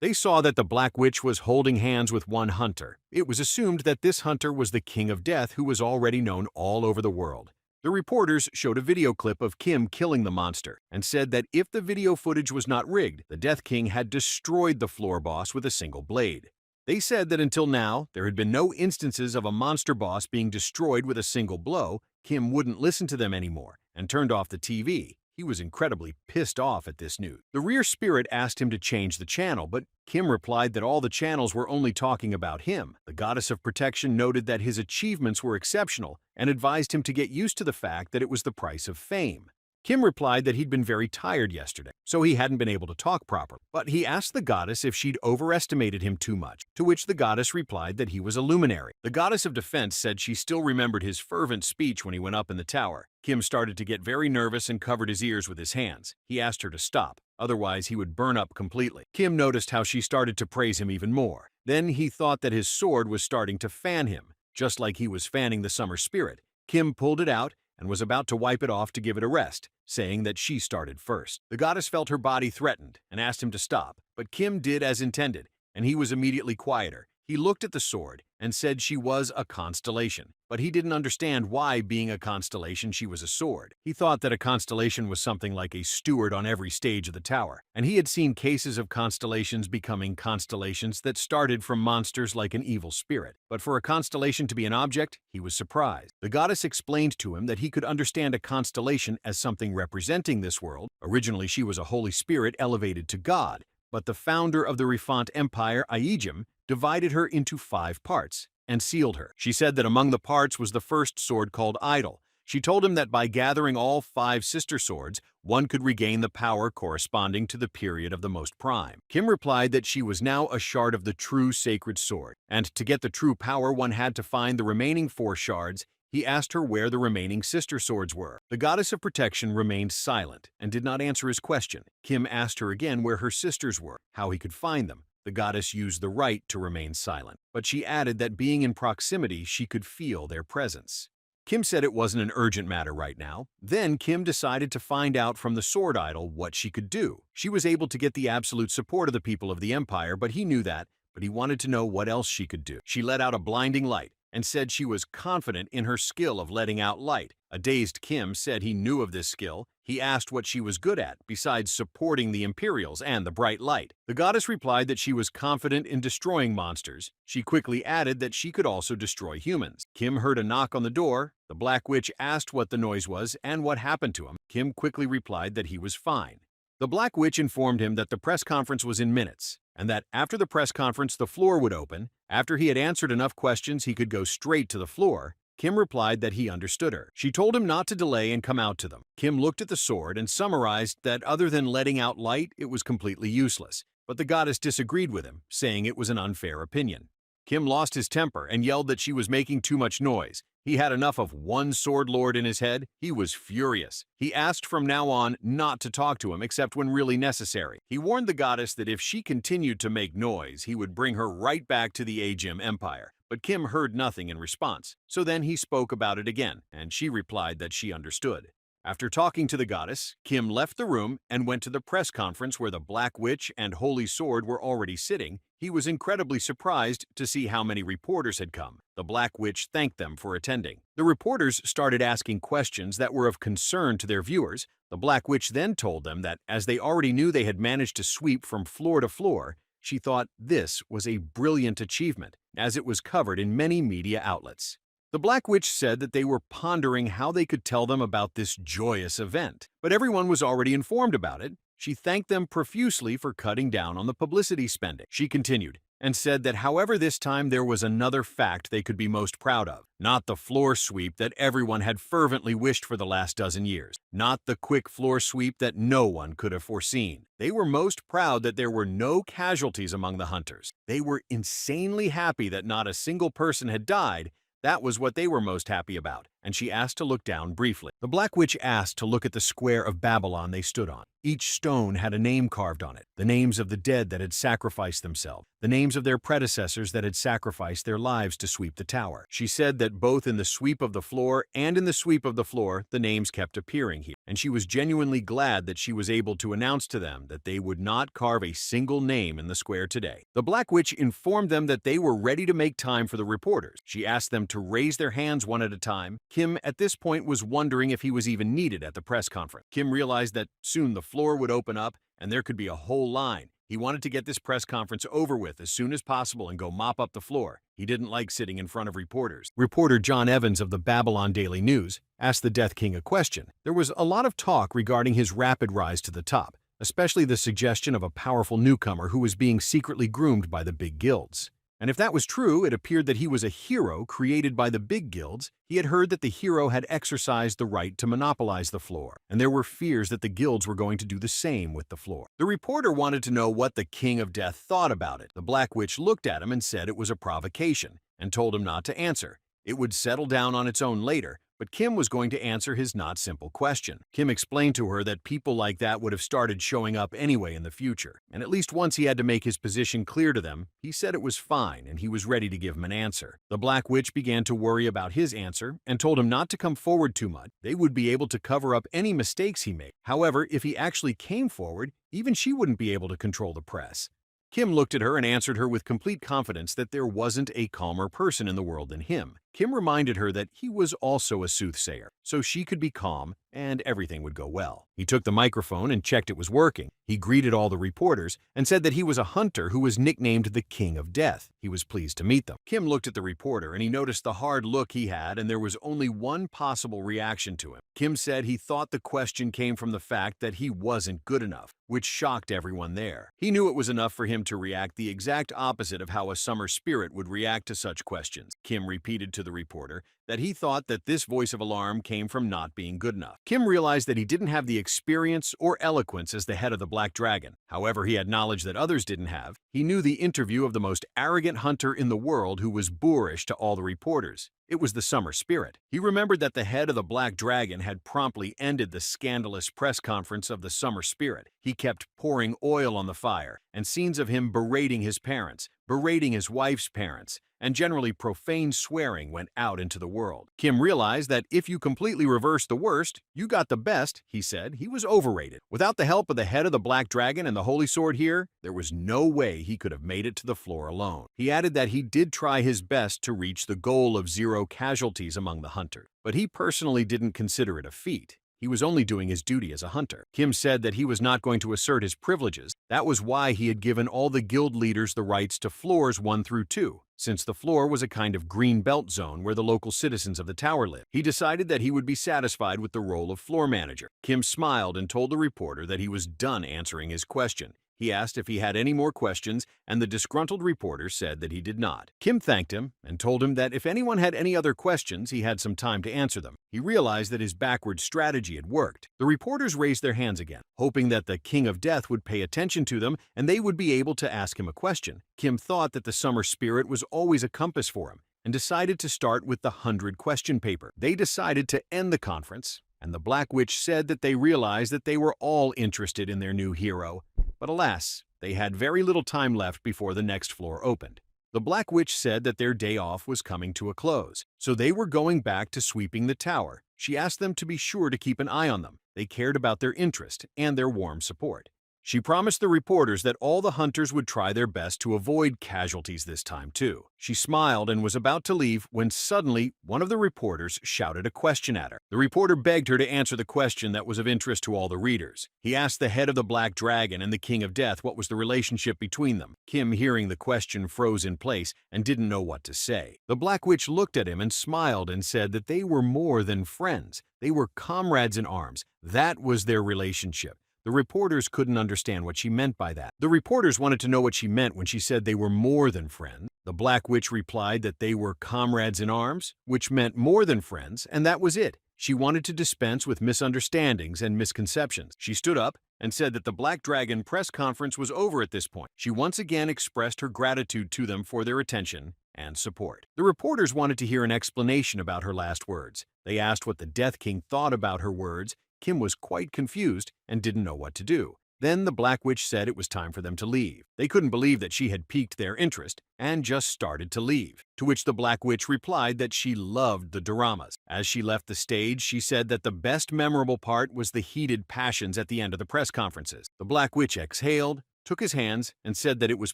They saw that the Black Witch was holding hands with one hunter. It was assumed that this hunter was the King of Death, who was already known all over the world. The reporters showed a video clip of Kim killing the monster and said that if the video footage was not rigged, the Death King had destroyed the floor boss with a single blade. They said that until now, there had been no instances of a monster boss being destroyed with a single blow. Kim wouldn't listen to them anymore and turned off the TV. He was incredibly pissed off at this news. The rear spirit asked him to change the channel, but Kim replied that all the channels were only talking about him. The goddess of protection noted that his achievements were exceptional and advised him to get used to the fact that it was the price of fame. Kim replied that he'd been very tired yesterday, so he hadn't been able to talk properly. But he asked the goddess if she'd overestimated him too much, to which the goddess replied that he was a luminary. The goddess of defense said she still remembered his fervent speech when he went up in the tower. Kim started to get very nervous and covered his ears with his hands. He asked her to stop, otherwise he would burn up completely. Kim noticed how she started to praise him even more. Then he thought that his sword was starting to fan him, just like he was fanning the summer spirit. Kim pulled it out and was about to wipe it off to give it a rest, saying that she started first. The goddess felt her body threatened and asked him to stop, but Kim did as intended, and he was immediately quieter. He looked at the sword and said she was a constellation, but he didn't understand why, being a constellation, she was a sword. He thought that a constellation was something like a steward on every stage of the tower, and he had seen cases of constellations becoming constellations that started from monsters like an evil spirit. But for a constellation to be an object, he was surprised. The goddess explained to him that he could understand a constellation as something representing this world. Originally, she was a holy spirit elevated to God, but the founder of the Refant Empire, Aijim, divided her into 5 parts and sealed her. She said that among the parts was the first sword called Idol. She told him that by gathering all 5 sister swords, one could regain the power corresponding to the period of the most prime. Kim replied that she was now a shard of the true sacred sword, and to get the true power one had to find the remaining 4 shards. He asked her where the remaining sister swords were. The goddess of protection remained silent and did not answer his question. Kim asked her again where her sisters were, how he could find them. The goddess used the right to remain silent, but she added that being in proximity, she could feel their presence. Kim said it wasn't an urgent matter right now. Then Kim decided to find out from the sword idol what she could do. She was able to get the absolute support of the people of the empire, but he knew that, but he wanted to know what else she could do. She let out a blinding light and said she was confident in her skill of letting out light. A dazed Kim said he knew of this skill. He asked what she was good at, besides supporting the Imperials and the bright light. The goddess replied that she was confident in destroying monsters. She quickly added that she could also destroy humans. Kim heard a knock on the door. The Black Witch asked what the noise was and what happened to him. Kim quickly replied that he was fine. The Black Witch informed him that the press conference was in minutes, and that after the press conference the floor would open. After he had answered enough questions, he could go straight to the floor. Kim replied that he understood her. She told him not to delay and come out to them. Kim looked at the sword and summarized that other than letting out light, it was completely useless. But the goddess disagreed with him, saying it was an unfair opinion. Kim lost his temper and yelled that she was making too much noise. He had enough of one sword lord in his head. He was furious. He asked from now on not to talk to him except when really necessary. He warned the goddess that if she continued to make noise, he would bring her right back to the Ajim Empire. But Kim heard nothing in response. So then he spoke about it again, and she replied that she understood. After talking to the goddess, Kim left the room and went to the press conference where the Black Witch and Holy Sword were already sitting. He was incredibly surprised to see how many reporters had come. The Black Witch thanked them for attending. The reporters started asking questions that were of concern to their viewers. The Black Witch then told them that as they already knew they had managed to sweep from floor to floor, she thought this was a brilliant achievement, as it was covered in many media outlets. The Black Witch said that they were pondering how they could tell them about this joyous event, but everyone was already informed about it. She thanked them profusely for cutting down on the publicity spending. She continued and said that however this time there was another fact they could be most proud of. Not the floor sweep that everyone had fervently wished for the last dozen years. Not the quick floor sweep that no one could have foreseen. They were most proud that there were no casualties among the hunters. They were insanely happy that not a single person had died. That was what they were most happy about, and she asked to look down briefly. The Black Witch asked to look at the square of Babylon they stood on. Each stone had a name carved on it, the names of the dead that had sacrificed themselves, the names of their predecessors that had sacrificed their lives to sweep the tower. She said that both in the sweep of the floor and in the sweep of the floor, the names kept appearing here, and she was genuinely glad that she was able to announce to them that they would not carve a single name in the square today. The Black Witch informed them that they were ready to make time for the reporters. She asked them to raise their hands one at a time. Kim, at this point, was wondering if he was even needed at the press conference. Kim realized that soon the floor would open up and there could be a whole line. He wanted to get this press conference over with as soon as possible and go mop up the floor. He didn't like sitting in front of reporters. Reporter John Evans of the Babylon Daily News asked the Death King a question. There was a lot of talk regarding his rapid rise to the top, especially the suggestion of a powerful newcomer who was being secretly groomed by the big guilds. And if that was true, it appeared that he was a hero created by the big guilds. He had heard that the hero had exercised the right to monopolize the floor, and there were fears that the guilds were going to do the same with the floor. The reporter wanted to know what the King of Death thought about it. The Black Witch looked at him and said it was a provocation, and told him not to answer. It would settle down on its own later, but Kim was going to answer his not simple question. Kim explained to her that people like that would have started showing up anyway in the future, and at least once he had to make his position clear to them, he said it was fine and he was ready to give him an answer. The Black Witch began to worry about his answer and told him not to come forward too much. They would be able to cover up any mistakes he made. However, if he actually came forward, even she wouldn't be able to control the press. Kim looked at her and answered her with complete confidence that there wasn't a calmer person in the world than him. Kim reminded her that he was also a soothsayer, so she could be calm and everything would go well. He took the microphone and checked it was working. He greeted all the reporters and said that he was a hunter who was nicknamed the King of Death. He was pleased to meet them. Kim looked at the reporter and he noticed the hard look he had, and there was only one possible reaction to him. Kim said he thought the question came from the fact that he wasn't good enough, which shocked everyone there. He knew it was enough for him to react the exact opposite of how a summer spirit would react to such questions. Kim repeated to the reporter that he thought that this voice of alarm came from not being good enough. Kim realized that he didn't have the experience or eloquence as the head of the Black Dragon. However, he had knowledge that others didn't have. He knew the interview of the most arrogant hunter in the world who was boorish to all the reporters. It was the Summer Spirit. He remembered that the head of the Black Dragon had promptly ended the scandalous press conference of the Summer Spirit. He kept pouring oil on the fire, and scenes of him berating his parents, berating his wife's parents, and generally profane swearing went out into the world. Kim realized that if you completely reversed the worst, you got the best, he said. He was overrated. Without the help of the head of the Black Dragon and the Holy Sword here, there was no way he could have made it to the floor alone. He added that he did try his best to reach the goal of 0 casualties among the hunters, but he personally didn't consider it a feat. He was only doing his duty as a hunter. Kim said that he was not going to assert his privileges. That was why he had given all the guild leaders the rights to floors 1 through 2. Since the floor was a kind of green belt zone where the local citizens of the tower lived, he decided that he would be satisfied with the role of floor manager. Kim smiled and told the reporter that he was done answering his question. He asked if he had any more questions, and the disgruntled reporter said that he did not. Kim thanked him and told him that if anyone had any other questions, he had some time to answer them. He realized that his backward strategy had worked. The reporters raised their hands again, hoping that the King of Death would pay attention to them and they would be able to ask him a question. Kim thought that the Summer Spirit was always a compass for him and decided to start with the 100-question paper. They decided to end the conference, and the Black Witch said that they realized that they were all interested in their new hero. But alas, they had very little time left before the next floor opened. The Black Witch said that their day off was coming to a close, so they were going back to sweeping the tower. She asked them to be sure to keep an eye on them. They cared about their interest and their warm support. She promised the reporters that all the hunters would try their best to avoid casualties this time too. She smiled and was about to leave when suddenly one of the reporters shouted a question at her. The reporter begged her to answer the question that was of interest to all the readers. He asked the head of the Black Dragon and the King of Death what was the relationship between them. Kim, hearing the question, froze in place and didn't know what to say. The Black Witch looked at him and smiled and said that they were more than friends. They were comrades in arms. That was their relationship. The reporters couldn't understand what she meant by that. The reporters wanted to know what she meant when she said they were more than friends. The Black Witch replied that they were comrades in arms, which meant more than friends, and that was it. She wanted to dispense with misunderstandings and misconceptions. She stood up and said that the Black Dragon press conference was over at this point. She once again expressed her gratitude to them for their attention and support. The reporters wanted to hear an explanation about her last words. They asked what the Death King thought about her words. Kim was quite confused and didn't know what to do. Then the Black Witch said it was time for them to leave. They couldn't believe that she had piqued their interest and just started to leave, to which the Black Witch replied that she loved the dramas. As she left the stage, she said that the best memorable part was the heated passions at the end of the press conferences. The Black Witch exhaled, took his hands, and said that it was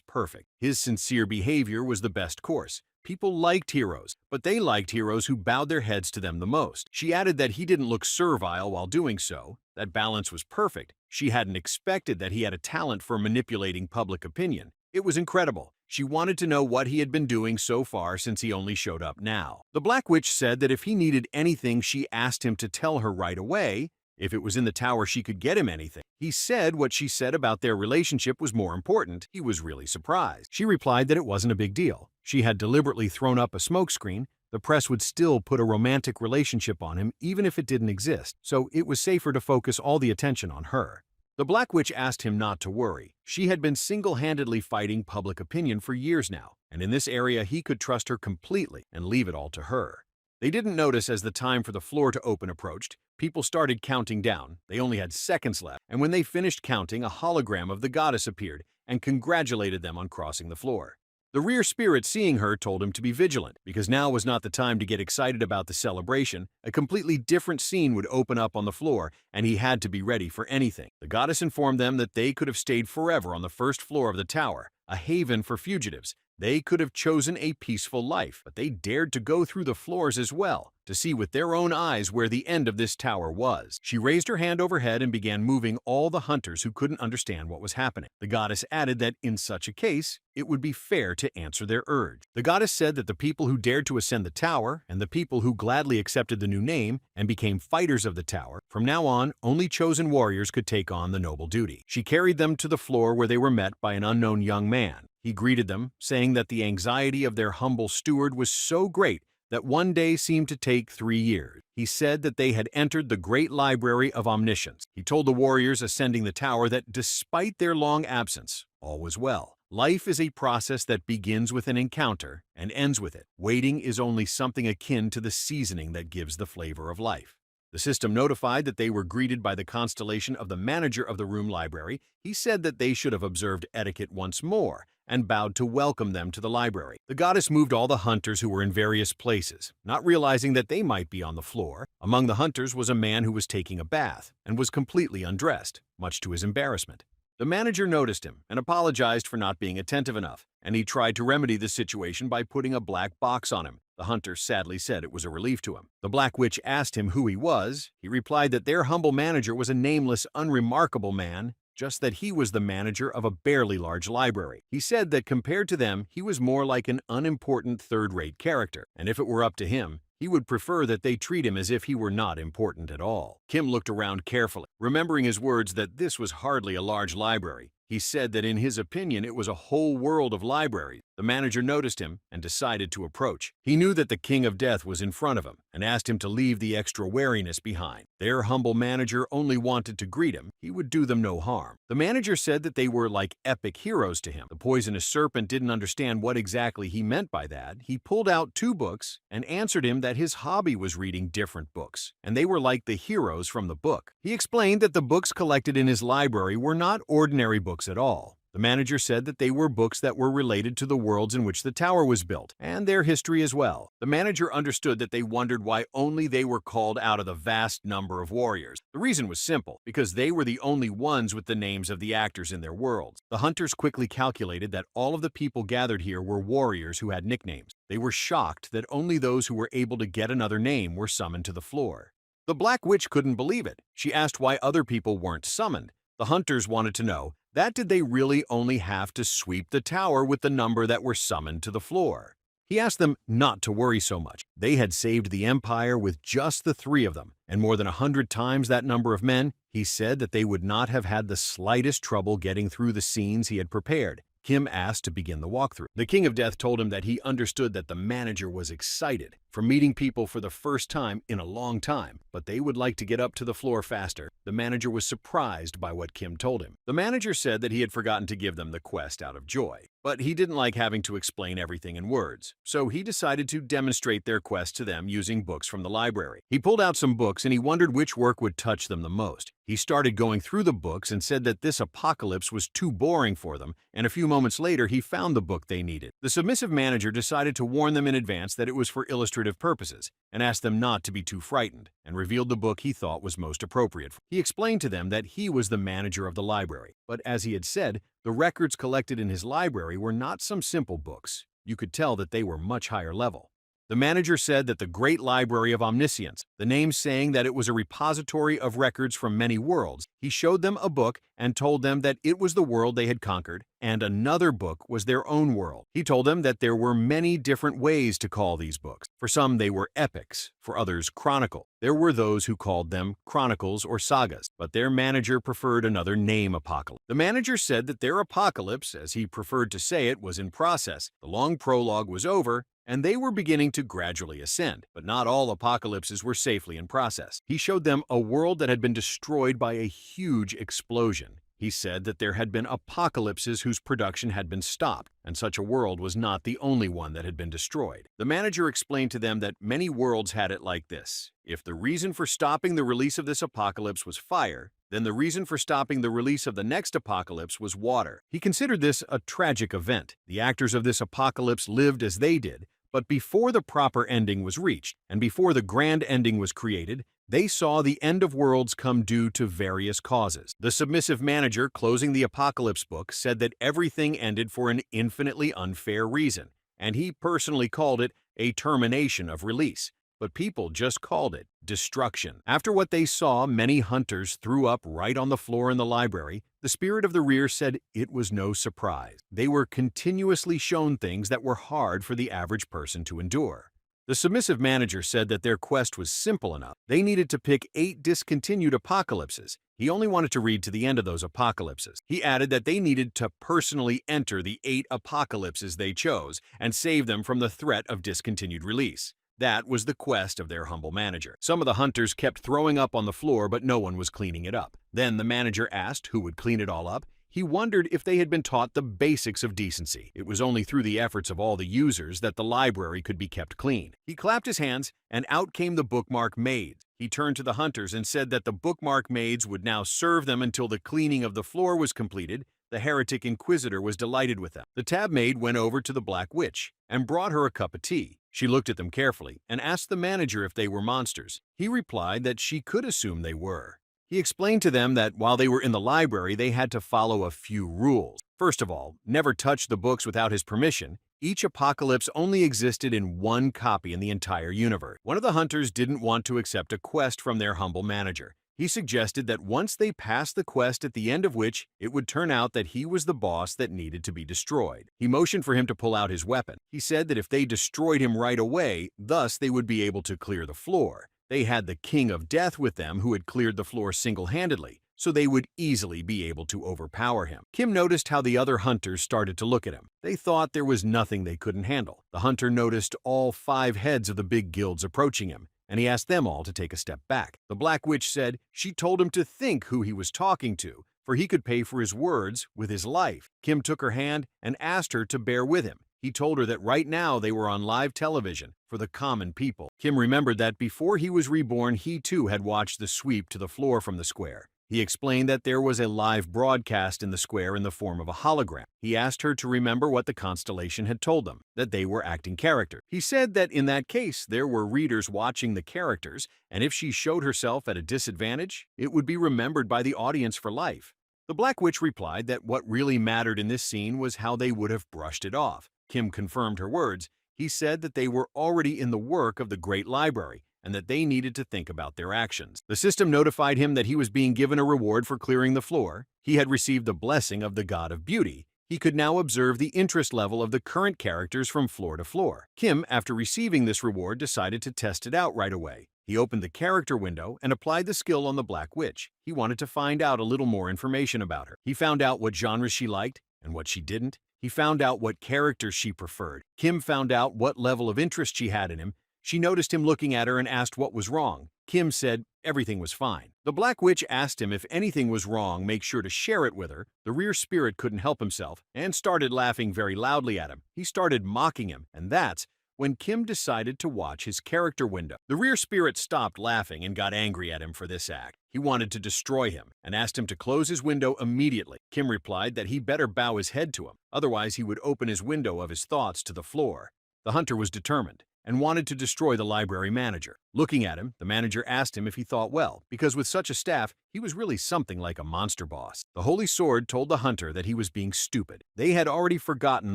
perfect. His sincere behavior was the best course. People liked heroes, but they liked heroes who bowed their heads to them the most. She added that he didn't look servile while doing so. That balance was perfect. She hadn't expected that he had a talent for manipulating public opinion. It was incredible. She wanted to know what he had been doing so far since he only showed up now. The Black Witch said that if he needed anything, she asked him to tell her right away. If it was in the tower, she could get him anything. He said what she said about their relationship was more important. He was really surprised. She replied that it wasn't a big deal. She had deliberately thrown up a smokescreen. The press would still put a romantic relationship on him even if it didn't exist, so it was safer to focus all the attention on her. The Black Witch asked him not to worry. She had been single-handedly fighting public opinion for years now, and in this area he could trust her completely and leave it all to her. They didn't notice as the time for the floor to open approached. People started counting down. They only had seconds left, and when they finished counting, a hologram of the goddess appeared and congratulated them on crossing the floor. The rear spirit, seeing her, told him to be vigilant, because now was not the time to get excited about the celebration. A completely different scene would open up on the floor, and he had to be ready for anything. The goddess informed them that they could have stayed forever on the first floor of the tower, a haven for fugitives. They could have chosen a peaceful life, but they dared to go through the floors as well, to see with their own eyes where the end of this tower was. She raised her hand overhead and began moving all the hunters who couldn't understand what was happening. The goddess added that in such a case, it would be fair to answer their urge. The goddess said that the people who dared to ascend the tower, and the people who gladly accepted the new name and became fighters of the tower, from now on, only chosen warriors could take on the noble duty. She carried them to the floor where they were met by an unknown young man. He greeted them, saying that the anxiety of their humble steward was so great that one day seemed to take 3 years. He said that they had entered the great library of omniscience. He told the warriors ascending the tower that despite their long absence, all was well. Life is a process that begins with an encounter and ends with it. Waiting is only something akin to the seasoning that gives the flavor of life. The system notified that they were greeted by the constellation of the manager of the room library. He said that they should have observed etiquette once more and bowed to welcome them to the library. The goddess moved all the hunters who were in various places, not realizing that they might be on the floor. Among the hunters was a man who was taking a bath and was completely undressed, much to his embarrassment. The manager noticed him and apologized for not being attentive enough, and he tried to remedy the situation by putting a black box on him. The hunter sadly said it was a relief to him. The Black Witch asked him who he was. He replied that their humble manager was a nameless, unremarkable man, just that he was the manager of a barely large library. He said that compared to them, he was more like an unimportant third-rate character, and if it were up to him, he would prefer that they treat him as if he were not important at all. Kim looked around carefully, remembering his words that this was hardly a large library. He said that in his opinion it was a whole world of libraries. The manager noticed him and decided to approach. He knew that the King of Death was in front of him and asked him to leave the extra wariness behind. Their humble manager only wanted to greet him. He would do them no harm. The manager said that they were like epic heroes to him. The poisonous serpent didn't understand what exactly he meant by that. He pulled out 2 books and answered him that his hobby was reading different books, and they were like the heroes from the book. He explained that the books collected in his library were not ordinary books at all. The manager said that they were books that were related to the worlds in which the tower was built, and their history as well. The manager understood that they wondered why only they were called out of the vast number of warriors. The reason was simple, because they were the only ones with the names of the actors in their worlds. The hunters quickly calculated that all of the people gathered here were warriors who had nicknames. They were shocked that only those who were able to get another name were summoned to the floor. The Black Witch couldn't believe it. She asked why other people weren't summoned. The hunters wanted to know that did they really only have to sweep the tower with the number that were summoned to the floor. He asked them not to worry so much. They had saved the Empire with just the 3 of them, and more than 100 times that number of men. He said that they would not have had the slightest trouble getting through the scenes he had prepared. Kim asked to begin the walkthrough. The King of Death told him that he understood that the manager was excited for meeting people for the first time in a long time, but they would like to get up to the floor faster. The manager was surprised by what Kim told him. The manager said that he had forgotten to give them the quest out of joy, but he didn't like having to explain everything in words, so he decided to demonstrate their quest to them using books from the library. He pulled out some books and he wondered which work would touch them the most. He started going through the books and said that this apocalypse was too boring for them, and a few moments later he found the book they needed. The submissive manager decided to warn them in advance that it was for illustrative purposes, and asked them not to be too frightened, and revealed the book he thought was most appropriate. He explained to them that he was the manager of the library, but as he had said, the records collected in his library were not some simple books. You could tell that they were much higher level. The manager said that the Great Library of Omniscience, the name saying that it was a repository of records from many worlds. He showed them a book and told them that it was the world they had conquered, and another book was their own world. He told them that there were many different ways to call these books. For some, they were epics, for others, chronicle. There were those who called them chronicles or sagas, but their manager preferred another name, apocalypse. The manager said that their apocalypse, as he preferred to say it, was in process. The long prologue was over, and they were beginning to gradually ascend, but not all apocalypses were safely in process. He showed them a world that had been destroyed by a huge explosion. He said that there had been apocalypses whose production had been stopped, and such a world was not the only one that had been destroyed. The manager explained to them that many worlds had it like this. If the reason for stopping the release of this apocalypse was fire, then the reason for stopping the release of the next apocalypse was water. He considered this a tragic event. The actors of this apocalypse lived as they did, but before the proper ending was reached, and before the grand ending was created, they saw the end of worlds come due to various causes. The submissive manager, closing the apocalypse book, said that everything ended for an infinitely unfair reason, and he personally called it a termination of release. But people just called it destruction. After what they saw, many hunters threw up right on the floor in the library. The spirit of the rear said it was no surprise. They were continuously shown things that were hard for the average person to endure. The submissive manager said that their quest was simple enough. They needed to pick 8 discontinued apocalypses. He only wanted to read to the end of those apocalypses. He added that they needed to personally enter the 8 apocalypses they chose and save them from the threat of discontinued release. That was the quest of their humble manager. Some of the hunters kept throwing up on the floor, but no one was cleaning it up. Then the manager asked who would clean it all up. He wondered if they had been taught the basics of decency. It was only through the efforts of all the users that the library could be kept clean. He clapped his hands, and out came the bookmark maids. He turned to the hunters and said that the bookmark maids would now serve them until the cleaning of the floor was completed. The heretic inquisitor was delighted with them. The tab maid went over to the Black Witch and brought her a cup of tea. She looked at them carefully and asked the manager if they were monsters. He replied that she could assume they were. He explained to them that while they were in the library, they had to follow a few rules. First of all, never touch the books without his permission. Each apocalypse only existed in one copy in the entire universe. One of the hunters didn't want to accept a quest from their humble manager. He suggested that once they passed the quest, at the end of which it would turn out that he was the boss that needed to be destroyed. He motioned for him to pull out his weapon. He said that if they destroyed him right away, thus they would be able to clear the floor. They had the King of Death with them who had cleared the floor single-handedly, so they would easily be able to overpower him. Kim noticed how the other hunters started to look at him. They thought there was nothing they couldn't handle. The hunter noticed all 5 heads of the big guilds approaching him, and he asked them all to take a step back. The Black Witch said she told him to think who he was talking to, for he could pay for his words with his life. Kim took her hand and asked her to bear with him. He told her that right now they were on live television for the common people. Kim remembered that before he was reborn, he too had watched the sweep to the floor from the square. He explained that there was a live broadcast in the square in the form of a hologram. He asked her to remember what the constellation had told them, that they were acting characters. He said that in that case, there were readers watching the characters, and if she showed herself at a disadvantage, it would be remembered by the audience for life. The Black Witch replied that what really mattered in this scene was how they would have brushed it off. Kim confirmed her words. He said that they were already in the work of the Great Library and that they needed to think about their actions. The system notified him that he was being given a reward for clearing the floor. He had received the blessing of the God of Beauty. He could now observe the interest level of the current characters from floor to floor. Kim, after receiving this reward, decided to test it out right away. He opened the character window and applied the skill on the Black Witch. He wanted to find out a little more information about her. He found out what genres she liked and what she didn't. He found out what characters she preferred. Kim found out what level of interest she had in him. She noticed him looking at her and asked what was wrong. Kim said everything was fine. The Black Witch asked him if anything was wrong, make sure to share it with her. The rear spirit couldn't help himself and started laughing very loudly at him. He started mocking him, and that's when Kim decided to watch his character window. The rear spirit stopped laughing and got angry at him for this act. He wanted to destroy him and asked him to close his window immediately. Kim replied that he better bow his head to him, otherwise he would open his window of his thoughts to the floor. The hunter was determined and wanted to destroy the library manager. Looking at him, the manager asked him if he thought well, because with such a staff, he was really something like a monster boss. The Holy Sword told the hunter that he was being stupid. They had already forgotten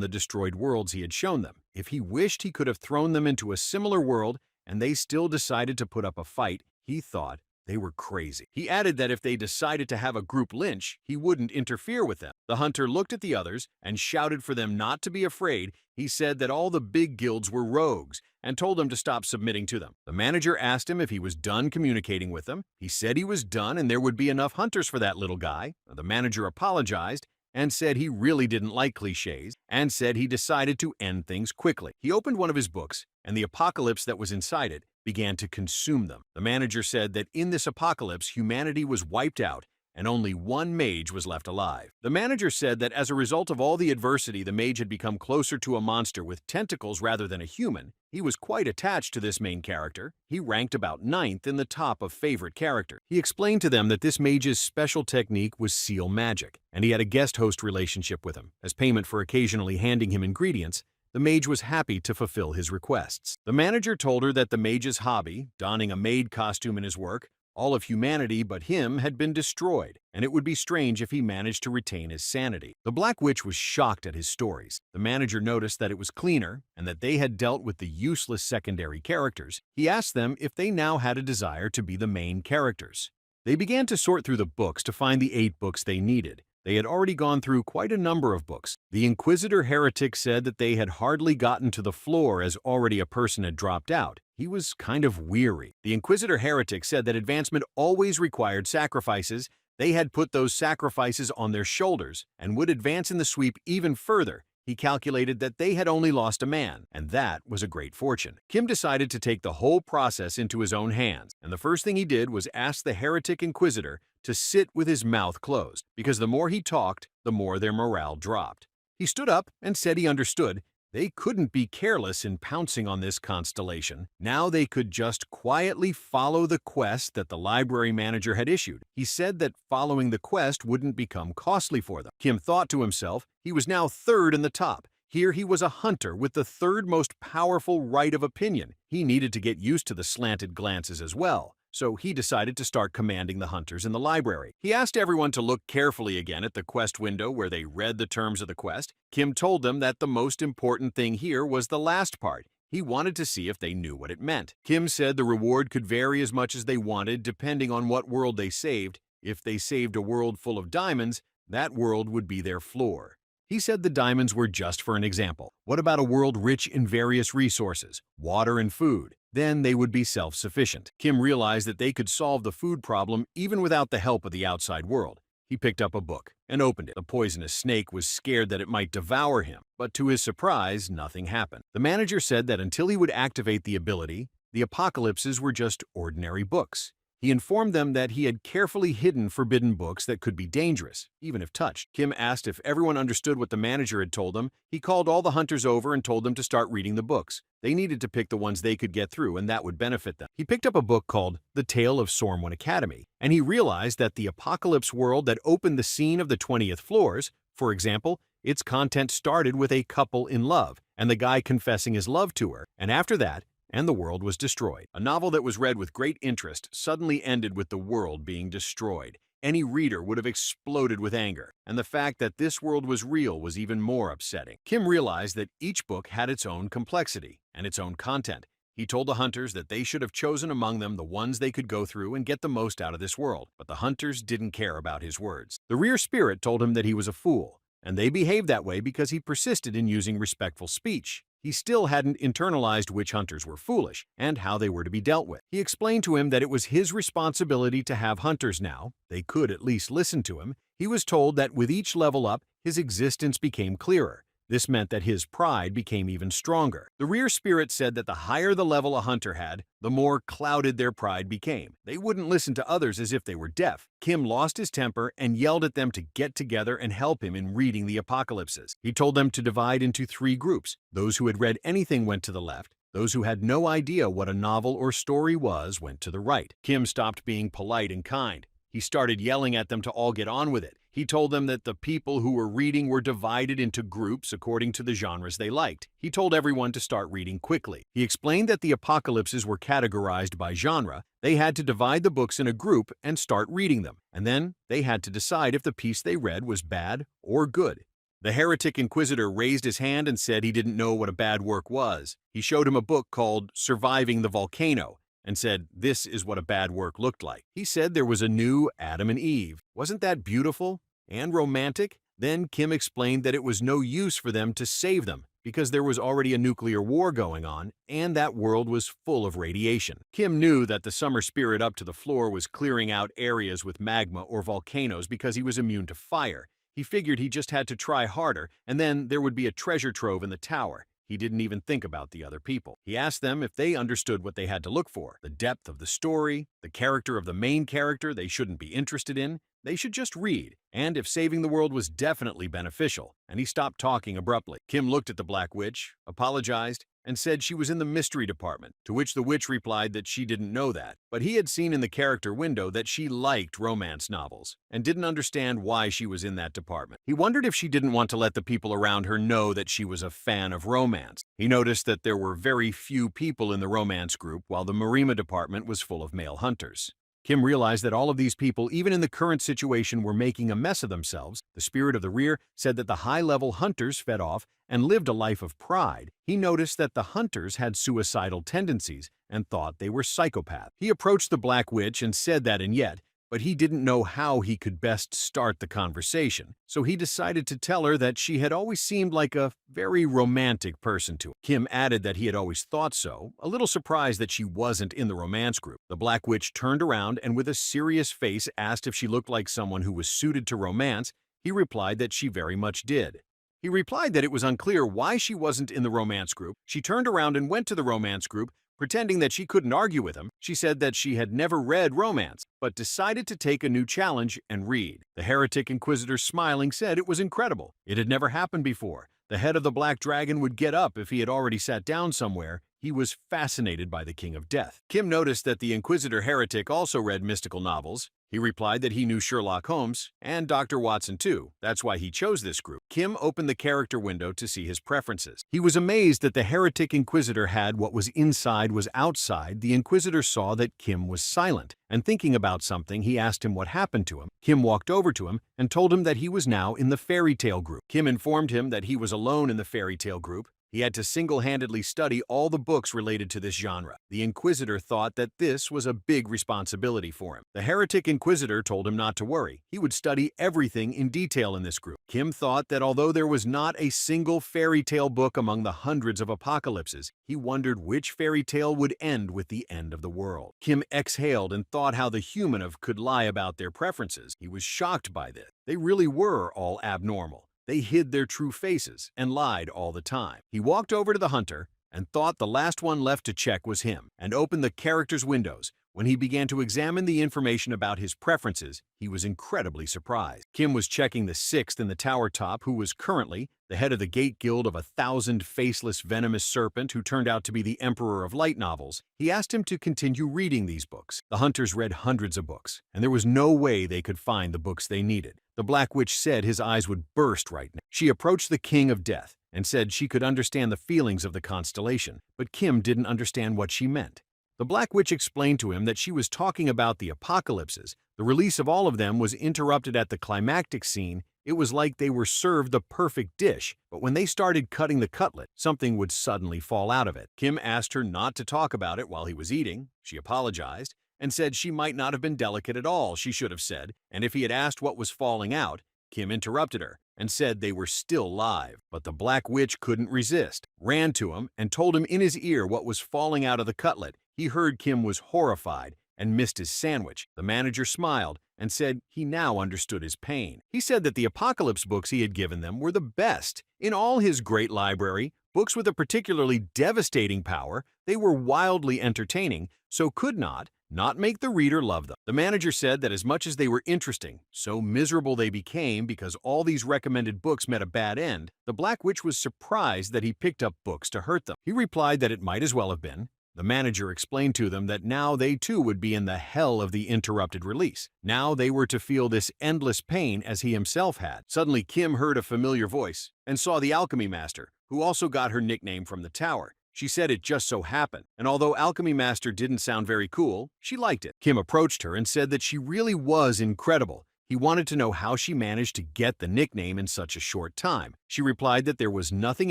the destroyed worlds he had shown them. If he wished, he could have thrown them into a similar world, and they still decided to put up a fight. He thought they were crazy. He added that if they decided to have a group lynch, he wouldn't interfere with them. The hunter looked at the others and shouted for them not to be afraid. He said that all the big guilds were rogues and told them to stop submitting to them. The manager asked him if he was done communicating with them. He said he was done and there would be enough hunters for that little guy. The manager apologized and said he really didn't like cliches and said he decided to end things quickly. He opened one of his books and the apocalypse that was inside it began to consume them. The manager said that in this apocalypse, humanity was wiped out and only one mage was left alive. The manager said that as a result of all the adversity, the mage had become closer to a monster with tentacles rather than a human. He was quite attached to this main character. He ranked about 9th in the top of favorite character. He explained to them that this mage's special technique was seal magic, and he had a guest host relationship with him. As payment for occasionally handing him ingredients, the mage was happy to fulfill his requests. The manager told her that the mage's hobby, donning a maid costume in his work, all of humanity but him had been destroyed, and it would be strange if he managed to retain his sanity. The Black Witch was shocked at his stories. The manager noticed that it was cleaner and that they had dealt with the useless secondary characters. He asked them if they now had a desire to be the main characters. They began to sort through the books to find the 8 books they needed. They had already gone through quite a number of books. The Inquisitor Heretic said that they had hardly gotten to the floor as already a person had dropped out. He was kind of weary. The Inquisitor Heretic said that advancement always required sacrifices. They had put those sacrifices on their shoulders and would advance in the sweep even further He calculated that they had only lost a man, and that was a great fortune. Kim decided to take the whole process into his own hands, and the first thing he did was ask the heretic inquisitor to sit with his mouth closed, because the more he talked, the more their morale dropped. He stood up and said he understood. They couldn't be careless in pouncing on this constellation. Now they could just quietly follow the quest that the library manager had issued. He said that following the quest wouldn't become costly for them. Kim thought to himself, he was now third in the top. Here he was a hunter with the third most powerful right of opinion. He needed to get used to the slanted glances as well. So he decided to start commanding the hunters in the library. He asked everyone to look carefully again at the quest window where they read the terms of the quest. Kim told them that the most important thing here was the last part. He wanted to see if they knew what it meant. Kim said the reward could vary as much as they wanted depending on what world they saved. If they saved a world full of diamonds, that world would be their floor. He said the diamonds were just for an example. What about a world rich in various resources, water and food? Then they would be self-sufficient. Kim realized that they could solve the food problem even without the help of the outside world. He picked up a book and opened it. The poisonous snake was scared that it might devour him, but to his surprise, nothing happened. The manager said that until he would activate the ability, the apocalypses were just ordinary books. He informed them that he had carefully hidden forbidden books that could be dangerous, even if touched. Kim asked if everyone understood what the manager had told them. He called all the hunters over and told them to start reading the books. They needed to pick the ones they could get through, and that would benefit them. He picked up a book called The Tale of Sormwyn Academy, and he realized that the apocalypse world that opened the scene of the 20th floors, for example, its content started with a couple in love, and the guy confessing his love to her, and after that, and the world was destroyed. A novel that was read with great interest suddenly ended with the world being destroyed. Any reader would have exploded with anger, and the fact that this world was real was even more upsetting. Kim realized that each book had its own complexity and its own content. He told the hunters that they should have chosen among them the ones they could go through and get the most out of this world, but the hunters didn't care about his words. The rear spirit told him that he was a fool, and they behaved that way because he persisted in using respectful speech. He still hadn't internalized which hunters were foolish and how they were to be dealt with. He explained to him that it was his responsibility to have hunters now. They could at least listen to him. He was told that with each level up, his existence became clearer. This meant that his pride became even stronger. The rear spirit said that the higher the level a hunter had, the more clouded their pride became. They wouldn't listen to others as if they were deaf. Kim lost his temper and yelled at them to get together and help him in reading the apocalypses. He told them to divide into 3 groups. Those who had read anything went to the left. Those who had no idea what a novel or story was went to the right. Kim stopped being polite and kind. He started yelling at them to all get on with it. He told them that the people who were reading were divided into groups according to the genres they liked. He told everyone to start reading quickly. He explained that the apocalypses were categorized by genre. They had to divide the books in a group and start reading them, and then they had to decide if the piece they read was bad or good. The heretic inquisitor raised his hand and said he didn't know what a bad work was. He showed him a book called Surviving the Volcano and said this is what a bad work looked like. He said there was a new Adam and Eve. Wasn't that beautiful and romantic? Then Kim explained that it was no use for them to save them because there was already a nuclear war going on and that world was full of radiation. Kim knew that the summer spirit up to the floor was clearing out areas with magma or volcanoes because he was immune to fire. He figured he just had to try harder and then there would be a treasure trove in the tower. He didn't even think about the other people. He asked them if they understood what they had to look for, the depth of the story, the character of the main character they shouldn't be interested in. They should just read, and if saving the world was definitely beneficial, and he stopped talking abruptly. Kim looked at the Black Witch, apologized, and said she was in the mystery department, to which the witch replied that she didn't know that, but he had seen in the character window that she liked romance novels, and didn't understand why she was in that department. He wondered if she didn't want to let the people around her know that she was a fan of romance. He noticed that there were very few people in the romance group, while the Marima department was full of male hunters. Kim realized that all of these people, even in the current situation, were making a mess of themselves. The spirit of the rear said that the high-level hunters fed off and lived a life of pride. He noticed that the hunters had suicidal tendencies and thought they were psychopaths. He approached the Black Witch and said that and yet, but he didn't know how he could best start the conversation, so he decided to tell her that she had always seemed like a very romantic person to him. Kim added that he had always thought so, a little surprised that she wasn't in the romance group. The Black Witch turned around and with a serious face asked if she looked like someone who was suited to romance. He replied that she very much did. He replied that it was unclear why she wasn't in the romance group. She turned around and went to the romance group, pretending that she couldn't argue with him. She said that she had never read romance, but decided to take a new challenge and read. The heretic inquisitor, smiling, said it was incredible. It had never happened before. The head of the Black Dragon would get up if he had already sat down somewhere. He was fascinated by the King of Death. Kim noticed that the Inquisitor heretic also read mystical novels. He replied that he knew Sherlock Holmes and Dr. Watson too. That's why he chose this group. Kim opened the character window to see his preferences. He was amazed that the heretic Inquisitor had what was inside was outside. The Inquisitor saw that Kim was silent, and thinking about something, he asked him what happened to him. Kim walked over to him and told him that he was now in the fairy tale group. Kim informed him that he was alone in the fairy tale group. He had to single-handedly study all the books related to this genre. The Inquisitor thought that this was a big responsibility for him. The heretic Inquisitor told him not to worry. He would study everything in detail in this group. Kim thought that although there was not a single fairy tale book among the hundreds of apocalypses, he wondered which fairy tale would end with the end of the world. Kim exhaled and thought how the human could lie about their preferences. He was shocked by this. They really were all abnormal. They hid their true faces and lied all the time. He walked over to the hunter and thought the last one left to check was him, and opened the character's windows. When he began to examine the information about his preferences, he was incredibly surprised. Kim was checking the sixth in the tower top, who was currently the head of the Gate Guild of 1,000 faceless venomous serpent who turned out to be the Emperor of Light novels. He asked him to continue reading these books. The hunters read hundreds of books, and there was no way they could find the books they needed. The Black Witch said his eyes would burst right now. She approached the King of Death and said she could understand the feelings of the constellation, but Kim didn't understand what she meant. The Black Witch explained to him that she was talking about the apocalypses. The release of all of them was interrupted at the climactic scene. It was like they were served the perfect dish, but when they started cutting the cutlet, something would suddenly fall out of it. Kim asked her not to talk about it while he was eating. She apologized and said she might not have been delicate at all, she should have said, and if he had asked what was falling out, Kim interrupted her and said they were still live. But the Black Witch couldn't resist, ran to him and told him in his ear what was falling out of the cutlet. He heard Kim was horrified and missed his sandwich. The manager smiled and said he now understood his pain. He said that the apocalypse books he had given them were the best. In all his great library, books with a particularly devastating power, they were wildly entertaining, so could not make the reader love them. The manager said that as much as they were interesting, so miserable they became because all these recommended books met a bad end. The Black Witch was surprised that he picked up books to hurt them. He replied that it might as well have been. The manager explained to them that now they too would be in the hell of the interrupted release. Now they were to feel this endless pain as he himself had. Suddenly Kim heard a familiar voice and saw the alchemy master, who also got her nickname from the tower. She said it just so happened, and although Alchemy Master didn't sound very cool, she liked it. Kim approached her and said that she really was incredible. He wanted to know how she managed to get the nickname in such a short time. She replied that there was nothing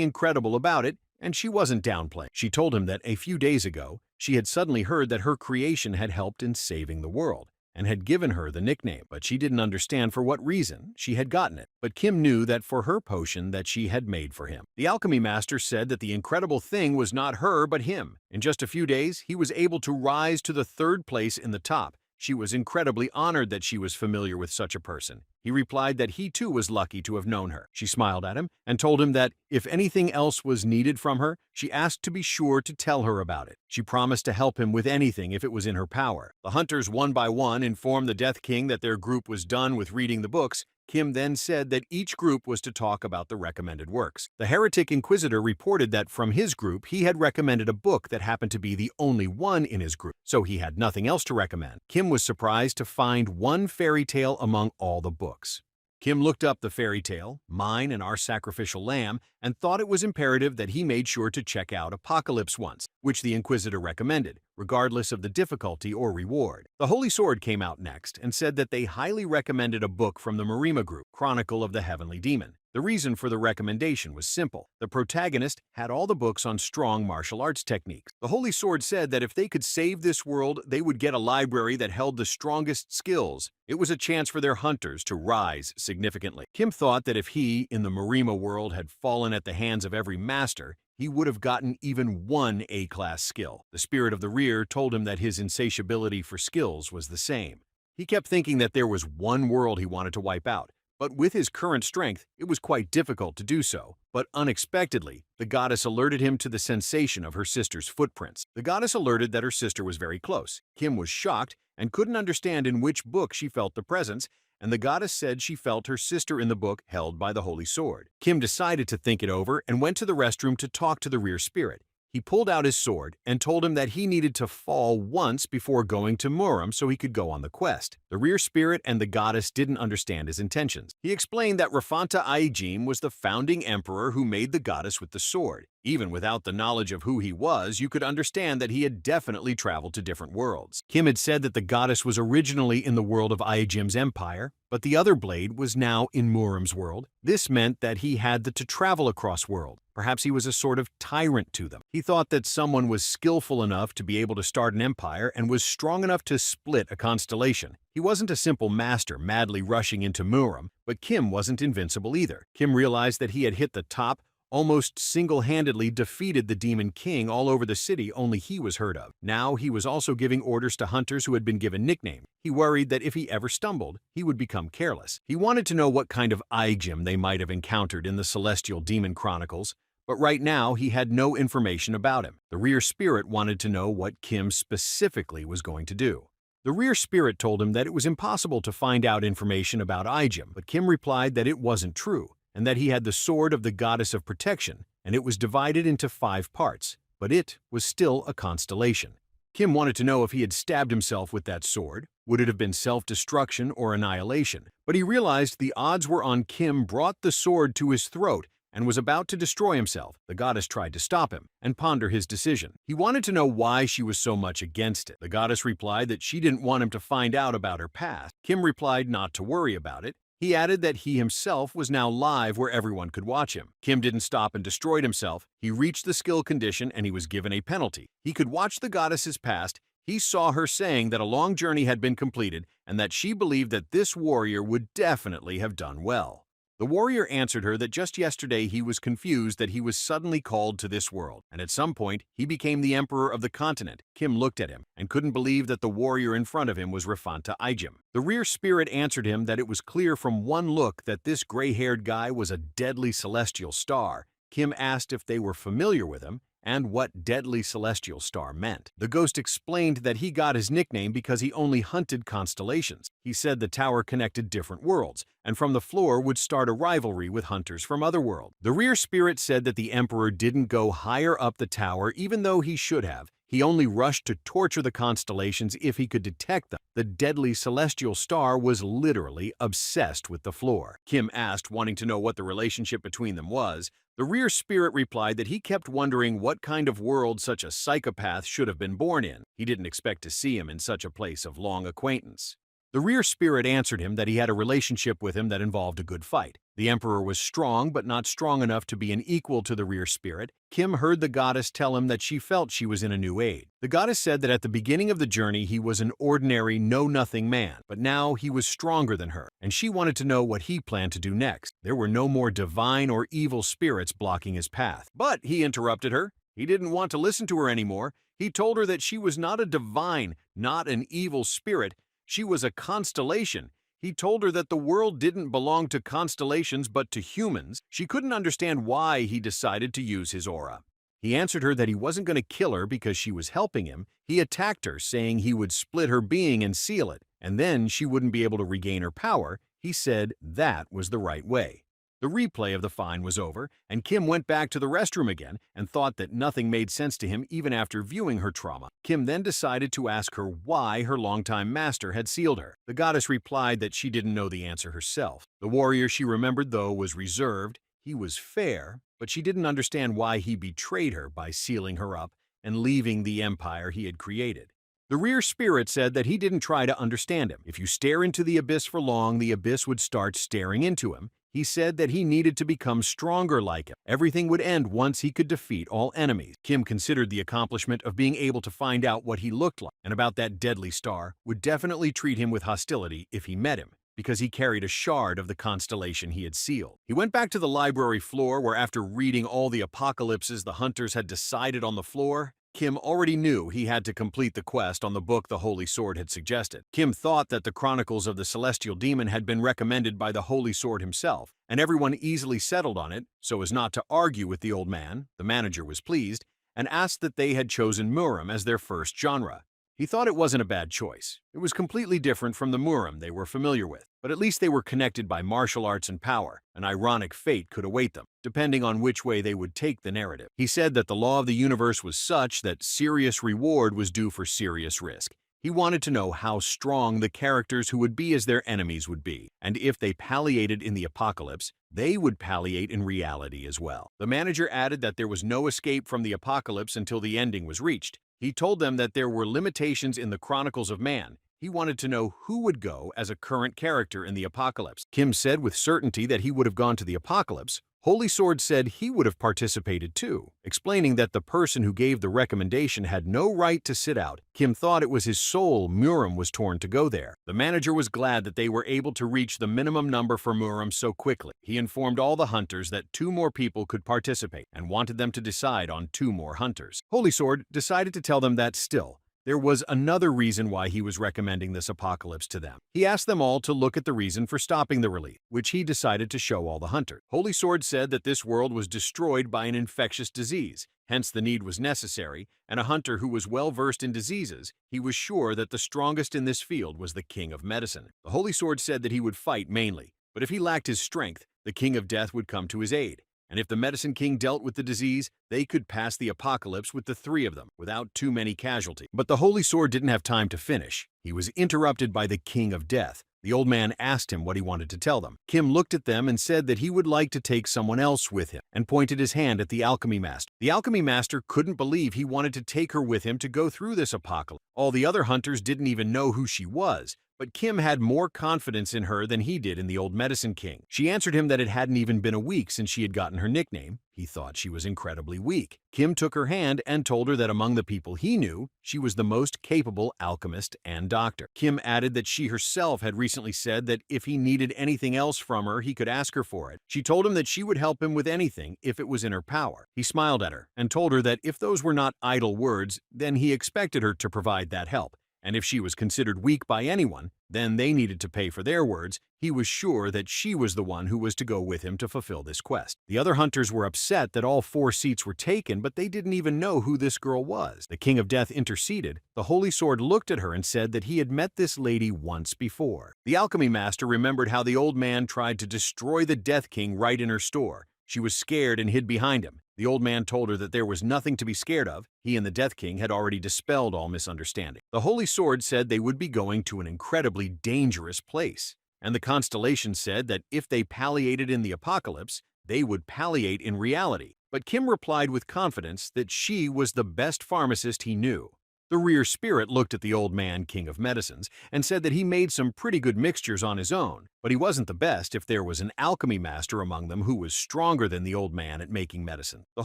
incredible about it, and she wasn't downplaying. She told him that a few days ago, she had suddenly heard that her creation had helped in saving the world, and had given her the nickname, but she didn't understand for what reason she had gotten it. But Kim knew that for her potion that she had made for him. The alchemy master said that the incredible thing was not her but him. In just a few days, he was able to rise to the third place in the top. She was incredibly honored that she was familiar with such a person. He replied that he too was lucky to have known her. She smiled at him and told him that if anything else was needed from her, she asked to be sure to tell her about it. She promised to help him with anything if it was in her power. The hunters one by one informed the Death King that their group was done with reading the books. Kim then said that each group was to talk about the recommended works. The Heretic Inquisitor reported that from his group he had recommended a book that happened to be the only one in his group, so he had nothing else to recommend. Kim was surprised to find one fairy tale among all the books. Kim looked up the fairy tale, Mine and Our Sacrificial Lamb, and thought it was imperative that he made sure to check out Apocalypse once, which the Inquisitor recommended, regardless of the difficulty or reward. The Holy Sword came out next and said that they highly recommended a book from the Marima group, Chronicle of the Heavenly Demon. The reason for the recommendation was simple. The protagonist had all the books on strong martial arts techniques. The Holy Sword said that if they could save this world, they would get a library that held the strongest skills. It was a chance for their hunters to rise significantly. Kim thought that if he, in the Marima world, had fallen at the hands of every master, he would have gotten even one A-class skill. The spirit of the rear told him that his insatiability for skills was the same. He kept thinking that there was one world he wanted to wipe out, But with his current strength, it was quite difficult to do so. But unexpectedly, the goddess alerted him to the sensation of her sister's footprints. The goddess alerted that her sister was very close. Kim was shocked and couldn't understand in which book she felt the presence, and the goddess said she felt her sister in the book held by the holy sword. Kim decided to think it over and went to the restroom to talk to the rear spirit. He pulled out his sword and told him that he needed to fall once before going to Muram so he could go on the quest. The rear spirit and the goddess didn't understand his intentions. He explained that Rafanta Aijim was the founding emperor who made the goddess with the sword. Even without the knowledge of who he was, you could understand that he had definitely traveled to different worlds. Kim had said that the goddess was originally in the world of Aijim's empire, but the other blade was now in Muram's world. This meant that he had to travel across world. Perhaps he was a sort of tyrant to them. He thought that someone was skillful enough to be able to start an empire and was strong enough to split a constellation. He wasn't a simple master madly rushing into Muram, but Kim wasn't invincible either. Kim realized that he had hit the top, almost single-handedly defeated the Demon King all over the city only he was heard of. Now he was also giving orders to hunters who had been given nicknames. He worried that if he ever stumbled, he would become careless. He wanted to know what kind of Aijim they might have encountered in the Celestial Demon Chronicles, but right now he had no information about him. The rear spirit wanted to know what Kim specifically was going to do. The rear spirit told him that it was impossible to find out information about Aijim, but Kim replied that it wasn't true, and that he had the sword of the goddess of protection, and it was divided into 5 parts, but it was still a constellation. Kim wanted to know if he had stabbed himself with that sword. Would it have been self-destruction or annihilation? But he realized the odds were on Kim brought the sword to his throat and was about to destroy himself. The goddess tried to stop him and ponder his decision. He wanted to know why she was so much against it. The goddess replied that she didn't want him to find out about her past. Kim replied not to worry about it. He added that he himself was now live where everyone could watch him. Kim didn't stop and destroyed himself. He reached the skill condition and he was given a penalty. He could watch the goddess's past. He saw her saying that a long journey had been completed and that she believed that this warrior would definitely have done well. The warrior answered her that just yesterday he was confused that he was suddenly called to this world, and at some point he became the emperor of the continent. Kim looked at him and couldn't believe that the warrior in front of him was Rafanta Aijim. The rear spirit answered him that it was clear from one look that this gray-haired guy was a deadly celestial star. Kim asked if they were familiar with him and what deadly celestial star meant. The ghost explained that he got his nickname because he only hunted constellations. He said the tower connected different worlds, and from the floor would start a rivalry with hunters from other worlds. The rear spirit said that the emperor didn't go higher up the tower even though he should have. He only rushed to torture the constellations if he could detect them. The deadly celestial star was literally obsessed with the floor. Kim asked, wanting to know what the relationship between them was. The rear spirit replied that he kept wondering what kind of world such a psychopath should have been born in. He didn't expect to see him in such a place of long acquaintance. The rear spirit answered him that he had a relationship with him that involved a good fight. The emperor was strong, but not strong enough to be an equal to the rear spirit. Kim heard the goddess tell him that she felt she was in a new age. The goddess said that at the beginning of the journey he was an ordinary know-nothing man, but now he was stronger than her, and she wanted to know what he planned to do next. There were no more divine or evil spirits blocking his path. But he interrupted her. He didn't want to listen to her anymore. He told her that she was not a divine, not an evil spirit. She was a constellation. He told her that the world didn't belong to constellations but to humans. She couldn't understand why he decided to use his aura. He answered her that he wasn't going to kill her because she was helping him. He attacked her, saying he would split her being and seal it, and then she wouldn't be able to regain her power. He said that was the right way. The replay of the fine was over, and Kim went back to the restroom again and thought that nothing made sense to him even after viewing her trauma. Kim then decided to ask her why her longtime master had sealed her. The goddess replied that she didn't know the answer herself. The warrior she remembered, though, was reserved. He was fair, but she didn't understand why he betrayed her by sealing her up and leaving the empire he had created. The rear spirit said that he didn't try to understand him. If you stare into the abyss for long, the abyss would start staring into him. He said that he needed to become stronger like him. Everything would end once he could defeat all enemies. Kim considered the accomplishment of being able to find out what he looked like and about that deadly star would definitely treat him with hostility if he met him, because he carried a shard of the constellation he had sealed. He went back to the library floor where, after reading all the apocalypses the hunters had decided on the floor, Kim already knew he had to complete the quest on the book the Holy Sword had suggested. Kim thought that the Chronicles of the Celestial Demon had been recommended by the Holy Sword himself, and everyone easily settled on it so as not to argue with the old man. The manager was pleased and asked that they had chosen Muram as their first genre. He thought it wasn't a bad choice. It was completely different from the Muram they were familiar with, but at least they were connected by martial arts and power. An ironic fate could await them, depending on which way they would take the narrative. He said that the law of the universe was such that serious reward was due for serious risk. He wanted to know how strong the characters who would be as their enemies would be, and if they palliated in the apocalypse, they would palliate in reality as well. The manager added that there was no escape from the apocalypse until the ending was reached. He told them that there were limitations in the Chronicles of Man. He wanted to know who would go as a current character in the apocalypse. Kim said with certainty that he would have gone to the apocalypse. Holy Sword said he would have participated too, explaining that the person who gave the recommendation had no right to sit out. Kim thought it was his soul Muram was torn to go there. The manager was glad that they were able to reach the minimum number for Muram so quickly. He informed all the hunters that 2 more people could participate and wanted them to decide on 2 more hunters. Holy Sword decided to tell them that still, there was another reason why he was recommending this apocalypse to them. He asked them all to look at the reason for stopping the release, which he decided to show all the hunters. Holy Sword said that this world was destroyed by an infectious disease, hence the need was necessary, and a hunter who was well versed in diseases, he was sure that the strongest in this field was the King of Medicine. The Holy Sword said that he would fight mainly, but if he lacked his strength, the King of Death would come to his aid. And if the Medicine King dealt with the disease, they could pass the apocalypse with the 3 of them, without too many casualties. But the Holy Sword didn't have time to finish. He was interrupted by the King of Death. The old man asked him what he wanted to tell them. Kim looked at them and said that he would like to take someone else with him, and pointed his hand at the Alchemy Master. The Alchemy Master couldn't believe he wanted to take her with him to go through this apocalypse. All the other hunters didn't even know who she was, but Kim had more confidence in her than he did in the old Medicine King. She answered him that it hadn't even been a week since she had gotten her nickname. He thought she was incredibly weak. Kim took her hand and told her that among the people he knew, she was the most capable alchemist and doctor. Kim added that she herself had recently said that if he needed anything else from her, he could ask her for it. She told him that she would help him with anything if it was in her power. He smiled at her and told her that if those were not idle words, then he expected her to provide that help. And if she was considered weak by anyone, then they needed to pay for their words. He was sure that she was the one who was to go with him to fulfill this quest. The other hunters were upset that all 4 seats were taken, but they didn't even know who this girl was. The King of Death interceded. The Holy Sword looked at her and said that he had met this lady once before. The Alchemy Master remembered how the old man tried to destroy the Death King right in her store. She was scared and hid behind him. The old man told her that there was nothing to be scared of. He and the Death King had already dispelled all misunderstanding. The Holy Sword said they would be going to an incredibly dangerous place. And the constellation said that if they palliated in the apocalypse, they would palliate in reality. But Kim replied with confidence that she was the best pharmacist he knew. The rear spirit looked at the old man, King of Medicines, and said that he made some pretty good mixtures on his own, but he wasn't the best if there was an alchemy master among them who was stronger than the old man at making medicine. The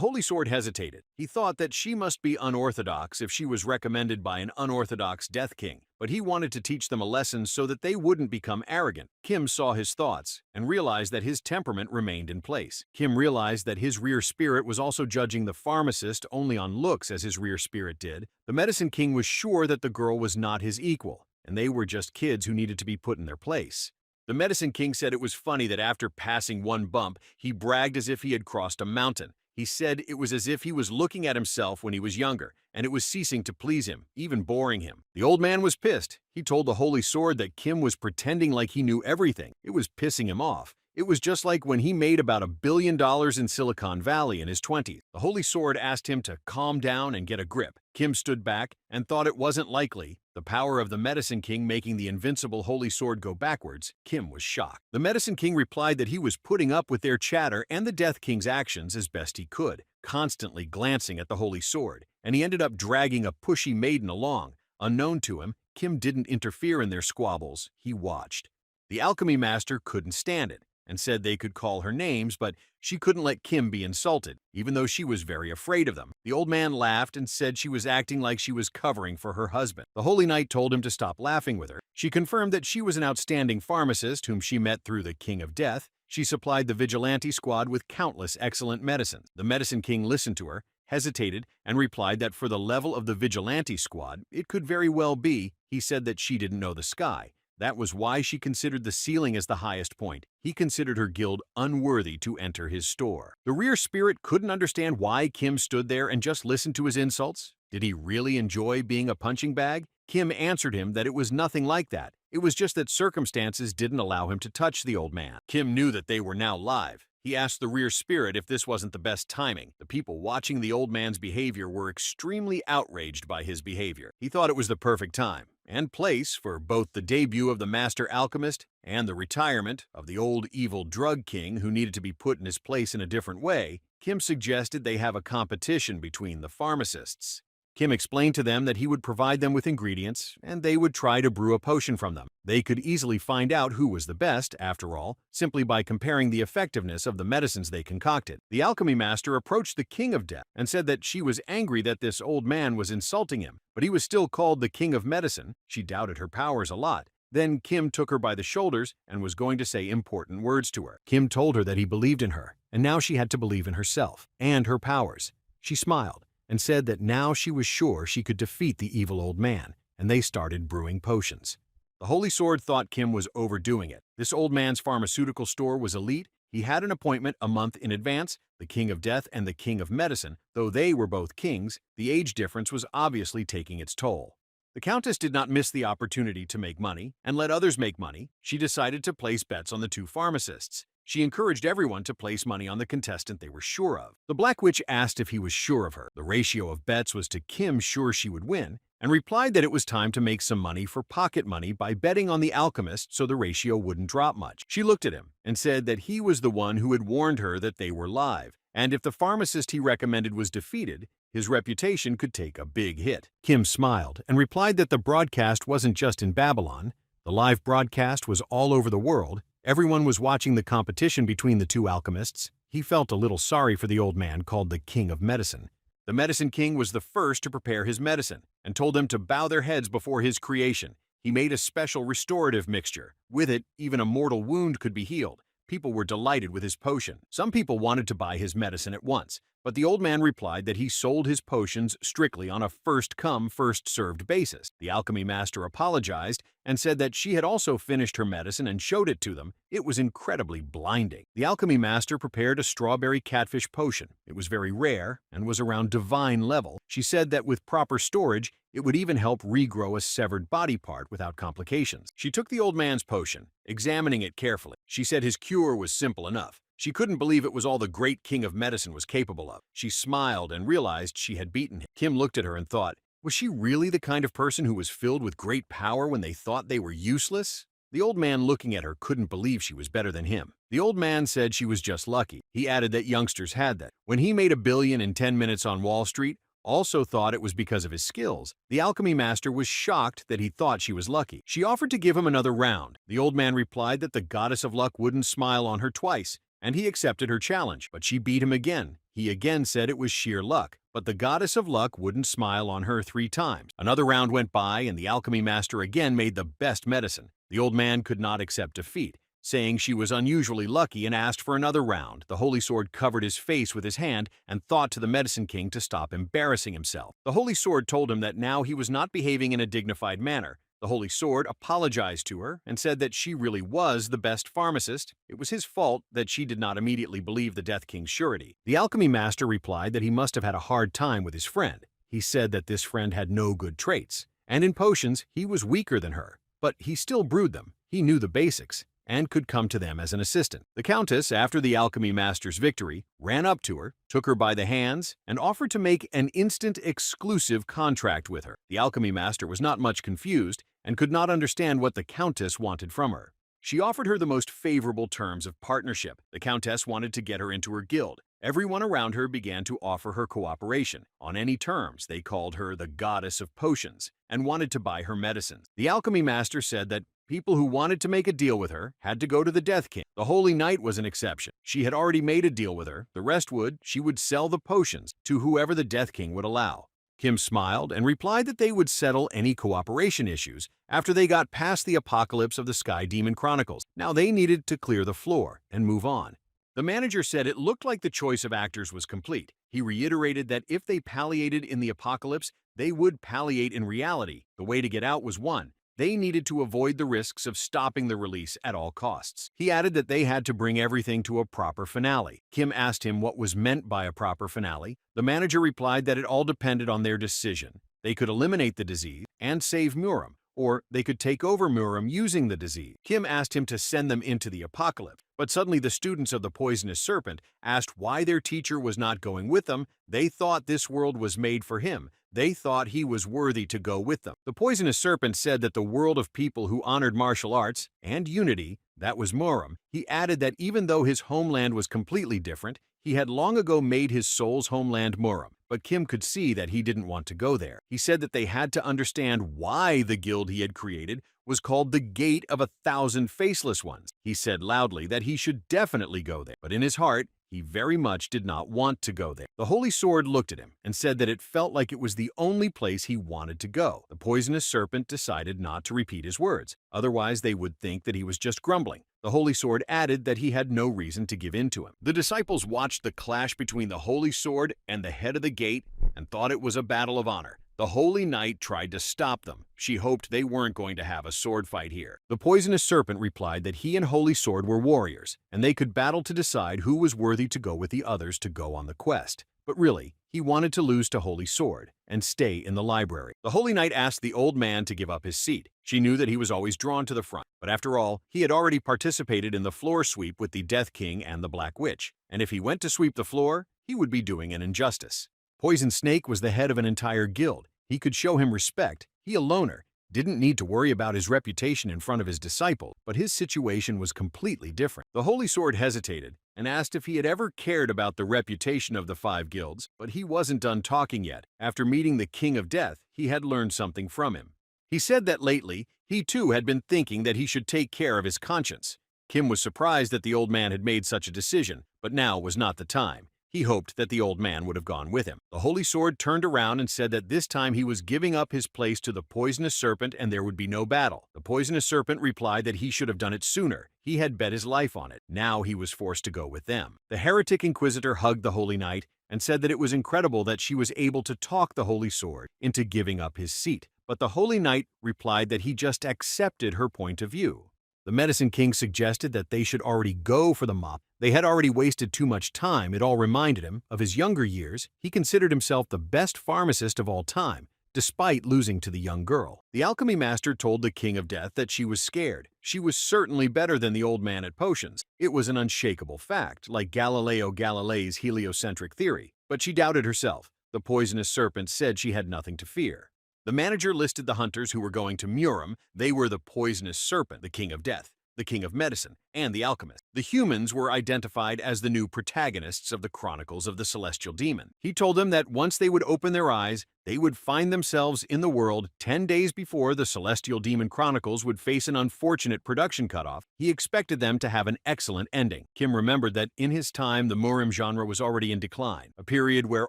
Holy Sword hesitated. He thought that she must be unorthodox if she was recommended by an unorthodox Death King, but he wanted to teach them a lesson so that they wouldn't become arrogant. Kim saw his thoughts and realized that his temperament remained in place. Kim realized that his rear spirit was also judging the pharmacist only on looks as his rear spirit did. The Medicine King was sure that the girl was not his equal, and they were just kids who needed to be put in their place. The Medicine King said it was funny that after passing one bump, he bragged as if he had crossed a mountain. He said it was as if he was looking at himself when he was younger, and it was ceasing to please him, even boring him. The old man was pissed. He told the Holy Sword that Kim was pretending like he knew everything. It was pissing him off. It was just like when he made about $1 billion in Silicon Valley in his 20s. The Holy Sword asked him to calm down and get a grip. Kim stood back and thought it wasn't likely. The power of the Medicine King making the invincible Holy Sword go backwards, Kim was shocked. The Medicine King replied that he was putting up with their chatter and the Death King's actions as best he could, constantly glancing at the Holy Sword, and he ended up dragging a pushy maiden along. Unknown to him, Kim didn't interfere in their squabbles. He watched. The Alchemy Master couldn't stand it and said they could call her names, but she couldn't let Kim be insulted, even though she was very afraid of them. The old man laughed and said she was acting like she was covering for her husband. The Holy Knight told him to stop laughing with her. She confirmed that she was an outstanding pharmacist whom she met through the King of Death. She supplied the Vigilante Squad with countless excellent medicines. The Medicine King listened to her. hesitated, and replied that for the level of the vigilante squad, it could very well be. He said that she didn't know the sky. That was why she considered the ceiling as the highest point. He considered her guild unworthy to enter his store. The rear spirit couldn't understand why Kim stood there and just listened to his insults. Did he really enjoy being a punching bag? Kim answered him that it was nothing like that. It was just that circumstances didn't allow him to touch the old man. Kim knew that they were now live. He asked the rear spirit if this wasn't the best timing. The people watching the old man's behavior were extremely outraged by his behavior. He thought it was the perfect time and place for both the debut of the master alchemist and the retirement of the old evil drug king who needed to be put in his place in a different way. Kim suggested they have a competition between the pharmacists. Kim explained to them that he would provide them with ingredients, and they would try to brew a potion from them. They could easily find out who was the best, after all, simply by comparing the effectiveness of the medicines they concocted. The alchemy master approached the King of Death and said that she was angry that this old man was insulting him, but he was still called the King of Medicine. She doubted her powers a lot. Then Kim took her by the shoulders and was going to say important words to her. Kim told her that he believed in her, and now she had to believe in herself and her powers. She smiled and said that now she was sure she could defeat the evil old man, and they started brewing potions. The Holy Sword thought Kim was overdoing it. This old man's pharmaceutical store was elite. He had an appointment a month in advance. The King of Death and the King of Medicine, though they were both kings, the age difference was obviously taking its toll. The Countess did not miss the opportunity to make money and let others make money. She decided to place bets on the two pharmacists. She encouraged everyone to place money on the contestant they were sure of. The Black Witch asked if he was sure of her. The ratio of bets was to Kim sure she would win, and replied that it was time to make some money for pocket money by betting on the alchemist so the ratio wouldn't drop much. She looked at him and said that he was the one who had warned her that they were live, and if the pharmacist he recommended was defeated, his reputation could take a big hit. Kim smiled and replied that the broadcast wasn't just in Babylon. The live broadcast was all over the world. Everyone was watching the competition between the two alchemists. He felt a little sorry for the old man called the King of Medicine. The Medicine King was the first to prepare his medicine and told them to bow their heads before his creation. He made a special restorative mixture. With it, even a mortal wound could be healed. People were delighted with his potion. Some people wanted to buy his medicine at once, but the old man replied that he sold his potions strictly on a first-come, first-served basis. The alchemy master apologized and said that she had also finished her medicine and showed it to them. It was incredibly blinding. The alchemy master prepared a strawberry catfish potion. It was very rare and was around divine level. She said that with proper storage, it would even help regrow a severed body part without complications. She took the old man's potion, examining it carefully. She said his cure was simple enough. She couldn't believe it was all the great King of Medicine was capable of. She smiled and realized she had beaten him. Kim looked at her and thought, was she really the kind of person who was filled with great power when they thought they were useless? The old man looking at her couldn't believe she was better than him. The old man said she was just lucky. He added that youngsters had that. When he made $1 billion in 10 minutes on Wall Street, also thought it was because of his skills. The alchemy master was shocked that he thought she was lucky. She offered to give him another round. The old man replied that the goddess of luck wouldn't smile on her twice, and he accepted her challenge, but she beat him again. He again said it was sheer luck, but the goddess of luck wouldn't smile on her 3 times. Another round went by, and the alchemy master again made the best medicine. The old man could not accept defeat, saying she was unusually lucky and asked for another round. The Holy Sword covered his face with his hand and thought to the Medicine King to stop embarrassing himself. The Holy Sword told him that now he was not behaving in a dignified manner. The Holy Sword apologized to her and said that she really was the best pharmacist. It was his fault that she did not immediately believe the Death King's surety. The alchemy master replied that he must have had a hard time with his friend. He said that this friend had no good traits, and in potions he was weaker than her, but he still brewed them. He knew the basics and could come to them as an assistant. The Countess, after the alchemy master's victory, ran up to her, took her by the hands, and offered to make an instant exclusive contract with her. The alchemy master was not much confused and could not understand what the Countess wanted from her. She offered her the most favorable terms of partnership. The Countess wanted to get her into her guild. Everyone around her began to offer her cooperation. On any terms, they called her the Goddess of Potions and wanted to buy her medicines. The alchemy master said that people who wanted to make a deal with her had to go to the Death King. The Holy Knight was an exception. She had already made a deal with her. The rest she would sell the potions to whoever the Death King would allow. Kim smiled and replied that they would settle any cooperation issues after they got past the apocalypse of the Sky Demon Chronicles. Now they needed to clear the floor and move on. The manager said it looked like the choice of actors was complete. He reiterated that if they palliated in the apocalypse, they would palliate in reality. The way to get out was one. They needed to avoid the risks of stopping the release at all costs. He added that they had to bring everything to a proper finale. Kim asked him what was meant by a proper finale. The manager replied that it all depended on their decision. They could eliminate the disease and save Muram, or they could take over Muram using the disease. Kim asked him to send them into the apocalypse, but suddenly the students of the poisonous serpent asked why their teacher was not going with them. They thought this world was made for him. They thought he was worthy to go with them. The poisonous serpent said that the world of people who honored martial arts and unity, that was Muram. He added that even though his homeland was completely different, he had long ago made his soul's homeland Muram. But Kim could see that he didn't want to go there. He said that they had to understand why the guild he had created was called the Gate of 1,000 Faceless Ones. He said loudly that he should definitely go there, but in his heart, he very much did not want to go there. The Holy Sword looked at him and said that it felt like it was the only place he wanted to go. The poisonous serpent decided not to repeat his words, otherwise they would think that he was just grumbling. The Holy Sword added that he had no reason to give in to him. The disciples watched the clash between the Holy Sword and the head of the gate and thought it was a battle of honor. The Holy Knight tried to stop them. She hoped they weren't going to have a sword fight here. The poisonous serpent replied that he and Holy Sword were warriors, and they could battle to decide who was worthy to go with the others to go on the quest. But really, he wanted to lose to Holy Sword and stay in the library. The Holy Knight asked the old man to give up his seat. She knew that he was always drawn to the front, but after all, he had already participated in the floor sweep with the Death King and the Black Witch, and if he went to sweep the floor, he would be doing an injustice. Poison Snake was the head of an entire guild. He could show him respect. He, a loner, didn't need to worry about his reputation in front of his disciple, but his situation was completely different. The Holy Sword hesitated and asked if he had ever cared about the reputation of the 5 guilds, but he wasn't done talking yet. After meeting the King of Death, he had learned something from him. He said that lately, he too had been thinking that he should take care of his conscience. Kim was surprised that the old man had made such a decision, but now was not the time. He hoped that the old man would have gone with him. The Holy Sword turned around and said that this time he was giving up his place to the poisonous serpent and there would be no battle. The poisonous serpent replied that he should have done it sooner. He had bet his life on it. Now he was forced to go with them. The heretic inquisitor hugged the Holy Knight and said that it was incredible that she was able to talk the Holy Sword into giving up his seat. But the Holy Knight replied that he just accepted her point of view. The Medicine King suggested that they should already go for the mop. They had already wasted too much time. It all reminded him of his younger years. He considered himself the best pharmacist of all time, despite losing to the young girl. The alchemy master told the King of Death that she was scared. She was certainly better than the old man at potions. It was an unshakable fact, like Galileo Galilei's heliocentric theory. But she doubted herself. The poisonous serpent said she had nothing to fear. The manager listed the hunters who were going to Muram. They were the poisonous serpent, the King of Death, the King of Medicine, and the alchemist. The humans were identified as the new protagonists of the Chronicles of the Celestial Demon. He told them that once they would open their eyes, they would find themselves in the world 10 days before the Celestial Demon Chronicles would face an unfortunate production cutoff. He expected them to have an excellent ending. Kim remembered that in his time, the Muram genre was already in decline, a period where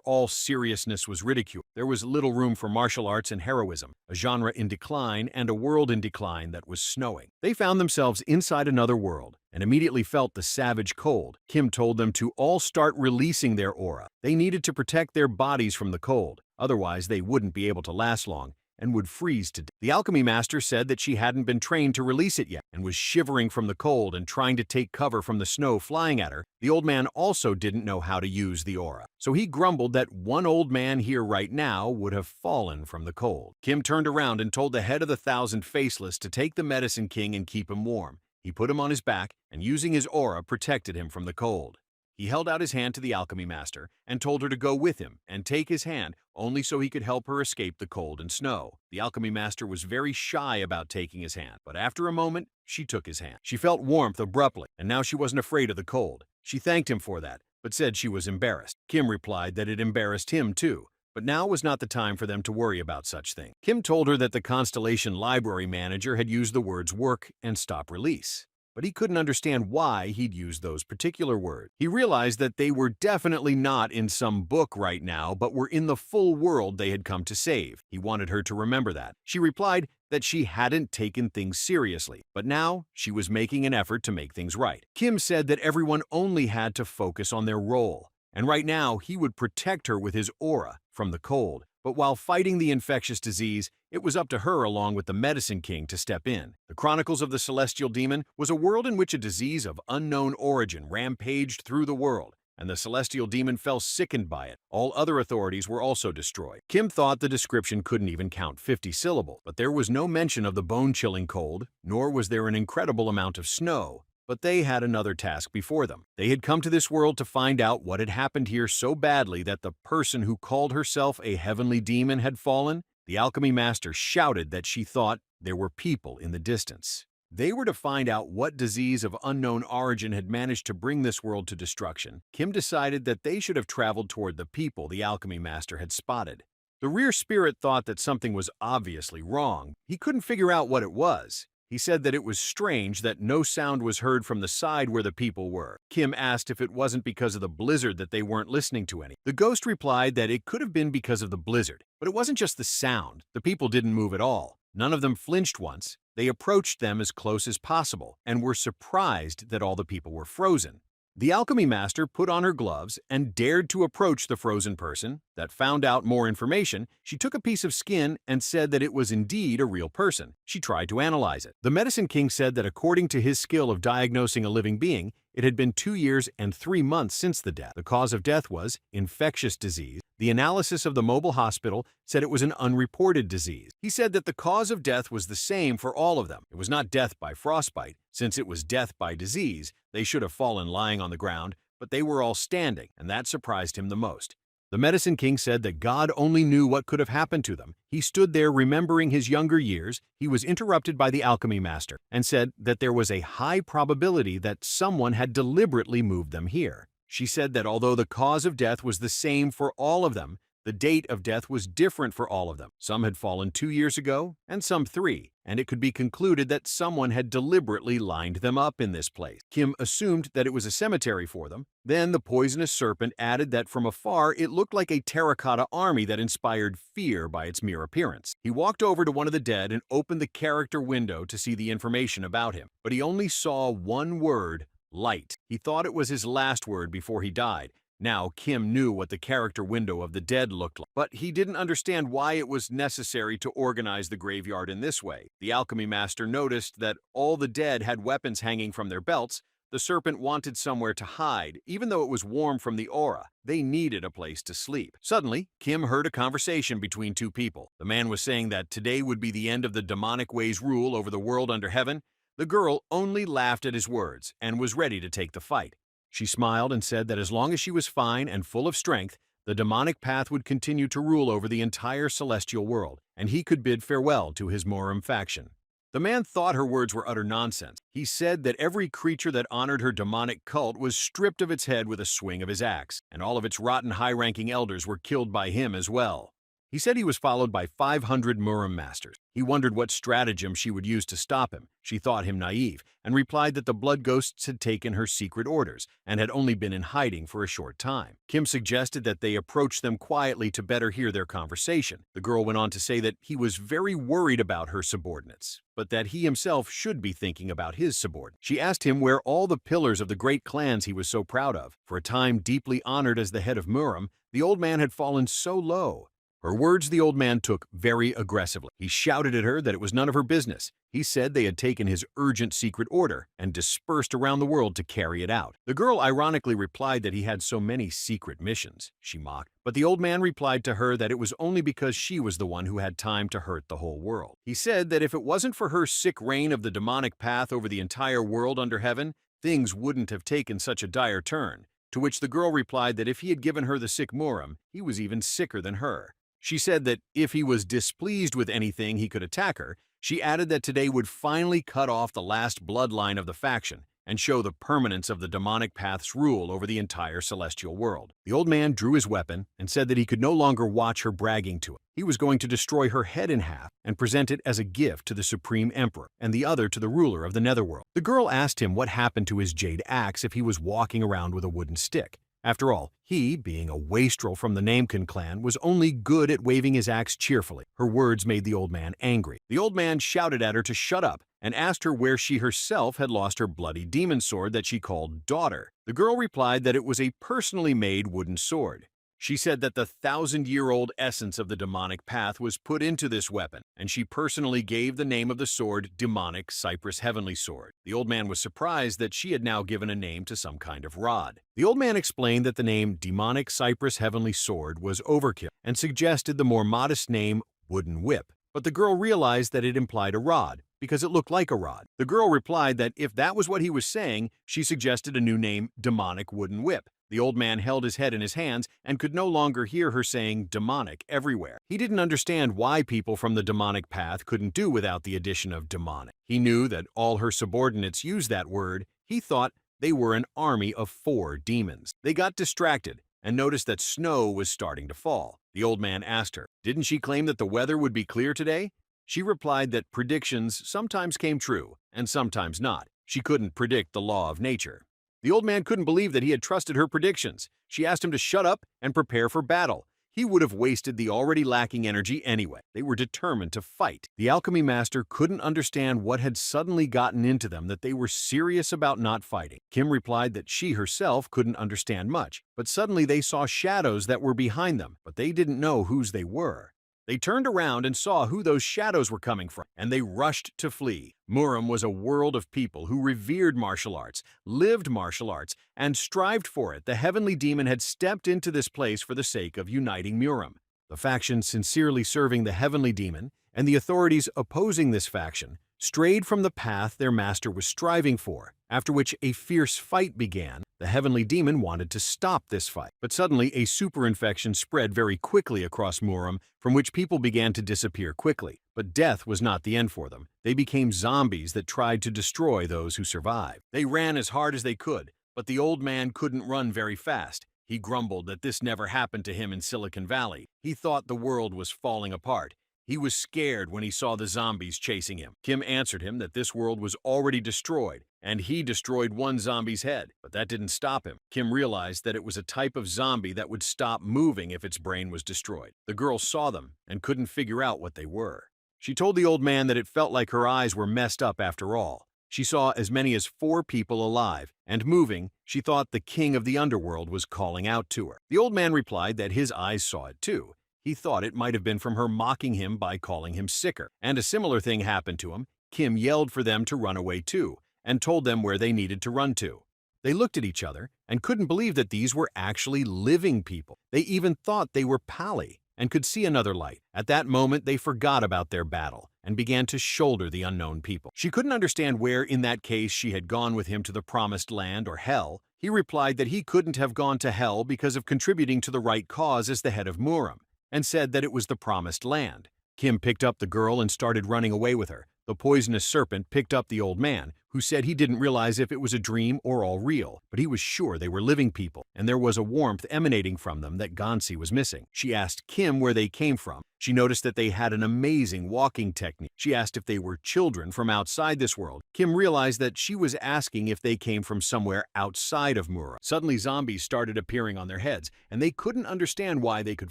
all seriousness was ridiculed. There was little room for martial arts and heroism, a genre in decline and a world in decline that was snowing. They found themselves inside another world and immediately felt the savage cold. Kim told them to all start releasing their aura. They needed to protect their bodies from the cold. Otherwise, they wouldn't be able to last long and would freeze to death. The alchemy master said that she hadn't been trained to release it yet and was shivering from the cold and trying to take cover from the snow flying at her. The old man also didn't know how to use the aura, so he grumbled that one old man here right now would have fallen from the cold. Kim turned around and told the head of the 1,000 Faceless to take the Medicine King and keep him warm. He put him on his back and, using his aura, protected him from the cold. He held out his hand to the alchemy master and told her to go with him and take his hand only so he could help her escape the cold and snow. The alchemy master was very shy about taking his hand, but after a moment, she took his hand. She felt warmth abruptly, and now she wasn't afraid of the cold. She thanked him for that, but said she was embarrassed. Kim replied that it embarrassed him too, but now was not the time for them to worry about such things. Kim told her that the Constellation library manager had used the words work and stop release, but he couldn't understand why he'd used those particular words. He realized that they were definitely not in some book right now, but were in the full world they had come to save. He wanted her to remember that. She replied that she hadn't taken things seriously, but now she was making an effort to make things right. Kim said that everyone only had to focus on their role. and right now he would protect her with his aura from the cold. But while fighting the infectious disease, it was up to her along with the Medicine King to step in. The Chronicles of the Celestial Demon was a world in which a disease of unknown origin rampaged through the world, and the Celestial Demon fell sickened by it. All other authorities were also destroyed. Kim thought the description couldn't even count 50 syllables, but there was no mention of the bone-chilling cold, nor was there an incredible amount of snow. But they had another task before them. They had come to this world to find out what had happened here so badly that the person who called herself a heavenly demon had fallen. The alchemy master shouted that she thought there were people in the distance. They were to find out what disease of unknown origin had managed to bring this world to destruction. Kim decided that they should have traveled toward the people the alchemy master had spotted. The rear spirit thought that something was obviously wrong. He couldn't figure out what it was. He said that it was strange that no sound was heard from the side where the people were. Kim asked if it wasn't because of the blizzard that they weren't listening to any. The ghost replied that it could have been because of the blizzard, but it wasn't just the sound. The people didn't move at all. None of them flinched once. They approached them as close as possible and were surprised that all the people were frozen. The alchemy master put on her gloves and dared to approach the frozen person. That found out more information. She took a piece of skin and said that it was indeed a real person. She tried to analyze it. The Medicine King said that according to his skill of diagnosing a living being, it had been 2 years and 3 months since the death. The cause of death was infectious disease. The analysis of the mobile hospital said it was an unreported disease. He said that the cause of death was the same for all of them. It was not death by frostbite. Since it was death by disease, they should have fallen lying on the ground, but they were all standing, and that surprised him the most. The Medicine King said that God only knew what could have happened to them. He stood there remembering his younger years. He was interrupted by the alchemy master and said that there was a high probability that someone had deliberately moved them here. She said that although the cause of death was the same for all of them, the date of death was different for all of them. Some had fallen 2 years ago, and some 3, and it could be concluded that someone had deliberately lined them up in this place. Kim assumed that it was a cemetery for them. Then the poisonous serpent added that from afar it looked like a terracotta army that inspired fear by its mere appearance. He walked over to one of the dead and opened the character window to see the information about him, but he only saw one word: light. He thought it was his last word before he died. Now Kim knew what the character window of the dead looked like, but he didn't understand why it was necessary to organize the graveyard in this way. The alchemy master noticed that all the dead had weapons hanging from their belts. The serpent wanted somewhere to hide, even though it was warm from the aura. They needed a place to sleep. Suddenly, Kim heard a conversation between 2 people. The man was saying that today would be the end of the demonic way's rule over the world under heaven. The girl only laughed at his words and was ready to take the fight. She smiled and said that as long as she was fine and full of strength, the demonic path would continue to rule over the entire celestial world, and he could bid farewell to his Morum faction. The man thought her words were utter nonsense. He said that every creature that honored her demonic cult was stripped of its head with a swing of his axe, and all of its rotten high-ranking elders were killed by him as well. He said he was followed by 500 Morum masters. He wondered what stratagem she would use to stop him. She thought him naive, and replied that the blood ghosts had taken her secret orders and had only been in hiding for a short time. Kim suggested that they approach them quietly to better hear their conversation. The girl went on to say that he was very worried about her subordinates, but that he himself should be thinking about his subordinates. She asked him where all the pillars of the great clans he was so proud of. For a time deeply honored as the head of Morum, the old man had fallen so low. Her words the old man took very aggressively. He shouted at her that it was none of her business. He said they had taken his urgent secret order and dispersed around the world to carry it out. The girl ironically replied that he had so many secret missions. She mocked. But the old man replied to her that it was only because she was the one who had time to hurt the whole world. He said that if it wasn't for her sick reign of the demonic path over the entire world under heaven, things wouldn't have taken such a dire turn. To which the girl replied that if he had given her the sick Morum, he was even sicker than her. She said that if he was displeased with anything, he could attack her. She added that today would finally cut off the last bloodline of the faction and show the permanence of the demonic path's rule over the entire celestial world. The old man drew his weapon and said that he could no longer watch her bragging to him. He was going to destroy her head in half and present it as a gift to the Supreme Emperor and the other to the ruler of the Netherworld. The girl asked him what happened to his jade axe if he was walking around with a wooden stick. After all, he, being a wastrel from the Namekun clan, was only good at waving his axe cheerfully. Her words made the old man angry. The old man shouted at her to shut up and asked her where she herself had lost her bloody demon sword that she called Daughter. The girl replied that it was a personally made wooden sword. She said that the 1,000-year-old essence of the demonic path was put into this weapon, and she personally gave the name of the sword Demonic Cypress Heavenly Sword. The old man was surprised that she had now given a name to some kind of rod. The old man explained that the name Demonic Cypress Heavenly Sword was overkill and suggested the more modest name Wooden Whip. But the girl realized that it implied a rod, because it looked like a rod. The girl replied that if that was what he was saying, she suggested a new name, Demonic Wooden Whip. The old man held his head in his hands and could no longer hear her saying demonic everywhere. He didn't understand why people from the demonic path couldn't do without the addition of demonic. He knew that all her subordinates used that word. He thought they were an army of 4 demons. They got distracted and noticed that snow was starting to fall. The old man asked her, didn't she claim that the weather would be clear today? She replied that predictions sometimes came true and sometimes not. She couldn't predict the law of nature. The old man couldn't believe that he had trusted her predictions. She asked him to shut up and prepare for battle. He would have wasted the already lacking energy anyway. They were determined to fight. The alchemy master couldn't understand what had suddenly gotten into them that they were serious about not fighting. Kim replied that she herself couldn't understand much, but suddenly they saw shadows that were behind them, but they didn't know whose they were. They turned around and saw who those shadows were coming from, and they rushed to flee. Muram was a world of people who revered martial arts, lived martial arts, and strived for it. The heavenly demon had stepped into this place for the sake of uniting Muram. The faction sincerely serving the heavenly demon and the authorities opposing this faction strayed from the path their master was striving for, after which a fierce fight began. The heavenly demon wanted to stop this fight, but suddenly a superinfection spread very quickly across Muram, from which people began to disappear quickly. But death was not the end for them. They became zombies that tried to destroy those who survived. They ran as hard as they could, but the old man couldn't run very fast. He grumbled that this never happened to him in Silicon Valley. He thought the world was falling apart. He was scared when he saw the zombies chasing him. Kim answered him that this world was already destroyed, and he destroyed one zombie's head, but that didn't stop him. Kim realized that it was a type of zombie that would stop moving if its brain was destroyed. The girl saw them and couldn't figure out what they were. She told the old man that it felt like her eyes were messed up after all. She saw as many as 4 people alive, and moving. She thought the king of the underworld was calling out to her. The old man replied that his eyes saw it too. He thought it might have been from her mocking him by calling him sicker. And a similar thing happened to him. Kim yelled for them to run away too, and told them where they needed to run to. They looked at each other and couldn't believe that these were actually living people. They even thought they were Pali and could see another light. At that moment, they forgot about their battle and began to shoulder the unknown people. She couldn't understand where, in that case, she had gone with him to the promised land or hell. He replied that he couldn't have gone to hell because of contributing to the right cause as the head of Muram, and said that it was the promised land. Kim picked up the girl and started running away with her. The poisonous serpent picked up the old man, who said he didn't realize if it was a dream or all real, but he was sure they were living people, and there was a warmth emanating from them that Gansi was missing. She asked Kim where they came from. She noticed that they had an amazing walking technique. She asked if they were children from outside this world. Kim realized that she was asking if they came from somewhere outside of Mura. Suddenly zombies started appearing on their heads, and they couldn't understand why they could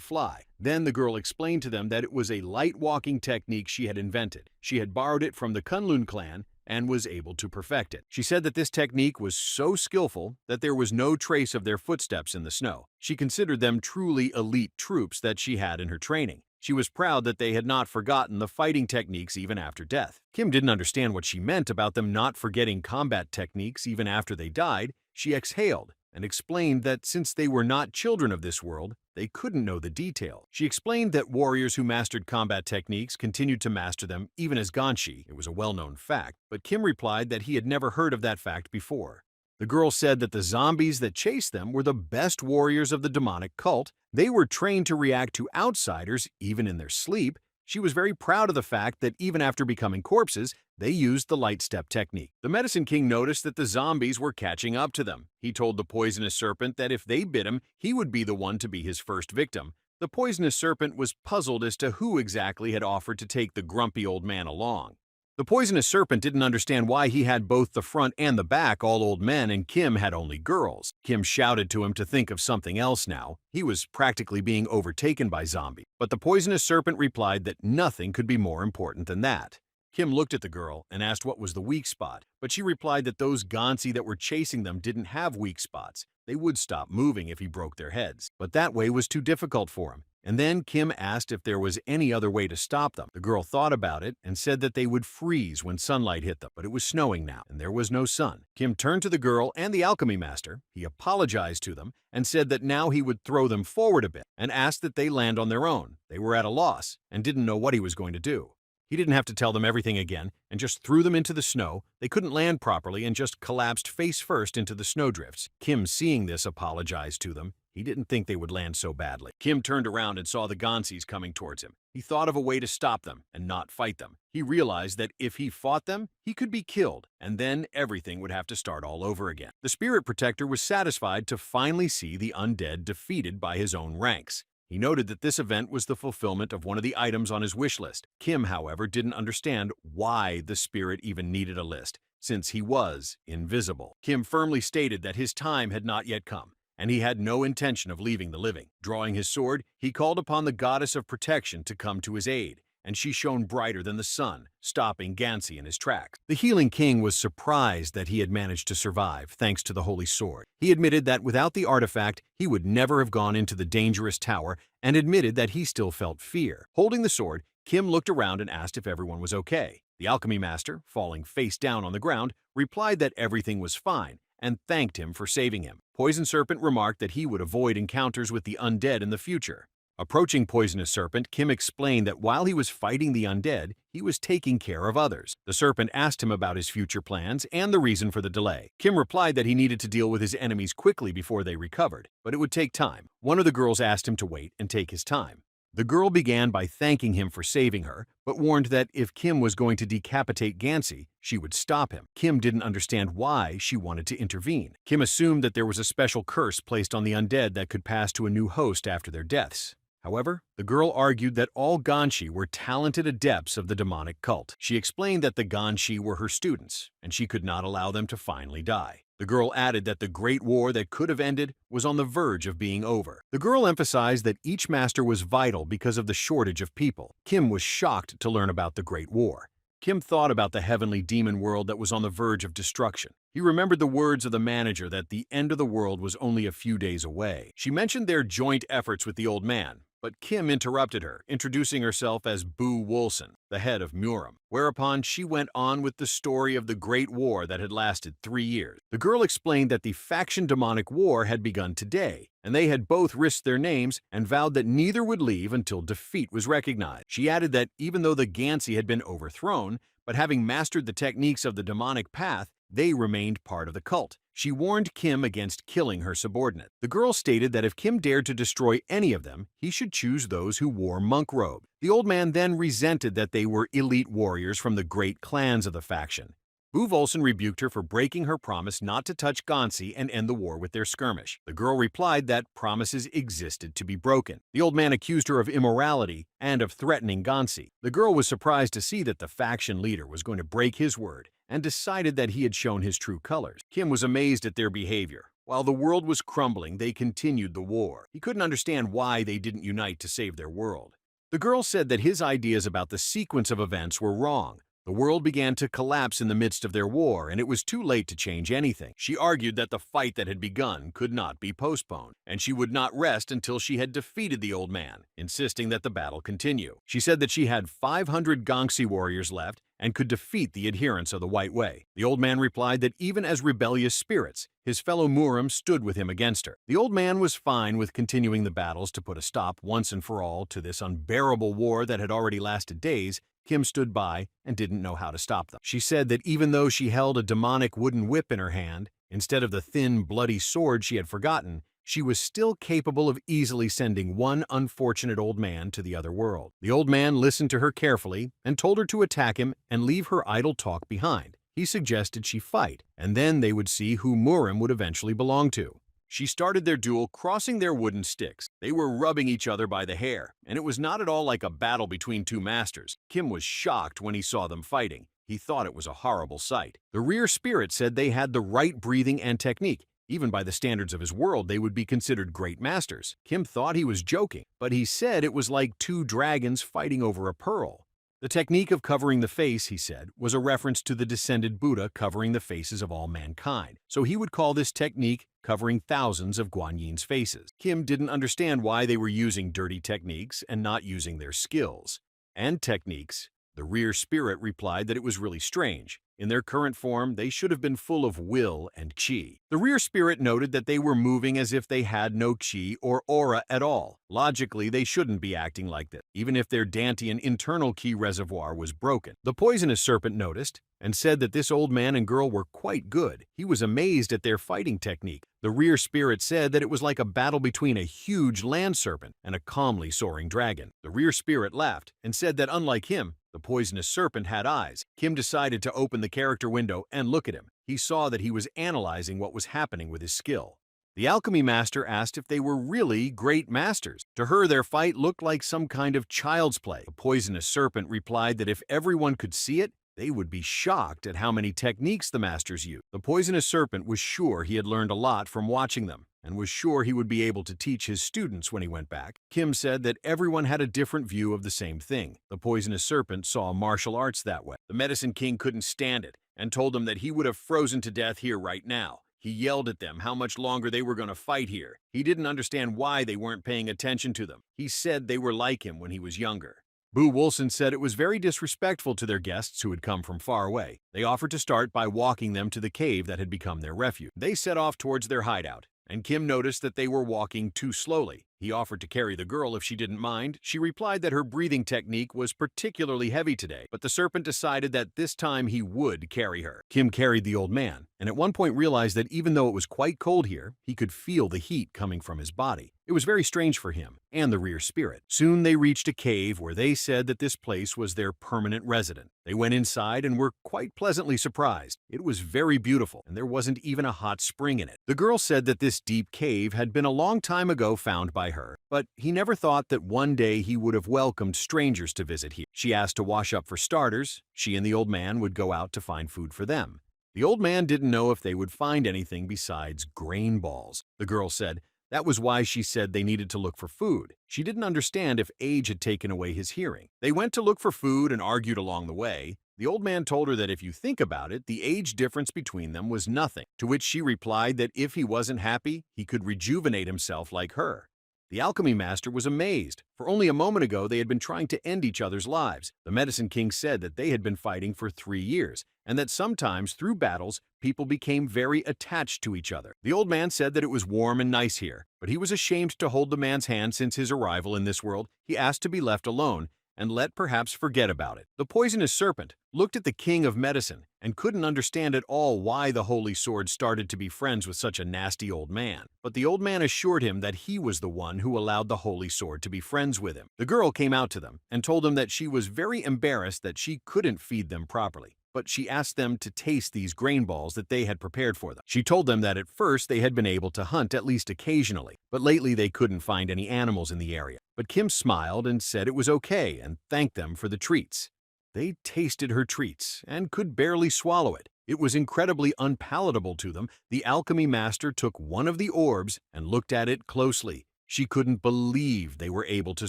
fly. Then the girl explained to them that it was a light walking technique she had invented. She had borrowed it from the Kunlun clan and was able to perfect it. She said that this technique was so skillful that there was no trace of their footsteps in the snow. She considered them truly elite troops that she had in her training. She was proud that they had not forgotten the fighting techniques even after death. Kim didn't understand what she meant about them not forgetting combat techniques even after they died. She exhaled and explained that since they were not children of this world, they couldn't know the detail. She explained that warriors who mastered combat techniques continued to master them even as Ganshi. It was a well-known fact, but Kim replied that he had never heard of that fact before. The girl said that the zombies that chased them were the best warriors of the demonic cult. They were trained to react to outsiders even in their sleep. She was very proud of the fact that even after becoming corpses, they used the light step technique. The Medicine King noticed that the zombies were catching up to them. He told the poisonous serpent that if they bit him, he would be the one to be his first victim. The poisonous serpent was puzzled as to who exactly had offered to take the grumpy old man along. The poisonous serpent didn't understand why he had both the front and the back all old men and Kim had only girls. Kim shouted to him to think of something else now. He was practically being overtaken by zombies. But the poisonous serpent replied that nothing could be more important than that. Kim looked at the girl and asked what was the weak spot, but she replied that those Gansi that were chasing them didn't have weak spots. They would stop moving if he broke their heads. But that way was too difficult for him. And then Kim asked if there was any other way to stop them. The girl thought about it and said that they would freeze when sunlight hit them, but it was snowing now, and there was no sun. Kim turned to the girl and the alchemy master. He apologized to them and said that now he would throw them forward a bit and asked that they land on their own. They were at a loss and didn't know what he was going to do. He didn't have to tell them everything again and just threw them into the snow. They couldn't land properly and just collapsed face first into the snowdrifts. Kim, seeing this, apologized to them. He didn't think they would land so badly. Kim turned around and saw the Gansis coming towards him. He thought of a way to stop them and not fight them. He realized that if he fought them, he could be killed, and then everything would have to start all over again. The spirit protector was satisfied to finally see the undead defeated by his own ranks. He noted that this event was the fulfillment of one of the items on his wish list. Kim, however, didn't understand why the spirit even needed a list, since he was invisible. Kim firmly stated that his time had not yet come, and he had no intention of leaving the living. Drawing his sword, he called upon the goddess of protection to come to his aid, and she shone brighter than the sun, stopping Gansi in his tracks. The healing king was surprised that he had managed to survive thanks to the holy sword. He admitted that without the artifact, he would never have gone into the dangerous tower and admitted that he still felt fear. Holding the sword, Kim looked around and asked if everyone was okay. The alchemy master, falling face down on the ground, replied that everything was fine and thanked him for saving him. Poison Serpent remarked that he would avoid encounters with the undead in the future. Approaching Poisonous Serpent, Kim explained that while he was fighting the undead, he was taking care of others. The serpent asked him about his future plans and the reason for the delay. Kim replied that he needed to deal with his enemies quickly before they recovered, but it would take time. One of the girls asked him to wait and take his time. The girl began by thanking him for saving her, but warned that if Kim was going to decapitate Gansi, she would stop him. Kim didn't understand why she wanted to intervene. Kim assumed that there was a special curse placed on the undead that could pass to a new host after their deaths. However, the girl argued that all Ganshi were talented adepts of the demonic cult. She explained that the Ganshi were her students, and she could not allow them to finally die. The girl added that the great war that could have ended was on the verge of being over. The girl emphasized that each master was vital because of the shortage of people. Kim was shocked to learn about the Great War. Kim thought about the heavenly demon world that was on the verge of destruction. He remembered the words of the manager that the end of the world was only a few days away. She mentioned their joint efforts with the old man, but Kim interrupted her, introducing herself as Boo Wolson, the head of Muram, whereupon she went on with the story of the Great War that had lasted 3 years. The girl explained that the faction demonic war had begun today, and they had both risked their names and vowed that neither would leave until defeat was recognized. She added that even though the Gansi had been overthrown, but having mastered the techniques of the demonic path, they remained part of the cult. She warned Kim against killing her subordinate. The girl stated that if Kim dared to destroy any of them, he should choose those who wore monk robe. The old man then resented that they were elite warriors from the great clans of the faction. Boo Volson rebuked her for breaking her promise not to touch Gansi and end the war with their skirmish. The girl replied that promises existed to be broken. The old man accused her of immorality and of threatening Gansi. The girl was surprised to see that the faction leader was going to break his word and decided that he had shown his true colors. Kim was amazed at their behavior. While the world was crumbling, they continued the war. He couldn't understand why they didn't unite to save their world. The girl said that his ideas about the sequence of events were wrong. The world began to collapse in the midst of their war, and it was too late to change anything. She argued that the fight that had begun could not be postponed, and she would not rest until she had defeated the old man, insisting that the battle continue. She said that she had 500 Gangsi warriors left and could defeat the adherents of the White Way. The old man replied that even as rebellious spirits, his fellow Muram stood with him against her. The old man was fine with continuing the battles to put a stop once and for all to this unbearable war that had already lasted days. Kim stood by and didn't know how to stop them. She said that even though she held a demonic wooden whip in her hand, instead of the thin, bloody sword she had forgotten, she was still capable of easily sending one unfortunate old man to the other world. The old man listened to her carefully and told her to attack him and leave her idle talk behind. He suggested she fight, and then they would see who Muram would eventually belong to. She started their duel crossing their wooden sticks. They were rubbing each other by the hair, and it was not at all like a battle between two masters. Kim was shocked when he saw them fighting. He thought it was a horrible sight. The rear spirit said they had the right breathing and technique. Even by the standards of his world, they would be considered great masters. Kim thought he was joking, but he said it was like two dragons fighting over a pearl. The technique of covering the face, he said, was a reference to the descended Buddha covering the faces of all mankind, so he would call this technique covering thousands of Guanyin's faces. Kim didn't understand why they were using dirty techniques and not using their skills and techniques. The rear spirit replied that it was really strange. In their current form, they should have been full of will and qi. The rear spirit noted that they were moving as if they had no qi or aura at all. Logically, they shouldn't be acting like this, even if their Dantian internal qi reservoir was broken. The poisonous serpent noticed and said that this old man and girl were quite good. He was amazed at their fighting technique. The rear spirit said that it was like a battle between a huge land serpent and a calmly soaring dragon. The rear spirit laughed and said that unlike him, the poisonous serpent had eyes. Kim decided to open the character window and look at him. He saw that he was analyzing what was happening with his skill. The alchemy master asked if they were really great masters. To her, their fight looked like some kind of child's play. The poisonous serpent replied that if everyone could see it, they would be shocked at how many techniques the masters used. The poisonous serpent was sure he had learned a lot from watching them, and was sure he would be able to teach his students when he went back. Kim said that everyone had a different view of the same thing. The poisonous serpent saw martial arts that way. The medicine king couldn't stand it and told them that he would have frozen to death here right now. He yelled at them how much longer they were going to fight here. He didn't understand why they weren't paying attention to them. He said they were like him when he was younger. Boo Wilson said it was very disrespectful to their guests who had come from far away. They offered to start by walking them to the cave that had become their refuge. They set off towards their hideout, and Kim noticed that they were walking too slowly. He offered to carry the girl if she didn't mind. She replied that her breathing technique was particularly heavy today, but the serpent decided that this time he would carry her. Kim carried the old man, and at one point realized that even though it was quite cold here, he could feel the heat coming from his body. It was very strange for him and the rear spirit. Soon they reached a cave where they said that this place was their permanent residence. They went inside and were quite pleasantly surprised. It was very beautiful, and there wasn't even a hot spring in it. The girl said that this deep cave had been a long time ago found by her, but he never thought that one day he would have welcomed strangers to visit here. She asked to wash up for starters. She and the old man would go out to find food for them. The old man didn't know if they would find anything besides grain balls. The girl said that was why she said they needed to look for food. She didn't understand if age had taken away his hearing. They went to look for food and argued along the way. The old man told her that if you think about it, the age difference between them was nothing, to which she replied that if he wasn't happy, he could rejuvenate himself like her. The alchemy master was amazed. For only a moment ago, they had been trying to end each other's lives. The medicine king said that they had been fighting for 3 years, and that sometimes, through battles, people became very attached to each other. The old man said that it was warm and nice here, but he was ashamed to hold the man's hand since his arrival in this world. He asked to be left alone and let perhaps forget about it. The poisonous serpent looked at the king of medicine and couldn't understand at all why the holy sword started to be friends with such a nasty old man. But the old man assured him that he was the one who allowed the holy sword to be friends with him. The girl came out to them and told them that she was very embarrassed that she couldn't feed them properly, but she asked them to taste these grain balls that they had prepared for them. She told them that at first they had been able to hunt at least occasionally, but lately they couldn't find any animals in the area. But Kim smiled and said it was okay and thanked them for the treats. They tasted her treats and could barely swallow it. It was incredibly unpalatable to them. The alchemy master took one of the orbs and looked at it closely. She couldn't believe they were able to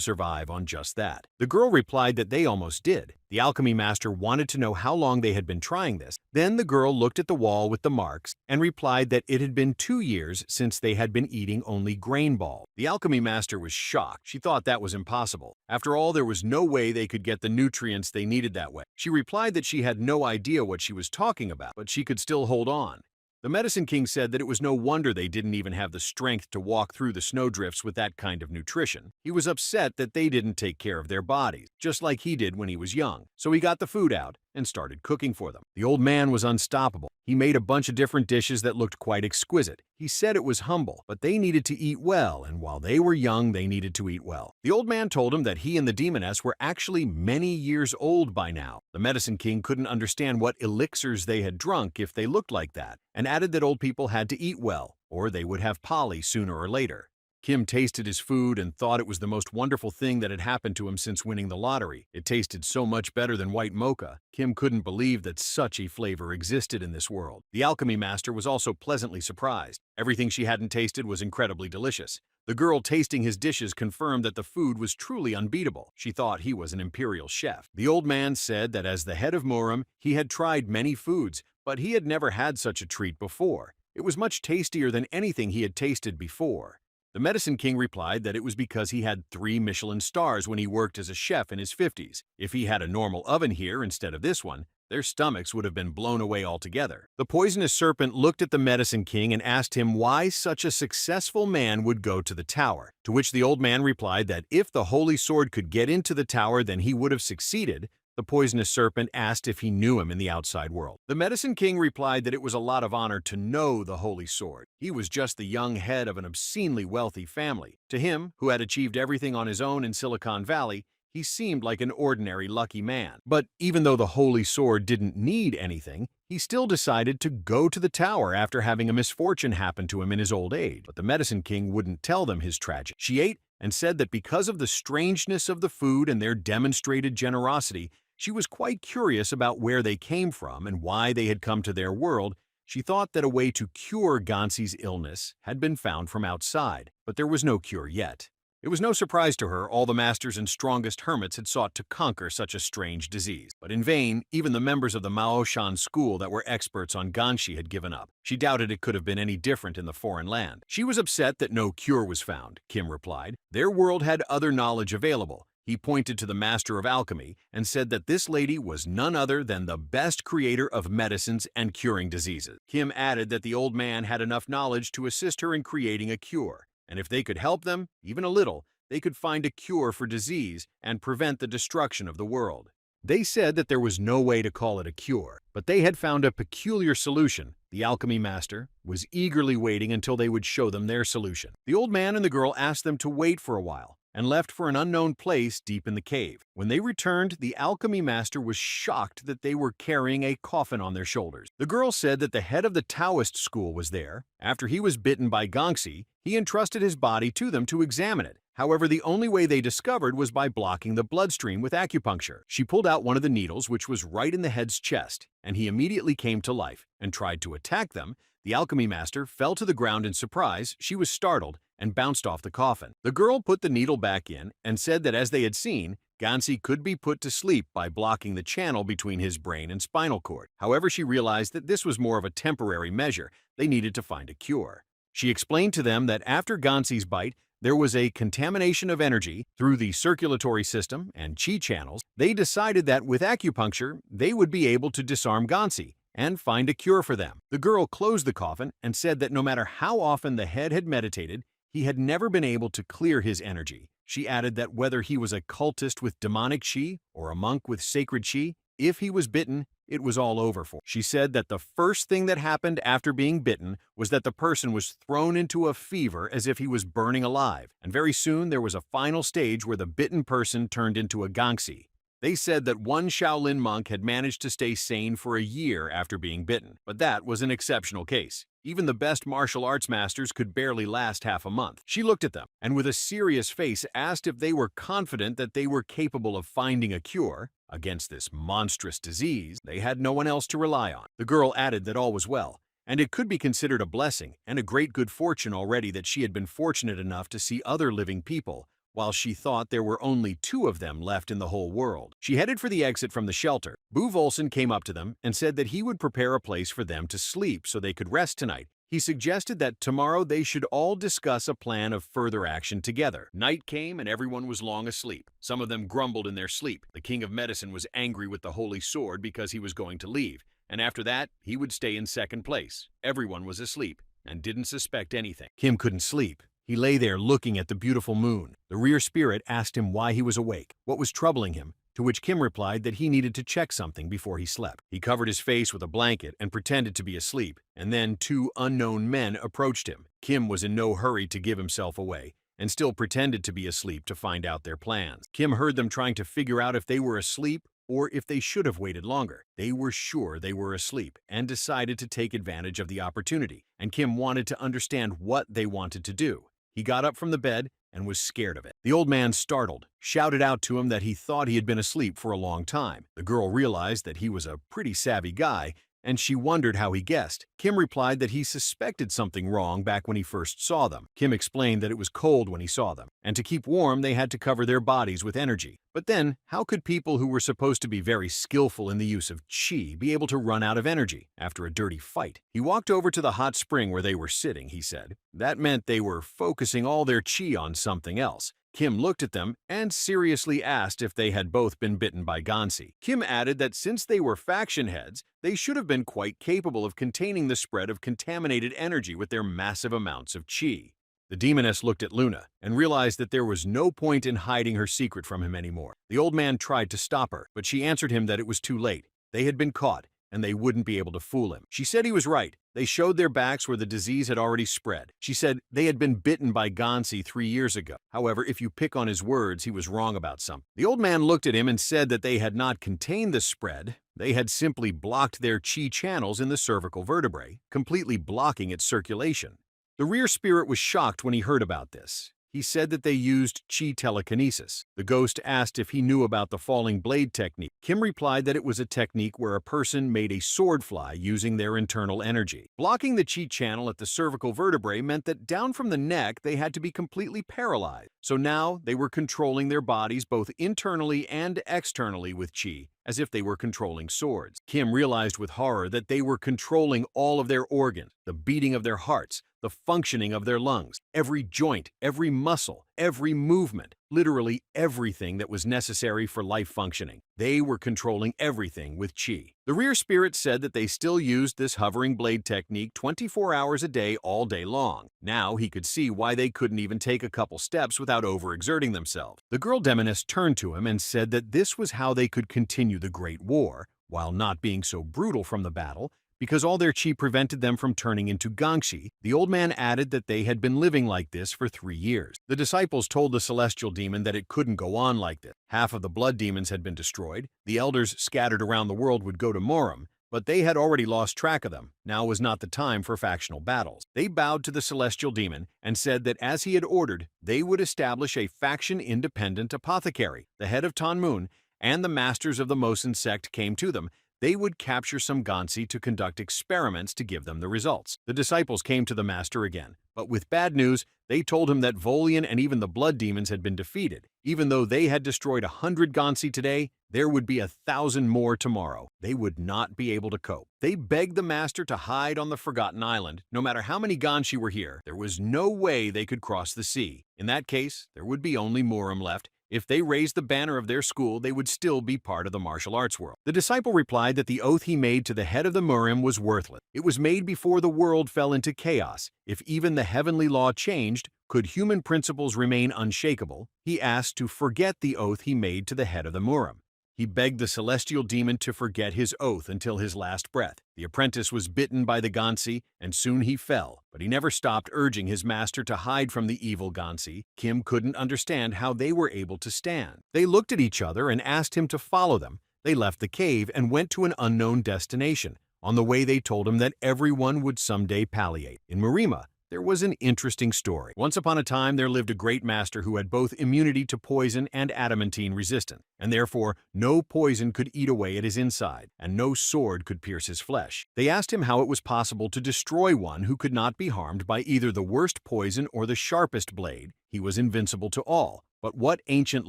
survive on just that. The girl replied that they almost did. The alchemy master wanted to know how long they had been trying this. Then the girl looked at the wall with the marks and replied that it had been 2 years since they had been eating only grain balls. The alchemy master was shocked. She thought that was impossible. After all, there was no way they could get the nutrients they needed that way. She replied that she had no idea what she was talking about, but she could still hold on. The medicine king said that it was no wonder they didn't even have the strength to walk through the snowdrifts with that kind of nutrition. He was upset that they didn't take care of their bodies, just like he did when he was young. So he got the food out and started cooking for them. The old man was unstoppable. He made a bunch of different dishes that looked quite exquisite. He said it was humble, but they needed to eat well, and while they were young, they needed to eat well. The old man told him that he and the demoness were actually many years old by now. The medicine king couldn't understand what elixirs they had drunk if they looked like that, and added that old people had to eat well, or they would have Polly sooner or later. Kim tasted his food and thought it was the most wonderful thing that had happened to him since winning the lottery. It tasted so much better than white mocha. Kim couldn't believe that such a flavor existed in this world. The alchemy master was also pleasantly surprised. Everything she hadn't tasted was incredibly delicious. The girl tasting his dishes confirmed that the food was truly unbeatable. She thought he was an imperial chef. The old man said that as the head of Muram, he had tried many foods, but he had never had such a treat before. It was much tastier than anything he had tasted before. The Medicine King replied that it was because he had 3 Michelin stars when he worked as a chef in his 50s. If he had a normal oven here instead of this one, their stomachs would have been blown away altogether. The poisonous serpent looked at the Medicine King and asked him why such a successful man would go to the tower, to which the old man replied that if the holy sword could get into the tower, then he would have succeeded. The poisonous serpent asked if he knew him in the outside world. The Medicine King replied that it was a lot of honor to know the holy sword. He was just the young head of an obscenely wealthy family. To him, who had achieved everything on his own in Silicon Valley, he seemed like an ordinary lucky man. But even though the holy sword didn't need anything, he still decided to go to the tower after having a misfortune happen to him in his old age. But the Medicine King wouldn't tell them his tragedy. She ate and said that because of the strangeness of the food and their demonstrated generosity, she was quite curious about where they came from and why they had come to their world. She thought that a way to cure Gansi's illness had been found from outside, but there was no cure yet. It was no surprise to her all the masters and strongest hermits had sought to conquer such a strange disease. But in vain, even the members of the Maoshan school that were experts on Ganshi had given up. She doubted it could have been any different in the foreign land. She was upset that no cure was found, Kim replied. Their world had other knowledge available. He pointed to the master of alchemy and said that this lady was none other than the best creator of medicines and curing diseases. Kim added that the old man had enough knowledge to assist her in creating a cure, and if they could help them, even a little, they could find a cure for disease and prevent the destruction of the world. They said that there was no way to call it a cure, but they had found a peculiar solution. The alchemy master was eagerly waiting until they would show them their solution. The old man and the girl asked them to wait for a while and left for an unknown place deep in the cave. When they returned, the alchemy master was shocked that they were carrying a coffin on their shoulders. The girl said that the head of the Taoist school was there. After he was bitten by Gongxi, he entrusted his body to them to examine it. However, the only way they discovered was by blocking the bloodstream with acupuncture. She pulled out one of the needles, which was right in the head's chest, and he immediately came to life and tried to attack them. The alchemy master fell to the ground in surprise. She was startled and bounced off the coffin. The girl put the needle back in and said that as they had seen, Gansi could be put to sleep by blocking the channel between his brain and spinal cord. However, she realized that this was more of a temporary measure. They needed to find a cure. She explained to them that after Gansi's bite, there was a contamination of energy through the circulatory system and qi channels. They decided that with acupuncture, they would be able to disarm Gansi and find a cure for them. The girl closed the coffin and said that no matter how often the head had meditated, he had never been able to clear his energy. She added that whether he was a cultist with demonic qi or a monk with sacred qi, if he was bitten, it was all over for him. She said that the first thing that happened after being bitten was that the person was thrown into a fever as if he was burning alive, and very soon there was a final stage where the bitten person turned into a Gongxi. They said that one Shaolin monk had managed to stay sane for a year after being bitten, but that was an exceptional case. Even the best martial arts masters could barely last half a month. She looked at them and with a serious face asked if they were confident that they were capable of finding a cure against this monstrous disease. They had no one else to rely on. The girl added that all was well, and it could be considered a blessing and a great good fortune already that she had been fortunate enough to see other living people, while she thought there were only 2 of them left in the whole world. She headed for the exit from the shelter. Bu Volson came up to them and said that he would prepare a place for them to sleep so they could rest tonight. He suggested that tomorrow they should all discuss a plan of further action together. Night came and everyone was long asleep. Some of them grumbled in their sleep. The king of medicine was angry with the holy sword because he was going to leave, and after that, he would stay in second place. Everyone was asleep and didn't suspect anything. Kim couldn't sleep. He lay there looking at the beautiful moon. The rear spirit asked him why he was awake, what was troubling him, to which Kim replied that he needed to check something before he slept. He covered his face with a blanket and pretended to be asleep, and then 2 unknown men approached him. Kim was in no hurry to give himself away, and still pretended to be asleep to find out their plans. Kim heard them trying to figure out if they were asleep or if they should have waited longer. They were sure they were asleep and decided to take advantage of the opportunity, and Kim wanted to understand what they wanted to do. He got up from the bed and was scared of it. The old man, startled, shouted out to him that he thought he had been asleep for a long time. The girl realized that he was a pretty savvy guy, and she wondered how he guessed. Kim replied that he suspected something wrong back when he first saw them. Kim explained that it was cold when he saw them, and to keep warm they had to cover their bodies with energy. But then, how could people who were supposed to be very skillful in the use of qi be able to run out of energy after a dirty fight? He walked over to the hot spring where they were sitting, he said. That meant they were focusing all their qi on something else. Kim looked at them and seriously asked if they had both been bitten by Gansi. Kim added that since they were faction heads, they should have been quite capable of containing the spread of contaminated energy with their massive amounts of qi. The demoness looked at Luna and realized that there was no point in hiding her secret from him anymore. The old man tried to stop her, but she answered him that it was too late. They had been caught, and they wouldn't be able to fool him. She said he was right. They showed their backs where the disease had already spread. She said they had been bitten by Gansi 3 years ago. However, if you pick on his words, he was wrong about something. The old man looked at him and said that they had not contained the spread. They had simply blocked their qi channels in the cervical vertebrae, completely blocking its circulation. The rear spirit was shocked when he heard about this. He said that they used qi telekinesis. The ghost asked if he knew about the falling blade technique. Kim replied that it was a technique where a person made a sword fly using their internal energy. Blocking the qi channel at the cervical vertebrae meant that down from the neck they had to be completely paralyzed. So now they were controlling their bodies both internally and externally with qi, as if they were controlling swords. Kim realized with horror that they were controlling all of their organs, the beating of their hearts, the functioning of their lungs, every joint, every muscle, every movement, literally everything that was necessary for life functioning. They were controlling everything with qi. The rear spirit said that they still used this hovering blade technique 24 hours a day, all day long. Now he could see why they couldn't even take a couple steps without overexerting themselves. The girl demoness turned to him and said that this was how they could continue the Great War, while not being so brutal from the battle, because all their qi prevented them from turning into gangshi. The old man added that they had been living like this for 3 years. The disciples told the celestial demon that it couldn't go on like this. Half of the blood demons had been destroyed. The elders scattered around the world would go to Morum, but they had already lost track of them. Now was not the time for factional battles. They bowed to the celestial demon and said that as he had ordered, they would establish a faction-independent apothecary. The head of Tanmun and the masters of the Mosin sect came to them. They would capture some Gansi to conduct experiments to give them the results. The disciples came to the master again, but with bad news. They told him that Volian and even the blood demons had been defeated. Even though they had destroyed 100 Gansi today, there would be 1,000 more tomorrow. They would not be able to cope. They begged the master to hide on the Forgotten Island. No matter how many Ganshi were here, there was no way they could cross the sea. In that case, there would be only Murim left. If they raised the banner of their school, they would still be part of the martial arts world. The disciple replied that the oath he made to the head of the Murim was worthless. It was made before the world fell into chaos. If even the heavenly law changed, could human principles remain unshakable? He asked to forget the oath he made to the head of the Murim. He begged the celestial demon to forget his oath until his last breath. The apprentice was bitten by the Gansi, and soon he fell, but he never stopped urging his master to hide from the evil Gansi. Kim couldn't understand how they were able to stand. They looked at each other and asked him to follow them. They left the cave and went to an unknown destination. On the way, they told him that everyone would someday palliate. In Marima, there was an interesting story. Once upon a time, there lived a great master who had both immunity to poison and adamantine resistance, and therefore no poison could eat away at his inside, and no sword could pierce his flesh. They asked him how it was possible to destroy one who could not be harmed by either the worst poison or the sharpest blade. He was invincible to all. But what ancient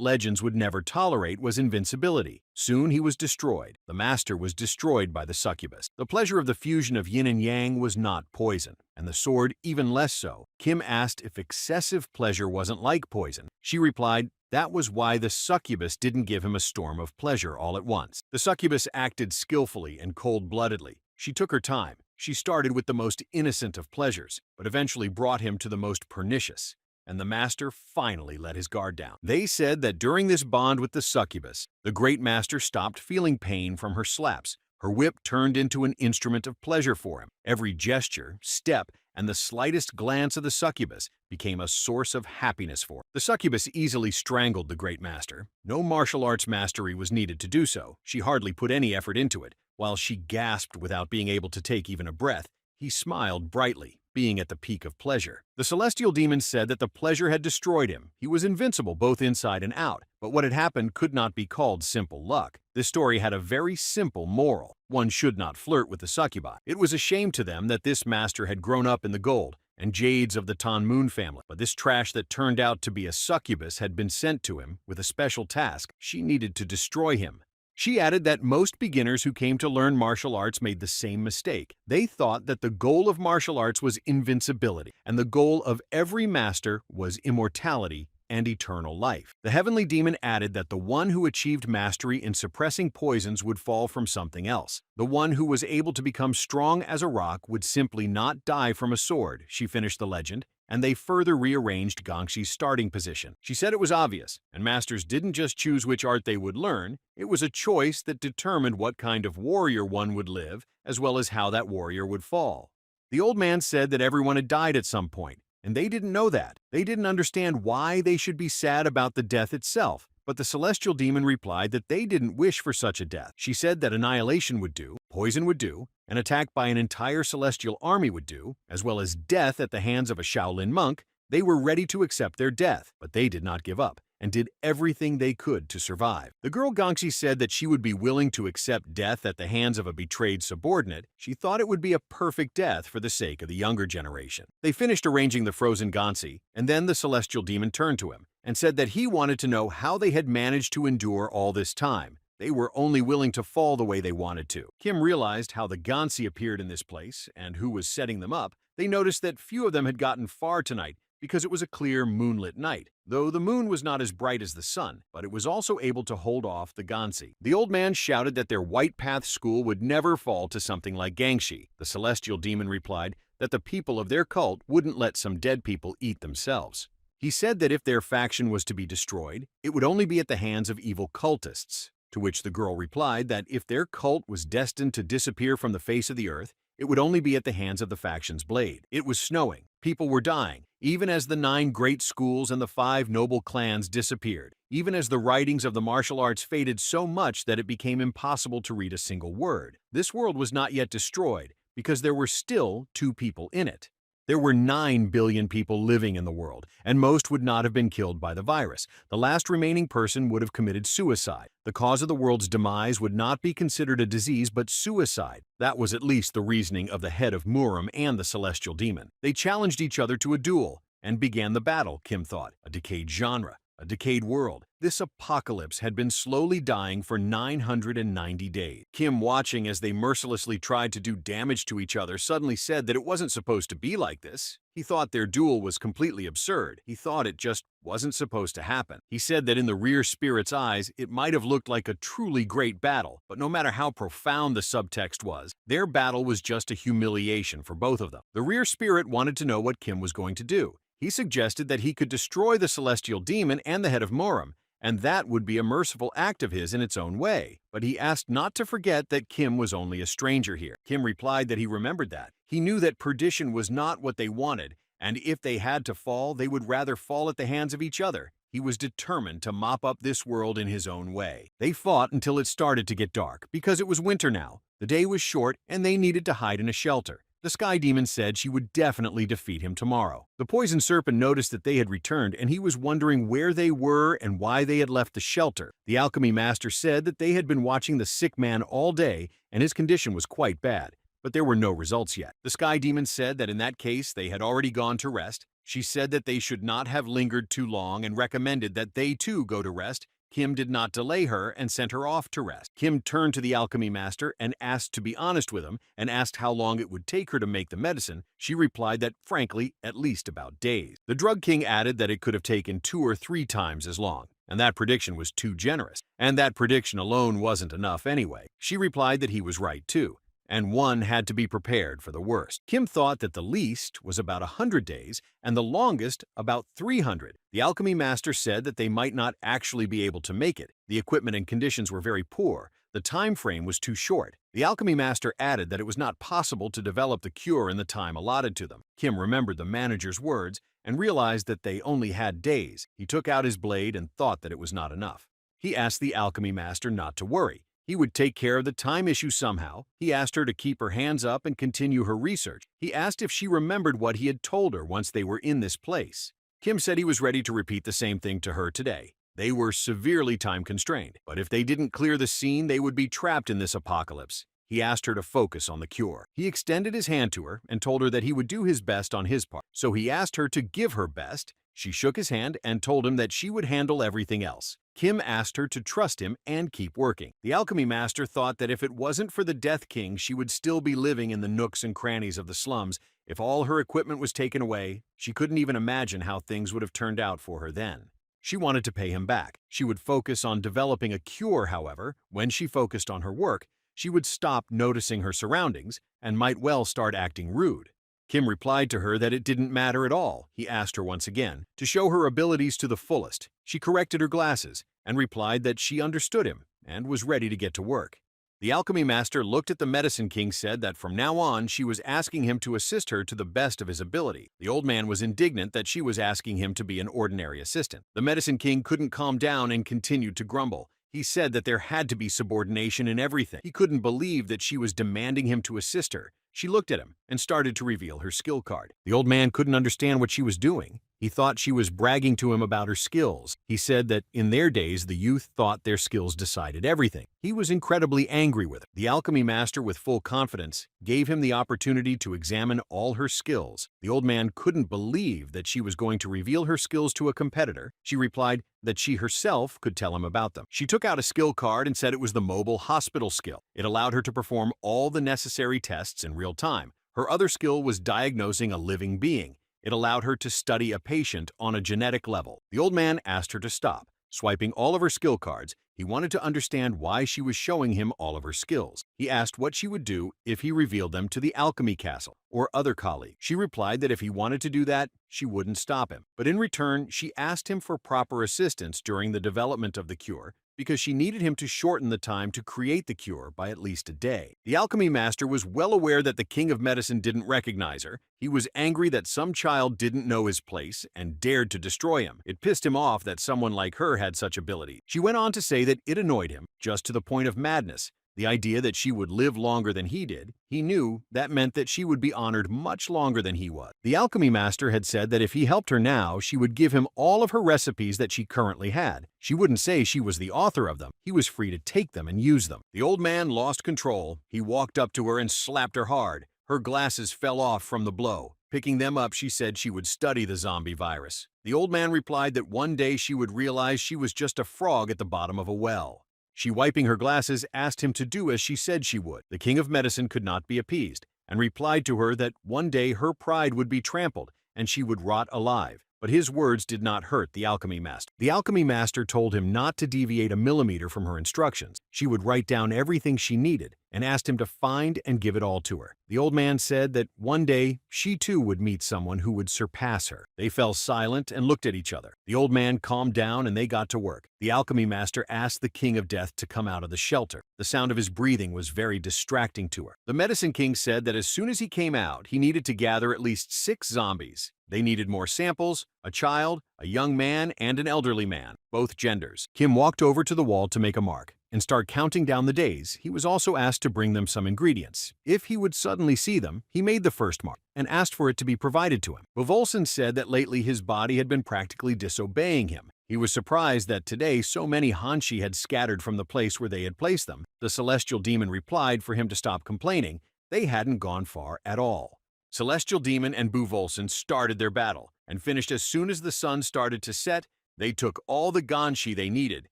legends would never tolerate was invincibility. Soon he was destroyed. The master was destroyed by the succubus. The pleasure of the fusion of yin and yang was not poison, and the sword even less so. Kim asked if excessive pleasure wasn't like poison. She replied, that was why the succubus didn't give him a storm of pleasure all at once. The succubus acted skillfully and cold-bloodedly. She took her time. She started with the most innocent of pleasures, but eventually brought him to the most pernicious. And the master finally let his guard down. They said that during this bond with the succubus, the great master stopped feeling pain from her slaps. Her whip turned into an instrument of pleasure for him. Every gesture, step, and the slightest glance of the succubus became a source of happiness for him. The succubus easily strangled the great master. No martial arts mastery was needed to do so. She hardly put any effort into it. While she gasped without being able to take even a breath, he smiled brightly. being at the peak of pleasure. The celestial demon said that the pleasure had destroyed him. He was invincible both inside and out, but what had happened could not be called simple luck. This story had a very simple moral. One should not flirt with the succubi. It was a shame to them that this master had grown up in the gold and jades of the Tan Moon family, but this trash that turned out to be a succubus had been sent to him with a special task. She needed to destroy him. She added that most beginners who came to learn martial arts made the same mistake. They thought that the goal of martial arts was invincibility, and the goal of every master was immortality and eternal life. The heavenly demon added that the one who achieved mastery in suppressing poisons would fall from something else. The one who was able to become strong as a rock would simply not die from a sword, she finished the legend, and they further rearranged Gangxi's starting position. She said it was obvious, and masters didn't just choose which art they would learn, it was a choice that determined what kind of warrior one would live, as well as how that warrior would fall. The old man said that everyone had died at some point, and they didn't know that. They didn't understand why they should be sad about the death itself. But the celestial demon replied that they didn't wish for such a death. She said that annihilation would do, poison would do, an attack by an entire celestial army would do, as well as death at the hands of a Shaolin monk. They were ready to accept their death, but they did not give up and did everything they could to survive. The girl Gangxi said that she would be willing to accept death at the hands of a betrayed subordinate. She thought it would be a perfect death for the sake of the younger generation. They finished arranging the frozen Gangxi, and then the celestial demon turned to him and said that he wanted to know how they had managed to endure all this time. They were only willing to fall the way they wanted to. Kim realized how the Gangxi appeared in this place and who was setting them up. They noticed that few of them had gotten far tonight because it was a clear moonlit night, though the moon was not as bright as the sun, but it was also able to hold off the Gangxi. The old man shouted that their White Path school would never fall to something like Gangxi. The celestial demon replied that the people of their cult wouldn't let some dead people eat themselves. He said that if their faction was to be destroyed, it would only be at the hands of evil cultists, to which the girl replied that if their cult was destined to disappear from the face of the earth, it would only be at the hands of the faction's blade. It was snowing. People were dying, even as the 9 great schools and the 5 noble clans disappeared, even as the writings of the martial arts faded so much that it became impossible to read a single word. This world was not yet destroyed because there were still 2 people in it. There were 9 billion people living in the world, and most would not have been killed by the virus. The last remaining person would have committed suicide. The cause of the world's demise would not be considered a disease but suicide. That was at least the reasoning of the head of Muram and the celestial demon. They challenged each other to a duel and began the battle, Kim thought. A decayed genre, a decayed world. This apocalypse had been slowly dying for 990 days. Kim, watching as they mercilessly tried to do damage to each other, suddenly said that it wasn't supposed to be like this. He thought their duel was completely absurd. He thought it just wasn't supposed to happen. He said that in the rear spirit's eyes, it might have looked like a truly great battle, but no matter how profound the subtext was, their battle was just a humiliation for both of them. The rear spirit wanted to know what Kim was going to do. He suggested that he could destroy the celestial demon and the head of Muram, and that would be a merciful act of his in its own way. But he asked not to forget that Kim was only a stranger here. Kim replied that he remembered that. He knew that perdition was not what they wanted, and if they had to fall, they would rather fall at the hands of each other. He was determined to mop up this world in his own way. They fought until it started to get dark, because it was winter now. The day was short, and they needed to hide in a shelter. The Sky Demon said she would definitely defeat him tomorrow. The Poison Serpent noticed that they had returned, and he was wondering where they were and why they had left the shelter. The Alchemy Master said that they had been watching the sick man all day, and his condition was quite bad, but there were no results yet. The Sky Demon said that in that case they had already gone to rest. She said that they should not have lingered too long and recommended that they too go to rest. Kim did not delay her and sent her off to rest. Kim turned to the Alchemy Master and asked to be honest with him and asked how long it would take her to make the medicine. She replied that, frankly, at least about days. The Drug King added that it could have taken 2 or 3 times as long, and that prediction was too generous, and that prediction alone wasn't enough anyway. She replied that he was right too, and one had to be prepared for the worst. Kim thought that the least was about 100 days and the longest about 300. The Alchemy Master said that they might not actually be able to make it. The equipment and conditions were very poor. The time frame was too short. The Alchemy Master added that it was not possible to develop the cure in the time allotted to them. Kim remembered the manager's words and realized that they only had days. He took out his blade and thought that it was not enough. He asked the Alchemy Master not to worry. He would take care of the time issue somehow. He asked her to keep her hands up and continue her research. He asked if she remembered what he had told her once they were in this place. Kim said he was ready to repeat the same thing to her today. They were severely time-constrained, but if they didn't clear the scene, they would be trapped in this apocalypse. He asked her to focus on the cure. He extended his hand to her and told her that he would do his best on his part. So he asked her to give her best. She shook his hand and told him that she would handle everything else. Kim asked her to trust him and keep working. The alchemy master thought that if it wasn't for the Death King, she would still be living in the nooks and crannies of the slums. If all her equipment was taken away, she couldn't even imagine how things would have turned out for her then. She wanted to pay him back. She would focus on developing a cure, however. When she focused on her work, she would stop noticing her surroundings and might well start acting rude. Kim replied to her that it didn't matter at all. He asked her once again to show her abilities to the fullest. She corrected her glasses and replied that she understood him and was ready to get to work. The alchemy master looked at the medicine king, said that from now on she was asking him to assist her to the best of his ability. The old man was indignant that she was asking him to be an ordinary assistant. The medicine king couldn't calm down and continued to grumble. He said that there had to be subordination in everything. He couldn't believe that she was demanding him to assist her. She looked at him and started to reveal her skill card. The old man couldn't understand what she was doing. He thought she was bragging to him about her skills. He said that in their days, the youth thought their skills decided everything. He was incredibly angry with her. The alchemy master, with full confidence, gave him the opportunity to examine all her skills. The old man couldn't believe that she was going to reveal her skills to a competitor. She replied that she herself could tell him about them. She took out a skill card and said it was the mobile hospital skill. It allowed her to perform all the necessary tests in real time. Her other skill was diagnosing a living being. It allowed her to study a patient on a genetic level. The old man asked her to stop. Swiping all of her skill cards, he wanted to understand why she was showing him all of her skills. He asked what she would do if he revealed them to the alchemy castle or other colleague. She replied that if he wanted to do that, she wouldn't stop him. But in return, she asked him for proper assistance during the development of the cure because she needed him to shorten the time to create the cure by at least a day. The alchemy master was well aware that the king of medicine didn't recognize her. He was angry that some child didn't know his place and dared to destroy him. It pissed him off that someone like her had such ability. She went on to say that it annoyed him, just to the point of madness. The idea that she would live longer than he did, he knew that meant that she would be honored much longer than he was. The alchemy master had said that if he helped her now, she would give him all of her recipes that she currently had. She wouldn't say she was the author of them. He was free to take them and use them. The old man lost control. He walked up to her and slapped her hard. Her glasses fell off from the blow. Picking them up, she said she would study the zombie virus. The old man replied that one day she would realize she was just a frog at the bottom of a well. She, wiping her glasses, asked him to do as she said she would. The king of medicine could not be appeased and replied to her that one day her pride would be trampled and she would rot alive. But his words did not hurt the alchemy master. The alchemy master told him not to deviate a millimeter from her instructions. She would write down everything she needed and asked him to find and give it all to her. The old man said that one day she too would meet someone who would surpass her. They fell silent and looked at each other. The old man calmed down and they got to work. The alchemy master asked the king of death to come out of the shelter. The sound of his breathing was very distracting to her. The medicine king said that as soon as he came out, he needed to gather at least 6 zombies. They needed more samples, a child, a young man, and an elderly man, both genders. Kim walked over to the wall to make a mark and start counting down the days. He was also asked to bring them some ingredients. If he would suddenly see them, he made the first mark and asked for it to be provided to him. Volson said that lately his body had been practically disobeying him. He was surprised that today so many Hanshi had scattered from the place where they had placed them. The celestial demon replied for him to stop complaining. They hadn't gone far at all. Celestial Demon and Volson started their battle and finished as soon as the sun started to set. They took all the ganshi they needed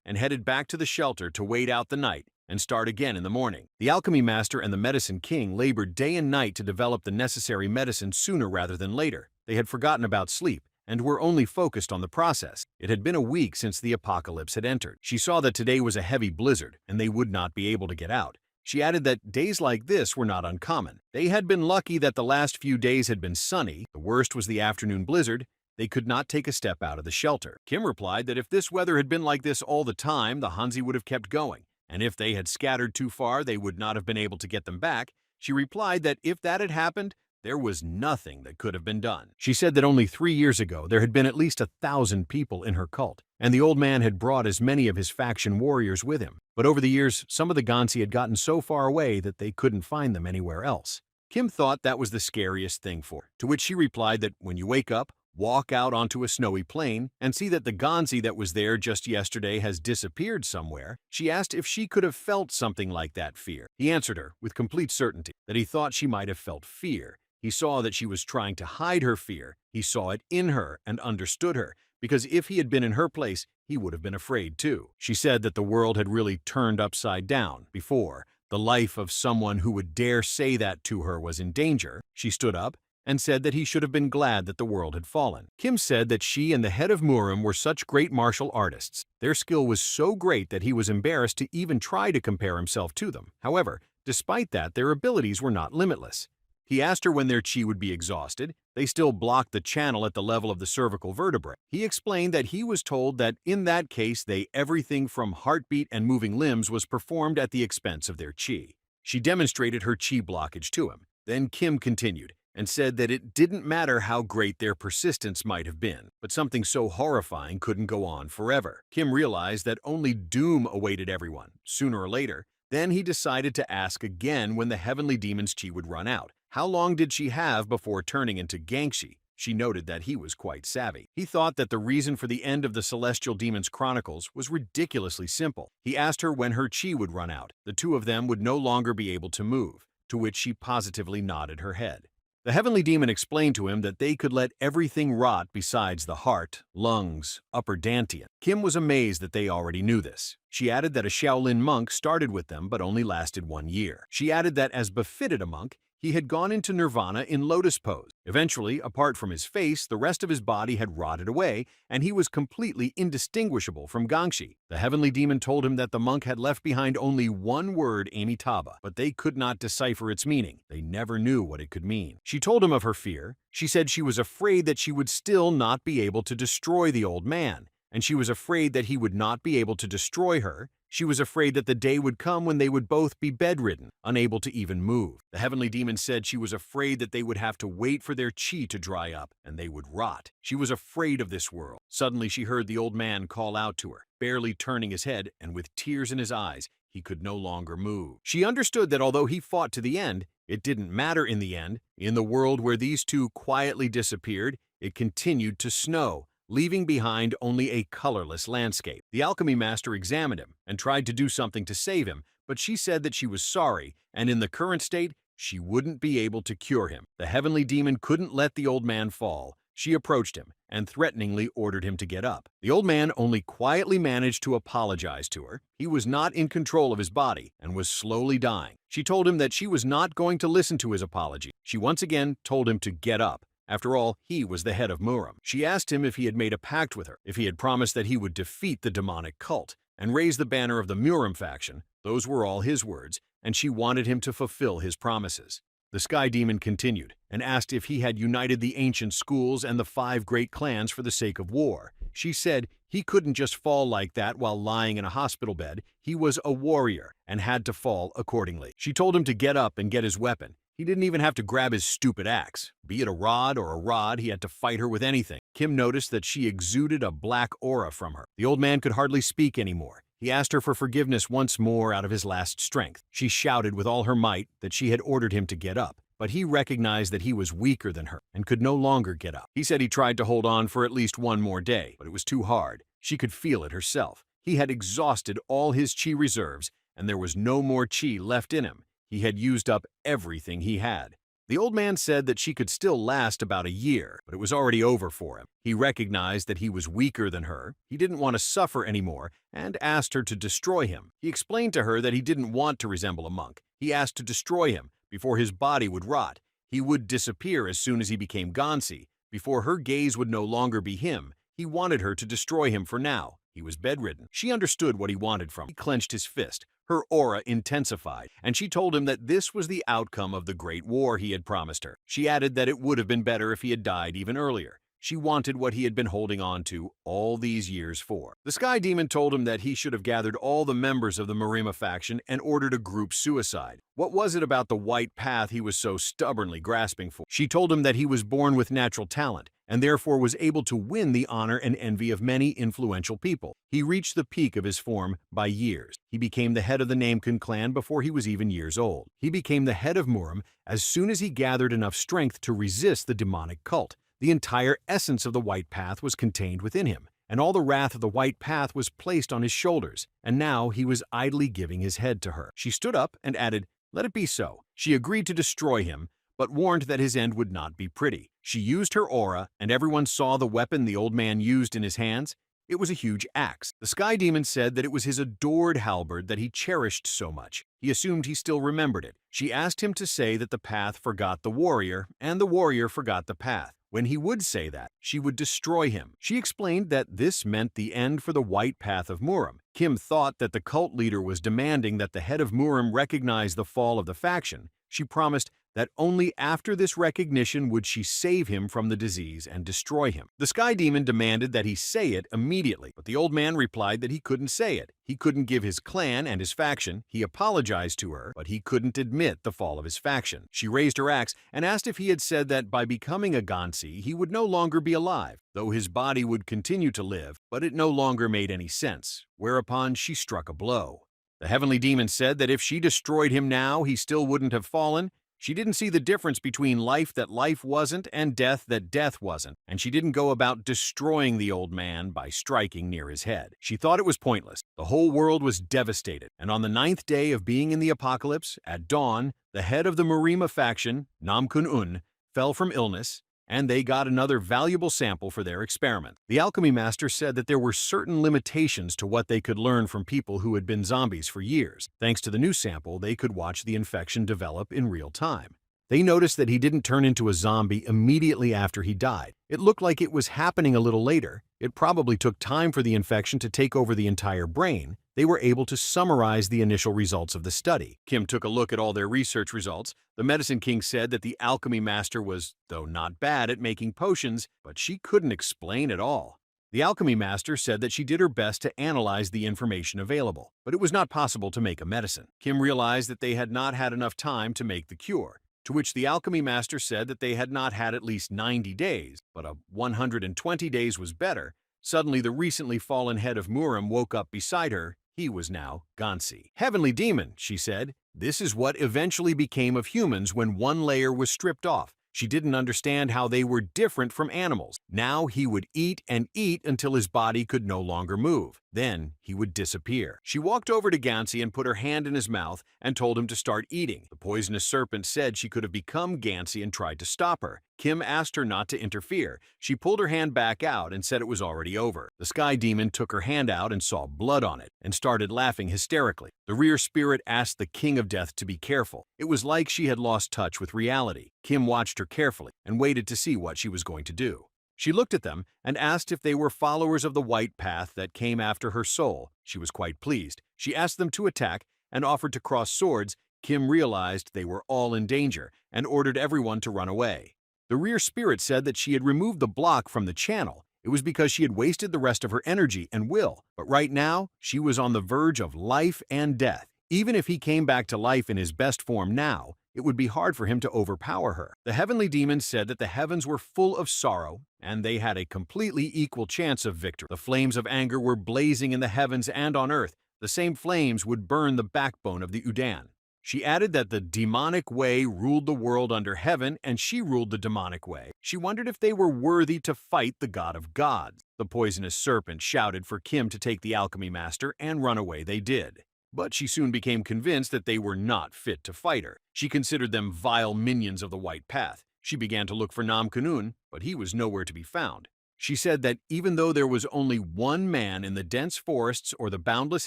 and headed back to the shelter to wait out the night and start again in the morning. The alchemy master and the medicine king labored day and night to develop the necessary medicine sooner rather than later. They had forgotten about sleep and were only focused on the process. It had been a week since the apocalypse had entered. She saw that today was a heavy blizzard and they would not be able to get out. She added that days like this were not uncommon. They had been lucky that the last few days had been sunny. The worst was the afternoon blizzard. They could not take a step out of the shelter. Kim replied that if this weather had been like this all the time, the Hanzi would have kept going, and if they had scattered too far, they would not have been able to get them back. She replied that if that had happened, There was nothing that could have been done. She said that only 3 years ago there had been at least 1,000 people in her cult, and the old man had brought as many of his faction warriors with him. But over the years, some of the Gansi had gotten so far away that they couldn't find them anywhere else. Kim thought that was the scariest thing for her, to which she replied that when you wake up, walk out onto a snowy plain and see that the Ganzi that was there just yesterday has disappeared somewhere. She asked if she could have felt something like that fear. He answered her with complete certainty that he thought she might have felt fear. He saw that she was trying to hide her fear. He saw it in her and understood her, because if he had been in her place, he would have been afraid too. She said that the world had really turned upside down. Before, the life of someone who would dare say that to her was in danger. She stood up and said that he should have been glad that the world had fallen. Kim said that she and the head of Murim were such great martial artists. Their skill was so great that he was embarrassed to even try to compare himself to them. However, despite that, their abilities were not limitless. He asked her when their chi would be exhausted. They still blocked the channel at the level of the cervical vertebrae. He explained that he was told that in that case, everything from heartbeat and moving limbs was performed at the expense of their chi. She demonstrated her chi blockage to him. Then Kim continued and said that it didn't matter how great their persistence might have been, but something so horrifying couldn't go on forever. Kim realized that only doom awaited everyone, sooner or later. Then he decided to ask again when the heavenly demon's chi would run out. How long did she have before turning into Gangshi? She noted that he was quite savvy. He thought that the reason for the end of the Celestial Demon's Chronicles was ridiculously simple. He asked her when her chi would run out. The two of them would no longer be able to move, to which she positively nodded her head. The heavenly demon explained to him that they could let everything rot besides the heart, lungs, upper dantian. Kim was amazed that they already knew this. She added that a Shaolin monk started with them but only lasted 1 year. She added that as befitted a monk, he had gone into nirvana in lotus pose. Eventually, apart from his face, the rest of his body had rotted away, and he was completely indistinguishable from Gangshi. The heavenly demon told him that the monk had left behind only one word, Amitabha, but they could not decipher its meaning. They never knew what it could mean. She told him of her fear. She said she was afraid that she would still not be able to destroy the old man, and she was afraid that he would not be able to destroy her. She was afraid that the day would come when they would both be bedridden, unable to even move. The heavenly demon said she was afraid that they would have to wait for their chi to dry up, and they would rot. She was afraid of this world. Suddenly she heard the old man call out to her, barely turning his head, and with tears in his eyes, he could no longer move. She understood that although he fought to the end, it didn't matter in the end. In the world where these two quietly disappeared, it continued to snow, leaving behind only a colorless landscape. The alchemy master examined him and tried to do something to save him, but she said that she was sorry, and in the current state, she wouldn't be able to cure him. The heavenly demon couldn't let the old man fall. She approached him and threateningly ordered him to get up. The old man only quietly managed to apologize to her. He was not in control of his body and was slowly dying. She told him that she was not going to listen to his apology. She once again told him to get up. After all, he was the head of Murim. She asked him if he had made a pact with her, if he had promised that he would defeat the demonic cult and raise the banner of the Murim faction. Those were all his words, and she wanted him to fulfill his promises. The Sky Demon continued and asked if he had united the ancient schools and the 5 great clans for the sake of war. She said he couldn't just fall like that while lying in a hospital bed. He was a warrior and had to fall accordingly. She told him to get up and get his weapon. He didn't even have to grab his stupid axe. Be it a rod or a rod, he had to fight her with anything. Kim noticed that she exuded a black aura from her. The old man could hardly speak anymore. He asked her for forgiveness once more out of his last strength. She shouted with all her might that she had ordered him to get up, but he recognized that he was weaker than her and could no longer get up. He said he tried to hold on for at least one more day, but it was too hard. She could feel it herself. He had exhausted all his chi reserves, and there was no more chi left in him. He had used up everything he had. The old man said that she could still last about a year, but it was already over for him. He recognized that he was weaker than her. He didn't want to suffer anymore and asked her to destroy him. He explained to her that he didn't want to resemble a monk. He asked to destroy him before his body would rot. He would disappear as soon as he became Gansi. Before her gaze would no longer be him, he wanted her to destroy him for now. He was bedridden. She understood what he wanted from him. He clenched his fist. Her aura intensified, and she told him that this was the outcome of the great war he had promised her. She added that it would have been better if he had died even earlier. She wanted what he had been holding on to all these years for. The Sky Demon told him that he should have gathered all the members of the Marima faction and ordered a group suicide. What was it about the white path he was so stubbornly grasping for? She told him that he was born with natural talent, and therefore was able to win the honor and envy of many influential people. He reached the peak of his form by years. He became the head of the Namekun clan before he was even years old. He became the head of Murim as soon as he gathered enough strength to resist the demonic cult. The entire essence of the White Path was contained within him, and all the wrath of the White Path was placed on his shoulders, and now he was idly giving his head to her. She stood up and added, "Let it be so." She agreed to destroy him, but warned that his end would not be pretty. She used her aura, and everyone saw the weapon the old man used in his hands. It was a huge axe. The Sky Demon said that it was his adored halberd that he cherished so much. He assumed he still remembered it. She asked him to say that the path forgot the warrior, and the warrior forgot the path. When he would say that, she would destroy him. She explained that this meant the end for the White Path of Murim. Kim thought that the cult leader was demanding that the head of Murim recognize the fall of the faction. She promised that only after this recognition would she save him from the disease and destroy him. The Sky Demon demanded that he say it immediately, but the old man replied that he couldn't say it. He couldn't give his clan and his faction. He apologized to her, but he couldn't admit the fall of his faction. She raised her axe and asked if he had said that by becoming a Gansi, he would no longer be alive, though his body would continue to live, but it no longer made any sense, whereupon she struck a blow. The Heavenly Demon said that if she destroyed him now, he still wouldn't have fallen. She didn't see the difference between life that life wasn't and death that death wasn't, and she didn't go about destroying the old man by striking near his head. She thought it was pointless. The whole world was devastated, and on the 9th day of being in the apocalypse, at dawn, the head of the Marima faction, Namkun-un, fell from illness, and they got another valuable sample for their experiment. The alchemy master said that there were certain limitations to what they could learn from people who had been zombies for years. Thanks to the new sample, they could watch the infection develop in real time. They noticed that he didn't turn into a zombie immediately after he died. It looked like it was happening a little later. It probably took time for the infection to take over the entire brain. They were able to summarize the initial results of the study. Kim took a look at all their research results. The Medicine King said that the alchemy master was, though not bad at making potions, but she couldn't explain it all. The alchemy master said that she did her best to analyze the information available, but it was not possible to make a medicine. Kim realized that they had not had enough time to make the cure, to which the alchemy master said that they had not had at least 90 days, but 120 days was better. Suddenly, the recently fallen head of Murim woke up beside her. He was now Gansi. "Heavenly Demon," she said, "this is what eventually became of humans when one layer was stripped off. She didn't understand how they were different from animals. Now he would eat and eat until his body could no longer move. Then he would disappear." She walked over to Gansi and put her hand in his mouth and told him to start eating. The poisonous serpent said she could have become Gansi and tried to stop her. Kim asked her not to interfere. She pulled her hand back out and said it was already over. The Sky Demon took her hand out and saw blood on it and started laughing hysterically. The rear spirit asked the King of Death to be careful. It was like she had lost touch with reality. Kim watched her carefully and waited to see what she was going to do. She looked at them and asked if they were followers of the White Path that came after her soul. She was quite pleased. She asked them to attack and offered to cross swords. Kim realized they were all in danger and ordered everyone to run away. The rear spirit said that she had removed the block from the channel. It was because she had wasted the rest of her energy and will, but right now, she was on the verge of life and death. Even if he came back to life in his best form now, it would be hard for him to overpower her. The Heavenly Demon said that the heavens were full of sorrow, and they had a completely equal chance of victory. The flames of anger were blazing in the heavens and on earth. The same flames would burn the backbone of the Udan. She added that the demonic way ruled the world under heaven, and she ruled the demonic way. She wondered if they were worthy to fight the god of gods. The poisonous serpent shouted for Kim to take the alchemy master, and run away they did. But she soon became convinced that they were not fit to fight her. She considered them vile minions of the White Path. She began to look for Namkun-un, but he was nowhere to be found. She said that even though there was only one man in the dense forests or the boundless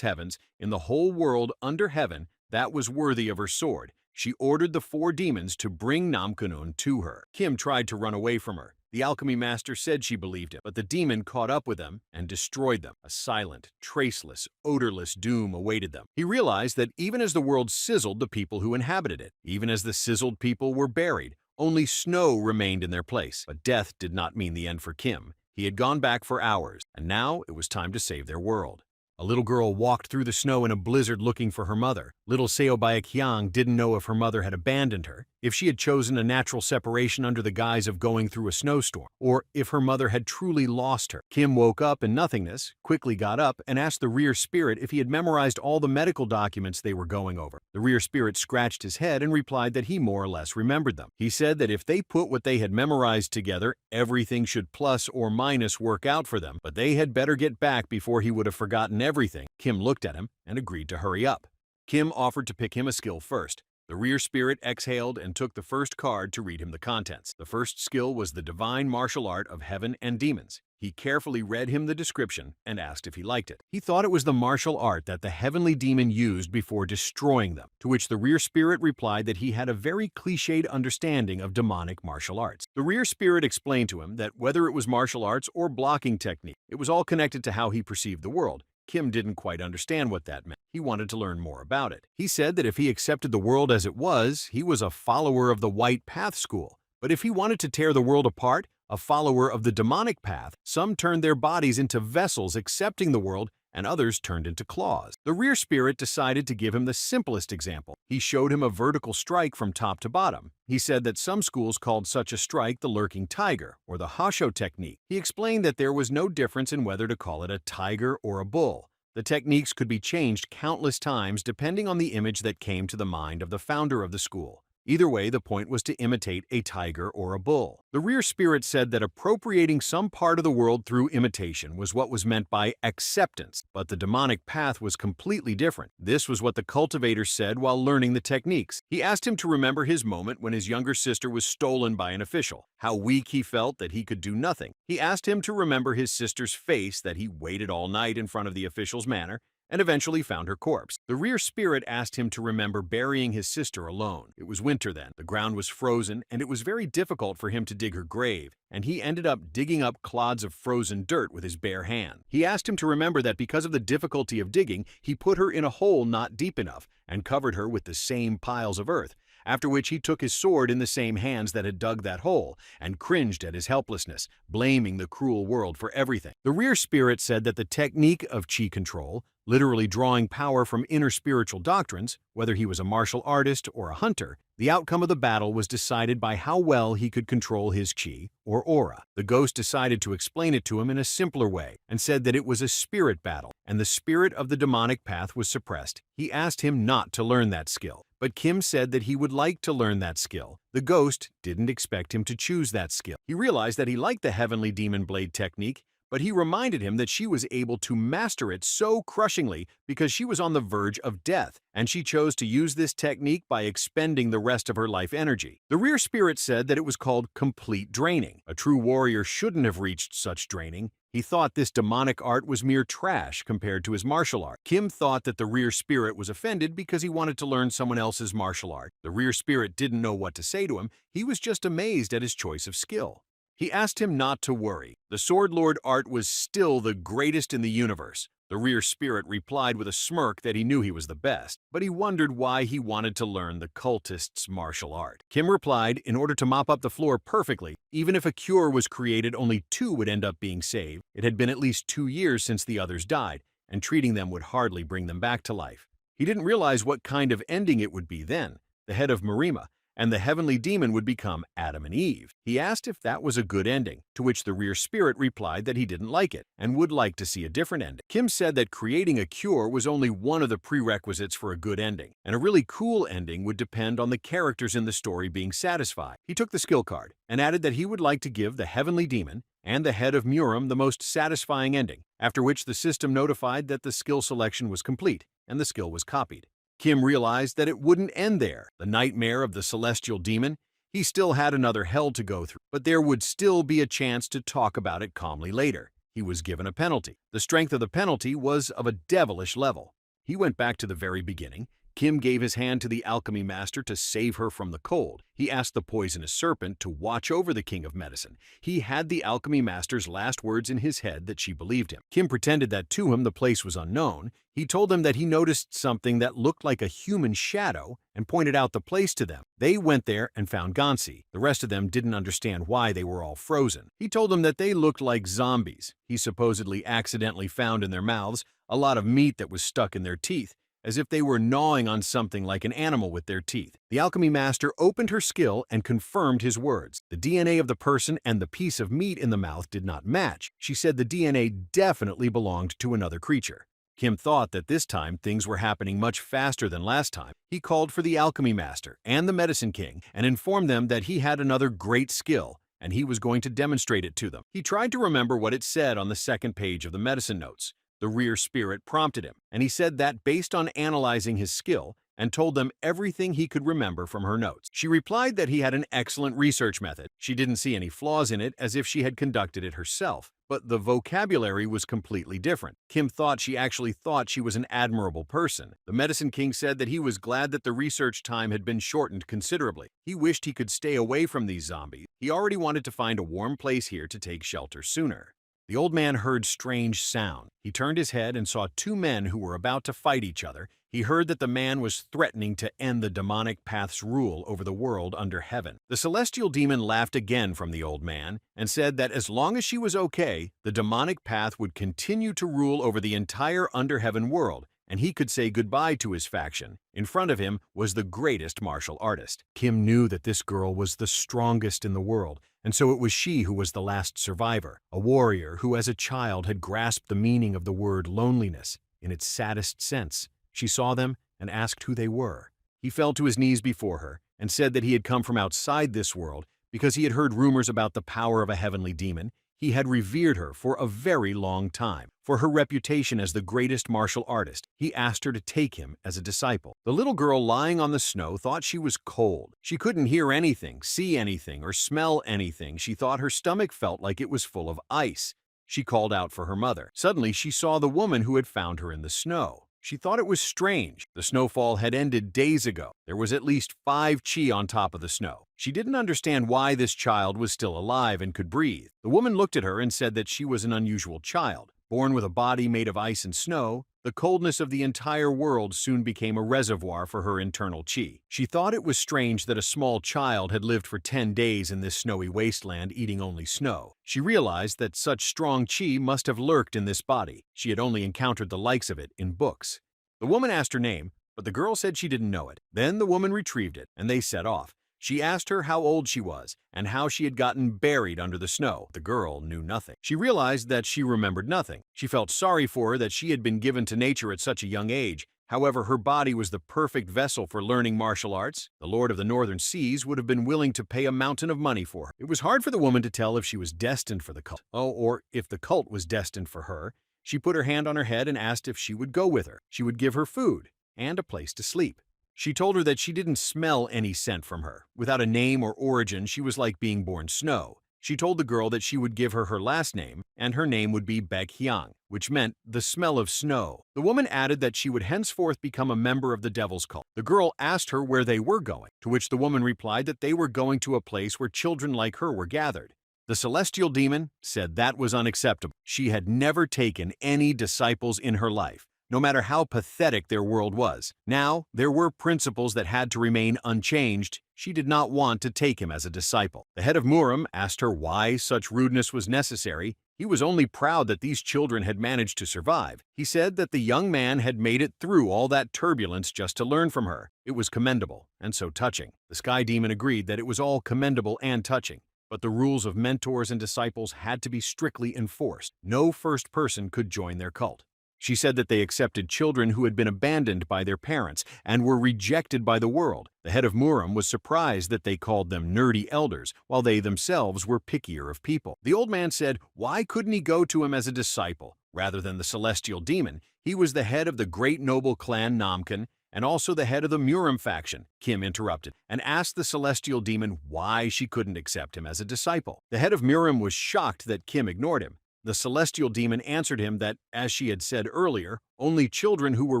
heavens, in the whole world under heaven, that was worthy of her sword, she ordered the 4 demons to bring Namkun-un to her. Kim tried to run away from her. The alchemy master said she believed him, but the demon caught up with them and destroyed them. A silent, traceless, odorless doom awaited them. He realized that even as the world sizzled the people who inhabited it, even as the sizzled people were buried, Only snow remained in their place. But death did not mean the end for Kim. He had gone back for hours, and now it was time to save their world. A little girl walked through the snow in a blizzard looking for her mother. Little Seobaek-hyang didn't know if her mother had abandoned her, if she had chosen a natural separation under the guise of going through a snowstorm, or if her mother had truly lost her. Kim woke up in nothingness, quickly got up, and asked the rear spirit if he had memorized all the medical documents they were going over. The rear spirit scratched his head and replied that he more or less remembered them. He said that if they put what they had memorized together, everything should plus or minus work out for them, but they had better get back before he would have forgotten everything. Kim looked at him and agreed to hurry up. Kim offered to pick him a skill first. The rear spirit exhaled and took the first card to read him the contents. The first skill was the divine martial art of heaven and demons. He carefully read him the description and asked if he liked it. He thought it was the martial art that the heavenly demon used before destroying them, to which the rear spirit replied that he had a very cliched understanding of demonic martial arts. The rear spirit explained to him that whether it was martial arts or blocking technique, it was all connected to how he perceived the world. Kim didn't quite understand what that meant. He wanted to learn more about it. He said that if he accepted the world as it was, he was a follower of the White Path School. But if he wanted to tear the world apart, a follower of the demonic path, some turned their bodies into vessels accepting the world, and others turned into claws. The rear spirit decided to give him the simplest example. He showed him a vertical strike from top to bottom. He said that some schools called such a strike the lurking tiger, or the Hasho technique. He explained that there was no difference in whether to call it a tiger or a bull. The techniques could be changed countless times depending on the image that came to the mind of the founder of the school. Either way, the point was to imitate a tiger or a bull. The rear spirit said that appropriating some part of the world through imitation was what was meant by acceptance, but the demonic path was completely different. This was what the cultivator said while learning the techniques. He asked him to remember his moment when his younger sister was stolen by an official, how weak he felt that he could do nothing. He asked him to remember his sister's face, that he waited all night in front of the official's manor, and eventually found her corpse. The rear spirit asked him to remember burying his sister alone. It was winter then, the ground was frozen, and it was very difficult for him to dig her grave, and he ended up digging up clods of frozen dirt with his bare hand. He asked him to remember that because of the difficulty of digging, he put her in a hole not deep enough, and covered her with the same piles of earth, after which he took his sword in the same hands that had dug that hole, and cringed at his helplessness, blaming the cruel world for everything. The rear spirit said that the technique of chi control, literally drawing power from inner spiritual doctrines, whether he was a martial artist or a hunter, the outcome of the battle was decided by how well he could control his chi, or aura. The ghost decided to explain it to him in a simpler way, and said that it was a spirit battle, and the spirit of the demonic path was suppressed. He asked him not to learn that skill, but Kim said that he would like to learn that skill. The ghost didn't expect him to choose that skill. He realized that he liked the heavenly demon blade technique, but he reminded him that she was able to master it so crushingly because she was on the verge of death, and she chose to use this technique by expending the rest of her life energy. The rear spirit said that it was called complete draining. A true warrior shouldn't have reached such draining. He thought this demonic art was mere trash compared to his martial art. Kim thought that the rear spirit was offended because he wanted to learn someone else's martial art. The rear spirit didn't know what to say to him. He was just amazed at his choice of skill. He asked him not to worry. The Sword Lord art was still the greatest in the universe. The rear spirit replied with a smirk that he knew he was the best, but he wondered why he wanted to learn the cultist's martial art. Kim replied, in order to mop up the floor perfectly, even if a cure was created, only 2 would end up being saved. It had been at least 2 years since the others died, and treating them would hardly bring them back to life. He didn't realize what kind of ending it would be then. The head of Marima and the heavenly demon would become Adam and Eve. He asked if that was a good ending, to which the rear spirit replied that he didn't like it and would like to see a different ending. Kim said that creating a cure was only one of the prerequisites for a good ending, and a really cool ending would depend on the characters in the story being satisfied. He took the skill card and added that he would like to give the heavenly demon and the head of Murim the most satisfying ending, after which the system notified that the skill selection was complete and the skill was copied. Kim realized that it wouldn't end there. The nightmare of the celestial demon, he still had another hell to go through, but there would still be a chance to talk about it calmly later. He was given a penalty. The strength of the penalty was of a devilish level. He went back to the very beginning. Kim gave his hand to the alchemy master to save her from the cold. He asked the poisonous serpent to watch over the king of medicine. He had the alchemy master's last words in his head that she believed him. Kim pretended that to him the place was unknown. He told them that he noticed something that looked like a human shadow and pointed out the place to them. They went there and found Gansi. The rest of them didn't understand why they were all frozen. He told them that they looked like zombies. He supposedly accidentally found in their mouths a lot of meat that was stuck in their teeth, as if they were gnawing on something like an animal with their teeth. The alchemy master opened her skill and confirmed his words. The DNA of the person and the piece of meat in the mouth did not match. She said the DNA definitely belonged to another creature. Kim thought that this time things were happening much faster than last time. He called for the alchemy master and the medicine king and informed them that he had another great skill and he was going to demonstrate it to them. He tried to remember what it said on the second page of the medicine notes. The rear spirit prompted him, and he said that based on analyzing his skill, and told them everything he could remember from her notes. She replied that he had an excellent research method. She didn't see any flaws in it, as if she had conducted it herself. But the vocabulary was completely different. Kim thought she actually thought she was an admirable person. The medicine king said that he was glad that the research time had been shortened considerably. He wished he could stay away from these zombies. He already wanted to find a warm place here to take shelter sooner. The old man heard strange sound. He turned his head and saw two men who were about to fight each other. He heard that the man was threatening to end the demonic path's rule over the world under heaven. The celestial demon laughed again from the old man and said that as long as she was okay, the demonic path would continue to rule over the entire under heaven world, and he could say goodbye to his faction. In front of him was the greatest martial artist. Kim knew that this girl was the strongest in the world, and so it was she who was the last survivor, a warrior who as a child had grasped the meaning of the word loneliness in its saddest sense. She saw them and asked who they were. He fell to his knees before her and said that he had come from outside this world because he had heard rumors about the power of a heavenly demon. He had revered her for a very long time. For her reputation as the greatest martial artist, he asked her to take him as a disciple. The little girl lying on the snow thought she was cold. She couldn't hear anything, see anything, or smell anything. She thought her stomach felt like it was full of ice. She called out for her mother. Suddenly, she saw the woman who had found her in the snow. She thought it was strange. The snowfall had ended days ago. There was at least 5 chi on top of the snow. She didn't understand why this child was still alive and could breathe. The woman looked at her and said that she was an unusual child. Born with a body made of ice and snow, the coldness of the entire world soon became a reservoir for her internal chi. She thought it was strange that a small child had lived for 10 days in this snowy wasteland eating only snow. She realized that such strong chi must have lurked in this body. She had only encountered the likes of it in books. The woman asked her name, but the girl said she didn't know it. Then the woman retrieved it, and they set off. She asked her how old she was and how she had gotten buried under the snow. The girl knew nothing. She realized that she remembered nothing. She felt sorry for her that she had been given to nature at such a young age. However, her body was the perfect vessel for learning martial arts. The Lord of the Northern Seas would have been willing to pay a mountain of money for her. It was hard for the woman to tell if she was destined for the cult. Or if the cult was destined for her. She put her hand on her head and asked if she would go with her. She would give her food and a place to sleep. She told her that she didn't smell any scent from her. Without a name or origin, she was like being born snow. She told the girl that she would give her her last name, and her name would be Baekhyang, which meant the smell of snow. The woman added that she would henceforth become a member of the devil's cult. The girl asked her where they were going, to which the woman replied that they were going to a place where children like her were gathered. The celestial demon said that was unacceptable. She had never taken any disciples in her life, no matter how pathetic their world was. Now, there were principles that had to remain unchanged. She did not want to take him as a disciple. The head of Muram asked her why such rudeness was necessary. He was only proud that these children had managed to survive. He said that the young man had made it through all that turbulence just to learn from her. It was commendable and so touching. The sky demon agreed that it was all commendable and touching. But the rules of mentors and disciples had to be strictly enforced. No first person could join their cult. She said that they accepted children who had been abandoned by their parents and were rejected by the world. The head of Muram was surprised that they called them nerdy elders, while they themselves were pickier of people. The old man said, why couldn't he go to him as a disciple? Rather than the celestial demon, he was the head of the great noble clan Namkan, and also the head of the Muram faction. Kim interrupted and asked the celestial demon why she couldn't accept him as a disciple. The head of Muram was shocked that Kim ignored him. The celestial demon answered him that, as she had said earlier, only children who were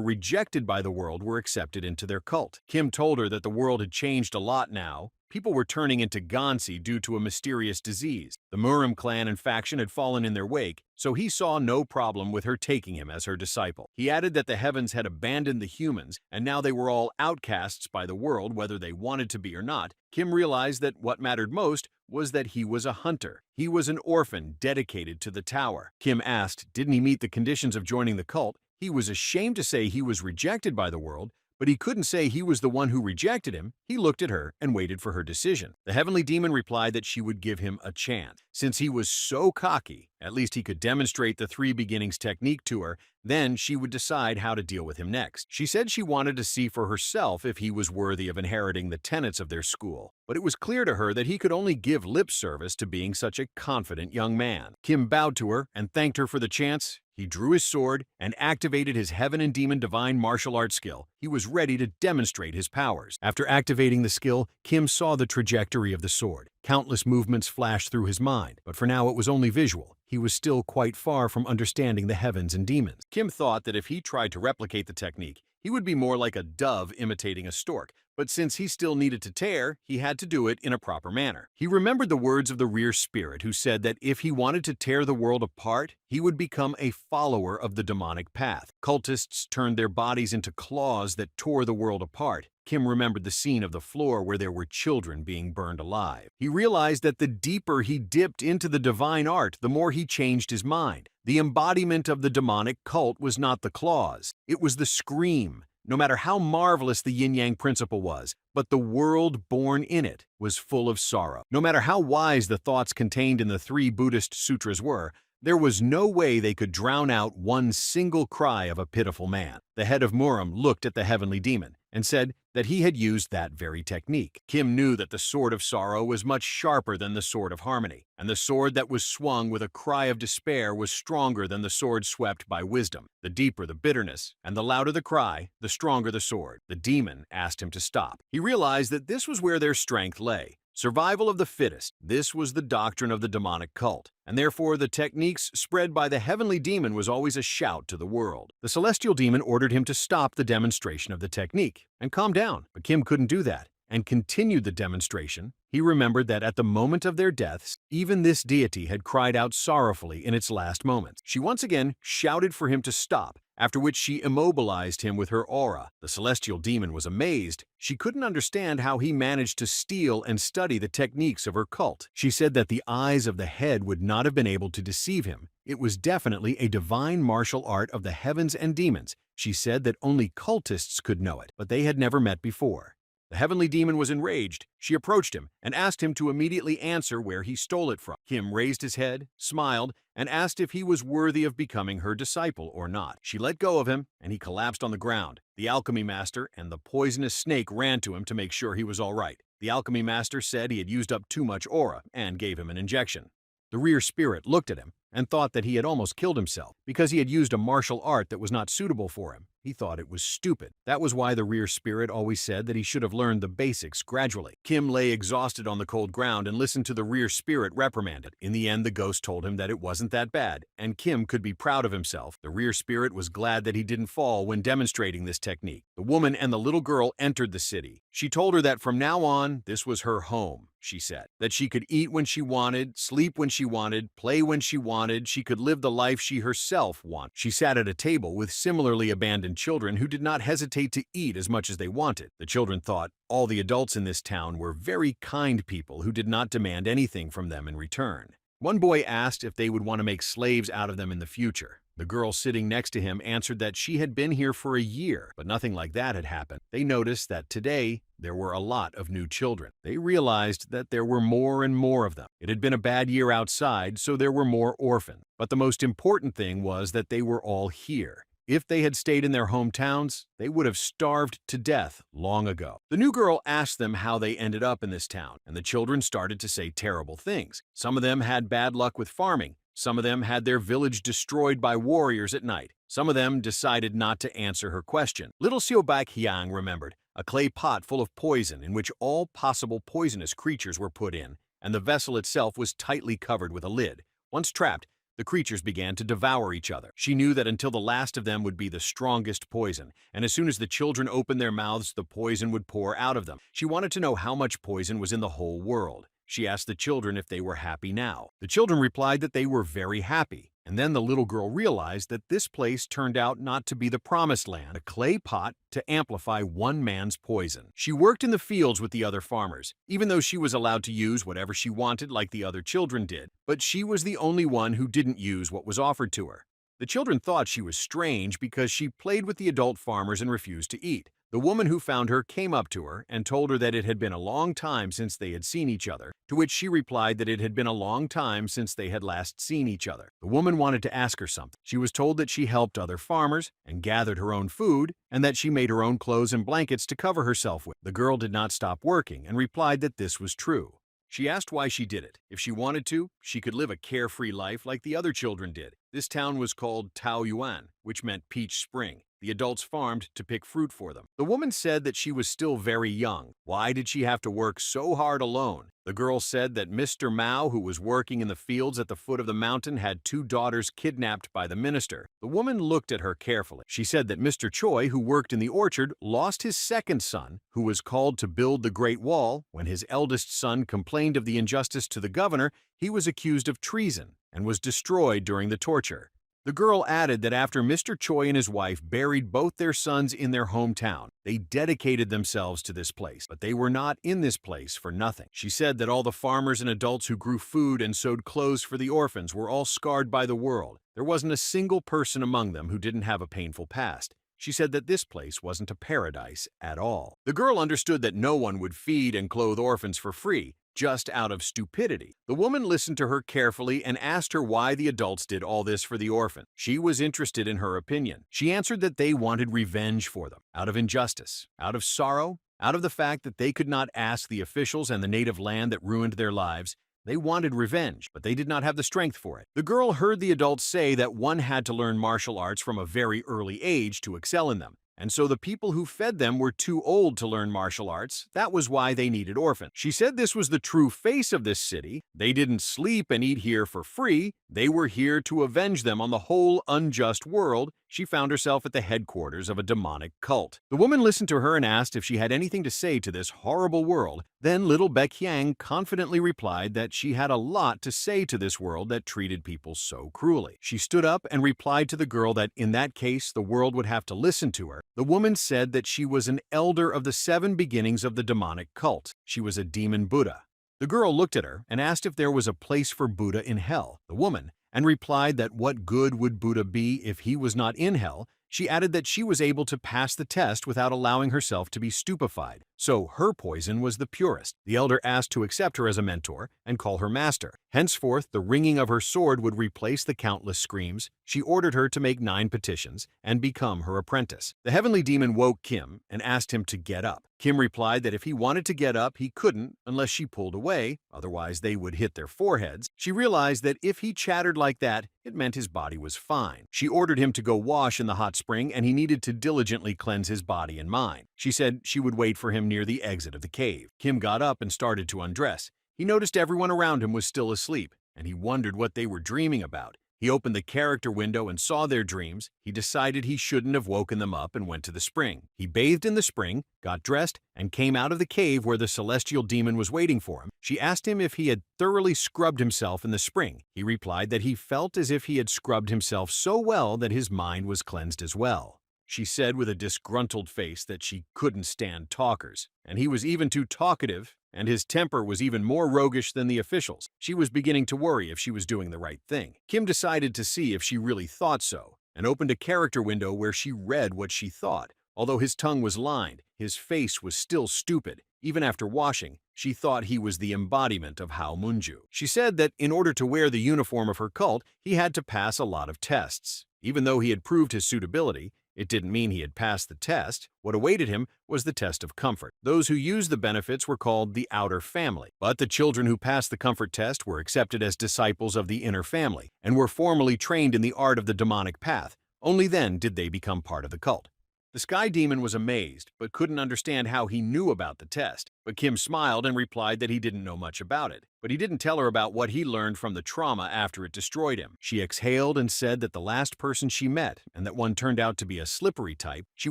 rejected by the world were accepted into their cult. Kim told her that the world had changed a lot now. People were turning into Gansi due to a mysterious disease. The Murim clan and faction had fallen in their wake, so he saw no problem with her taking him as her disciple. He added that the heavens had abandoned the humans, and now they were all outcasts by the world, whether they wanted to be or not. Kim realized that what mattered most was that he was a hunter. He was an orphan dedicated to the tower. Kim asked, didn't he meet the conditions of joining the cult? He was ashamed to say he was rejected by the world, but he couldn't say he was the one who rejected him. He looked at her and waited for her decision. The heavenly demon replied that she would give him a chance. Since he was so cocky, at least he could demonstrate the three beginnings technique to her, then she would decide how to deal with him next. She said she wanted to see for herself if he was worthy of inheriting the tenets of their school, but it was clear to her that he could only give lip service to being such a confident young man. Kim bowed to her and thanked her for the chance. He drew his sword and activated his heaven and demon divine martial arts skill. He was ready to demonstrate his powers. After activating the skill, Kim saw the trajectory of the sword. Countless movements flashed through his mind, but for now it was only visual. He was still quite far from understanding the heavens and demons. Kim thought that if he tried to replicate the technique, he would be more like a dove imitating a stork, but since he still needed to tear, he had to do it in a proper manner. He remembered the words of the rear spirit who said that if he wanted to tear the world apart, he would become a follower of the demonic path. Cultists turned their bodies into claws that tore the world apart. Kim remembered the scene of the floor where there were children being burned alive. He realized that the deeper he dipped into the divine art, the more he changed his mind. The embodiment of the demonic cult was not the claws, it was the scream. No matter how marvelous the yin-yang principle was, but the world born in it was full of sorrow. No matter how wise the thoughts contained in the three Buddhist sutras were, there was no way they could drown out one single cry of a pitiful man. The head of Murim looked at the heavenly demon and said that he had used that very technique. Kim knew that the sword of sorrow was much sharper than the sword of harmony, and the sword that was swung with a cry of despair was stronger than the sword swept by wisdom. The deeper the bitterness, and the louder the cry, the stronger the sword. The demon asked him to stop. He realized that this was where their strength lay. Survival of the fittest. This was the doctrine of the demonic cult, and therefore the techniques spread by the heavenly demon was always a shout to the world. The celestial demon ordered him to stop the demonstration of the technique and calm down, but Kim couldn't do that and continued the demonstration. He remembered that at the moment of their deaths, even this deity had cried out sorrowfully in its last moments. She once again shouted for him to stop, after which she immobilized him with her aura. The celestial demon was amazed. She couldn't understand how he managed to steal and study the techniques of her cult. She said that the eyes of the head would not have been able to deceive him. It was definitely a divine martial art of the heavens and demons. She said that only cultists could know it, but they had never met before. The heavenly demon was enraged. She approached him and asked him to immediately answer where he stole it from. Kim raised his head, smiled, and asked if he was worthy of becoming her disciple or not. She let go of him, and he collapsed on the ground. The alchemy master and the poisonous snake ran to him to make sure he was all right. The alchemy master said he had used up too much aura and gave him an injection. The rear spirit looked at him and thought that he had almost killed himself because he had used a martial art that was not suitable for him. He thought it was stupid. That was why the rear spirit always said that he should have learned the basics gradually. Kim lay exhausted on the cold ground and listened to the rear spirit reprimand it. In the end, the ghost told him that it wasn't that bad, and Kim could be proud of himself. The rear spirit was glad that he didn't fall when demonstrating this technique. The woman and the little girl entered the city. She told her that from now on, this was her home. She said that she could eat when she wanted, sleep when she wanted, play when she wanted, she could live the life she herself wanted. She sat at a table with similarly abandoned children who did not hesitate to eat as much as they wanted. The children thought all the adults in this town were very kind people who did not demand anything from them in return. One boy asked if they would want to make slaves out of them in the future. The girl sitting next to him answered that she had been here for a year, but nothing like that had happened. They noticed that today there were a lot of new children. They realized that there were more and more of them. It had been a bad year outside, so there were more orphans. But the most important thing was that they were all here. If they had stayed in their hometowns, they would have starved to death long ago. The new girl asked them how they ended up in this town, and the children started to say terrible things. Some of them had bad luck with farming. Some of them had their village destroyed by warriors at night. Some of them decided not to answer her question. Little Xiaobak Hyang remembered a clay pot full of poison in which all possible poisonous creatures were put in, and the vessel itself was tightly covered with a lid. Once trapped, The creatures began to devour each other. She knew that until the last of them would be the strongest poison, and as soon as the children opened their mouths, the poison would pour out of them. She wanted to know how much poison was in the whole world. She asked the children if they were happy now. The children replied that they were very happy. And then the little girl realized that this place turned out not to be the promised land, a clay pot to amplify one man's poison. She worked in the fields with the other farmers, even though she was allowed to use whatever she wanted like the other children did, but she was the only one who didn't use what was offered to her. The children thought she was strange because she played with the adult farmers and refused to eat. The woman who found her came up to her and told her that it had been a long time since they had seen each other, to which she replied that it had been a long time since they had last seen each other. The woman wanted to ask her something. She was told that she helped other farmers and gathered her own food, and that she made her own clothes and blankets to cover herself with. The girl did not stop working and replied that this was true. She asked why she did it. If she wanted to, she could live a carefree life like the other children did. This town was called Taoyuan, which meant Peach Spring. The adults farmed to pick fruit for them. The woman said that she was still very young. Why did she have to work so hard alone? The girl said that Mr. Mao, who was working in the fields at the foot of the mountain, had 2 daughters kidnapped by the minister. The woman looked at her carefully. She said that Mr. Choi, who worked in the orchard, lost his second son, who was called to build the Great Wall. When his eldest son complained of the injustice to the governor, he was accused of treason and was destroyed during the torture. The girl added that after Mr. Choi and his wife buried both their sons in their hometown, they dedicated themselves to this place, but they were not in this place for nothing. She said that all the farmers and adults who grew food and sewed clothes for the orphans were all scarred by the world. There wasn't a single person among them who didn't have a painful past. She said that this place wasn't a paradise at all. The girl understood that no one would feed and clothe orphans for free, just out of stupidity. The woman listened to her carefully and asked her why the adults did all this for the orphan. She was interested in her opinion. She answered that they wanted revenge for them, out of injustice, out of sorrow, out of the fact that they could not ask the officials and the native land that ruined their lives. They wanted revenge, but they did not have the strength for it. The girl heard the adults say that one had to learn martial arts from a very early age to excel in them. And so the people who fed them were too old to learn martial arts. That was why they needed orphans. She said this was the true face of this city. They didn't sleep and eat here for free. They were here to avenge them on the whole unjust world. She found herself at the headquarters of a demonic cult. The woman listened to her and asked if she had anything to say to this horrible world. Then little Baek Yang confidently replied that she had a lot to say to this world that treated people so cruelly. She stood up and replied to the girl that in that case the world would have to listen to her. The woman said that she was an elder of the 7 beginnings of the demonic cult. She was a demon Buddha. The girl looked at her and asked if there was a place for Buddha in hell. The woman and replied that what good would Buddha be if he was not in hell. She added that she was able to pass the test without allowing herself to be stupefied, so her poison was the purest. The elder asked to accept her as a mentor and call her master. Henceforth, the ringing of her sword would replace the countless screams. She ordered her to make 9 petitions and become her apprentice. The heavenly demon woke Kim and asked him to get up. Kim replied that if he wanted to get up, he couldn't unless she pulled away, otherwise they would hit their foreheads. She realized that if he chattered like that, it meant his body was fine. She ordered him to go wash in the hot spring, and he needed to diligently cleanse his body and mind. She said she would wait for him near the exit of the cave. Kim got up and started to undress. He noticed everyone around him was still asleep, and he wondered what they were dreaming about. He opened the character window and saw their dreams. He decided he shouldn't have woken them up and went to the spring. He bathed in the spring, got dressed, and came out of the cave where the celestial demon was waiting for him. She asked him if he had thoroughly scrubbed himself in the spring. He replied that he felt as if he had scrubbed himself so well that his mind was cleansed as well. She said with a disgruntled face that she couldn't stand talkers, and he was even too talkative, and his temper was even more roguish than the officials. She was beginning to worry if she was doing the right thing. Kim decided to see if she really thought so, and opened a character window where she read what she thought. Although his tongue was lined, his face was still stupid. Even after washing, she thought he was the embodiment of Hao Munju. She said that in order to wear the uniform of her cult, he had to pass a lot of tests. Even though he had proved his suitability, it didn't mean he had passed the test. What awaited him was the test of comfort. Those who used the benefits were called the outer family, but the children who passed the comfort test were accepted as disciples of the inner family and were formally trained in the art of the demonic path. Only then did they become part of the cult. The sky demon was amazed, but couldn't understand how he knew about the test. But Kim smiled and replied that he didn't know much about it. But he didn't tell her about what he learned from the trauma after it destroyed him. She exhaled and said that the last person she met, and that one turned out to be a slippery type, she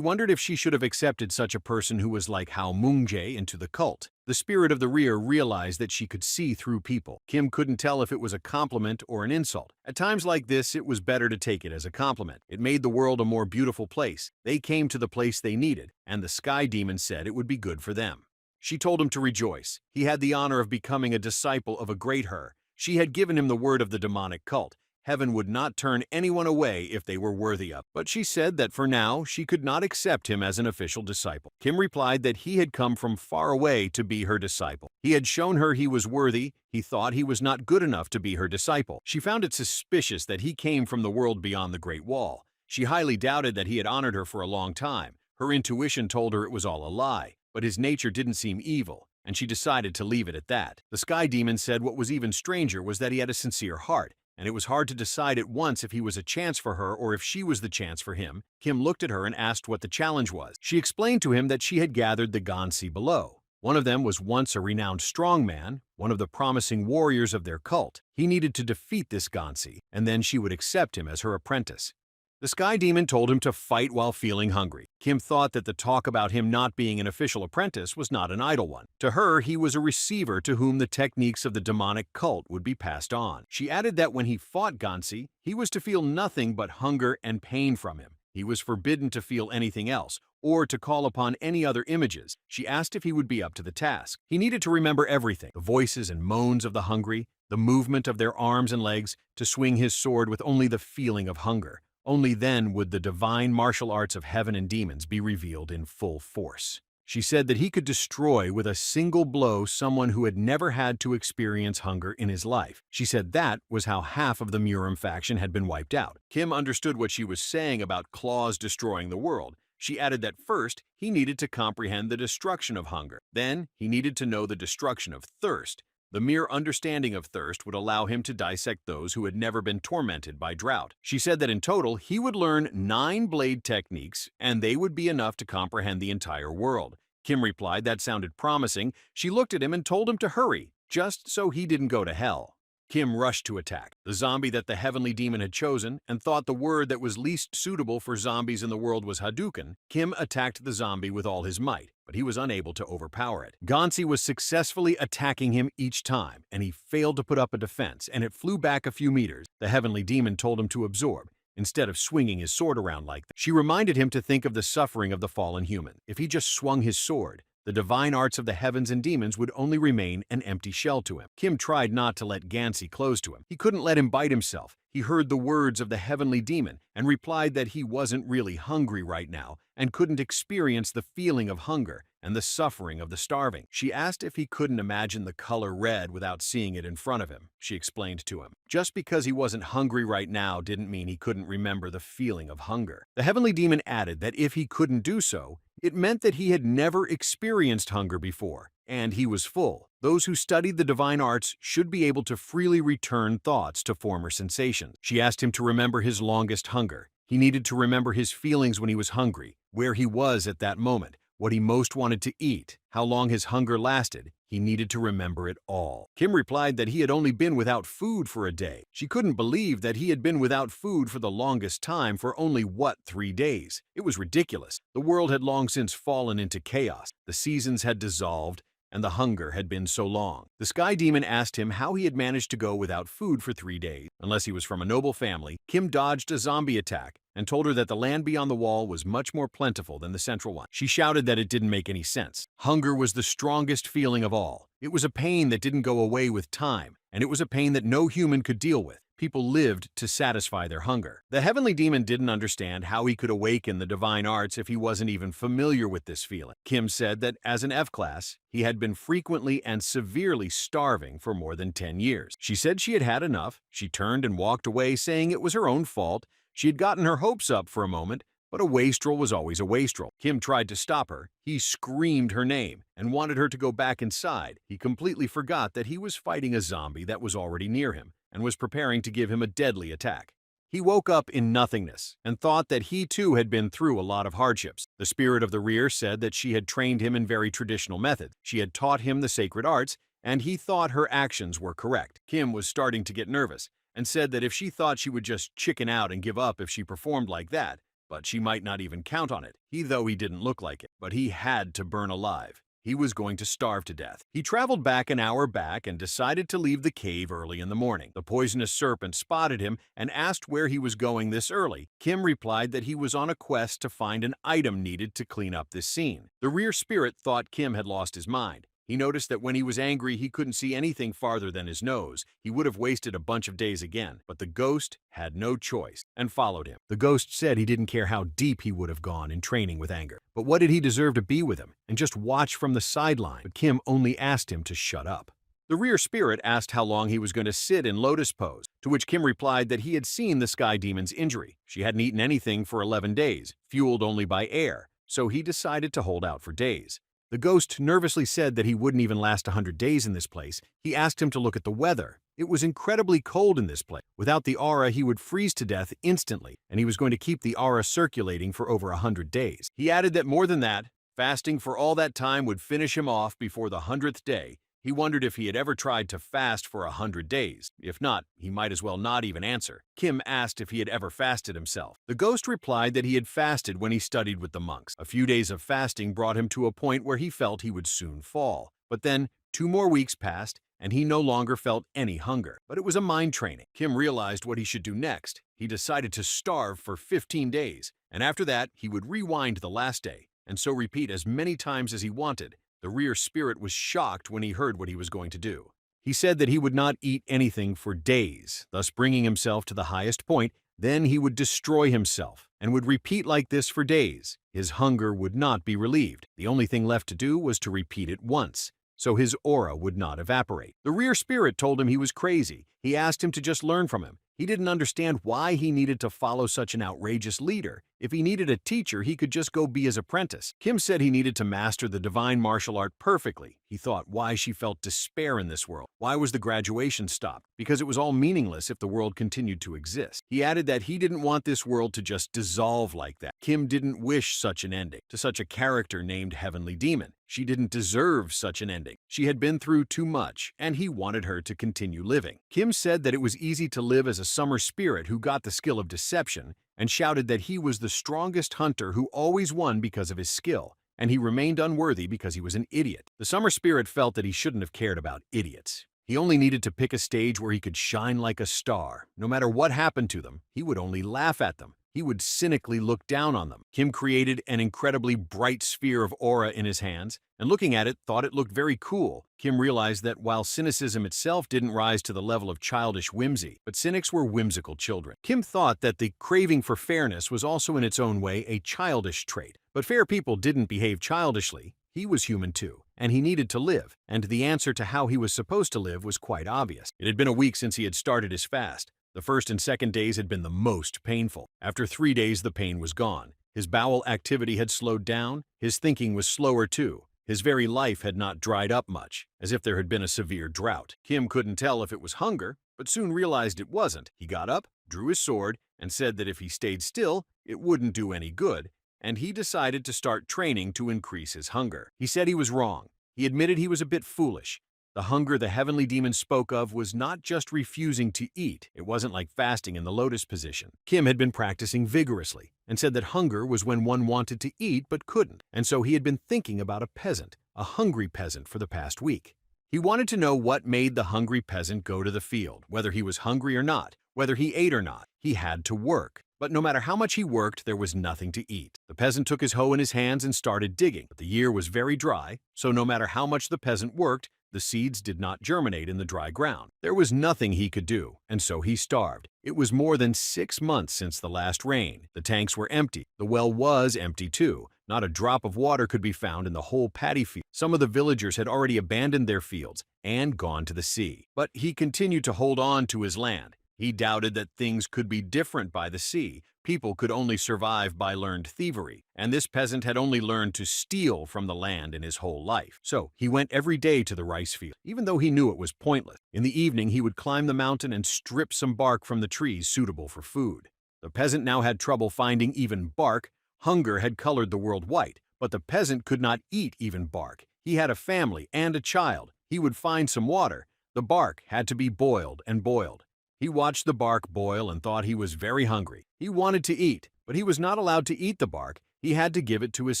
wondered if she should have accepted such a person who was like Hao Mungjae into the cult. The spirit of the rear realized that she could see through people. Kim couldn't tell if it was a compliment or an insult. At times like this, it was better to take it as a compliment. It made the world a more beautiful place. They came to the place they needed, and the Sky Demon said it would be good for them. She told him to rejoice. He had the honor of becoming a disciple of a great her. She had given him the word of the demonic cult. Heaven would not turn anyone away if they were worthy of. But she said that for now, she could not accept him as an official disciple. Kim replied that he had come from far away to be her disciple. He had shown her he was worthy. He thought he was not good enough to be her disciple. She found it suspicious that he came from the world beyond the Great Wall. She highly doubted that he had honored her for a long time. Her intuition told her it was all a lie, but his nature didn't seem evil, and she decided to leave it at that. The Sky Demon said what was even stranger was that he had a sincere heart, and it was hard to decide at once if he was a chance for her or if she was the chance for him. Kim looked at her and asked what the challenge was. She explained to him that she had gathered the Gansi below. One of them was once a renowned strongman, one of the promising warriors of their cult. He needed to defeat this Gansi, and then she would accept him as her apprentice. The Sky Demon told him to fight while feeling hungry. Kim thought that the talk about him not being an official apprentice was not an idle one. To her, he was a receiver to whom the techniques of the demonic cult would be passed on. She added that when he fought Gansi, he was to feel nothing but hunger and pain from him. He was forbidden to feel anything else, or to call upon any other images. She asked if he would be up to the task. He needed to remember everything, the voices and moans of the hungry, the movement of their arms and legs, to swing his sword with only the feeling of hunger. Only then would the divine martial arts of heaven and demons be revealed in full force. She said that he could destroy with a single blow someone who had never had to experience hunger in his life. She said that was how half of the Murim faction had been wiped out. Kim understood what she was saying about claws destroying the world. She added that first, he needed to comprehend the destruction of hunger. Then, he needed to know the destruction of thirst. The mere understanding of thirst would allow him to dissect those who had never been tormented by drought. She said that in total, he would learn 9 blade techniques, and they would be enough to comprehend the entire world. Kim replied that sounded promising. She looked at him and told him to hurry, just so he didn't go to hell. Kim rushed to attack the zombie that the heavenly demon had chosen and thought the word that was least suitable for zombies in the world was Hadouken. Kim attacked the zombie with all his might, but he was unable to overpower it. Gansi was successfully attacking him each time, and he failed to put up a defense, and it flew back a few meters. The heavenly demon told him to absorb, instead of swinging his sword around like that. She reminded him to think of the suffering of the fallen human. If he just swung his sword, the divine arts of the heavens and demons would only remain an empty shell to him. Kim tried not to let Gansi close to him. He couldn't let him bite himself. He heard the words of the heavenly demon and replied that he wasn't really hungry right now and couldn't experience the feeling of hunger and the suffering of the starving. She asked if he couldn't imagine the color red without seeing it in front of him. She explained to him. Just because he wasn't hungry right now didn't mean he couldn't remember the feeling of hunger. The heavenly demon added that if he couldn't do so, it meant that he had never experienced hunger before, and he was full. Those who studied the divine arts should be able to freely return thoughts to former sensations. She asked him to remember his longest hunger. He needed to remember his feelings when he was hungry, where he was at that moment, what he most wanted to eat, how long his hunger lasted. He needed to remember it all. Kim replied that he had only been without food for a day. She couldn't believe that he had been without food for the longest time for only, 3 days? It was ridiculous. The world had long since fallen into chaos. The seasons had dissolved, and the hunger had been so long. The Sky Demon asked him how he had managed to go without food for 3 days. Unless he was from a noble family, Kim dodged a zombie attack and told her that the land beyond the wall was much more plentiful than the central one. She shouted that it didn't make any sense. Hunger was the strongest feeling of all. It was a pain that didn't go away with time, and it was a pain that no human could deal with. People lived to satisfy their hunger. The heavenly demon didn't understand how he could awaken the divine arts if he wasn't even familiar with this feeling. Kim said that as an F class, he had been frequently and severely starving for more than 10 years. She said she had had enough. She turned and walked away, saying it was her own fault. She had gotten her hopes up for a moment, but a wastrel was always a wastrel. Kim tried to stop her. He screamed her name and wanted her to go back inside. He completely forgot that he was fighting a zombie that was already near him and was preparing to give him a deadly attack. He woke up in nothingness and thought that he too had been through a lot of hardships. The spirit of the rear said that she had trained him in very traditional methods. She had taught him the sacred arts, and he thought her actions were correct. Kim was starting to get nervous and said that if she thought she would just chicken out and give up if she performed like that, but she might not even count on it. Though he didn't look like it, but he had to burn alive. He was going to starve to death. He traveled back an hour back and decided to leave the cave early in the morning. The poisonous serpent spotted him and asked where he was going this early. Kim replied that he was on a quest to find an item needed to clean up this scene. The rear spirit thought Kim had lost his mind. He noticed that when he was angry, he couldn't see anything farther than his nose. He would have wasted a bunch of days again, but the ghost had no choice and followed him. The ghost said he didn't care how deep he would have gone in training with anger. But what did he deserve to be with him and just watch from the sideline? But Kim only asked him to shut up. The rear spirit asked how long he was going to sit in lotus pose, to which Kim replied that he had seen the sky demon's injury. She hadn't eaten anything for 11 days, fueled only by air, so he decided to hold out for days. The ghost nervously said that he wouldn't even last 100 days in this place. He asked him to look at the weather. It was incredibly cold in this place. Without the aura, he would freeze to death instantly, and he was going to keep the aura circulating for over 100 days. He added that more than that, fasting for all that time would finish him off before the 100th day. He wondered if he had ever tried to fast for 100 days. If not, he might as well not even answer. Kim asked if he had ever fasted himself. The ghost replied that he had fasted when he studied with the monks. A few days of fasting brought him to a point where he felt he would soon fall. But then 2 more weeks passed, and he no longer felt any hunger. But it was a mind training. Kim realized what he should do next. He decided to starve for 15 days, and after that, he would rewind the last day, and so repeat as many times as he wanted. The rear spirit was shocked when he heard what he was going to do. He said that he would not eat anything for days, thus bringing himself to the highest point. Then he would destroy himself and would repeat like this for days. His hunger would not be relieved. The only thing left to do was to repeat it once, so his aura would not evaporate. The rear spirit told him he was crazy. He asked him to just learn from him. He didn't understand why he needed to follow such an outrageous leader. If he needed a teacher, he could just go be his apprentice. Kim said he needed to master the divine martial art perfectly. He thought why she felt despair in this world. Why was the graduation stopped? Because it was all meaningless if the world continued to exist. He added that he didn't want this world to just dissolve like that. Kim didn't wish such an ending to such a character named Heavenly Demon. She didn't deserve such an ending. She had been through too much, and he wanted her to continue living. Kim said that it was easy to live as a summer spirit who got the skill of deception, and shouted that he was the strongest hunter who always won because of his skill, and he remained unworthy because he was an idiot. The summer spirit felt that he shouldn't have cared about idiots. He only needed to pick a stage where he could shine like a star. No matter what happened to them, he would only laugh at them. He would cynically look down on them. Kim created an incredibly bright sphere of aura in his hands, and looking at it, thought it looked very cool. Kim realized that while cynicism itself didn't rise to the level of childish whimsy, but cynics were whimsical children. Kim thought that the craving for fairness was also in its own way a childish trait. But fair people didn't behave childishly. He was human too, and he needed to live, and the answer to how he was supposed to live was quite obvious. It had been a week since he had started his fast. The first and second days had been the most painful. After 3 days, the pain was gone. His bowel activity had slowed down. His thinking was slower too. His very life had not dried up much, as if there had been a severe drought. Kim couldn't tell if it was hunger, but soon realized it wasn't. He got up, drew his sword, and said that if he stayed still, it wouldn't do any good, and he decided to start training to increase his hunger. He said he was wrong. He admitted he was a bit foolish. The hunger the heavenly demon spoke of was not just refusing to eat. It wasn't like fasting in the lotus position. Kim had been practicing vigorously and said that hunger was when one wanted to eat but couldn't, and so he had been thinking about a peasant, a hungry peasant, for the past week. He wanted to know what made the hungry peasant go to the field, whether he was hungry or not, whether he ate or not. He had to work. But no matter how much he worked, there was nothing to eat. The peasant took his hoe in his hands and started digging. But the year was very dry, so no matter how much the peasant worked, the seeds did not germinate in the dry ground. There was nothing he could do, and so he starved. It was more than 6 months since the last rain. The tanks were empty. The well was empty too. Not a drop of water could be found in the whole paddy field. Some of the villagers had already abandoned their fields and gone to the sea. But he continued to hold on to his land. He doubted that things could be different by the sea. People could only survive by learned thievery, and this peasant had only learned to steal from the land in his whole life. So he went every day to the rice field, even though he knew it was pointless. In the evening, he would climb the mountain and strip some bark from the trees suitable for food. The peasant now had trouble finding even bark. Hunger had colored the world white, but the peasant could not eat even bark. He had a family and a child. He would find some water. The bark had to be boiled and boiled. He watched the bark boil and thought he was very hungry. He wanted to eat, but he was not allowed to eat the bark. He had to give it to his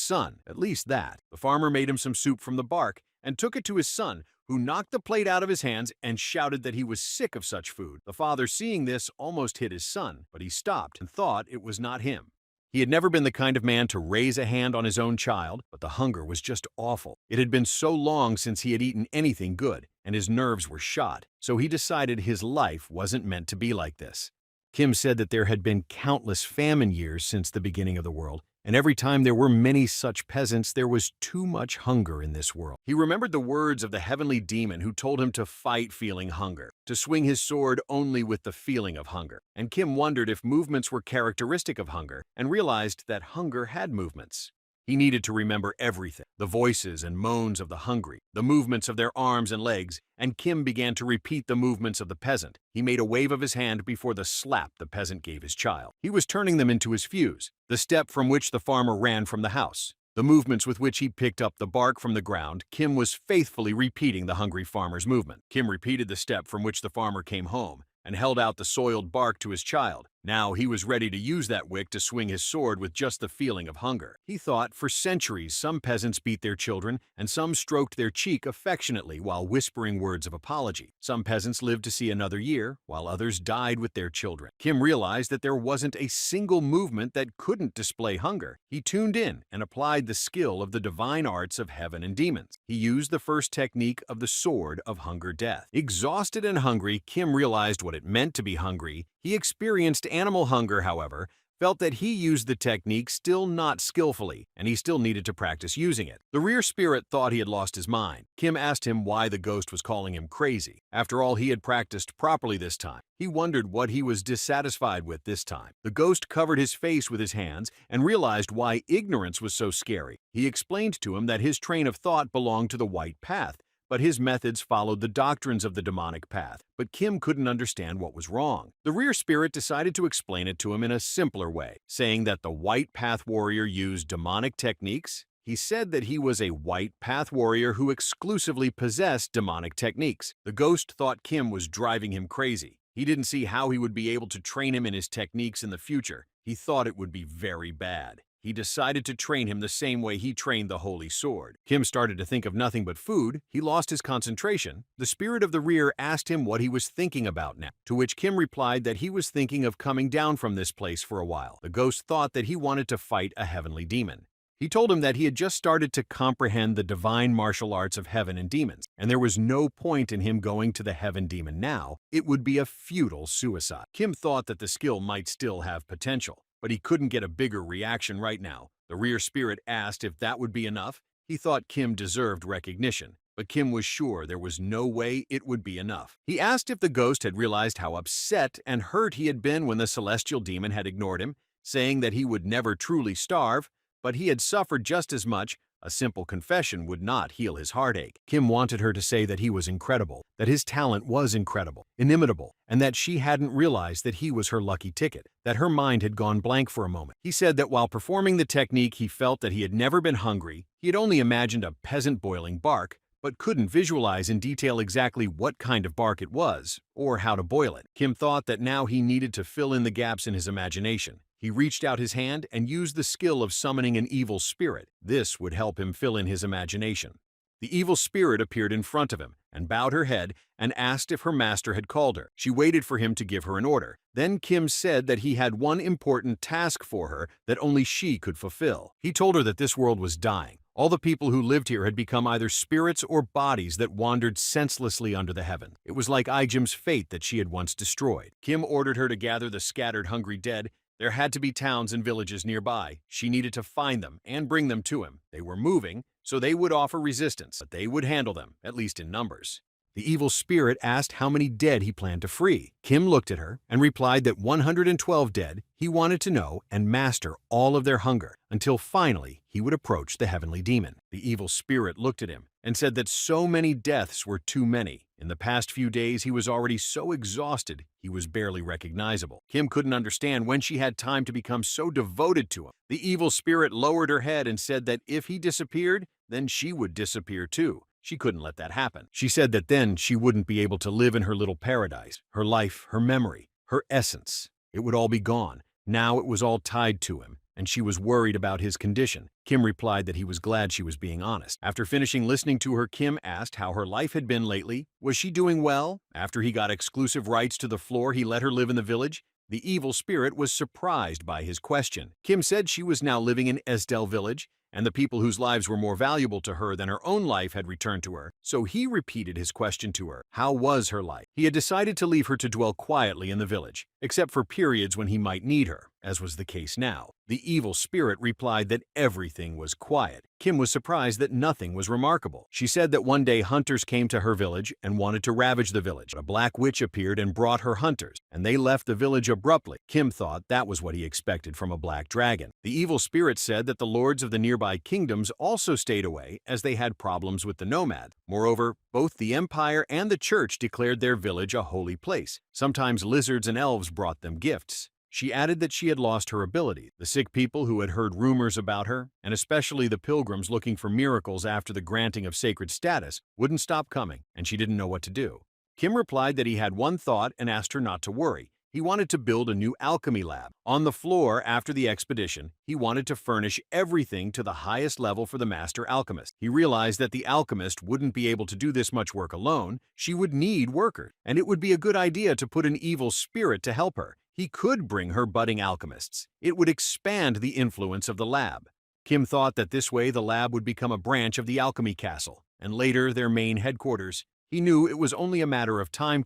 son, at least that. The farmer made him some soup from the bark and took it to his son, who knocked the plate out of his hands and shouted that he was sick of such food. The father, seeing this, almost hit his son, but he stopped and thought it was not him. He had never been the kind of man to raise a hand on his own child, but the hunger was just awful. It had been so long since he had eaten anything good, and his nerves were shot, so he decided his life wasn't meant to be like this. Kim said that there had been countless famine years since the beginning of the world, and every time there were many such peasants, there was too much hunger in this world. He remembered the words of the heavenly demon who told him to fight feeling hunger, to swing his sword only with the feeling of hunger. And Kim wondered if movements were characteristic of hunger, and realized that hunger had movements. He needed to remember everything, the voices and moans of the hungry, the movements of their arms and legs, and Kim began to repeat the movements of the peasant. He made a wave of his hand before the slap the peasant gave his child. He was turning them into his fuse, the step from which the farmer ran from the house, the movements with which he picked up the bark from the ground. Kim was faithfully repeating the hungry farmer's movement. Kim repeated the step from which the farmer came home and held out the soiled bark to his child. Now he was ready to use that wick to swing his sword with just the feeling of hunger. He thought for centuries some peasants beat their children and some stroked their cheek affectionately while whispering words of apology. Some peasants lived to see another year, while others died with their children. Kim realized that there wasn't a single movement that couldn't display hunger. He tuned in and applied the skill of the divine arts of heaven and demons. He used the first technique of the sword of hunger death. Exhausted and hungry, Kim realized what it meant to be hungry. He experienced animal hunger, however, felt that he used the technique still not skillfully, and he still needed to practice using it. The rear spirit thought he had lost his mind. Kim asked him why the ghost was calling him crazy. After all, he had practiced properly this time. He wondered what he was dissatisfied with this time. The ghost covered his face with his hands and realized why ignorance was so scary. He explained to him that his train of thought belonged to the white path, but his methods followed the doctrines of the demonic path. But Kim couldn't understand what was wrong. The rear spirit decided to explain it to him in a simpler way, saying that the white path warrior used demonic techniques. He said that he was a white path warrior who exclusively possessed demonic techniques. The ghost thought Kim was driving him crazy. He didn't see how he would be able to train him in his techniques in the future. He thought it would be very bad. He decided to train him the same way he trained the holy sword. Kim started to think of nothing but food. He lost his concentration. The spirit of the rear asked him what he was thinking about now, to which Kim replied that he was thinking of coming down from this place for a while. The ghost thought that he wanted to fight a heavenly demon. He told him that he had just started to comprehend the divine martial arts of heaven and demons, and there was no point in him going to the heaven demon now. It would be a futile suicide. Kim thought that the skill might still have potential, but he couldn't get a bigger reaction right now. The rear spirit asked if that would be enough. He thought Kim deserved recognition, but Kim was sure there was no way it would be enough. He asked if the ghost had realized how upset and hurt he had been when the celestial demon had ignored him, saying that he would never truly starve, but he had suffered just as much. A simple confession would not heal his heartache. Kim wanted her to say that he was incredible, that his talent was incredible, inimitable, and that she hadn't realized that he was her lucky ticket, that her mind had gone blank for a moment. He said that while performing the technique, he felt that he had never been hungry. He had only imagined a peasant boiling bark, but couldn't visualize in detail exactly what kind of bark it was, or how to boil it. Kim thought that now he needed to fill in the gaps in his imagination. He reached out his hand and used the skill of summoning an evil spirit. This would help him fill in his imagination. The evil spirit appeared in front of him and bowed her head and asked if her master had called her. She waited for him to give her an order. Then Kim said that he had one important task for her that only she could fulfill. He told her that this world was dying. All the people who lived here had become either spirits or bodies that wandered senselessly under the heaven. It was like Ijim's fate that she had once destroyed. Kim ordered her to gather the scattered hungry dead. There had to be towns and villages nearby. She needed to find them and bring them to him. They were moving, so they would offer resistance, but they would handle them, at least in numbers. The evil spirit asked how many dead he planned to free. Kim looked at her and replied that 112 dead he wanted to know and master all of their hunger until finally he would approach the heavenly demon. The evil spirit looked at him and said that so many deaths were too many. In the past few days, he was already so exhausted he was barely recognizable. Kim couldn't understand when she had time to become so devoted to him. The evil spirit lowered her head and said that if he disappeared, then she would disappear too. She couldn't let that happen. She said that then she wouldn't be able to live in her little paradise. Her life, her memory, her essence. It would all be gone. Now it was all tied to him, and she was worried about his condition. Kim replied that he was glad she was being honest. After finishing listening to her, Kim asked how her life had been lately. Was she doing well? After he got exclusive rights to the floor, he let her live in the village. The evil spirit was surprised by his question. Kim said she was now living in Esdell village, and the people whose lives were more valuable to her than her own life had returned to her. So he repeated his question to her. How was her life? He had decided to leave her to dwell quietly in the village, except for periods when he might need her, as was the case now. The evil spirit replied that everything was quiet. Kim was surprised that nothing was remarkable. She said that one day hunters came to her village and wanted to ravage the village. A black witch appeared and brought her hunters, and they left the village abruptly. Kim thought that was what he expected from a black dragon. The evil spirit said that the lords of the nearby kingdoms also stayed away as they had problems with the nomads. Moreover, both the empire and the church declared their village a holy place. Sometimes lizards and elves brought them gifts. She added that she had lost her ability. The sick people who had heard rumors about her, and especially the pilgrims looking for miracles after the granting of sacred status, wouldn't stop coming, and she didn't know what to do. Kim replied that he had one thought and asked her not to worry. He wanted to build a new alchemy lab. On the floor after the expedition, he wanted to furnish everything to the highest level for the master alchemist. He realized that the alchemist wouldn't be able to do this much work alone. She would need workers, and it would be a good idea to put an evil spirit to help her. He could bring her budding alchemists. It would expand the influence of the lab. Kim thought that this way the lab would become a branch of the alchemy castle, and later their main headquarters. He knew it was only a matter of time.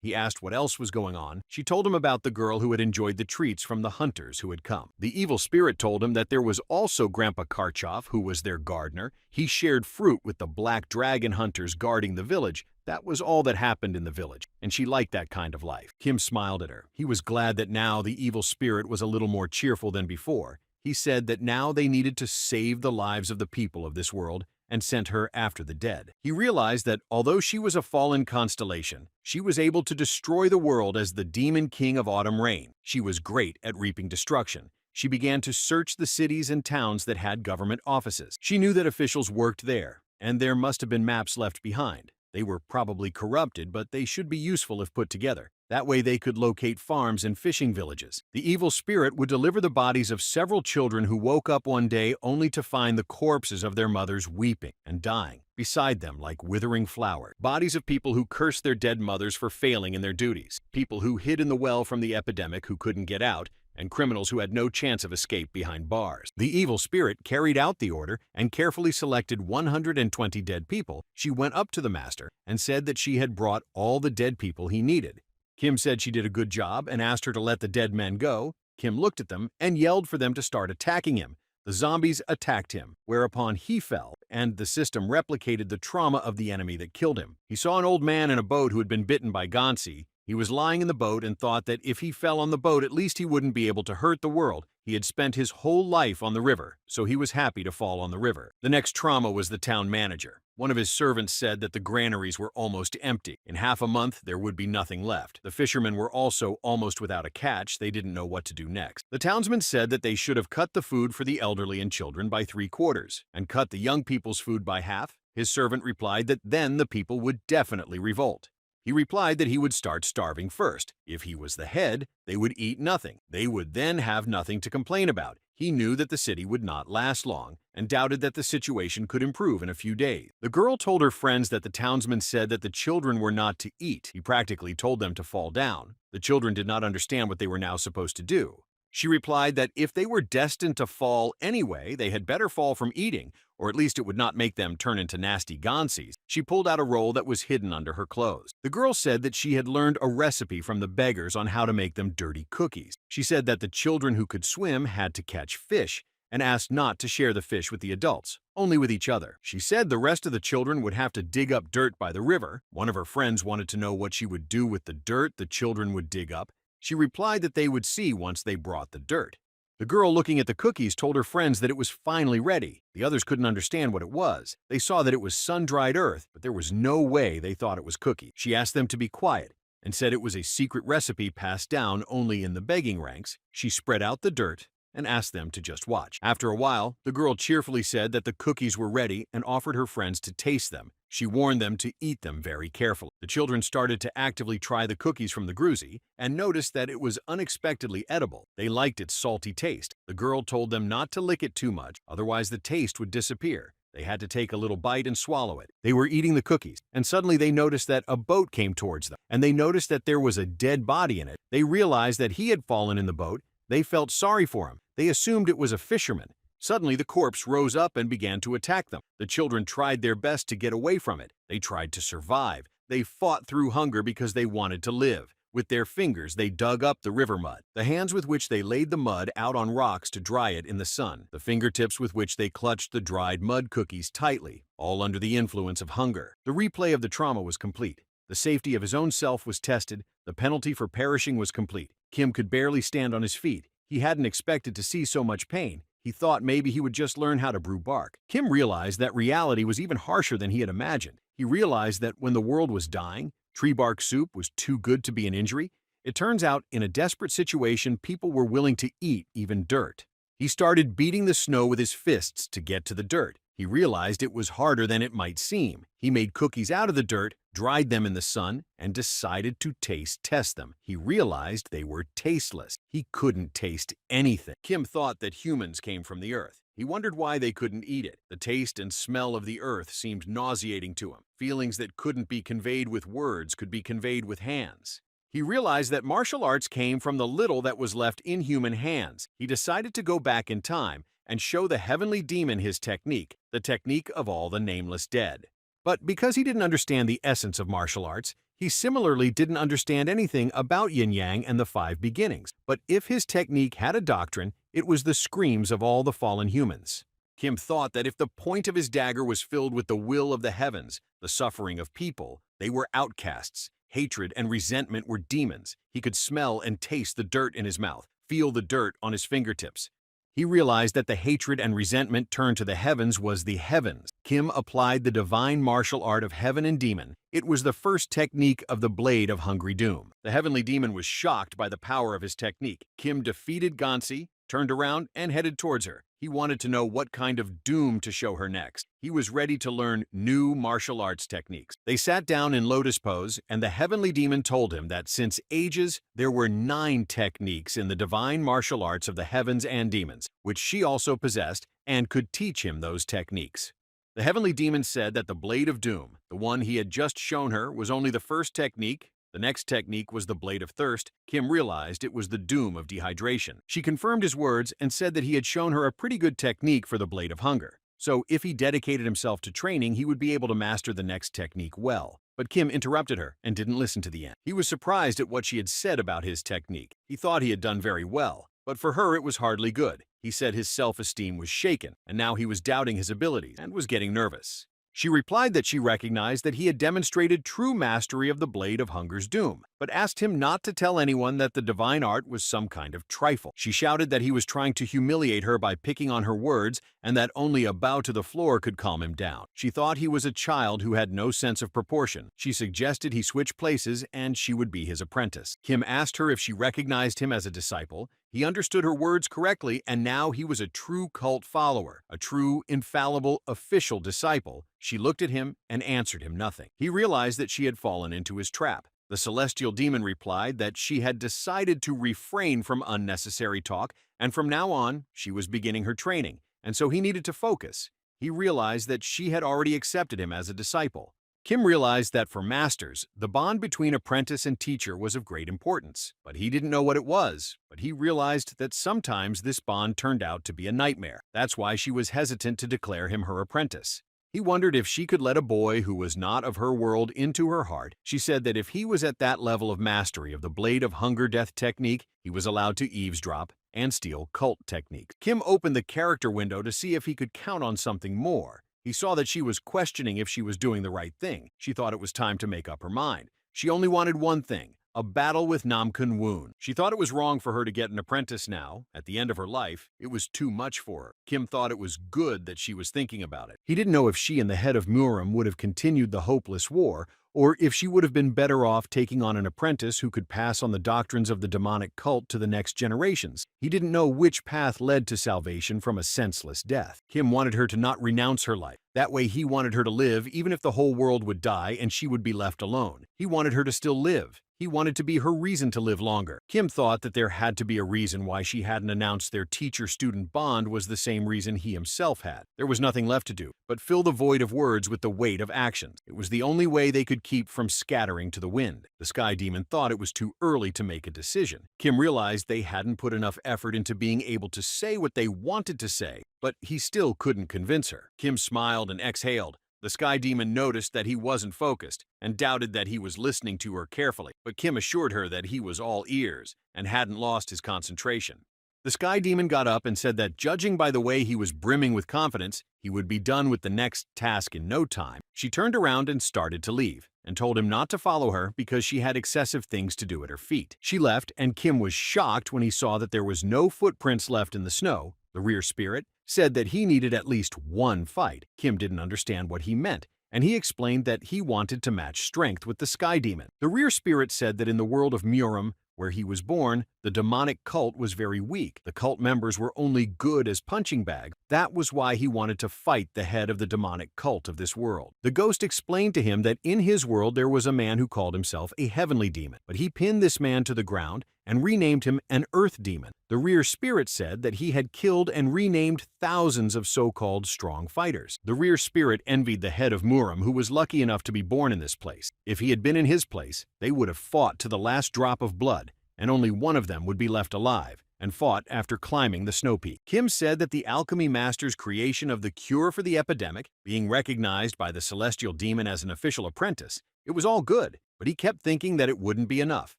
He asked what else was going on. She told him about the girl who had enjoyed the treats from the hunters who had come. The evil spirit told him that there was also Grandpa Karchov, who was their gardener. He shared fruit with the black dragon hunters guarding the village. That was all that happened in the village, and she liked that kind of life. Kim smiled at her. He was glad that now the evil spirit was a little more cheerful than before. He said that now they needed to save the lives of the people of this world and sent her after the dead. He realized that although she was a fallen constellation, she was able to destroy the world as the demon king of autumn rain. She was great at reaping destruction. She began to search the cities and towns that had government offices. She knew that officials worked there, and there must have been maps left behind. They were probably corrupted, but they should be useful if put together. That way they could locate farms and fishing villages. The evil spirit would deliver the bodies of several children who woke up one day only to find the corpses of their mothers weeping and dying beside them like withering flowers. Bodies of people who cursed their dead mothers for failing in their duties. People who hid in the well from the epidemic who couldn't get out, and criminals who had no chance of escape behind bars. The evil spirit carried out the order and carefully selected 120 dead people. She went up to the master and said that she had brought all the dead people he needed. Kim said she did a good job and asked her to let the dead men go. Kim looked at them and yelled for them to start attacking him. The zombies attacked him, whereupon he fell, and the system replicated the trauma of the enemy that killed him. He saw an old man in a boat who had been bitten by Gansi. He was lying in the boat and thought that if he fell on the boat, at least he wouldn't be able to hurt the world. He had spent his whole life on the river, so he was happy to fall on the river. The next trauma was the town manager. One of his servants said that the granaries were almost empty. In half a month, there would be nothing left. The fishermen were also almost without a catch. They didn't know what to do next. The townsmen said that they should have cut the food for the elderly and children by 3/4 and cut the young people's food by half. His servant replied that then the people would definitely revolt. He replied that he would start starving first. If he was the head, they would eat nothing. They would then have nothing to complain about. He knew that the city would not last long and doubted that the situation could improve in a few days. The girl told her friends that the townsman said that the children were not to eat. He practically told them to fall down. The children did not understand what they were now supposed to do. She replied that if they were destined to fall anyway, they had better fall from eating, or at least it would not make them turn into nasty Gansis. She pulled out a roll that was hidden under her clothes. The girl said that she had learned a recipe from the beggars on how to make them dirty cookies. She said that the children who could swim had to catch fish, and asked not to share the fish with the adults, only with each other. She said the rest of the children would have to dig up dirt by the river. One of her friends wanted to know what she would do with the dirt the children would dig up. She replied that they would see once they brought the dirt. The girl looking at the cookies told her friends that it was finally ready. The others couldn't understand what it was. They saw that it was sun-dried earth, but there was no way they thought it was cookie. She asked them to be quiet and said it was a secret recipe passed down only in the begging ranks. She spread out the dirt and asked them to just watch. After a while, the girl cheerfully said that the cookies were ready and offered her friends to taste them. She warned them to eat them very carefully. The children started to actively try the cookies from the gruzy and noticed that it was unexpectedly edible. They liked its salty taste. The girl told them not to lick it too much, otherwise the taste would disappear. They had to take a little bite and swallow it. They were eating the cookies, and suddenly they noticed that a boat came towards them, and they noticed that there was a dead body in it. They realized that he had fallen in the boat. They felt sorry for him. They assumed it was a fisherman. Suddenly, the corpse rose up and began to attack them. The children tried their best to get away from it. They tried to survive. They fought through hunger because they wanted to live. With their fingers, they dug up the river mud, the hands with which they laid the mud out on rocks to dry it in the sun, the fingertips with which they clutched the dried mud cookies tightly, all under the influence of hunger. The replay of the trauma was complete. The safety of his own self was tested. The penalty for perishing was complete. Kim could barely stand on his feet. He hadn't expected to see so much pain. He thought maybe he would just learn how to brew bark. Kim realized that reality was even harsher than he had imagined. He realized that when the world was dying, tree bark soup was too good to be an injury. It turns out, in a desperate situation, people were willing to eat even dirt. He started beating the snow with his fists to get to the dirt. He realized it was harder than it might seem. He made cookies out of the dirt, dried them in the sun, and decided to taste test them. He realized they were tasteless. He couldn't taste anything. Kim thought that humans came from the earth. He wondered why they couldn't eat it. The taste and smell of the earth seemed nauseating to him. Feelings that couldn't be conveyed with words could be conveyed with hands. He realized that martial arts came from the little that was left in human hands. He decided to go back in time and show the heavenly demon his technique, the technique of all the nameless dead. But because he didn't understand the essence of martial arts, he similarly didn't understand anything about yin-yang and the five beginnings. But if his technique had a doctrine, it was the screams of all the fallen humans. Kim thought that if the point of his dagger was filled with the will of the heavens, the suffering of people, they were outcasts. Hatred and resentment were demons. He could smell and taste the dirt in his mouth, feel the dirt on his fingertips. He realized that the hatred and resentment turned to the heavens was the heavens. Kim applied the divine martial art of heaven and demon. It was the first technique of the blade of hungry doom. The heavenly demon was shocked by the power of his technique. Kim defeated Gansi, turned around, and headed towards her. He wanted to know what kind of doom to show her next. He was ready to learn new martial arts techniques. They sat down in lotus pose, and the heavenly demon told him that since ages, there were 9 techniques in the divine martial arts of the heavens and demons, which she also possessed and could teach him those techniques. The heavenly demon said that the blade of doom, the one he had just shown her, was only the first technique. The next technique was the blade of thirst. Kim realized it was the doom of dehydration. She confirmed his words and said that he had shown her a pretty good technique for the blade of hunger. So if he dedicated himself to training, he would be able to master the next technique well. But Kim interrupted her and didn't listen to the end. He was surprised at what she had said about his technique. He thought he had done very well, but for her it was hardly good. He said his self-esteem was shaken, and now he was doubting his abilities and was getting nervous. She replied that she recognized that he had demonstrated true mastery of the blade of hunger's doom, but asked him not to tell anyone that the divine art was some kind of trifle. She shouted that he was trying to humiliate her by picking on her words and that only a bow to the floor could calm him down. She thought he was a child who had no sense of proportion. She suggested he switch places and she would be his apprentice. Kim asked her if she recognized him as a disciple. He understood her words correctly, and now he was a true cult follower, a true, infallible, official disciple. She looked at him and answered him nothing. He realized that she had fallen into his trap. The celestial demon replied that she had decided to refrain from unnecessary talk, and from now on, she was beginning her training, and so he needed to focus. He realized that she had already accepted him as a disciple. Kim realized that for masters, the bond between apprentice and teacher was of great importance, but he didn't know what it was. But he realized that sometimes this bond turned out to be a nightmare. That's why she was hesitant to declare him her apprentice. He wondered if she could let a boy who was not of her world into her heart. She said that if he was at that level of mastery of the blade of hunger death technique, he was allowed to eavesdrop and steal cult techniques. Kim opened the character window to see if he could count on something more. He saw that she was questioning if she was doing the right thing. She thought it was time to make up her mind. She only wanted one thing: a battle with Namkun Woon. She thought it was wrong for her to get an apprentice now. At the end of her life, it was too much for her. Kim thought it was good that she was thinking about it. He didn't know if she and the head of Muram would have continued the hopeless war, or if she would have been better off taking on an apprentice who could pass on the doctrines of the demonic cult to the next generations. He didn't know which path led to salvation from a senseless death. Kim wanted her to not renounce her life. That way he wanted her to live even if the whole world would die and she would be left alone. He wanted her to still live. He wanted to be her reason to live longer. Kim thought that there had to be a reason why she hadn't announced their teacher-student bond was the same reason he himself had. There was nothing left to do but fill the void of words with the weight of actions. It was the only way they could keep from scattering to the wind. The Sky Demon thought it was too early to make a decision. Kim realized they hadn't put enough effort into being able to say what they wanted to say, but he still couldn't convince her. Kim smiled and exhaled. The Sky Demon noticed that he wasn't focused and doubted that he was listening to her carefully, but Kim assured her that he was all ears and hadn't lost his concentration. The Sky Demon got up and said that judging by the way he was brimming with confidence, he would be done with the next task in no time. She turned around and started to leave, and told him not to follow her because she had excessive things to do at her feet. She left, and Kim was shocked when he saw that there was no footprints left in the snow. The rear spirit said that he needed at least one fight. Kim didn't understand what he meant, and he explained that he wanted to match strength with the Sky Demon. The rear spirit said that in the world of Muram, where he was born, the demonic cult was very weak. The cult members were only good as punching bags. That was why he wanted to fight the head of the demonic cult of this world. The ghost explained to him that in his world there was a man who called himself a heavenly demon, but he pinned this man to the ground and renamed him an earth demon. The rear spirit said that he had killed and renamed thousands of so-called strong fighters. The rear spirit envied the head of Muram, who was lucky enough to be born in this place. If he had been in his place, they would have fought to the last drop of blood, and only one of them would be left alive, and fought after climbing the snow peak. Kim said that the alchemy master's creation of the cure for the epidemic, being recognized by the celestial demon as an official apprentice, it was all good, but he kept thinking that it wouldn't be enough,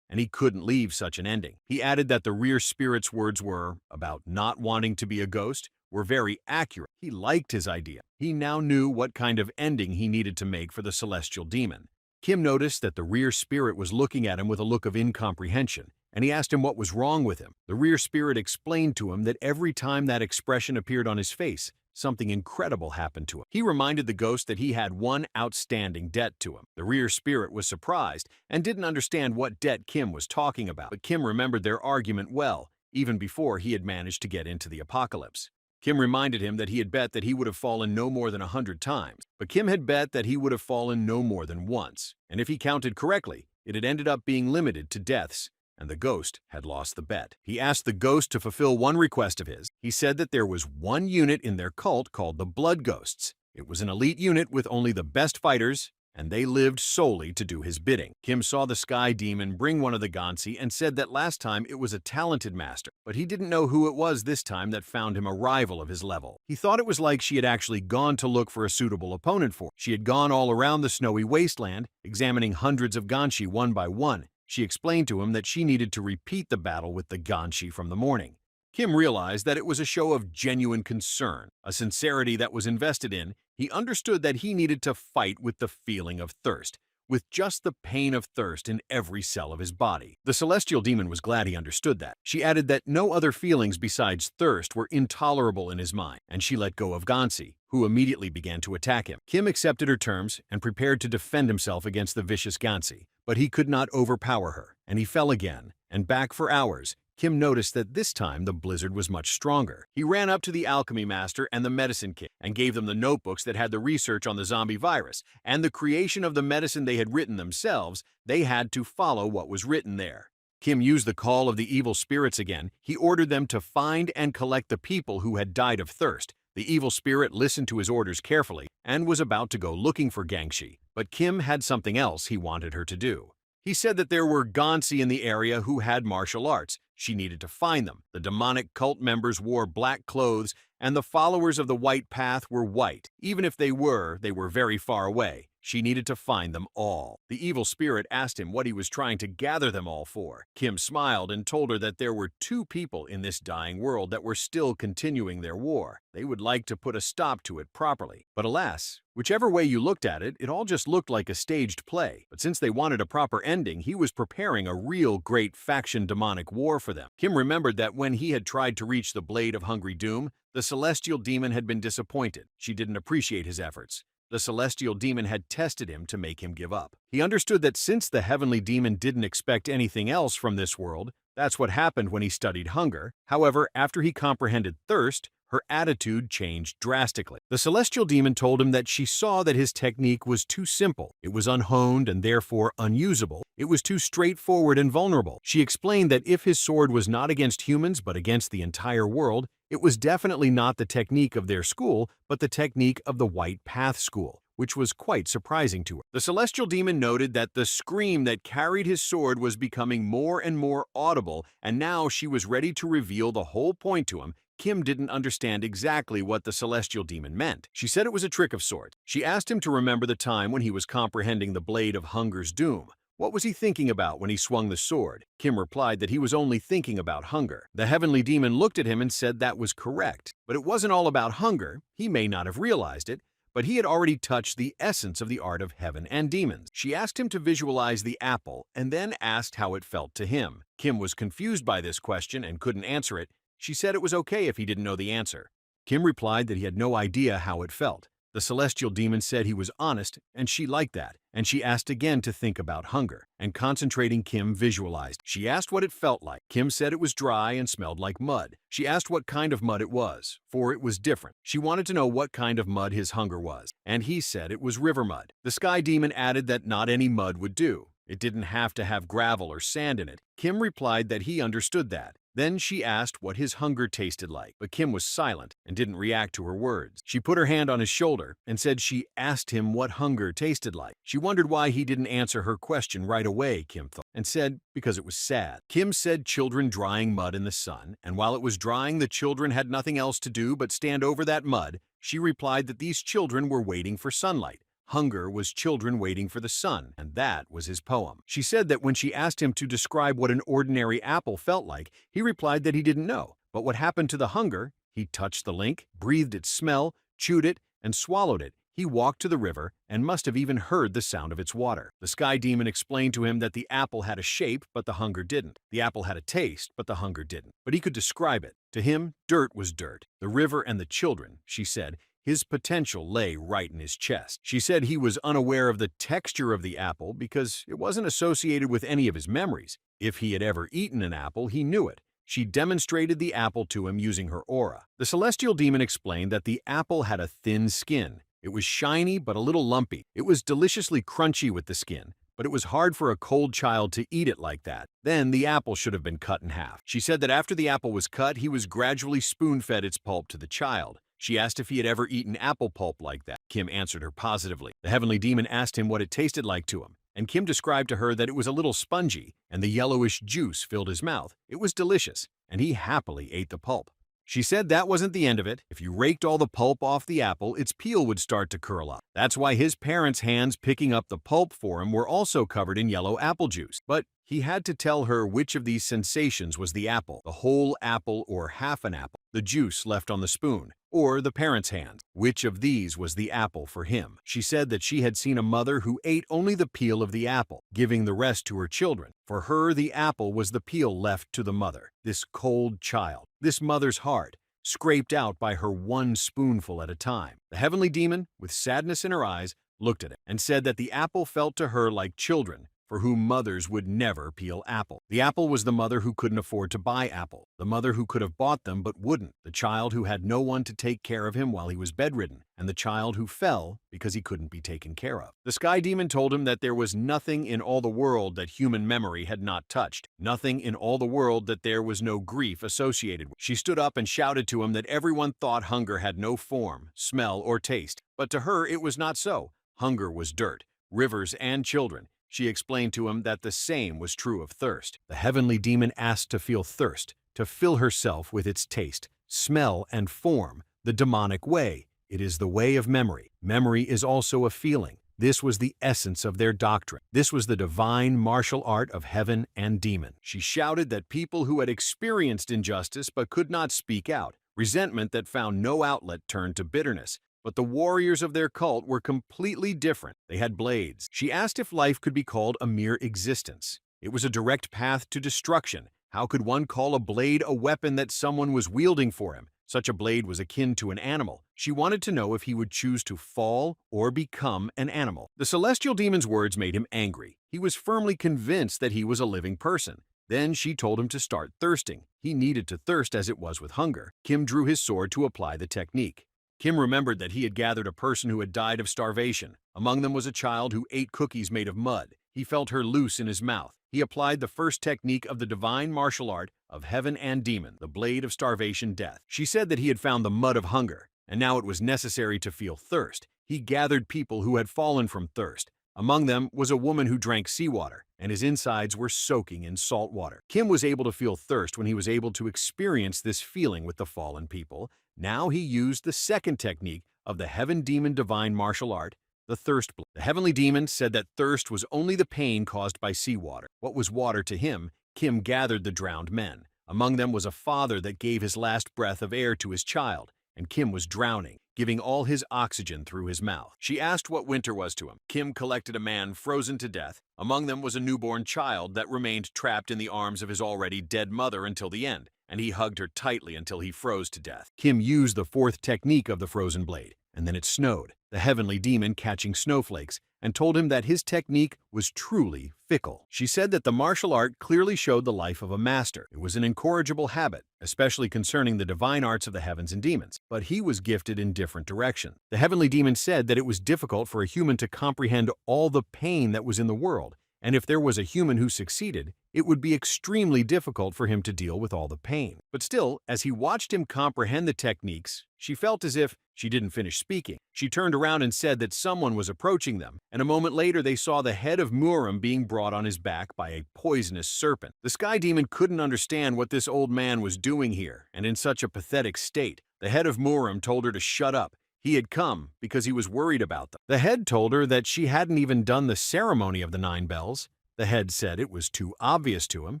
and he couldn't leave such an ending. He added that the rear spirit's words were, about not wanting to be a ghost, were very accurate. He liked his idea. He now knew what kind of ending he needed to make for the celestial demon. Kim noticed that the rear spirit was looking at him with a look of incomprehension, and he asked him what was wrong with him. The rear spirit explained to him that every time that expression appeared on his face, something incredible happened to him. He reminded the ghost that he had one outstanding debt to him. The rear spirit was surprised and didn't understand what debt Kim was talking about, but Kim remembered their argument well, even before he had managed to get into the apocalypse. Kim reminded him that he had bet that he would have fallen no more than 100 times, but Kim had bet that he would have fallen no more than once, and if he counted correctly, it had ended up being limited to deaths, and the ghost had lost the bet. He asked the ghost to fulfill one request of his. He said that there was one unit in their cult called the Blood Ghosts. It was an elite unit with only the best fighters, and they lived solely to do his bidding. Kim saw the Sky Demon bring one of the Gansi and said that last time it was a talented master, but he didn't know who it was this time that found him a rival of his level. He thought it was like she had actually gone to look for a suitable opponent for him. She had gone all around the snowy wasteland, examining hundreds of Ganshi one by one. She explained to him that she needed to repeat the battle with the Ganshi from the morning. Kim realized that it was a show of genuine concern, a sincerity that was invested in. He understood that he needed to fight with the feeling of thirst, with just the pain of thirst in every cell of his body. The celestial demon was glad he understood that. She added that no other feelings besides thirst were intolerable in his mind, and she let go of Gansi, who immediately began to attack him. Kim accepted her terms and prepared to defend himself against the vicious Gansi, but he could not overpower her, and he fell again, and back for hours. Kim noticed that this time the blizzard was much stronger. He ran up to the alchemy master and the medicine kit and gave them the notebooks that had the research on the zombie virus and the creation of the medicine they had written themselves. They had to follow what was written there. Kim used the call of the evil spirits again. He ordered them to find and collect the people who had died of thirst. The evil spirit listened to his orders carefully and was about to go looking for Gangshi, but Kim had something else he wanted her to do. He said that there were Gansi in the area who had martial arts. She needed to find them. The demonic cult members wore black clothes, and the followers of the White Path were white. Even if they were very far away. She needed to find them all. The evil spirit asked him what he was trying to gather them all for. Kim smiled and told her that there were two people in this dying world that were still continuing their war. They would like to put a stop to it properly. But alas, whichever way you looked at it, it all just looked like a staged play. But since they wanted a proper ending, he was preparing a real great faction demonic war for them. Kim remembered that when he had tried to reach the blade of hungry doom, the celestial demon had been disappointed. She didn't appreciate his efforts. The celestial demon had tested him to make him give up. He understood that since the heavenly demon didn't expect anything else from this world, that's what happened when he studied hunger. However, after he comprehended thirst, her attitude changed drastically. The celestial demon told him that she saw that his technique was too simple. It was unhoned and therefore unusable. It was too straightforward and vulnerable. She explained that if his sword was not against humans but against the entire world, it was definitely not the technique of their school, but the technique of the White Path School, which was quite surprising to her. The celestial demon noted that the scream that carried his sword was becoming more and more audible, and now she was ready to reveal the whole point to him. Kim didn't understand exactly what the celestial demon meant. She said it was a trick of sorts. She asked him to remember the time when he was comprehending the blade of hunger's doom. What was he thinking about when he swung the sword? Kim replied that he was only thinking about hunger. The heavenly demon looked at him and said that was correct. But it wasn't all about hunger. He may not have realized it, but he had already touched the essence of the art of heaven and demons. She asked him to visualize the apple and then asked how it felt to him. Kim was confused by this question and couldn't answer it. She said it was okay if he didn't know the answer. Kim replied that he had no idea how it felt. The celestial demon said he was honest, and she liked that, and she asked again to think about hunger, and concentrating Kim visualized. She asked what it felt like. Kim said it was dry and smelled like mud. She asked what kind of mud it was, for it was different. She wanted to know what kind of mud his hunger was, and he said it was river mud. The sky demon added that not any mud would do. It didn't have to have gravel or sand in it. Kim replied that he understood that. Then she asked what his hunger tasted like, but Kim was silent and didn't react to her words. She put her hand on his shoulder and said she asked him what hunger tasted like. She wondered why he didn't answer her question right away, Kim thought, and said because it was sad. Kim said children drying mud in the sun, and while it was drying, the children had nothing else to do but stand over that mud. She replied that these children were waiting for sunlight. Hunger was children waiting for the sun, and that was his poem. She said that when she asked him to describe what an ordinary apple felt like, he replied that he didn't know. But what happened to the hunger? He touched the link, breathed its smell, chewed it, and swallowed it. He walked to the river and must have even heard the sound of its water. The sky demon explained to him that the apple had a shape, but the hunger didn't. The apple had a taste, but the hunger didn't. But he could describe it. To him, dirt was dirt. The river and the children, she said, his potential lay right in his chest. She said he was unaware of the texture of the apple because it wasn't associated with any of his memories. If he had ever eaten an apple, he knew it. She demonstrated the apple to him using her aura. The celestial demon explained that the apple had a thin skin. It was shiny but a little lumpy. It was deliciously crunchy with the skin, but it was hard for a cold child to eat it like that. Then the apple should have been cut in half. She said that after the apple was cut, he was gradually spoon-fed its pulp to the child. She asked if he had ever eaten apple pulp like that. Kim answered her positively. The heavenly demon asked him what it tasted like to him, and Kim described to her that it was a little spongy, and the yellowish juice filled his mouth. It was delicious, and he happily ate the pulp. She said that wasn't the end of it. If you raked all the pulp off the apple, its peel would start to curl up. That's why his parents' hands picking up the pulp for him were also covered in yellow apple juice. But he had to tell her which of these sensations was the apple, the whole apple or half an apple, the juice left on the spoon, or the parents' hands. Which of these was the apple for him? She said that she had seen a mother who ate only the peel of the apple, giving the rest to her children. For her, the apple was the peel left to the mother, this cold child, this mother's heart, scraped out by her one spoonful at a time. The heavenly demon, with sadness in her eyes, looked at it and said that the apple felt to her like children, for whom mothers would never peel apple. The apple was the mother who couldn't afford to buy apple, the mother who could have bought them but wouldn't, the child who had no one to take care of him while he was bedridden, and the child who fell because he couldn't be taken care of. The sky demon told him that there was nothing in all the world that human memory had not touched, nothing in all the world that there was no grief associated with. She stood up and shouted to him that everyone thought hunger had no form, smell, or taste, but to her it was not so. Hunger was dirt, rivers, and children. She explained to him that the same was true of thirst. The heavenly demon asked to feel thirst, to fill herself with its taste, smell, and form, the demonic way. It is the way of memory. Memory is also a feeling. This was the essence of their doctrine. This was the divine martial art of heaven and demon. She shouted that people who had experienced injustice but could not speak out, resentment that found no outlet turned to bitterness. But the warriors of their cult were completely different. They had blades. She asked if life could be called a mere existence. It was a direct path to destruction. How could one call a blade a weapon that someone was wielding for him? Such a blade was akin to an animal. She wanted to know if he would choose to fall or become an animal. The celestial demon's words made him angry. He was firmly convinced that he was a living person. Then she told him to start thirsting. He needed to thirst as it was with hunger. Kim drew his sword to apply the technique. Kim remembered that he had gathered a person who had died of starvation. Among them was a child who ate cookies made of mud. He felt her loose in his mouth. He applied the first technique of the divine martial art of heaven and demon, the blade of starvation death. She said that he had found the mud of hunger, and now it was necessary to feel thirst. He gathered people who had fallen from thirst. Among them was a woman who drank seawater, and his insides were soaking in salt water. Kim was able to feel thirst when he was able to experience this feeling with the fallen people. Now he used the second technique of the heaven demon divine martial art, the thirst blade. The heavenly demon said that thirst was only the pain caused by seawater. What was water to him? Kim gathered the drowned men. Among them was a father that gave his last breath of air to his child, and Kim was drowning, giving all his oxygen through his mouth. She asked what winter was to him. Kim collected a man frozen to death. Among them was a newborn child that remained trapped in the arms of his already dead mother until the end, and he hugged her tightly until he froze to death. Kim used the fourth technique of the frozen blade, and then it snowed, the heavenly demon catching snowflakes, and told him that his technique was truly fickle. She said that the martial art clearly showed the life of a master. It was an incorrigible habit, especially concerning the divine arts of the heavens and demons, but he was gifted in different directions. The heavenly demon said that it was difficult for a human to comprehend all the pain that was in the world, and if there was a human who succeeded, it would be extremely difficult for him to deal with all the pain. But still, as he watched him comprehend the techniques, she felt as if she didn't finish speaking. She turned around and said that someone was approaching them, and a moment later they saw the head of Muram being brought on his back by a poisonous serpent. The sky demon couldn't understand what this old man was doing here, and in such a pathetic state. The head of Muram told her to shut up. He had come because he was worried about them. The head told her that she hadn't even done the ceremony of the 9 bells. The head said it was too obvious to him.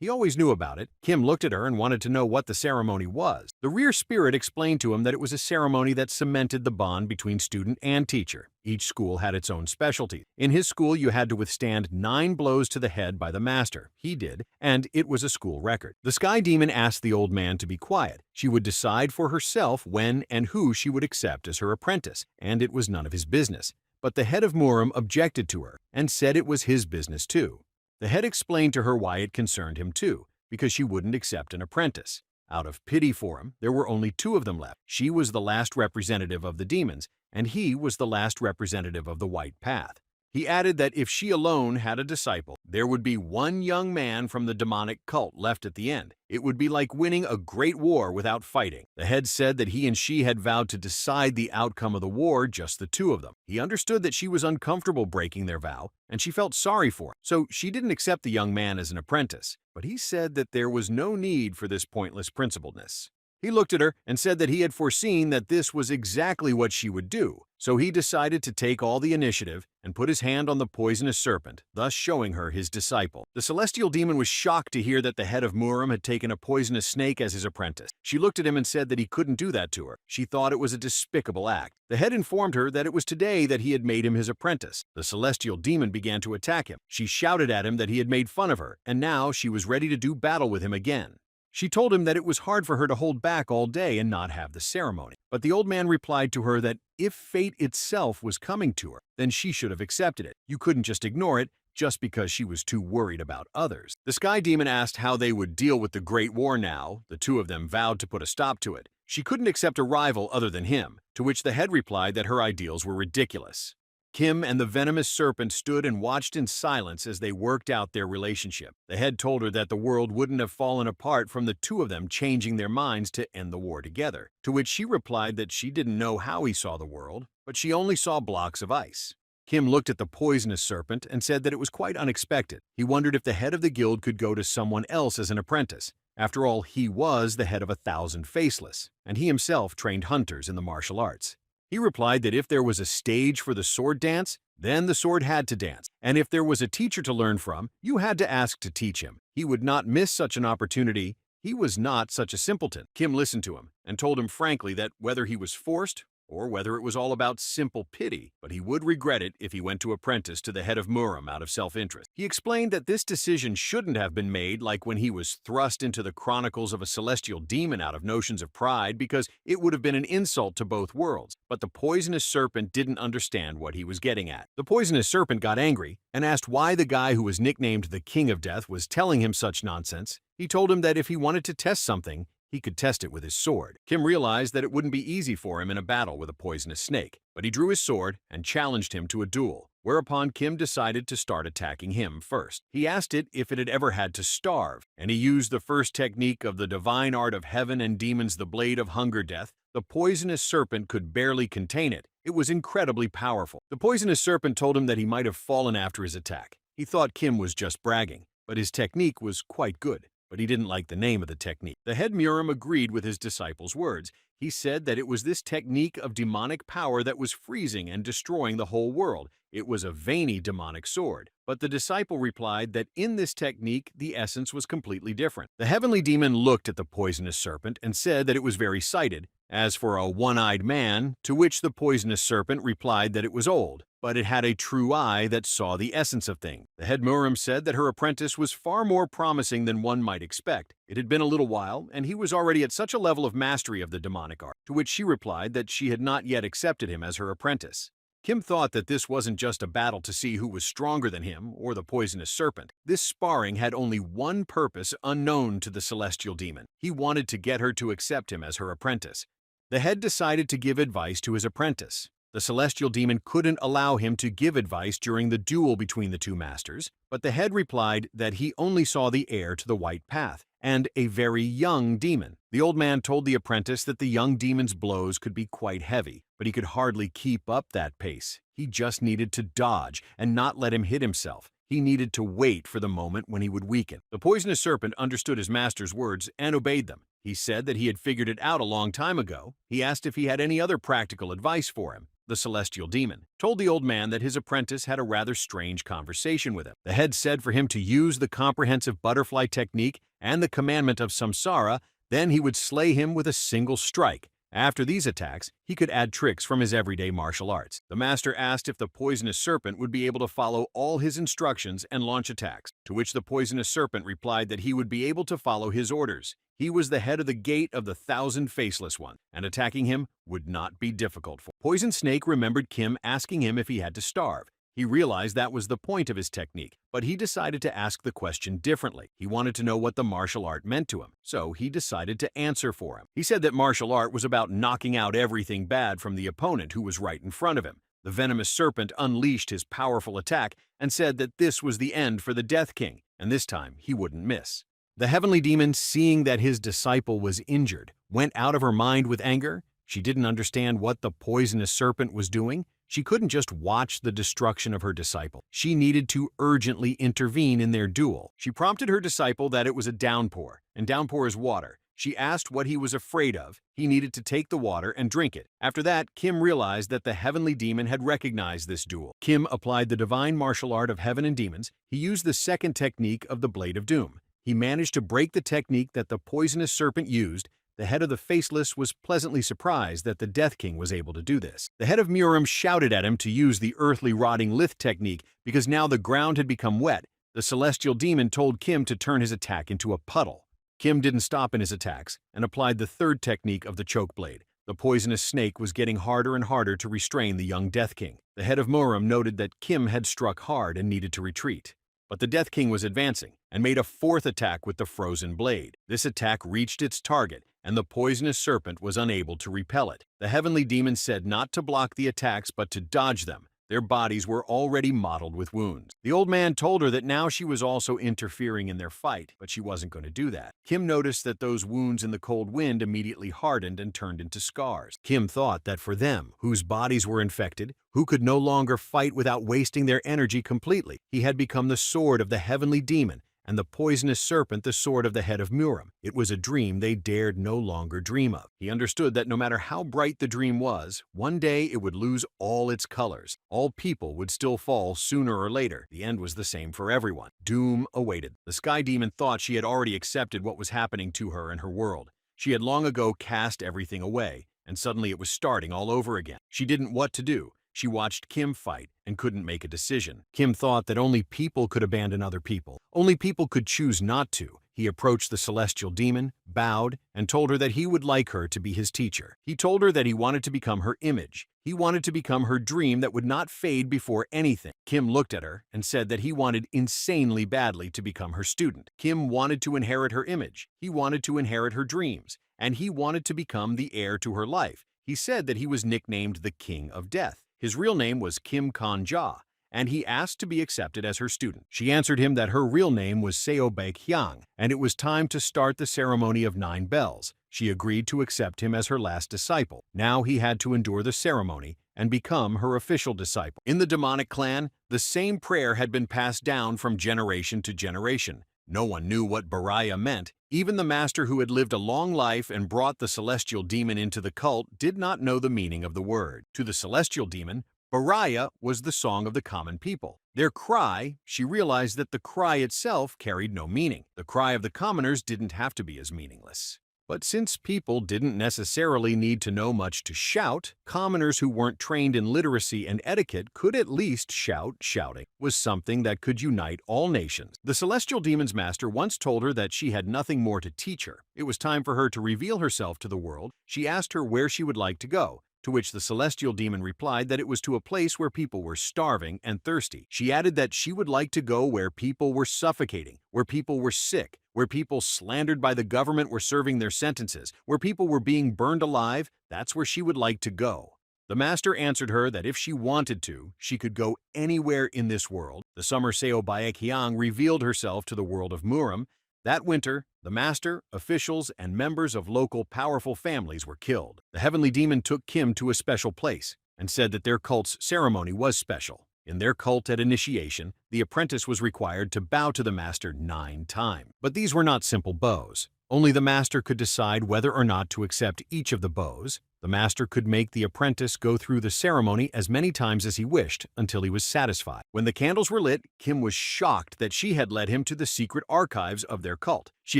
He always knew about it. Kim looked at her and wanted to know what the ceremony was. The rear spirit explained to him that it was a ceremony that cemented the bond between student and teacher. Each school had its own specialty. In his school, you had to withstand 9 blows to the head by the master. He did, and it was a school record. The sky demon asked the old man to be quiet. She would decide for herself when and who she would accept as her apprentice, and it was none of his business. But the head of Muram objected to her and said it was his business too. The head explained to her why it concerned him too, because she wouldn't accept an apprentice. Out of pity for him, there were only 2 of them left. She was the last representative of the demons, and he was the last representative of the white path. He added that if she alone had a disciple, there would be 1 young man from the demonic cult left at the end. It would be like winning a great war without fighting. The head said that he and she had vowed to decide the outcome of the war, just the 2 of them. He understood that she was uncomfortable breaking their vow, and she felt sorry for him, so she didn't accept the young man as an apprentice. But he said that there was no need for this pointless principledness. He looked at her and said that he had foreseen that this was exactly what she would do, so he decided to take all the initiative and put his hand on the poisonous serpent, thus showing her his disciple. The celestial demon was shocked to hear that the head of Muram had taken a poisonous snake as his apprentice. She looked at him and said that he couldn't do that to her. She thought it was a despicable act. The head informed her that it was today that he had made him his apprentice. The celestial demon began to attack him. She shouted at him that he had made fun of her, and now she was ready to do battle with him again. She told him that it was hard for her to hold back all day and not have the ceremony. But the old man replied to her that if fate itself was coming to her, then she should have accepted it. You couldn't just ignore it just because she was too worried about others. The sky demon asked how they would deal with the Great War now. The 2 of them vowed to put a stop to it. She couldn't accept a rival other than him, to which the head replied that her ideals were ridiculous. Kim and the venomous serpent stood and watched in silence as they worked out their relationship. The head told her that the world wouldn't have fallen apart from the 2 of them changing their minds to end the war together, to which she replied that she didn't know how he saw the world, but she only saw blocks of ice. Kim looked at the poisonous serpent and said that it was quite unexpected. He wondered if the head of the guild could go to someone else as an apprentice. After all, he was the head of 1,000 faceless, and he himself trained hunters in the martial arts. He replied that if there was a stage for the sword dance, then the sword had to dance, and if there was a teacher to learn from, you had to ask to teach him. He would not miss such an opportunity. He was not such a simpleton. Kim listened to him and told him frankly that whether he was forced or whether it was all about simple pity, but he would regret it if he went to apprentice to the head of Muram out of self-interest. He explained that this decision shouldn't have been made like when he was thrust into the chronicles of a celestial demon out of notions of pride, because it would have been an insult to both worlds. But the poisonous serpent didn't understand what he was getting at. The poisonous serpent got angry and asked why the guy who was nicknamed the King of Death was telling him such nonsense. He told him that if he wanted to test something, he could test it with his sword. Kim realized that it wouldn't be easy for him in a battle with a poisonous snake, but he drew his sword and challenged him to a duel, whereupon Kim decided to start attacking him first. He asked it if it had ever had to starve, and he used the first technique of the divine art of heaven and demons, the blade of hunger death. The poisonous serpent could barely contain it. It was incredibly powerful. The poisonous serpent told him that he might have fallen after his attack. He thought Kim was just bragging, but his technique was quite good. But he didn't like the name of the technique. The head Muram agreed with his disciple's words. He said that it was this technique of demonic power that was freezing and destroying the whole world. It was a veiny demonic sword. But the disciple replied that in this technique, the essence was completely different. The heavenly demon looked at the poisonous serpent and said that it was very sighted. As for a one-eyed man, to which the poisonous serpent replied that it was old, but it had a true eye that saw the essence of things. The head Muram said that her apprentice was far more promising than one might expect. It had been a little while, and he was already at such a level of mastery of the demonic art, to which she replied that she had not yet accepted him as her apprentice. Kim thought that this wasn't just a battle to see who was stronger than him or the poisonous serpent. This sparring had only one purpose unknown to the celestial demon. He wanted to get her to accept him as her apprentice. The head decided to give advice to his apprentice. The celestial demon couldn't allow him to give advice during the duel between the two masters, but the head replied that he only saw the heir to the white path, and a very young demon. The old man told the apprentice that the young demon's blows could be quite heavy, but he could hardly keep up that pace. He just needed to dodge and not let him hit himself. He needed to wait for the moment when he would weaken. The poisonous serpent understood his master's words and obeyed them. He said that he had figured it out a long time ago. He asked if he had any other practical advice for him. The celestial demon told the old man that his apprentice had a rather strange conversation with him. The head said for him to use the comprehensive butterfly technique and the commandment of samsara, then he would slay him with a single strike. After these attacks, he could add tricks from his everyday martial arts. The master asked if the poisonous serpent would be able to follow all his instructions and launch attacks, to which the poisonous serpent replied that he would be able to follow his orders. He was the head of the gate of the 1,000 faceless ones, and attacking him would not be difficult for him. Poison Snake remembered Kim asking him if he had to starve. He realized that was the point of his technique, but he decided to ask the question differently. He wanted to know what the martial art meant to him, so he decided to answer for him. He said that martial art was about knocking out everything bad from the opponent who was right in front of him. The venomous serpent unleashed his powerful attack and said that this was the end for the Death King, and this time he wouldn't miss. The heavenly demon, seeing that his disciple was injured, went out of her mind with anger. She didn't understand what the poisonous serpent was doing. She couldn't just watch the destruction of her disciple. She needed to urgently intervene in their duel. She prompted her disciple that it was a downpour, and downpour is water. She asked what he was afraid of. He needed to take the water and drink it. After that, Kim realized that the heavenly demon had recognized this duel. Kim applied the divine martial art of heaven and demons. He used the second technique of the Blade of Doom. He managed to break the technique that the poisonous serpent used. The head of the Faceless was pleasantly surprised that the Death King was able to do this. The head of Muram shouted at him to use the earthly rotting lith technique because now the ground had become wet. The celestial demon told Kim to turn his attack into a puddle. Kim didn't stop in his attacks and applied the third technique of the choke blade. The poisonous snake was getting harder and harder to restrain the young Death King. The head of Muram noted that Kim had struck hard and needed to retreat. But the Death King was advancing and made a fourth attack with the frozen blade. This attack reached its target, and the poisonous serpent was unable to repel it. The heavenly demon said not to block the attacks but to dodge them. Their bodies were already mottled with wounds. The old man told her that now she was also interfering in their fight, but she wasn't going to do that. Kim noticed that those wounds in the cold wind immediately hardened and turned into scars. Kim thought that for them, whose bodies were infected, who could no longer fight without wasting their energy completely, he had become the sword of the heavenly demon, and the poisonous serpent the sword of the head of Muram. It was a dream they dared no longer dream of. He understood that no matter how bright the dream was, one day it would lose all its colors. All people would still fall sooner or later. The end was the same for everyone. Doom awaited. The Sky Demon thought she had already accepted what was happening to her and her world. She had long ago cast everything away, and suddenly it was starting all over again. She didn't know what to do. She watched Kim fight and couldn't make a decision. Kim thought that only people could abandon other people. Only people could choose not to. He approached the celestial demon, bowed, and told her that he would like her to be his teacher. He told her that he wanted to become her image. He wanted to become her dream that would not fade before anything. Kim looked at her and said that he wanted insanely badly to become her student. Kim wanted to inherit her image. He wanted to inherit her dreams. And he wanted to become the heir to her life. He said that he was nicknamed the King of Death. His real name was Kim Kan-ja, and he asked to be accepted as her student. She answered him that her real name was Seo-baek-hyang, and it was time to start the ceremony of 9 bells. She agreed to accept him as her last disciple. Now he had to endure the ceremony and become her official disciple. In the demonic clan, the same prayer had been passed down from generation to generation. No one knew what Baraya meant. Even the master who had lived a long life and brought the celestial demon into the cult did not know the meaning of the word. To the celestial demon, Baraya was the song of the common people. Their cry, she realized that the cry itself carried no meaning. The cry of the commoners didn't have to be as meaningless. But since people didn't necessarily need to know much to shout, commoners who weren't trained in literacy and etiquette could at least shout. Shouting was something that could unite all nations. The celestial demon's master once told her that she had nothing more to teach her. It was time for her to reveal herself to the world. She asked her where she would like to go, to which the celestial demon replied that it was to a place where people were starving and thirsty. She added that she would like to go where people were suffocating, where people were sick, where people slandered by the government were serving their sentences, where people were being burned alive. That's where she would like to go. The master answered her that if she wanted to, she could go anywhere in this world. The summer Seo-baek-hyang revealed herself to the world of Muram. That winter, the master, officials, and members of local powerful families were killed. The heavenly demon took Kim to a special place and said that their cult's ceremony was special. In their cult at initiation, the apprentice was required to bow to the master 9 times. But these were not simple bows. Only the master could decide whether or not to accept each of the bows. The master could make the apprentice go through the ceremony as many times as he wished until he was satisfied. When the candles were lit, Kim was shocked that she had led him to the secret archives of their cult. She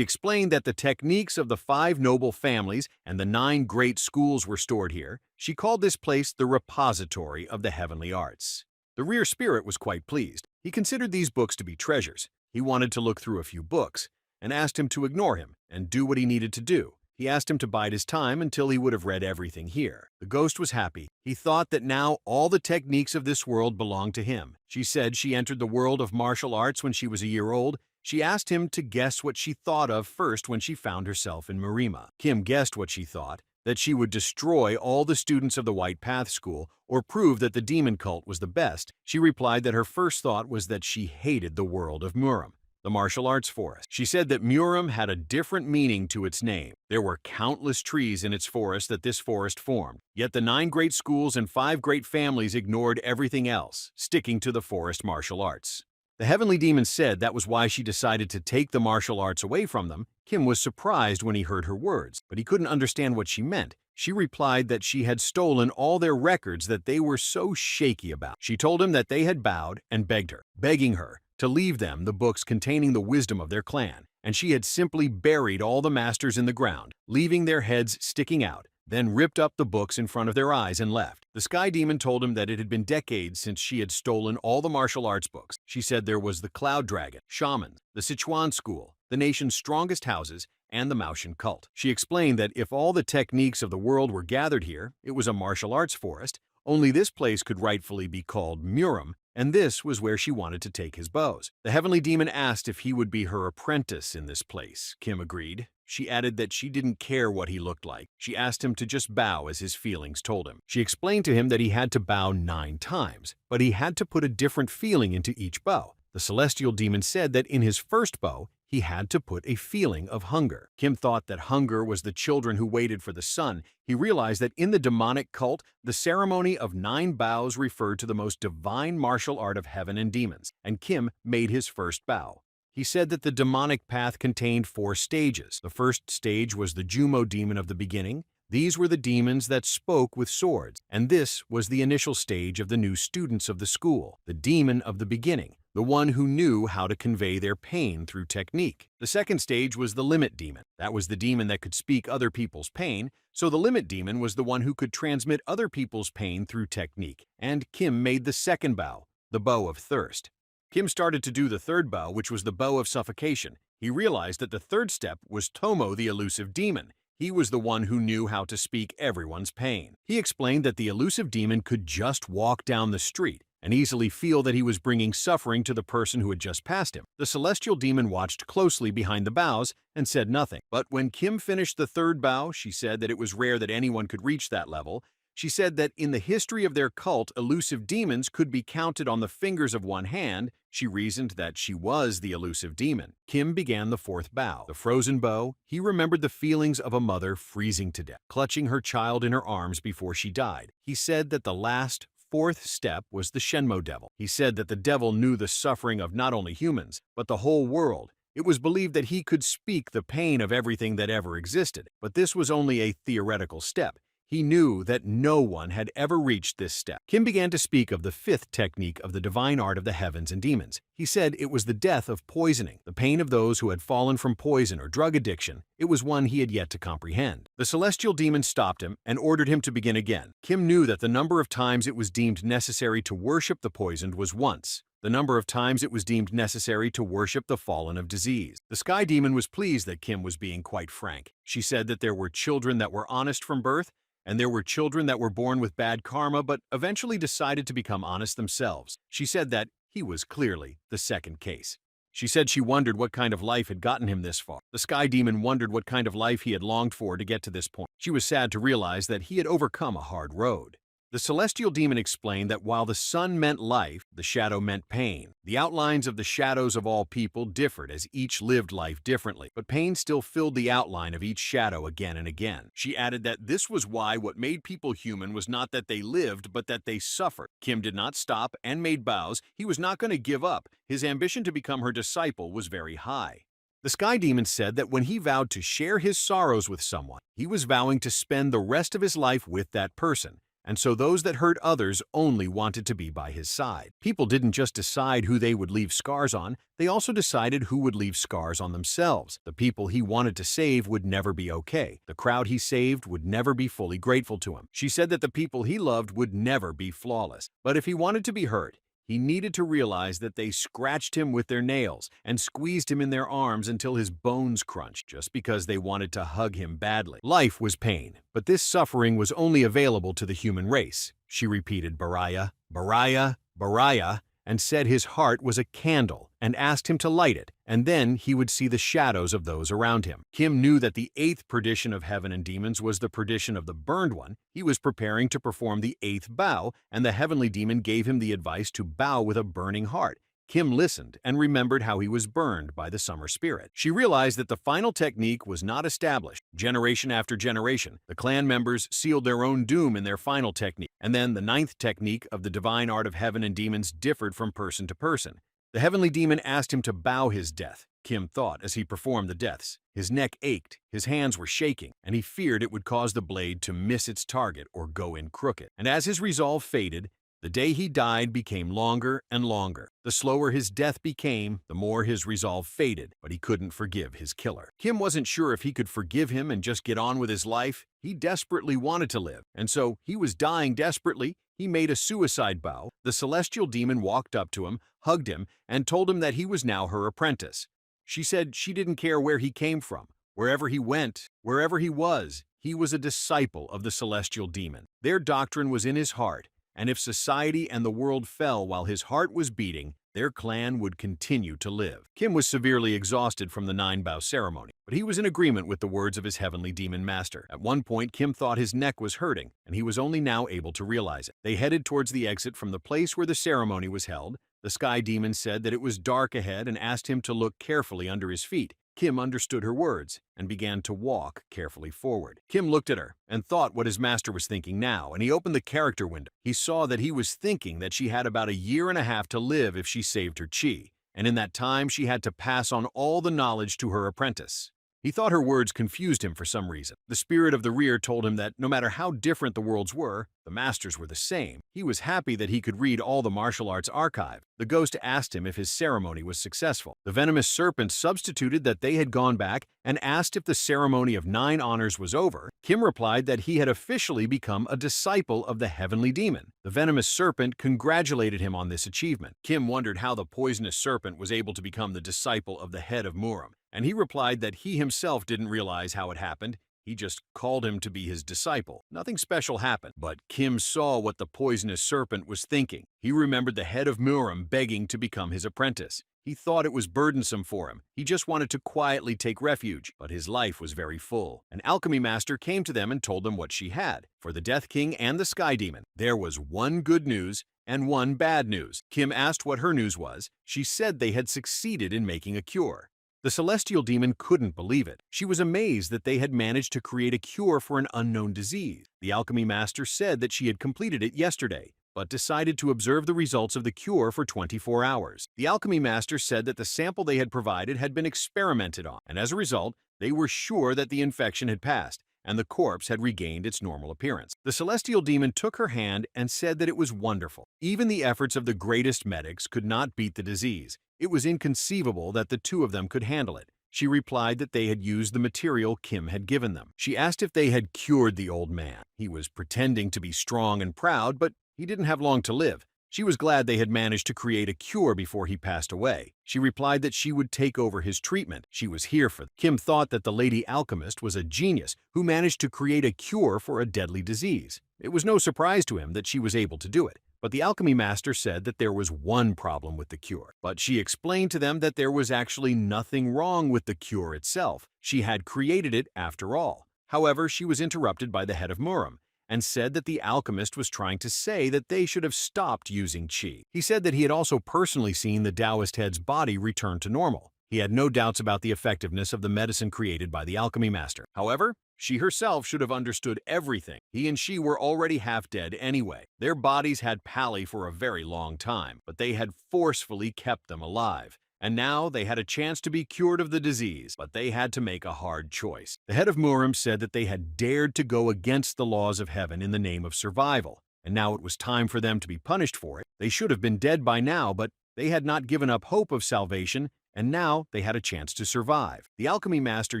explained that the techniques of the 5 noble families and the 9 great schools were stored here. She called this place the repository of the heavenly arts. The rear spirit was quite pleased. He considered these books to be treasures. He wanted to look through a few books and asked him to ignore him and do what he needed to do. He asked him to bide his time until he would have read everything here. The ghost was happy. He thought that now all the techniques of this world belonged to him. She said she entered the world of martial arts when she was a year old. She asked him to guess what she thought of first when she found herself in Marima. Kim guessed what she thought, that she would destroy all the students of the White Path School or prove that the demon cult was the best. She replied that her first thought was that she hated the world of Muram, the martial arts forest. She said that Muram had a different meaning to its name. There were countless trees in its forest that this forest formed. Yet the 9 great schools and 5 great families ignored everything else, sticking to the forest martial arts. The heavenly demon said that was why she decided to take the martial arts away from them. Kim was surprised when he heard her words, but he couldn't understand what she meant. She replied that she had stolen all their records that they were so shaky about. She told him that they had bowed and begging her to leave them the books containing the wisdom of their clan, and she had simply buried all the masters in the ground, leaving their heads sticking out, then ripped up the books in front of their eyes and left. The Sky Demon told him that it had been decades since she had stolen all the martial arts books. She said there was the Cloud Dragon, Shamans, the Sichuan School, the nation's strongest houses, and the Maoshan cult. She explained that if all the techniques of the world were gathered here, it was a martial arts forest. Only this place could rightfully be called Muram, and this was where she wanted to take his bows. The heavenly demon asked if he would be her apprentice in this place. Kim agreed. She added that she didn't care what he looked like. She asked him to just bow as his feelings told him. She explained to him that he had to bow 9 times, but he had to put a different feeling into each bow. The celestial demon said that in his first bow, he had to put a feeling of hunger. Kim thought that hunger was the children who waited for the sun. He realized that in the demonic cult, the ceremony of 9 bows referred to the most divine martial art of heaven and demons, and Kim made his first bow. He said that the demonic path contained 4 stages. The first stage was the Jumo demon of the beginning. These were the demons that spoke with swords, and this was the initial stage of the new students of the school, the demon of the beginning, the one who knew how to convey their pain through technique. The second stage was the limit demon. That was the demon that could speak other people's pain, so the limit demon was the one who could transmit other people's pain through technique. And Kim made the second bow, the bow of thirst. Kim started to do the third bow, which was the bow of suffocation. He realized that the third step was Tomo, the elusive demon. He was the one who knew how to speak everyone's pain. He explained that the elusive demon could just walk down the street and easily feel that he was bringing suffering to the person who had just passed him. The celestial demon watched closely behind the bows and said nothing. But when Kim finished the third bow, she said that it was rare that anyone could reach that level. She said that in the history of their cult, elusive demons could be counted on the fingers of one hand. She reasoned that she was the elusive demon. Kim began the fourth bow, the frozen bow. He remembered the feelings of a mother freezing to death, clutching her child in her arms before she died. He said that the last, fourth step was the Shenmue devil. He said that the devil knew the suffering of not only humans, but the whole world. It was believed that he could speak the pain of everything that ever existed, but this was only a theoretical step. He knew that no one had ever reached this step. Kim began to speak of the fifth technique of the divine art of the heavens and demons. He said it was the death of poisoning, the pain of those who had fallen from poison or drug addiction. It was one he had yet to comprehend. The celestial demon stopped him and ordered him to begin again. Kim knew that the number of times it was deemed necessary to worship the poisoned was once. The number of times it was deemed necessary to worship the fallen of disease. The sky demon was pleased that Kim was being quite frank. She said that there were children that were honest from birth, and there were children that were born with bad karma but eventually decided to become honest themselves. She said that he was clearly the second case. She said she wondered what kind of life had gotten him this far. The sky demon wondered what kind of life he had longed for to get to this point. She was sad to realize that he had overcome a hard road. The celestial demon explained that while the sun meant life, the shadow meant pain. The outlines of the shadows of all people differed as each lived life differently, but pain still filled the outline of each shadow again and again. She added that this was why what made people human was not that they lived, but that they suffered. Kim did not stop and made vows. He was not going to give up. His ambition to become her disciple was very high. The sky demon said that when he vowed to share his sorrows with someone, he was vowing to spend the rest of his life with that person. And so those that hurt others only wanted to be by his side. People didn't just decide who they would leave scars on, they also decided who would leave scars on themselves. The people he wanted to save would never be okay. The crowd he saved would never be fully grateful to him. She said that the people he loved would never be flawless. But if he wanted to be hurt, he needed to realize that they scratched him with their nails and squeezed him in their arms until his bones crunched just because they wanted to hug him badly. Life was pain, but this suffering was only available to the human race. She repeated Baraya, Baraya, Baraya, and said his heart was a candle and asked him to light it, and then he would see the shadows of those around him. Kim knew that the 8th perdition of heaven and demons was the perdition of the burned one. He was preparing to perform the 8th bow, and the heavenly demon gave him the advice to bow with a burning heart. Kim listened and remembered how he was burned by the summer spirit. She realized that the final technique was not established. Generation after generation, the clan members sealed their own doom in their final technique, and then the 9th technique of the divine art of heaven and demons differed from person to person. The heavenly demon asked him to bow his death, Kim thought as he performed the deaths. His neck ached, his hands were shaking, and he feared it would cause the blade to miss its target or go in crooked. And as his resolve faded, the day he died became longer and longer. The slower his death became, the more his resolve faded, but he couldn't forgive his killer. Kim wasn't sure if he could forgive him and just get on with his life. He desperately wanted to live, and so he was dying desperately. He made a suicide vow. The celestial demon walked up to him, hugged him, and told him that he was now her apprentice. She said she didn't care where he came from. Wherever he went, wherever he was a disciple of the celestial demon. Their doctrine was in his heart, and if society and the world fell while his heart was beating, their clan would continue to live. Kim was severely exhausted from the 9-bow ceremony, but he was in agreement with the words of his heavenly demon master. At one point, Kim thought his neck was hurting, and he was only now able to realize it. They headed towards the exit from the place where the ceremony was held. The sky demon said that it was dark ahead and asked him to look carefully under his feet. Kim understood her words and began to walk carefully forward. Kim looked at her and thought what his master was thinking now, and he opened the character window. He saw that he was thinking that she had about a year and a half to live if she saved her chi. and in that time she had to pass on all the knowledge to her apprentice. He thought her words confused him for some reason. The spirit of the rear told him that no matter how different the worlds were, the masters were the same. He was happy that he could read all the martial arts archive. The ghost asked him if his ceremony was successful. The venomous serpent substituted that they had gone back and asked if the ceremony of 9 honors was over. Kim replied that he had officially become a disciple of the heavenly demon. The venomous serpent congratulated him on this achievement. Kim wondered how the poisonous serpent was able to become the disciple of the head of Muram, and he replied that he himself didn't realize how it happened. He just called him to be his disciple. Nothing special happened, but Kim saw what the poisonous serpent was thinking. He remembered the head of Muram begging to become his apprentice. He thought it was burdensome for him. He just wanted to quietly take refuge, but his life was very full. An alchemy master came to them and told them what she had. For the Death King and the Sky Demon, there was one good news and one bad news. Kim asked what her news was. She said they had succeeded in making a cure. The Celestial Demon couldn't believe it. She was amazed that they had managed to create a cure for an unknown disease. The alchemy master said that she had completed it yesterday, but decided to observe the results of the cure for 24 hours. The alchemy master said that the sample they had provided had been experimented on, and as a result, they were sure that the infection had passed, and the corpse had regained its normal appearance. The Celestial Demon took her hand and said that it was wonderful. Even the efforts of the greatest medics could not beat the disease. It was inconceivable that the two of them could handle it. She replied that they had used the material Kim had given them. She asked if they had cured the old man. He was pretending to be strong and proud, but he didn't have long to live. She was glad they had managed to create a cure before he passed away. She replied that she would take over his treatment. She was here for them. Kim thought that the lady alchemist was a genius who managed to create a cure for a deadly disease. It was no surprise to him that she was able to do it. But the alchemy master said that there was one problem with the cure. But she explained to them that there was actually nothing wrong with the cure itself. She had created it after all. However, she was interrupted by the head of Muram and said that the alchemist was trying to say that they should have stopped using qi. He said that he had also personally seen the Taoist head's body return to normal. He had no doubts about the effectiveness of the medicine created by the alchemy master. However, she herself should have understood everything. He and she were already half dead anyway. Their bodies had pally for a very long time, but they had forcefully kept them alive. And now they had a chance to be cured of the disease, but they had to make a hard choice. The head of Muram said that they had dared to go against the laws of heaven in the name of survival, and now it was time for them to be punished for it. They should have been dead by now, but they had not given up hope of salvation, and now they had a chance to survive. The alchemy master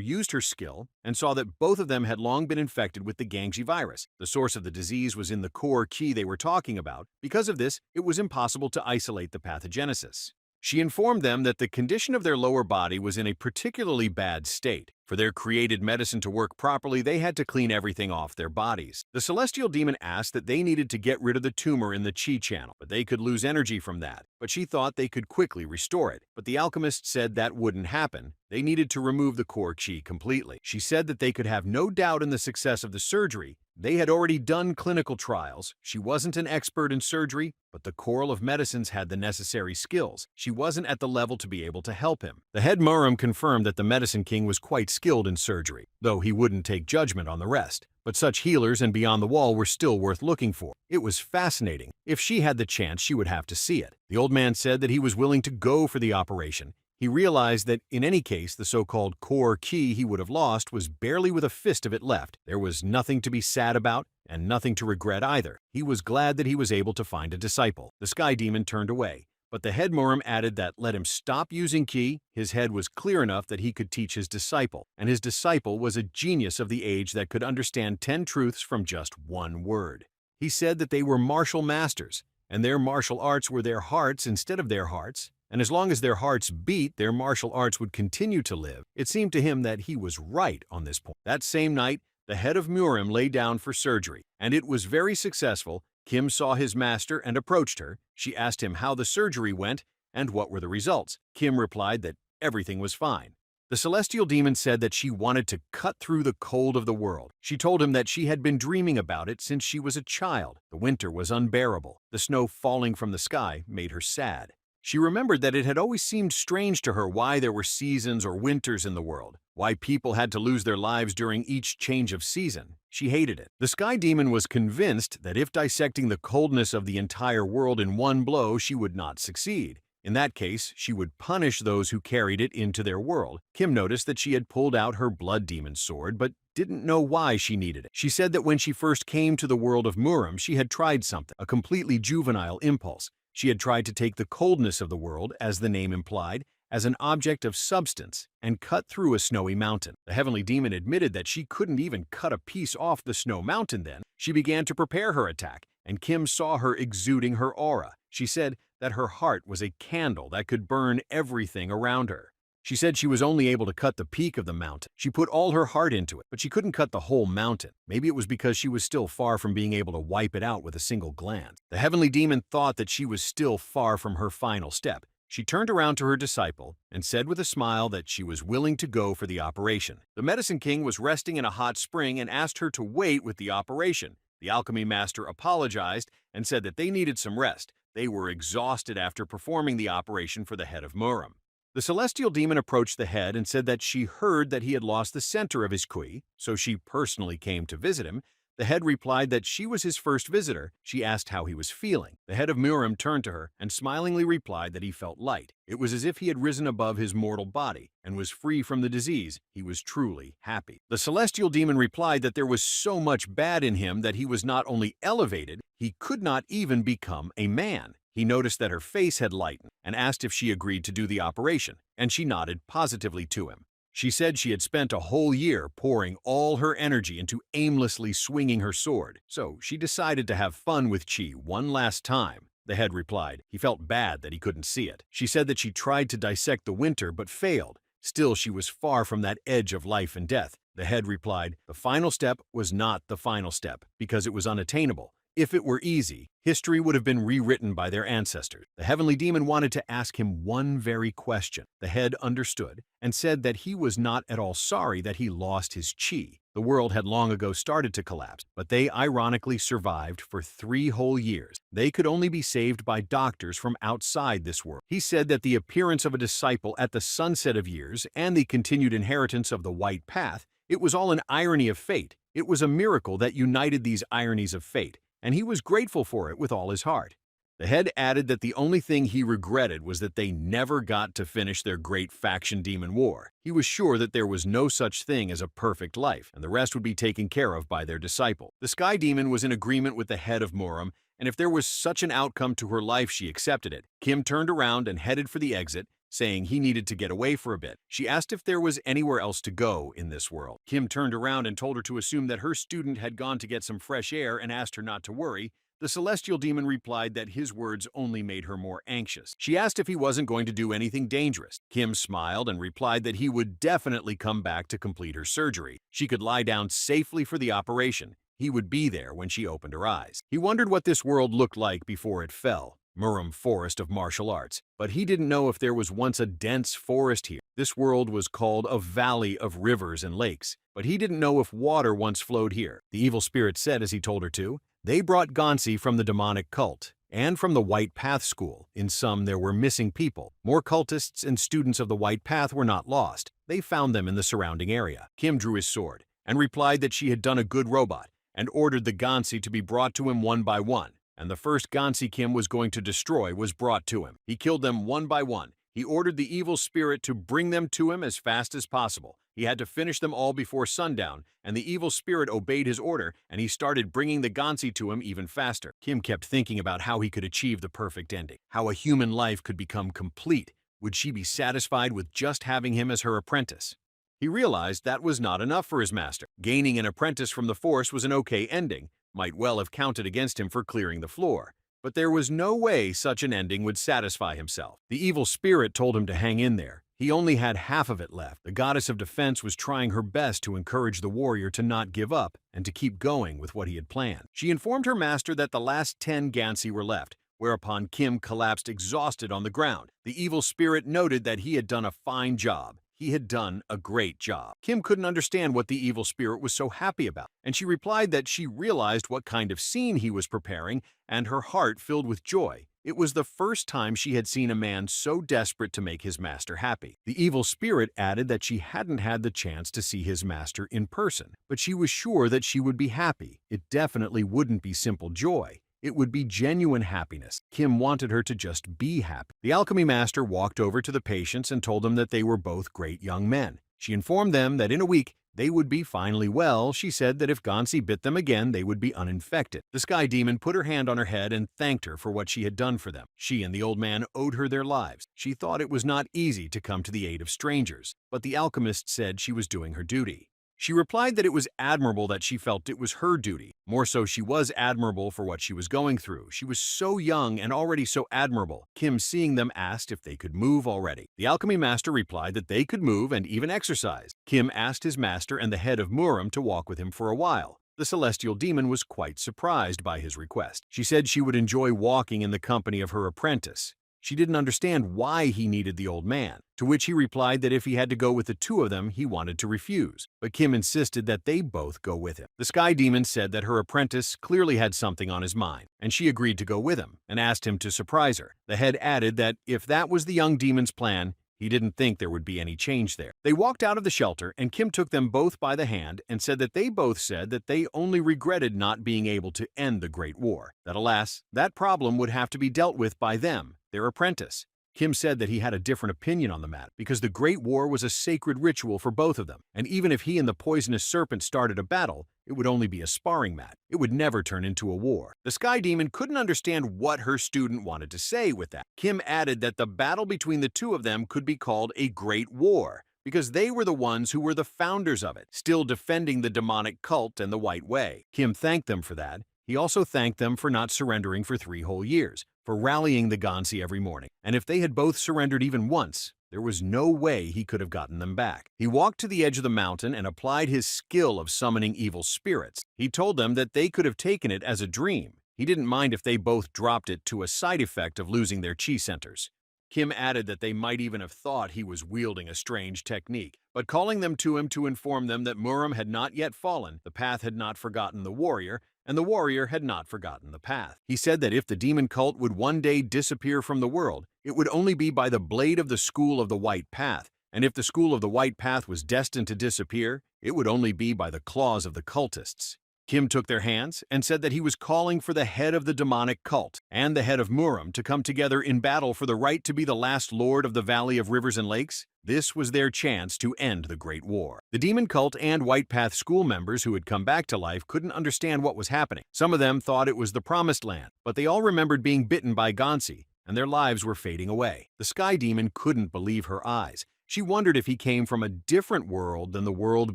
used her skill and saw that both of them had long been infected with the Gangji virus. The source of the disease was in the core qi they were talking about. Because of this, it was impossible to isolate the pathogenesis. She informed them that the condition of their lower body was in a particularly bad state. For their created medicine to work properly, they had to clean everything off their bodies. The Celestial Demon asked that they needed to get rid of the tumor in the qi channel, but they could lose energy from that. But she thought they could quickly restore it. But the alchemist said that wouldn't happen. They needed to remove the core qi completely. She said that they could have no doubt in the success of the surgery. They had already done clinical trials. She wasn't an expert in surgery, but the Coral of Medicines had the necessary skills. She wasn't at the level to be able to help him. The head Muram confirmed that the Medicine King was quite skilled in surgery, though he wouldn't take judgment on the rest. But such healers and beyond the wall were still worth looking for. It was fascinating. If she had the chance, she would have to see it. The old man said that he was willing to go for the operation. He realized that, in any case, the so-called core qi he would have lost was barely with a fist of it left. There was nothing to be sad about, and nothing to regret either. He was glad that he was able to find a disciple. The Sky Demon turned away, but the head Muram added that let him stop using qi. His head was clear enough that he could teach his disciple, and his disciple was a genius of the age that could understand 10 truths from just one word. He said that they were martial masters, and their martial arts were their hearts instead of their hearts. And as long as their hearts beat, their martial arts would continue to live. It seemed to him that he was right on this point. That same night, the head of Muram lay down for surgery, and it was very successful. Kim saw his master and approached her. She asked him how the surgery went and what were the results. Kim replied that everything was fine. The Celestial Demon said that she wanted to cut through the cold of the world. She told him that she had been dreaming about it since she was a child. The winter was unbearable. The snow falling from the sky made her sad. She remembered that it had always seemed strange to her why there were seasons or winters in the world, why people had to lose their lives during each change of season. She hated it. The Sky Demon was convinced that if dissecting the coldness of the entire world in one blow, she would not succeed. In that case, she would punish those who carried it into their world. Kim noticed that she had pulled out her blood demon sword, but didn't know why she needed it. She said that when she first came to the world of Muram, she had tried something, a completely juvenile impulse. She had tried to take the coldness of the world, as the name implied, as an object of substance and cut through a snowy mountain. The heavenly demon admitted that she couldn't even cut a piece off the snow mountain then. She began to prepare her attack, and Kim saw her exuding her aura. She said that her heart was a candle that could burn everything around her. She said she was only able to cut the peak of the mountain. She put all her heart into it, but she couldn't cut the whole mountain. Maybe it was because she was still far from being able to wipe it out with a single glance. The heavenly demon thought that she was still far from her final step. She turned around to her disciple and said with a smile that she was willing to go for the operation. The Medicine King was resting in a hot spring and asked her to wait with the operation. The alchemy master apologized and said that they needed some rest. They were exhausted after performing the operation for the head of Muram. The celestial demon approached the head and said that she heard that he had lost the center of his kui, so she personally came to visit him. The head replied that she was his first visitor. She asked how he was feeling. The head of Muram turned to her and smilingly replied that he felt light. It was as if he had risen above his mortal body and was free from the disease. He was truly happy. The celestial demon replied that there was so much bad in him that he was not only elevated, he could not even become a man. He noticed that her face had lightened and asked if she agreed to do the operation, and she nodded positively to him. She said she had spent a whole year pouring all her energy into aimlessly swinging her sword, so she decided to have fun with Chi one last time. The head replied. He felt bad that he couldn't see it. She said that she tried to dissect the winter but failed. Still, she was far from that edge of life and death. The head replied, the final step was not the final step because it was unattainable. If it were easy, history would have been rewritten by their ancestors. The heavenly demon wanted to ask him one very question. The head understood and said that he was not at all sorry that he lost his chi. The world had long ago started to collapse, but they ironically survived for 3 whole years. They could only be saved by doctors from outside this world. He said that the appearance of a disciple at the sunset of years and the continued inheritance of the white path, it was all an irony of fate. It was a miracle that united these ironies of fate, and he was grateful for it with all his heart. The head added that the only thing he regretted was that they never got to finish their great faction demon war. He was sure that there was no such thing as a perfect life, and the rest would be taken care of by their disciple. The sky demon was in agreement with the head of Muram, and if there was such an outcome to her life, she accepted it. Kim turned around and headed for the exit, saying he needed to get away for a bit. She asked if there was anywhere else to go in this world. Kim turned around and told her to assume that her student had gone to get some fresh air and asked her not to worry. The celestial demon replied that his words only made her more anxious. She asked if he wasn't going to do anything dangerous. Kim smiled and replied that he would definitely come back to complete her surgery. She could lie down safely for the operation. He would be there when she opened her eyes. He wondered what this world looked like before it fell. Muram Forest of Martial Arts, but he didn't know if there was once a dense forest here. This world was called a valley of rivers and lakes, but he didn't know if water once flowed here. The evil spirit said as he told her to, they brought Gansi from the demonic cult and from the White Path School. In some, there were missing people. More cultists and students of the White Path were not lost. They found them in the surrounding area. Kim drew his sword and replied that she had done a good robot and ordered the Gansi to be brought to him one by one. And the first Gansi Kim was going to destroy was brought to him. He killed them one by one. He ordered the evil spirit to bring them to him as fast as possible. He had to finish them all before sundown, and the evil spirit obeyed his order, and he started bringing the Gansi to him even faster. Kim kept thinking about how he could achieve the perfect ending, how a human life could become complete. Would she be satisfied with just having him as her apprentice? He realized that was not enough for his master. Gaining an apprentice from the force was an okay ending, might well have counted against him for clearing the floor. But there was no way such an ending would satisfy himself. The evil spirit told him to hang in there. He only had half of it left. The goddess of defense was trying her best to encourage the warrior to not give up and to keep going with what he had planned. She informed her master that the last 10 Gansi were left, whereupon Kim collapsed exhausted on the ground. The evil spirit noted that he had done a fine job. He had done a great job. Kim couldn't understand what the evil spirit was so happy about, and she replied that she realized what kind of scene he was preparing, and her heart filled with joy. It was the first time she had seen a man so desperate to make his master happy. The evil spirit added that she hadn't had the chance to see his master in person, but she was sure that she would be happy. It definitely wouldn't be simple joy. It would be genuine happiness. Kim wanted her to just be happy. The alchemy master walked over to the patients and told them that they were both great young men. She informed them that in a week, they would be finally well. She said that if Gansi bit them again, they would be uninfected. The sky demon put her hand on her head and thanked her for what she had done for them. She and the old man owed her their lives. She thought it was not easy to come to the aid of strangers, but the alchemist said she was doing her duty. She replied that it was admirable that she felt it was her duty. More so, she was admirable for what she was going through. She was so young and already so admirable. Kim, seeing them, asked if they could move already. The alchemy master replied that they could move and even exercise. Kim asked his master and the head of Muram to walk with him for a while. The celestial demon was quite surprised by his request. She said she would enjoy walking in the company of her apprentice. She didn't understand why he needed the old man, to which he replied that if he had to go with the two of them, he wanted to refuse. But Kim insisted that they both go with him. The sky demon said that her apprentice clearly had something on his mind, and she agreed to go with him and asked him to surprise her. The head added that if that was the young demon's plan, he didn't think there would be any change there. They walked out of the shelter, and Kim took them both by the hand and said that they both said that they only regretted not being able to end the Great War, that alas, that problem would have to be dealt with by them, their apprentice. Kim said that he had a different opinion on the matter, because the Great War was a sacred ritual for both of them, and even if he and the poisonous serpent started a battle, it would only be a sparring match. It would never turn into a war. The sky demon couldn't understand what her student wanted to say with that. Kim added that the battle between the two of them could be called a Great War, because they were the ones who were the founders of it, still defending the demonic cult and the White Way. Kim thanked them for that. He also thanked them for not surrendering for 3 whole years, for rallying the Gansi every morning, and if they had both surrendered even once, there was no way he could have gotten them back. He walked to the edge of the mountain and applied his skill of summoning evil spirits. He told them that they could have taken it as a dream. He didn't mind if they both dropped it to a side effect of losing their chi centers. Kim added that they might even have thought he was wielding a strange technique, but calling them to him to inform them that Muram had not yet fallen, the path had not forgotten the warrior, and the warrior had not forgotten the path. He said that if the demon cult would one day disappear from the world, it would only be by the blade of the school of the White Path, and if the school of the White Path was destined to disappear, it would only be by the claws of the cultists. Kim took their hands and said that he was calling for the head of the demonic cult and the head of Muram to come together in battle for the right to be the last lord of the Valley of Rivers and Lakes. This was their chance to end the Great War. The demon cult and White Path school members who had come back to life couldn't understand what was happening. Some of them thought it was the Promised Land, but they all remembered being bitten by Gansi, and their lives were fading away. The sky demon couldn't believe her eyes. She wondered if he came from a different world than the world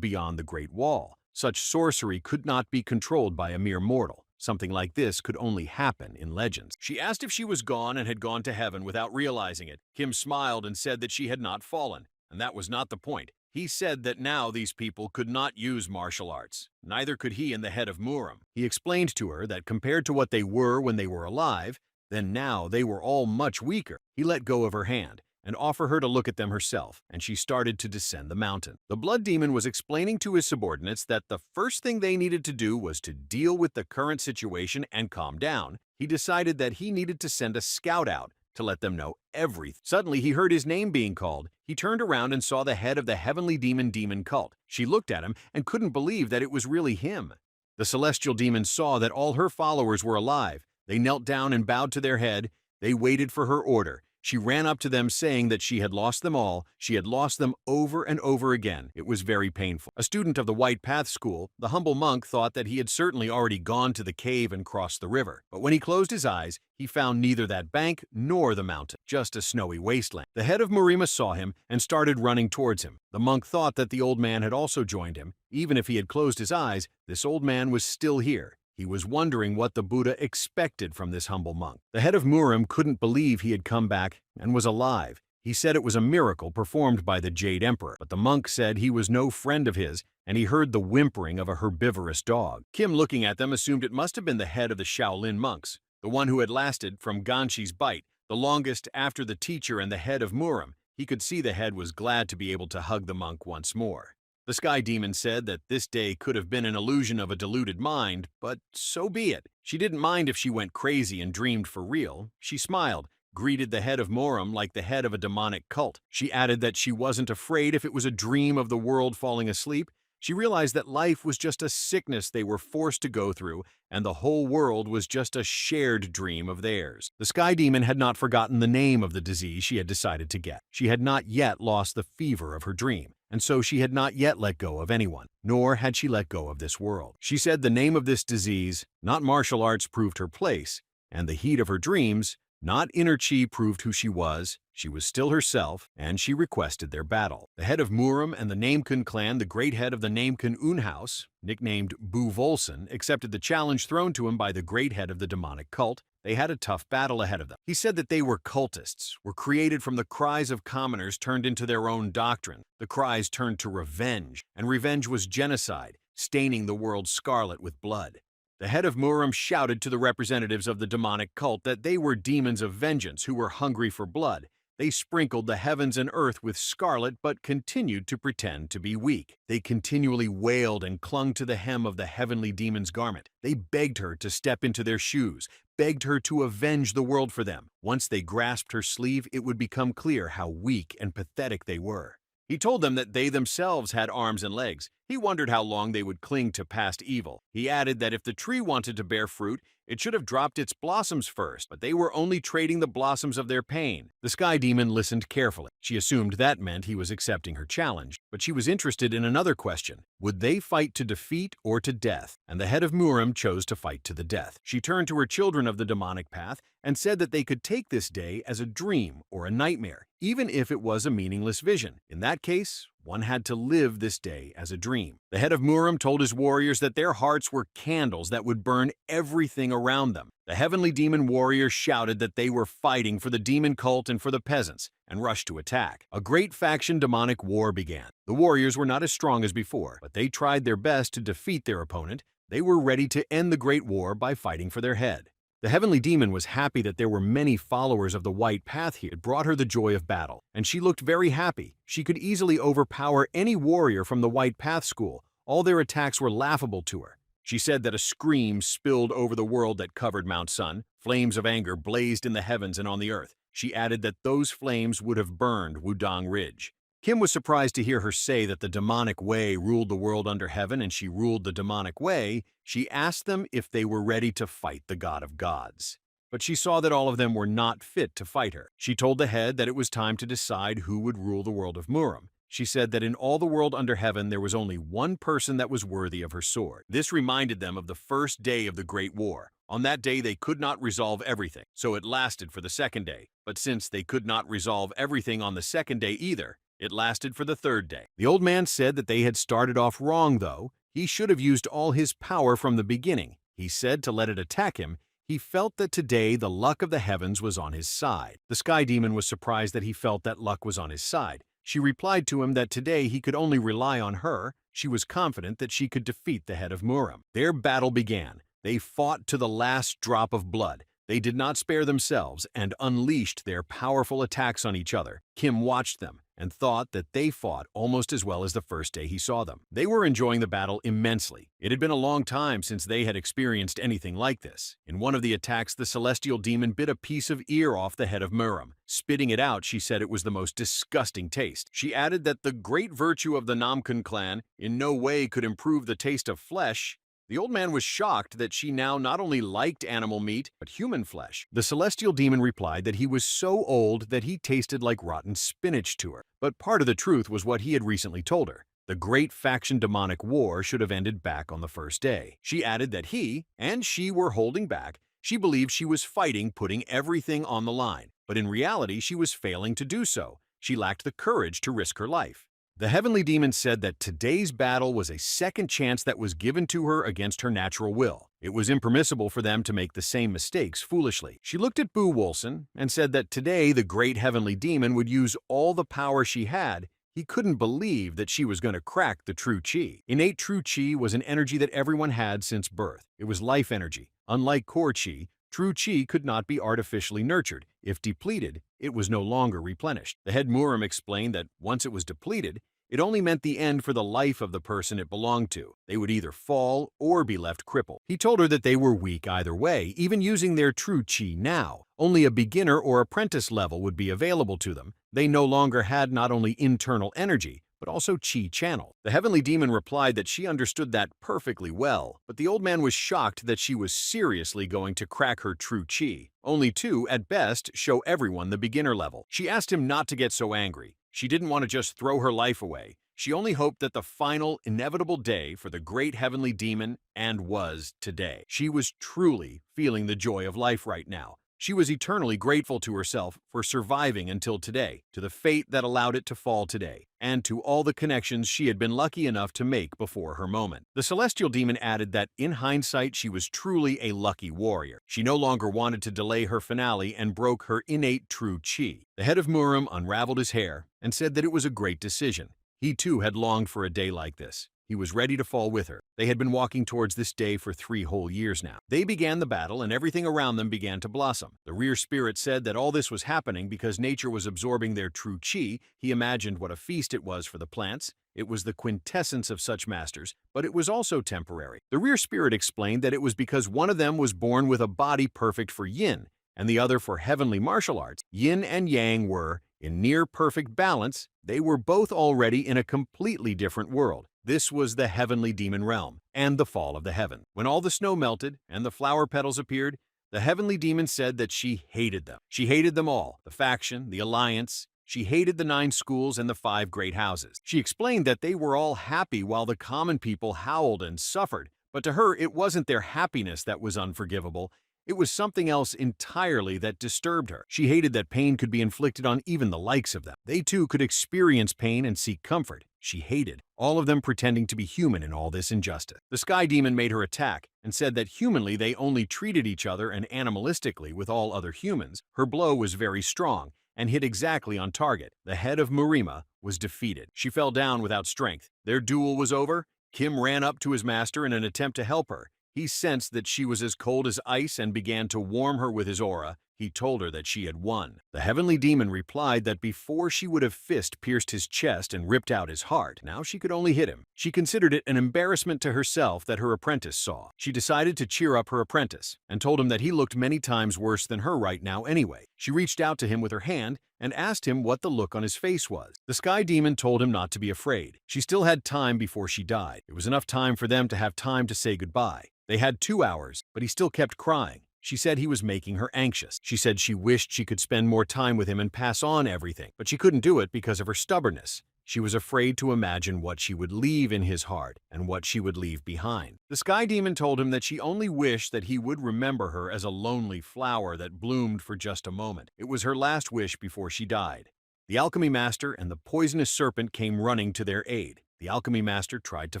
beyond the Great Wall. Such sorcery could not be controlled by a mere mortal. Something like this could only happen in legends. She asked if she was gone and had gone to heaven without realizing it. Kim smiled and said that she had not fallen, and that was not the point. He said that now these people could not use martial arts. Neither could he and the head of Muram. He explained to her that compared to what they were when they were alive, then now they were all much weaker. He let go of her hand and offer her to look at them herself, and she started to descend the mountain. The blood demon was explaining to his subordinates that the first thing they needed to do was to deal with the current situation and calm down. He decided that he needed to send a scout out to let them know everything. Suddenly, he heard his name being called. He turned around and saw the head of the heavenly demon cult. She looked at him and couldn't believe that it was really him. The celestial demon saw that all her followers were alive. They knelt down and bowed to their head. They waited for her order. She ran up to them saying that she had lost them all. She had lost them over and over again. It was very painful. A student of the White Path School, the humble monk thought that he had certainly already gone to the cave and crossed the river. But when he closed his eyes, he found neither that bank nor the mountain, just a snowy wasteland. The head of Murima saw him and started running towards him. The monk thought that the old man had also joined him. Even if he had closed his eyes, this old man was still here. He was wondering what the Buddha expected from this humble monk. The head of Muram couldn't believe he had come back and was alive. He said it was a miracle performed by the Jade Emperor, but the monk said he was no friend of his, and he heard the whimpering of a herbivorous dog. Kim, looking at them, assumed it must have been the head of the Shaolin monks, the one who had lasted, from Ganshi's bite, the longest after the teacher and the head of Muram. He could see the head was glad to be able to hug the monk once more. The sky demon said that this day could have been an illusion of a deluded mind, but so be it. She didn't mind if she went crazy and dreamed for real. She smiled, greeted the head of Muram like the head of a demonic cult. She added that she wasn't afraid if it was a dream of the world falling asleep, She realized that life was just a sickness they were forced to go through, and the whole world was just a shared dream of theirs. The Sky Demon had not forgotten the name of the disease she had decided to get. She had not yet lost the fever of her dream, and so she had not yet let go of anyone, nor had she let go of this world. She said the name of this disease, not martial arts, proved her place, and the heat of her dreams, not inner chi, proved who she was still herself, and she requested their battle. The head of Muram and the Namekun clan, the great head of the Namekun Unhouse, nicknamed Bu Volson, accepted the challenge thrown to him by the great head of the demonic cult. They had a tough battle ahead of them. He said that they were cultists, were created from the cries of commoners turned into their own doctrine. The cries turned to revenge, and revenge was genocide, staining the world scarlet with blood. The head of Muram shouted to the representatives of the demonic cult that they were demons of vengeance who were hungry for blood. They sprinkled the heavens and earth with scarlet but continued to pretend to be weak. They continually wailed and clung to the hem of the heavenly demon's garment. They begged her to step into their shoes, begged her to avenge the world for them. Once they grasped her sleeve, it would become clear how weak and pathetic they were. He told them that they themselves had arms and legs. He wondered how long they would cling to past evil. He added that if the tree wanted to bear fruit, it should have dropped its blossoms first, but they were only trading the blossoms of their pain. The Sky Demon listened carefully. She assumed that meant he was accepting her challenge, but she was interested in another question. Would they fight to defeat or to death? And the head of Muram chose to fight to the death. She turned to her children of the demonic path and said that they could take this day as a dream or a nightmare, even if it was a meaningless vision. In that case, one had to live this day as a dream. The head of Muram told his warriors that their hearts were candles that would burn everything around them. The heavenly demon warriors shouted that they were fighting for the demon cult and for the peasants, and rushed to attack. A great faction demonic war began. The warriors were not as strong as before, but they tried their best to defeat their opponent. They were ready to end the great war by fighting for their head. The heavenly demon was happy that there were many followers of the white path here. It brought her the joy of battle, and she looked very happy. She could easily overpower any warrior from the white path school. All their attacks were laughable to her. She said that a scream spilled over the world that covered Mount Sun. Flames of anger blazed in the heavens and on the earth. She added that those flames would have burned Wudong Ridge. Kim was surprised to hear her say that the demonic way ruled the world under heaven and she ruled the demonic way. She asked them if they were ready to fight the god of gods. But she saw that all of them were not fit to fight her. She told the head that it was time to decide who would rule the world of Muram. She said that in all the world under heaven there was only one person that was worthy of her sword. This reminded them of the first day of the Great War. On that day they could not resolve everything, so it lasted for the second day. But since they could not resolve everything on the second day either, it lasted for the third day. The old man said that they had started off wrong, though. He should have used all his power from the beginning. He said to let it attack him. He felt that today the luck of the heavens was on his side. The Sky Demon was surprised that he felt that luck was on his side. She replied to him that today he could only rely on her. She was confident that she could defeat the head of Muram. Their battle began. They fought to the last drop of blood. They did not spare themselves and unleashed their powerful attacks on each other. Kim watched them and thought that they fought almost as well as the first day he saw them. They were enjoying the battle immensely. It had been a long time since they had experienced anything like this. In one of the attacks, the celestial demon bit a piece of ear off the head of Muram. Spitting it out, she said it was the most disgusting taste. She added that the great virtue of the Namekun clan in no way could improve the taste of flesh. The old man was shocked that she now not only liked animal meat, but human flesh. The celestial demon replied that he was so old that he tasted like rotten spinach to her. But part of the truth was what he had recently told her. The great faction demonic war should have ended back on the first day. She added that he and she were holding back. She believed she was fighting, putting everything on the line. But in reality, she was failing to do so. She lacked the courage to risk her life. The heavenly demon said that today's battle was a second chance that was given to her against her natural will. It was impermissible for them to make the same mistakes foolishly. She looked at Bu Wolson and said that today the great heavenly demon would use all the power she had. He couldn't believe that she was going to crack the true chi. Innate true chi was an energy that everyone had since birth. It was life energy. Unlike core chi, true chi could not be artificially nurtured. If depleted, it was no longer replenished. The head Muram explained that once it was depleted, it only meant the end for the life of the person it belonged to. They would either fall or be left crippled. He told her that they were weak either way, even using their true chi now. Only a beginner or apprentice level would be available to them. They no longer had not only internal energy, but also chi channel. The heavenly demon replied that she understood that perfectly well, but the old man was shocked that she was seriously going to crack her true chi, only to, at best, show everyone the beginner level. She asked him not to get so angry. She didn't want to just throw her life away. She only hoped that the final, inevitable day for the great heavenly demon was today. She was truly feeling the joy of life right now. She was eternally grateful to herself for surviving until today, to the fate that allowed it to fall today, and to all the connections she had been lucky enough to make before her moment. The celestial demon added that, in hindsight, she was truly a lucky warrior. She no longer wanted to delay her finale and broke her innate true chi. The head of Murim unraveled his hair and said that it was a great decision. He too had longed for a day like this. He was ready to fall with her. They had been walking towards this day for 3 whole years now. They began the battle, and everything around them began to blossom. The rear spirit said that all this was happening because nature was absorbing their true chi. He imagined what a feast it was for the plants. It was the quintessence of such masters, but it was also temporary. The rear spirit explained that it was because one of them was born with a body perfect for yin, and the other for heavenly martial arts. Yin and yang were, in near-perfect balance. They were both already in a completely different world. This was the heavenly demon realm, and the fall of the heaven. When all the snow melted and the flower petals appeared, the heavenly demon said that she hated them. She hated them all, the faction, the alliance. She hated the 9 schools and the 5 great houses. She explained that they were all happy while the common people howled and suffered, but to her it wasn't their happiness that was unforgivable. It was something else entirely that disturbed her. She hated that pain could be inflicted on even the likes of them. They too could experience pain and seek comfort. She hated all of them pretending to be human in all this injustice. The sky demon made her attack and said that humanly they only treated each other and animalistically with all other humans. Her blow was very strong and hit exactly on target. The head of Murima was defeated. She fell down without strength. Their duel was over. Kim ran up to his master in an attempt to help her. He sensed that she was as cold as ice and began to warm her with his aura. He told her that she had won. The heavenly demon replied that before she would have fist-pierced his chest and ripped out his heart, now she could only hit him. She considered it an embarrassment to herself that her apprentice saw. She decided to cheer up her apprentice and told him that he looked many times worse than her right now anyway. She reached out to him with her hand and asked him what the look on his face was. The sky demon told him not to be afraid. She still had time before she died. It was enough time for them to have time to say goodbye. They had 2 hours, but he still kept crying. She said he was making her anxious. She said she wished she could spend more time with him and pass on everything, but she couldn't do it because of her stubbornness. She was afraid to imagine what she would leave in his heart and what she would leave behind. The sky demon told him that she only wished that he would remember her as a lonely flower that bloomed for just a moment. It was her last wish before she died. The alchemy master and the poisonous serpent came running to their aid. The alchemy master tried to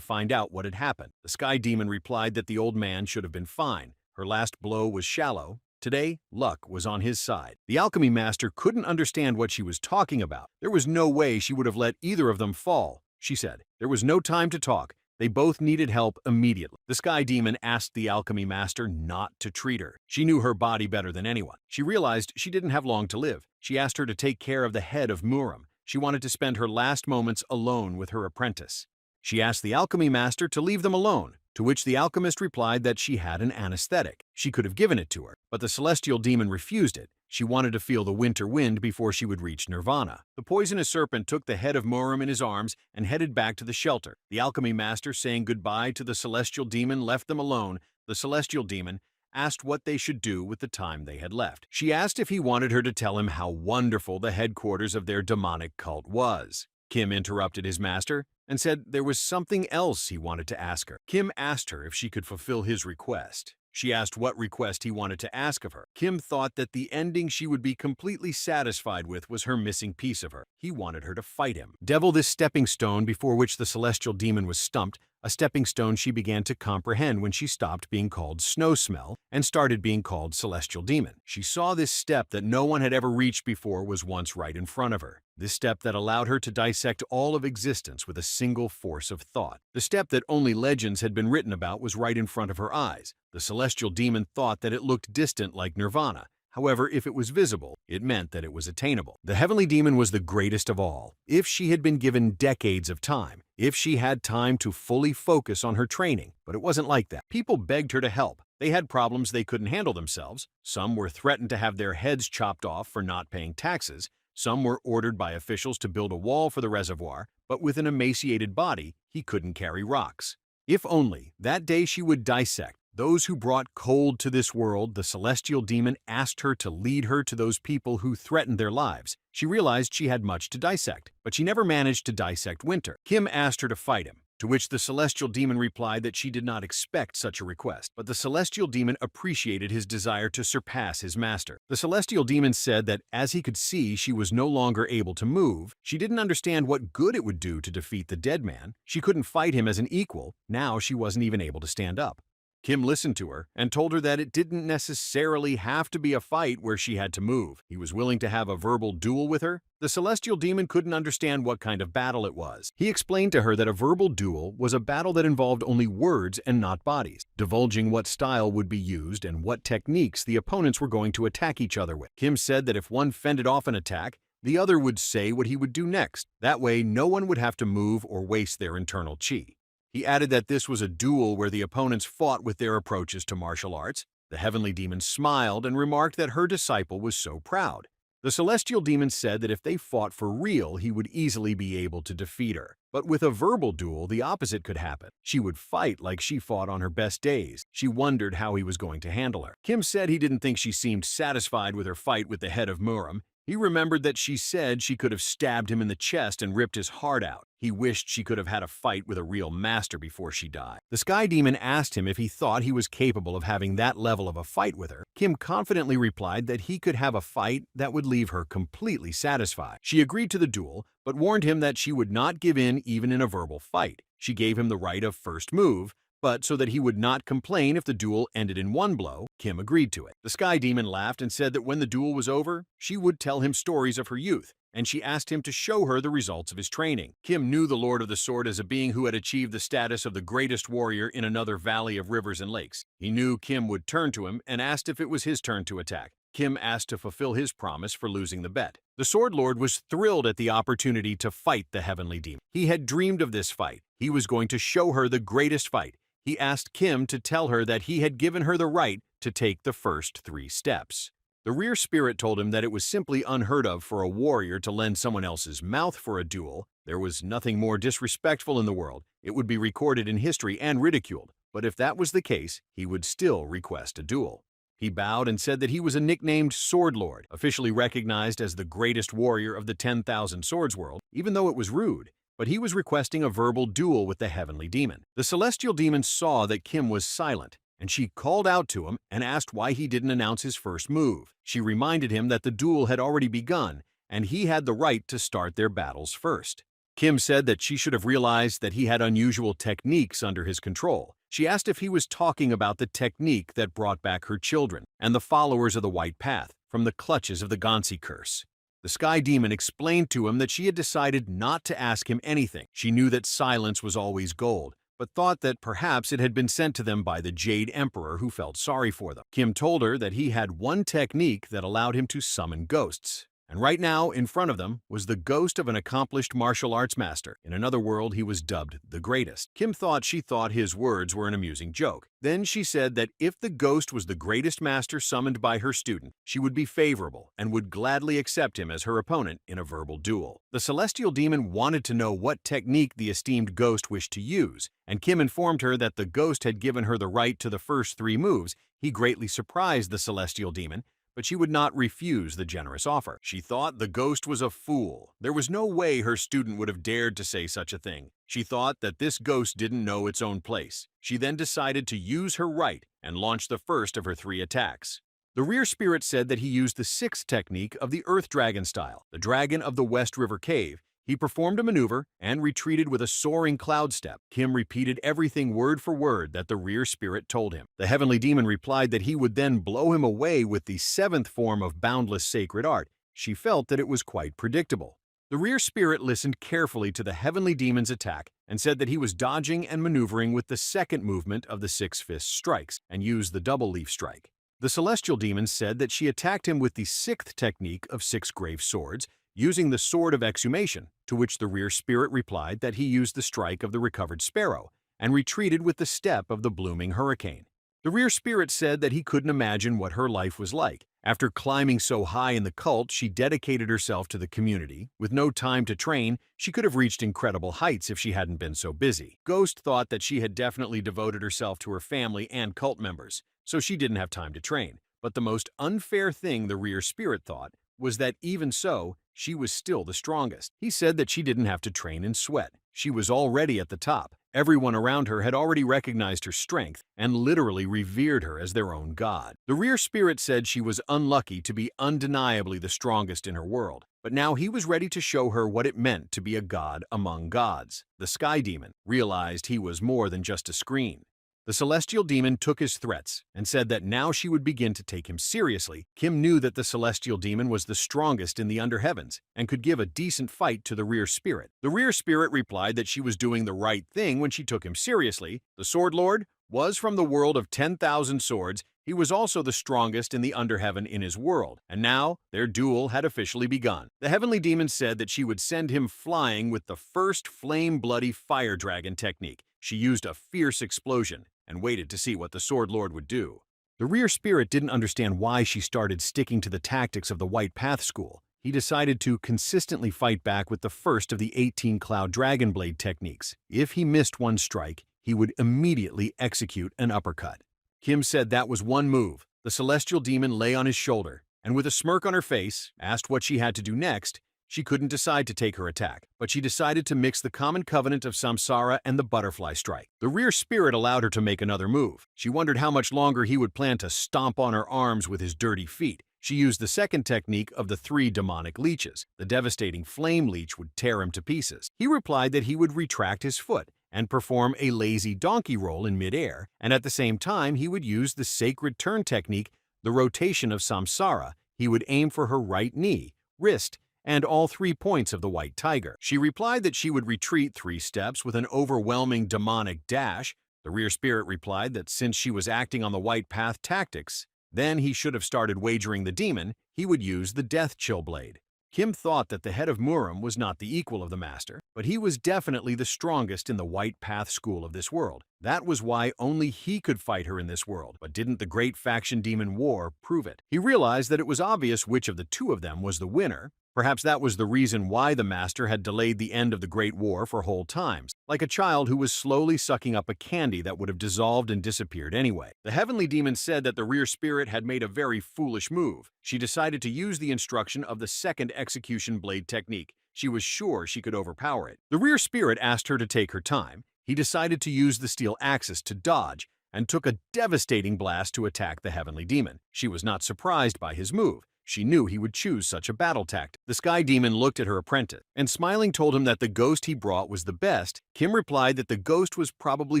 find out what had happened. The sky demon replied that the old man should have been fine. Her last blow was shallow. Today, luck was on his side. The alchemy master couldn't understand what she was talking about. There was no way she would have let either of them fall, she said. There was no time to talk. They both needed help immediately. The sky demon asked the alchemy master not to treat her. She knew her body better than anyone. She realized she didn't have long to live. She asked her to take care of the head of Murim. She wanted to spend her last moments alone with her apprentice. She asked the alchemy master to leave them alone, to which the alchemist replied that she had an anesthetic. She could have given it to her, but the celestial demon refused it. She wanted to feel the winter wind before she would reach nirvana. The poisonous serpent took the head of Murim in his arms and headed back to the shelter. The alchemy master, saying goodbye to the celestial demon, left them alone. The celestial demon asked what they should do with the time they had left. She asked if he wanted her to tell him how wonderful the headquarters of their demonic cult was. Kim interrupted his master and said there was something else he wanted to ask her. Kim asked her if she could fulfill his request. She asked what request he wanted to ask of her. Kim thought that the ending she would be completely satisfied with was her missing piece of her. He wanted her to fight him. Devil this stepping stone before which the celestial demon was stumped, a stepping stone she began to comprehend when she stopped being called Snow Smell and started being called Celestial Demon. She saw this step that no one had ever reached before was once right in front of her. This step that allowed her to dissect all of existence with a single force of thought. The step that only legends had been written about was right in front of her eyes. The celestial demon thought that it looked distant like nirvana. However, if it was visible, it meant that it was attainable. The heavenly demon was the greatest of all. If she had been given decades of time, if she had time to fully focus on her training, but it wasn't like that. People begged her to help. They had problems they couldn't handle themselves. Some were threatened to have their heads chopped off for not paying taxes. Some were ordered by officials to build a wall for the reservoir, but with an emaciated body, he couldn't carry rocks. If only that day she would dissect those who brought cold to this world. The celestial demon asked her to lead her to those people who threatened their lives. She realized she had much to dissect, but she never managed to dissect Winter. Kim asked her to fight him, to which the celestial demon replied that she did not expect such a request, but the celestial demon appreciated his desire to surpass his master. The celestial demon said that as he could see she was no longer able to move, she didn't understand what good it would do to defeat the dead man. She couldn't fight him as an equal. Now she wasn't even able to stand up. Kim listened to her and told her that it didn't necessarily have to be a fight where she had to move. He was willing to have a verbal duel with her. The celestial demon couldn't understand what kind of battle it was. He explained to her that a verbal duel was a battle that involved only words and not bodies, divulging what style would be used and what techniques the opponents were going to attack each other with. Kim said that if one fended off an attack, the other would say what he would do next. That way, no one would have to move or waste their internal chi. He added that this was a duel where the opponents fought with their approaches to martial arts. The heavenly demon smiled and remarked that her disciple was so proud. The celestial demon said that if they fought for real, he would easily be able to defeat her. But with a verbal duel, the opposite could happen. She would fight like she fought on her best days. She wondered how he was going to handle her. Kim said he didn't think she seemed satisfied with her fight with the head of Muram. He remembered that she said she could have stabbed him in the chest and ripped his heart out. He wished she could have had a fight with a real master before she died. The Sky Demon asked him if he thought he was capable of having that level of a fight with her. Kim confidently replied that he could have a fight that would leave her completely satisfied. She agreed to the duel, but warned him that she would not give in even in a verbal fight. She gave him the right of first move, but so that he would not complain if the duel ended in one blow, Kim agreed to it. The Sky Demon laughed and said that when the duel was over, she would tell him stories of her youth, and she asked him to show her the results of his training. Kim knew the Lord of the Sword as a being who had achieved the status of the greatest warrior in another valley of rivers and lakes. He knew Kim would turn to him and asked if it was his turn to attack. Kim asked to fulfill his promise for losing the bet. The Sword Lord was thrilled at the opportunity to fight the heavenly demon. He had dreamed of this fight. He was going to show her the greatest fight. He asked Kim to tell her that he had given her the right to take the first 3 steps. The rear spirit told him that it was simply unheard of for a warrior to lend someone else's mouth for a duel. There was nothing more disrespectful in the world. It would be recorded in history and ridiculed, but if that was the case, he would still request a duel. He bowed and said that he was a nicknamed Sword Lord, officially recognized as the greatest warrior of the 10,000 Swords world, even though it was rude. But he was requesting a verbal duel with the heavenly demon. The celestial demon saw that Kim was silent, and she called out to him and asked why he didn't announce his first move. She reminded him that the duel had already begun, and he had the right to start their battles first. Kim said that she should have realized that he had unusual techniques under his control. She asked if he was talking about the technique that brought back her children and the followers of the White Path from the clutches of the Gansi curse. The Sky Demon explained to him that she had decided not to ask him anything. She knew that silence was always gold, but thought that perhaps it had been sent to them by the Jade Emperor who felt sorry for them. Kim told her that he had one technique that allowed him to summon ghosts. And right now, in front of them, was the ghost of an accomplished martial arts master. In another world, he was dubbed the greatest. Kim thought she thought his words were an amusing joke. Then she said that if the ghost was the greatest master summoned by her student, she would be favorable and would gladly accept him as her opponent in a verbal duel. The celestial demon wanted to know what technique the esteemed ghost wished to use, and Kim informed her that the ghost had given her the right to the first 3 moves. He greatly surprised the celestial demon, but she would not refuse the generous offer. She thought the ghost was a fool. There was no way her student would have dared to say such a thing. She thought that this ghost didn't know its own place. She then decided to use her right and launched the first of her 3 attacks. The rear spirit said that he used the 6th technique of the Earth Dragon style, the Dragon of the West River Cave. He performed a maneuver and retreated with a soaring cloud step. Kim repeated everything word for word that the rear spirit told him. The heavenly demon replied that he would then blow him away with the 7th form of boundless sacred art. She felt that it was quite predictable. The rear spirit listened carefully to the heavenly demon's attack and said that he was dodging and maneuvering with the 2nd movement of the 6 fist strikes and used the double leaf strike. The celestial demon said that she attacked him with the 6th technique of 6 grave swords, using the sword of exhumation, to which the rear spirit replied that he used the strike of the recovered sparrow and retreated with the step of the blooming hurricane. The rear spirit said that he couldn't imagine what her life was like After climbing so high in the cult, she dedicated herself to the community. With no time to train, she could have reached incredible heights if she hadn't been so busy. Ghost thought that she had definitely devoted herself to her family and cult members, so she didn't have time to train. But the most unfair thing the rear spirit thought was that even so, she was still the strongest. He said that she didn't have to train and sweat. She was already at the top. Everyone around her had already recognized her strength and literally revered her as their own god. The rear spirit said she was unlucky to be undeniably the strongest in her world, but now he was ready to show her what it meant to be a god among gods. The sky demon realized he was more than just a screen. The celestial demon took his threats and said that now she would begin to take him seriously. Kim knew that the celestial demon was the strongest in the underheavens and could give a decent fight to the rear spirit. The rear spirit replied that she was doing the right thing when she took him seriously. The Sword Lord was from the world of 10,000 swords. He was also the strongest in the underheaven in his world, and now their duel had officially begun. The heavenly demon said that she would send him flying with the first flame-bloody fire dragon technique. She used a fierce explosion and waited to see what the Sword Lord would do. The rear spirit didn't understand why she started sticking to the tactics of the White Path School. He decided to consistently fight back with the first of the 18 Cloud Dragon Blade techniques. If he missed one strike, he would immediately execute an uppercut. Kim said that was one move. The celestial demon lay on his shoulder, and with a smirk on her face, asked what she had to do next. She couldn't decide to take her attack, but she decided to mix the common covenant of samsara and the butterfly strike. The rear spirit allowed her to make another move. She wondered how much longer he would plan to stomp on her arms with his dirty feet. She used the second technique of the 3 demonic leeches. The devastating flame leech would tear him to pieces. He replied that he would retract his foot and perform a lazy donkey roll in midair, and at the same time he would use the sacred turn technique, the rotation of samsara. He would aim for her right knee, wrist, and all 3 points of the white tiger. She replied that she would retreat 3 steps with an overwhelming demonic dash. The rear spirit replied that since she was acting on the White Path tactics, then he should have started wagering the demon. He would use the death chill blade. Kim thought that the head of Muram was not the equal of the master, but he was definitely the strongest in the White Path school of this world. That was why only he could fight her in this world, but didn't the Great Faction Demon War prove it? He realized that it was obvious which of the 2 of them was the winner. Perhaps that was the reason why the master had delayed the end of the Great War for whole times, like a child who was slowly sucking up a candy that would have dissolved and disappeared anyway. The heavenly demon said that the rear spirit had made a very foolish move. She decided to use the instruction of the second execution blade technique. She was sure she could overpower it. The rear spirit asked her to take her time. He decided to use the steel axis to dodge and took a devastating blast to attack the heavenly demon. She was not surprised by his move. She knew he would choose such a battle tactic. The sky demon looked at her apprentice and smiling told him that the ghost he brought was the best. Kim replied that the ghost was probably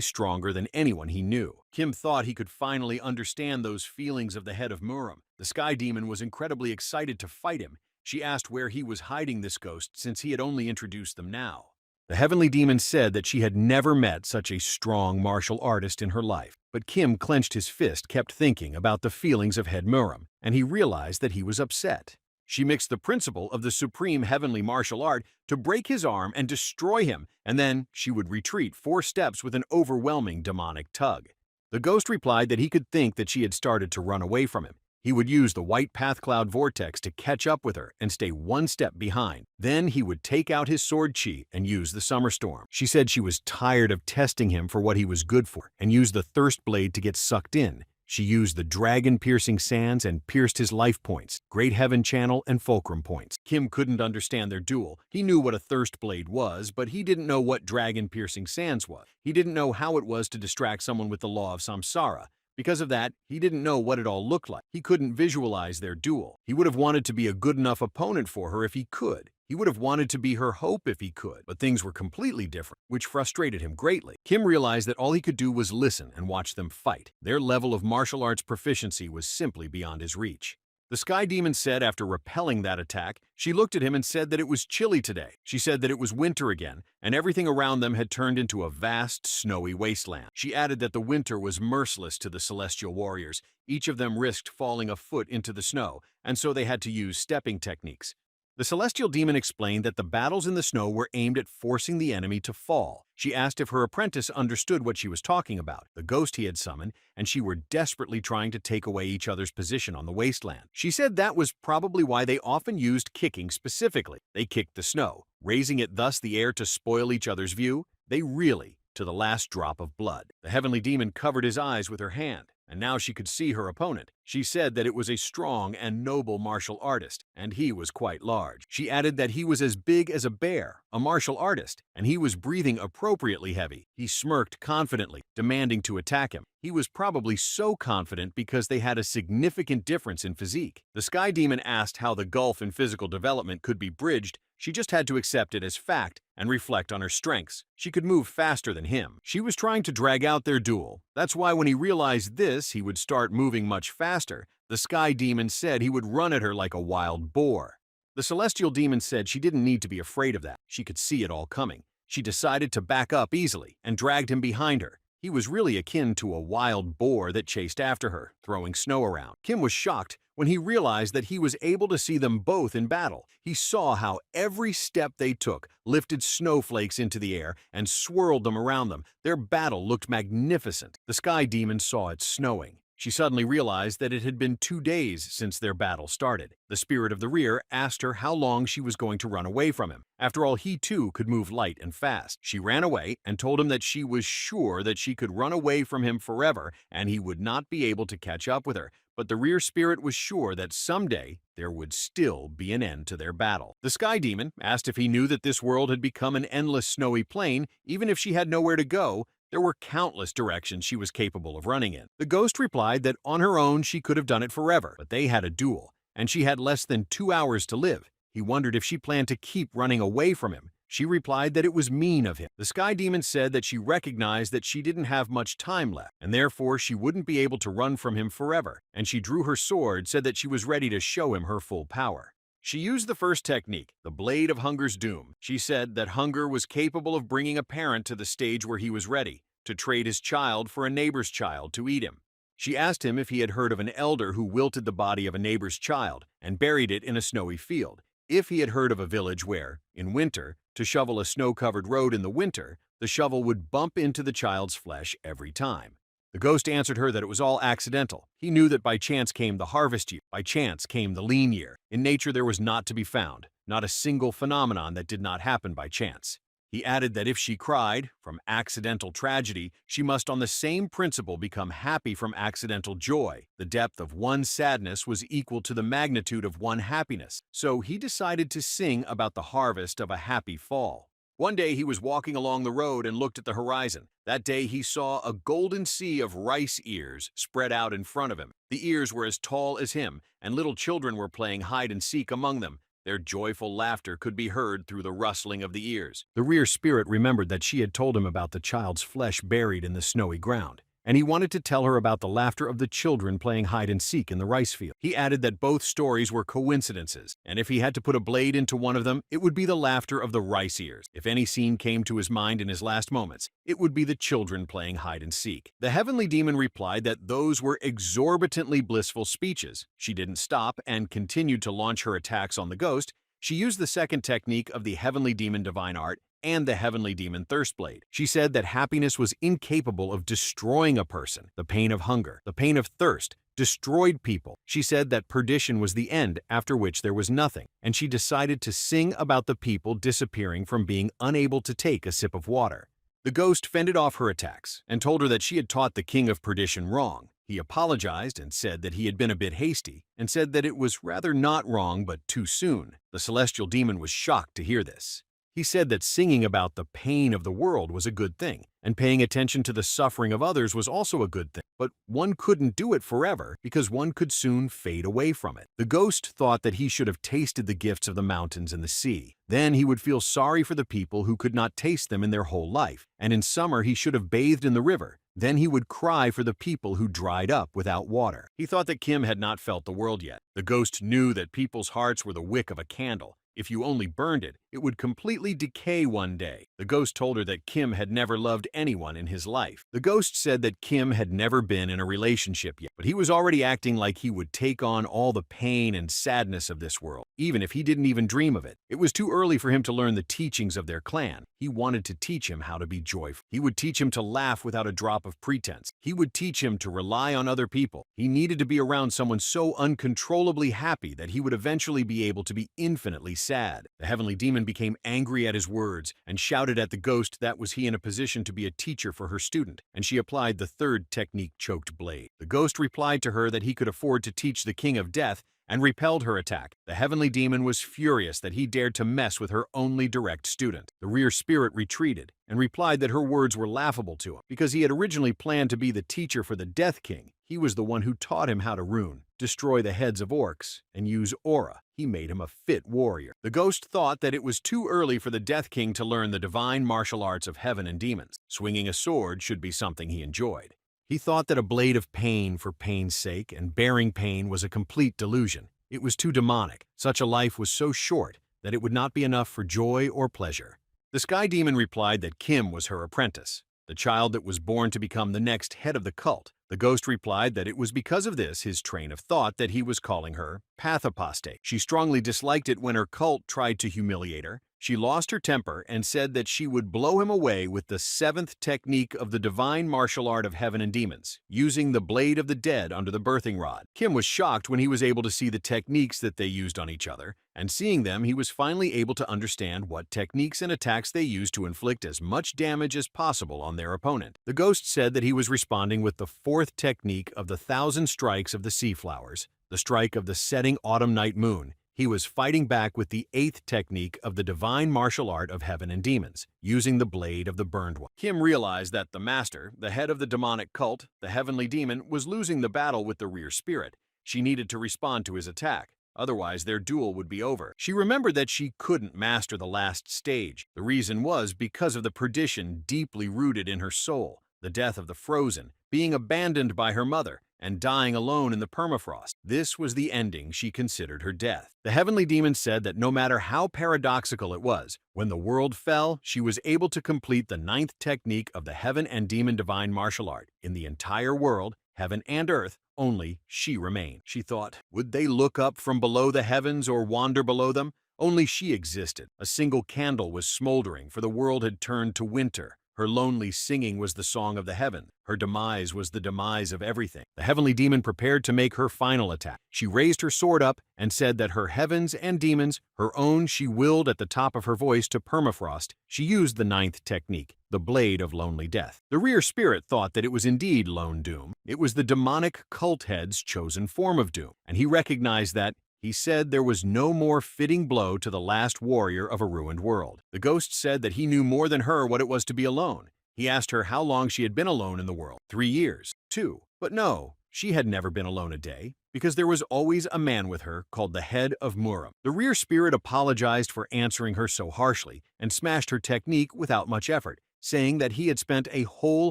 stronger than anyone he knew. Kim thought he could finally understand those feelings of the head of Muram. The sky demon was incredibly excited to fight him. She asked where he was hiding this ghost since he had only introduced them now. The heavenly demon said that she had never met such a strong martial artist in her life. But Kim clenched his fist, kept thinking about the feelings of head Muram, and he realized that he was upset. She mixed the principle of the supreme heavenly martial art to break his arm and destroy him, and then she would retreat 4 steps with an overwhelming demonic tug. The ghost replied that he could think that she had started to run away from him. He would use the White Path Cloud Vortex to catch up with her and stay 1 step behind. Then he would take out his sword chi and use the Summer Storm. She said she was tired of testing him for what he was good for and used the Thirst Blade to get sucked in. She used the dragon-piercing sands and pierced his life points, Great Heaven Channel, and Fulcrum points. Kim couldn't understand their duel. He knew what a Thirst Blade was, but he didn't know what dragon-piercing sands was. He didn't know how it was to distract someone with the law of samsara. Because of that, he didn't know what it all looked like. He couldn't visualize their duel. He would have wanted to be a good enough opponent for her if he could. He would have wanted to be her hope if he could, but things were completely different, which frustrated him greatly. Kim realized that all he could do was listen and watch them fight. Their level of martial arts proficiency was simply beyond his reach. The sky demon said after repelling that attack, she looked at him and said that it was chilly today. She said that it was winter again, and everything around them had turned into a vast, snowy wasteland. She added that the winter was merciless to the celestial warriors. Each of them risked falling a foot into the snow, and so they had to use stepping techniques. The celestial demon explained that the battles in the snow were aimed at forcing the enemy to fall. She asked if her apprentice understood what she was talking about, the ghost he had summoned, and she were desperately trying to take away each other's position on the wasteland. She said that was probably why they often used kicking specifically. They kicked the snow, raising it thus the air to spoil each other's view. They really, to the last drop of blood. The heavenly demon covered his eyes with her hand, and now she could see her opponent. She said that it was a strong and noble martial artist, and he was quite large. She added that he was as big as a bear, a martial artist, and he was breathing appropriately heavy. He smirked confidently, demanding to attack him. He was probably so confident because they had a significant difference in physique. The sky demon asked how the gulf in physical development could be bridged. She just had to accept it as fact and reflect on her strengths. She could move faster than him. She was trying to drag out their duel. That's why when he realized this, he would start moving much faster. The sky demon said he would run at her like a wild boar. The celestial demon said she didn't need to be afraid of that. She could see it all coming. She decided to back up easily and dragged him behind her. He was really akin to a wild boar that chased after her, throwing snow around. Kim was shocked when he realized that he was able to see them both in battle. He saw how every step they took lifted snowflakes into the air and swirled them around them. Their battle looked magnificent. The sky demon saw it snowing. She suddenly realized that it had been 2 days since their battle started. The spirit of the rear asked her how long she was going to run away from him. After all, he too could move light and fast. She ran away and told him that she was sure that she could run away from him forever and he would not be able to catch up with her. But the rear spirit was sure that someday there would still be an end to their battle. The sky demon asked if he knew that this world had become an endless snowy plain, even if she had nowhere to go. There were countless directions she was capable of running in. The ghost replied that on her own she could have done it forever, but they had a duel, and she had less than 2 hours to live. He wondered if she planned to keep running away from him. She replied that it was mean of him. The sky demon said that she recognized that she didn't have much time left, and therefore she wouldn't be able to run from him forever, and she drew her sword, said that she was ready to show him her full power. She used the first technique, the Blade of Hunger's Doom. She said that hunger was capable of bringing a parent to the stage where he was ready to trade his child for a neighbor's child to eat him. She asked him if he had heard of an elder who wilted the body of a neighbor's child and buried it in a snowy field. If he had heard of a village where, in winter, to shovel a snow-covered road in the winter, the shovel would bump into the child's flesh every time. The ghost answered her that it was all accidental. He knew that by chance came the harvest year, by chance came the lean year. In nature there was not to be found, not a single phenomenon that did not happen by chance. He added that if she cried from accidental tragedy, she must on the same principle become happy from accidental joy. The depth of one sadness was equal to the magnitude of one happiness. So he decided to sing about the harvest of a happy fall. One day he was walking along the road and looked at the horizon. That day he saw a golden sea of rice ears spread out in front of him. The ears were as tall as him, and little children were playing hide and seek among them. Their joyful laughter could be heard through the rustling of the ears. The rear spirit remembered that she had told him about the child's flesh buried in the snowy ground, and he wanted to tell her about the laughter of the children playing hide and seek in the rice field. He added that both stories were coincidences, and if he had to put a blade into one of them, it would be the laughter of the rice ears. If any scene came to his mind in his last moments, it would be the children playing hide and seek. The heavenly demon replied that those were exorbitantly blissful speeches. She didn't stop and continued to launch her attacks on the ghost. She used the second technique of the heavenly demon divine art and the heavenly demon thirstblade. She said that happiness was incapable of destroying a person. The pain of hunger, the pain of thirst, destroyed people. She said that perdition was the end after which there was nothing, and she decided to sing about the people disappearing from being unable to take a sip of water. The ghost fended off her attacks and told her that she had taught the king of perdition wrong. He apologized and said that he had been a bit hasty, and said that it was rather not wrong but too soon. The celestial demon was shocked to hear this. He said that singing about the pain of the world was a good thing, and paying attention to the suffering of others was also a good thing. But one couldn't do it forever because one could soon fade away from it. The ghost thought that he should have tasted the gifts of the mountains and the sea. Then he would feel sorry for the people who could not taste them in their whole life. And in summer he should have bathed in the river. Then he would cry for the people who dried up without water. He thought that Kim had not felt the world yet. The ghost knew that people's hearts were the wick of a candle. If you only burned it, it would completely decay one day. The ghost told her that Kim had never loved anyone in his life. The ghost said that Kim had never been in a relationship yet, but he was already acting like he would take on all the pain and sadness of this world, even if he didn't even dream of it. It was too early for him to learn the teachings of their clan. He wanted to teach him how to be joyful. He would teach him to laugh without a drop of pretense. He would teach him to rely on other people. He needed to be around someone so uncontrollably happy that he would eventually be able to be infinitely sad. The heavenly demon became angry at his words and shouted at the ghost that was he in a position to be a teacher for her student, and she applied the third technique, choked blade. The ghost replied to her that he could afford to teach the king of death and repelled her attack. The heavenly demon was furious that he dared to mess with her only direct student. The rear spirit retreated and replied that her words were laughable to him because he had originally planned to be the teacher for the Death King. He was the one who taught him how to rune, destroy the heads of orcs, and use aura. He made him a fit warrior. The ghost thought that it was too early for the Death King to learn the divine martial arts of heaven and demons. Swinging a sword should be something he enjoyed. He thought that a blade of pain for pain's sake and bearing pain was a complete delusion. It was too demonic. Such a life was so short that it would not be enough for joy or pleasure. The sky demon replied that Kim was her apprentice, the child that was born to become the next head of the cult. The ghost replied that it was because of this, his train of thought, that he was calling her path apostate. She strongly disliked it when her cult tried to humiliate her. She lost her temper and said that she would blow him away with the seventh technique of the divine martial art of heaven and demons, using the blade of the dead under the birthing rod. Kim was shocked when he was able to see the techniques that they used on each other, and seeing them, he was finally able to understand what techniques and attacks they used to inflict as much damage as possible on their opponent. The ghost said that he was responding with the fourth technique of the 1,000 strikes of the sea flowers, the strike of the setting autumn night moon. He was fighting back with the eighth technique of the divine martial art of heaven and demons, using the blade of the burned one. Kim realized that the master, the head of the demonic cult, the heavenly demon, was losing the battle with the rear spirit. She needed to respond to his attack. Otherwise, their duel would be over. She remembered that she couldn't master the last stage. The reason was because of the perdition deeply rooted in her soul, the death of the frozen, being abandoned by her mother, and dying alone in the permafrost. This was the ending she considered her death. The heavenly demon said that no matter how paradoxical it was, when the world fell, she was able to complete the 9th technique of the heaven and demon divine martial art. In the entire world, heaven and earth, only she remained. She thought, would they look up from below the heavens or wander below them? Only she existed. A single candle was smoldering, for the world had turned to winter. Her lonely singing was the song of the heaven. Her demise was the demise of everything. The heavenly demon prepared to make her final attack. She raised her sword up and said that her heavens and demons, her own, she willed at the top of her voice to permafrost. She used the 9th technique, the blade of lonely death. The rear spirit thought that it was indeed lone doom. It was the demonic cult head's chosen form of doom, and he recognized that. He said there was no more fitting blow to the last warrior of a ruined world. The ghost said that he knew more than her what it was to be alone. He asked her how long she had been alone in the world. 3 years. 2. But no, she had never been alone a day, because there was always a man with her called the head of Muram. The rear spirit apologized for answering her so harshly and smashed her technique without much effort, saying that he had spent a whole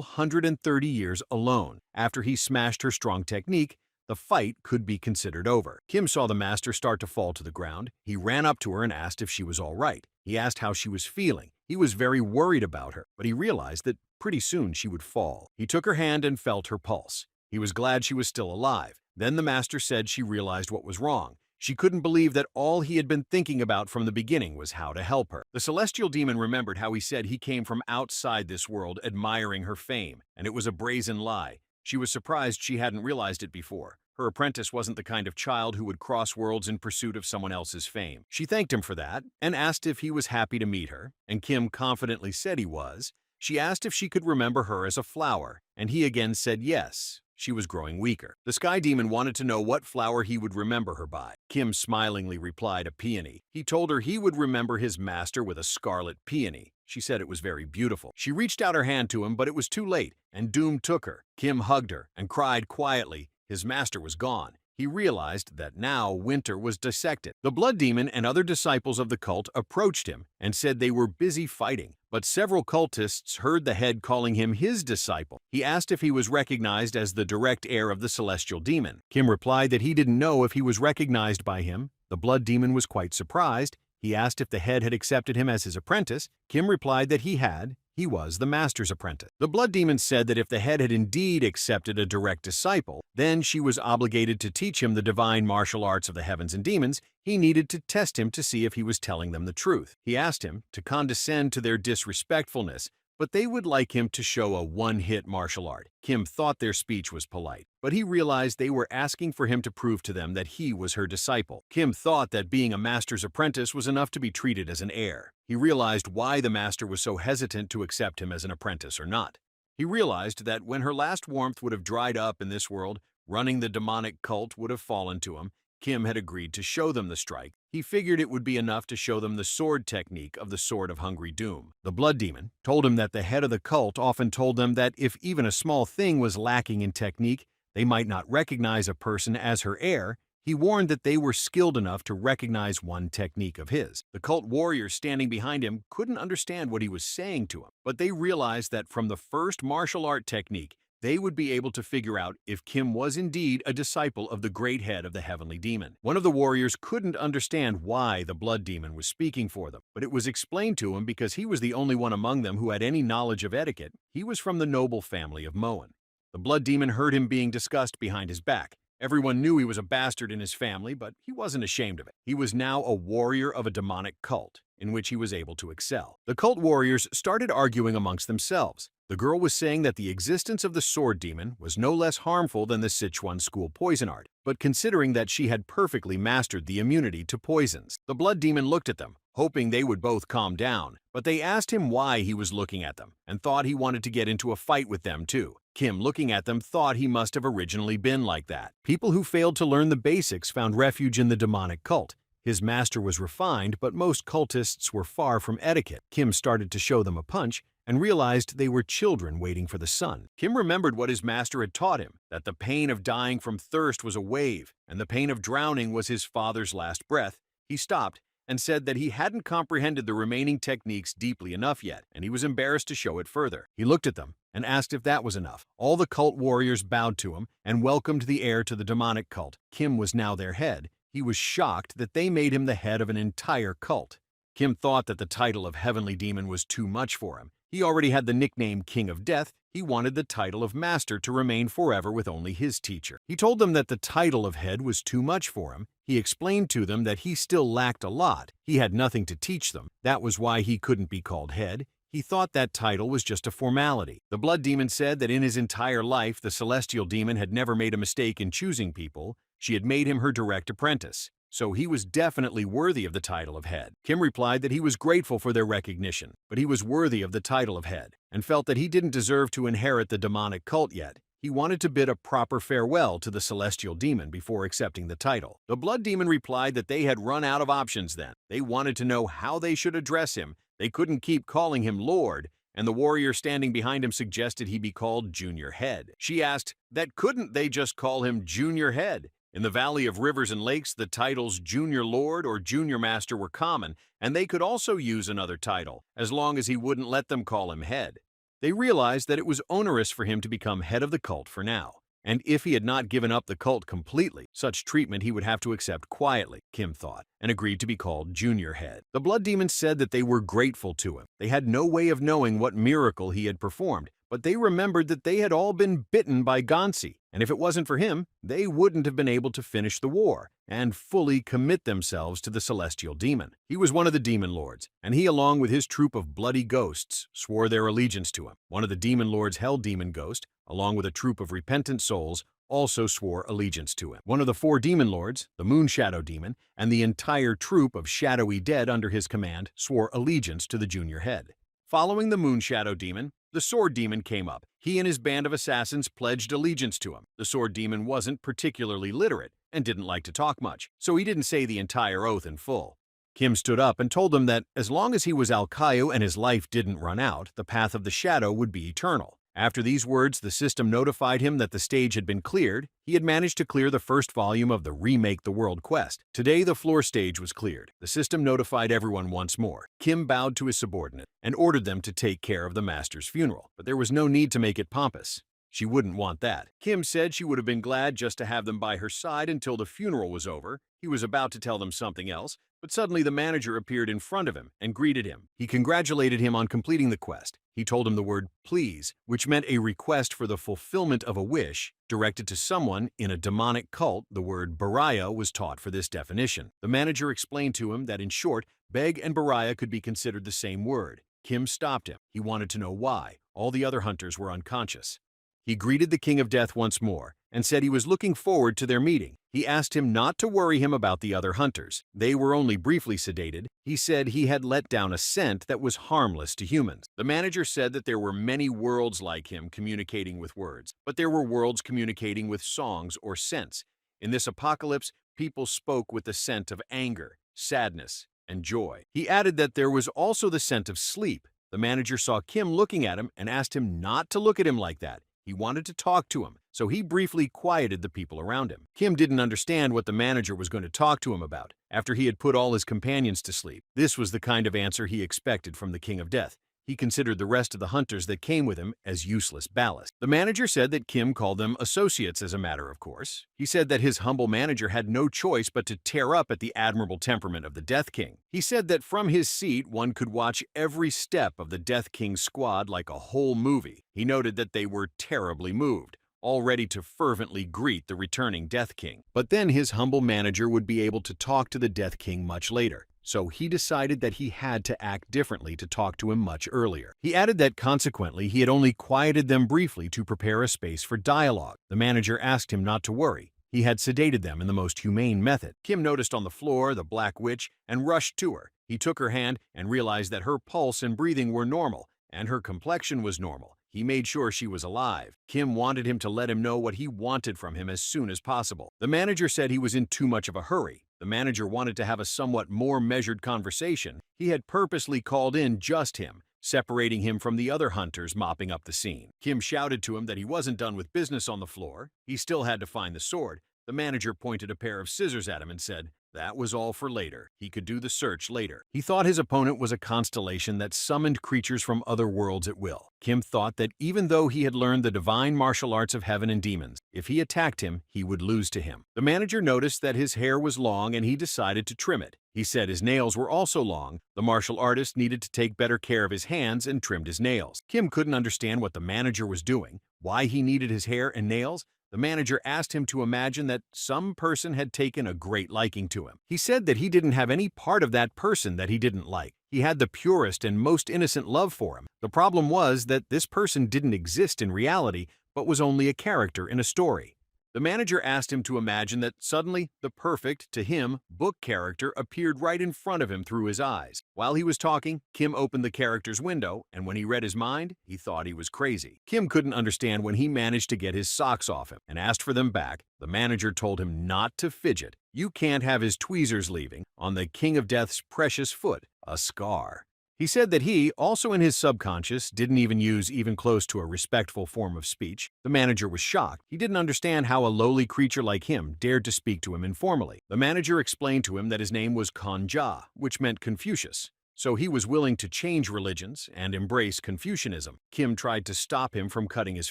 130 years alone. After he smashed her strong technique, the fight could be considered over. Kim saw the master start to fall to the ground. He ran up to her and asked if she was all right. He asked how she was feeling. He was very worried about her, but he realized that pretty soon she would fall. He took her hand and felt her pulse. He was glad she was still alive. Then the master said she realized what was wrong. She couldn't believe that all he had been thinking about from the beginning was how to help her. The celestial demon remembered how he said he came from outside this world admiring her fame, and it was a brazen lie. She was surprised she hadn't realized it before. Her apprentice wasn't the kind of child who would cross worlds in pursuit of someone else's fame. She thanked him for that and asked if he was happy to meet her, and Kim confidently said he was. She asked if she could remember her as a flower, and he again said yes. She was growing weaker. The sky demon wanted to know what flower he would remember her by. Kim smilingly replied a peony. He told her he would remember his master with a scarlet peony. She said it was very beautiful. She reached out her hand to him, but it was too late, and doom took her. Kim hugged her and cried quietly. His master was gone. He realized that now winter was dissected. The blood demon and other disciples of the cult approached him and said they were busy fighting, but several cultists heard the head calling him his disciple. He asked if he was recognized as the direct heir of the celestial demon. Kim replied that he didn't know if he was recognized by him. The blood demon was quite surprised. He asked if the head had accepted him as his apprentice. Kim replied that he had. He was the master's apprentice. The blood demon said that if the head had indeed accepted a direct disciple, then she was obligated to teach him the divine martial arts of the heavens and demons. He needed to test him to see if he was telling them the truth. He asked him to condescend to their disrespectfulness, but they would like him to show a one-hit martial art. Kim thought their speech was polite, but he realized they were asking for him to prove to them that he was her disciple. Kim thought that being a master's apprentice was enough to be treated as an heir. He realized why the master was so hesitant to accept him as an apprentice or not. He realized that when her last warmth would have dried up in this world, running the demonic cult would have fallen to him. Kim had agreed to show them the strike. He figured it would be enough to show them the sword technique of the Sword of Hungry Doom. The blood demon told him that the head of the cult often told them that if even a small thing was lacking in technique, they might not recognize a person as her heir. He warned that they were skilled enough to recognize one technique of his. The cult warriors standing behind him couldn't understand what he was saying to them, but they realized that from the first martial art technique, they would be able to figure out if Kim was indeed a disciple of the great head of the heavenly demon. One of the warriors couldn't understand why the blood demon was speaking for them, but it was explained to him because he was the only one among them who had any knowledge of etiquette. He was from the noble family of Moen. The blood demon heard him being discussed behind his back. Everyone knew he was a bastard in his family, but he wasn't ashamed of it. He was now a warrior of a demonic cult, in which he was able to excel. The cult warriors started arguing amongst themselves. The girl was saying that the existence of the sword demon was no less harmful than the Sichuan school poison art, but considering that she had perfectly mastered the immunity to poisons. The blood demon looked at them, hoping they would both calm down, but they asked him why he was looking at them, and thought he wanted to get into a fight with them too. Kim, looking at them, thought he must have originally been like that. People who failed to learn the basics found refuge in the demonic cult. His master was refined, but most cultists were far from etiquette. Kim started to show them a punch and realized they were children waiting for the sun. Kim remembered what his master had taught him, that the pain of dying from thirst was a wave, and the pain of drowning was his father's last breath. He stopped and said that he hadn't comprehended the remaining techniques deeply enough yet, and he was embarrassed to show it further. He looked at them and asked if that was enough. All the cult warriors bowed to him and welcomed the heir to the demonic cult. Kim was now their head. He was shocked that they made him the head of an entire cult. Kim thought that the title of Heavenly Demon was too much for him. He already had the nickname King of Death. He wanted the title of Master to remain forever with only his teacher. He told them that the title of Head was too much for him. He explained to them that he still lacked a lot. He had nothing to teach them. That was why he couldn't be called Head. He thought that title was just a formality. The blood demon said that in his entire life, the celestial demon had never made a mistake in choosing people. She had made him her direct apprentice. So he was definitely worthy of the title of Head. Kim replied that he was grateful for their recognition, but he was worthy of the title of Head, and felt that he didn't deserve to inherit the demonic cult yet. He wanted to bid a proper farewell to the celestial demon before accepting the title. The blood demon replied that they had run out of options then. They wanted to know how they should address him. They couldn't keep calling him Lord, and the warrior standing behind him suggested he be called Junior Head. She asked that couldn't they just call him Junior Head? In the Valley of Rivers and Lakes, the titles Junior Lord or Junior Master were common, and they could also use another title, as long as he wouldn't let them call him Head. They realized that it was onerous for him to become head of the cult for now, and if he had not given up the cult completely, such treatment he would have to accept quietly, Kim thought, and agreed to be called Junior Head. The blood demons said that they were grateful to him. They had no way of knowing what miracle he had performed, but they remembered that they had all been bitten by Gansi, and if it wasn't for him, they wouldn't have been able to finish the war and fully commit themselves to the celestial demon. He was one of the demon lords, and he, along with his troop of bloody ghosts, swore their allegiance to him. One of the demon lords, Hell Demon Ghost, along with a troop of repentant souls, also swore allegiance to him. One of the 4 demon lords, the Moon Shadow Demon, and the entire troop of shadowy dead under his command swore allegiance to the Junior Head. Following the Moon Shadow Demon, the Sword Demon came up. He and his band of assassins pledged allegiance to him. The Sword Demon wasn't particularly literate and didn't like to talk much, so he didn't say the entire oath in full. Kim stood up and told them that as long as he was Alkayu and his life didn't run out, the path of the shadow would be eternal. After these words, the system notified him that the stage had been cleared. He had managed to clear the first volume of the Remake the World quest. Today, the floor stage was cleared. The system notified everyone once more. Kim bowed to his subordinate and ordered them to take care of the master's funeral, but there was no need to make it pompous. She wouldn't want that. Kim said she would have been glad just to have them by her side until the funeral was over. He was about to tell them something else, but suddenly the manager appeared in front of him and greeted him. He congratulated him on completing the quest. He told him the word please, which meant a request for the fulfillment of a wish directed to someone in a demonic cult. The word baraya was taught for this definition. The manager explained to him that in short, beg and baraya could be considered the same word. Kim stopped him. He wanted to know why. All the other hunters were unconscious. He greeted the King of Death once more and said he was looking forward to their meeting. He asked him not to worry him about the other hunters. They were only briefly sedated. He said he had let down a scent that was harmless to humans. The manager said that there were many worlds like him communicating with words, but there were worlds communicating with songs or scents. In this apocalypse, people spoke with the scent of anger, sadness, and joy. He added that there was also the scent of sleep. The manager saw Kim looking at him and asked him not to look at him like that. He wanted to talk to him, so he briefly quieted the people around him. Kim didn't understand what the manager was going to talk to him about after he had put all his companions to sleep. This was the kind of answer he expected from the King of Death. He considered the rest of the hunters that came with him as useless ballast. The manager said that Kim called them associates as a matter of course. He said that his humble manager had no choice but to tear up at the admirable temperament of the Death King. He said that from his seat one could watch every step of the Death King's squad like a whole movie. He noted that they were terribly moved, all ready to fervently greet the returning Death King. But then his humble manager would be able to talk to the Death King much later. So he decided that he had to act differently to talk to him much earlier. He added that consequently he had only quieted them briefly to prepare a space for dialogue. The manager asked him not to worry. He had sedated them in the most humane method. Kim noticed on the floor the Black Witch and rushed to her. He took her hand and realized that her pulse and breathing were normal, and her complexion was normal. He made sure she was alive. Kim wanted him to let him know what he wanted from him as soon as possible. The manager said he was in too much of a hurry. The manager wanted to have a somewhat more measured conversation. He had purposely called in just him, separating him from the other hunters mopping up the scene. Kim shouted to him that he wasn't done with business on the floor. He still had to find the sword. The manager pointed a pair of scissors at him and said, that was all for later. He could do the search later. He thought his opponent was a constellation that summoned creatures from other worlds at will. Kim thought that even though he had learned the divine martial arts of heaven and demons, if he attacked him, he would lose to him. The manager noticed that his hair was long and he decided to trim it. He said his nails were also long. The martial artist needed to take better care of his hands and trimmed his nails. Kim couldn't understand what the manager was doing, why he needed his hair and nails. The manager asked him to imagine that some person had taken a great liking to him. He said that he didn't have any part of that person that he didn't like. He had the purest and most innocent love for him. The problem was that this person didn't exist in reality, but was only a character in a story. The manager asked him to imagine that suddenly the perfect, to him, book character appeared right in front of him through his eyes. While he was talking, Kim opened the character's window, and when he read his mind, he thought he was crazy. Kim couldn't understand when he managed to get his socks off him and asked for them back. The manager told him not to fidget. You can't have his tweezers leaving on the King of Death's precious foot, a scar. He said that he, also in his subconscious, didn't even use even close to a respectful form of speech. The manager was shocked. He didn't understand how a lowly creature like him dared to speak to him informally. The manager explained to him that his name was Konja, which meant Confucius. So he was willing to change religions and embrace Confucianism. Kim tried to stop him from cutting his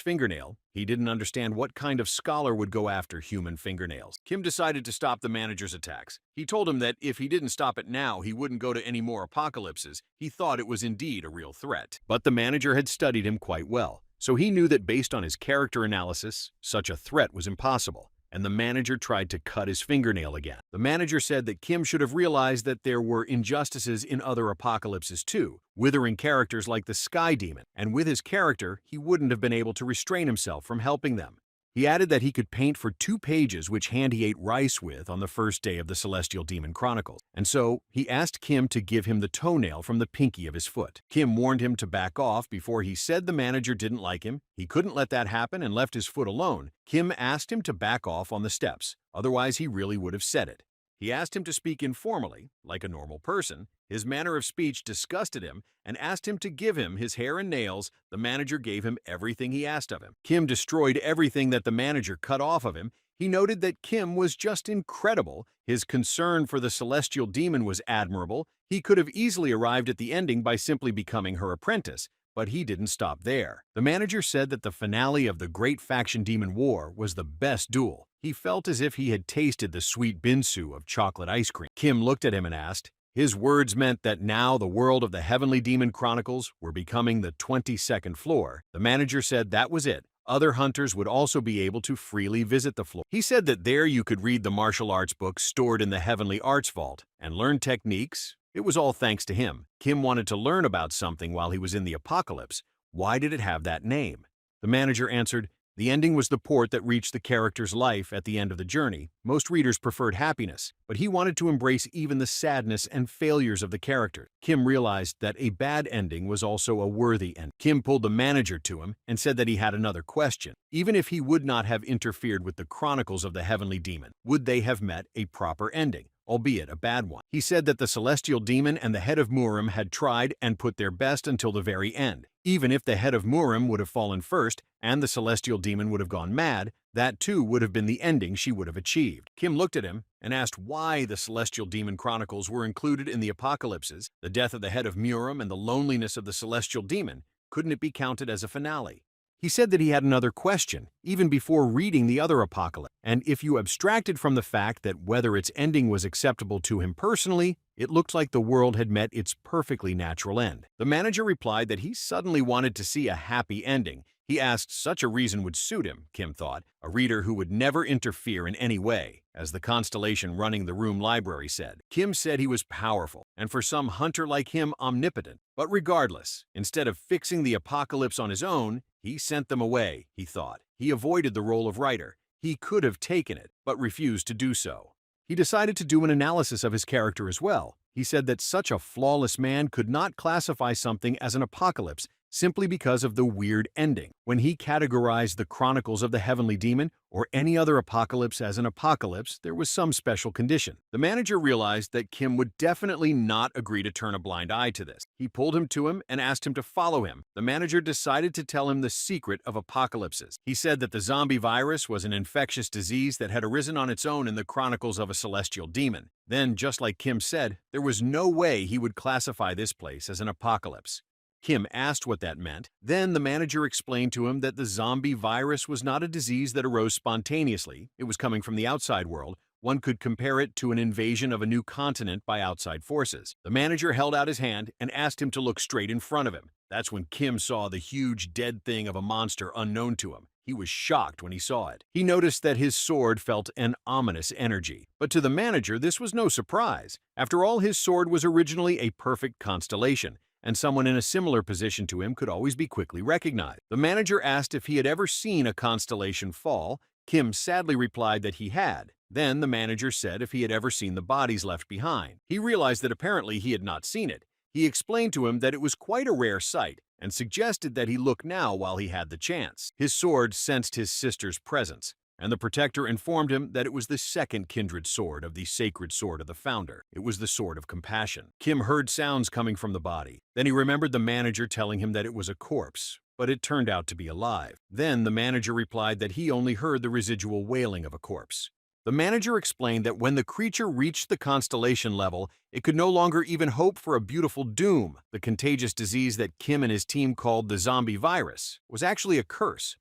fingernail. He didn't understand what kind of scholar would go after human fingernails. Kim decided to stop the manager's attacks. He told him that if he didn't stop it now, he wouldn't go to any more apocalypses. He thought it was indeed a real threat. But the manager had studied him quite well, so he knew that based on his character analysis, such a threat was impossible. And the manager tried to cut his fingernail again. The manager said that Kim should have realized that there were injustices in other apocalypses too, withering characters like the Sky Demon, and with his character, he wouldn't have been able to restrain himself from helping them. He added that he could paint for 2 pages which Handy ate rice with on the first day of the Celestial Demon Chronicles, and so he asked Kim to give him the toenail from the pinky of his foot. Kim warned him to back off before he said the manager didn't like him. He couldn't let that happen and left his foot alone. Kim asked him to back off on the steps, otherwise he really would have said it. He asked him to speak informally, like a normal person. His manner of speech disgusted him and asked him to give him his hair and nails. The manager gave him everything he asked of him. Kim destroyed everything that the manager cut off of him. He noted that Kim was just incredible. His concern for the celestial demon was admirable. He could have easily arrived at the ending by simply becoming her apprentice. But he didn't stop there. The manager said that the finale of the Great Faction Demon War was the best duel. He felt as if he had tasted the sweet binsu of chocolate ice cream. Kim looked at him and asked. His words meant that now the world of the Heavenly Demon Chronicles were becoming the 22nd floor. The manager said that was it. Other hunters would also be able to freely visit the floor. He said that there you could read the martial arts books stored in the Heavenly Arts Vault and learn techniques. It was all thanks to him. Kim wanted to learn about something while he was in the apocalypse. Why did it have that name? The manager answered, the ending was the port that reached the character's life at the end of the journey. Most readers preferred happiness, but he wanted to embrace even the sadness and failures of the character. Kim realized that a bad ending was also a worthy end. Kim pulled the manager to him and said that he had another question. Even if he would not have interfered with the chronicles of the Heavenly Demon, would they have met a proper ending, albeit a bad one? He said that the Celestial Demon and the head of Murim had tried and put their best until the very end. Even if the head of Murim would have fallen first and the Celestial Demon would have gone mad, that too would have been the ending she would have achieved. Kim looked at him and asked why the Celestial Demon Chronicles were included in the apocalypses. The death of the head of Murim and the loneliness of the Celestial Demon, couldn't it be counted as a finale? He said that he had another question, even before reading the other apocalypse, and if you abstracted from the fact that whether its ending was acceptable to him personally, it looked like the world had met its perfectly natural end. The manager replied that he suddenly wanted to see a happy ending. He asked such a reason would suit him, Kim thought, a reader who would never interfere in any way. As the constellation running the room library said, Kim said he was powerful, and for some hunter like him, omnipotent. But regardless, instead of fixing the apocalypse on his own, he sent them away, he thought. He avoided the role of writer. He could have taken it, but refused to do so. He decided to do an analysis of his character as well. He said that such a flawless man could not classify something as an apocalypse simply because of the weird ending. When he categorized the Chronicles of the Heavenly Demon or any other apocalypse as an apocalypse, there was some special condition. The manager realized that Kim would definitely not agree to turn a blind eye to this. He pulled him to him and asked him to follow him. The manager decided to tell him the secret of apocalypses. He said that the zombie virus was an infectious disease that had arisen on its own in the Chronicles of a Celestial Demon. Then, just like Kim said, there was no way he would classify this place as an apocalypse. Kim asked what that meant. Then the manager explained to him that the zombie virus was not a disease that arose spontaneously. It was coming from the outside world. One could compare it to an invasion of a new continent by outside forces. The manager held out his hand and asked him to look straight in front of him. That's when Kim saw the huge dead thing of a monster unknown to him. He was shocked when he saw it. He noticed that his sword felt an ominous energy. But to the manager, this was no surprise. After all, his sword was originally a perfect constellation, and someone in a similar position to him could always be quickly recognized. The manager asked if he had ever seen a constellation fall. Kim sadly replied that he had. Then the manager said if he had ever seen the bodies left behind. He realized that apparently he had not seen it. He explained to him that it was quite a rare sight and suggested that he look now while he had the chance. His sword sensed his sister's presence, and the protector informed him that it was the second kindred sword of the sacred sword of the founder. It was the sword of compassion. Kim heard sounds coming from the body. Then he remembered the manager telling him that it was a corpse, but it turned out to be alive. Then the manager replied that he only heard the residual wailing of a corpse. The manager explained that when the creature reached the constellation level, it could no longer even hope for a beautiful doom. The contagious disease that Kim and his team called the zombie virus was actually a curse.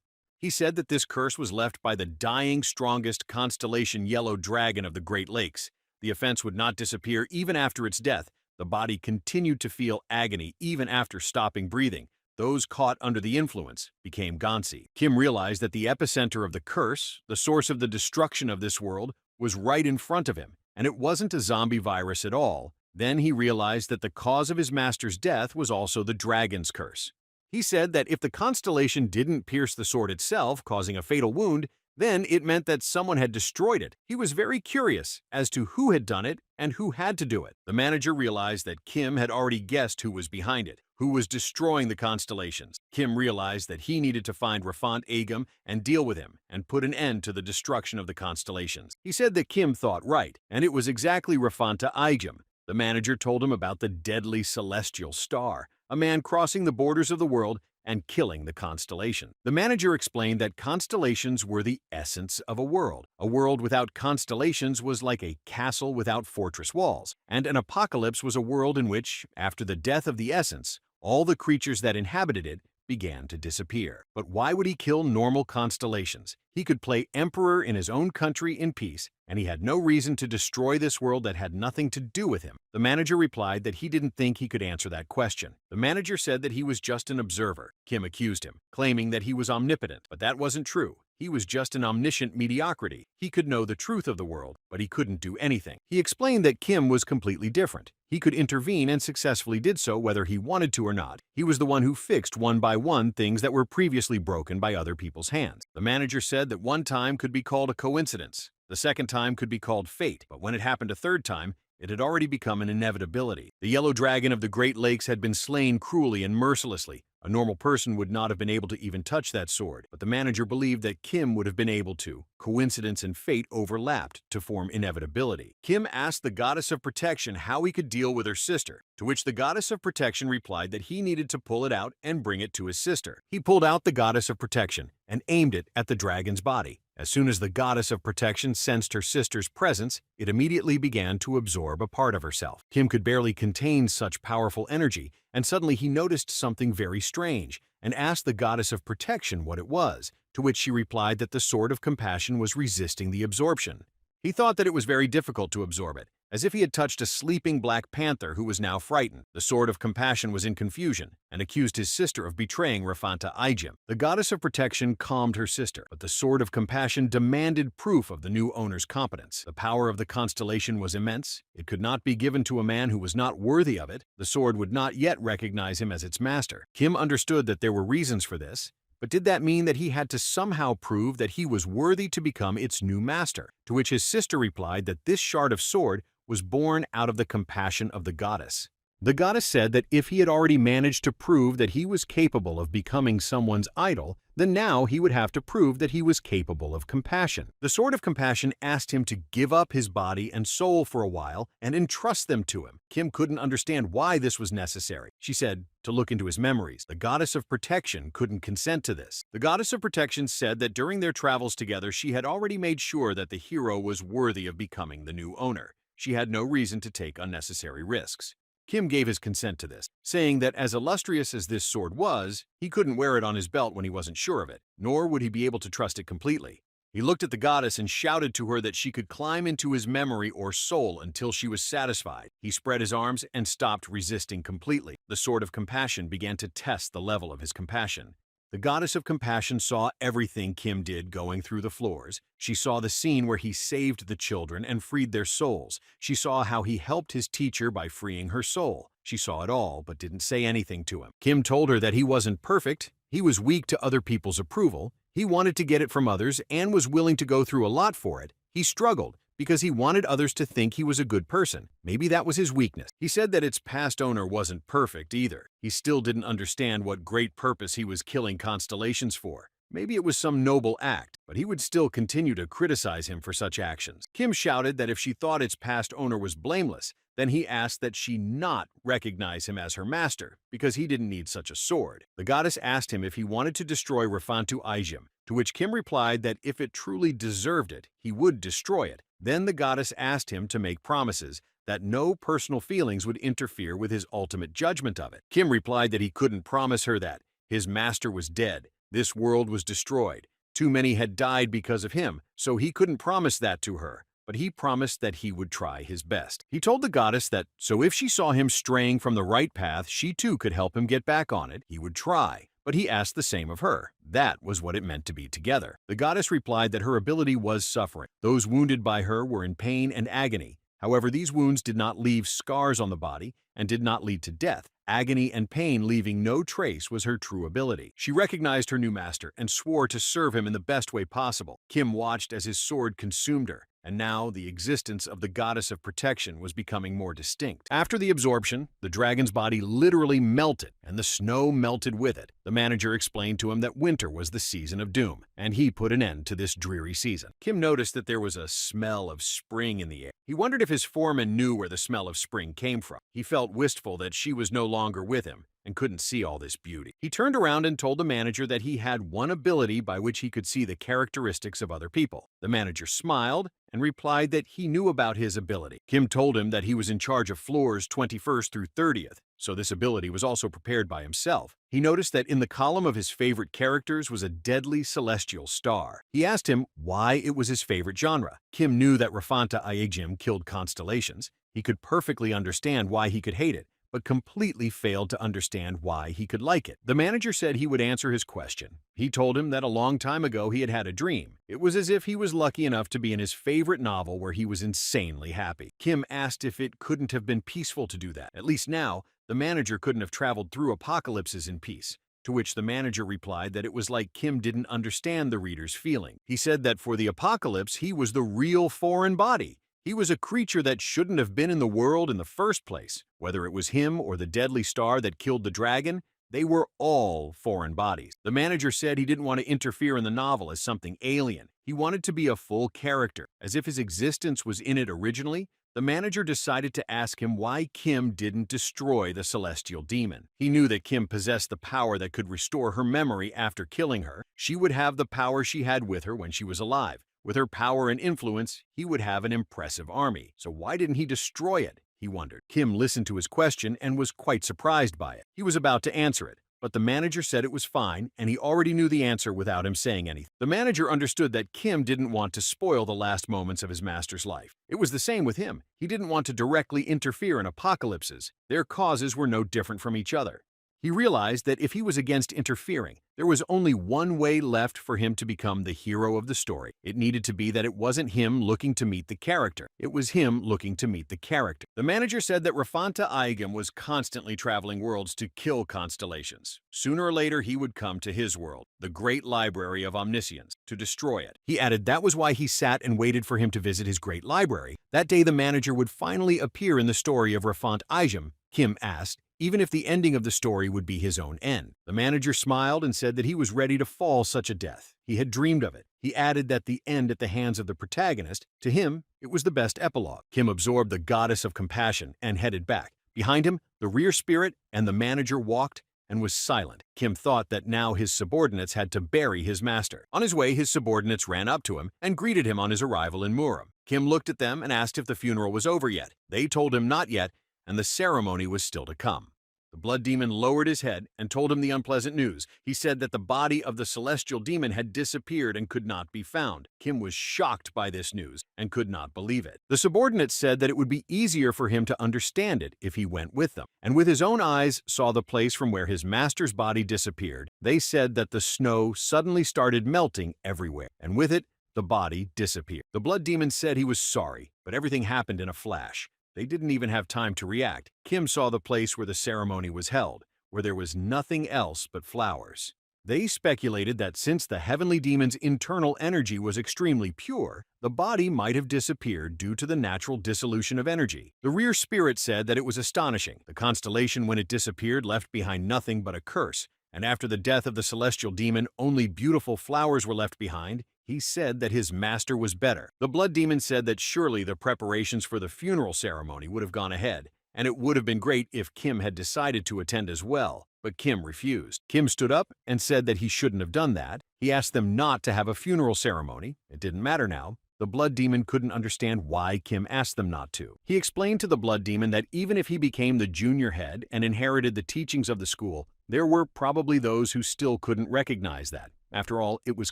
He said that this curse was left by the dying, strongest constellation yellow dragon of the Great Lakes. The offense would not disappear even after its death. The body continued to feel agony even after stopping breathing. Those caught under the influence became Gansi. Kim realized that the epicenter of the curse, the source of the destruction of this world, was right in front of him, and it wasn't a zombie virus at all. Then he realized that the cause of his master's death was also the dragon's curse. He said that if the constellation didn't pierce the sword itself, causing a fatal wound, then it meant that someone had destroyed it. He was very curious as to who had done it and who had to do it. The manager realized that Kim had already guessed who was behind it, who was destroying the constellations. Kim realized that he needed to find Rafant Agam and deal with him and put an end to the destruction of the constellations. He said that Kim thought right, and it was exactly Rafanta Agam. The manager told him about the deadly celestial star, a man crossing the borders of the world and killing the constellation. The manager explained that constellations were the essence of a world. A world without constellations was like a castle without fortress walls, and an apocalypse was a world in which, after the death of the essence, All the creatures that inhabited it began to disappear. But why would he kill normal constellations? He could play emperor in his own country in peace, and he had no reason to destroy this world that had nothing to do with him. The manager replied that he didn't think he could answer that question. The manager said that he was just an observer. Kim accused him, claiming that he was omnipotent, but that wasn't true. He was just an omniscient mediocrity. He could know the truth of the world, but he couldn't do anything. He explained that Kim was completely different. He could intervene and successfully did so whether he wanted to or not. He was the one who fixed one by one things that were previously broken by other people's hands. The manager said that one time could be called a coincidence. The second time could be called fate, but when it happened a third time, it had already become an inevitability. The yellow dragon of the Great Lakes had been slain cruelly and mercilessly. A normal person would not have been able to even touch that sword, but the manager believed that Kim would have been able to. Coincidence and fate overlapped to form inevitability. Kim asked the goddess of protection how he could deal with her sister, to which the goddess of protection replied that he needed to pull it out and bring it to his sister. He pulled out the goddess of protection and aimed it at the dragon's body. As soon as the goddess of protection sensed her sister's presence, it immediately began to absorb a part of herself. Kim could barely contain such powerful energy, and suddenly he noticed something very strange and asked the goddess of protection what it was, to which she replied that the sword of compassion was resisting the absorption. He thought that it was very difficult to absorb it, as if he had touched a sleeping black panther who was now frightened. The sword of compassion was in confusion and accused his sister of betraying Rafanta Ijim. The goddess of protection calmed her sister, but the sword of compassion demanded proof of the new owner's competence. The power of the constellation was immense. It could not be given to a man who was not worthy of it. The sword would not yet recognize him as its master. Kim understood that there were reasons for this, but did that mean that he had to somehow prove that he was worthy to become its new master? To which his sister replied that this shard of sword was born out of the compassion of the goddess. The goddess said that if he had already managed to prove that he was capable of becoming someone's idol, then now he would have to prove that he was capable of compassion. The sword of compassion asked him to give up his body and soul for a while and entrust them to him. Kim couldn't understand why this was necessary. She said to look into his memories. The goddess of protection couldn't consent to this. The goddess of protection said that during their travels together, she had already made sure that the hero was worthy of becoming the new owner. She had no reason to take unnecessary risks. Kim gave his consent to this, saying that as illustrious as this sword was, he couldn't wear it on his belt when he wasn't sure of it, nor would he be able to trust it completely. He looked at the goddess and shouted to her that she could climb into his memory or soul until she was satisfied. He spread his arms and stopped resisting completely. The sword of compassion began to test the level of his compassion. The goddess of compassion saw everything Kim did going through the floors. She saw the scene where he saved the children and freed their souls. She saw how he helped his teacher by freeing her soul. She saw it all, but didn't say anything to him. Kim told her that he wasn't perfect. He was weak to other people's approval. He wanted to get it from others and was willing to go through a lot for it. He struggled because he wanted others to think he was a good person. Maybe that was his weakness. He said that its past owner wasn't perfect either. He still didn't understand what great purpose he was killing constellations for. Maybe it was some noble act, but he would still continue to criticize him for such actions. Kim shouted that if she thought its past owner was blameless, then he asked that she not recognize him as her master, because he didn't need such a sword. The goddess asked him if he wanted to destroy Rafantu Ijim, to which Kim replied that if it truly deserved it, he would destroy it. Then the goddess asked him to make promises that no personal feelings would interfere with his ultimate judgment of it. Kim replied that he couldn't promise her that. His master was dead. This world was destroyed. Too many had died because of him, so he couldn't promise that to her. But he promised that he would try his best. He told the goddess that, so if she saw him straying from the right path, she too could help him get back on it. He would try. But he asked the same of her. That was what it meant to be together. The goddess replied that her ability was suffering. Those wounded by her were in pain and agony. However, these wounds did not leave scars on the body and did not lead to death. Agony and pain leaving no trace was her true ability. She recognized her new master and swore to serve him in the best way possible. Kim watched as his sword consumed her, and now the existence of the goddess of protection was becoming more distinct. After the absorption, the dragon's body literally melted, and the snow melted with it. The manager explained to him that winter was the season of doom, and he put an end to this dreary season. Kim noticed that there was a smell of spring in the air. He wondered if his foreman knew where the smell of spring came from. He felt wistful that she was no longer with him and couldn't see all this beauty. He turned around and told the manager that he had one ability by which he could see the characteristics of other people. The manager smiled and replied that he knew about his ability. Kim told him that he was in charge of floors 21st through 30th. so this ability was also prepared by himself. He noticed that in the column of his favorite characters was a deadly celestial star. He asked him why it was his favorite genre. Kim knew that Rafanta Aegim killed constellations. He could perfectly understand why he could hate it, but completely failed to understand why he could like it. The manager said he would answer his question. He told him that a long time ago he had had a dream. It was as if he was lucky enough to be in his favorite novel where he was insanely happy. Kim asked if it couldn't have been peaceful to do that. At least now, the manager couldn't have traveled through apocalypses in peace. To which the manager replied that it was like Kim didn't understand the reader's feeling. He said that for the apocalypse, he was the real foreign body. He was a creature that shouldn't have been in the world in the first place. Whether it was him or the deadly star that killed the dragon, they were all foreign bodies. The manager said he didn't want to interfere in the novel as something alien. He wanted to be a full character, as if his existence was in it originally. The manager decided to ask him why Kim didn't destroy the celestial demon. He knew that Kim possessed the power that could restore her memory after killing her. She would have the power she had with her when she was alive. With her power and influence, he would have an impressive army. So why didn't he destroy it? He wondered. Kim listened to his question and was quite surprised by it. He was about to answer it, but the manager said it was fine, and he already knew the answer without him saying anything. The manager understood that Kim didn't want to spoil the last moments of his master's life. It was the same with him. He didn't want to directly interfere in apocalypses. Their causes were no different from each other. He realized that if he was against interfering, there was only one way left for him to become the hero of the story. It needed to be that it wasn't him looking to meet the character. It was him looking to meet the character. The manager said that Rafanta Aegim was constantly traveling worlds to kill constellations. Sooner or later, he would come to his world, the great library of omniscience, to destroy it. He added that was why he sat and waited for him to visit his great library. That day, the manager would finally appear in the story of Rafanta Aegim. Kim asked, even if the ending of the story would be his own end. The manager smiled and said that he was ready to fall such a death. He had dreamed of it. He added that the end at the hands of the protagonist, to him, it was the best epilogue. Kim absorbed the goddess of compassion and headed back. Behind him, the rear spirit and the manager walked and was silent. Kim thought that now his subordinates had to bury his master. On his way, his subordinates ran up to him and greeted him on his arrival in Murom. Kim looked at them and asked if the funeral was over yet. They told him not yet, and the ceremony was still to come. The blood demon lowered his head and told him the unpleasant news. He said that the body of the celestial demon had disappeared and could not be found. Kim was shocked by this news and could not believe it. The subordinates said that it would be easier for him to understand it if he went with them, and with his own eyes saw the place from where his master's body disappeared. They said that the snow suddenly started melting everywhere, and with it, the body disappeared. The blood demon said he was sorry, but everything happened in a flash. They didn't even have time to react. Kim saw the place where the ceremony was held, where there was nothing else but flowers. They speculated that since the heavenly demon's internal energy was extremely pure, the body might have disappeared due to the natural dissolution of energy. The rear spirit said that it was astonishing. The constellation, when it disappeared, left behind nothing but a curse, and after the death of the celestial demon, only beautiful flowers were left behind. He said that his master was better. The blood demon said that surely the preparations for the funeral ceremony would have gone ahead, and it would have been great if Kim had decided to attend as well, but Kim refused. Kim stood up and said that he shouldn't have done that. He asked them not to have a funeral ceremony. It didn't matter now. The blood demon couldn't understand why Kim asked them not to. He explained to the blood demon that even if he became the junior head and inherited the teachings of the school, there were probably those who still couldn't recognize that. After all, it was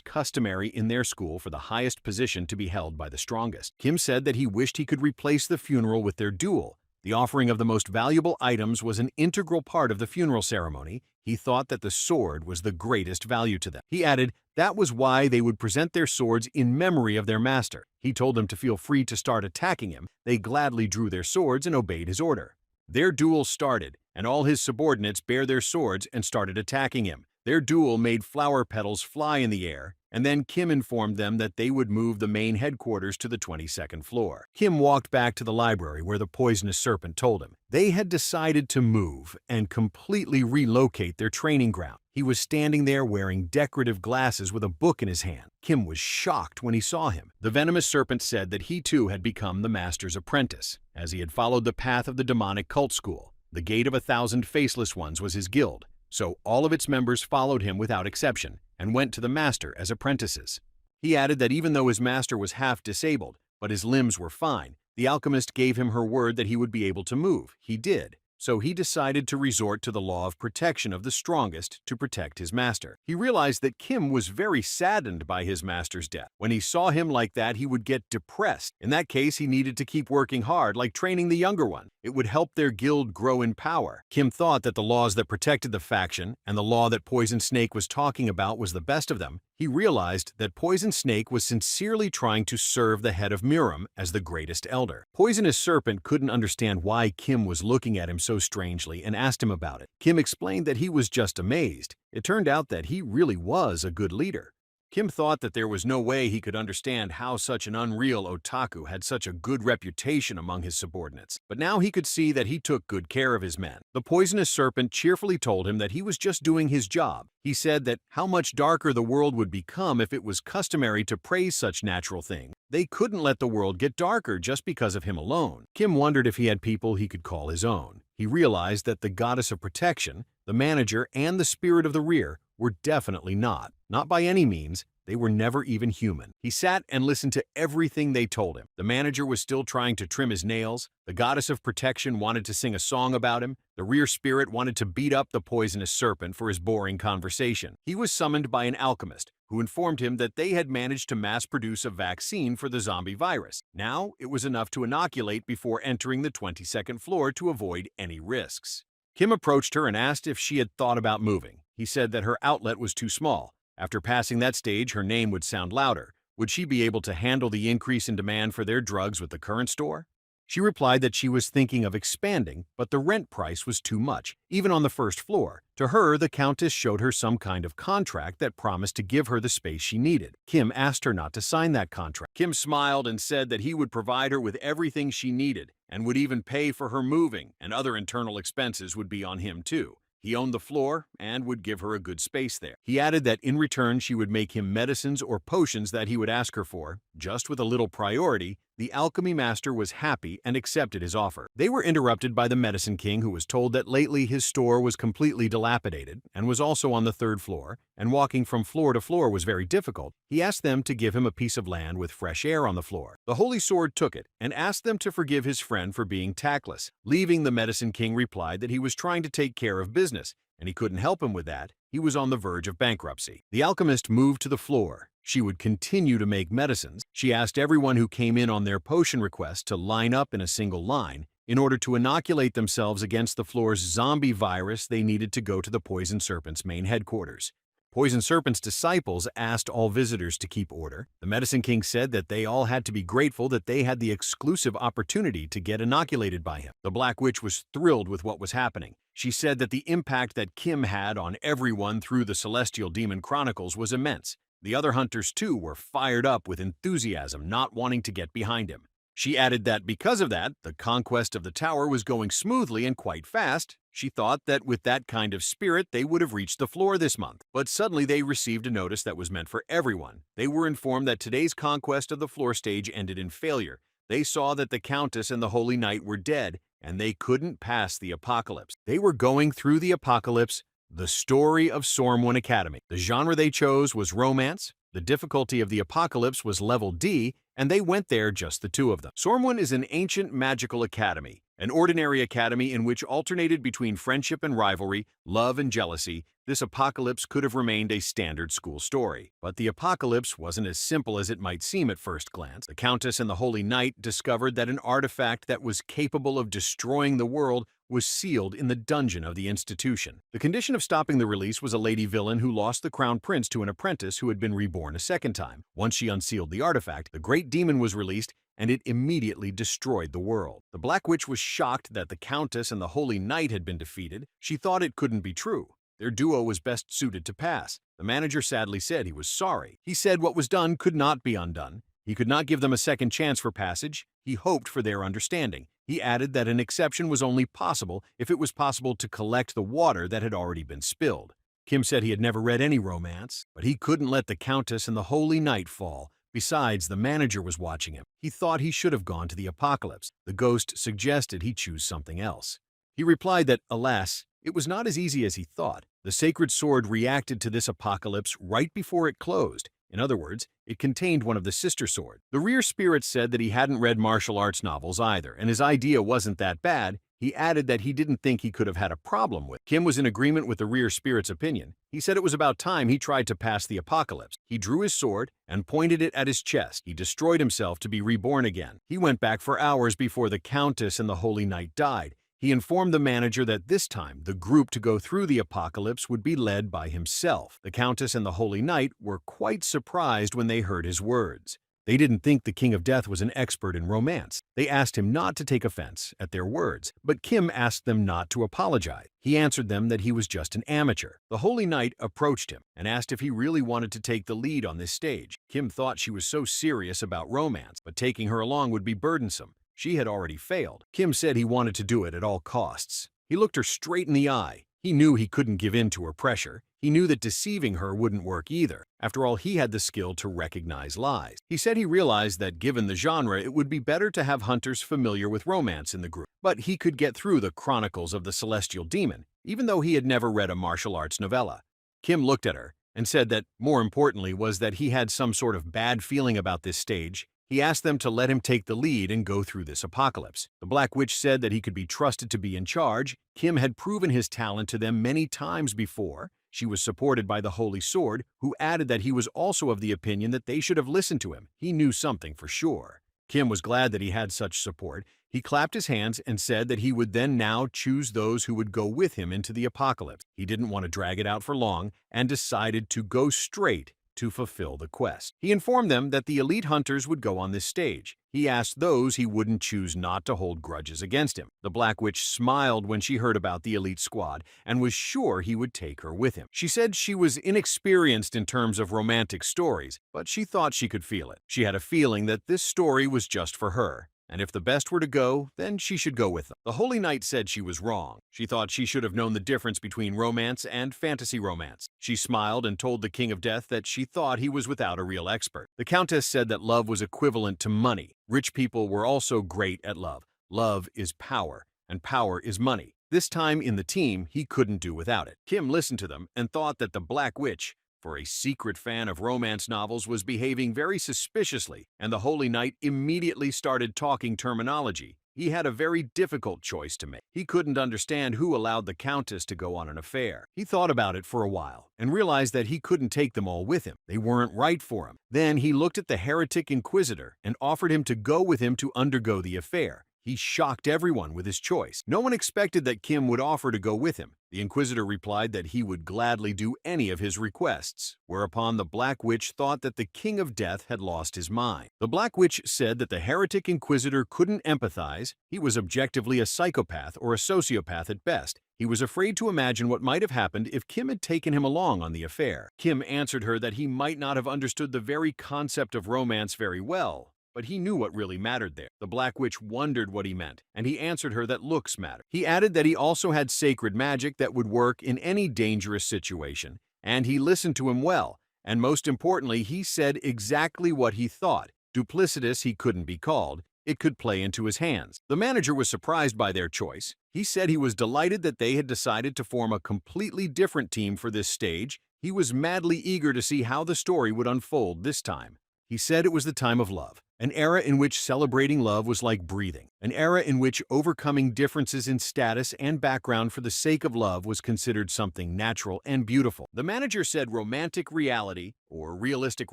customary in their school for the highest position to be held by the strongest. Kim said that he wished he could replace the funeral with their duel. The offering of the most valuable items was an integral part of the funeral ceremony. He thought that the sword was the greatest value to them. He added that was why they would present their swords in memory of their master. He told them to feel free to start attacking him. They gladly drew their swords and obeyed his order. Their duel started, and all his subordinates bare their swords and started attacking him. Their duel made flower petals fly in the air, and then Kim informed them that they would move the main headquarters to the 22nd floor. Kim walked back to the library where the poisonous serpent told him. They had decided to move and completely relocate their training ground. He was standing there wearing decorative glasses with a book in his hand. Kim was shocked when he saw him. The venomous serpent said that he too had become the master's apprentice, as he had followed the path of the demonic cult school. The Gate of 1,000 Faceless Ones was his guild. So all of its members followed him without exception and went to the master as apprentices. He added that even though his master was half disabled, but his limbs were fine, the alchemist gave him her word that he would be able to move. He did. so he decided to resort to the law of protection of the strongest to protect his master. He realized that Kim was very saddened by his master's death. When he saw him like that, he would get depressed. In that case, he needed to keep working hard, like training the younger one. It would help their guild grow in power. Kim thought that the laws that protected the faction and the law that Poison Snake was talking about was the best of them. He realized that Poison Snake was sincerely trying to serve the head of Miram as the greatest elder. Poisonous Serpent couldn't understand why Kim was looking at him so strangely and asked him about it. Kim explained that he was just amazed. It turned out that he really was a good leader. Kim thought that there was no way he could understand how such an unreal otaku had such a good reputation among his subordinates. But now he could see that he took good care of his men. The Poisonous Serpent cheerfully told him that he was just doing his job. He said that how much darker the world would become if it was customary to praise such natural things. They couldn't let the world get darker just because of him alone. Kim wondered if he had people he could call his own. He realized that the goddess of protection, the manager, and the spirit of the rear were definitely not by any means. They were never even human. He sat and listened to everything they told him. The manager was still trying to trim his nails. The goddess of protection wanted to sing a song about him. The rear spirit wanted to beat up the Poisonous Serpent for his boring conversation. He was summoned by an alchemist who informed him that they had managed to mass-produce a vaccine for the zombie virus. Now, it was enough to inoculate before entering the 22nd floor to avoid any risks. Kim approached her and asked if she had thought about moving. He said that her outlet was too small. After passing that stage, her name would sound louder. Would she be able to handle the increase in demand for their drugs with the current store? She replied that she was thinking of expanding, but the rent price was too much, even on the first floor. To her, the Countess showed her some kind of contract that promised to give her the space she needed. Kim asked her not to sign that contract. Kim smiled and said that he would provide her with everything she needed and would even pay for her moving, and other internal expenses would be on him too. He owned the floor and would give her a good space there. He added that in return she would make him medicines or potions that he would ask her for, just with a little priority. The alchemy master was happy and accepted his offer. They were interrupted by the Medicine King, who was told that lately his store was completely dilapidated and was also on the 3rd floor, and walking from floor to floor was very difficult. He asked them to give him a piece of land with fresh air on the floor. The Holy Sword took it and asked them to forgive his friend for being tactless. Leaving, the Medicine King replied that he was trying to take care of business, and he couldn't help him with that. He was on the verge of bankruptcy. The alchemist moved to the floor. She would continue to make medicines. She asked everyone who came in on their potion request to line up in a single line. In order to inoculate themselves against the floor's zombie virus, they needed to go to the Poison Serpent's main headquarters. Poison Serpent's disciples asked all visitors to keep order. The Medicine King said that they all had to be grateful that they had the exclusive opportunity to get inoculated by him. The Black Witch was thrilled with what was happening. She said that the impact that Kim had on everyone through the Celestial Demon Chronicles was immense. The other hunters, too, were fired up with enthusiasm, not wanting to get behind him. She added that because of that, the conquest of the tower was going smoothly and quite fast. She thought that with that kind of spirit, they would have reached the floor this month. But suddenly they received a notice that was meant for everyone. They were informed that today's conquest of the floor stage ended in failure. They saw that the Countess and the Holy Knight were dead, and they couldn't pass the apocalypse. They were going through the apocalypse. The story of Sormwin Academy. The genre they chose was romance. The difficulty of the apocalypse was level D, and they went there just the two of them. Sormwin is an ancient magical academy, an ordinary academy in which alternated between friendship and rivalry, love and jealousy. This apocalypse could have remained a standard school story. But the apocalypse wasn't as simple as it might seem at first glance. The Countess and the Holy Knight discovered that an artifact that was capable of destroying the world was sealed in the dungeon of the institution. The condition of stopping the release was a lady villain who lost the crown prince to an apprentice who had been reborn a second time. Once she unsealed the artifact, the great demon was released, and it immediately destroyed the world. The Black Witch was shocked that the Countess and the Holy Knight had been defeated. She thought it couldn't be true. Their duo was best suited to pass. The manager sadly said he was sorry. He said what was done could not be undone. He could not give them a second chance for passage. He hoped for their understanding. He added that an exception was only possible if it was possible to collect the water that had already been spilled. Kim said he had never read any romance, but he couldn't let the Countess and the Holy Knight fall. Besides, the manager was watching him. He thought he should have gone to the apocalypse. The ghost suggested he choose something else. He replied that, alas, it was not as easy as he thought. The sacred sword reacted to this apocalypse right before it closed. In other words, it contained one of the sister swords. The rear spirit said that he hadn't read martial arts novels either, and his idea wasn't that bad. He added that he didn't think he could have had a problem with. Kim was in agreement with the rear spirit's opinion. He said it was about time he tried to pass the apocalypse. He drew his sword and pointed it at his chest. He destroyed himself to be reborn again. He went back for hours before the Countess and the Holy Knight died. He informed the manager that this time the group to go through the apocalypse would be led by himself. The Countess and the Holy Knight were quite surprised when they heard his words. They didn't think the King of Death was an expert in romance. They asked him not to take offense at their words, but Kim asked them not to apologize. He answered them that he was just an amateur. The Holy Knight approached him and asked if he really wanted to take the lead on this stage. Kim thought she was so serious about romance, but taking her along would be burdensome. She had already failed. Kim said he wanted to do it at all costs. He looked her straight in the eye. He knew he couldn't give in to her pressure. He knew that deceiving her wouldn't work either. After all, he had the skill to recognize lies. He said he realized that given the genre, it would be better to have hunters familiar with romance in the group. But he could get through the Chronicles of the Celestial Demon, even though he had never read a martial arts novella. Kim looked at her and said that, more importantly, was that he had some sort of bad feeling about this stage. He asked them to let him take the lead and go through this apocalypse. The Black Witch said that he could be trusted to be in charge. Kim had proven his talent to them many times before. She was supported by the Holy Sword, who added that he was also of the opinion that they should have listened to him. He knew something for sure. Kim was glad that he had such support. He clapped his hands and said that he would then now choose those who would go with him into the apocalypse. He didn't want to drag it out for long and decided to go straight to fulfill the quest. He informed them that the elite hunters would go on this stage. He asked those he wouldn't choose not to hold grudges against him. The Black Witch smiled when she heard about the elite squad and was sure he would take her with him. She said she was inexperienced in terms of romantic stories, but she thought she could feel it. She had a feeling that this story was just for her, and if the best were to go, then she should go with them. The Holy Knight said she was wrong. She thought she should have known the difference between romance and fantasy romance. She smiled and told the King of Death that she thought he was without a real expert. The Countess said that love was equivalent to money. Rich people were also great at love. Love is power, and power is money. This time in the team, he couldn't do without it. Kim listened to them and thought that the Black Witch, for a secret fan of romance novels, was behaving very suspiciously, and the Holy Knight immediately started talking terminology. He had a very difficult choice to make. He couldn't understand who allowed the Countess to go on an affair. He thought about it for a while and realized that he couldn't take them all with him. They weren't right for him. Then he looked at the heretic Inquisitor and offered him to go with him to undergo the affair. He shocked everyone with his choice. No one expected that Kim would offer to go with him. The Inquisitor replied that he would gladly do any of his requests, whereupon the Black Witch thought that the King of Death had lost his mind. The Black Witch said that the heretic Inquisitor couldn't empathize. He was objectively a psychopath or a sociopath at best. He was afraid to imagine what might have happened if Kim had taken him along on the affair. Kim answered her that he might not have understood the very concept of romance very well, but he knew what really mattered there. The Black Witch wondered what he meant, and he answered her that looks matter. He added that he also had sacred magic that would work in any dangerous situation, and he listened to him well, and most importantly, he said exactly what he thought. Duplicitous he couldn't be called. It could play into his hands. The manager was surprised by their choice. He said he was delighted that they had decided to form a completely different team for this stage. He was madly eager to see how the story would unfold this time. He said it was the time of love, an era in which celebrating love was like breathing, an era in which overcoming differences in status and background for the sake of love was considered something natural and beautiful. The manager said romantic reality, or realistic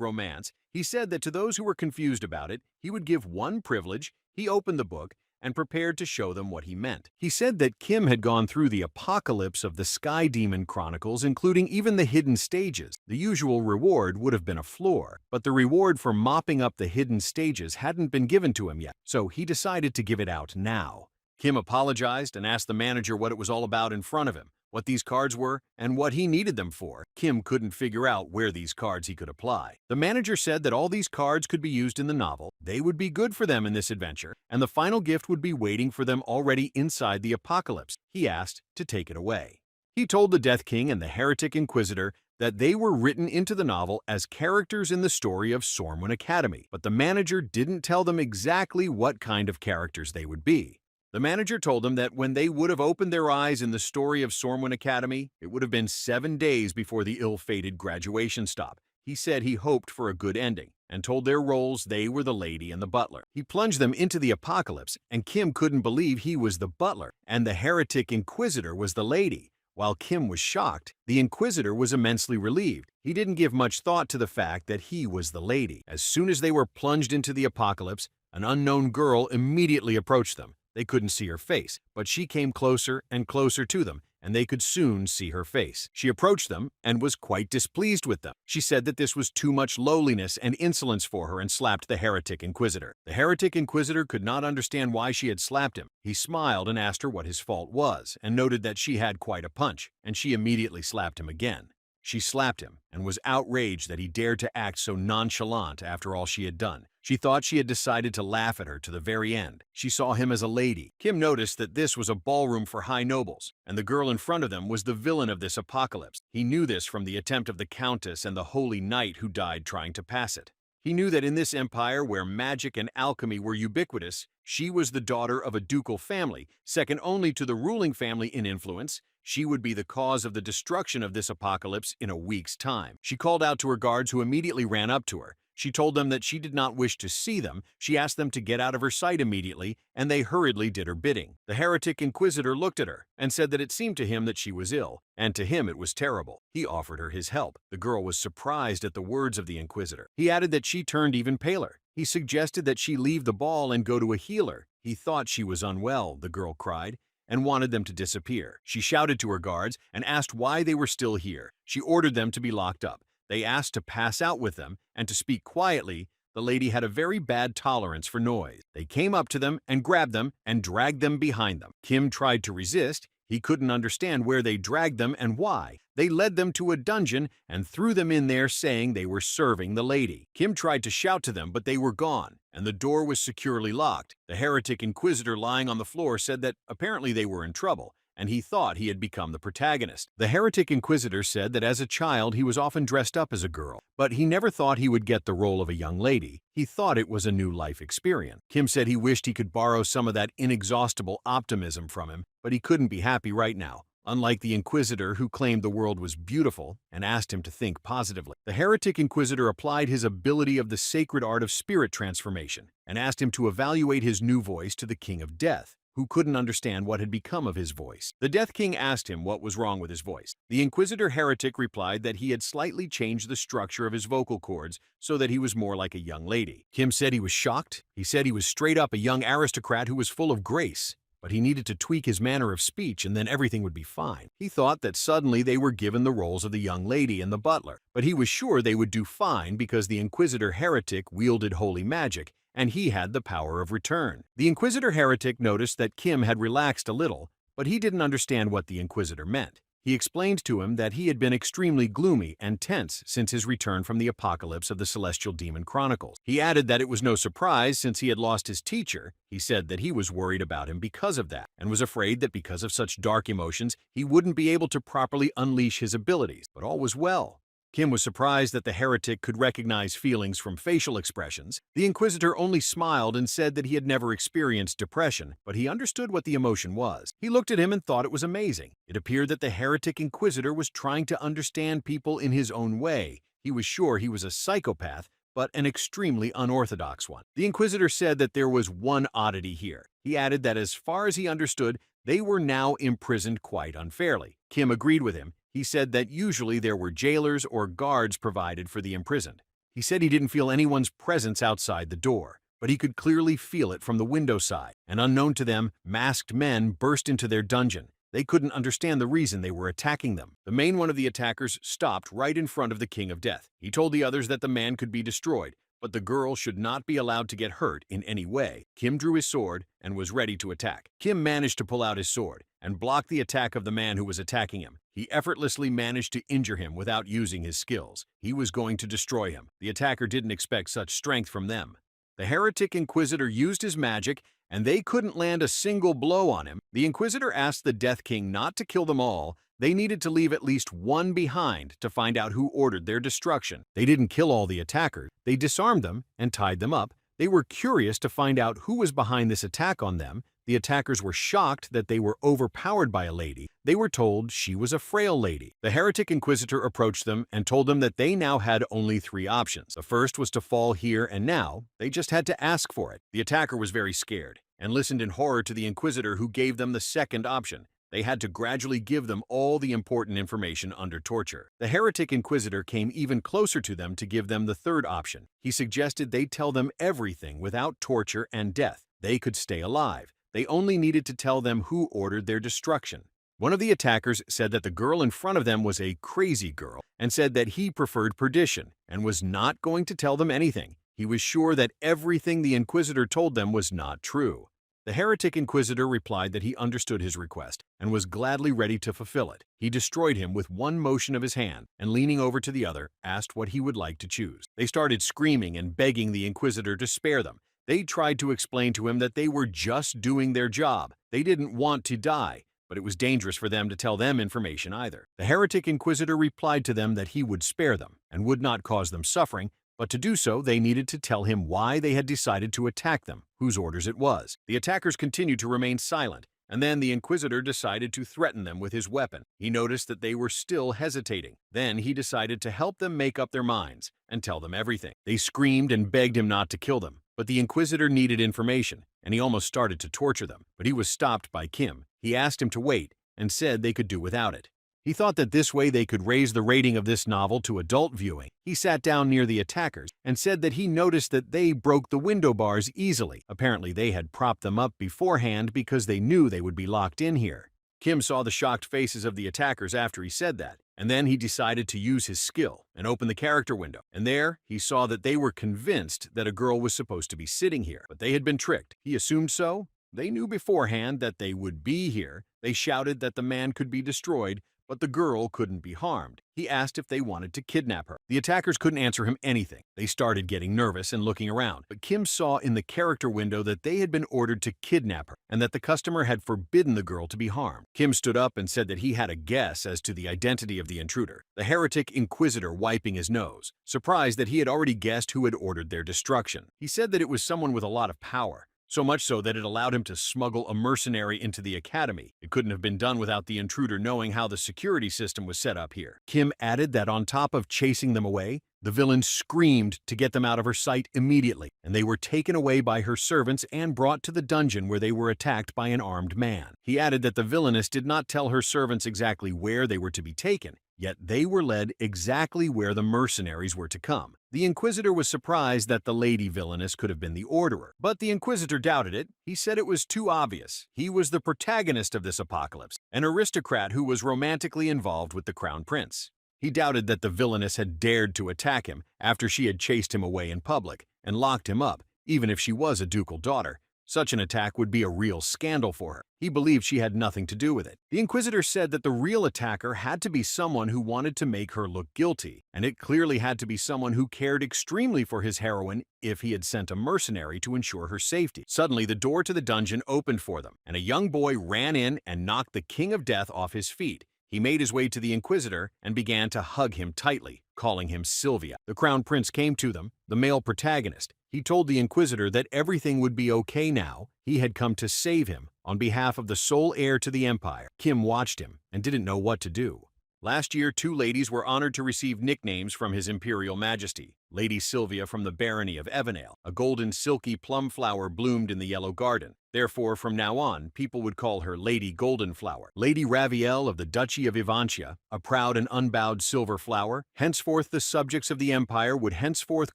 romance. He said that to those who were confused about it, he would give one privilege. He opened the book and prepared to show them what he meant. He said that Kim had gone through the apocalypse of the Sky Demon Chronicles, including even the hidden stages. The usual reward would have been a floor, but the reward for mopping up the hidden stages hadn't been given to him yet, so he decided to give it out now. Kim apologized and asked the manager what it was all about in front of him, what these cards were, and what he needed them for. Kim couldn't figure out where these cards he could apply. The manager said that all these cards could be used in the novel. They would be good for them in this adventure, and the final gift would be waiting for them already inside the apocalypse. He asked to take it away. He told the Death King and the Heretic Inquisitor that they were written into the novel as characters in the story of Sormwin Academy, but the manager didn't tell them exactly what kind of characters they would be. The manager told them that when they would have opened their eyes in the story of Sormwin Academy, it would have been 7 days before the ill-fated graduation stop. He said he hoped for a good ending, and told their roles they were the lady and the butler. He plunged them into the apocalypse, and Kim couldn't believe he was the butler, and the heretic inquisitor was the lady. While Kim was shocked, the Inquisitor was immensely relieved. He didn't give much thought to the fact that he was the lady. As soon as they were plunged into the apocalypse, an unknown girl immediately approached them. They couldn't see her face, but she came closer and closer to them, and they could soon see her face. She approached them and was quite displeased with them. She said that this was too much lowliness and insolence for her and slapped the heretic inquisitor. The heretic inquisitor could not understand why she had slapped him. He smiled and asked her what his fault was, and noted that she had quite a punch, and she immediately slapped him again. She slapped him and was outraged that he dared to act so nonchalant after all she had done. She thought she had decided to laugh at her to the very end. She saw him as a lady. Kim noticed that this was a ballroom for high nobles, and the girl in front of them was the villain of this apocalypse. He knew this from the attempt of the countess and the holy knight who died trying to pass it. He knew that in this empire where magic and alchemy were ubiquitous, she was the daughter of a ducal family, second only to the ruling family in influence. She would be the cause of the destruction of this apocalypse in a week's time. She called out to her guards, who immediately ran up to her. She told them that she did not wish to see them. She asked them to get out of her sight immediately, and they hurriedly did her bidding. The heretic inquisitor looked at her and said that it seemed to him that she was ill, and to him it was terrible. He offered her his help. The girl was surprised at the words of the inquisitor. He added that she turned even paler. He suggested that she leave the ball and go to a healer. He thought she was unwell, the girl cried, and wanted them to disappear. She shouted to her guards and asked why they were still here. She ordered them to be locked up. They asked to pass out with them and to speak quietly. The lady had a very bad tolerance for noise. They came up to them and grabbed them and dragged them behind them. Kim tried to resist. He couldn't understand where they dragged them and why. They led them to a dungeon and threw them in there, saying they were serving the lady. Kim tried to shout to them, but they were gone, and the door was securely locked. The heretic inquisitor lying on the floor said that apparently they were in trouble, and he thought he had become the protagonist. The heretic inquisitor said that as a child he was often dressed up as a girl, but he never thought he would get the role of a young lady. He thought it was a new life experience. Kim said he wished he could borrow some of that inexhaustible optimism from him, but he couldn't be happy right now. Unlike the Inquisitor, who claimed the world was beautiful and asked him to think positively, the heretic Inquisitor applied his ability of the sacred art of spirit transformation and asked him to evaluate his new voice to the King of Death, who couldn't understand what had become of his voice. The Death King asked him what was wrong with his voice. The Inquisitor heretic replied that he had slightly changed the structure of his vocal cords so that he was more like a young lady. Kim said he was shocked. He said he was straight up a young aristocrat who was full of grace, but he needed to tweak his manner of speech and then everything would be fine. He thought that suddenly they were given the roles of the young lady and the butler, but he was sure they would do fine because the Inquisitor heretic wielded holy magic and he had the power of return. The Inquisitor heretic noticed that Kim had relaxed a little, but he didn't understand what the Inquisitor meant. He explained to him that he had been extremely gloomy and tense since his return from the apocalypse of the Celestial Demon Chronicles. He added that it was no surprise since he had lost his teacher. He said that he was worried about him because of that, and was afraid that because of such dark emotions, he wouldn't be able to properly unleash his abilities. But all was well. Kim was surprised that the heretic could recognize feelings from facial expressions. The Inquisitor only smiled and said that he had never experienced depression, but he understood what the emotion was. He looked at him and thought it was amazing. It appeared that the heretic Inquisitor was trying to understand people in his own way. He was sure he was a psychopath, but an extremely unorthodox one. The Inquisitor said that there was one oddity here. He added that as far as he understood, they were now imprisoned quite unfairly. Kim agreed with him. He said that usually there were jailers or guards provided for the imprisoned. He said he didn't feel anyone's presence outside the door, but he could clearly feel it from the window side, and unknown to them, masked men burst into their dungeon. They couldn't understand the reason they were attacking them. The main one of the attackers stopped right in front of the King of Death. He told the others that the man could be destroyed, but the girl should not be allowed to get hurt in any way. Kim drew his sword and was ready to attack. Kim managed to pull out his sword and block the attack of the man who was attacking him. He effortlessly managed to injure him without using his skills. He was going to destroy him. The attacker didn't expect such strength from them. The heretic Inquisitor used his magic, and they couldn't land a single blow on him. The Inquisitor asked the Death King not to kill them all. They needed to leave at least one behind to find out who ordered their destruction. They didn't kill all the attackers. They disarmed them and tied them up. They were curious to find out who was behind this attack on them. The attackers were shocked that they were overpowered by a lady. They were told she was a frail lady. The heretic inquisitor approached them and told them that they now had only 3 options. The first was to fall here and now. They just had to ask for it. The attacker was very scared and listened in horror to the inquisitor, who gave them the second option. They had to gradually give them all the important information under torture. The heretic inquisitor came even closer to them to give them the third option. He suggested they tell them everything without torture and death. They could stay alive. They only needed to tell them who ordered their destruction. One of the attackers said that the girl in front of them was a crazy girl and said that he preferred perdition and was not going to tell them anything. He was sure that everything the inquisitor told them was not true. The heretic inquisitor replied that he understood his request and was gladly ready to fulfill it. He destroyed him with one motion of his hand and, leaning over to the other, asked what he would like to choose. They started screaming and begging the inquisitor to spare them. They tried to explain to him that they were just doing their job. They didn't want to die, but it was dangerous for them to tell them information either. The heretic inquisitor replied to them that he would spare them and would not cause them suffering, but to do so, they needed to tell him why they had decided to attack them, whose orders it was. The attackers continued to remain silent, and then the inquisitor decided to threaten them with his weapon. He noticed that they were still hesitating. Then he decided to help them make up their minds and tell them everything. They screamed and begged him not to kill them, but the inquisitor needed information, and he almost started to torture them. But he was stopped by Kim. He asked him to wait and said they could do without it. He thought that this way they could raise the rating of this novel to adult viewing. He sat down near the attackers and said that he noticed that they broke the window bars easily. Apparently, they had propped them up beforehand because they knew they would be locked in here. Kim saw the shocked faces of the attackers after he said that, and then he decided to use his skill and open the character window. And there, he saw that they were convinced that a girl was supposed to be sitting here, but they had been tricked. He assumed so. They knew beforehand that they would be here. They shouted that the man could be destroyed, but the girl couldn't be harmed. He asked if they wanted to kidnap her. The attackers couldn't answer him anything. They started getting nervous and looking around, but Kim saw in the character window that they had been ordered to kidnap her and that the customer had forbidden the girl to be harmed. Kim stood up and said that he had a guess as to the identity of the intruder. The heretic inquisitor wiping his nose, surprised that he had already guessed who had ordered their destruction. He said that it was someone with a lot of power, so much so that it allowed him to smuggle a mercenary into the academy. It couldn't have been done without the intruder knowing how the security system was set up here. Kim added that on top of chasing them away, the villain screamed to get them out of her sight immediately, and they were taken away by her servants and brought to the dungeon where they were attacked by an armed man. He added that the villainess did not tell her servants exactly where they were to be taken, yet they were led exactly where the mercenaries were to come. The Inquisitor was surprised that the lady villainess could have been the orderer, but the Inquisitor doubted it. He said it was too obvious. He was the protagonist of this apocalypse, an aristocrat who was romantically involved with the crown prince. He doubted that the villainess had dared to attack him after she had chased him away in public and locked him up, even if she was a ducal daughter. Such an attack would be a real scandal for her. He believed she had nothing to do with it. The Inquisitor said that the real attacker had to be someone who wanted to make her look guilty, and it clearly had to be someone who cared extremely for his heroine if he had sent a mercenary to ensure her safety. Suddenly, the door to the dungeon opened for them, and a young boy ran in and knocked the King of Death off his feet. He made his way to the Inquisitor and began to hug him tightly, calling him Sylvia. The Crown Prince came to them, the male protagonist. He told the Inquisitor that everything would be okay now. He had come to save him on behalf of the sole heir to the Empire. Kim watched him and didn't know what to do. Last year, 2 ladies were honored to receive nicknames from His Imperial Majesty. Lady Sylvia from the Barony of Evanale. A golden silky plum flower bloomed in the Yellow Garden. Therefore, from now on, people would call her Lady Goldenflower. Lady Ravielle of the Duchy of Ivantia, a proud and unbowed silver flower. Henceforth, the subjects of the Empire would henceforth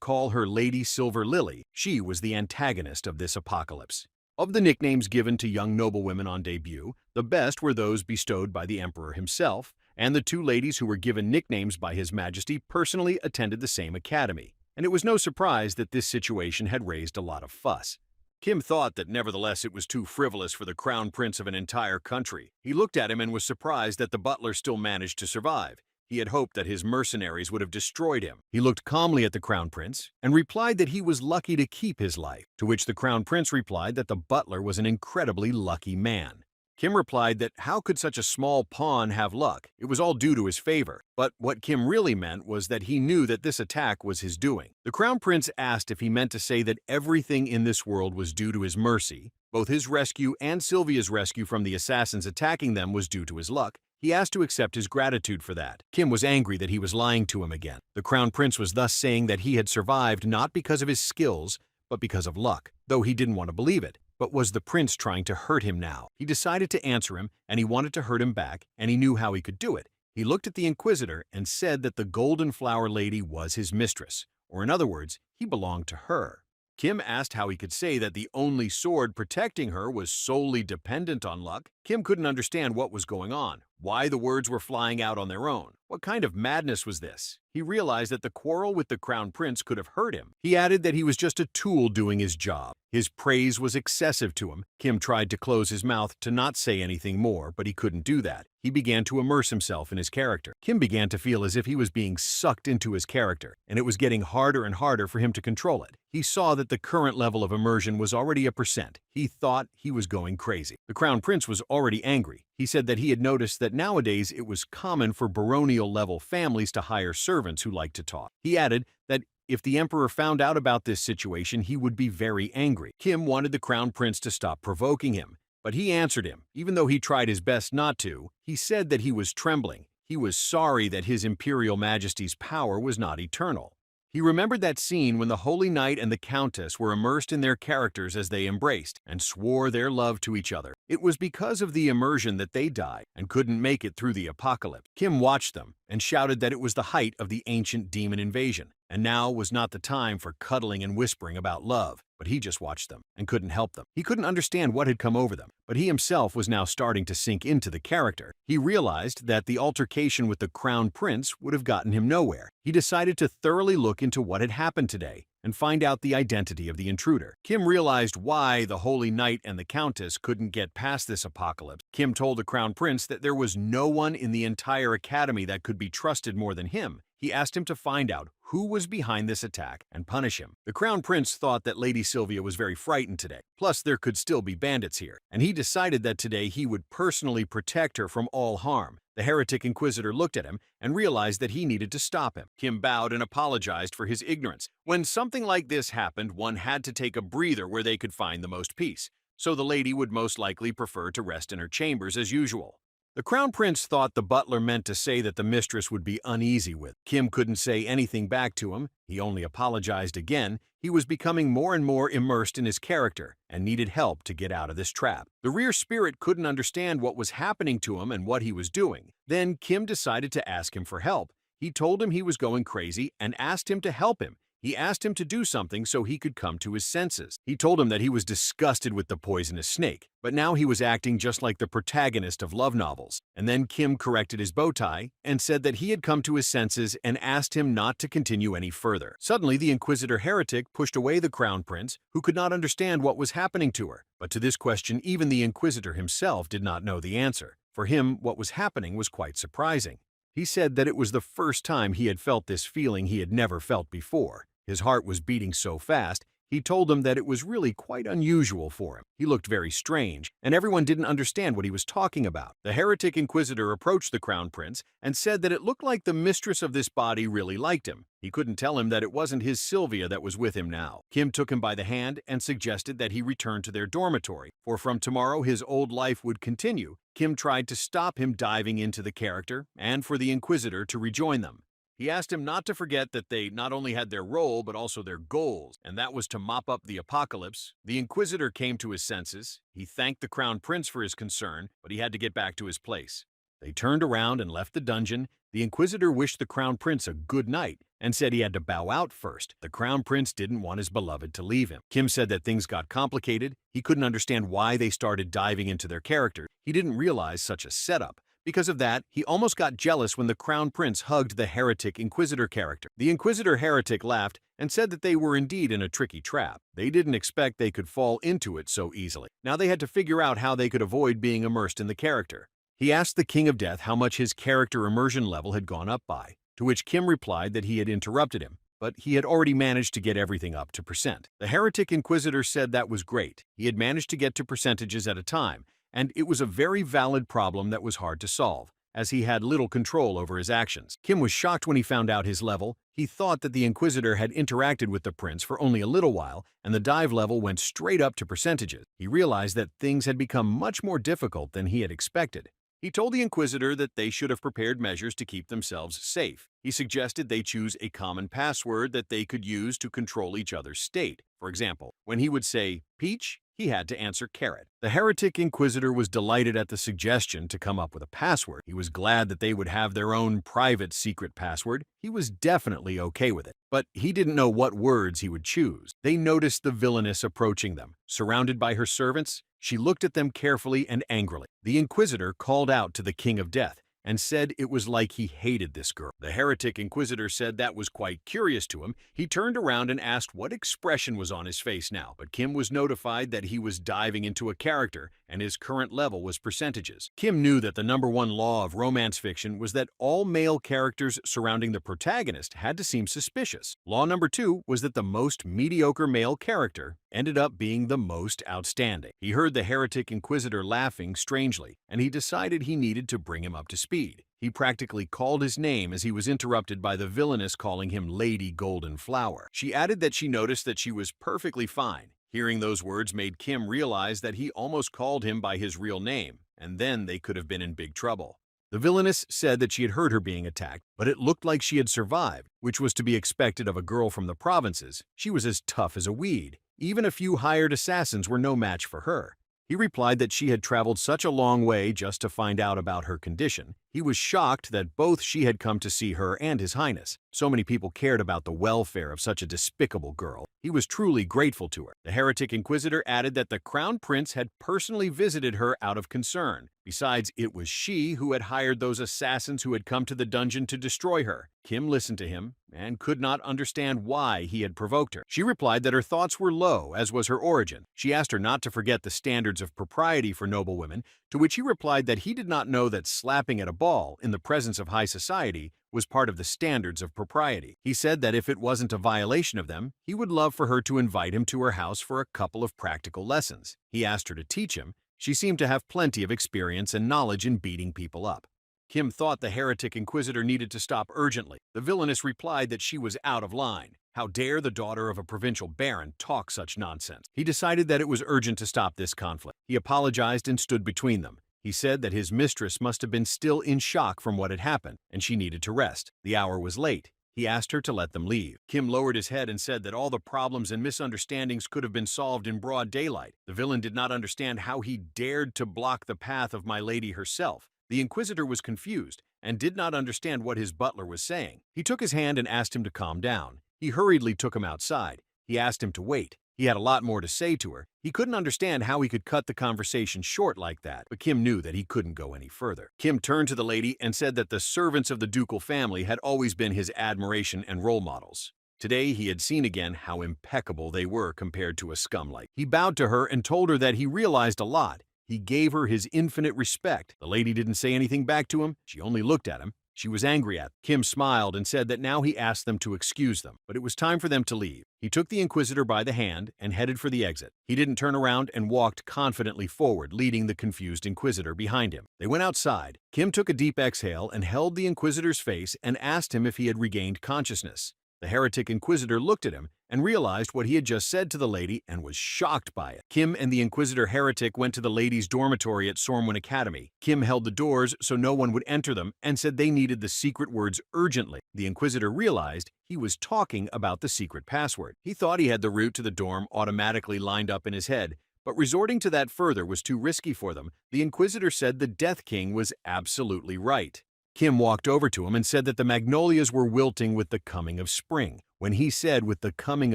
call her Lady Silver Lily. She was the antagonist of this apocalypse. Of the nicknames given to young noblewomen on debut, the best were those bestowed by the Emperor himself, and the 2 ladies who were given nicknames by His Majesty personally attended the same academy, and it was no surprise that this situation had raised a lot of fuss. Kim thought that nevertheless it was too frivolous for the crown prince of an entire country. He looked at him and was surprised that the butler still managed to survive. He had hoped that his mercenaries would have destroyed him. He looked calmly at the crown prince and replied that he was lucky to keep his life, to which the crown prince replied that the butler was an incredibly lucky man. Kim replied that how could such a small pawn have luck? It was all due to his favor. But what Kim really meant was that he knew that this attack was his doing. The Crown Prince asked if he meant to say that everything in this world was due to his mercy. Both his rescue and Sylvia's rescue from the assassins attacking them was due to his luck. He asked to accept his gratitude for that. Kim was angry that he was lying to him again. The Crown Prince was thus saying that he had survived not because of his skills, but because of luck, though he didn't want to believe it. But was the prince trying to hurt him now? He decided to answer him, and he wanted to hurt him back, and he knew how he could do it. He looked at the Inquisitor and said that the Golden Flower Lady was his mistress, or in other words, he belonged to her. Kim asked how he could say that the only sword protecting her was solely dependent on luck. Kim couldn't understand what was going on, why the words were flying out on their own. What kind of madness was this? He realized that the quarrel with the Crown Prince could have hurt him. He added that he was just a tool doing his job. His praise was excessive to him. Kim tried to close his mouth to not say anything more, but he couldn't do that. He began to immerse himself in his character. Kim began to feel as if he was being sucked into his character, and it was getting harder and harder for him to control it. He saw that the current level of immersion was already a percent. He thought he was going crazy. The Crown Prince was already angry. He said that he had noticed that nowadays it was common for baronial-level families to hire servants who liked to talk. He added that if the Emperor found out about this situation, he would be very angry. Kim wanted the Crown Prince to stop provoking him, but he answered him. Even though he tried his best not to, he said that he was trembling. He was sorry that His Imperial Majesty's power was not eternal. He remembered that scene when the Holy Knight and the Countess were immersed in their characters as they embraced and swore their love to each other. It was because of the immersion that they died and couldn't make it through the apocalypse. Kim watched them and shouted that it was the height of the ancient demon invasion, and now was not the time for cuddling and whispering about love. But he just watched them and couldn't help them. He couldn't understand what had come over them, but he himself was now starting to sink into the character. He realized that the altercation with the Crown Prince would have gotten him nowhere. He decided to thoroughly look into what had happened today and find out the identity of the intruder. Kim realized why the Holy Knight and the Countess couldn't get past this apocalypse. Kim told the Crown Prince that there was no one in the entire academy that could be trusted more than him. He asked him to find out who was behind this attack and punish him. The Crown Prince thought that Lady Sylvia was very frightened today. Plus, there could still be bandits here, and he decided that today he would personally protect her from all harm. The heretic Inquisitor looked at him and realized that he needed to stop him. Kim bowed and apologized for his ignorance. When something like this happened, one had to take a breather where they could find the most peace, so the lady would most likely prefer to rest in her chambers as usual. The Crown Prince thought the butler meant to say that the mistress would be uneasy with. Kim couldn't say anything back to him. He only apologized again. He was becoming more and more immersed in his character and needed help to get out of this trap. The rear spirit couldn't understand what was happening to him and what he was doing. Then Kim decided to ask him for help. He told him he was going crazy and asked him to help him. He asked him to do something so he could come to his senses. He told him that he was disgusted with the poisonous snake, but now he was acting just like the protagonist of love novels. And then Kim corrected his bow tie and said that he had come to his senses and asked him not to continue any further. Suddenly, the Inquisitor heretic pushed away the Crown Prince, who could not understand what was happening to her. But to this question, even the Inquisitor himself did not know the answer. For him, what was happening was quite surprising. He said that it was the first time he had felt this feeling he had never felt before. His heart was beating so fast, he told them that it was really quite unusual for him. He looked very strange, and everyone didn't understand what he was talking about. The heretic Inquisitor approached the Crown Prince and said that it looked like the mistress of this body really liked him. He couldn't tell him that it wasn't his Sylvia that was with him now. Kim took him by the hand and suggested that he return to their dormitory, for from tomorrow his old life would continue. Kim tried to stop him diving into the character and for the Inquisitor to rejoin them. He asked him not to forget that they not only had their role but also their goals, and that was to mop up the apocalypse. The Inquisitor came to his senses. He thanked the Crown Prince for his concern, but he had to get back to his place. They turned around and left the dungeon. The Inquisitor wished the Crown Prince a good night and said he had to bow out first. The Crown Prince didn't want his beloved to leave him. Kim said that things got complicated. He couldn't understand why they started diving into their character. He didn't realize such a setup. Because of that, he almost got jealous when the Crown Prince hugged the heretic Inquisitor character. The Inquisitor heretic laughed and said that they were indeed in a tricky trap. They didn't expect they could fall into it so easily. Now they had to figure out how they could avoid being immersed in the character. He asked the King of Death how much his character immersion level had gone up by, to which Kim replied that he had interrupted him, but he had already managed to get everything up to percent. The heretic Inquisitor said that was great. He had managed to get to percentages at a time, and it was a very valid problem that was hard to solve, as he had little control over his actions. Kim was shocked when he found out his level. He thought that the Inquisitor had interacted with the prince for only a little while, and the dive level went straight up to percentages. He realized that things had become much more difficult than he had expected. He told the Inquisitor that they should have prepared measures to keep themselves safe. He suggested they choose a common password that they could use to control each other's state. For example, when he would say peach, he had to answer carrot. The heretic Inquisitor was delighted at the suggestion to come up with a password. He was glad that they would have their own private secret password. He was definitely okay with it. But he didn't know what words he would choose. They noticed the villainess approaching them. Surrounded by her servants, she looked at them carefully and angrily. The Inquisitor called out to the King of Death and said it was like he hated this girl. The heretic Inquisitor said that was quite curious to him. He turned around and asked what expression was on his face now, but Kim was notified that he was diving into a character and his current level was percentages. Kim knew that the #1 law of romance fiction was that all male characters surrounding the protagonist had to seem suspicious. Law #2 was that the most mediocre male character ended up being the most outstanding. He heard the heretic Inquisitor laughing strangely, and he decided he needed to bring him up to speed. He practically called his name as he was interrupted by the villainess calling him Lady Golden Flower. She added that she noticed that she was perfectly fine. Hearing those words made Kim realize that he almost called him by his real name, and then they could have been in big trouble. The villainess said that she had heard her being attacked, but it looked like she had survived, which was to be expected of a girl from the provinces. She was as tough as a weed. Even a few hired assassins were no match for her. He replied that she had traveled such a long way just to find out about her condition. He was shocked that both she had come to see her and His Highness. So many people cared about the welfare of such a despicable girl. He was truly grateful to her. The heretic Inquisitor added that the Crown Prince had personally visited her out of concern. Besides, it was she who had hired those assassins who had come to the dungeon to destroy her. Kim listened to him and could not understand why he had provoked her. She replied that her thoughts were low, as was her origin. She asked her not to forget the standards of propriety for noble women, to which he replied that he did not know that slapping at a ball in the presence of high society was part of the standards of propriety. He said that if it wasn't a violation of them, he would love for her to invite him to her house for a couple of practical lessons. He asked her to teach him. She seemed to have plenty of experience and knowledge in beating people up. Kim thought the heretic Inquisitor needed to stop urgently. The villainess replied that she was out of line. How dare the daughter of a provincial baron talk such nonsense? He decided that it was urgent to stop this conflict. He apologized and stood between them. He said that his mistress must have been still in shock from what had happened, and she needed to rest. The hour was late. He asked her to let them leave. Kim lowered his head and said that all the problems and misunderstandings could have been solved in broad daylight. The villain did not understand how he dared to block the path of my lady herself. The Inquisitor was confused and did not understand what his butler was saying. He took his hand and asked him to calm down. He hurriedly took him outside. He asked him to wait. He had a lot more to say to her. He couldn't understand how he could cut the conversation short like that, but Kim knew that he couldn't go any further. Kim turned to the lady and said that the servants of the ducal family had always been his admiration and role models. Today he had seen again how impeccable they were compared to a scum like. He bowed to her and told her that he realized a lot. He gave her his infinite respect. The lady didn't say anything back to him. She only looked at him. She was angry at them. Kim smiled and said that now he asked them to excuse them, but it was time for them to leave. He took the Inquisitor by the hand and headed for the exit. He didn't turn around and walked confidently forward, leading the confused Inquisitor behind him. They went outside. Kim took a deep exhale and held the Inquisitor's face and asked him if he had regained consciousness. The heretic Inquisitor looked at him and realized what he had just said to the lady and was shocked by it. Kim and the Inquisitor heretic went to the ladies' dormitory at Sormwin Academy. Kim held the doors so no one would enter them and said they needed the secret words urgently. The Inquisitor realized he was talking about the secret password. He thought he had the route to the dorm automatically lined up in his head, but resorting to that further was too risky for them. The Inquisitor said the Death King was absolutely right. Kim walked over to him and said that the magnolias were wilting with the coming of spring. When he said with the coming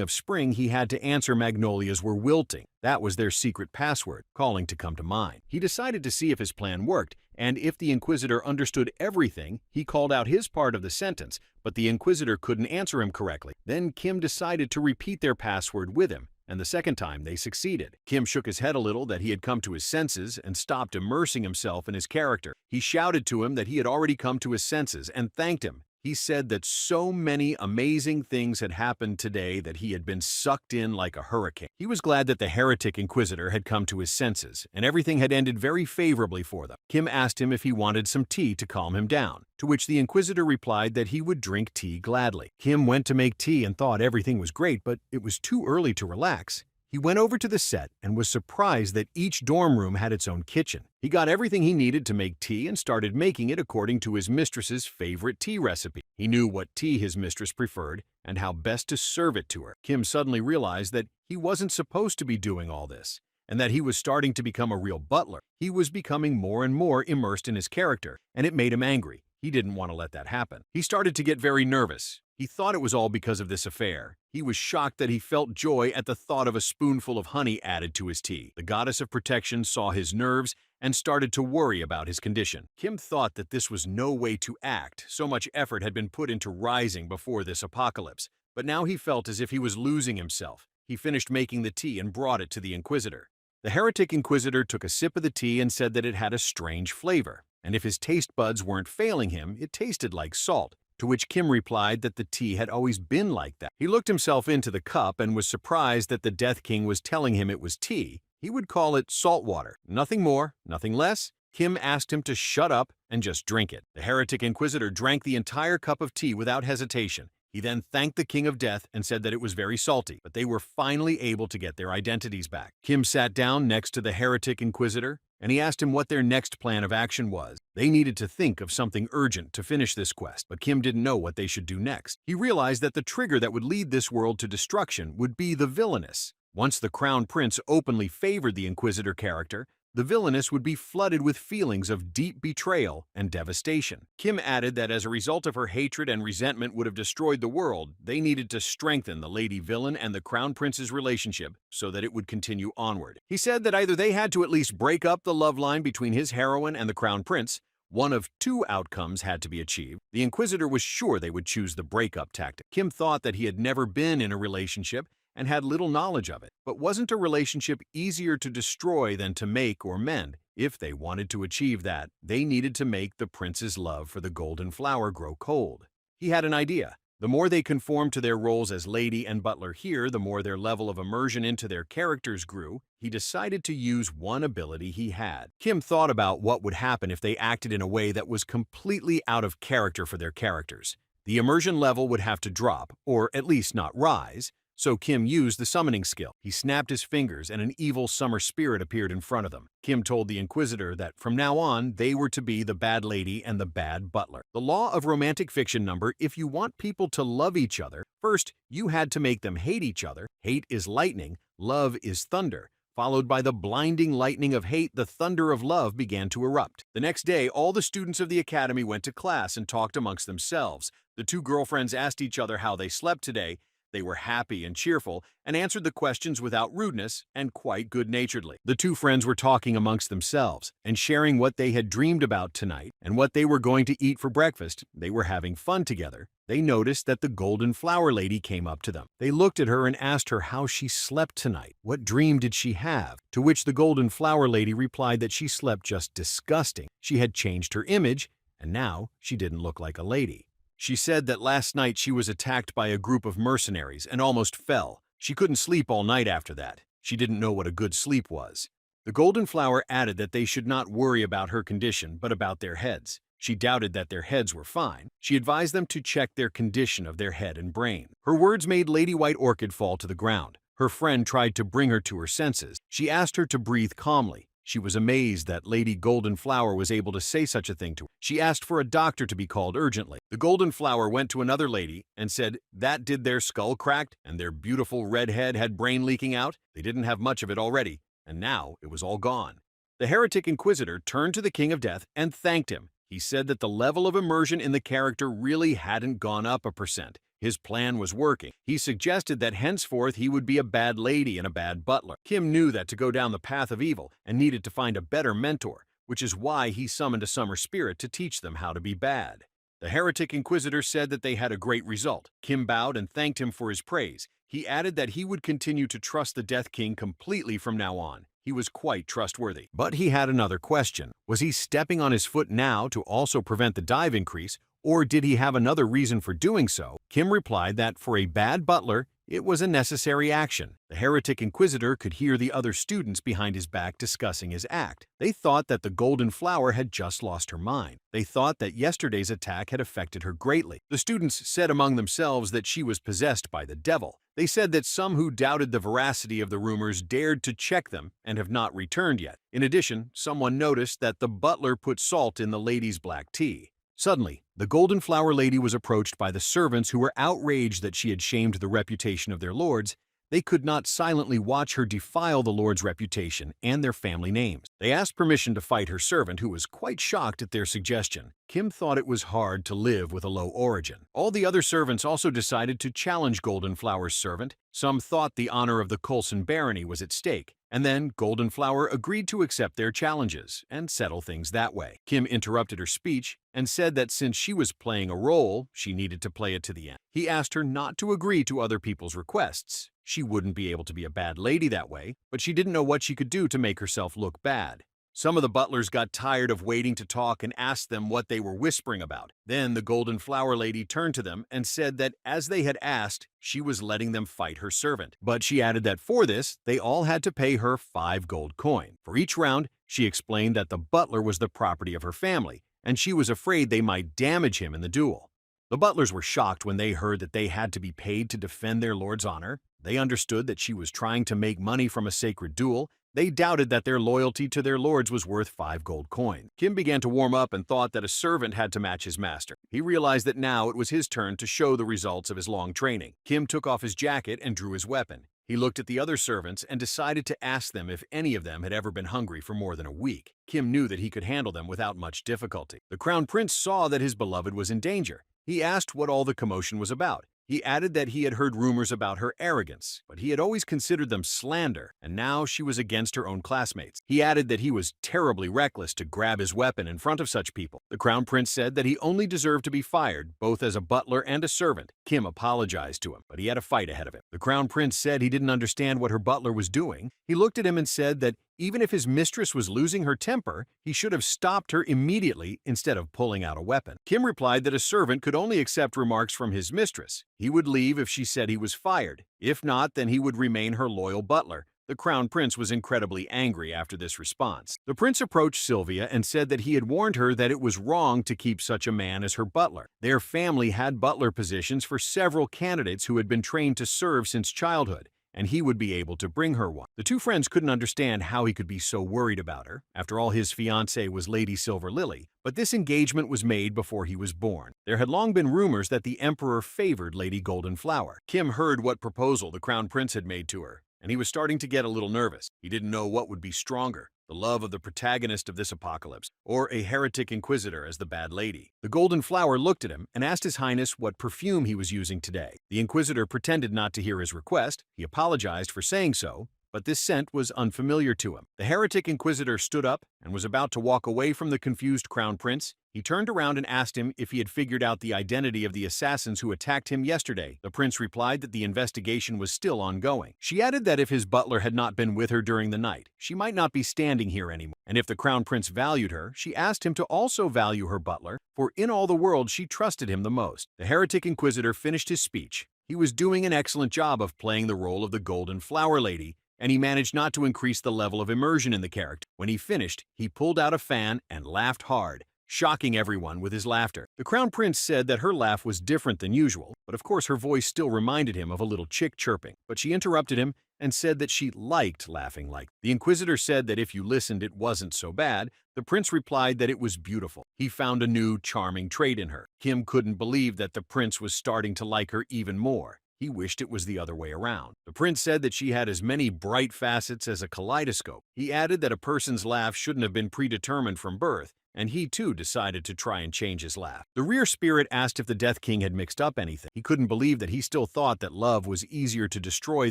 of spring, he had to answer magnolias were wilting. That was their secret password, calling to come to mind. He decided to see if his plan worked, and if the Inquisitor understood everything, he called out his part of the sentence, but the Inquisitor couldn't answer him correctly. Then Kim decided to repeat their password with him, and the second time they succeeded. Kim shook his head a little that he had come to his senses and stopped immersing himself in his character. He shouted to him that he had already come to his senses and thanked him. He said that so many amazing things had happened today that he had been sucked in like a hurricane. He was glad that the heretic inquisitor had come to his senses, and everything had ended very favorably for them. Kim asked him if he wanted some tea to calm him down, to which the inquisitor replied that he would drink tea gladly. Kim went to make tea and thought everything was great, but it was too early to relax. He went over to the set and was surprised that each dorm room had its own kitchen. He got everything he needed to make tea and started making it according to his mistress's favorite tea recipe. He knew what tea his mistress preferred and how best to serve it to her. Kim suddenly realized that he wasn't supposed to be doing all this, and that he was starting to become a real butler. He was becoming more and more immersed in his character, and it made him angry. He didn't want to let that happen. He started to get very nervous. He thought it was all because of this affair. He was shocked that he felt joy at the thought of a spoonful of honey added to his tea. The goddess of protection saw his nerves and started to worry about his condition. Kim thought that this was no way to act. So much effort had been put into rising before this apocalypse. But now he felt as if he was losing himself. He finished making the tea and brought it to the inquisitor. The heretic inquisitor took a sip of the tea and said that it had a strange flavor, and if his taste buds weren't failing him, it tasted like salt. To which Kim replied that the tea had always been like that. He looked himself into the cup and was surprised that the Death King was telling him it was tea. He would call it salt water. Nothing more, nothing less. Kim asked him to shut up and just drink it. The heretic inquisitor drank the entire cup of tea without hesitation. He then thanked the King of Death and said that it was very salty, but they were finally able to get their identities back. Kim sat down next to the heretic inquisitor, and he asked him what their next plan of action was. They needed to think of something urgent to finish this quest, but Kim didn't know what they should do next. He realized that the trigger that would lead this world to destruction would be the villainess. Once the Crown Prince openly favored the Inquisitor character, the villainess would be flooded with feelings of deep betrayal and devastation. Kim added that as a result of her hatred and resentment would have destroyed the world, they needed to strengthen the Lady Villain and the Crown Prince's relationship so that it would continue onward. He said that either they had to at least break up the love line between his heroine and the Crown Prince. One of two outcomes had to be achieved. The Inquisitor was sure they would choose the breakup tactic. Kim thought that he had never been in a relationship and had little knowledge of it. But wasn't a relationship easier to destroy than to make or mend? If they wanted to achieve that, they needed to make the prince's love for the golden flower grow cold. He had an idea. The more they conformed to their roles as lady and butler here, the more their level of immersion into their characters grew. He decided to use one ability he had. Kim thought about what would happen if they acted in a way that was completely out of character for their characters. The immersion level would have to drop, or at least not rise. So Kim used the summoning skill. He snapped his fingers and an evil summer spirit appeared in front of them. Kim told the Inquisitor that from now on, they were to be the bad lady and the bad butler. The law of romantic fiction number, if you want people to love each other, first, you had to make them hate each other. Hate is lightning, love is thunder. Followed by the blinding lightning of hate, the thunder of love began to erupt. The next day, all the students of the academy went to class and talked amongst themselves. The two girlfriends asked each other how they slept today. They were happy and cheerful and answered the questions without rudeness and quite good-naturedly. The two friends were talking amongst themselves and sharing what they had dreamed about tonight and what they were going to eat for breakfast. They were having fun together. They noticed that the golden flower lady came up to them. They looked at her and asked her how she slept tonight. What dream did she have? To which the golden flower lady replied that she slept just disgusting. She had changed her image, and now she didn't look like a lady. She said that last night she was attacked by a group of mercenaries and almost fell. She couldn't sleep all night after that. She didn't know what a good sleep was. The golden flower added that they should not worry about her condition, but about their heads. She doubted that their heads were fine. She advised them to check their condition of their head and brain. Her words made Lady White Orchid fall to the ground. Her friend tried to bring her to her senses. She asked her to breathe calmly. She was amazed that Lady Golden Flower was able to say such a thing to her. She asked for a doctor to be called urgently. The Golden Flower went to another lady and said that did their skull cracked and their beautiful red head had brain leaking out. They didn't have much of it already, and now it was all gone. The heretic inquisitor turned to the King of Death and thanked him. He said that the level of immersion in the character really hadn't gone up 1%. His plan was working. He suggested that henceforth he would be a bad lady and a bad butler. Kim knew that to go down the path of evil and needed to find a better mentor, which is why he summoned a summer spirit to teach them how to be bad. The heretic inquisitor said that they had a great result. Kim bowed and thanked him for his praise. He added that he would continue to trust the Death King completely from now on. He was quite trustworthy. But he had another question. Was he stepping on his foot now to also prevent the dive increase, Or did he have another reason for doing so? Kim replied that for a bad butler, it was a necessary action. The heretic inquisitor could hear the other students behind his back discussing his act. They thought that the golden flower had just lost her mind. They thought that yesterday's attack had affected her greatly. The students said among themselves that she was possessed by the devil. They said that some who doubted the veracity of the rumors dared to check them and have not returned yet. In addition, someone noticed that the butler put salt in the lady's black tea. Suddenly, the Golden Flower Lady was approached by the servants who were outraged that she had shamed the reputation of their lords. They could not silently watch her defile the lord's reputation and their family names. They asked permission to fight her servant, who was quite shocked at their suggestion. Kim thought it was hard to live with a low origin. All the other servants also decided to challenge Golden Flower's servant. Some thought the honor of the Coulson barony was at stake, and then Golden Flower agreed to accept their challenges and settle things that way. Kim interrupted her speech and said that since she was playing a role, she needed to play it to the end. He asked her not to agree to other people's requests. She wouldn't be able to be a bad lady that way, but she didn't know what she could do to make herself look bad. Some of the butlers got tired of waiting to talk and asked them what they were whispering about. Then the Golden Flower Lady turned to them and said that as they had asked, she was letting them fight her servant. But she added that for this, they all had to pay her 5 gold coin. For each round, she explained that the butler was the property of her family, and she was afraid they might damage him in the duel. The butlers were shocked when they heard that they had to be paid to defend their lord's honor. They understood that she was trying to make money from a sacred duel. They doubted that their loyalty to their lords was worth 5 gold coins. Kim began to warm up and thought that a servant had to match his master. He realized that now it was his turn to show the results of his long training. Kim took off his jacket and drew his weapon. He looked at the other servants and decided to ask them if any of them had ever been hungry for more than a week. Kim knew that he could handle them without much difficulty. The crown prince saw that his beloved was in danger. He asked what all the commotion was about. He added that he had heard rumors about her arrogance, but he had always considered them slander, and now she was against her own classmates. He added that he was terribly reckless to grab his weapon in front of such people. The crown prince said that he only deserved to be fired, both as a butler and a servant. Kim apologized to him, but he had a fight ahead of him. The crown prince said he didn't understand what her butler was doing. He looked at him and said that even if his mistress was losing her temper, he should have stopped her immediately instead of pulling out a weapon. Kim replied that a servant could only accept remarks from his mistress. He would leave if she said he was fired. If not, then he would remain her loyal butler. The crown prince was incredibly angry after this response. The prince approached Sylvia and said that he had warned her that it was wrong to keep such a man as her butler. Their family had butler positions for several candidates who had been trained to serve since childhood, and he would be able to bring her one. The two friends couldn't understand how he could be so worried about her. After all, his fiancée was Lady Silver Lily, but this engagement was made before he was born. There had long been rumors that the emperor favored Lady Golden Flower. Kim heard what proposal the crown prince had made to her, and he was starting to get a little nervous. He didn't know what would be stronger, the love of the protagonist of this apocalypse, or a heretic inquisitor as the bad lady. The Golden Flower looked at him and asked His Highness what perfume he was using today. The inquisitor pretended not to hear his request. He apologized for saying so, but this scent was unfamiliar to him. The heretic inquisitor stood up and was about to walk away from the confused crown prince. He turned around and asked him if he had figured out the identity of the assassins who attacked him yesterday. The prince replied that the investigation was still ongoing. She added that if his butler had not been with her during the night, she might not be standing here anymore. And if the crown prince valued her, she asked him to also value her butler, for in all the world she trusted him the most. The heretic inquisitor finished his speech. He was doing an excellent job of playing the role of the Golden Flower Lady, and he managed not to increase the level of immersion in the character. When he finished, he pulled out a fan and laughed hard, shocking everyone with his laughter. The crown prince said that her laugh was different than usual, but of course her voice still reminded him of a little chick chirping. But she interrupted him and said that she liked laughing like. The inquisitor said that if you listened it wasn't so bad. The prince replied that it was beautiful. He found a new, charming trait in her. Kim couldn't believe that the prince was starting to like her even more. He wished it was the other way around. The prince said that she had as many bright facets as a kaleidoscope. He added that a person's laugh shouldn't have been predetermined from birth, and he too decided to try and change his laugh. The rear spirit asked if the Death King had mixed up anything. He couldn't believe that he still thought that love was easier to destroy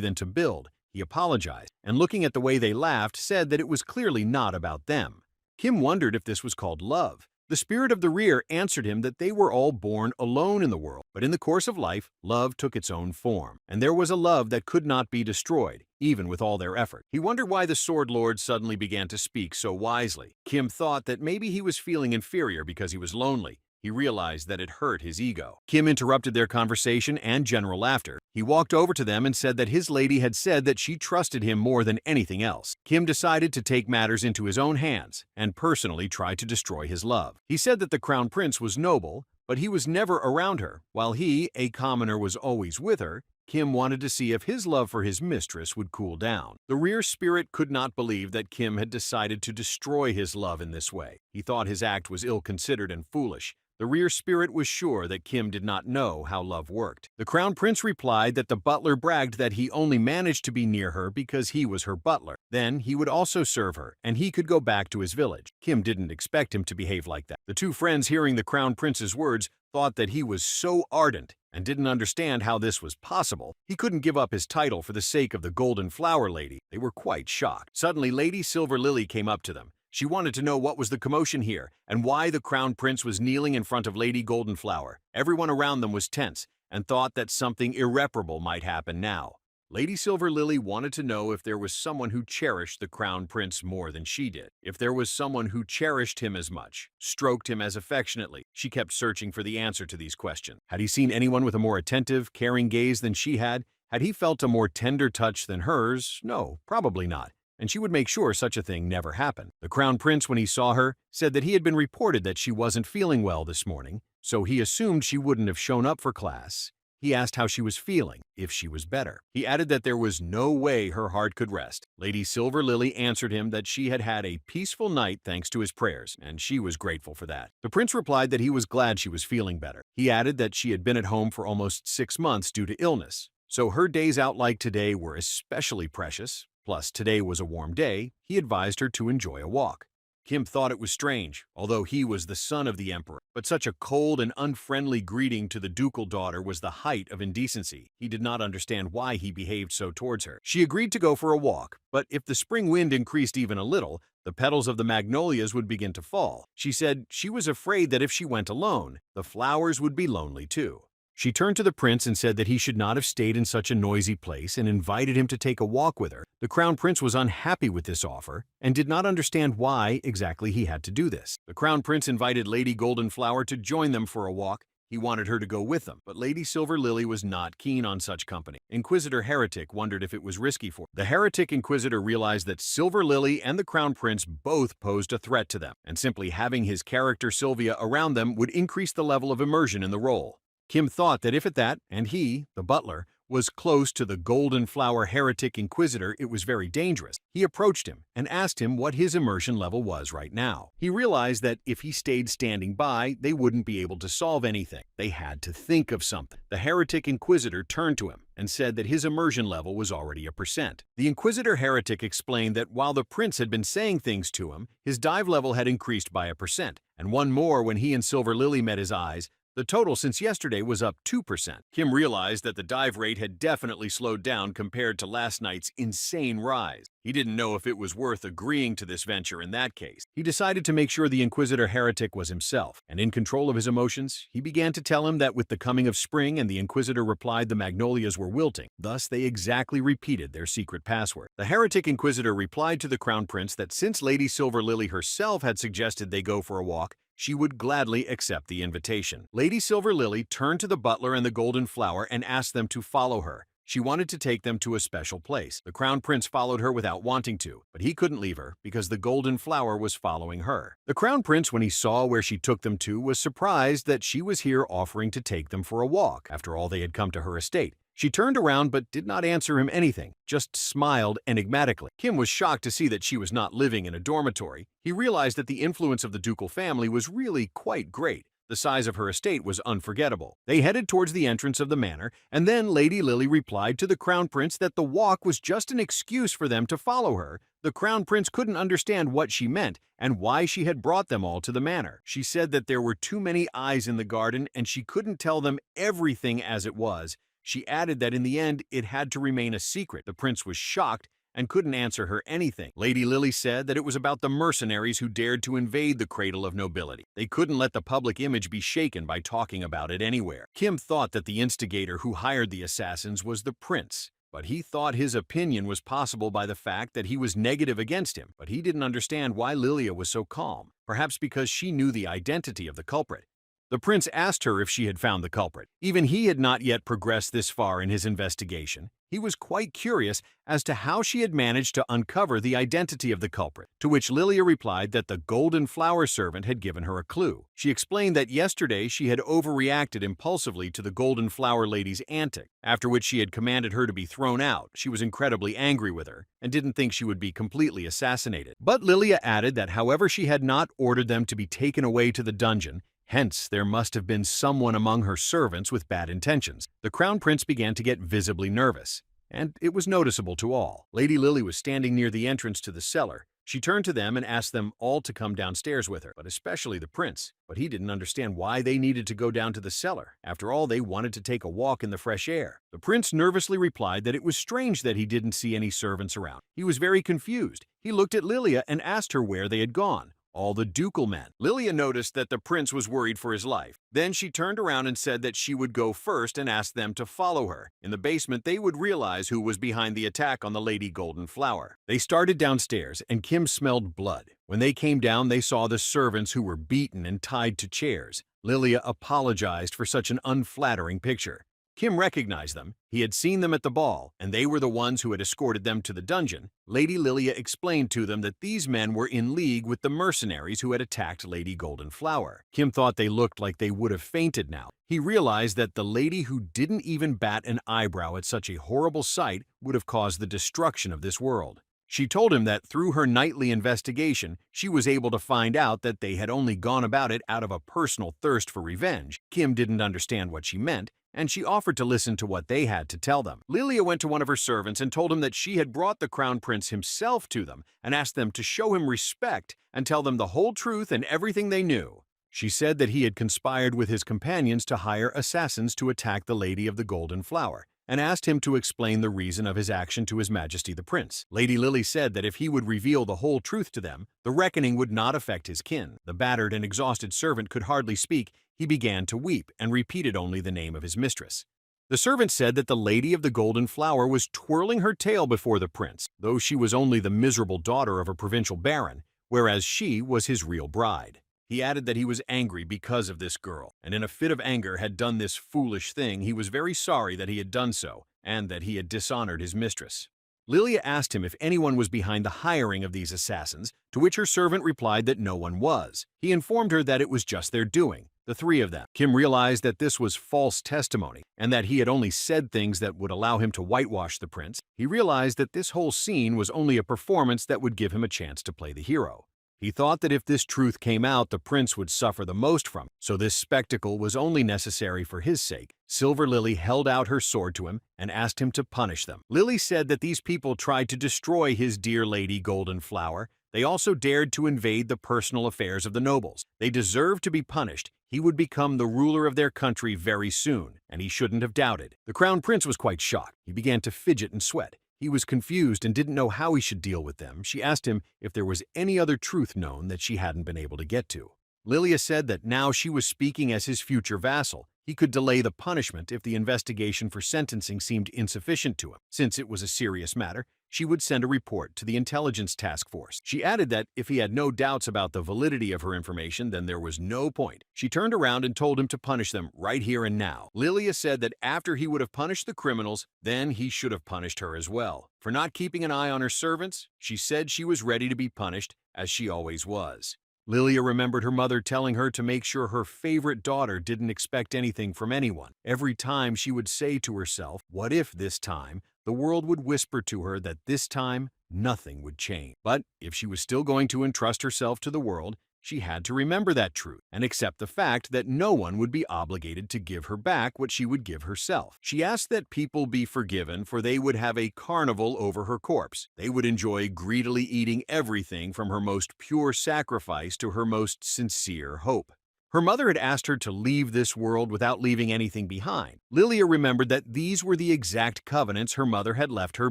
than to build. He apologized, and looking at the way they laughed, said that it was clearly not about them. Kim wondered if this was called love. The spirit of the rear answered him that they were all born alone in the world, but in the course of life, love took its own form, and there was a love that could not be destroyed, even with all their effort. He wondered why the Sword Lord suddenly began to speak so wisely. Kim thought that maybe he was feeling inferior because he was lonely. He realized that it hurt his ego. Kim interrupted their conversation and general laughter. He walked over to them and said that his lady had said that she trusted him more than anything else. Kim decided to take matters into his own hands and personally try to destroy his love. He said that the crown prince was noble, but he was never around her. While he, a commoner, was always with her, Kim wanted to see if his love for his mistress would cool down. The rear spirit could not believe that Kim had decided to destroy his love in this way. He thought his act was ill-considered and foolish. The rear spirit was sure that Kim did not know how love worked. The crown prince replied that the butler bragged that he only managed to be near her because he was her butler. Then he would also serve her, and he could go back to his village. Kim didn't expect him to behave like that. The two friends, hearing the crown prince's words, thought that he was so ardent and didn't understand how this was possible. He couldn't give up his title for the sake of the Golden Flower Lady. They were quite shocked. Suddenly, Lady Silver Lily came up to them. She wanted to know what was the commotion here and why the crown prince was kneeling in front of Lady Goldenflower. Everyone around them was tense and thought that something irreparable might happen now. Lady Silver Lily wanted to know if there was someone who cherished the crown prince more than she did. If there was someone who cherished him as much, stroked him as affectionately. She kept searching for the answer to these questions. Had he seen anyone with a more attentive, caring gaze than she had? Had he felt a more tender touch than hers? No, probably not. And she would make sure such a thing never happened. The crown prince, when he saw her, said that he had been reported that she wasn't feeling well this morning, so he assumed she wouldn't have shown up for class. He asked how she was feeling, if she was better. He added that there was no way her heart could rest. Lady Silver Lily answered him that she had had a peaceful night thanks to his prayers, and she was grateful for that. The prince replied that he was glad she was feeling better. He added that she had been at home for almost 6 months due to illness, so her days out like today were especially precious. Plus, today was a warm day. He advised her to enjoy a walk. Kim thought it was strange, although he was the son of the emperor. But such a cold and unfriendly greeting to the ducal daughter was the height of indecency. He did not understand why he behaved so towards her. She agreed to go for a walk, but if the spring wind increased even a little, the petals of the magnolias would begin to fall. She said she was afraid that if she went alone, the flowers would be lonely too. She turned to the prince and said that he should not have stayed in such a noisy place and invited him to take a walk with her. The crown prince was unhappy with this offer and did not understand why exactly he had to do this. The crown prince invited Lady Goldenflower to join them for a walk. He wanted her to go with them, but Lady Silver Lily was not keen on such company. Inquisitor Heretic wondered if it was risky for her. The Heretic Inquisitor realized that Silver Lily and the Crown Prince both posed a threat to them, and simply having his character Sylvia around them would increase the level of immersion in the role. Kim thought that if at that, and he, the butler, was close to the Golden Flower Heretic Inquisitor, it was very dangerous. He approached him and asked him what his immersion level was right now. He realized that if he stayed standing by, they wouldn't be able to solve anything. They had to think of something. The Heretic Inquisitor turned to him and said that his immersion level was already 1%. The Inquisitor Heretic explained that while the prince had been saying things to him, his dive level had increased by 1%, and one more when he and Silver Lily met his eyes. The total since yesterday was up 2%. Kim realized that the dive rate had definitely slowed down compared to last night's insane rise. He didn't know if it was worth agreeing to this venture in that case. He decided to make sure the Inquisitor Heretic was himself, and in control of his emotions, he began to tell him that with the coming of spring and the Inquisitor replied the magnolias were wilting, thus they exactly repeated their secret password. The Heretic Inquisitor replied to the Crown Prince that since Lady Silver Lily herself had suggested they go for a walk, she would gladly accept the invitation. Lady Silver Lily turned to the butler and the Golden Flower and asked them to follow her. She wanted to take them to a special place. The Crown Prince followed her without wanting to, but he couldn't leave her because the Golden Flower was following her. The Crown Prince, when he saw where she took them to, was surprised that she was here offering to take them for a walk. After all, they had come to her estate. She turned around but did not answer him anything, just smiled enigmatically. Kim was shocked to see that she was not living in a dormitory. He realized that the influence of the ducal family was really quite great. The size of her estate was unforgettable. They headed towards the entrance of the manor, and then Lady Lily replied to the Crown Prince that the walk was just an excuse for them to follow her. The Crown Prince couldn't understand what she meant and why she had brought them all to the manor. She said that there were too many eyes in the garden and she couldn't tell them everything as it was. She added that in the end, it had to remain a secret. The prince was shocked and couldn't answer her anything. Lady Lily said that it was about the mercenaries who dared to invade the cradle of nobility. They couldn't let the public image be shaken by talking about it anywhere. Kim thought that the instigator who hired the assassins was the prince, but he thought his opinion was possible by the fact that he was negative against him. But he didn't understand why Lilia was so calm, perhaps because she knew the identity of the culprit. The prince asked her if she had found the culprit. Even he had not yet progressed this far in his investigation. He was quite curious as to how she had managed to uncover the identity of the culprit, to which Lilia replied that the golden flower servant had given her a clue. She explained that yesterday she had overreacted impulsively to the golden flower lady's antic, after which she had commanded her to be thrown out. She was incredibly angry with her and didn't think she would be completely assassinated. But Lilia added that however she had not ordered them to be taken away to the dungeon, hence, there must have been someone among her servants with bad intentions. The crown prince began to get visibly nervous, and it was noticeable to all. Lady Lily was standing near the entrance to the cellar. She turned to them and asked them all to come downstairs with her, but especially the prince. But he didn't understand why they needed to go down to the cellar. After all, they wanted to take a walk in the fresh air. The prince nervously replied that it was strange that he didn't see any servants around. He was very confused. He looked at Lilia and asked her where they had gone. All the ducal men. Lilia noticed that the prince was worried for his life. Then she turned around and said that she would go first and asked them to follow her. In the basement, they would realize who was behind the attack on the Lady Golden Flower. They started downstairs, and Kim smelled blood. When they came down, they saw the servants who were beaten and tied to chairs. Lilia apologized for such an unflattering picture. Kim recognized them. He had seen them at the ball, and they were the ones who had escorted them to the dungeon. Lady Lilia explained to them that these men were in league with the mercenaries who had attacked Lady Golden Flower. Kim thought they looked like they would have fainted now. He realized that the lady who didn't even bat an eyebrow at such a horrible sight would have caused the destruction of this world. She told him that through her nightly investigation, she was able to find out that they had only gone about it out of a personal thirst for revenge. Kim didn't understand what she meant, and she offered to listen to what they had to tell them. Lilia went to one of her servants and told him that she had brought the crown prince himself to them and asked them to show him respect and tell them the whole truth and everything they knew. She said that he had conspired with his companions to hire assassins to attack the Lady of the Golden Flower, and asked him to explain the reason of his action to His Majesty the Prince. Lady Lily said that if he would reveal the whole truth to them, the reckoning would not affect his kin. The battered and exhausted servant could hardly speak. He began to weep and repeated only the name of his mistress. The servant said that the Lady of the Golden Flower was twirling her tail before the prince, though she was only the miserable daughter of a provincial baron, whereas she was his real bride. He added that he was angry because of this girl, and in a fit of anger had done this foolish thing. He was very sorry that he had done so, and that he had dishonored his mistress. Lilia asked him if anyone was behind the hiring of these assassins, to which her servant replied that no one was. He informed her that it was just their doing, the three of them. Kim realized that this was false testimony, and that he had only said things that would allow him to whitewash the prince. He realized that this whole scene was only a performance that would give him a chance to play the hero. He thought that if this truth came out, the prince would suffer the most from it, so this spectacle was only necessary for his sake. Silver Lily held out her sword to him and asked him to punish them. Lily said that these people tried to destroy his dear Lady Golden Flower. They also dared to invade the personal affairs of the nobles. They deserved to be punished. He would become the ruler of their country very soon, and he shouldn't have doubted. The crown prince was quite shocked. He began to fidget and sweat. He was confused and didn't know how he should deal with them. She asked him if there was any other truth known that she hadn't been able to get to. Lilia said that now she was speaking as his future vassal. He could delay the punishment if the investigation for sentencing seemed insufficient to him. Since it was a serious matter, she would send a report to the intelligence task force. She added that if he had no doubts about the validity of her information, then there was no point. She turned around and told him to punish them right here and now. Lilia said that after he would have punished the criminals, then he should have punished her as well. For not keeping an eye on her servants, she said she was ready to be punished, as she always was. Lilia remembered her mother telling her to make sure her favorite daughter didn't expect anything from anyone. Every time she would say to herself, what if this time? The world would whisper to her that this time nothing would change. But if she was still going to entrust herself to the world, she had to remember that truth and accept the fact that no one would be obligated to give her back what she would give herself. She asked that people be forgiven, for they would have a carnival over her corpse. They would enjoy greedily eating everything from her most pure sacrifice to her most sincere hope. Her mother had asked her to leave this world without leaving anything behind. Lilia remembered that these were the exact covenants her mother had left her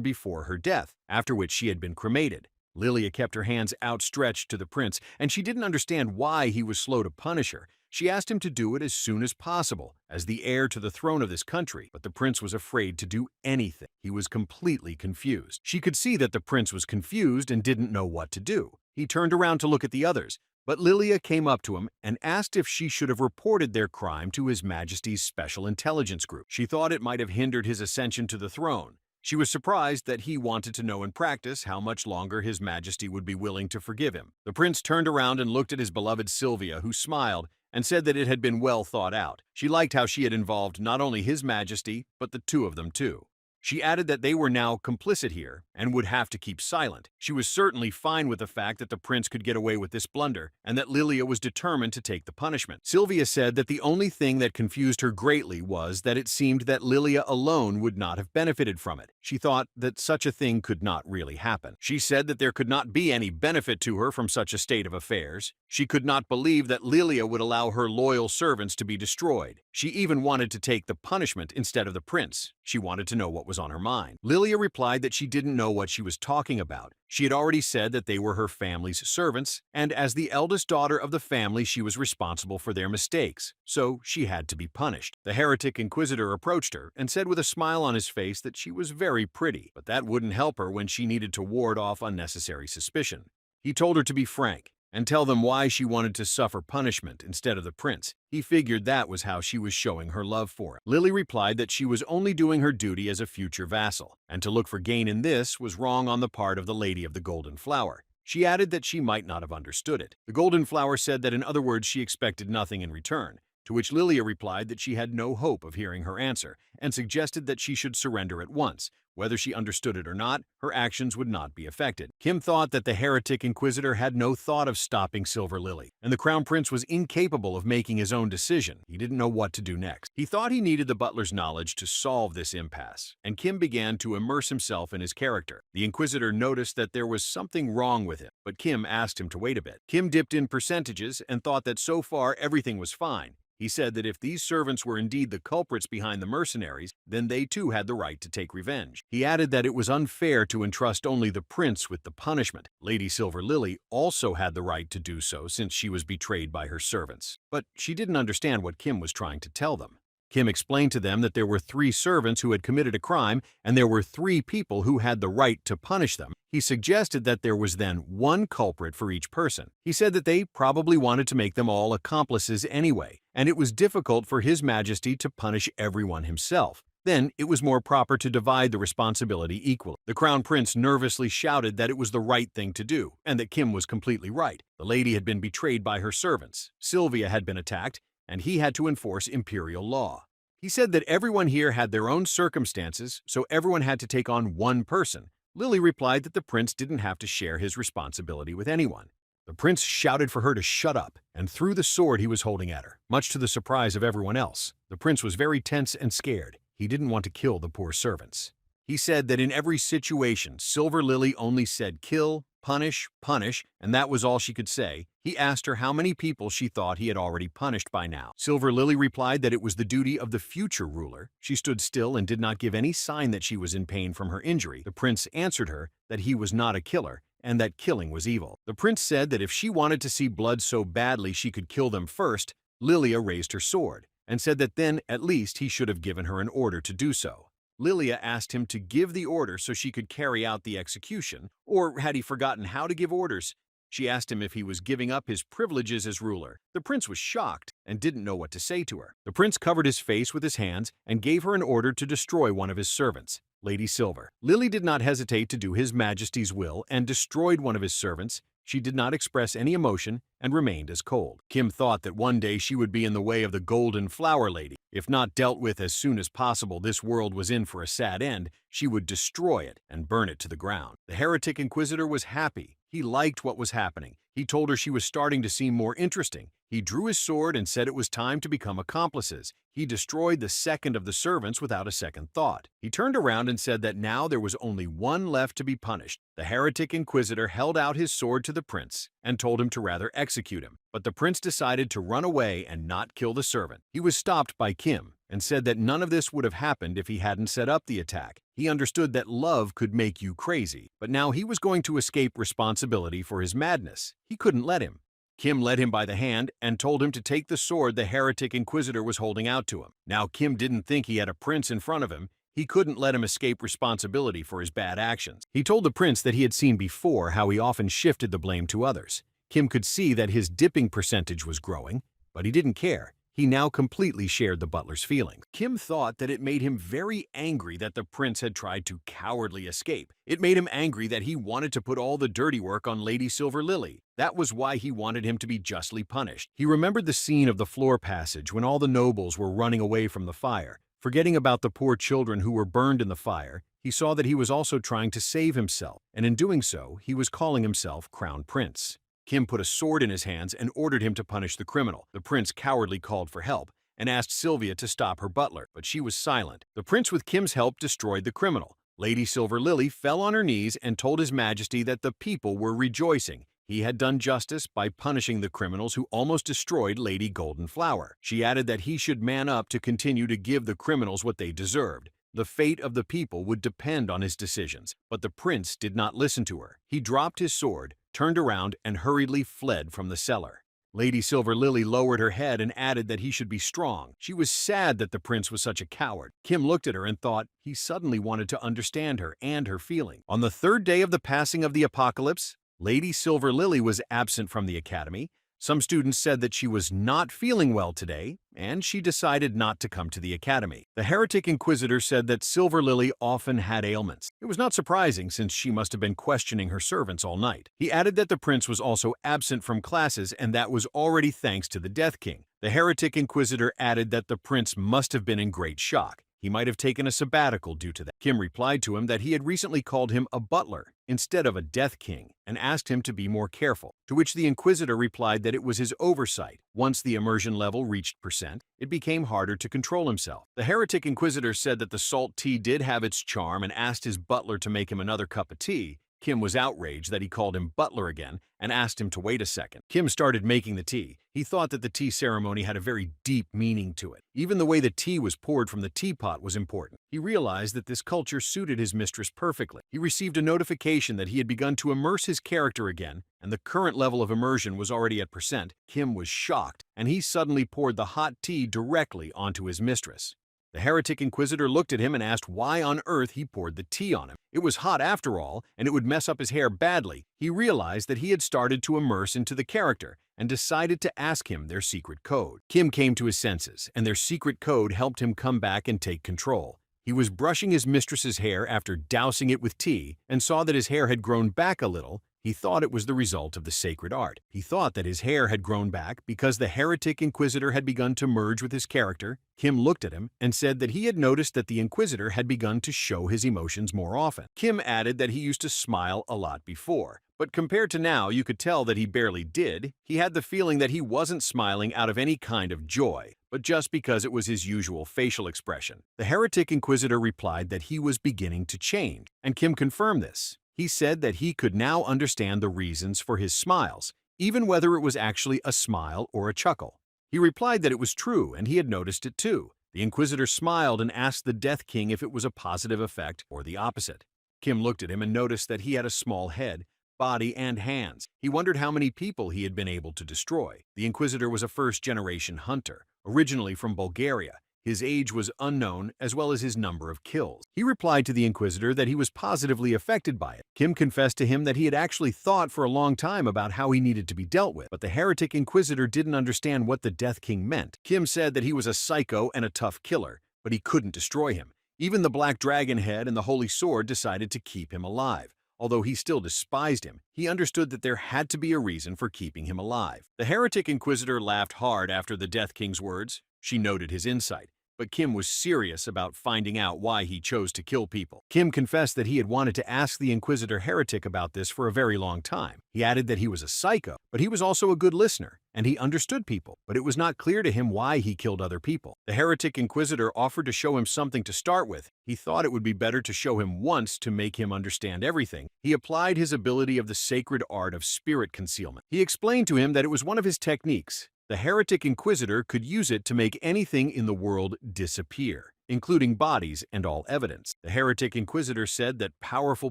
before her death, after which she had been cremated. Lilia kept her hands outstretched to the prince, and she didn't understand why he was slow to punish her. She asked him to do it as soon as possible, as the heir to the throne of this country, but the prince was afraid to do anything. He was completely confused. She could see that the prince was confused and didn't know what to do. He turned around to look at the others, But Lilia came up to him and asked if she should have reported their crime to His Majesty's Special Intelligence Group. She thought it might have hindered his ascension to the throne. She was surprised that he wanted to know in practice how much longer His Majesty would be willing to forgive him. The prince turned around and looked at his beloved Sylvia, who smiled and said that it had been well thought out. She liked how she had involved not only His Majesty, but the two of them too. She added that they were now complicit here and would have to keep silent. She was certainly fine with the fact that the prince could get away with this blunder and that Lilia was determined to take the punishment. Sylvia said that the only thing that confused her greatly was that it seemed that Lilia alone would not have benefited from it. She thought that such a thing could not really happen. She said that there could not be any benefit to her from such a state of affairs. She could not believe that Lilia would allow her loyal servants to be destroyed. She even wanted to take the punishment instead of the prince. She wanted to know what was on her mind. Lilia replied that she didn't know what she was talking about. She had already said that they were her family's servants, and as the eldest daughter of the family, she was responsible for their mistakes, so she had to be punished. The heretic inquisitor approached her and said with a smile on his face that she was very pretty, but that wouldn't help her when she needed to ward off unnecessary suspicion. He told her to be frank and tell them why she wanted to suffer punishment instead of the prince. He figured that was how she was showing her love for him. Lily replied that she was only doing her duty as a future vassal, and to look for gain in this was wrong on the part of the Lady of the Golden Flower. She added that she might not have understood it. The Golden Flower said that in other words she expected nothing in return, to which Lilia replied that she had no hope of hearing her answer, and suggested that she should surrender at once. Whether she understood it or not, her actions would not be affected. Kim thought that the heretic inquisitor had no thought of stopping Silver Lily, and the crown prince was incapable of making his own decision. He didn't know what to do next. He thought he needed the butler's knowledge to solve this impasse, and Kim began to immerse himself in his character. The inquisitor noticed that there was something wrong with him, but Kim asked him to wait a bit. Kim dipped in percentages and thought that so far everything was fine. He said that if these servants were indeed the culprits behind the mercenaries, then they too had the right to take revenge. He added that it was unfair to entrust only the prince with the punishment. Lady Silver Lily also had the right to do so since she was betrayed by her servants. But she didn't understand what Kim was trying to tell them. Kim explained to them that there were 3 servants who had committed a crime, and there were 3 people who had the right to punish them. He suggested that there was then 1 culprit for each person. He said that they probably wanted to make them all accomplices anyway, and it was difficult for His Majesty to punish everyone himself. Then it was more proper to divide the responsibility equally. The Crown Prince nervously shouted that it was the right thing to do, and that Kim was completely right. The lady had been betrayed by her servants. Sylvia had been attacked, and he had to enforce imperial law. He said that everyone here had their own circumstances, so everyone had to take on one person. Lily replied that the prince didn't have to share his responsibility with anyone. The prince shouted for her to shut up and threw the sword he was holding at her, much to the surprise of everyone else. The prince was very tense and scared. He didn't want to kill the poor servants. He said that in every situation, Silver Lily only said kill, punish, punish, and that was all she could say. He asked her how many people she thought he had already punished by now. Silver Lily replied that it was the duty of the future ruler. She stood still and did not give any sign that she was in pain from her injury. The prince answered her that he was not a killer and that killing was evil. The prince said that if she wanted to see blood so badly she could kill them first, Lilia raised her sword and said that then at least he should have given her an order to do so. Lilia asked him to give the order so she could carry out the execution, or had he forgotten how to give orders? She asked him if he was giving up his privileges as ruler. The prince was shocked and didn't know what to say to her. The prince covered his face with his hands and gave her an order to destroy one of his servants, Lady Silver. Lily did not hesitate to do His Majesty's will and destroyed one of his servants. She did not express any emotion and remained as cold. Kim thought that one day she would be in the way of the Golden Flower Lady. If not dealt with as soon as possible, this world was in for a sad end. She would destroy it and burn it to the ground. The heretic inquisitor was happy. He liked what was happening. He told her she was starting to seem more interesting. He drew his sword and said it was time to become accomplices. He destroyed the second of the servants without a second thought. He turned around and said that now there was only one left to be punished. The heretic inquisitor held out his sword to the prince and told him to rather execute him. But the prince decided to run away and not kill the servant. He was stopped by Kim and said that none of this would have happened if he hadn't set up the attack. He understood that love could make you crazy, but now he was going to escape responsibility for his madness. He couldn't let him. Kim led him by the hand and told him to take the sword the heretic inquisitor was holding out to him. Now Kim didn't think he had a prince in front of him. He couldn't let him escape responsibility for his bad actions. He told the prince that he had seen before how he often shifted the blame to others. Kim could see that his dipping percentage was growing, but he didn't care. He now completely shared the butler's feelings. Kim thought that it made him very angry that the prince had tried to cowardly escape. It made him angry that he wanted to put all the dirty work on Lady Silver Lily. That was why he wanted him to be justly punished. He remembered the scene of the floor passage when all the nobles were running away from the fire. Forgetting about the poor children who were burned in the fire, he saw that he was also trying to save himself, and in doing so, he was calling himself Crown Prince. Kim put a sword in his hands and ordered him to punish the criminal. The prince cowardly called for help and asked Sylvia to stop her butler, but she was silent. The prince, with Kim's help, destroyed the criminal. Lady Silver Lily fell on her knees and told His Majesty that the people were rejoicing. He had done justice by punishing the criminals who almost destroyed Lady Golden Flower. She added that he should man up to continue to give the criminals what they deserved. The fate of the people would depend on his decisions, but the prince did not listen to her. He dropped his sword, turned around, and hurriedly fled from the cellar. Lady Silver Lily lowered her head and added that he should be strong. She was sad that the prince was such a coward. Kim looked at her and thought he suddenly wanted to understand her and her feeling. On the third day of the passing of the apocalypse, Lady Silver Lily was absent from the academy. Some students said that she was not feeling well today, and she decided not to come to the academy. The heretic inquisitor said that Silver Lily often had ailments. It was not surprising since she must have been questioning her servants all night. He added that the prince was also absent from classes, and that was already thanks to the Death King. The heretic inquisitor added that the prince must have been in great shock. He might have taken a sabbatical due to that. Kim replied to him that he had recently called him a butler instead of a Death King and asked him to be more careful, to which the Inquisitor replied that it was his oversight. Once the immersion level reached %, it became harder to control himself. The heretic Inquisitor said that the salt tea did have its charm and asked his butler to make him another cup of tea. Kim was outraged that he called him butler again and asked him to wait a second. Kim started making the tea. He thought that the tea ceremony had a very deep meaning to it. Even the way the tea was poured from the teapot was important. He realized that this culture suited his mistress perfectly. He received a notification that he had begun to immerse his character again, and the current level of immersion was already at %. Kim was shocked, and he suddenly poured the hot tea directly onto his mistress. The heretic inquisitor looked at him and asked why on earth he poured the tea on him. It was hot after all, and it would mess up his hair badly. He realized that he had started to immerse into the character and decided to ask him their secret code. Kim came to his senses, and their secret code helped him come back and take control. He was brushing his mistress's hair after dousing it with tea and saw that his hair had grown back a little. He thought it was the result of the sacred art. He thought that his hair had grown back because the heretic inquisitor had begun to merge with his character. Kim looked at him and said that he had noticed that the inquisitor had begun to show his emotions more often. Kim added that he used to smile a lot before, but compared to now, you could tell that he barely did. He had the feeling that he wasn't smiling out of any kind of joy, but just because it was his usual facial expression. The heretic inquisitor replied that he was beginning to change, and Kim confirmed this. He said that he could now understand the reasons for his smiles, even whether it was actually a smile or a chuckle. He replied that it was true and he had noticed it too. The inquisitor smiled and asked the Death King if it was a positive effect or the opposite. Kim looked at him and noticed that he had a small head, body, and hands. He wondered how many people he had been able to destroy. The inquisitor was a first-generation hunter, originally from Bulgaria. His age was unknown, as well as his number of kills. He replied to the inquisitor that he was positively affected by it. Kim confessed to him that he had actually thought for a long time about how he needed to be dealt with, but the heretic inquisitor didn't understand what the Death King meant. Kim said that he was a psycho and a tough killer, but he couldn't destroy him. Even the Black Dragon Head and the Holy Sword decided to keep him alive. Although he still despised him, he understood that there had to be a reason for keeping him alive. The heretic inquisitor laughed hard after the Death King's words. She noted his insight. But Kim was serious about finding out why he chose to kill people. Kim confessed that he had wanted to ask the Inquisitor heretic about this for a very long time. He added that he was a psycho, but he was also a good listener, and he understood people, but it was not clear to him why he killed other people. The heretic Inquisitor offered to show him something to start with. He thought it would be better to show him once to make him understand everything. He applied his ability of the sacred art of spirit concealment. He explained to him that it was one of his techniques. The heretic inquisitor could use it to make anything in the world disappear, including bodies and all evidence. The heretic inquisitor said that powerful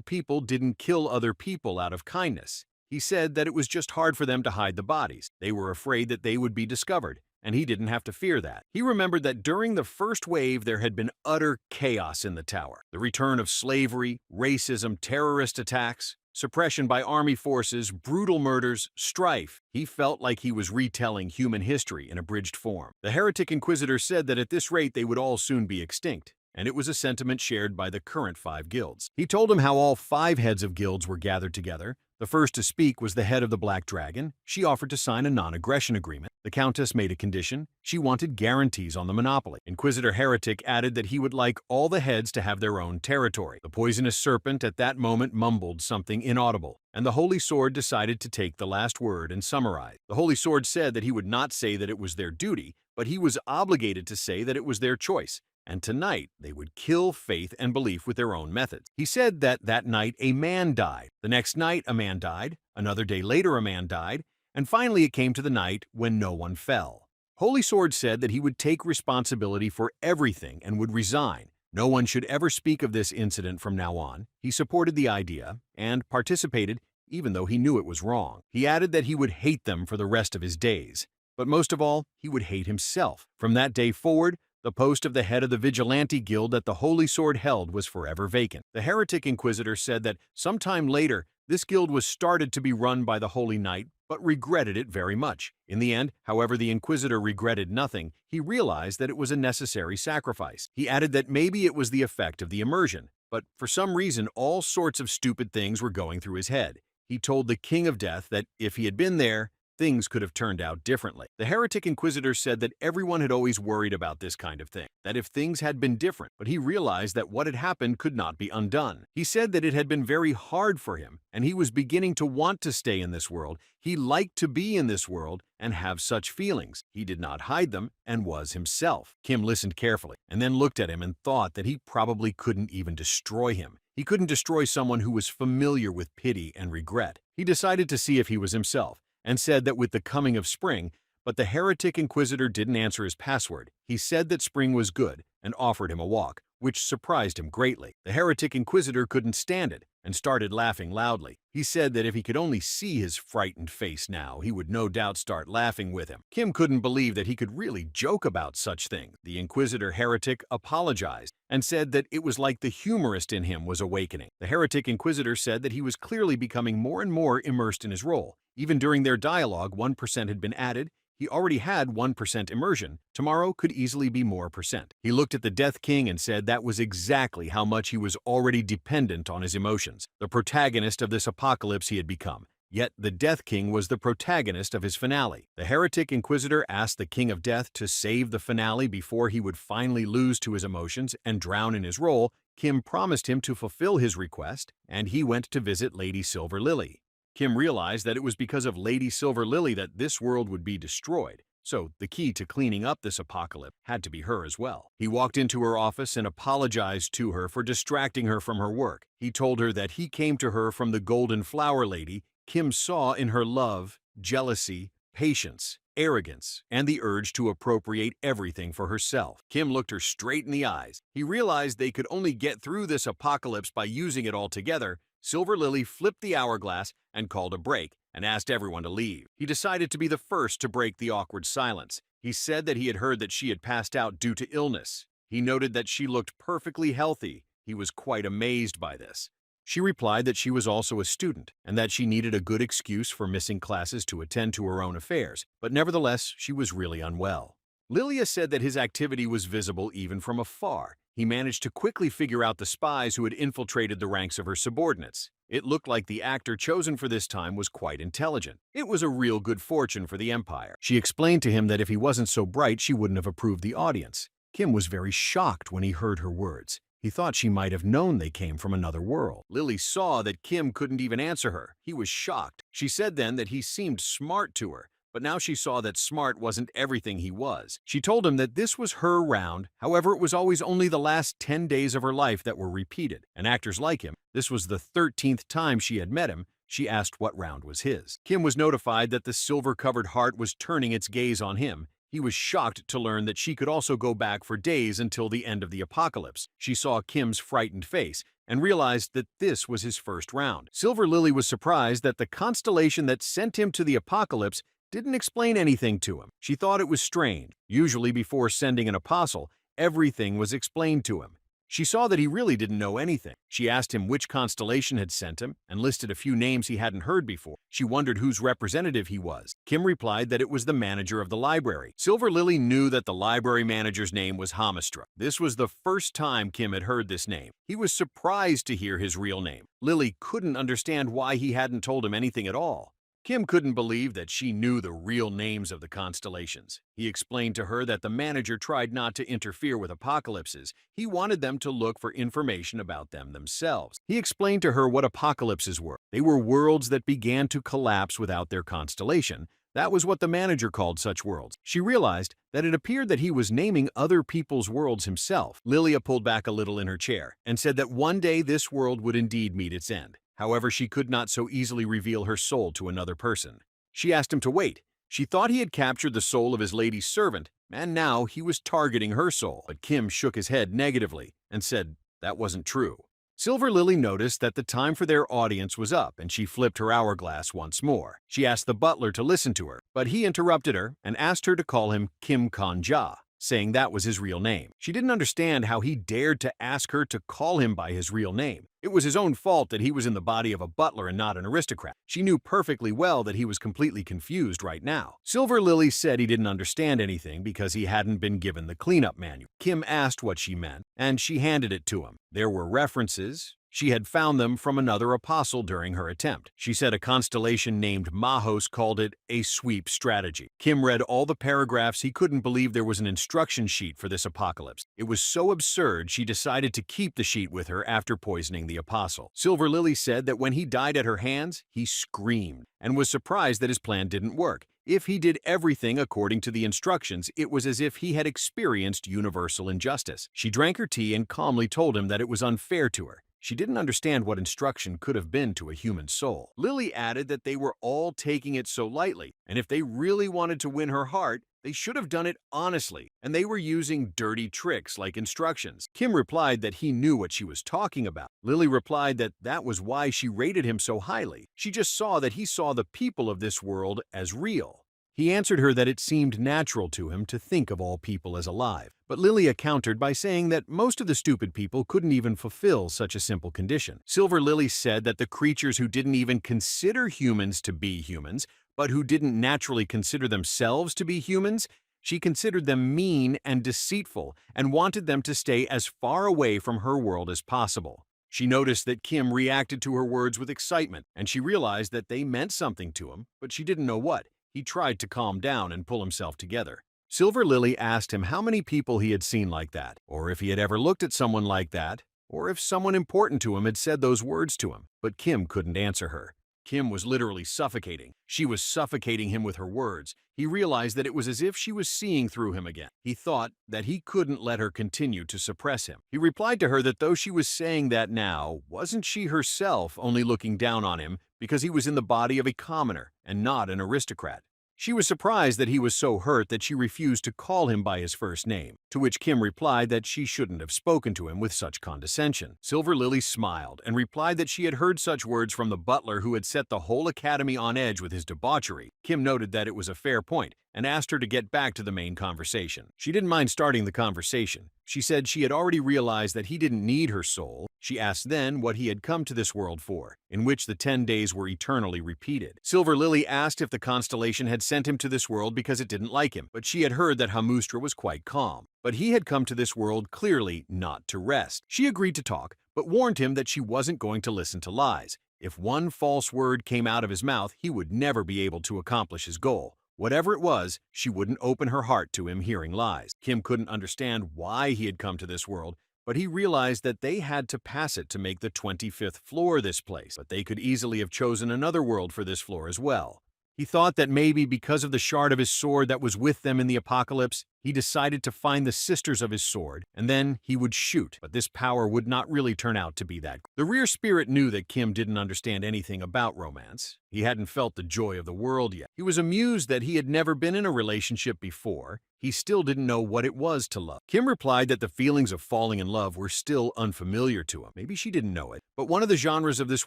people didn't kill other people out of kindness. He said that it was just hard for them to hide the bodies. They were afraid that they would be discovered, and he didn't have to fear that. He remembered that during the first wave there had been utter chaos in the tower. The return of slavery, racism, terrorist attacks. Suppression by army forces, brutal murders, strife. He felt like he was retelling human history in abridged form. The heretic inquisitor said that at this rate they would all soon be extinct, and it was a sentiment shared by the current 5 guilds. He told him how all 5 heads of guilds were gathered together. The first to speak was the head of the Black Dragon. She offered to sign a non-aggression agreement. The Countess made a condition. She wanted guarantees on the monopoly. Inquisitor Heretic added that he would like all the heads to have their own territory. The poisonous serpent at that moment mumbled something inaudible, and the Holy Sword decided to take the last word and summarize. The Holy Sword said that he would not say that it was their duty, but he was obligated to say that it was their choice. And tonight they would kill faith and belief with their own methods. He said that that night a man died. The next night a man died. Another day later a man died. And finally it came to the night when no one fell. Holy Sword said that he would take responsibility for everything and would resign. No one should ever speak of this incident from now on. He supported the idea and participated even though he knew it was wrong. He added that he would hate them for the rest of his days. But most of all, he would hate himself. From that day forward, the post of the head of the Vigilante Guild that the Holy Sword held was forever vacant. The Heretic Inquisitor said that sometime later, this guild was started to be run by the Holy Knight, but regretted it very much. In the end, however, the Inquisitor regretted nothing. He realized that it was a necessary sacrifice. He added that maybe it was the effect of the immersion, but for some reason, all sorts of stupid things were going through his head. He told the King of Death that if he had been there, things could have turned out differently. The Heretic Inquisitor said that everyone had always worried about this kind of thing, that if things had been different, but he realized that what had happened could not be undone. He said that it had been very hard for him, and he was beginning to want to stay in this world. He liked to be in this world and have such feelings. He did not hide them and was himself. Kim listened carefully and then looked at him and thought that he probably couldn't even destroy him. He couldn't destroy someone who was familiar with pity and regret. He decided to see if he was himself, and said that with the coming of spring, but the Heretic Inquisitor didn't answer his password. He said that spring was good and offered him a walk, which surprised him greatly. The Heretic Inquisitor couldn't stand it and started laughing loudly. He said that if he could only see his frightened face now, he would no doubt start laughing with him. Kim couldn't believe that he could really joke about such things. The Inquisitor Heretic apologized and said that it was like the humorist in him was awakening. The Heretic Inquisitor said that he was clearly becoming more and more immersed in his role. Even during their dialogue, 1% had been added. He already had 1% immersion. Tomorrow could easily be more percent. He looked at the Death King and said that was exactly how much he was already dependent on his emotions, the protagonist of this apocalypse he had become. Yet the Death King was the protagonist of his finale. The Heretic Inquisitor asked the King of Death to save the finale before he would finally lose to his emotions and drown in his role. Kim promised him to fulfill his request, and he went to visit Lady Silver Lily. Kim realized that it was because of Lady Silver Lily that this world would be destroyed, so the key to cleaning up this apocalypse had to be her as well. He walked into her office and apologized to her for distracting her from her work. He told her that he came to her from the Golden Flower Lady. Kim saw in her love, jealousy, patience, arrogance, and the urge to appropriate everything for herself. Kim looked her straight in the eyes. He realized they could only get through this apocalypse by using it all together. Silver Lily flipped the hourglass and called a break and asked everyone to leave. He decided to be the first to break the awkward silence. He said that he had heard that she had passed out due to illness. He noted that she looked perfectly healthy. He was quite amazed by this. She replied that she was also a student and that she needed a good excuse for missing classes to attend to her own affairs, but nevertheless, she was really unwell. Lilia said that his activity was visible even from afar. He managed to quickly figure out the spies who had infiltrated the ranks of her subordinates. It looked like the actor chosen for this time was quite intelligent. It was a real good fortune for the Empire. She explained to him that if he wasn't so bright, she wouldn't have approved the audience. Kim was very shocked when he heard her words. He thought she might have known they came from another world. Lily saw that Kim couldn't even answer her. He was shocked. She said then that he seemed smart to her, but now she saw that smart wasn't everything he was. She told him that this was her round, however it was always only the last 10 days of her life that were repeated. And actors like him, this was the 13th time she had met him. She asked what round was his. Kim was notified that the silver-covered heart was turning its gaze on him. He was shocked to learn that she could also go back for days until the end of the apocalypse. She saw Kim's frightened face and realized that this was his first round. Silver Lily was surprised that the constellation that sent him to the apocalypse didn't explain anything to him. She thought it was strange. Usually before sending an apostle, everything was explained to him. She saw that he really didn't know anything. She asked him which constellation had sent him and listed a few names he hadn't heard before. She wondered whose representative he was. Kim replied that it was the manager of the library. Silver Lily knew that the library manager's name was Hamistra. This was the first time Kim had heard this name. He was surprised to hear his real name. Lily couldn't understand why he hadn't told him anything at all. Kim couldn't believe that she knew the real names of the constellations. He explained to her that the manager tried not to interfere with apocalypses. He wanted them to look for information about them themselves. He explained to her what apocalypses were. They were worlds that began to collapse without their constellation. That was what the manager called such worlds. She realized that it appeared that he was naming other people's worlds himself. Lilia pulled back a little in her chair and said that one day this world would indeed meet its end. However, she could not so easily reveal her soul to another person. She asked him to wait. She thought he had captured the soul of his lady's servant, and now he was targeting her soul. But Kim shook his head negatively and said that wasn't true. Silver Lily noticed that the time for their audience was up, and she flipped her hourglass once more. She asked the butler to listen to her, but he interrupted her and asked her to call him Kim Kanja, saying that was his real name. She didn't understand how he dared to ask her to call him by his real name. It was his own fault that he was in the body of a butler and not an aristocrat. She knew perfectly well that he was completely confused right now. Silver Lily said he didn't understand anything because he hadn't been given the cleanup manual. Kim asked what she meant, and she handed it to him. There were references. She had found them from another apostle during her attempt. She said a constellation named Mahos called it a sweep strategy. Kim read all the paragraphs. He couldn't believe there was an instruction sheet for this apocalypse. It was so absurd she decided to keep the sheet with her after poisoning the apostle. Silver Lily said that when he died at her hands, he screamed and was surprised that his plan didn't work. If he did everything according to the instructions, it was as if he had experienced universal injustice. She drank her tea and calmly told him that it was unfair to her. She didn't understand what instruction could have been to a human soul. Lily added that they were all taking it so lightly, and if they really wanted to win her heart, they should have done it honestly, and they were using dirty tricks like instructions. Kim replied that he knew what she was talking about. Lily replied that that was why she rated him so highly. She just saw that he saw the people of this world as real. He answered her that it seemed natural to him to think of all people as alive. But Lilia countered by saying that most of the stupid people couldn't even fulfill such a simple condition. Silver Lily said that the creatures who didn't even consider humans to be humans, but who didn't naturally consider themselves to be humans, she considered them mean and deceitful and wanted them to stay as far away from her world as possible. She noticed that Kim reacted to her words with excitement, and she realized that they meant something to him, but she didn't know what. He tried to calm down and pull himself together. Silver Lily asked him how many people he had seen like that, or if he had ever looked at someone like that, or if someone important to him had said those words to him. But Kim couldn't answer her. Kim was literally suffocating. She was suffocating him with her words. He realized that it was as if she was seeing through him again. He thought that he couldn't let her continue to suppress him. He replied to her that though she was saying that now, wasn't she herself only looking down on him because he was in the body of a commoner and not an aristocrat? She was surprised that he was so hurt that she refused to call him by his first name, to which Kim replied that she shouldn't have spoken to him with such condescension. Silver Lily smiled and replied that she had heard such words from the butler who had set the whole academy on edge with his debauchery. Kim noted that it was a fair point and asked her to get back to the main conversation. She didn't mind starting the conversation. She said she had already realized that he didn't need her soul. She asked then what he had come to this world for, in which the 10 days were eternally repeated. Silver Lily asked if the constellation had sent him to this world because it didn't like him, but she had heard that Hamustra was quite calm. But he had come to this world clearly not to rest. She agreed to talk, but warned him that she wasn't going to listen to lies. If one false word came out of his mouth, he would never be able to accomplish his goal. Whatever it was, she wouldn't open her heart to him hearing lies. Kim couldn't understand why he had come to this world, but he realized that they had to pass it to make the 25th floor this place. But they could easily have chosen another world for this floor as well. He thought that maybe because of the shard of his sword that was with them in the apocalypse, he decided to find the sisters of his sword, and then he would shoot. But this power would not really turn out to be that. The rear spirit knew that Kim didn't understand anything about romance. He hadn't felt the joy of the world yet. He was amused that he had never been in a relationship before. He still didn't know what it was to love. Kim replied that the feelings of falling in love were still unfamiliar to him. Maybe she didn't know it, but one of the genres of this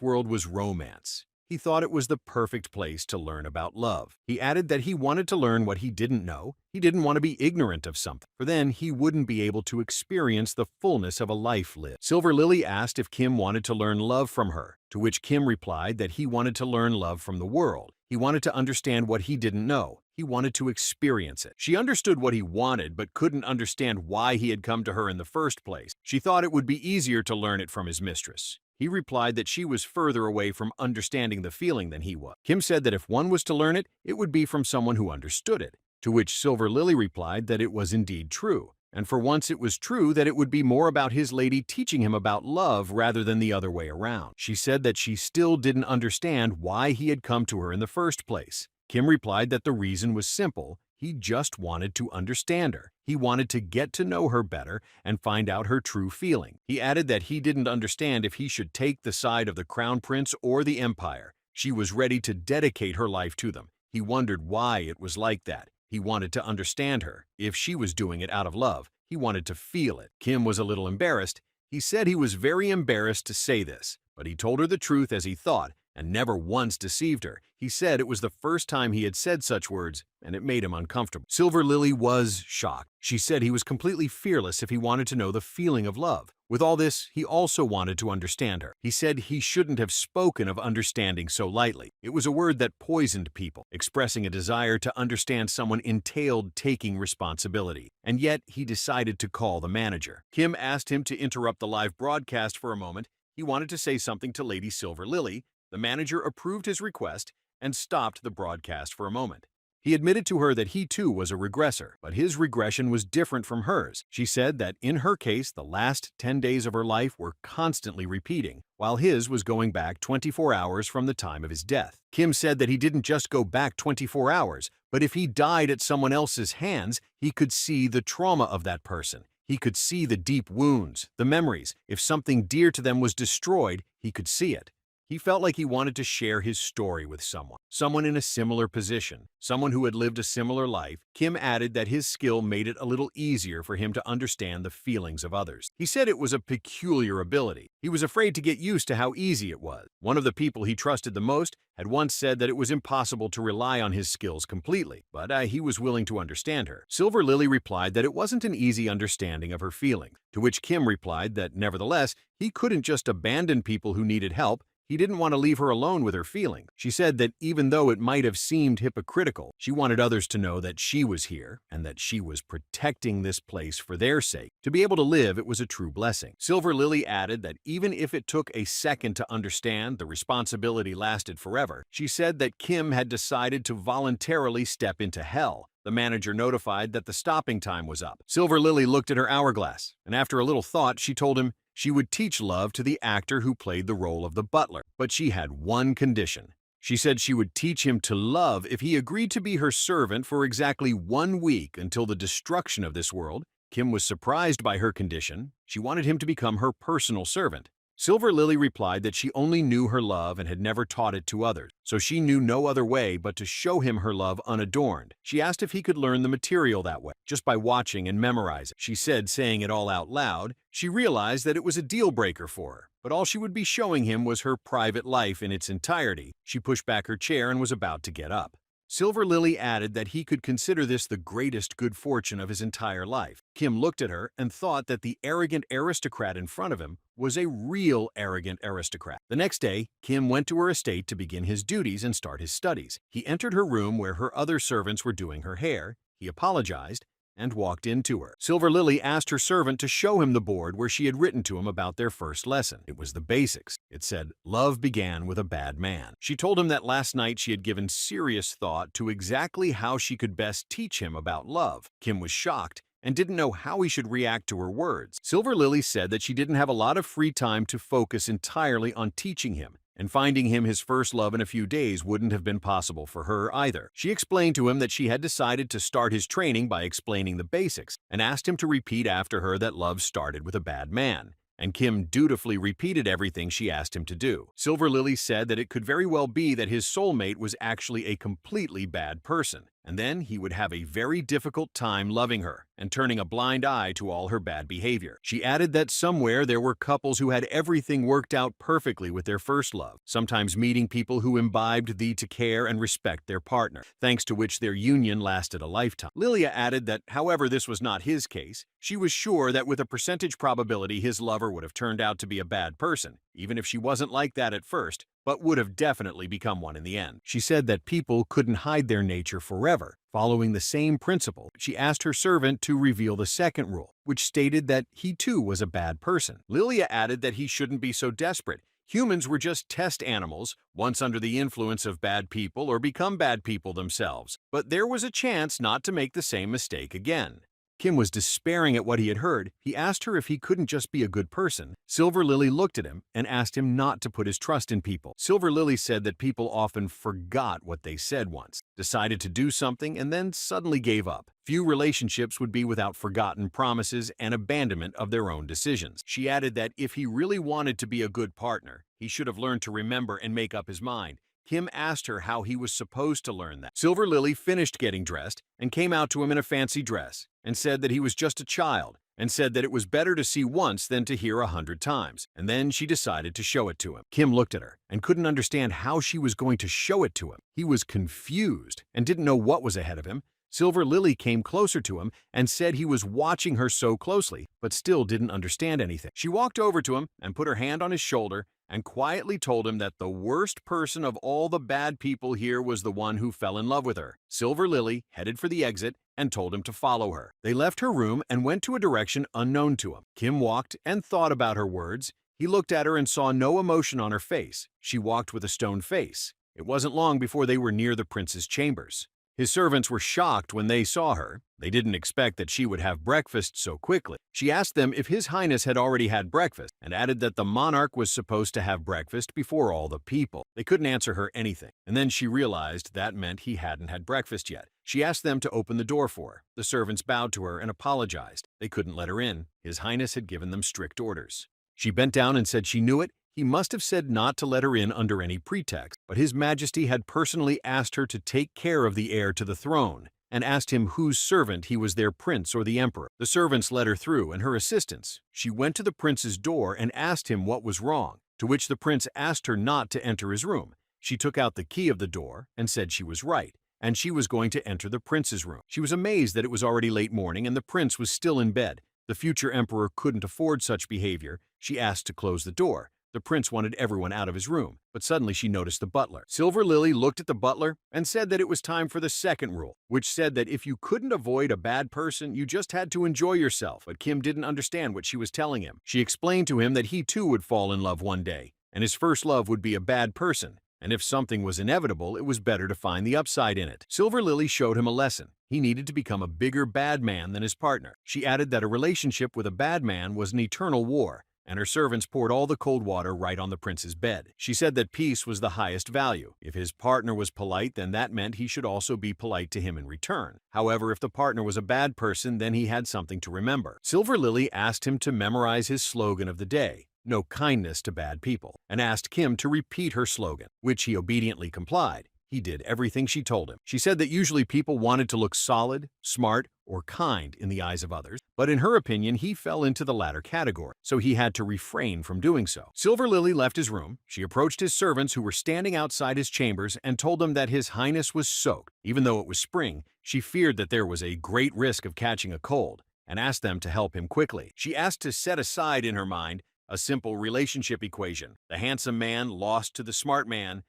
world was romance. He thought it was the perfect place to learn about love. He added that he wanted to learn what he didn't know. He didn't want to be ignorant of something, for then he wouldn't be able to experience the fullness of a life lived. Silver Lily asked if Kim wanted to learn love from her, to which Kim replied that he wanted to learn love from the world. He wanted to understand what he didn't know. He wanted to experience it. She understood what he wanted, but couldn't understand why he had come to her in the first place. She thought it would be easier to learn it from his mistress. He replied that she was further away from understanding the feeling than he was. Kim said that if one was to learn it, it would be from someone who understood it, to which Silver Lily replied that it was indeed true. And for once it was true that it would be more about his lady teaching him about love rather than the other way around. She said that she still didn't understand why he had come to her in the first place. Kim replied that the reason was simple. He just wanted to understand her. He wanted to get to know her better and find out her true feeling. He added that he didn't understand if he should take the side of the crown prince or the empire. She was ready to dedicate her life to them. He wondered why it was like that. He wanted to understand her. If she was doing it out of love, he wanted to feel it. Kim was a little embarrassed. He said he was very embarrassed to say this, but he told her the truth as he thought and never once deceived her. He said it was the first time he had said such words, and it made him uncomfortable. Silver Lily was shocked. She said he was completely fearless if he wanted to know the feeling of love. With all this, he also wanted to understand her. He said he shouldn't have spoken of understanding so lightly. It was a word that poisoned people. Expressing a desire to understand someone entailed taking responsibility. And yet, he decided to call the manager. Kim asked him to interrupt the live broadcast for a moment. He wanted to say something to Lady Silver Lily. The manager approved his request and stopped the broadcast for a moment. He admitted to her that he too was a regressor, but his regression was different from hers. She said that in her case, the last 10 days of her life were constantly repeating, while his was going back 24 hours from the time of his death. Kim said that he didn't just go back 24 hours, but if he died at someone else's hands, he could see the trauma of that person. He could see the deep wounds, the memories. If something dear to them was destroyed, he could see it. He felt like he wanted to share his story with someone in a similar position, someone who had lived a similar life. Kim added that his skill made it a little easier for him to understand the feelings of others. He said it was a peculiar ability. He was afraid to get used to how easy it was. One of the people he trusted the most had once said that it was impossible to rely on his skills completely, but he was willing to understand her. Silver Lily replied that it wasn't an easy understanding of her feelings, to which Kim replied that nevertheless, he couldn't just abandon people who needed help. He didn't want to leave her alone with her feelings. She said that even though it might have seemed hypocritical, she wanted others to know that she was here and that she was protecting this place for their sake. To be able to live, it was a true blessing. Silver Lily added that even if it took a second to understand, the responsibility lasted forever. She said that Kim had decided to voluntarily step into hell. The manager notified that the stopping time was up. Silver Lily looked at her hourglass, and after a little thought, she told him she would teach love to the actor who played the role of the butler, but she had one condition. She said she would teach him to love if he agreed to be her servant for exactly 1 week until the destruction of this world. Kim was surprised by her condition. She wanted him to become her personal servant. Silver Lily replied that she only knew her love and had never taught it to others, so she knew no other way but to show him her love unadorned. She asked if he could learn the material that way, just by watching and memorizing. She said, saying it all out loud, she realized that it was a deal breaker for her, but all she would be showing him was her private life in its entirety. She pushed back her chair and was about to get up. Silver Lily added that he could consider this the greatest good fortune of his entire life. Kim looked at her and thought that the arrogant aristocrat in front of him was a real arrogant aristocrat. The next day, Kim went to her estate to begin his duties and start his studies. He entered her room where her other servants were doing her hair. He apologized and walked into her. Silver Lily asked her servant to show him the board where she had written to him about their first lesson. It was the basics. It said, "Love began with a bad man." She told him that last night she had given serious thought to exactly how she could best teach him about love. Kim was shocked and didn't know how he should react to her words. Silver Lily said that she didn't have a lot of free time to focus entirely on teaching him, and finding him his first love in a few days wouldn't have been possible for her either. She explained to him that she had decided to start his training by explaining the basics, and asked him to repeat after her that love started with a bad man. and Kim dutifully repeated everything she asked him to do. Silver Lily said that it could very well be that his soulmate was actually a completely bad person, and then he would have a very difficult time loving her and turning a blind eye to all her bad behavior. She added that somewhere there were couples who had everything worked out perfectly with their first love, sometimes meeting people who imbibed the to care and respect their partner, thanks to which their union lasted a lifetime. Lilia added that, however this was not his case, she was sure that with a percentage probability his lover would have turned out to be a bad person, even if she wasn't like that at first, but would have definitely become one in the end. She said that people couldn't hide their nature forever. Following the same principle, she asked her servant to reveal the second rule, which stated that he too was a bad person. Lilia added that he shouldn't be so desperate. Humans were just test animals, once under the influence of bad people or become bad people themselves, but there was a chance not to make the same mistake again. Kim was despairing at what he had heard. He asked her if he couldn't just be a good person. Silver Lily looked at him and asked him not to put his trust in people. Silver Lily said that people often forgot what they said once, decided to do something, and then suddenly gave up. Few relationships would be without forgotten promises and abandonment of their own decisions. She added that if he really wanted to be a good partner, he should have learned to remember and make up his mind. Kim asked her how he was supposed to learn that. Silver Lily finished getting dressed and came out to him in a fancy dress and said that he was just a child and said that it was better to see once than to hear 100 times. And then she decided to show it to him. Kim looked at her and couldn't understand how she was going to show it to him. He was confused and didn't know what was ahead of him. Silver Lily came closer to him and said he was watching her so closely, but still didn't understand anything. She walked over to him and put her hand on his shoulder and quietly told him that the worst person of all the bad people here was the one who fell in love with her. Silver Lily headed for the exit and told him to follow her. They left her room and went to a direction unknown to him. Kim walked and thought about her words. He looked at her and saw no emotion on her face. She walked with a stone face. It wasn't long before they were near the prince's chambers. His servants were shocked when they saw her. They didn't expect that she would have breakfast so quickly. She asked them if His Highness had already had breakfast and added that the monarch was supposed to have breakfast before all the people. They couldn't answer her anything, and then she realized that meant he hadn't had breakfast yet. She asked them to open the door for her. The servants bowed to her and apologized. They couldn't let her in. His Highness had given them strict orders. She bent down and said she knew it. He must have said not to let her in under any pretext, but His Majesty had personally asked her to take care of the heir to the throne and asked him whose servant he was, their prince or the emperor. The servants let her through, and her assistants. She went to the prince's door and asked him what was wrong, to which the prince asked her not to enter his room. She took out the key of the door and said she was right, and she was going to enter the prince's room. She was amazed that it was already late morning and the prince was still in bed. The future emperor couldn't afford such behavior. She asked to close the door. The prince wanted everyone out of his room, but suddenly she noticed the butler. Silver Lily looked at the butler and said that it was time for the second rule, which said that if you couldn't avoid a bad person, you just had to enjoy yourself. But Kim didn't understand what she was telling him. She explained to him that he too would fall in love one day, and his first love would be a bad person. And if something was inevitable, it was better to find the upside in it. Silver Lily showed him a lesson. He needed to become a bigger bad man than his partner. She added that a relationship with a bad man was an eternal war, and her servants poured all the cold water right on the prince's bed. She said that peace was the highest value. If his partner was polite, then that meant he should also be polite to him in return. However, if the partner was a bad person, then he had something to remember. Silver Lily asked him to memorize his slogan of the day, "No kindness to bad people," and asked Kim to repeat her slogan, which he obediently complied. He did everything she told him. She said that usually people wanted to look solid, smart, or kind in the eyes of others, but in her opinion, he fell into the latter category, so he had to refrain from doing so. Silver Lily left his room. She approached his servants who were standing outside his chambers and told them that His Highness was soaked. Even though it was spring, she feared that there was a great risk of catching a cold and asked them to help him quickly. She asked to set aside in her mind a simple relationship equation. The handsome man lost to the smart man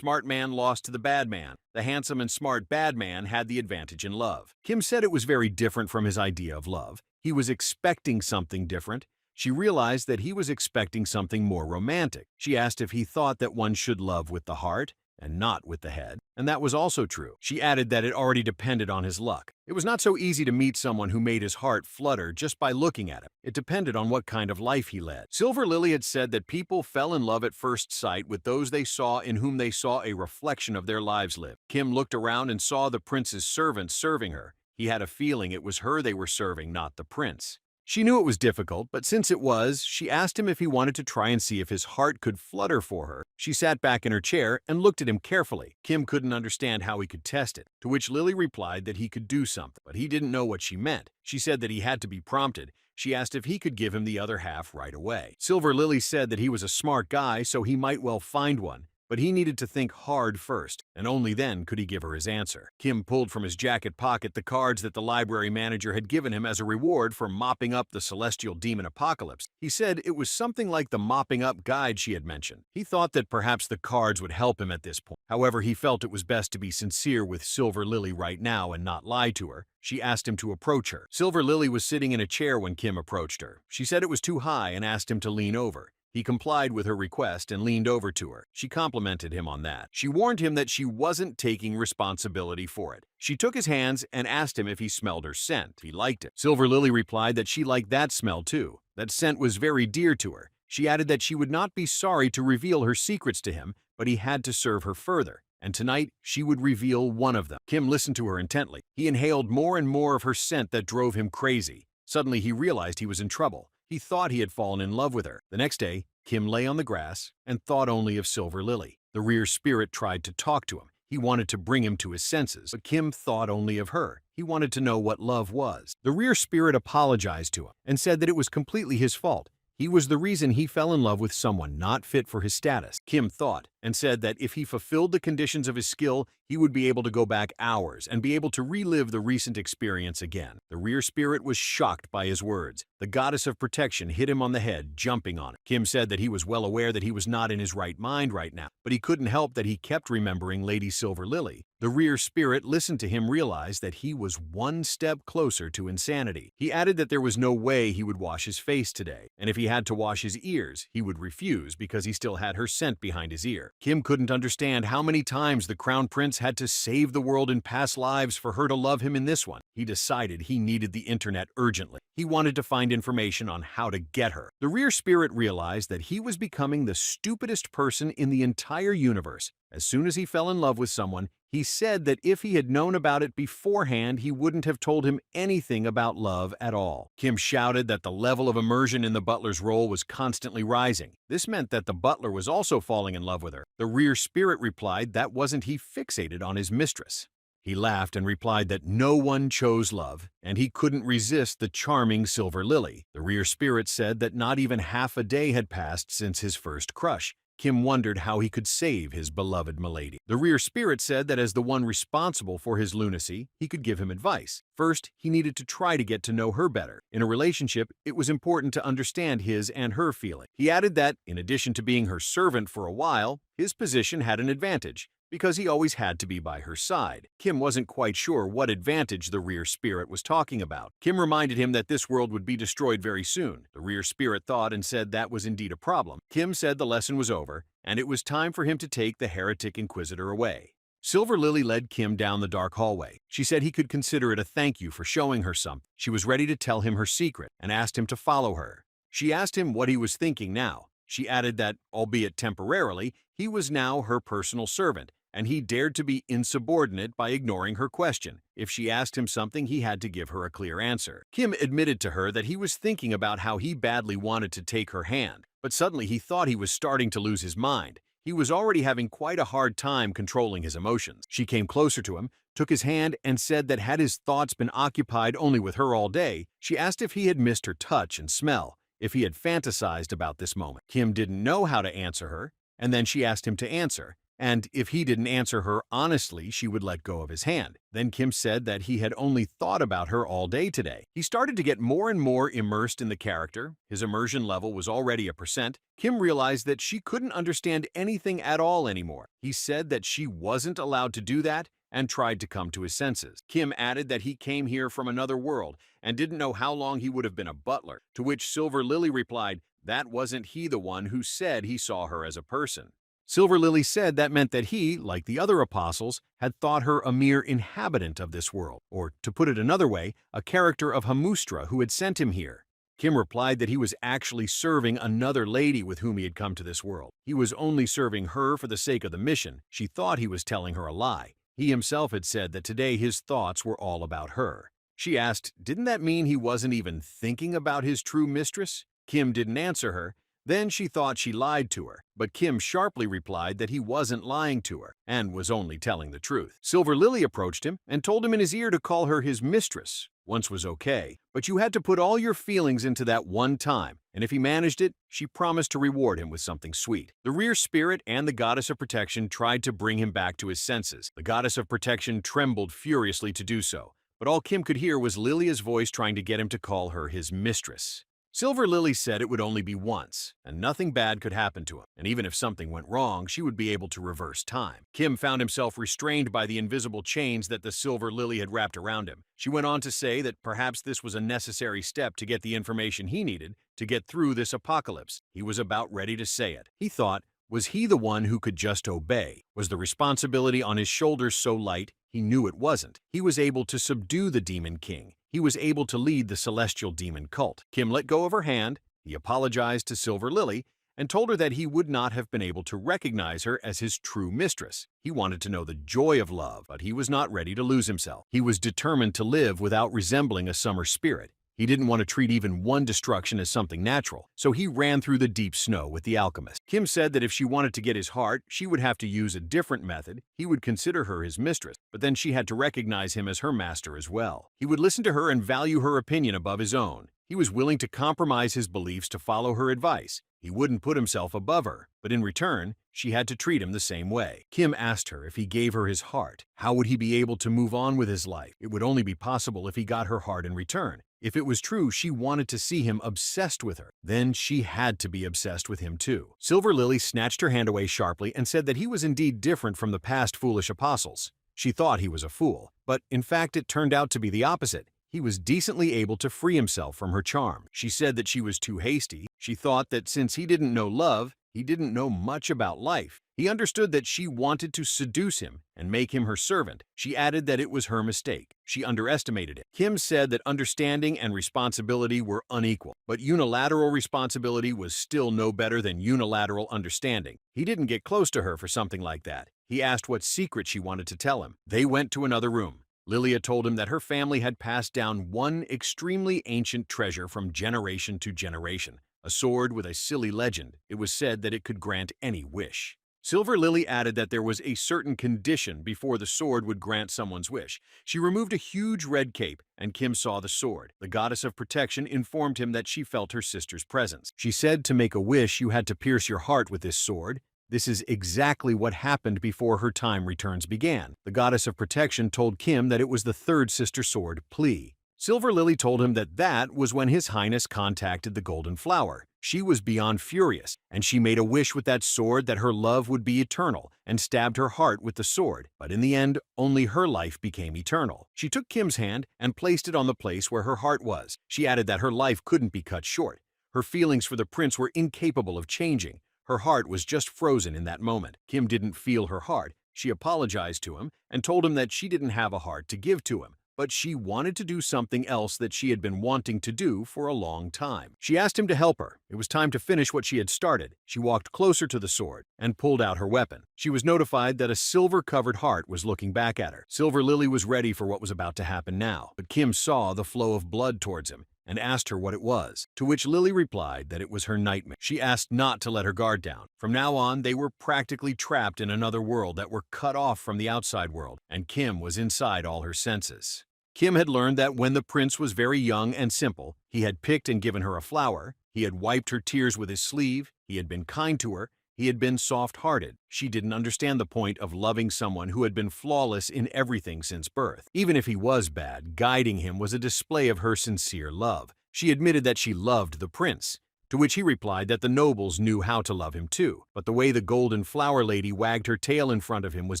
lost to the bad man. The handsome and smart bad man had the advantage in love. Kim said it was very different from his idea of love. He was expecting something different. She realized that he was expecting something more romantic. She asked if he thought that one should love with the heart and not with the head, and that was also true. She added that it already depended on his luck. It was not so easy to meet someone who made his heart flutter just by looking at him. It depended on what kind of life he led. Silver Lily had said that people fell in love at first sight with those they saw in whom they saw a reflection of their lives lived. Kim looked around and saw the prince's servants serving her. He had a feeling it was her they were serving, not the prince. She knew it was difficult, but since it was, she asked him if he wanted to try and see if his heart could flutter for her. She sat back in her chair and looked at him carefully. Kim couldn't understand how he could test it, to which Lily replied that he could do something, but he didn't know what she meant. She said that he had to be prompted. She asked if he could give him the other half right away. Silver Lily said that he was a smart guy, so he might well find one, but he needed to think hard first, and only then could he give her his answer. Kim pulled from his jacket pocket the cards that the library manager had given him as a reward for mopping up the celestial demon apocalypse. He said it was something like the mopping up guide she had mentioned. He thought that perhaps the cards would help him at this point. However, he felt it was best to be sincere with Silver Lily right now and not lie to her. She asked him to approach her. Silver Lily was sitting in a chair when Kim approached her. She said it was too high and asked him to lean over. He complied with her request and leaned over to her. She complimented him on that. She warned him that she wasn't taking responsibility for it. She took his hands and asked him if he smelled her scent. He liked it. Silver Lily replied that she liked that smell too. That scent was very dear to her. She added that she would not be sorry to reveal her secrets to him, but he had to serve her further. And tonight, she would reveal one of them. Kim listened to her intently. He inhaled more and more of her scent that drove him crazy. Suddenly, he realized he was in trouble. He thought he had fallen in love with her. The next day, Kim lay on the grass and thought only of Silver Lily. The rear spirit tried to talk to him. He wanted to bring him to his senses, but Kim thought only of her. He wanted to know what love was. The rear spirit apologized to him and said that it was completely his fault. He was the reason he fell in love with someone not fit for his status. Kim thought and said that if he fulfilled the conditions of his skill, he would be able to go back hours and be able to relive the recent experience again. The rear spirit was shocked by his words. The goddess of protection hit him on the head, jumping on it. Kim said that he was well aware that he was not in his right mind right now, but he couldn't help that he kept remembering Lady Silver Lily. The rear spirit listened to him realize that he was one step closer to insanity. He added that there was no way he would wash his face today, and if he had to wash his ears, he would refuse because he still had her scent behind his ear. Kim couldn't understand how many times the Crown Prince had to save the world in past lives for her to love him in this one. He decided he needed the internet urgently. He wanted to find information on how to get her. The rear spirit realized that he was becoming the stupidest person in the entire universe. As soon as he fell in love with someone, he said that if he had known about it beforehand, he wouldn't have told him anything about love at all. Kim shouted that the level of immersion in the butler's role was constantly rising. This meant that the butler was also falling in love with her. The rear spirit replied that wasn't he fixated on his mistress. He laughed and replied that no one chose love, and he couldn't resist the charming Silver Lily. The rear spirit said that not even half a day had passed since his first crush. Kim wondered how he could save his beloved milady. The rear spirit said that as the one responsible for his lunacy, he could give him advice. First, he needed to try to get to know her better. In a relationship, it was important to understand his and her feeling. He added that, in addition to being her servant for a while, his position had an advantage, because he always had to be by her side. Kim wasn't quite sure what advantage the rear spirit was talking about. Kim reminded him that this world would be destroyed very soon. The rear spirit thought and said that was indeed a problem. Kim said the lesson was over, and it was time for him to take the heretic inquisitor away. Silver Lily led Kim down the dark hallway. She said he could consider it a thank you for showing her something. She was ready to tell him her secret and asked him to follow her. She asked him what he was thinking now. She added that, albeit temporarily, he was now her personal servant, and he dared to be insubordinate by ignoring her question. If she asked him something, he had to give her a clear answer. Kim admitted to her that he was thinking about how he badly wanted to take her hand, but suddenly he thought he was starting to lose his mind. He was already having quite a hard time controlling his emotions. She came closer to him, took his hand, and said that had his thoughts been occupied only with her all day, she asked if he had missed her touch and smell, if he had fantasized about this moment. Kim didn't know how to answer her, and then she asked him to answer. And if he didn't answer her honestly, she would let go of his hand. Then Kim said that he had only thought about her all day today. He started to get more and more immersed in the character. His immersion level was already a percent. Kim realized that she couldn't understand anything at all anymore. He said that she wasn't allowed to do that and tried to come to his senses. Kim added that he came here from another world and didn't know how long he would have been a butler, to which Silver Lily replied that wasn't he the one who said he saw her as a person. Silver Lily said that meant that he, like the other apostles, had thought her a mere inhabitant of this world, or, to put it another way, a character of Hamustra who had sent him here. Kim replied that he was actually serving another lady with whom he had come to this world. He was only serving her for the sake of the mission. She thought he was telling her a lie. He himself had said that today his thoughts were all about her. She asked, didn't that mean he wasn't even thinking about his true mistress? Kim didn't answer her. Then she thought she lied to her, but Kim sharply replied that he wasn't lying to her and was only telling the truth. Silver Lily approached him and told him in his ear to call her his mistress. Once was okay, but you had to put all your feelings into that one time, and if he managed it, she promised to reward him with something sweet. The rear spirit and the goddess of protection tried to bring him back to his senses. The goddess of protection trembled furiously to do so, but all Kim could hear was Lilia's voice trying to get him to call her his mistress. Silver Lily said it would only be once, and nothing bad could happen to him, and even if something went wrong, she would be able to reverse time. Kim found himself restrained by the invisible chains that the Silver Lily had wrapped around him. She went on to say that perhaps this was a necessary step to get the information he needed to get through this apocalypse. He was about ready to say it. He thought, was he the one who could just obey? Was the responsibility on his shoulders so light? He knew it wasn't. He was able to subdue the Demon King. He was able to lead the celestial demon cult. Kim let go of her hand, he apologized to Silver Lily, and told her that he would not have been able to recognize her as his true mistress. He wanted to know the joy of love, but he was not ready to lose himself. He was determined to live without resembling a summer spirit. He didn't want to treat even one destruction as something natural, so he ran through the deep snow with the alchemist. Kim said that if she wanted to get his heart, she would have to use a different method. He would consider her his mistress, but then she had to recognize him as her master as well. He would listen to her and value her opinion above his own. He was willing to compromise his beliefs to follow her advice. He wouldn't put himself above her, but in return, she had to treat him the same way. Kim asked her if he gave her his heart, how would he be able to move on with his life? It would only be possible if he got her heart in return. If it was true, she wanted to see him obsessed with her. Then she had to be obsessed with him too. Silver Lily snatched her hand away sharply and said that he was indeed different from the past foolish apostles. She thought he was a fool, but in fact it turned out to be the opposite. He was decently able to free himself from her charm. She said that she was too hasty. She thought that since he didn't know love, he didn't know much about life. He understood that she wanted to seduce him and make him her servant. She added that it was her mistake. She underestimated it. Kim said that understanding and responsibility were unequal, but unilateral responsibility was still no better than unilateral understanding. He didn't get close to her for something like that. He asked what secret she wanted to tell him. They went to another room. Lilia told him that her family had passed down one extremely ancient treasure from generation to generation, a sword with a silly legend. It was said that it could grant any wish. Silver Lily added that there was a certain condition before the sword would grant someone's wish. She removed a huge red cape, and Kim saw the sword. The goddess of protection informed him that she felt her sister's presence. She said to make a wish you had to pierce your heart with this sword. This is exactly what happened before her time returns began. The goddess of protection told Kim that it was the third sister sword, Plea. Silver Lily told him that that was when His Highness contacted the Golden Flower. She was beyond furious, and she made a wish with that sword that her love would be eternal, and stabbed her heart with the sword. But in the end, only her life became eternal. She took Kim's hand and placed it on the place where her heart was. She added that her life couldn't be cut short. Her feelings for the prince were incapable of changing. Her heart was just frozen in that moment. Kim didn't feel her heart. She apologized to him and told him that she didn't have a heart to give to him, but she wanted to do something else that she had been wanting to do for a long time. She asked him to help her. It was time to finish what she had started. She walked closer to the sword and pulled out her weapon. She was notified that a silver-covered heart was looking back at her. Silver Lily was ready for what was about to happen now, but Kim saw the flow of blood towards him and asked her what it was, to which Lily replied that it was her nightmare. She asked not to let her guard down. From now on, they were practically trapped in another world that were cut off from the outside world, and Kim was inside all her senses. Kim had learned that when the prince was very young and simple, he had picked and given her a flower, he had wiped her tears with his sleeve, he had been kind to her, he had been soft-hearted. She didn't understand the point of loving someone who had been flawless in everything since birth. Even if he was bad, guiding him was a display of her sincere love. She admitted that she loved the prince, to which he replied that the nobles knew how to love him too. But the way the golden flower lady wagged her tail in front of him was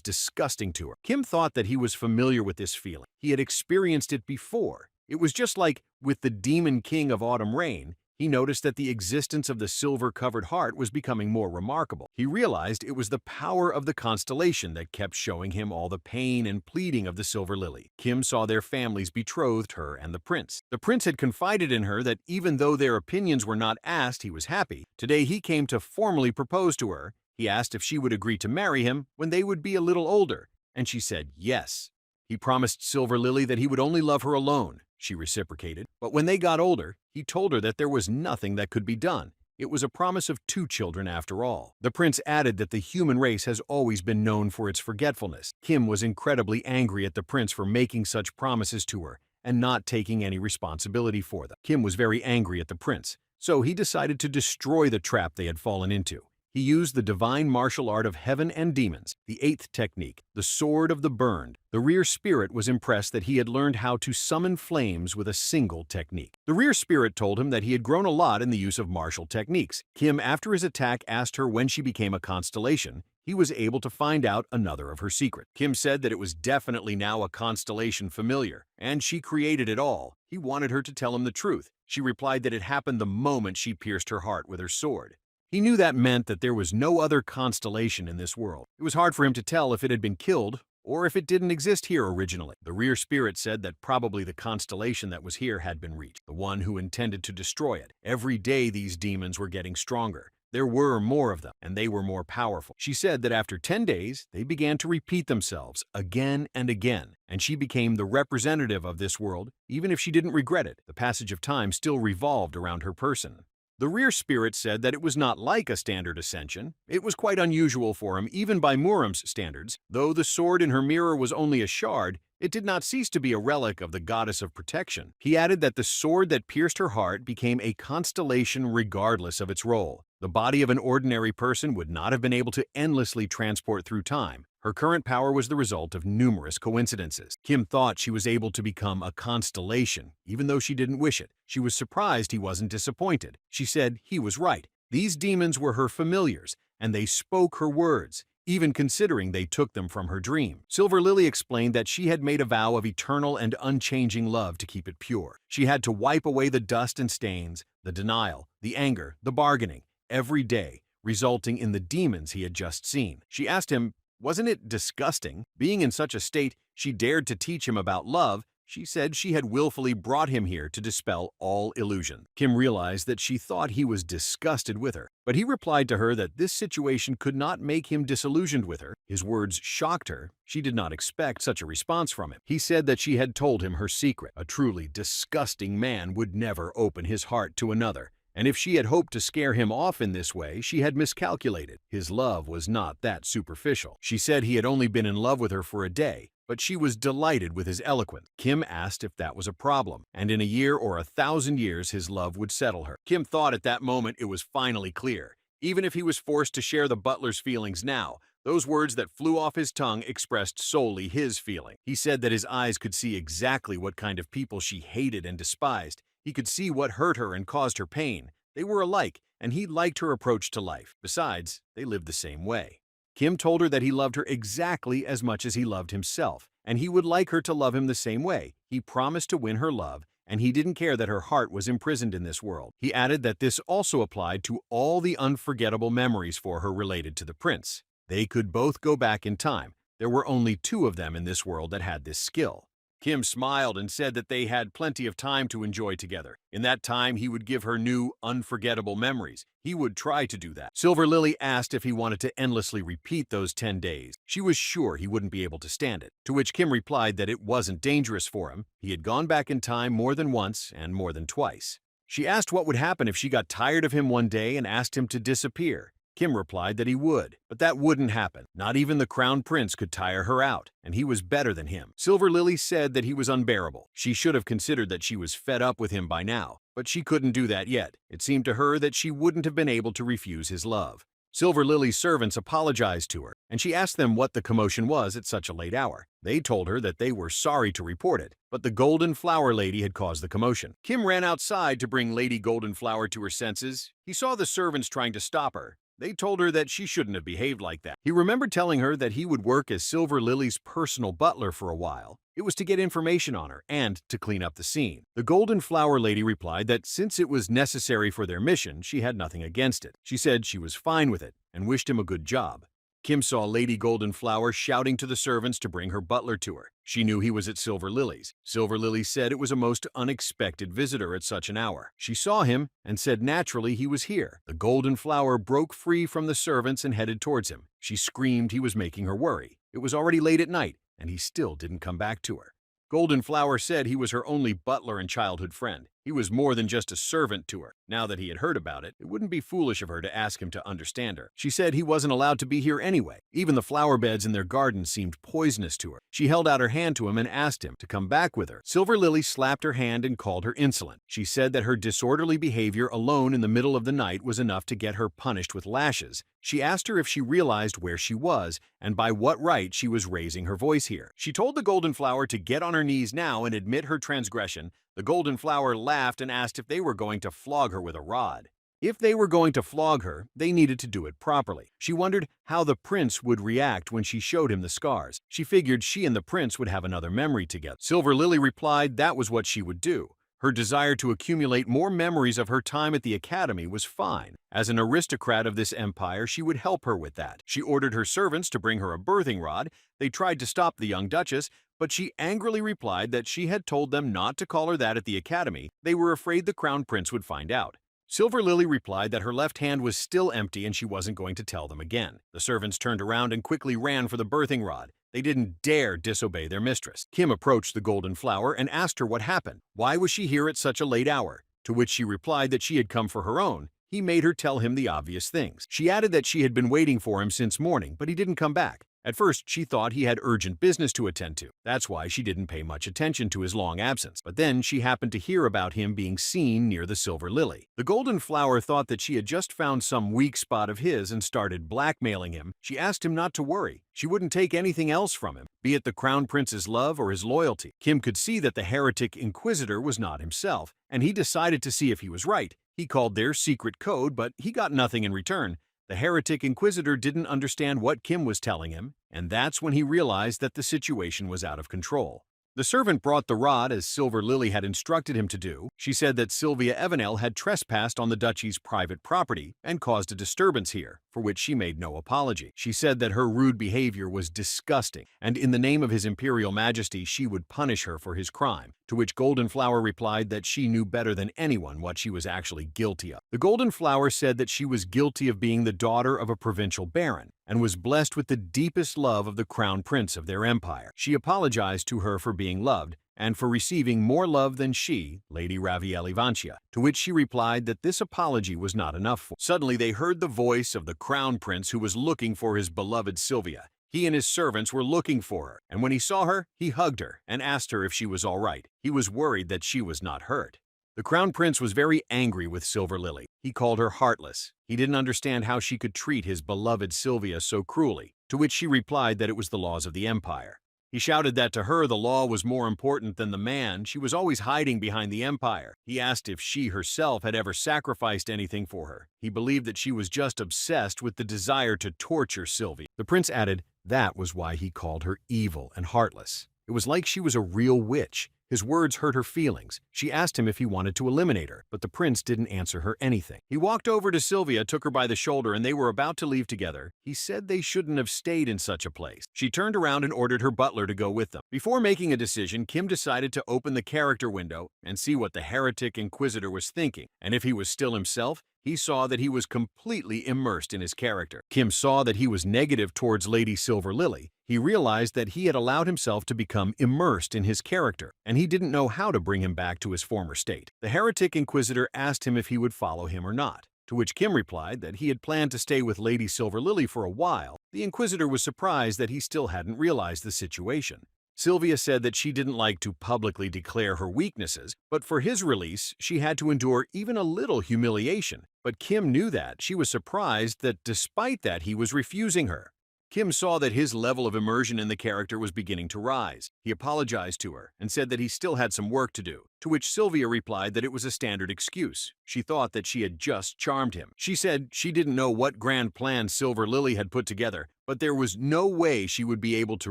disgusting to her. Kim thought that he was familiar with this feeling. He had experienced it before. It was just like with the Demon King of Autumn Rain. He noticed that the existence of the silver-covered heart was becoming more remarkable. He realized it was the power of the constellation that kept showing him all the pain and pleading of the Silver Lily. Kim saw their families betrothed her and the prince. The prince had confided in her that even though their opinions were not asked, he was happy. Today he came to formally propose to her. He asked if she would agree to marry him when they would be a little older, and she said yes. He promised Silver Lily that he would only love her alone. she reciprocated. But when they got older, he told her that there was nothing that could be done. It was a promise of 2 children after all. The prince added that the human race has always been known for its forgetfulness. Kim was incredibly angry at the prince for making such promises to her and not taking any responsibility for them. Kim was very angry at the prince, so he decided to destroy the trap they had fallen into. He used the divine martial art of heaven and demons, the 8th technique, the Sword of the Burned. The rear spirit was impressed that he had learned how to summon flames with a single technique. The rear spirit told him that he had grown a lot in the use of martial techniques. Kim, after his attack, asked her when she became a constellation. He was able to find out another of her secrets. Kim said that it was definitely now a constellation familiar, and she created it all. He wanted her to tell him the truth. She replied that it happened the moment she pierced her heart with her sword. He knew that meant that there was no other constellation in this world. It was hard for him to tell if it had been killed or if it didn't exist here originally. The rear spirit said that probably the constellation that was here had been reached, the one who intended to destroy it. Every day these demons were getting stronger. There were more of them, and they were more powerful. She said that after 10 days, they began to repeat themselves again and again, and she became the representative of this world, even if she didn't regret it. The passage of time still revolved around her person. The rear spirit said that it was not like a standard ascension. It was quite unusual for him, even by Muram's standards. Though the sword in her mirror was only a shard, it did not cease to be a relic of the goddess of protection. He added that the sword that pierced her heart became a constellation regardless of its role. The body of an ordinary person would not have been able to endlessly transport through time. Her current power was the result of numerous coincidences. Kim thought she was able to become a constellation, even though she didn't wish it. She was surprised he wasn't disappointed. She said he was right. These demons were her familiars, and they spoke her words, even considering they took them from her dream. Silver Lily explained that she had made a vow of eternal and unchanging love to keep it pure. She had to wipe away the dust and stains, the denial, the anger, the bargaining, every day, resulting in the demons he had just seen. She asked him, wasn't it disgusting? Being in such a state, she dared to teach him about love. She said she had willfully brought him here to dispel all illusion. Kim realized that she thought he was disgusted with her, but he replied to her that this situation could not make him disillusioned with her. His words shocked her. She did not expect such a response from him. He said that she had told him her secret. A truly disgusting man would never open his heart to another. And if she had hoped to scare him off in this way, she had miscalculated. His love was not that superficial. She said he had only been in love with her for a day, but she was delighted with his eloquence. Kim asked if that was a problem, and in a year or 1,000 years his love would settle her. Kim thought at that moment it was finally clear. Even if he was forced to share the butler's feelings now, those words that flew off his tongue expressed solely his feeling. He said that his eyes could see exactly what kind of people she hated and despised. He could see what hurt her and caused her pain. They were alike, and he liked her approach to life. Besides, they lived the same way. Kim told her that he loved her exactly as much as he loved himself, and he would like her to love him the same way. He promised to win her love, and he didn't care that her heart was imprisoned in this world. He added that this also applied to all the unforgettable memories for her related to the prince. They could both go back in time. There were only 2 of them in this world that had this skill. Kim smiled and said that they had plenty of time to enjoy together. In that time, he would give her new, unforgettable memories. He would try to do that. Silver Lily asked if he wanted to endlessly repeat those 10 days. She was sure he wouldn't be able to stand it, to which Kim replied that it wasn't dangerous for him. He had gone back in time more than once and more than twice. She asked what would happen if she got tired of him one day and asked him to disappear. Kim replied that he would, but that wouldn't happen. Not even the crown prince could tire her out, and he was better than him. Silver Lily said that he was unbearable. She should have considered that she was fed up with him by now, but she couldn't do that yet. It seemed to her that she wouldn't have been able to refuse his love. Silver Lily's servants apologized to her, and she asked them what the commotion was at such a late hour. They told her that they were sorry to report it, but the Golden Flower Lady had caused the commotion. Kim ran outside to bring Lady Golden Flower to her senses. He saw the servants trying to stop her. They told her that she shouldn't have behaved like that. He remembered telling her that he would work as Silver Lily's personal butler for a while. It was to get information on her and to clean up the scene. The Golden Flower Lady replied that since it was necessary for their mission, she had nothing against it. She said she was fine with it and wished him a good job. Kim saw Lady Golden Flower shouting to the servants to bring her butler to her. She knew he was at Silver Lily's. Silver Lily said it was a most unexpected visitor at such an hour. She saw him and said naturally he was here. The Golden Flower broke free from the servants and headed towards him. She screamed he was making her worry. It was already late at night, and he still didn't come back to her. Golden Flower said he was her only butler and childhood friend. He was more than just a servant to her. Now that he had heard about it, it wouldn't be foolish of her to ask him to understand her. She said he wasn't allowed to be here anyway. Even the flower beds in their garden seemed poisonous to her. She held out her hand to him and asked him to come back with her. Silver Lily slapped her hand and called her insolent. She said that her disorderly behavior alone in the middle of the night was enough to get her punished with lashes. She asked her if she realized where she was and by what right she was raising her voice here. She told the Golden Flower to get on her knees now and admit her transgression. The Golden Flower laughed and asked if they were going to flog her with a rod. If they were going to flog her, they needed to do it properly. She wondered how the prince would react when she showed him the scars. She figured she and the prince would have another memory together. Silver Lily replied that was what she would do. Her desire to accumulate more memories of her time at the academy was fine. As an aristocrat of this empire, she would help her with that. She ordered her servants to bring her a birthing rod. They tried to stop the young duchess, but she angrily replied that she had told them not to call her that at the academy. They were afraid the crown prince would find out. Silver Lily replied that her left hand was still empty and she wasn't going to tell them again. The servants turned around and quickly ran for the birthing rod. They didn't dare disobey their mistress. Kim approached the Golden Flower and asked her what happened. Why was she here at such a late hour? To which she replied that she had come for her own. He made her tell him the obvious things. She added that she had been waiting for him since morning, but he didn't come back. At first, she thought he had urgent business to attend to. That's why she didn't pay much attention to his long absence. But then she happened to hear about him being seen near the Silver Lily. The Golden Flower thought that she had just found some weak spot of his and started blackmailing him. She asked him not to worry. She wouldn't take anything else from him, be it the Crown Prince's love or his loyalty. Kim could see that the heretic Inquisitor was not himself, and he decided to see if he was right. He called their secret code, but he got nothing in return. The heretic Inquisitor didn't understand what Kim was telling him, and that's when he realized that the situation was out of control. The servant brought the rod as Silver Lily had instructed him to do. She said that Sylvia Evanel had trespassed on the duchy's private property and caused a disturbance here, for which she made no apology. She said that her rude behavior was disgusting, and in the name of His Imperial Majesty she would punish her for his crime, to which Golden Flower replied that she knew better than anyone what she was actually guilty of. The Golden Flower said that she was guilty of being the daughter of a provincial baron, and was blessed with the deepest love of the crown prince of their empire. She apologized to her for being loved, and for receiving more love than she, Lady Raviel Ivancia, to which she replied that this apology was not enough for. Suddenly they heard the voice of the crown prince who was looking for his beloved Sylvia. He and his servants were looking for her, and when he saw her, he hugged her and asked her if she was all right. He was worried that she was not hurt. The Crown Prince was very angry with Silver Lily. He called her heartless. He didn't understand how she could treat his beloved Sylvia so cruelly, to which she replied that it was the laws of the empire. He shouted that to her the law was more important than the man. She was always hiding behind the empire. He asked if she herself had ever sacrificed anything for her. He believed that she was just obsessed with the desire to torture Sylvia. The prince added that was why he called her evil and heartless. It was like she was a real witch. His words hurt her feelings. She asked him if he wanted to eliminate her, but the prince didn't answer her anything. He walked over to Sylvia, took her by the shoulder, and they were about to leave together. He said they shouldn't have stayed in such a place. She turned around and ordered her butler to go with them. Before making a decision, Kim decided to open the character window and see what the heretic Inquisitor was thinking, and if he was still himself, he saw that he was completely immersed in his character. Kim saw that he was negative towards Lady Silver Lily. He realized that he had allowed himself to become immersed in his character, and he didn't know how to bring him back to his former state. The heretic Inquisitor asked him if he would follow him or not, to which Kim replied that he had planned to stay with Lady Silver Lily for a while. The Inquisitor was surprised that he still hadn't realized the situation. Sylvia said that she didn't like to publicly declare her weaknesses, but for his release, she had to endure even a little humiliation. But Kim knew that. She was surprised that despite that, he was refusing her. Kim saw that his level of immersion in the character was beginning to rise. He apologized to her and said that he still had some work to do, to which Sylvia replied that it was a standard excuse. She thought that she had just charmed him. She said she didn't know what grand plan Silver Lily had put together, but there was no way she would be able to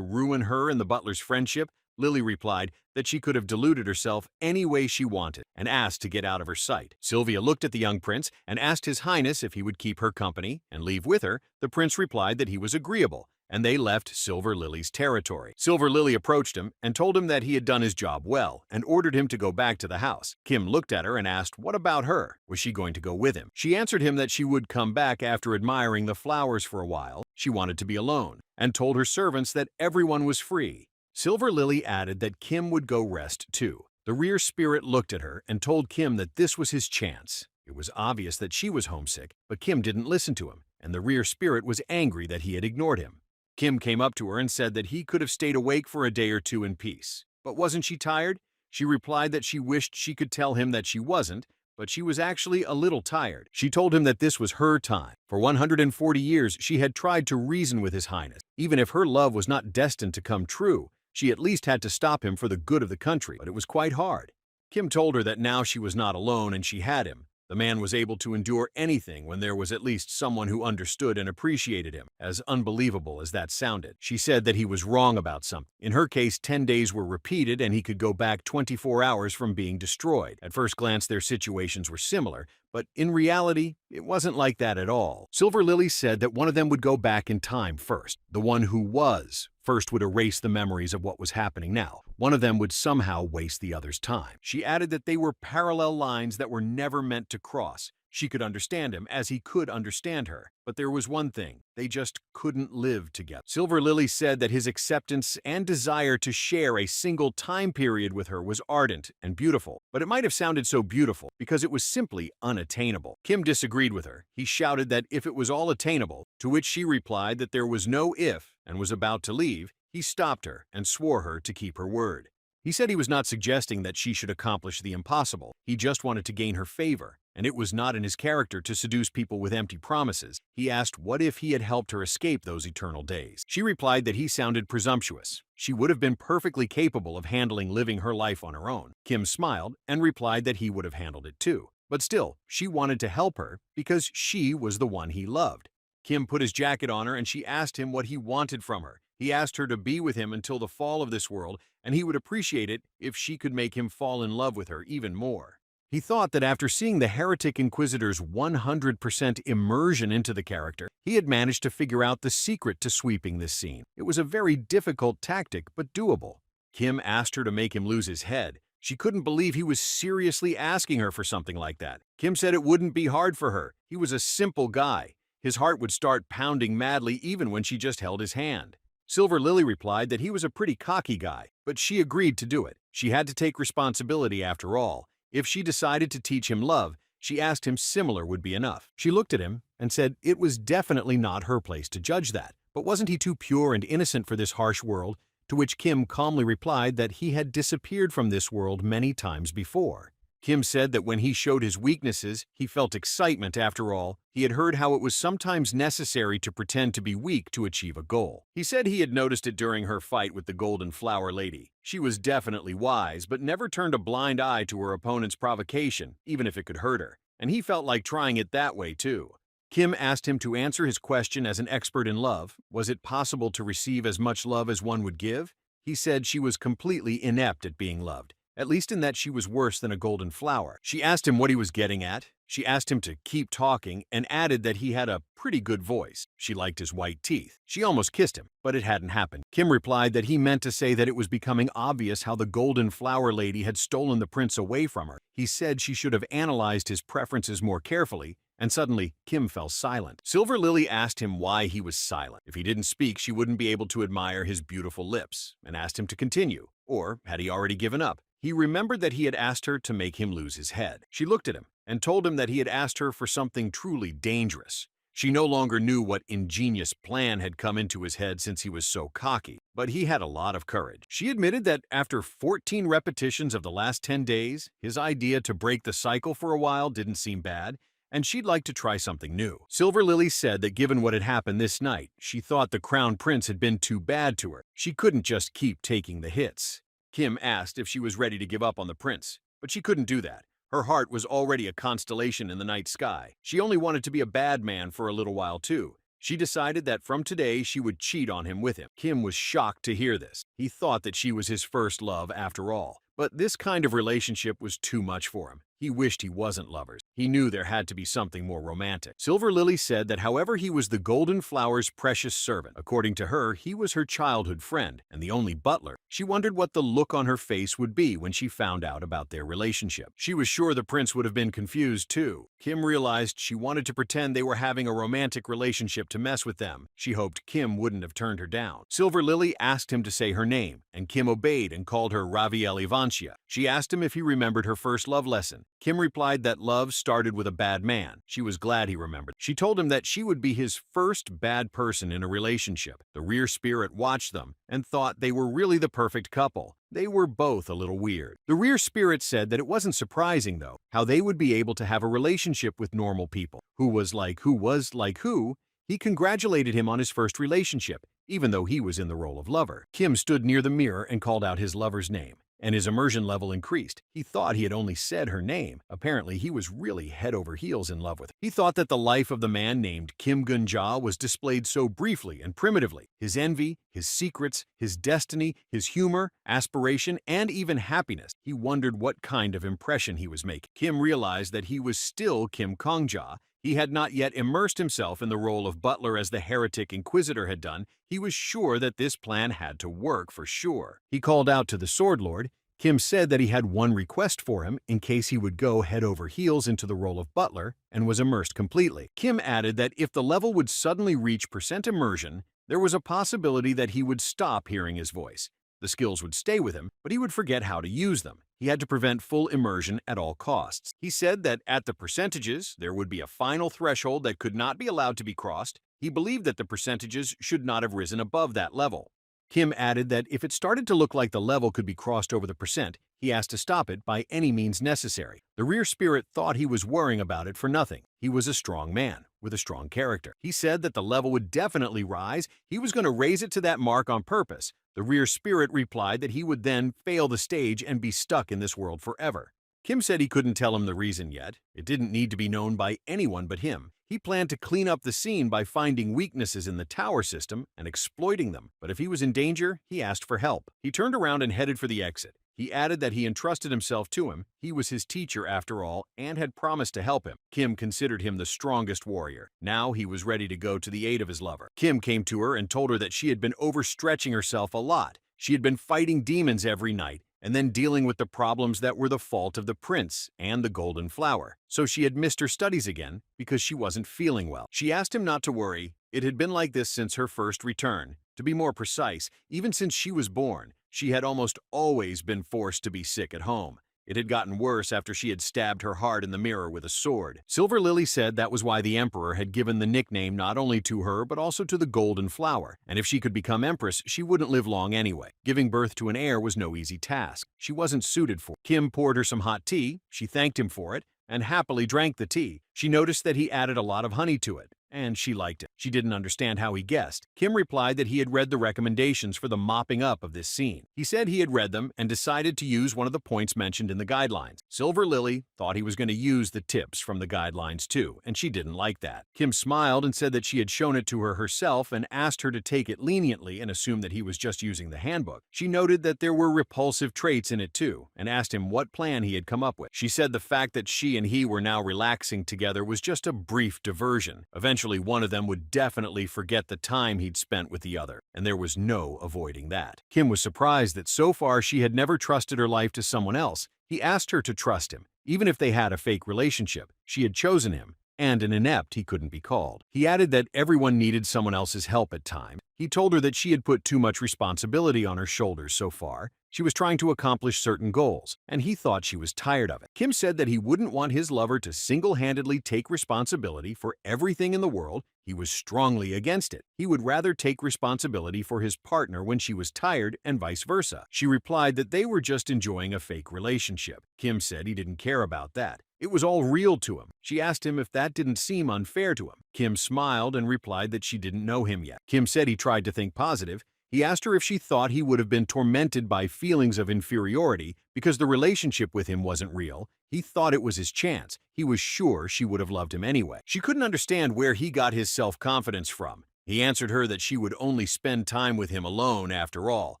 ruin her and the butler's friendship. Lily replied that she could have deluded herself any way she wanted and asked to get out of her sight. Sylvia looked at the young prince and asked His Highness if he would keep her company and leave with her. The prince replied that he was agreeable, and they left Silver Lily's territory. Silver Lily approached him and told him that he had done his job well and ordered him to go back to the house. Kim looked at her and asked what about her? Was she going to go with him? She answered him that she would come back after admiring the flowers for a while. She wanted to be alone and told her servants that everyone was free. Silver Lily added that Kim would go rest too. The rear spirit looked at her and told Kim that this was his chance. It was obvious that she was homesick, but Kim didn't listen to him, and the rear spirit was angry that he had ignored him. Kim came up to her and said that he could have stayed awake for a day or two in peace. But wasn't she tired? She replied that she wished she could tell him that she wasn't, but she was actually a little tired. She told him that this was her time. For 140 years, she had tried to reason with His Highness. Even if her love was not destined to come true, she at least had to stop him for the good of the country, but it was quite hard. Kim told her that now she was not alone and she had him. The man was able to endure anything when there was at least someone who understood and appreciated him, as unbelievable as that sounded. She said that he was wrong about something. In her case, 10 days were repeated and he could go back 24 hours from being destroyed. At first glance, their situations were similar, but in reality, it wasn't like that at all. Silver Lily said that one of them would go back in time first. The one who was first would erase the memories of what was happening now. One of them would somehow waste the other's time. She added that they were parallel lines that were never meant to cross. She could understand him as he could understand her. But there was one thing, they just couldn't live together. Silver Lily said that his acceptance and desire to share a single time period with her was ardent and beautiful. But it might have sounded so beautiful because it was simply unattainable. Kim disagreed with her. He shouted that if it was all attainable, to which she replied that there was no if, and was about to leave, he stopped her and swore her to keep her word. He said he was not suggesting that she should accomplish the impossible. He just wanted to gain her favor, and it was not in his character to seduce people with empty promises. He asked what if he had helped her escape those eternal days. She replied that he sounded presumptuous. She would have been perfectly capable of handling living her life on her own. Kim smiled and replied that he would have handled it too. But still, she wanted to help her because she was the one he loved. Kim put his jacket on her and she asked him what he wanted from her. He asked her to be with him until the fall of this world, and he would appreciate it if she could make him fall in love with her even more. He thought that after seeing the Heretic Inquisitor's 100% immersion into the character, he had managed to figure out the secret to sweeping this scene. It was a very difficult tactic, but doable. Kim asked her to make him lose his head. She couldn't believe he was seriously asking her for something like that. Kim said it wouldn't be hard for her. He was a simple guy. His heart would start pounding madly even when she just held his hand. Silver Lily replied that he was a pretty cocky guy, but she agreed to do it. She had to take responsibility after all. If she decided to teach him love, she asked him similar would be enough. She looked at him and said it was definitely not her place to judge that. But wasn't he too pure and innocent for this harsh world? To which Kim calmly replied that he had disappeared from this world many times before. Kim said that when he showed his weaknesses, he felt excitement after all. He had heard how it was sometimes necessary to pretend to be weak to achieve a goal. He said he had noticed it during her fight with the Golden Flower Lady. She was definitely wise, but never turned a blind eye to her opponent's provocation, even if it could hurt her. And he felt like trying it that way too. Kim asked him to answer his question as an expert in love. Was it possible to receive as much love as one would give? He said she was completely inept at being loved. At least in that she was worse than a golden flower. She asked him what he was getting at. She asked him to keep talking and added that he had a pretty good voice. She liked his white teeth. She almost kissed him, but it hadn't happened. Kim replied that he meant to say that it was becoming obvious how the Golden Flower Lady had stolen the prince away from her. He said she should have analyzed his preferences more carefully, and suddenly, Kim fell silent. Silver Lily asked him why he was silent. If he didn't speak, she wouldn't be able to admire his beautiful lips, and asked him to continue. Or had he already given up? He remembered that he had asked her to make him lose his head. She looked at him and told him that he had asked her for something truly dangerous. She no longer knew what ingenious plan had come into his head since he was so cocky, but he had a lot of courage. She admitted that after 14 repetitions of the last 10 days, his idea to break the cycle for a while didn't seem bad, and she'd like to try something new. Silver Lily said that given what had happened this night, she thought the Crown Prince had been too bad to her. She couldn't just keep taking the hits. Kim asked if she was ready to give up on the prince, but she couldn't do that. Her heart was already a constellation in the night sky. She only wanted to be a bad man for a little while too. She decided that from today she would cheat on him with him. Kim was shocked to hear this. He thought that she was his first love after all. But this kind of relationship was too much for him. He wished he wasn't lovers. He knew there had to be something more romantic. Silver Lily said that however he was the Golden Flower's precious servant. According to her, he was her childhood friend and the only butler. She wondered what the look on her face would be when she found out about their relationship. She was sure the prince would have been confused too. Kim realized she wanted to pretend they were having a romantic relationship to mess with them. She hoped Kim wouldn't have turned her down. Silver Lily asked him to say her name, and Kim obeyed and called her Raviel Ivantia. She asked him if he remembered her first love lesson. Kim replied that love started with a bad man. She was glad he remembered. She told him that she would be his first bad person in a relationship. The rear spirit watched them and thought they were really the perfect couple. They were both a little weird. The rear spirit said that it wasn't surprising, though, how they would be able to have a relationship with normal people. Who was like who? He congratulated him on his first relationship, even though he was in the role of lover. Kim stood near the mirror and called out his lover's name, and his immersion level increased. He thought he had only said her name. Apparently, he was really head over heels in love with her. He thought that the life of the man named Kim Gun-ja was displayed so briefly and primitively. His envy, his secrets, his destiny, his humor, aspiration, and even happiness. He wondered what kind of impression he was making. Kim realized that he was still Kim Kong-ja. He had not yet immersed himself in the role of butler as the heretic inquisitor had done. He was sure that this plan had to work for sure. He called out to the Sword Lord. Kim said that he had one request for him in case he would go head over heels into the role of butler and was immersed completely. Kim added that if the level would suddenly reach percent immersion, there was a possibility that he would stop hearing his voice. The skills would stay with him, but he would forget how to use them. He had to prevent full immersion at all costs. He said that at the percentages, there would be a final threshold that could not be allowed to be crossed. He believed that the percentages should not have risen above that level. Kim added that if it started to look like the level could be crossed over the percent, he asked to stop it by any means necessary. The rear spirit thought he was worrying about it for nothing. He was a strong man with a strong character. He said that the level would definitely rise. He was going to raise it to that mark on purpose. The rear spirit replied that he would then fail the stage and be stuck in this world forever. Kim said he couldn't tell him the reason yet. It didn't need to be known by anyone but him. He planned to clean up the scene by finding weaknesses in the tower system and exploiting them. But if he was in danger, he asked for help. He turned around and headed for the exit. He added that he entrusted himself to him. He was his teacher after all and had promised to help him. Kim considered him the strongest warrior. Now he was ready to go to the aid of his lover. Kim came to her and told her that she had been overstretching herself a lot. She had been fighting demons every night and then dealing with the problems that were the fault of the prince and the Golden Flower. So she had missed her studies again because she wasn't feeling well. She asked him not to worry. It had been like this since her first return. To be more precise, even since she was born, she had almost always been forced to be sick at home. It had gotten worse after she had stabbed her heart in the mirror with a sword. Silver Lily said that was why the Emperor had given the nickname not only to her but also to the Golden Flower, and if she could become Empress, she wouldn't live long anyway. Giving birth to an heir was no easy task. She wasn't suited for it. Kim poured her some hot tea, she thanked him for it, and happily drank the tea. She noticed that he added a lot of honey to it, and she liked it. She didn't understand how he guessed. Kim replied that he had read the recommendations for the mopping up of this scene. He said he had read them and decided to use one of the points mentioned in the guidelines. Silver Lily thought he was going to use the tips from the guidelines too, and she didn't like that. Kim smiled and said that she had shown it to her herself and asked her to take it leniently and assume that he was just using the handbook. She noted that there were repulsive traits in it too, and asked him what plan he had come up with. She said the fact that she and he were now relaxing together was just a brief diversion. Eventually, one of them would definitely forget the time he'd spent with the other, and there was no avoiding that. Kim was surprised that so far she had never trusted her life to someone else. He asked her to trust him. Even if they had a fake relationship, she had chosen him, and an inept he couldn't be called. He added that everyone needed someone else's help at times. He told her that she had put too much responsibility on her shoulders so far. She was trying to accomplish certain goals, and he thought she was tired of it. Kim said that he wouldn't want his lover to single-handedly take responsibility for everything in the world. He was strongly against it. He would rather take responsibility for his partner when she was tired and vice versa. She replied that they were just enjoying a fake relationship. Kim said he didn't care about that. It was all real to him. She asked him if that didn't seem unfair to him. Kim smiled and replied that she didn't know him yet. Kim said he tried to think positive. He asked her if she thought he would have been tormented by feelings of inferiority because the relationship with him wasn't real. He thought it was his chance. He was sure she would have loved him anyway. She couldn't understand where he got his self-confidence from. He answered her that she would only spend time with him alone after all.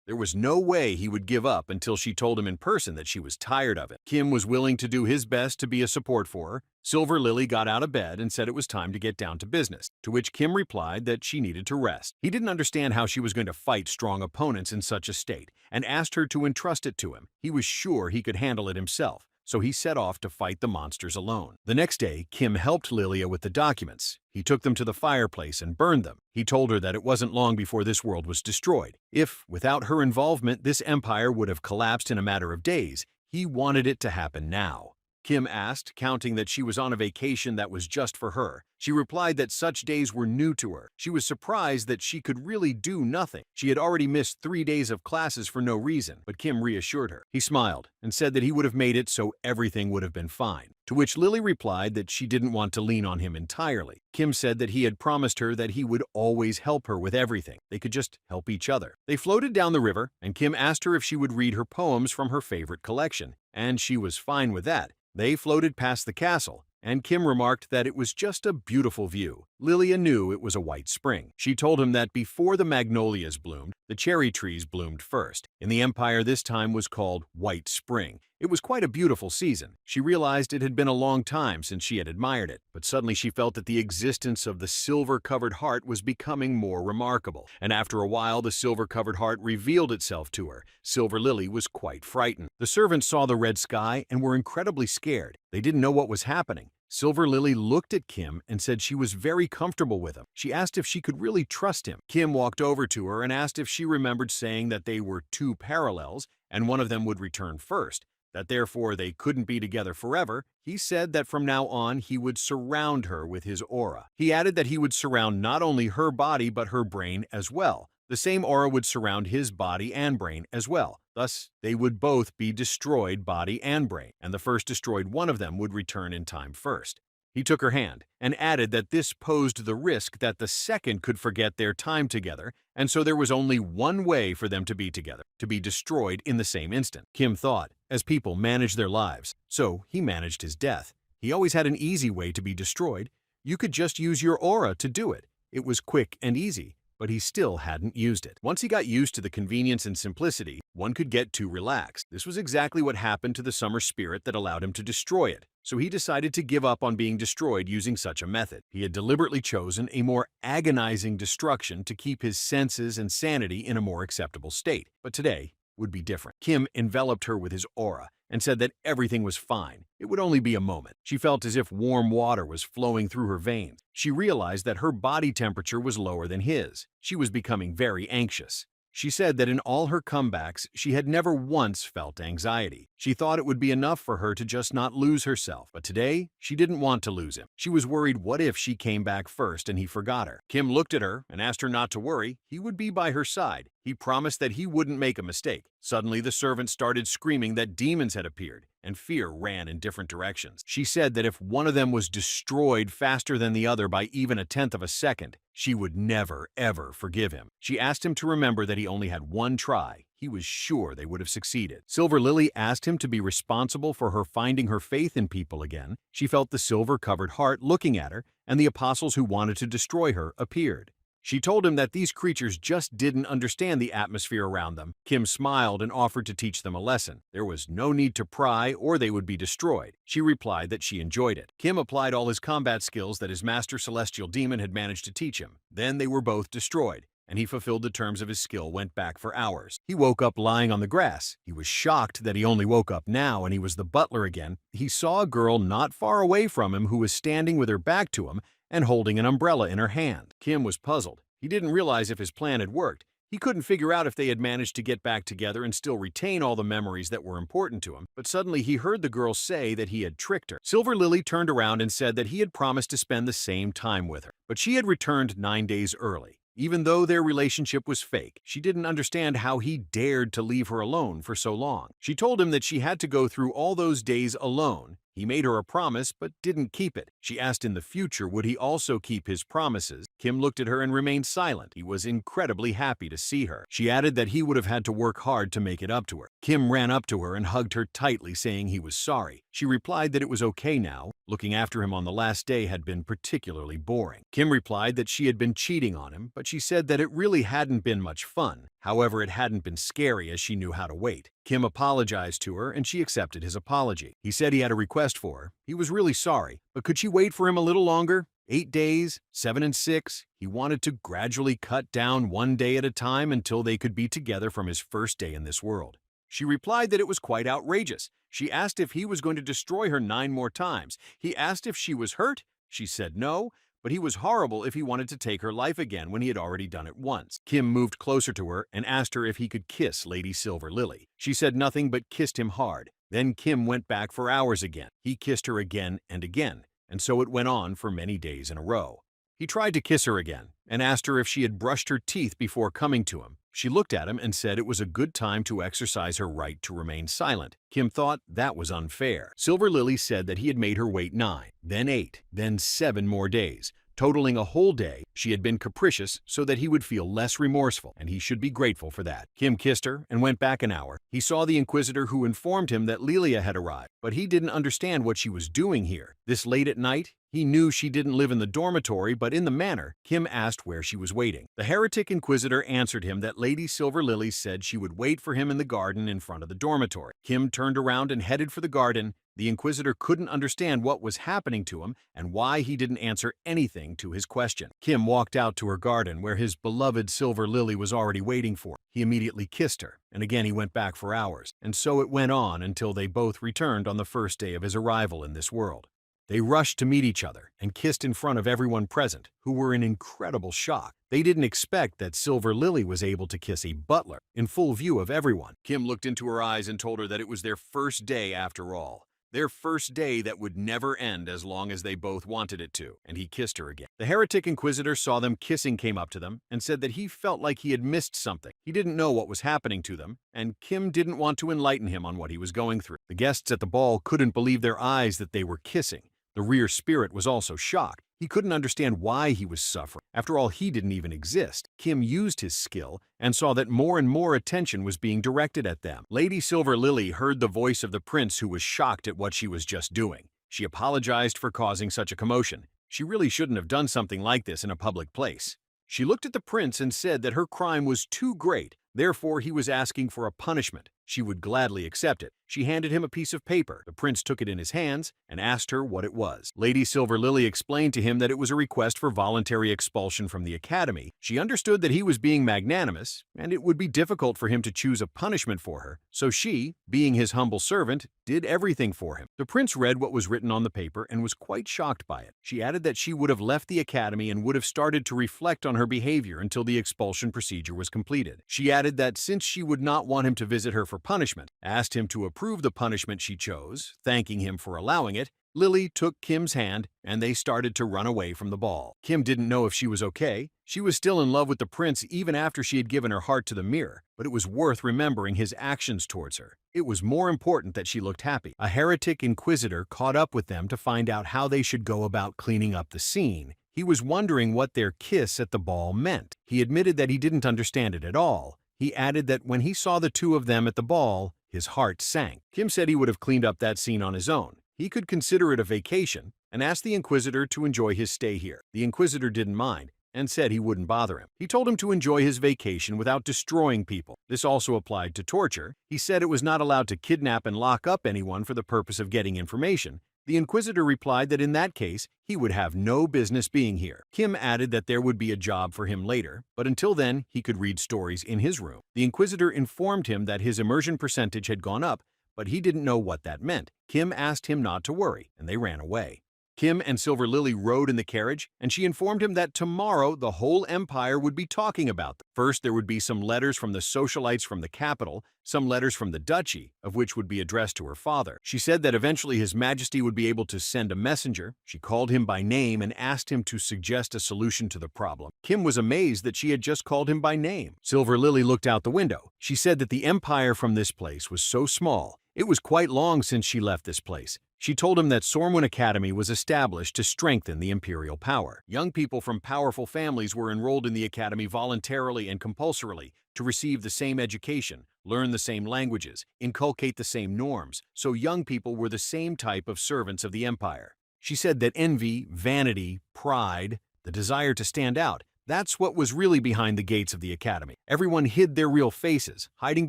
There was no way he would give up until she told him in person that she was tired of it. Kim was willing to do his best to be a support for her. Silver Lily got out of bed and said it was time to get down to business, to which Kim replied that she needed to rest. He didn't understand how she was going to fight strong opponents in such a state, and asked her to entrust it to him. He was sure he could handle it himself, so he set off to fight the monsters alone. The next day, Kim helped Lilia with the documents. He took them to the fireplace and burned them. He told her that it wasn't long before this world was destroyed. If, without her involvement, this empire would have collapsed in a matter of days, he wanted it to happen now. Kim asked, counting that she was on a vacation that was just for her. She replied that such days were new to her. She was surprised that she could really do nothing. She had already missed 3 days of classes for no reason, but Kim reassured her. He smiled and said that he would have made it so everything would have been fine, to which Lily replied that she didn't want to lean on him entirely. Kim said that he had promised her that he would always help her with everything. They could just help each other. They floated down the river, and Kim asked her if she would read her poems from her favorite collection, and she was fine with that. They floated past the castle, and Kim remarked that it was just a beautiful view. Lilia knew it was a white spring. She told him that before the magnolias bloomed, the cherry trees bloomed first. In the empire, this time was called White Spring. It was quite a beautiful season. She realized it had been a long time since she had admired it, but suddenly she felt that the existence of the silver-covered heart was becoming more remarkable. And after a while, the silver-covered heart revealed itself to her. Silver Lily was quite frightened. The servants saw the red sky and were incredibly scared. They didn't know what was happening. Silver Lily looked at Kim and said she was very comfortable with him. She asked if she could really trust him. Kim walked over to her and asked if she remembered saying that they were two parallels and one of them would return first, that therefore they couldn't be together forever. He said that from now on he would surround her with his aura. He added that he would surround not only her body but her brain as well. The same aura would surround his body and brain as well. Thus, they would both be destroyed, body and brain, and the first destroyed one of them would return in time first. He took her hand and added that this posed the risk that the second could forget their time together, and so there was only one way for them to be together, to be destroyed in the same instant. Kim thought, as people manage their lives, so he managed his death. He always had an easy way to be destroyed. You could just use your aura to do it. It was quick and easy, but he still hadn't used it. Once he got used to the convenience and simplicity, one could get too relaxed. This was exactly what happened to the summer spirit that allowed him to destroy it. So he decided to give up on being destroyed using such a method. He had deliberately chosen a more agonizing destruction to keep his senses and sanity in a more acceptable state. But today would be different. Kim enveloped her with his aura and said that everything was fine. It would only be a moment. She felt as if warm water was flowing through her veins. She realized that her body temperature was lower than his. She was becoming very anxious. She said that in all her comebacks, she had never once felt anxiety. She thought it would be enough for her to just not lose herself, but today, she didn't want to lose him. She was worried what if she came back first and he forgot her. Kim looked at her and asked her not to worry. He would be by her side. He promised that he wouldn't make a mistake. Suddenly, the servants started screaming that demons had appeared, and fear ran in different directions. She said that if one of them was destroyed faster than the other by even a tenth of a second, she would never, ever forgive him. She asked him to remember that he only had one try. He was sure they would have succeeded. Silver Lily asked him to be responsible for her finding her faith in people again. She felt the silver-covered heart looking at her, and the apostles who wanted to destroy her appeared. She told him that these creatures just didn't understand the atmosphere around them. Kim smiled and offered to teach them a lesson. There was no need to pry or they would be destroyed. She replied that she enjoyed it. Kim applied all his combat skills that his master celestial demon had managed to teach him. Then they were both destroyed, and he fulfilled the terms of his skill, went back for hours. He woke up lying on the grass. He was shocked that he only woke up now and he was the butler again. He saw a girl not far away from him who was standing with her back to him and holding an umbrella in her hand. Kim was puzzled. He didn't realize if his plan had worked. He couldn't figure out if they had managed to get back together and still retain all the memories that were important to him, but suddenly he heard the girl say that he had tricked her. Silver Lily turned around and said that he had promised to spend the same time with her, but she had returned 9 days early. Even though their relationship was fake, she didn't understand how he dared to leave her alone for so long. She told him that she had to go through all those days alone. He made her a promise, but didn't keep it. She asked in the future would he also keep his promises. Kim looked at her and remained silent. He was incredibly happy to see her. She added that he would have had to work hard to make it up to her. Kim ran up to her and hugged her tightly, saying he was sorry. She replied that it was okay now. Looking after him on the last day had been particularly boring. Kim replied that she had been cheating on him, but she said that it really hadn't been much fun. However, it hadn't been scary as she knew how to wait. Kim apologized to her and she accepted his apology. He said he had a request for her. He was really sorry, but could she wait for him a little longer? 8 days, 7 and 6, he wanted to gradually cut down 1 day at a time until they could be together from his first day in this world. She replied that it was quite outrageous. She asked if he was going to destroy her 9 more times. He asked if she was hurt. She said no, but he was horrible if he wanted to take her life again when he had already done it once. Kim moved closer to her and asked her if he could kiss Lady Silver Lily. She said nothing but kissed him hard. Then Kim went back for hours again. He kissed her again and again, and so it went on for many days in a row. He tried to kiss her again and asked her if she had brushed her teeth before coming to him. She looked at him and said it was a good time to exercise her right to remain silent. Kim thought that was unfair. Silver Lily said that he had made her wait 9, then 8, then 7 more days. Totaling a whole day, she had been capricious so that he would feel less remorseful, and he should be grateful for that. Kim kissed her and went back an hour. He saw the Inquisitor who informed him that Lilia had arrived, but he didn't understand what she was doing here. This late at night, he knew she didn't live in the dormitory, but in the manor, Kim asked where she was waiting. The heretic Inquisitor answered him that Lady Silver Lily said she would wait for him in the garden in front of the dormitory. Kim turned around and headed for the garden. The Inquisitor couldn't understand what was happening to him and why he didn't answer anything to his question. Kim walked out to her garden where his beloved Silver Lily was already waiting for him. He immediately kissed her, and again he went back for hours, and so it went on until they both returned on the first day of his arrival in this world. They rushed to meet each other and kissed in front of everyone present, who were in incredible shock. They didn't expect that Silver Lily was able to kiss a butler in full view of everyone. Kim looked into her eyes and told her that it was their first day after all. Their first day that would never end as long as they both wanted it to, and he kissed her again. The heretic Inquisitor saw them kissing, came up to them, and said that he felt like he had missed something. He didn't know what was happening to them, and Kim didn't want to enlighten him on what he was going through. The guests at the ball couldn't believe their eyes that they were kissing. The rear spirit was also shocked. He couldn't understand why he was suffering. After all, he didn't even exist. Kim used his skill and saw that more and more attention was being directed at them. Lady Silver Lily heard the voice of the prince, who was shocked at what she was just doing. She apologized for causing such a commotion. She really shouldn't have done something like this in a public place. She looked at the prince and said that her crime was too great, therefore he was asking for a punishment. She would gladly accept it. She handed him a piece of paper. The prince took it in his hands and asked her what it was. Lady Silver Lily explained to him that it was a request for voluntary expulsion from the academy. She understood that he was being magnanimous, and it would be difficult for him to choose a punishment for her, so she, being his humble servant, did everything for him. The prince read what was written on the paper and was quite shocked by it. She added that she would have left the academy and would have started to reflect on her behavior until the expulsion procedure was completed. She added that since she would not want him to visit her for punishment, asked him to approve the punishment she chose, thanking him for allowing it. Lily took Kim's hand and they started to run away from the ball. Kim didn't know if she was okay. She was still in love with the prince even after she had given her heart to the mirror, but it was worth remembering his actions towards her. It was more important that she looked happy. A heretic Inquisitor caught up with them to find out how they should go about cleaning up the scene. He was wondering what their kiss at the ball meant. He admitted that he didn't understand it at all. He added that when he saw the two of them at the ball, his heart sank. Kim said he would have cleaned up that scene on his own. He could consider it a vacation and asked the Inquisitor to enjoy his stay here. The Inquisitor didn't mind and said he wouldn't bother him. He told him to enjoy his vacation without destroying people. This also applied to torture. He said it was not allowed to kidnap and lock up anyone for the purpose of getting information. The Inquisitor replied that in that case, he would have no business being here. Kim added that there would be a job for him later, but until then, he could read stories in his room. The Inquisitor informed him that his immersion percentage had gone up, but he didn't know what that meant. Kim asked him not to worry, and they ran away. Kim and Silver Lily rode in the carriage, and she informed him that tomorrow the whole empire would be talking about them. First, there would be some letters from the socialites from the capital, some letters from the duchy, of which would be addressed to her father. She said that eventually His Majesty would be able to send a messenger. She called him by name and asked him to suggest a solution to the problem. Kim was amazed that she had just called him by name. Silver Lily looked out the window. She said that the empire from this place was so small. It was quite long since she left this place. She told him that Sormwin Academy was established to strengthen the imperial power. Young people from powerful families were enrolled in the academy voluntarily and compulsorily, to receive the same education, learn the same languages, inculcate the same norms, so young people were the same type of servants of the empire. She said that envy, vanity, pride, the desire to stand out, that's what was really behind the gates of the academy. Everyone hid their real faces, hiding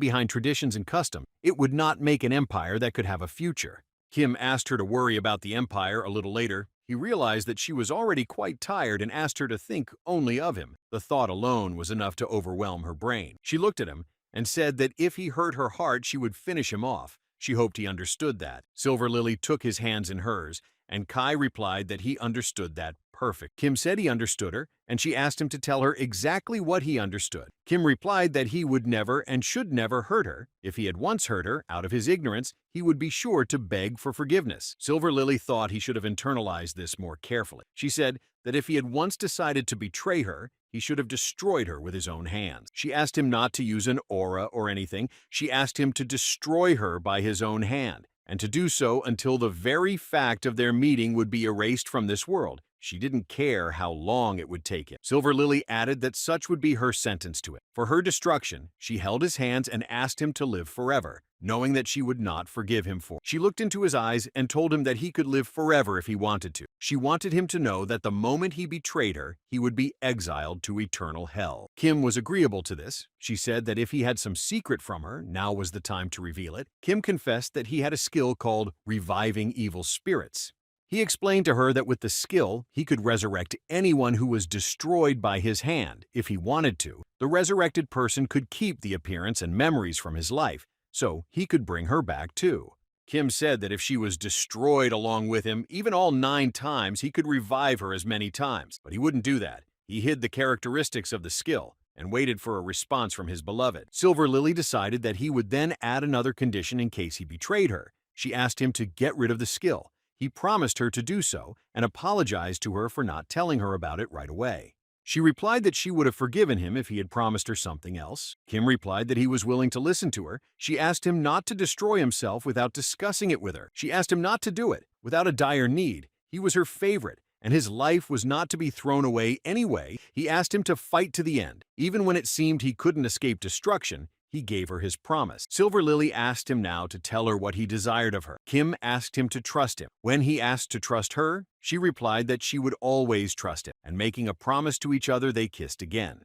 behind traditions and custom. It would not make an empire that could have a future. Kim asked her to worry about the empire a little later. He realized that she was already quite tired and asked her to think only of him. The thought alone was enough to overwhelm her brain. She looked at him and said that if he hurt her heart, she would finish him off. She hoped he understood that. Silver Lily took his hands in hers, and Kai replied that he understood that perfect. Kim said he understood her, and she asked him to tell her exactly what he understood. Kim replied that he would never and should never hurt her. If he had once hurt her, out of his ignorance, he would be sure to beg for forgiveness. Silver Lily thought he should have internalized this more carefully. She said that if he had once decided to betray her, he should have destroyed her with his own hands. She asked him not to use an aura or anything. She asked him to destroy her by his own hand, and to do so until the very fact of their meeting would be erased from this world. She didn't care how long it would take him. Silver Lily added that such would be her sentence to it. For her destruction, she held his hands and asked him to live forever, knowing that she would not forgive him for it. She looked into his eyes and told him that he could live forever if he wanted to. She wanted him to know that the moment he betrayed her, he would be exiled to eternal hell. Kim was agreeable to this. She said that if he had some secret from her, now was the time to reveal it. Kim confessed that he had a skill called reviving evil spirits. He explained to her that with the skill, he could resurrect anyone who was destroyed by his hand. If he wanted to, the resurrected person could keep the appearance and memories from his life, so he could bring her back too. Kim said that if she was destroyed along with him, even all 9 times, he could revive her as many times. But he wouldn't do that. He hid the characteristics of the skill and waited for a response from his beloved. Silver Lily decided that he would then add another condition in case he betrayed her. She asked him to get rid of the skill. He promised her to do so and apologized to her for not telling her about it right away. She replied that she would have forgiven him if he had promised her something else. Kim replied that he was willing to listen to her. She asked him not to destroy himself without discussing it with her. She asked him not to do it without a dire need. He was her favorite, and his life was not to be thrown away anyway. He asked him to fight to the end. Even when it seemed he couldn't escape destruction, he gave her his promise. Silver Lily asked him now to tell her what he desired of her. Kim asked him to trust him. When he asked to trust her, she replied that she would always trust him, and making a promise to each other, they kissed again.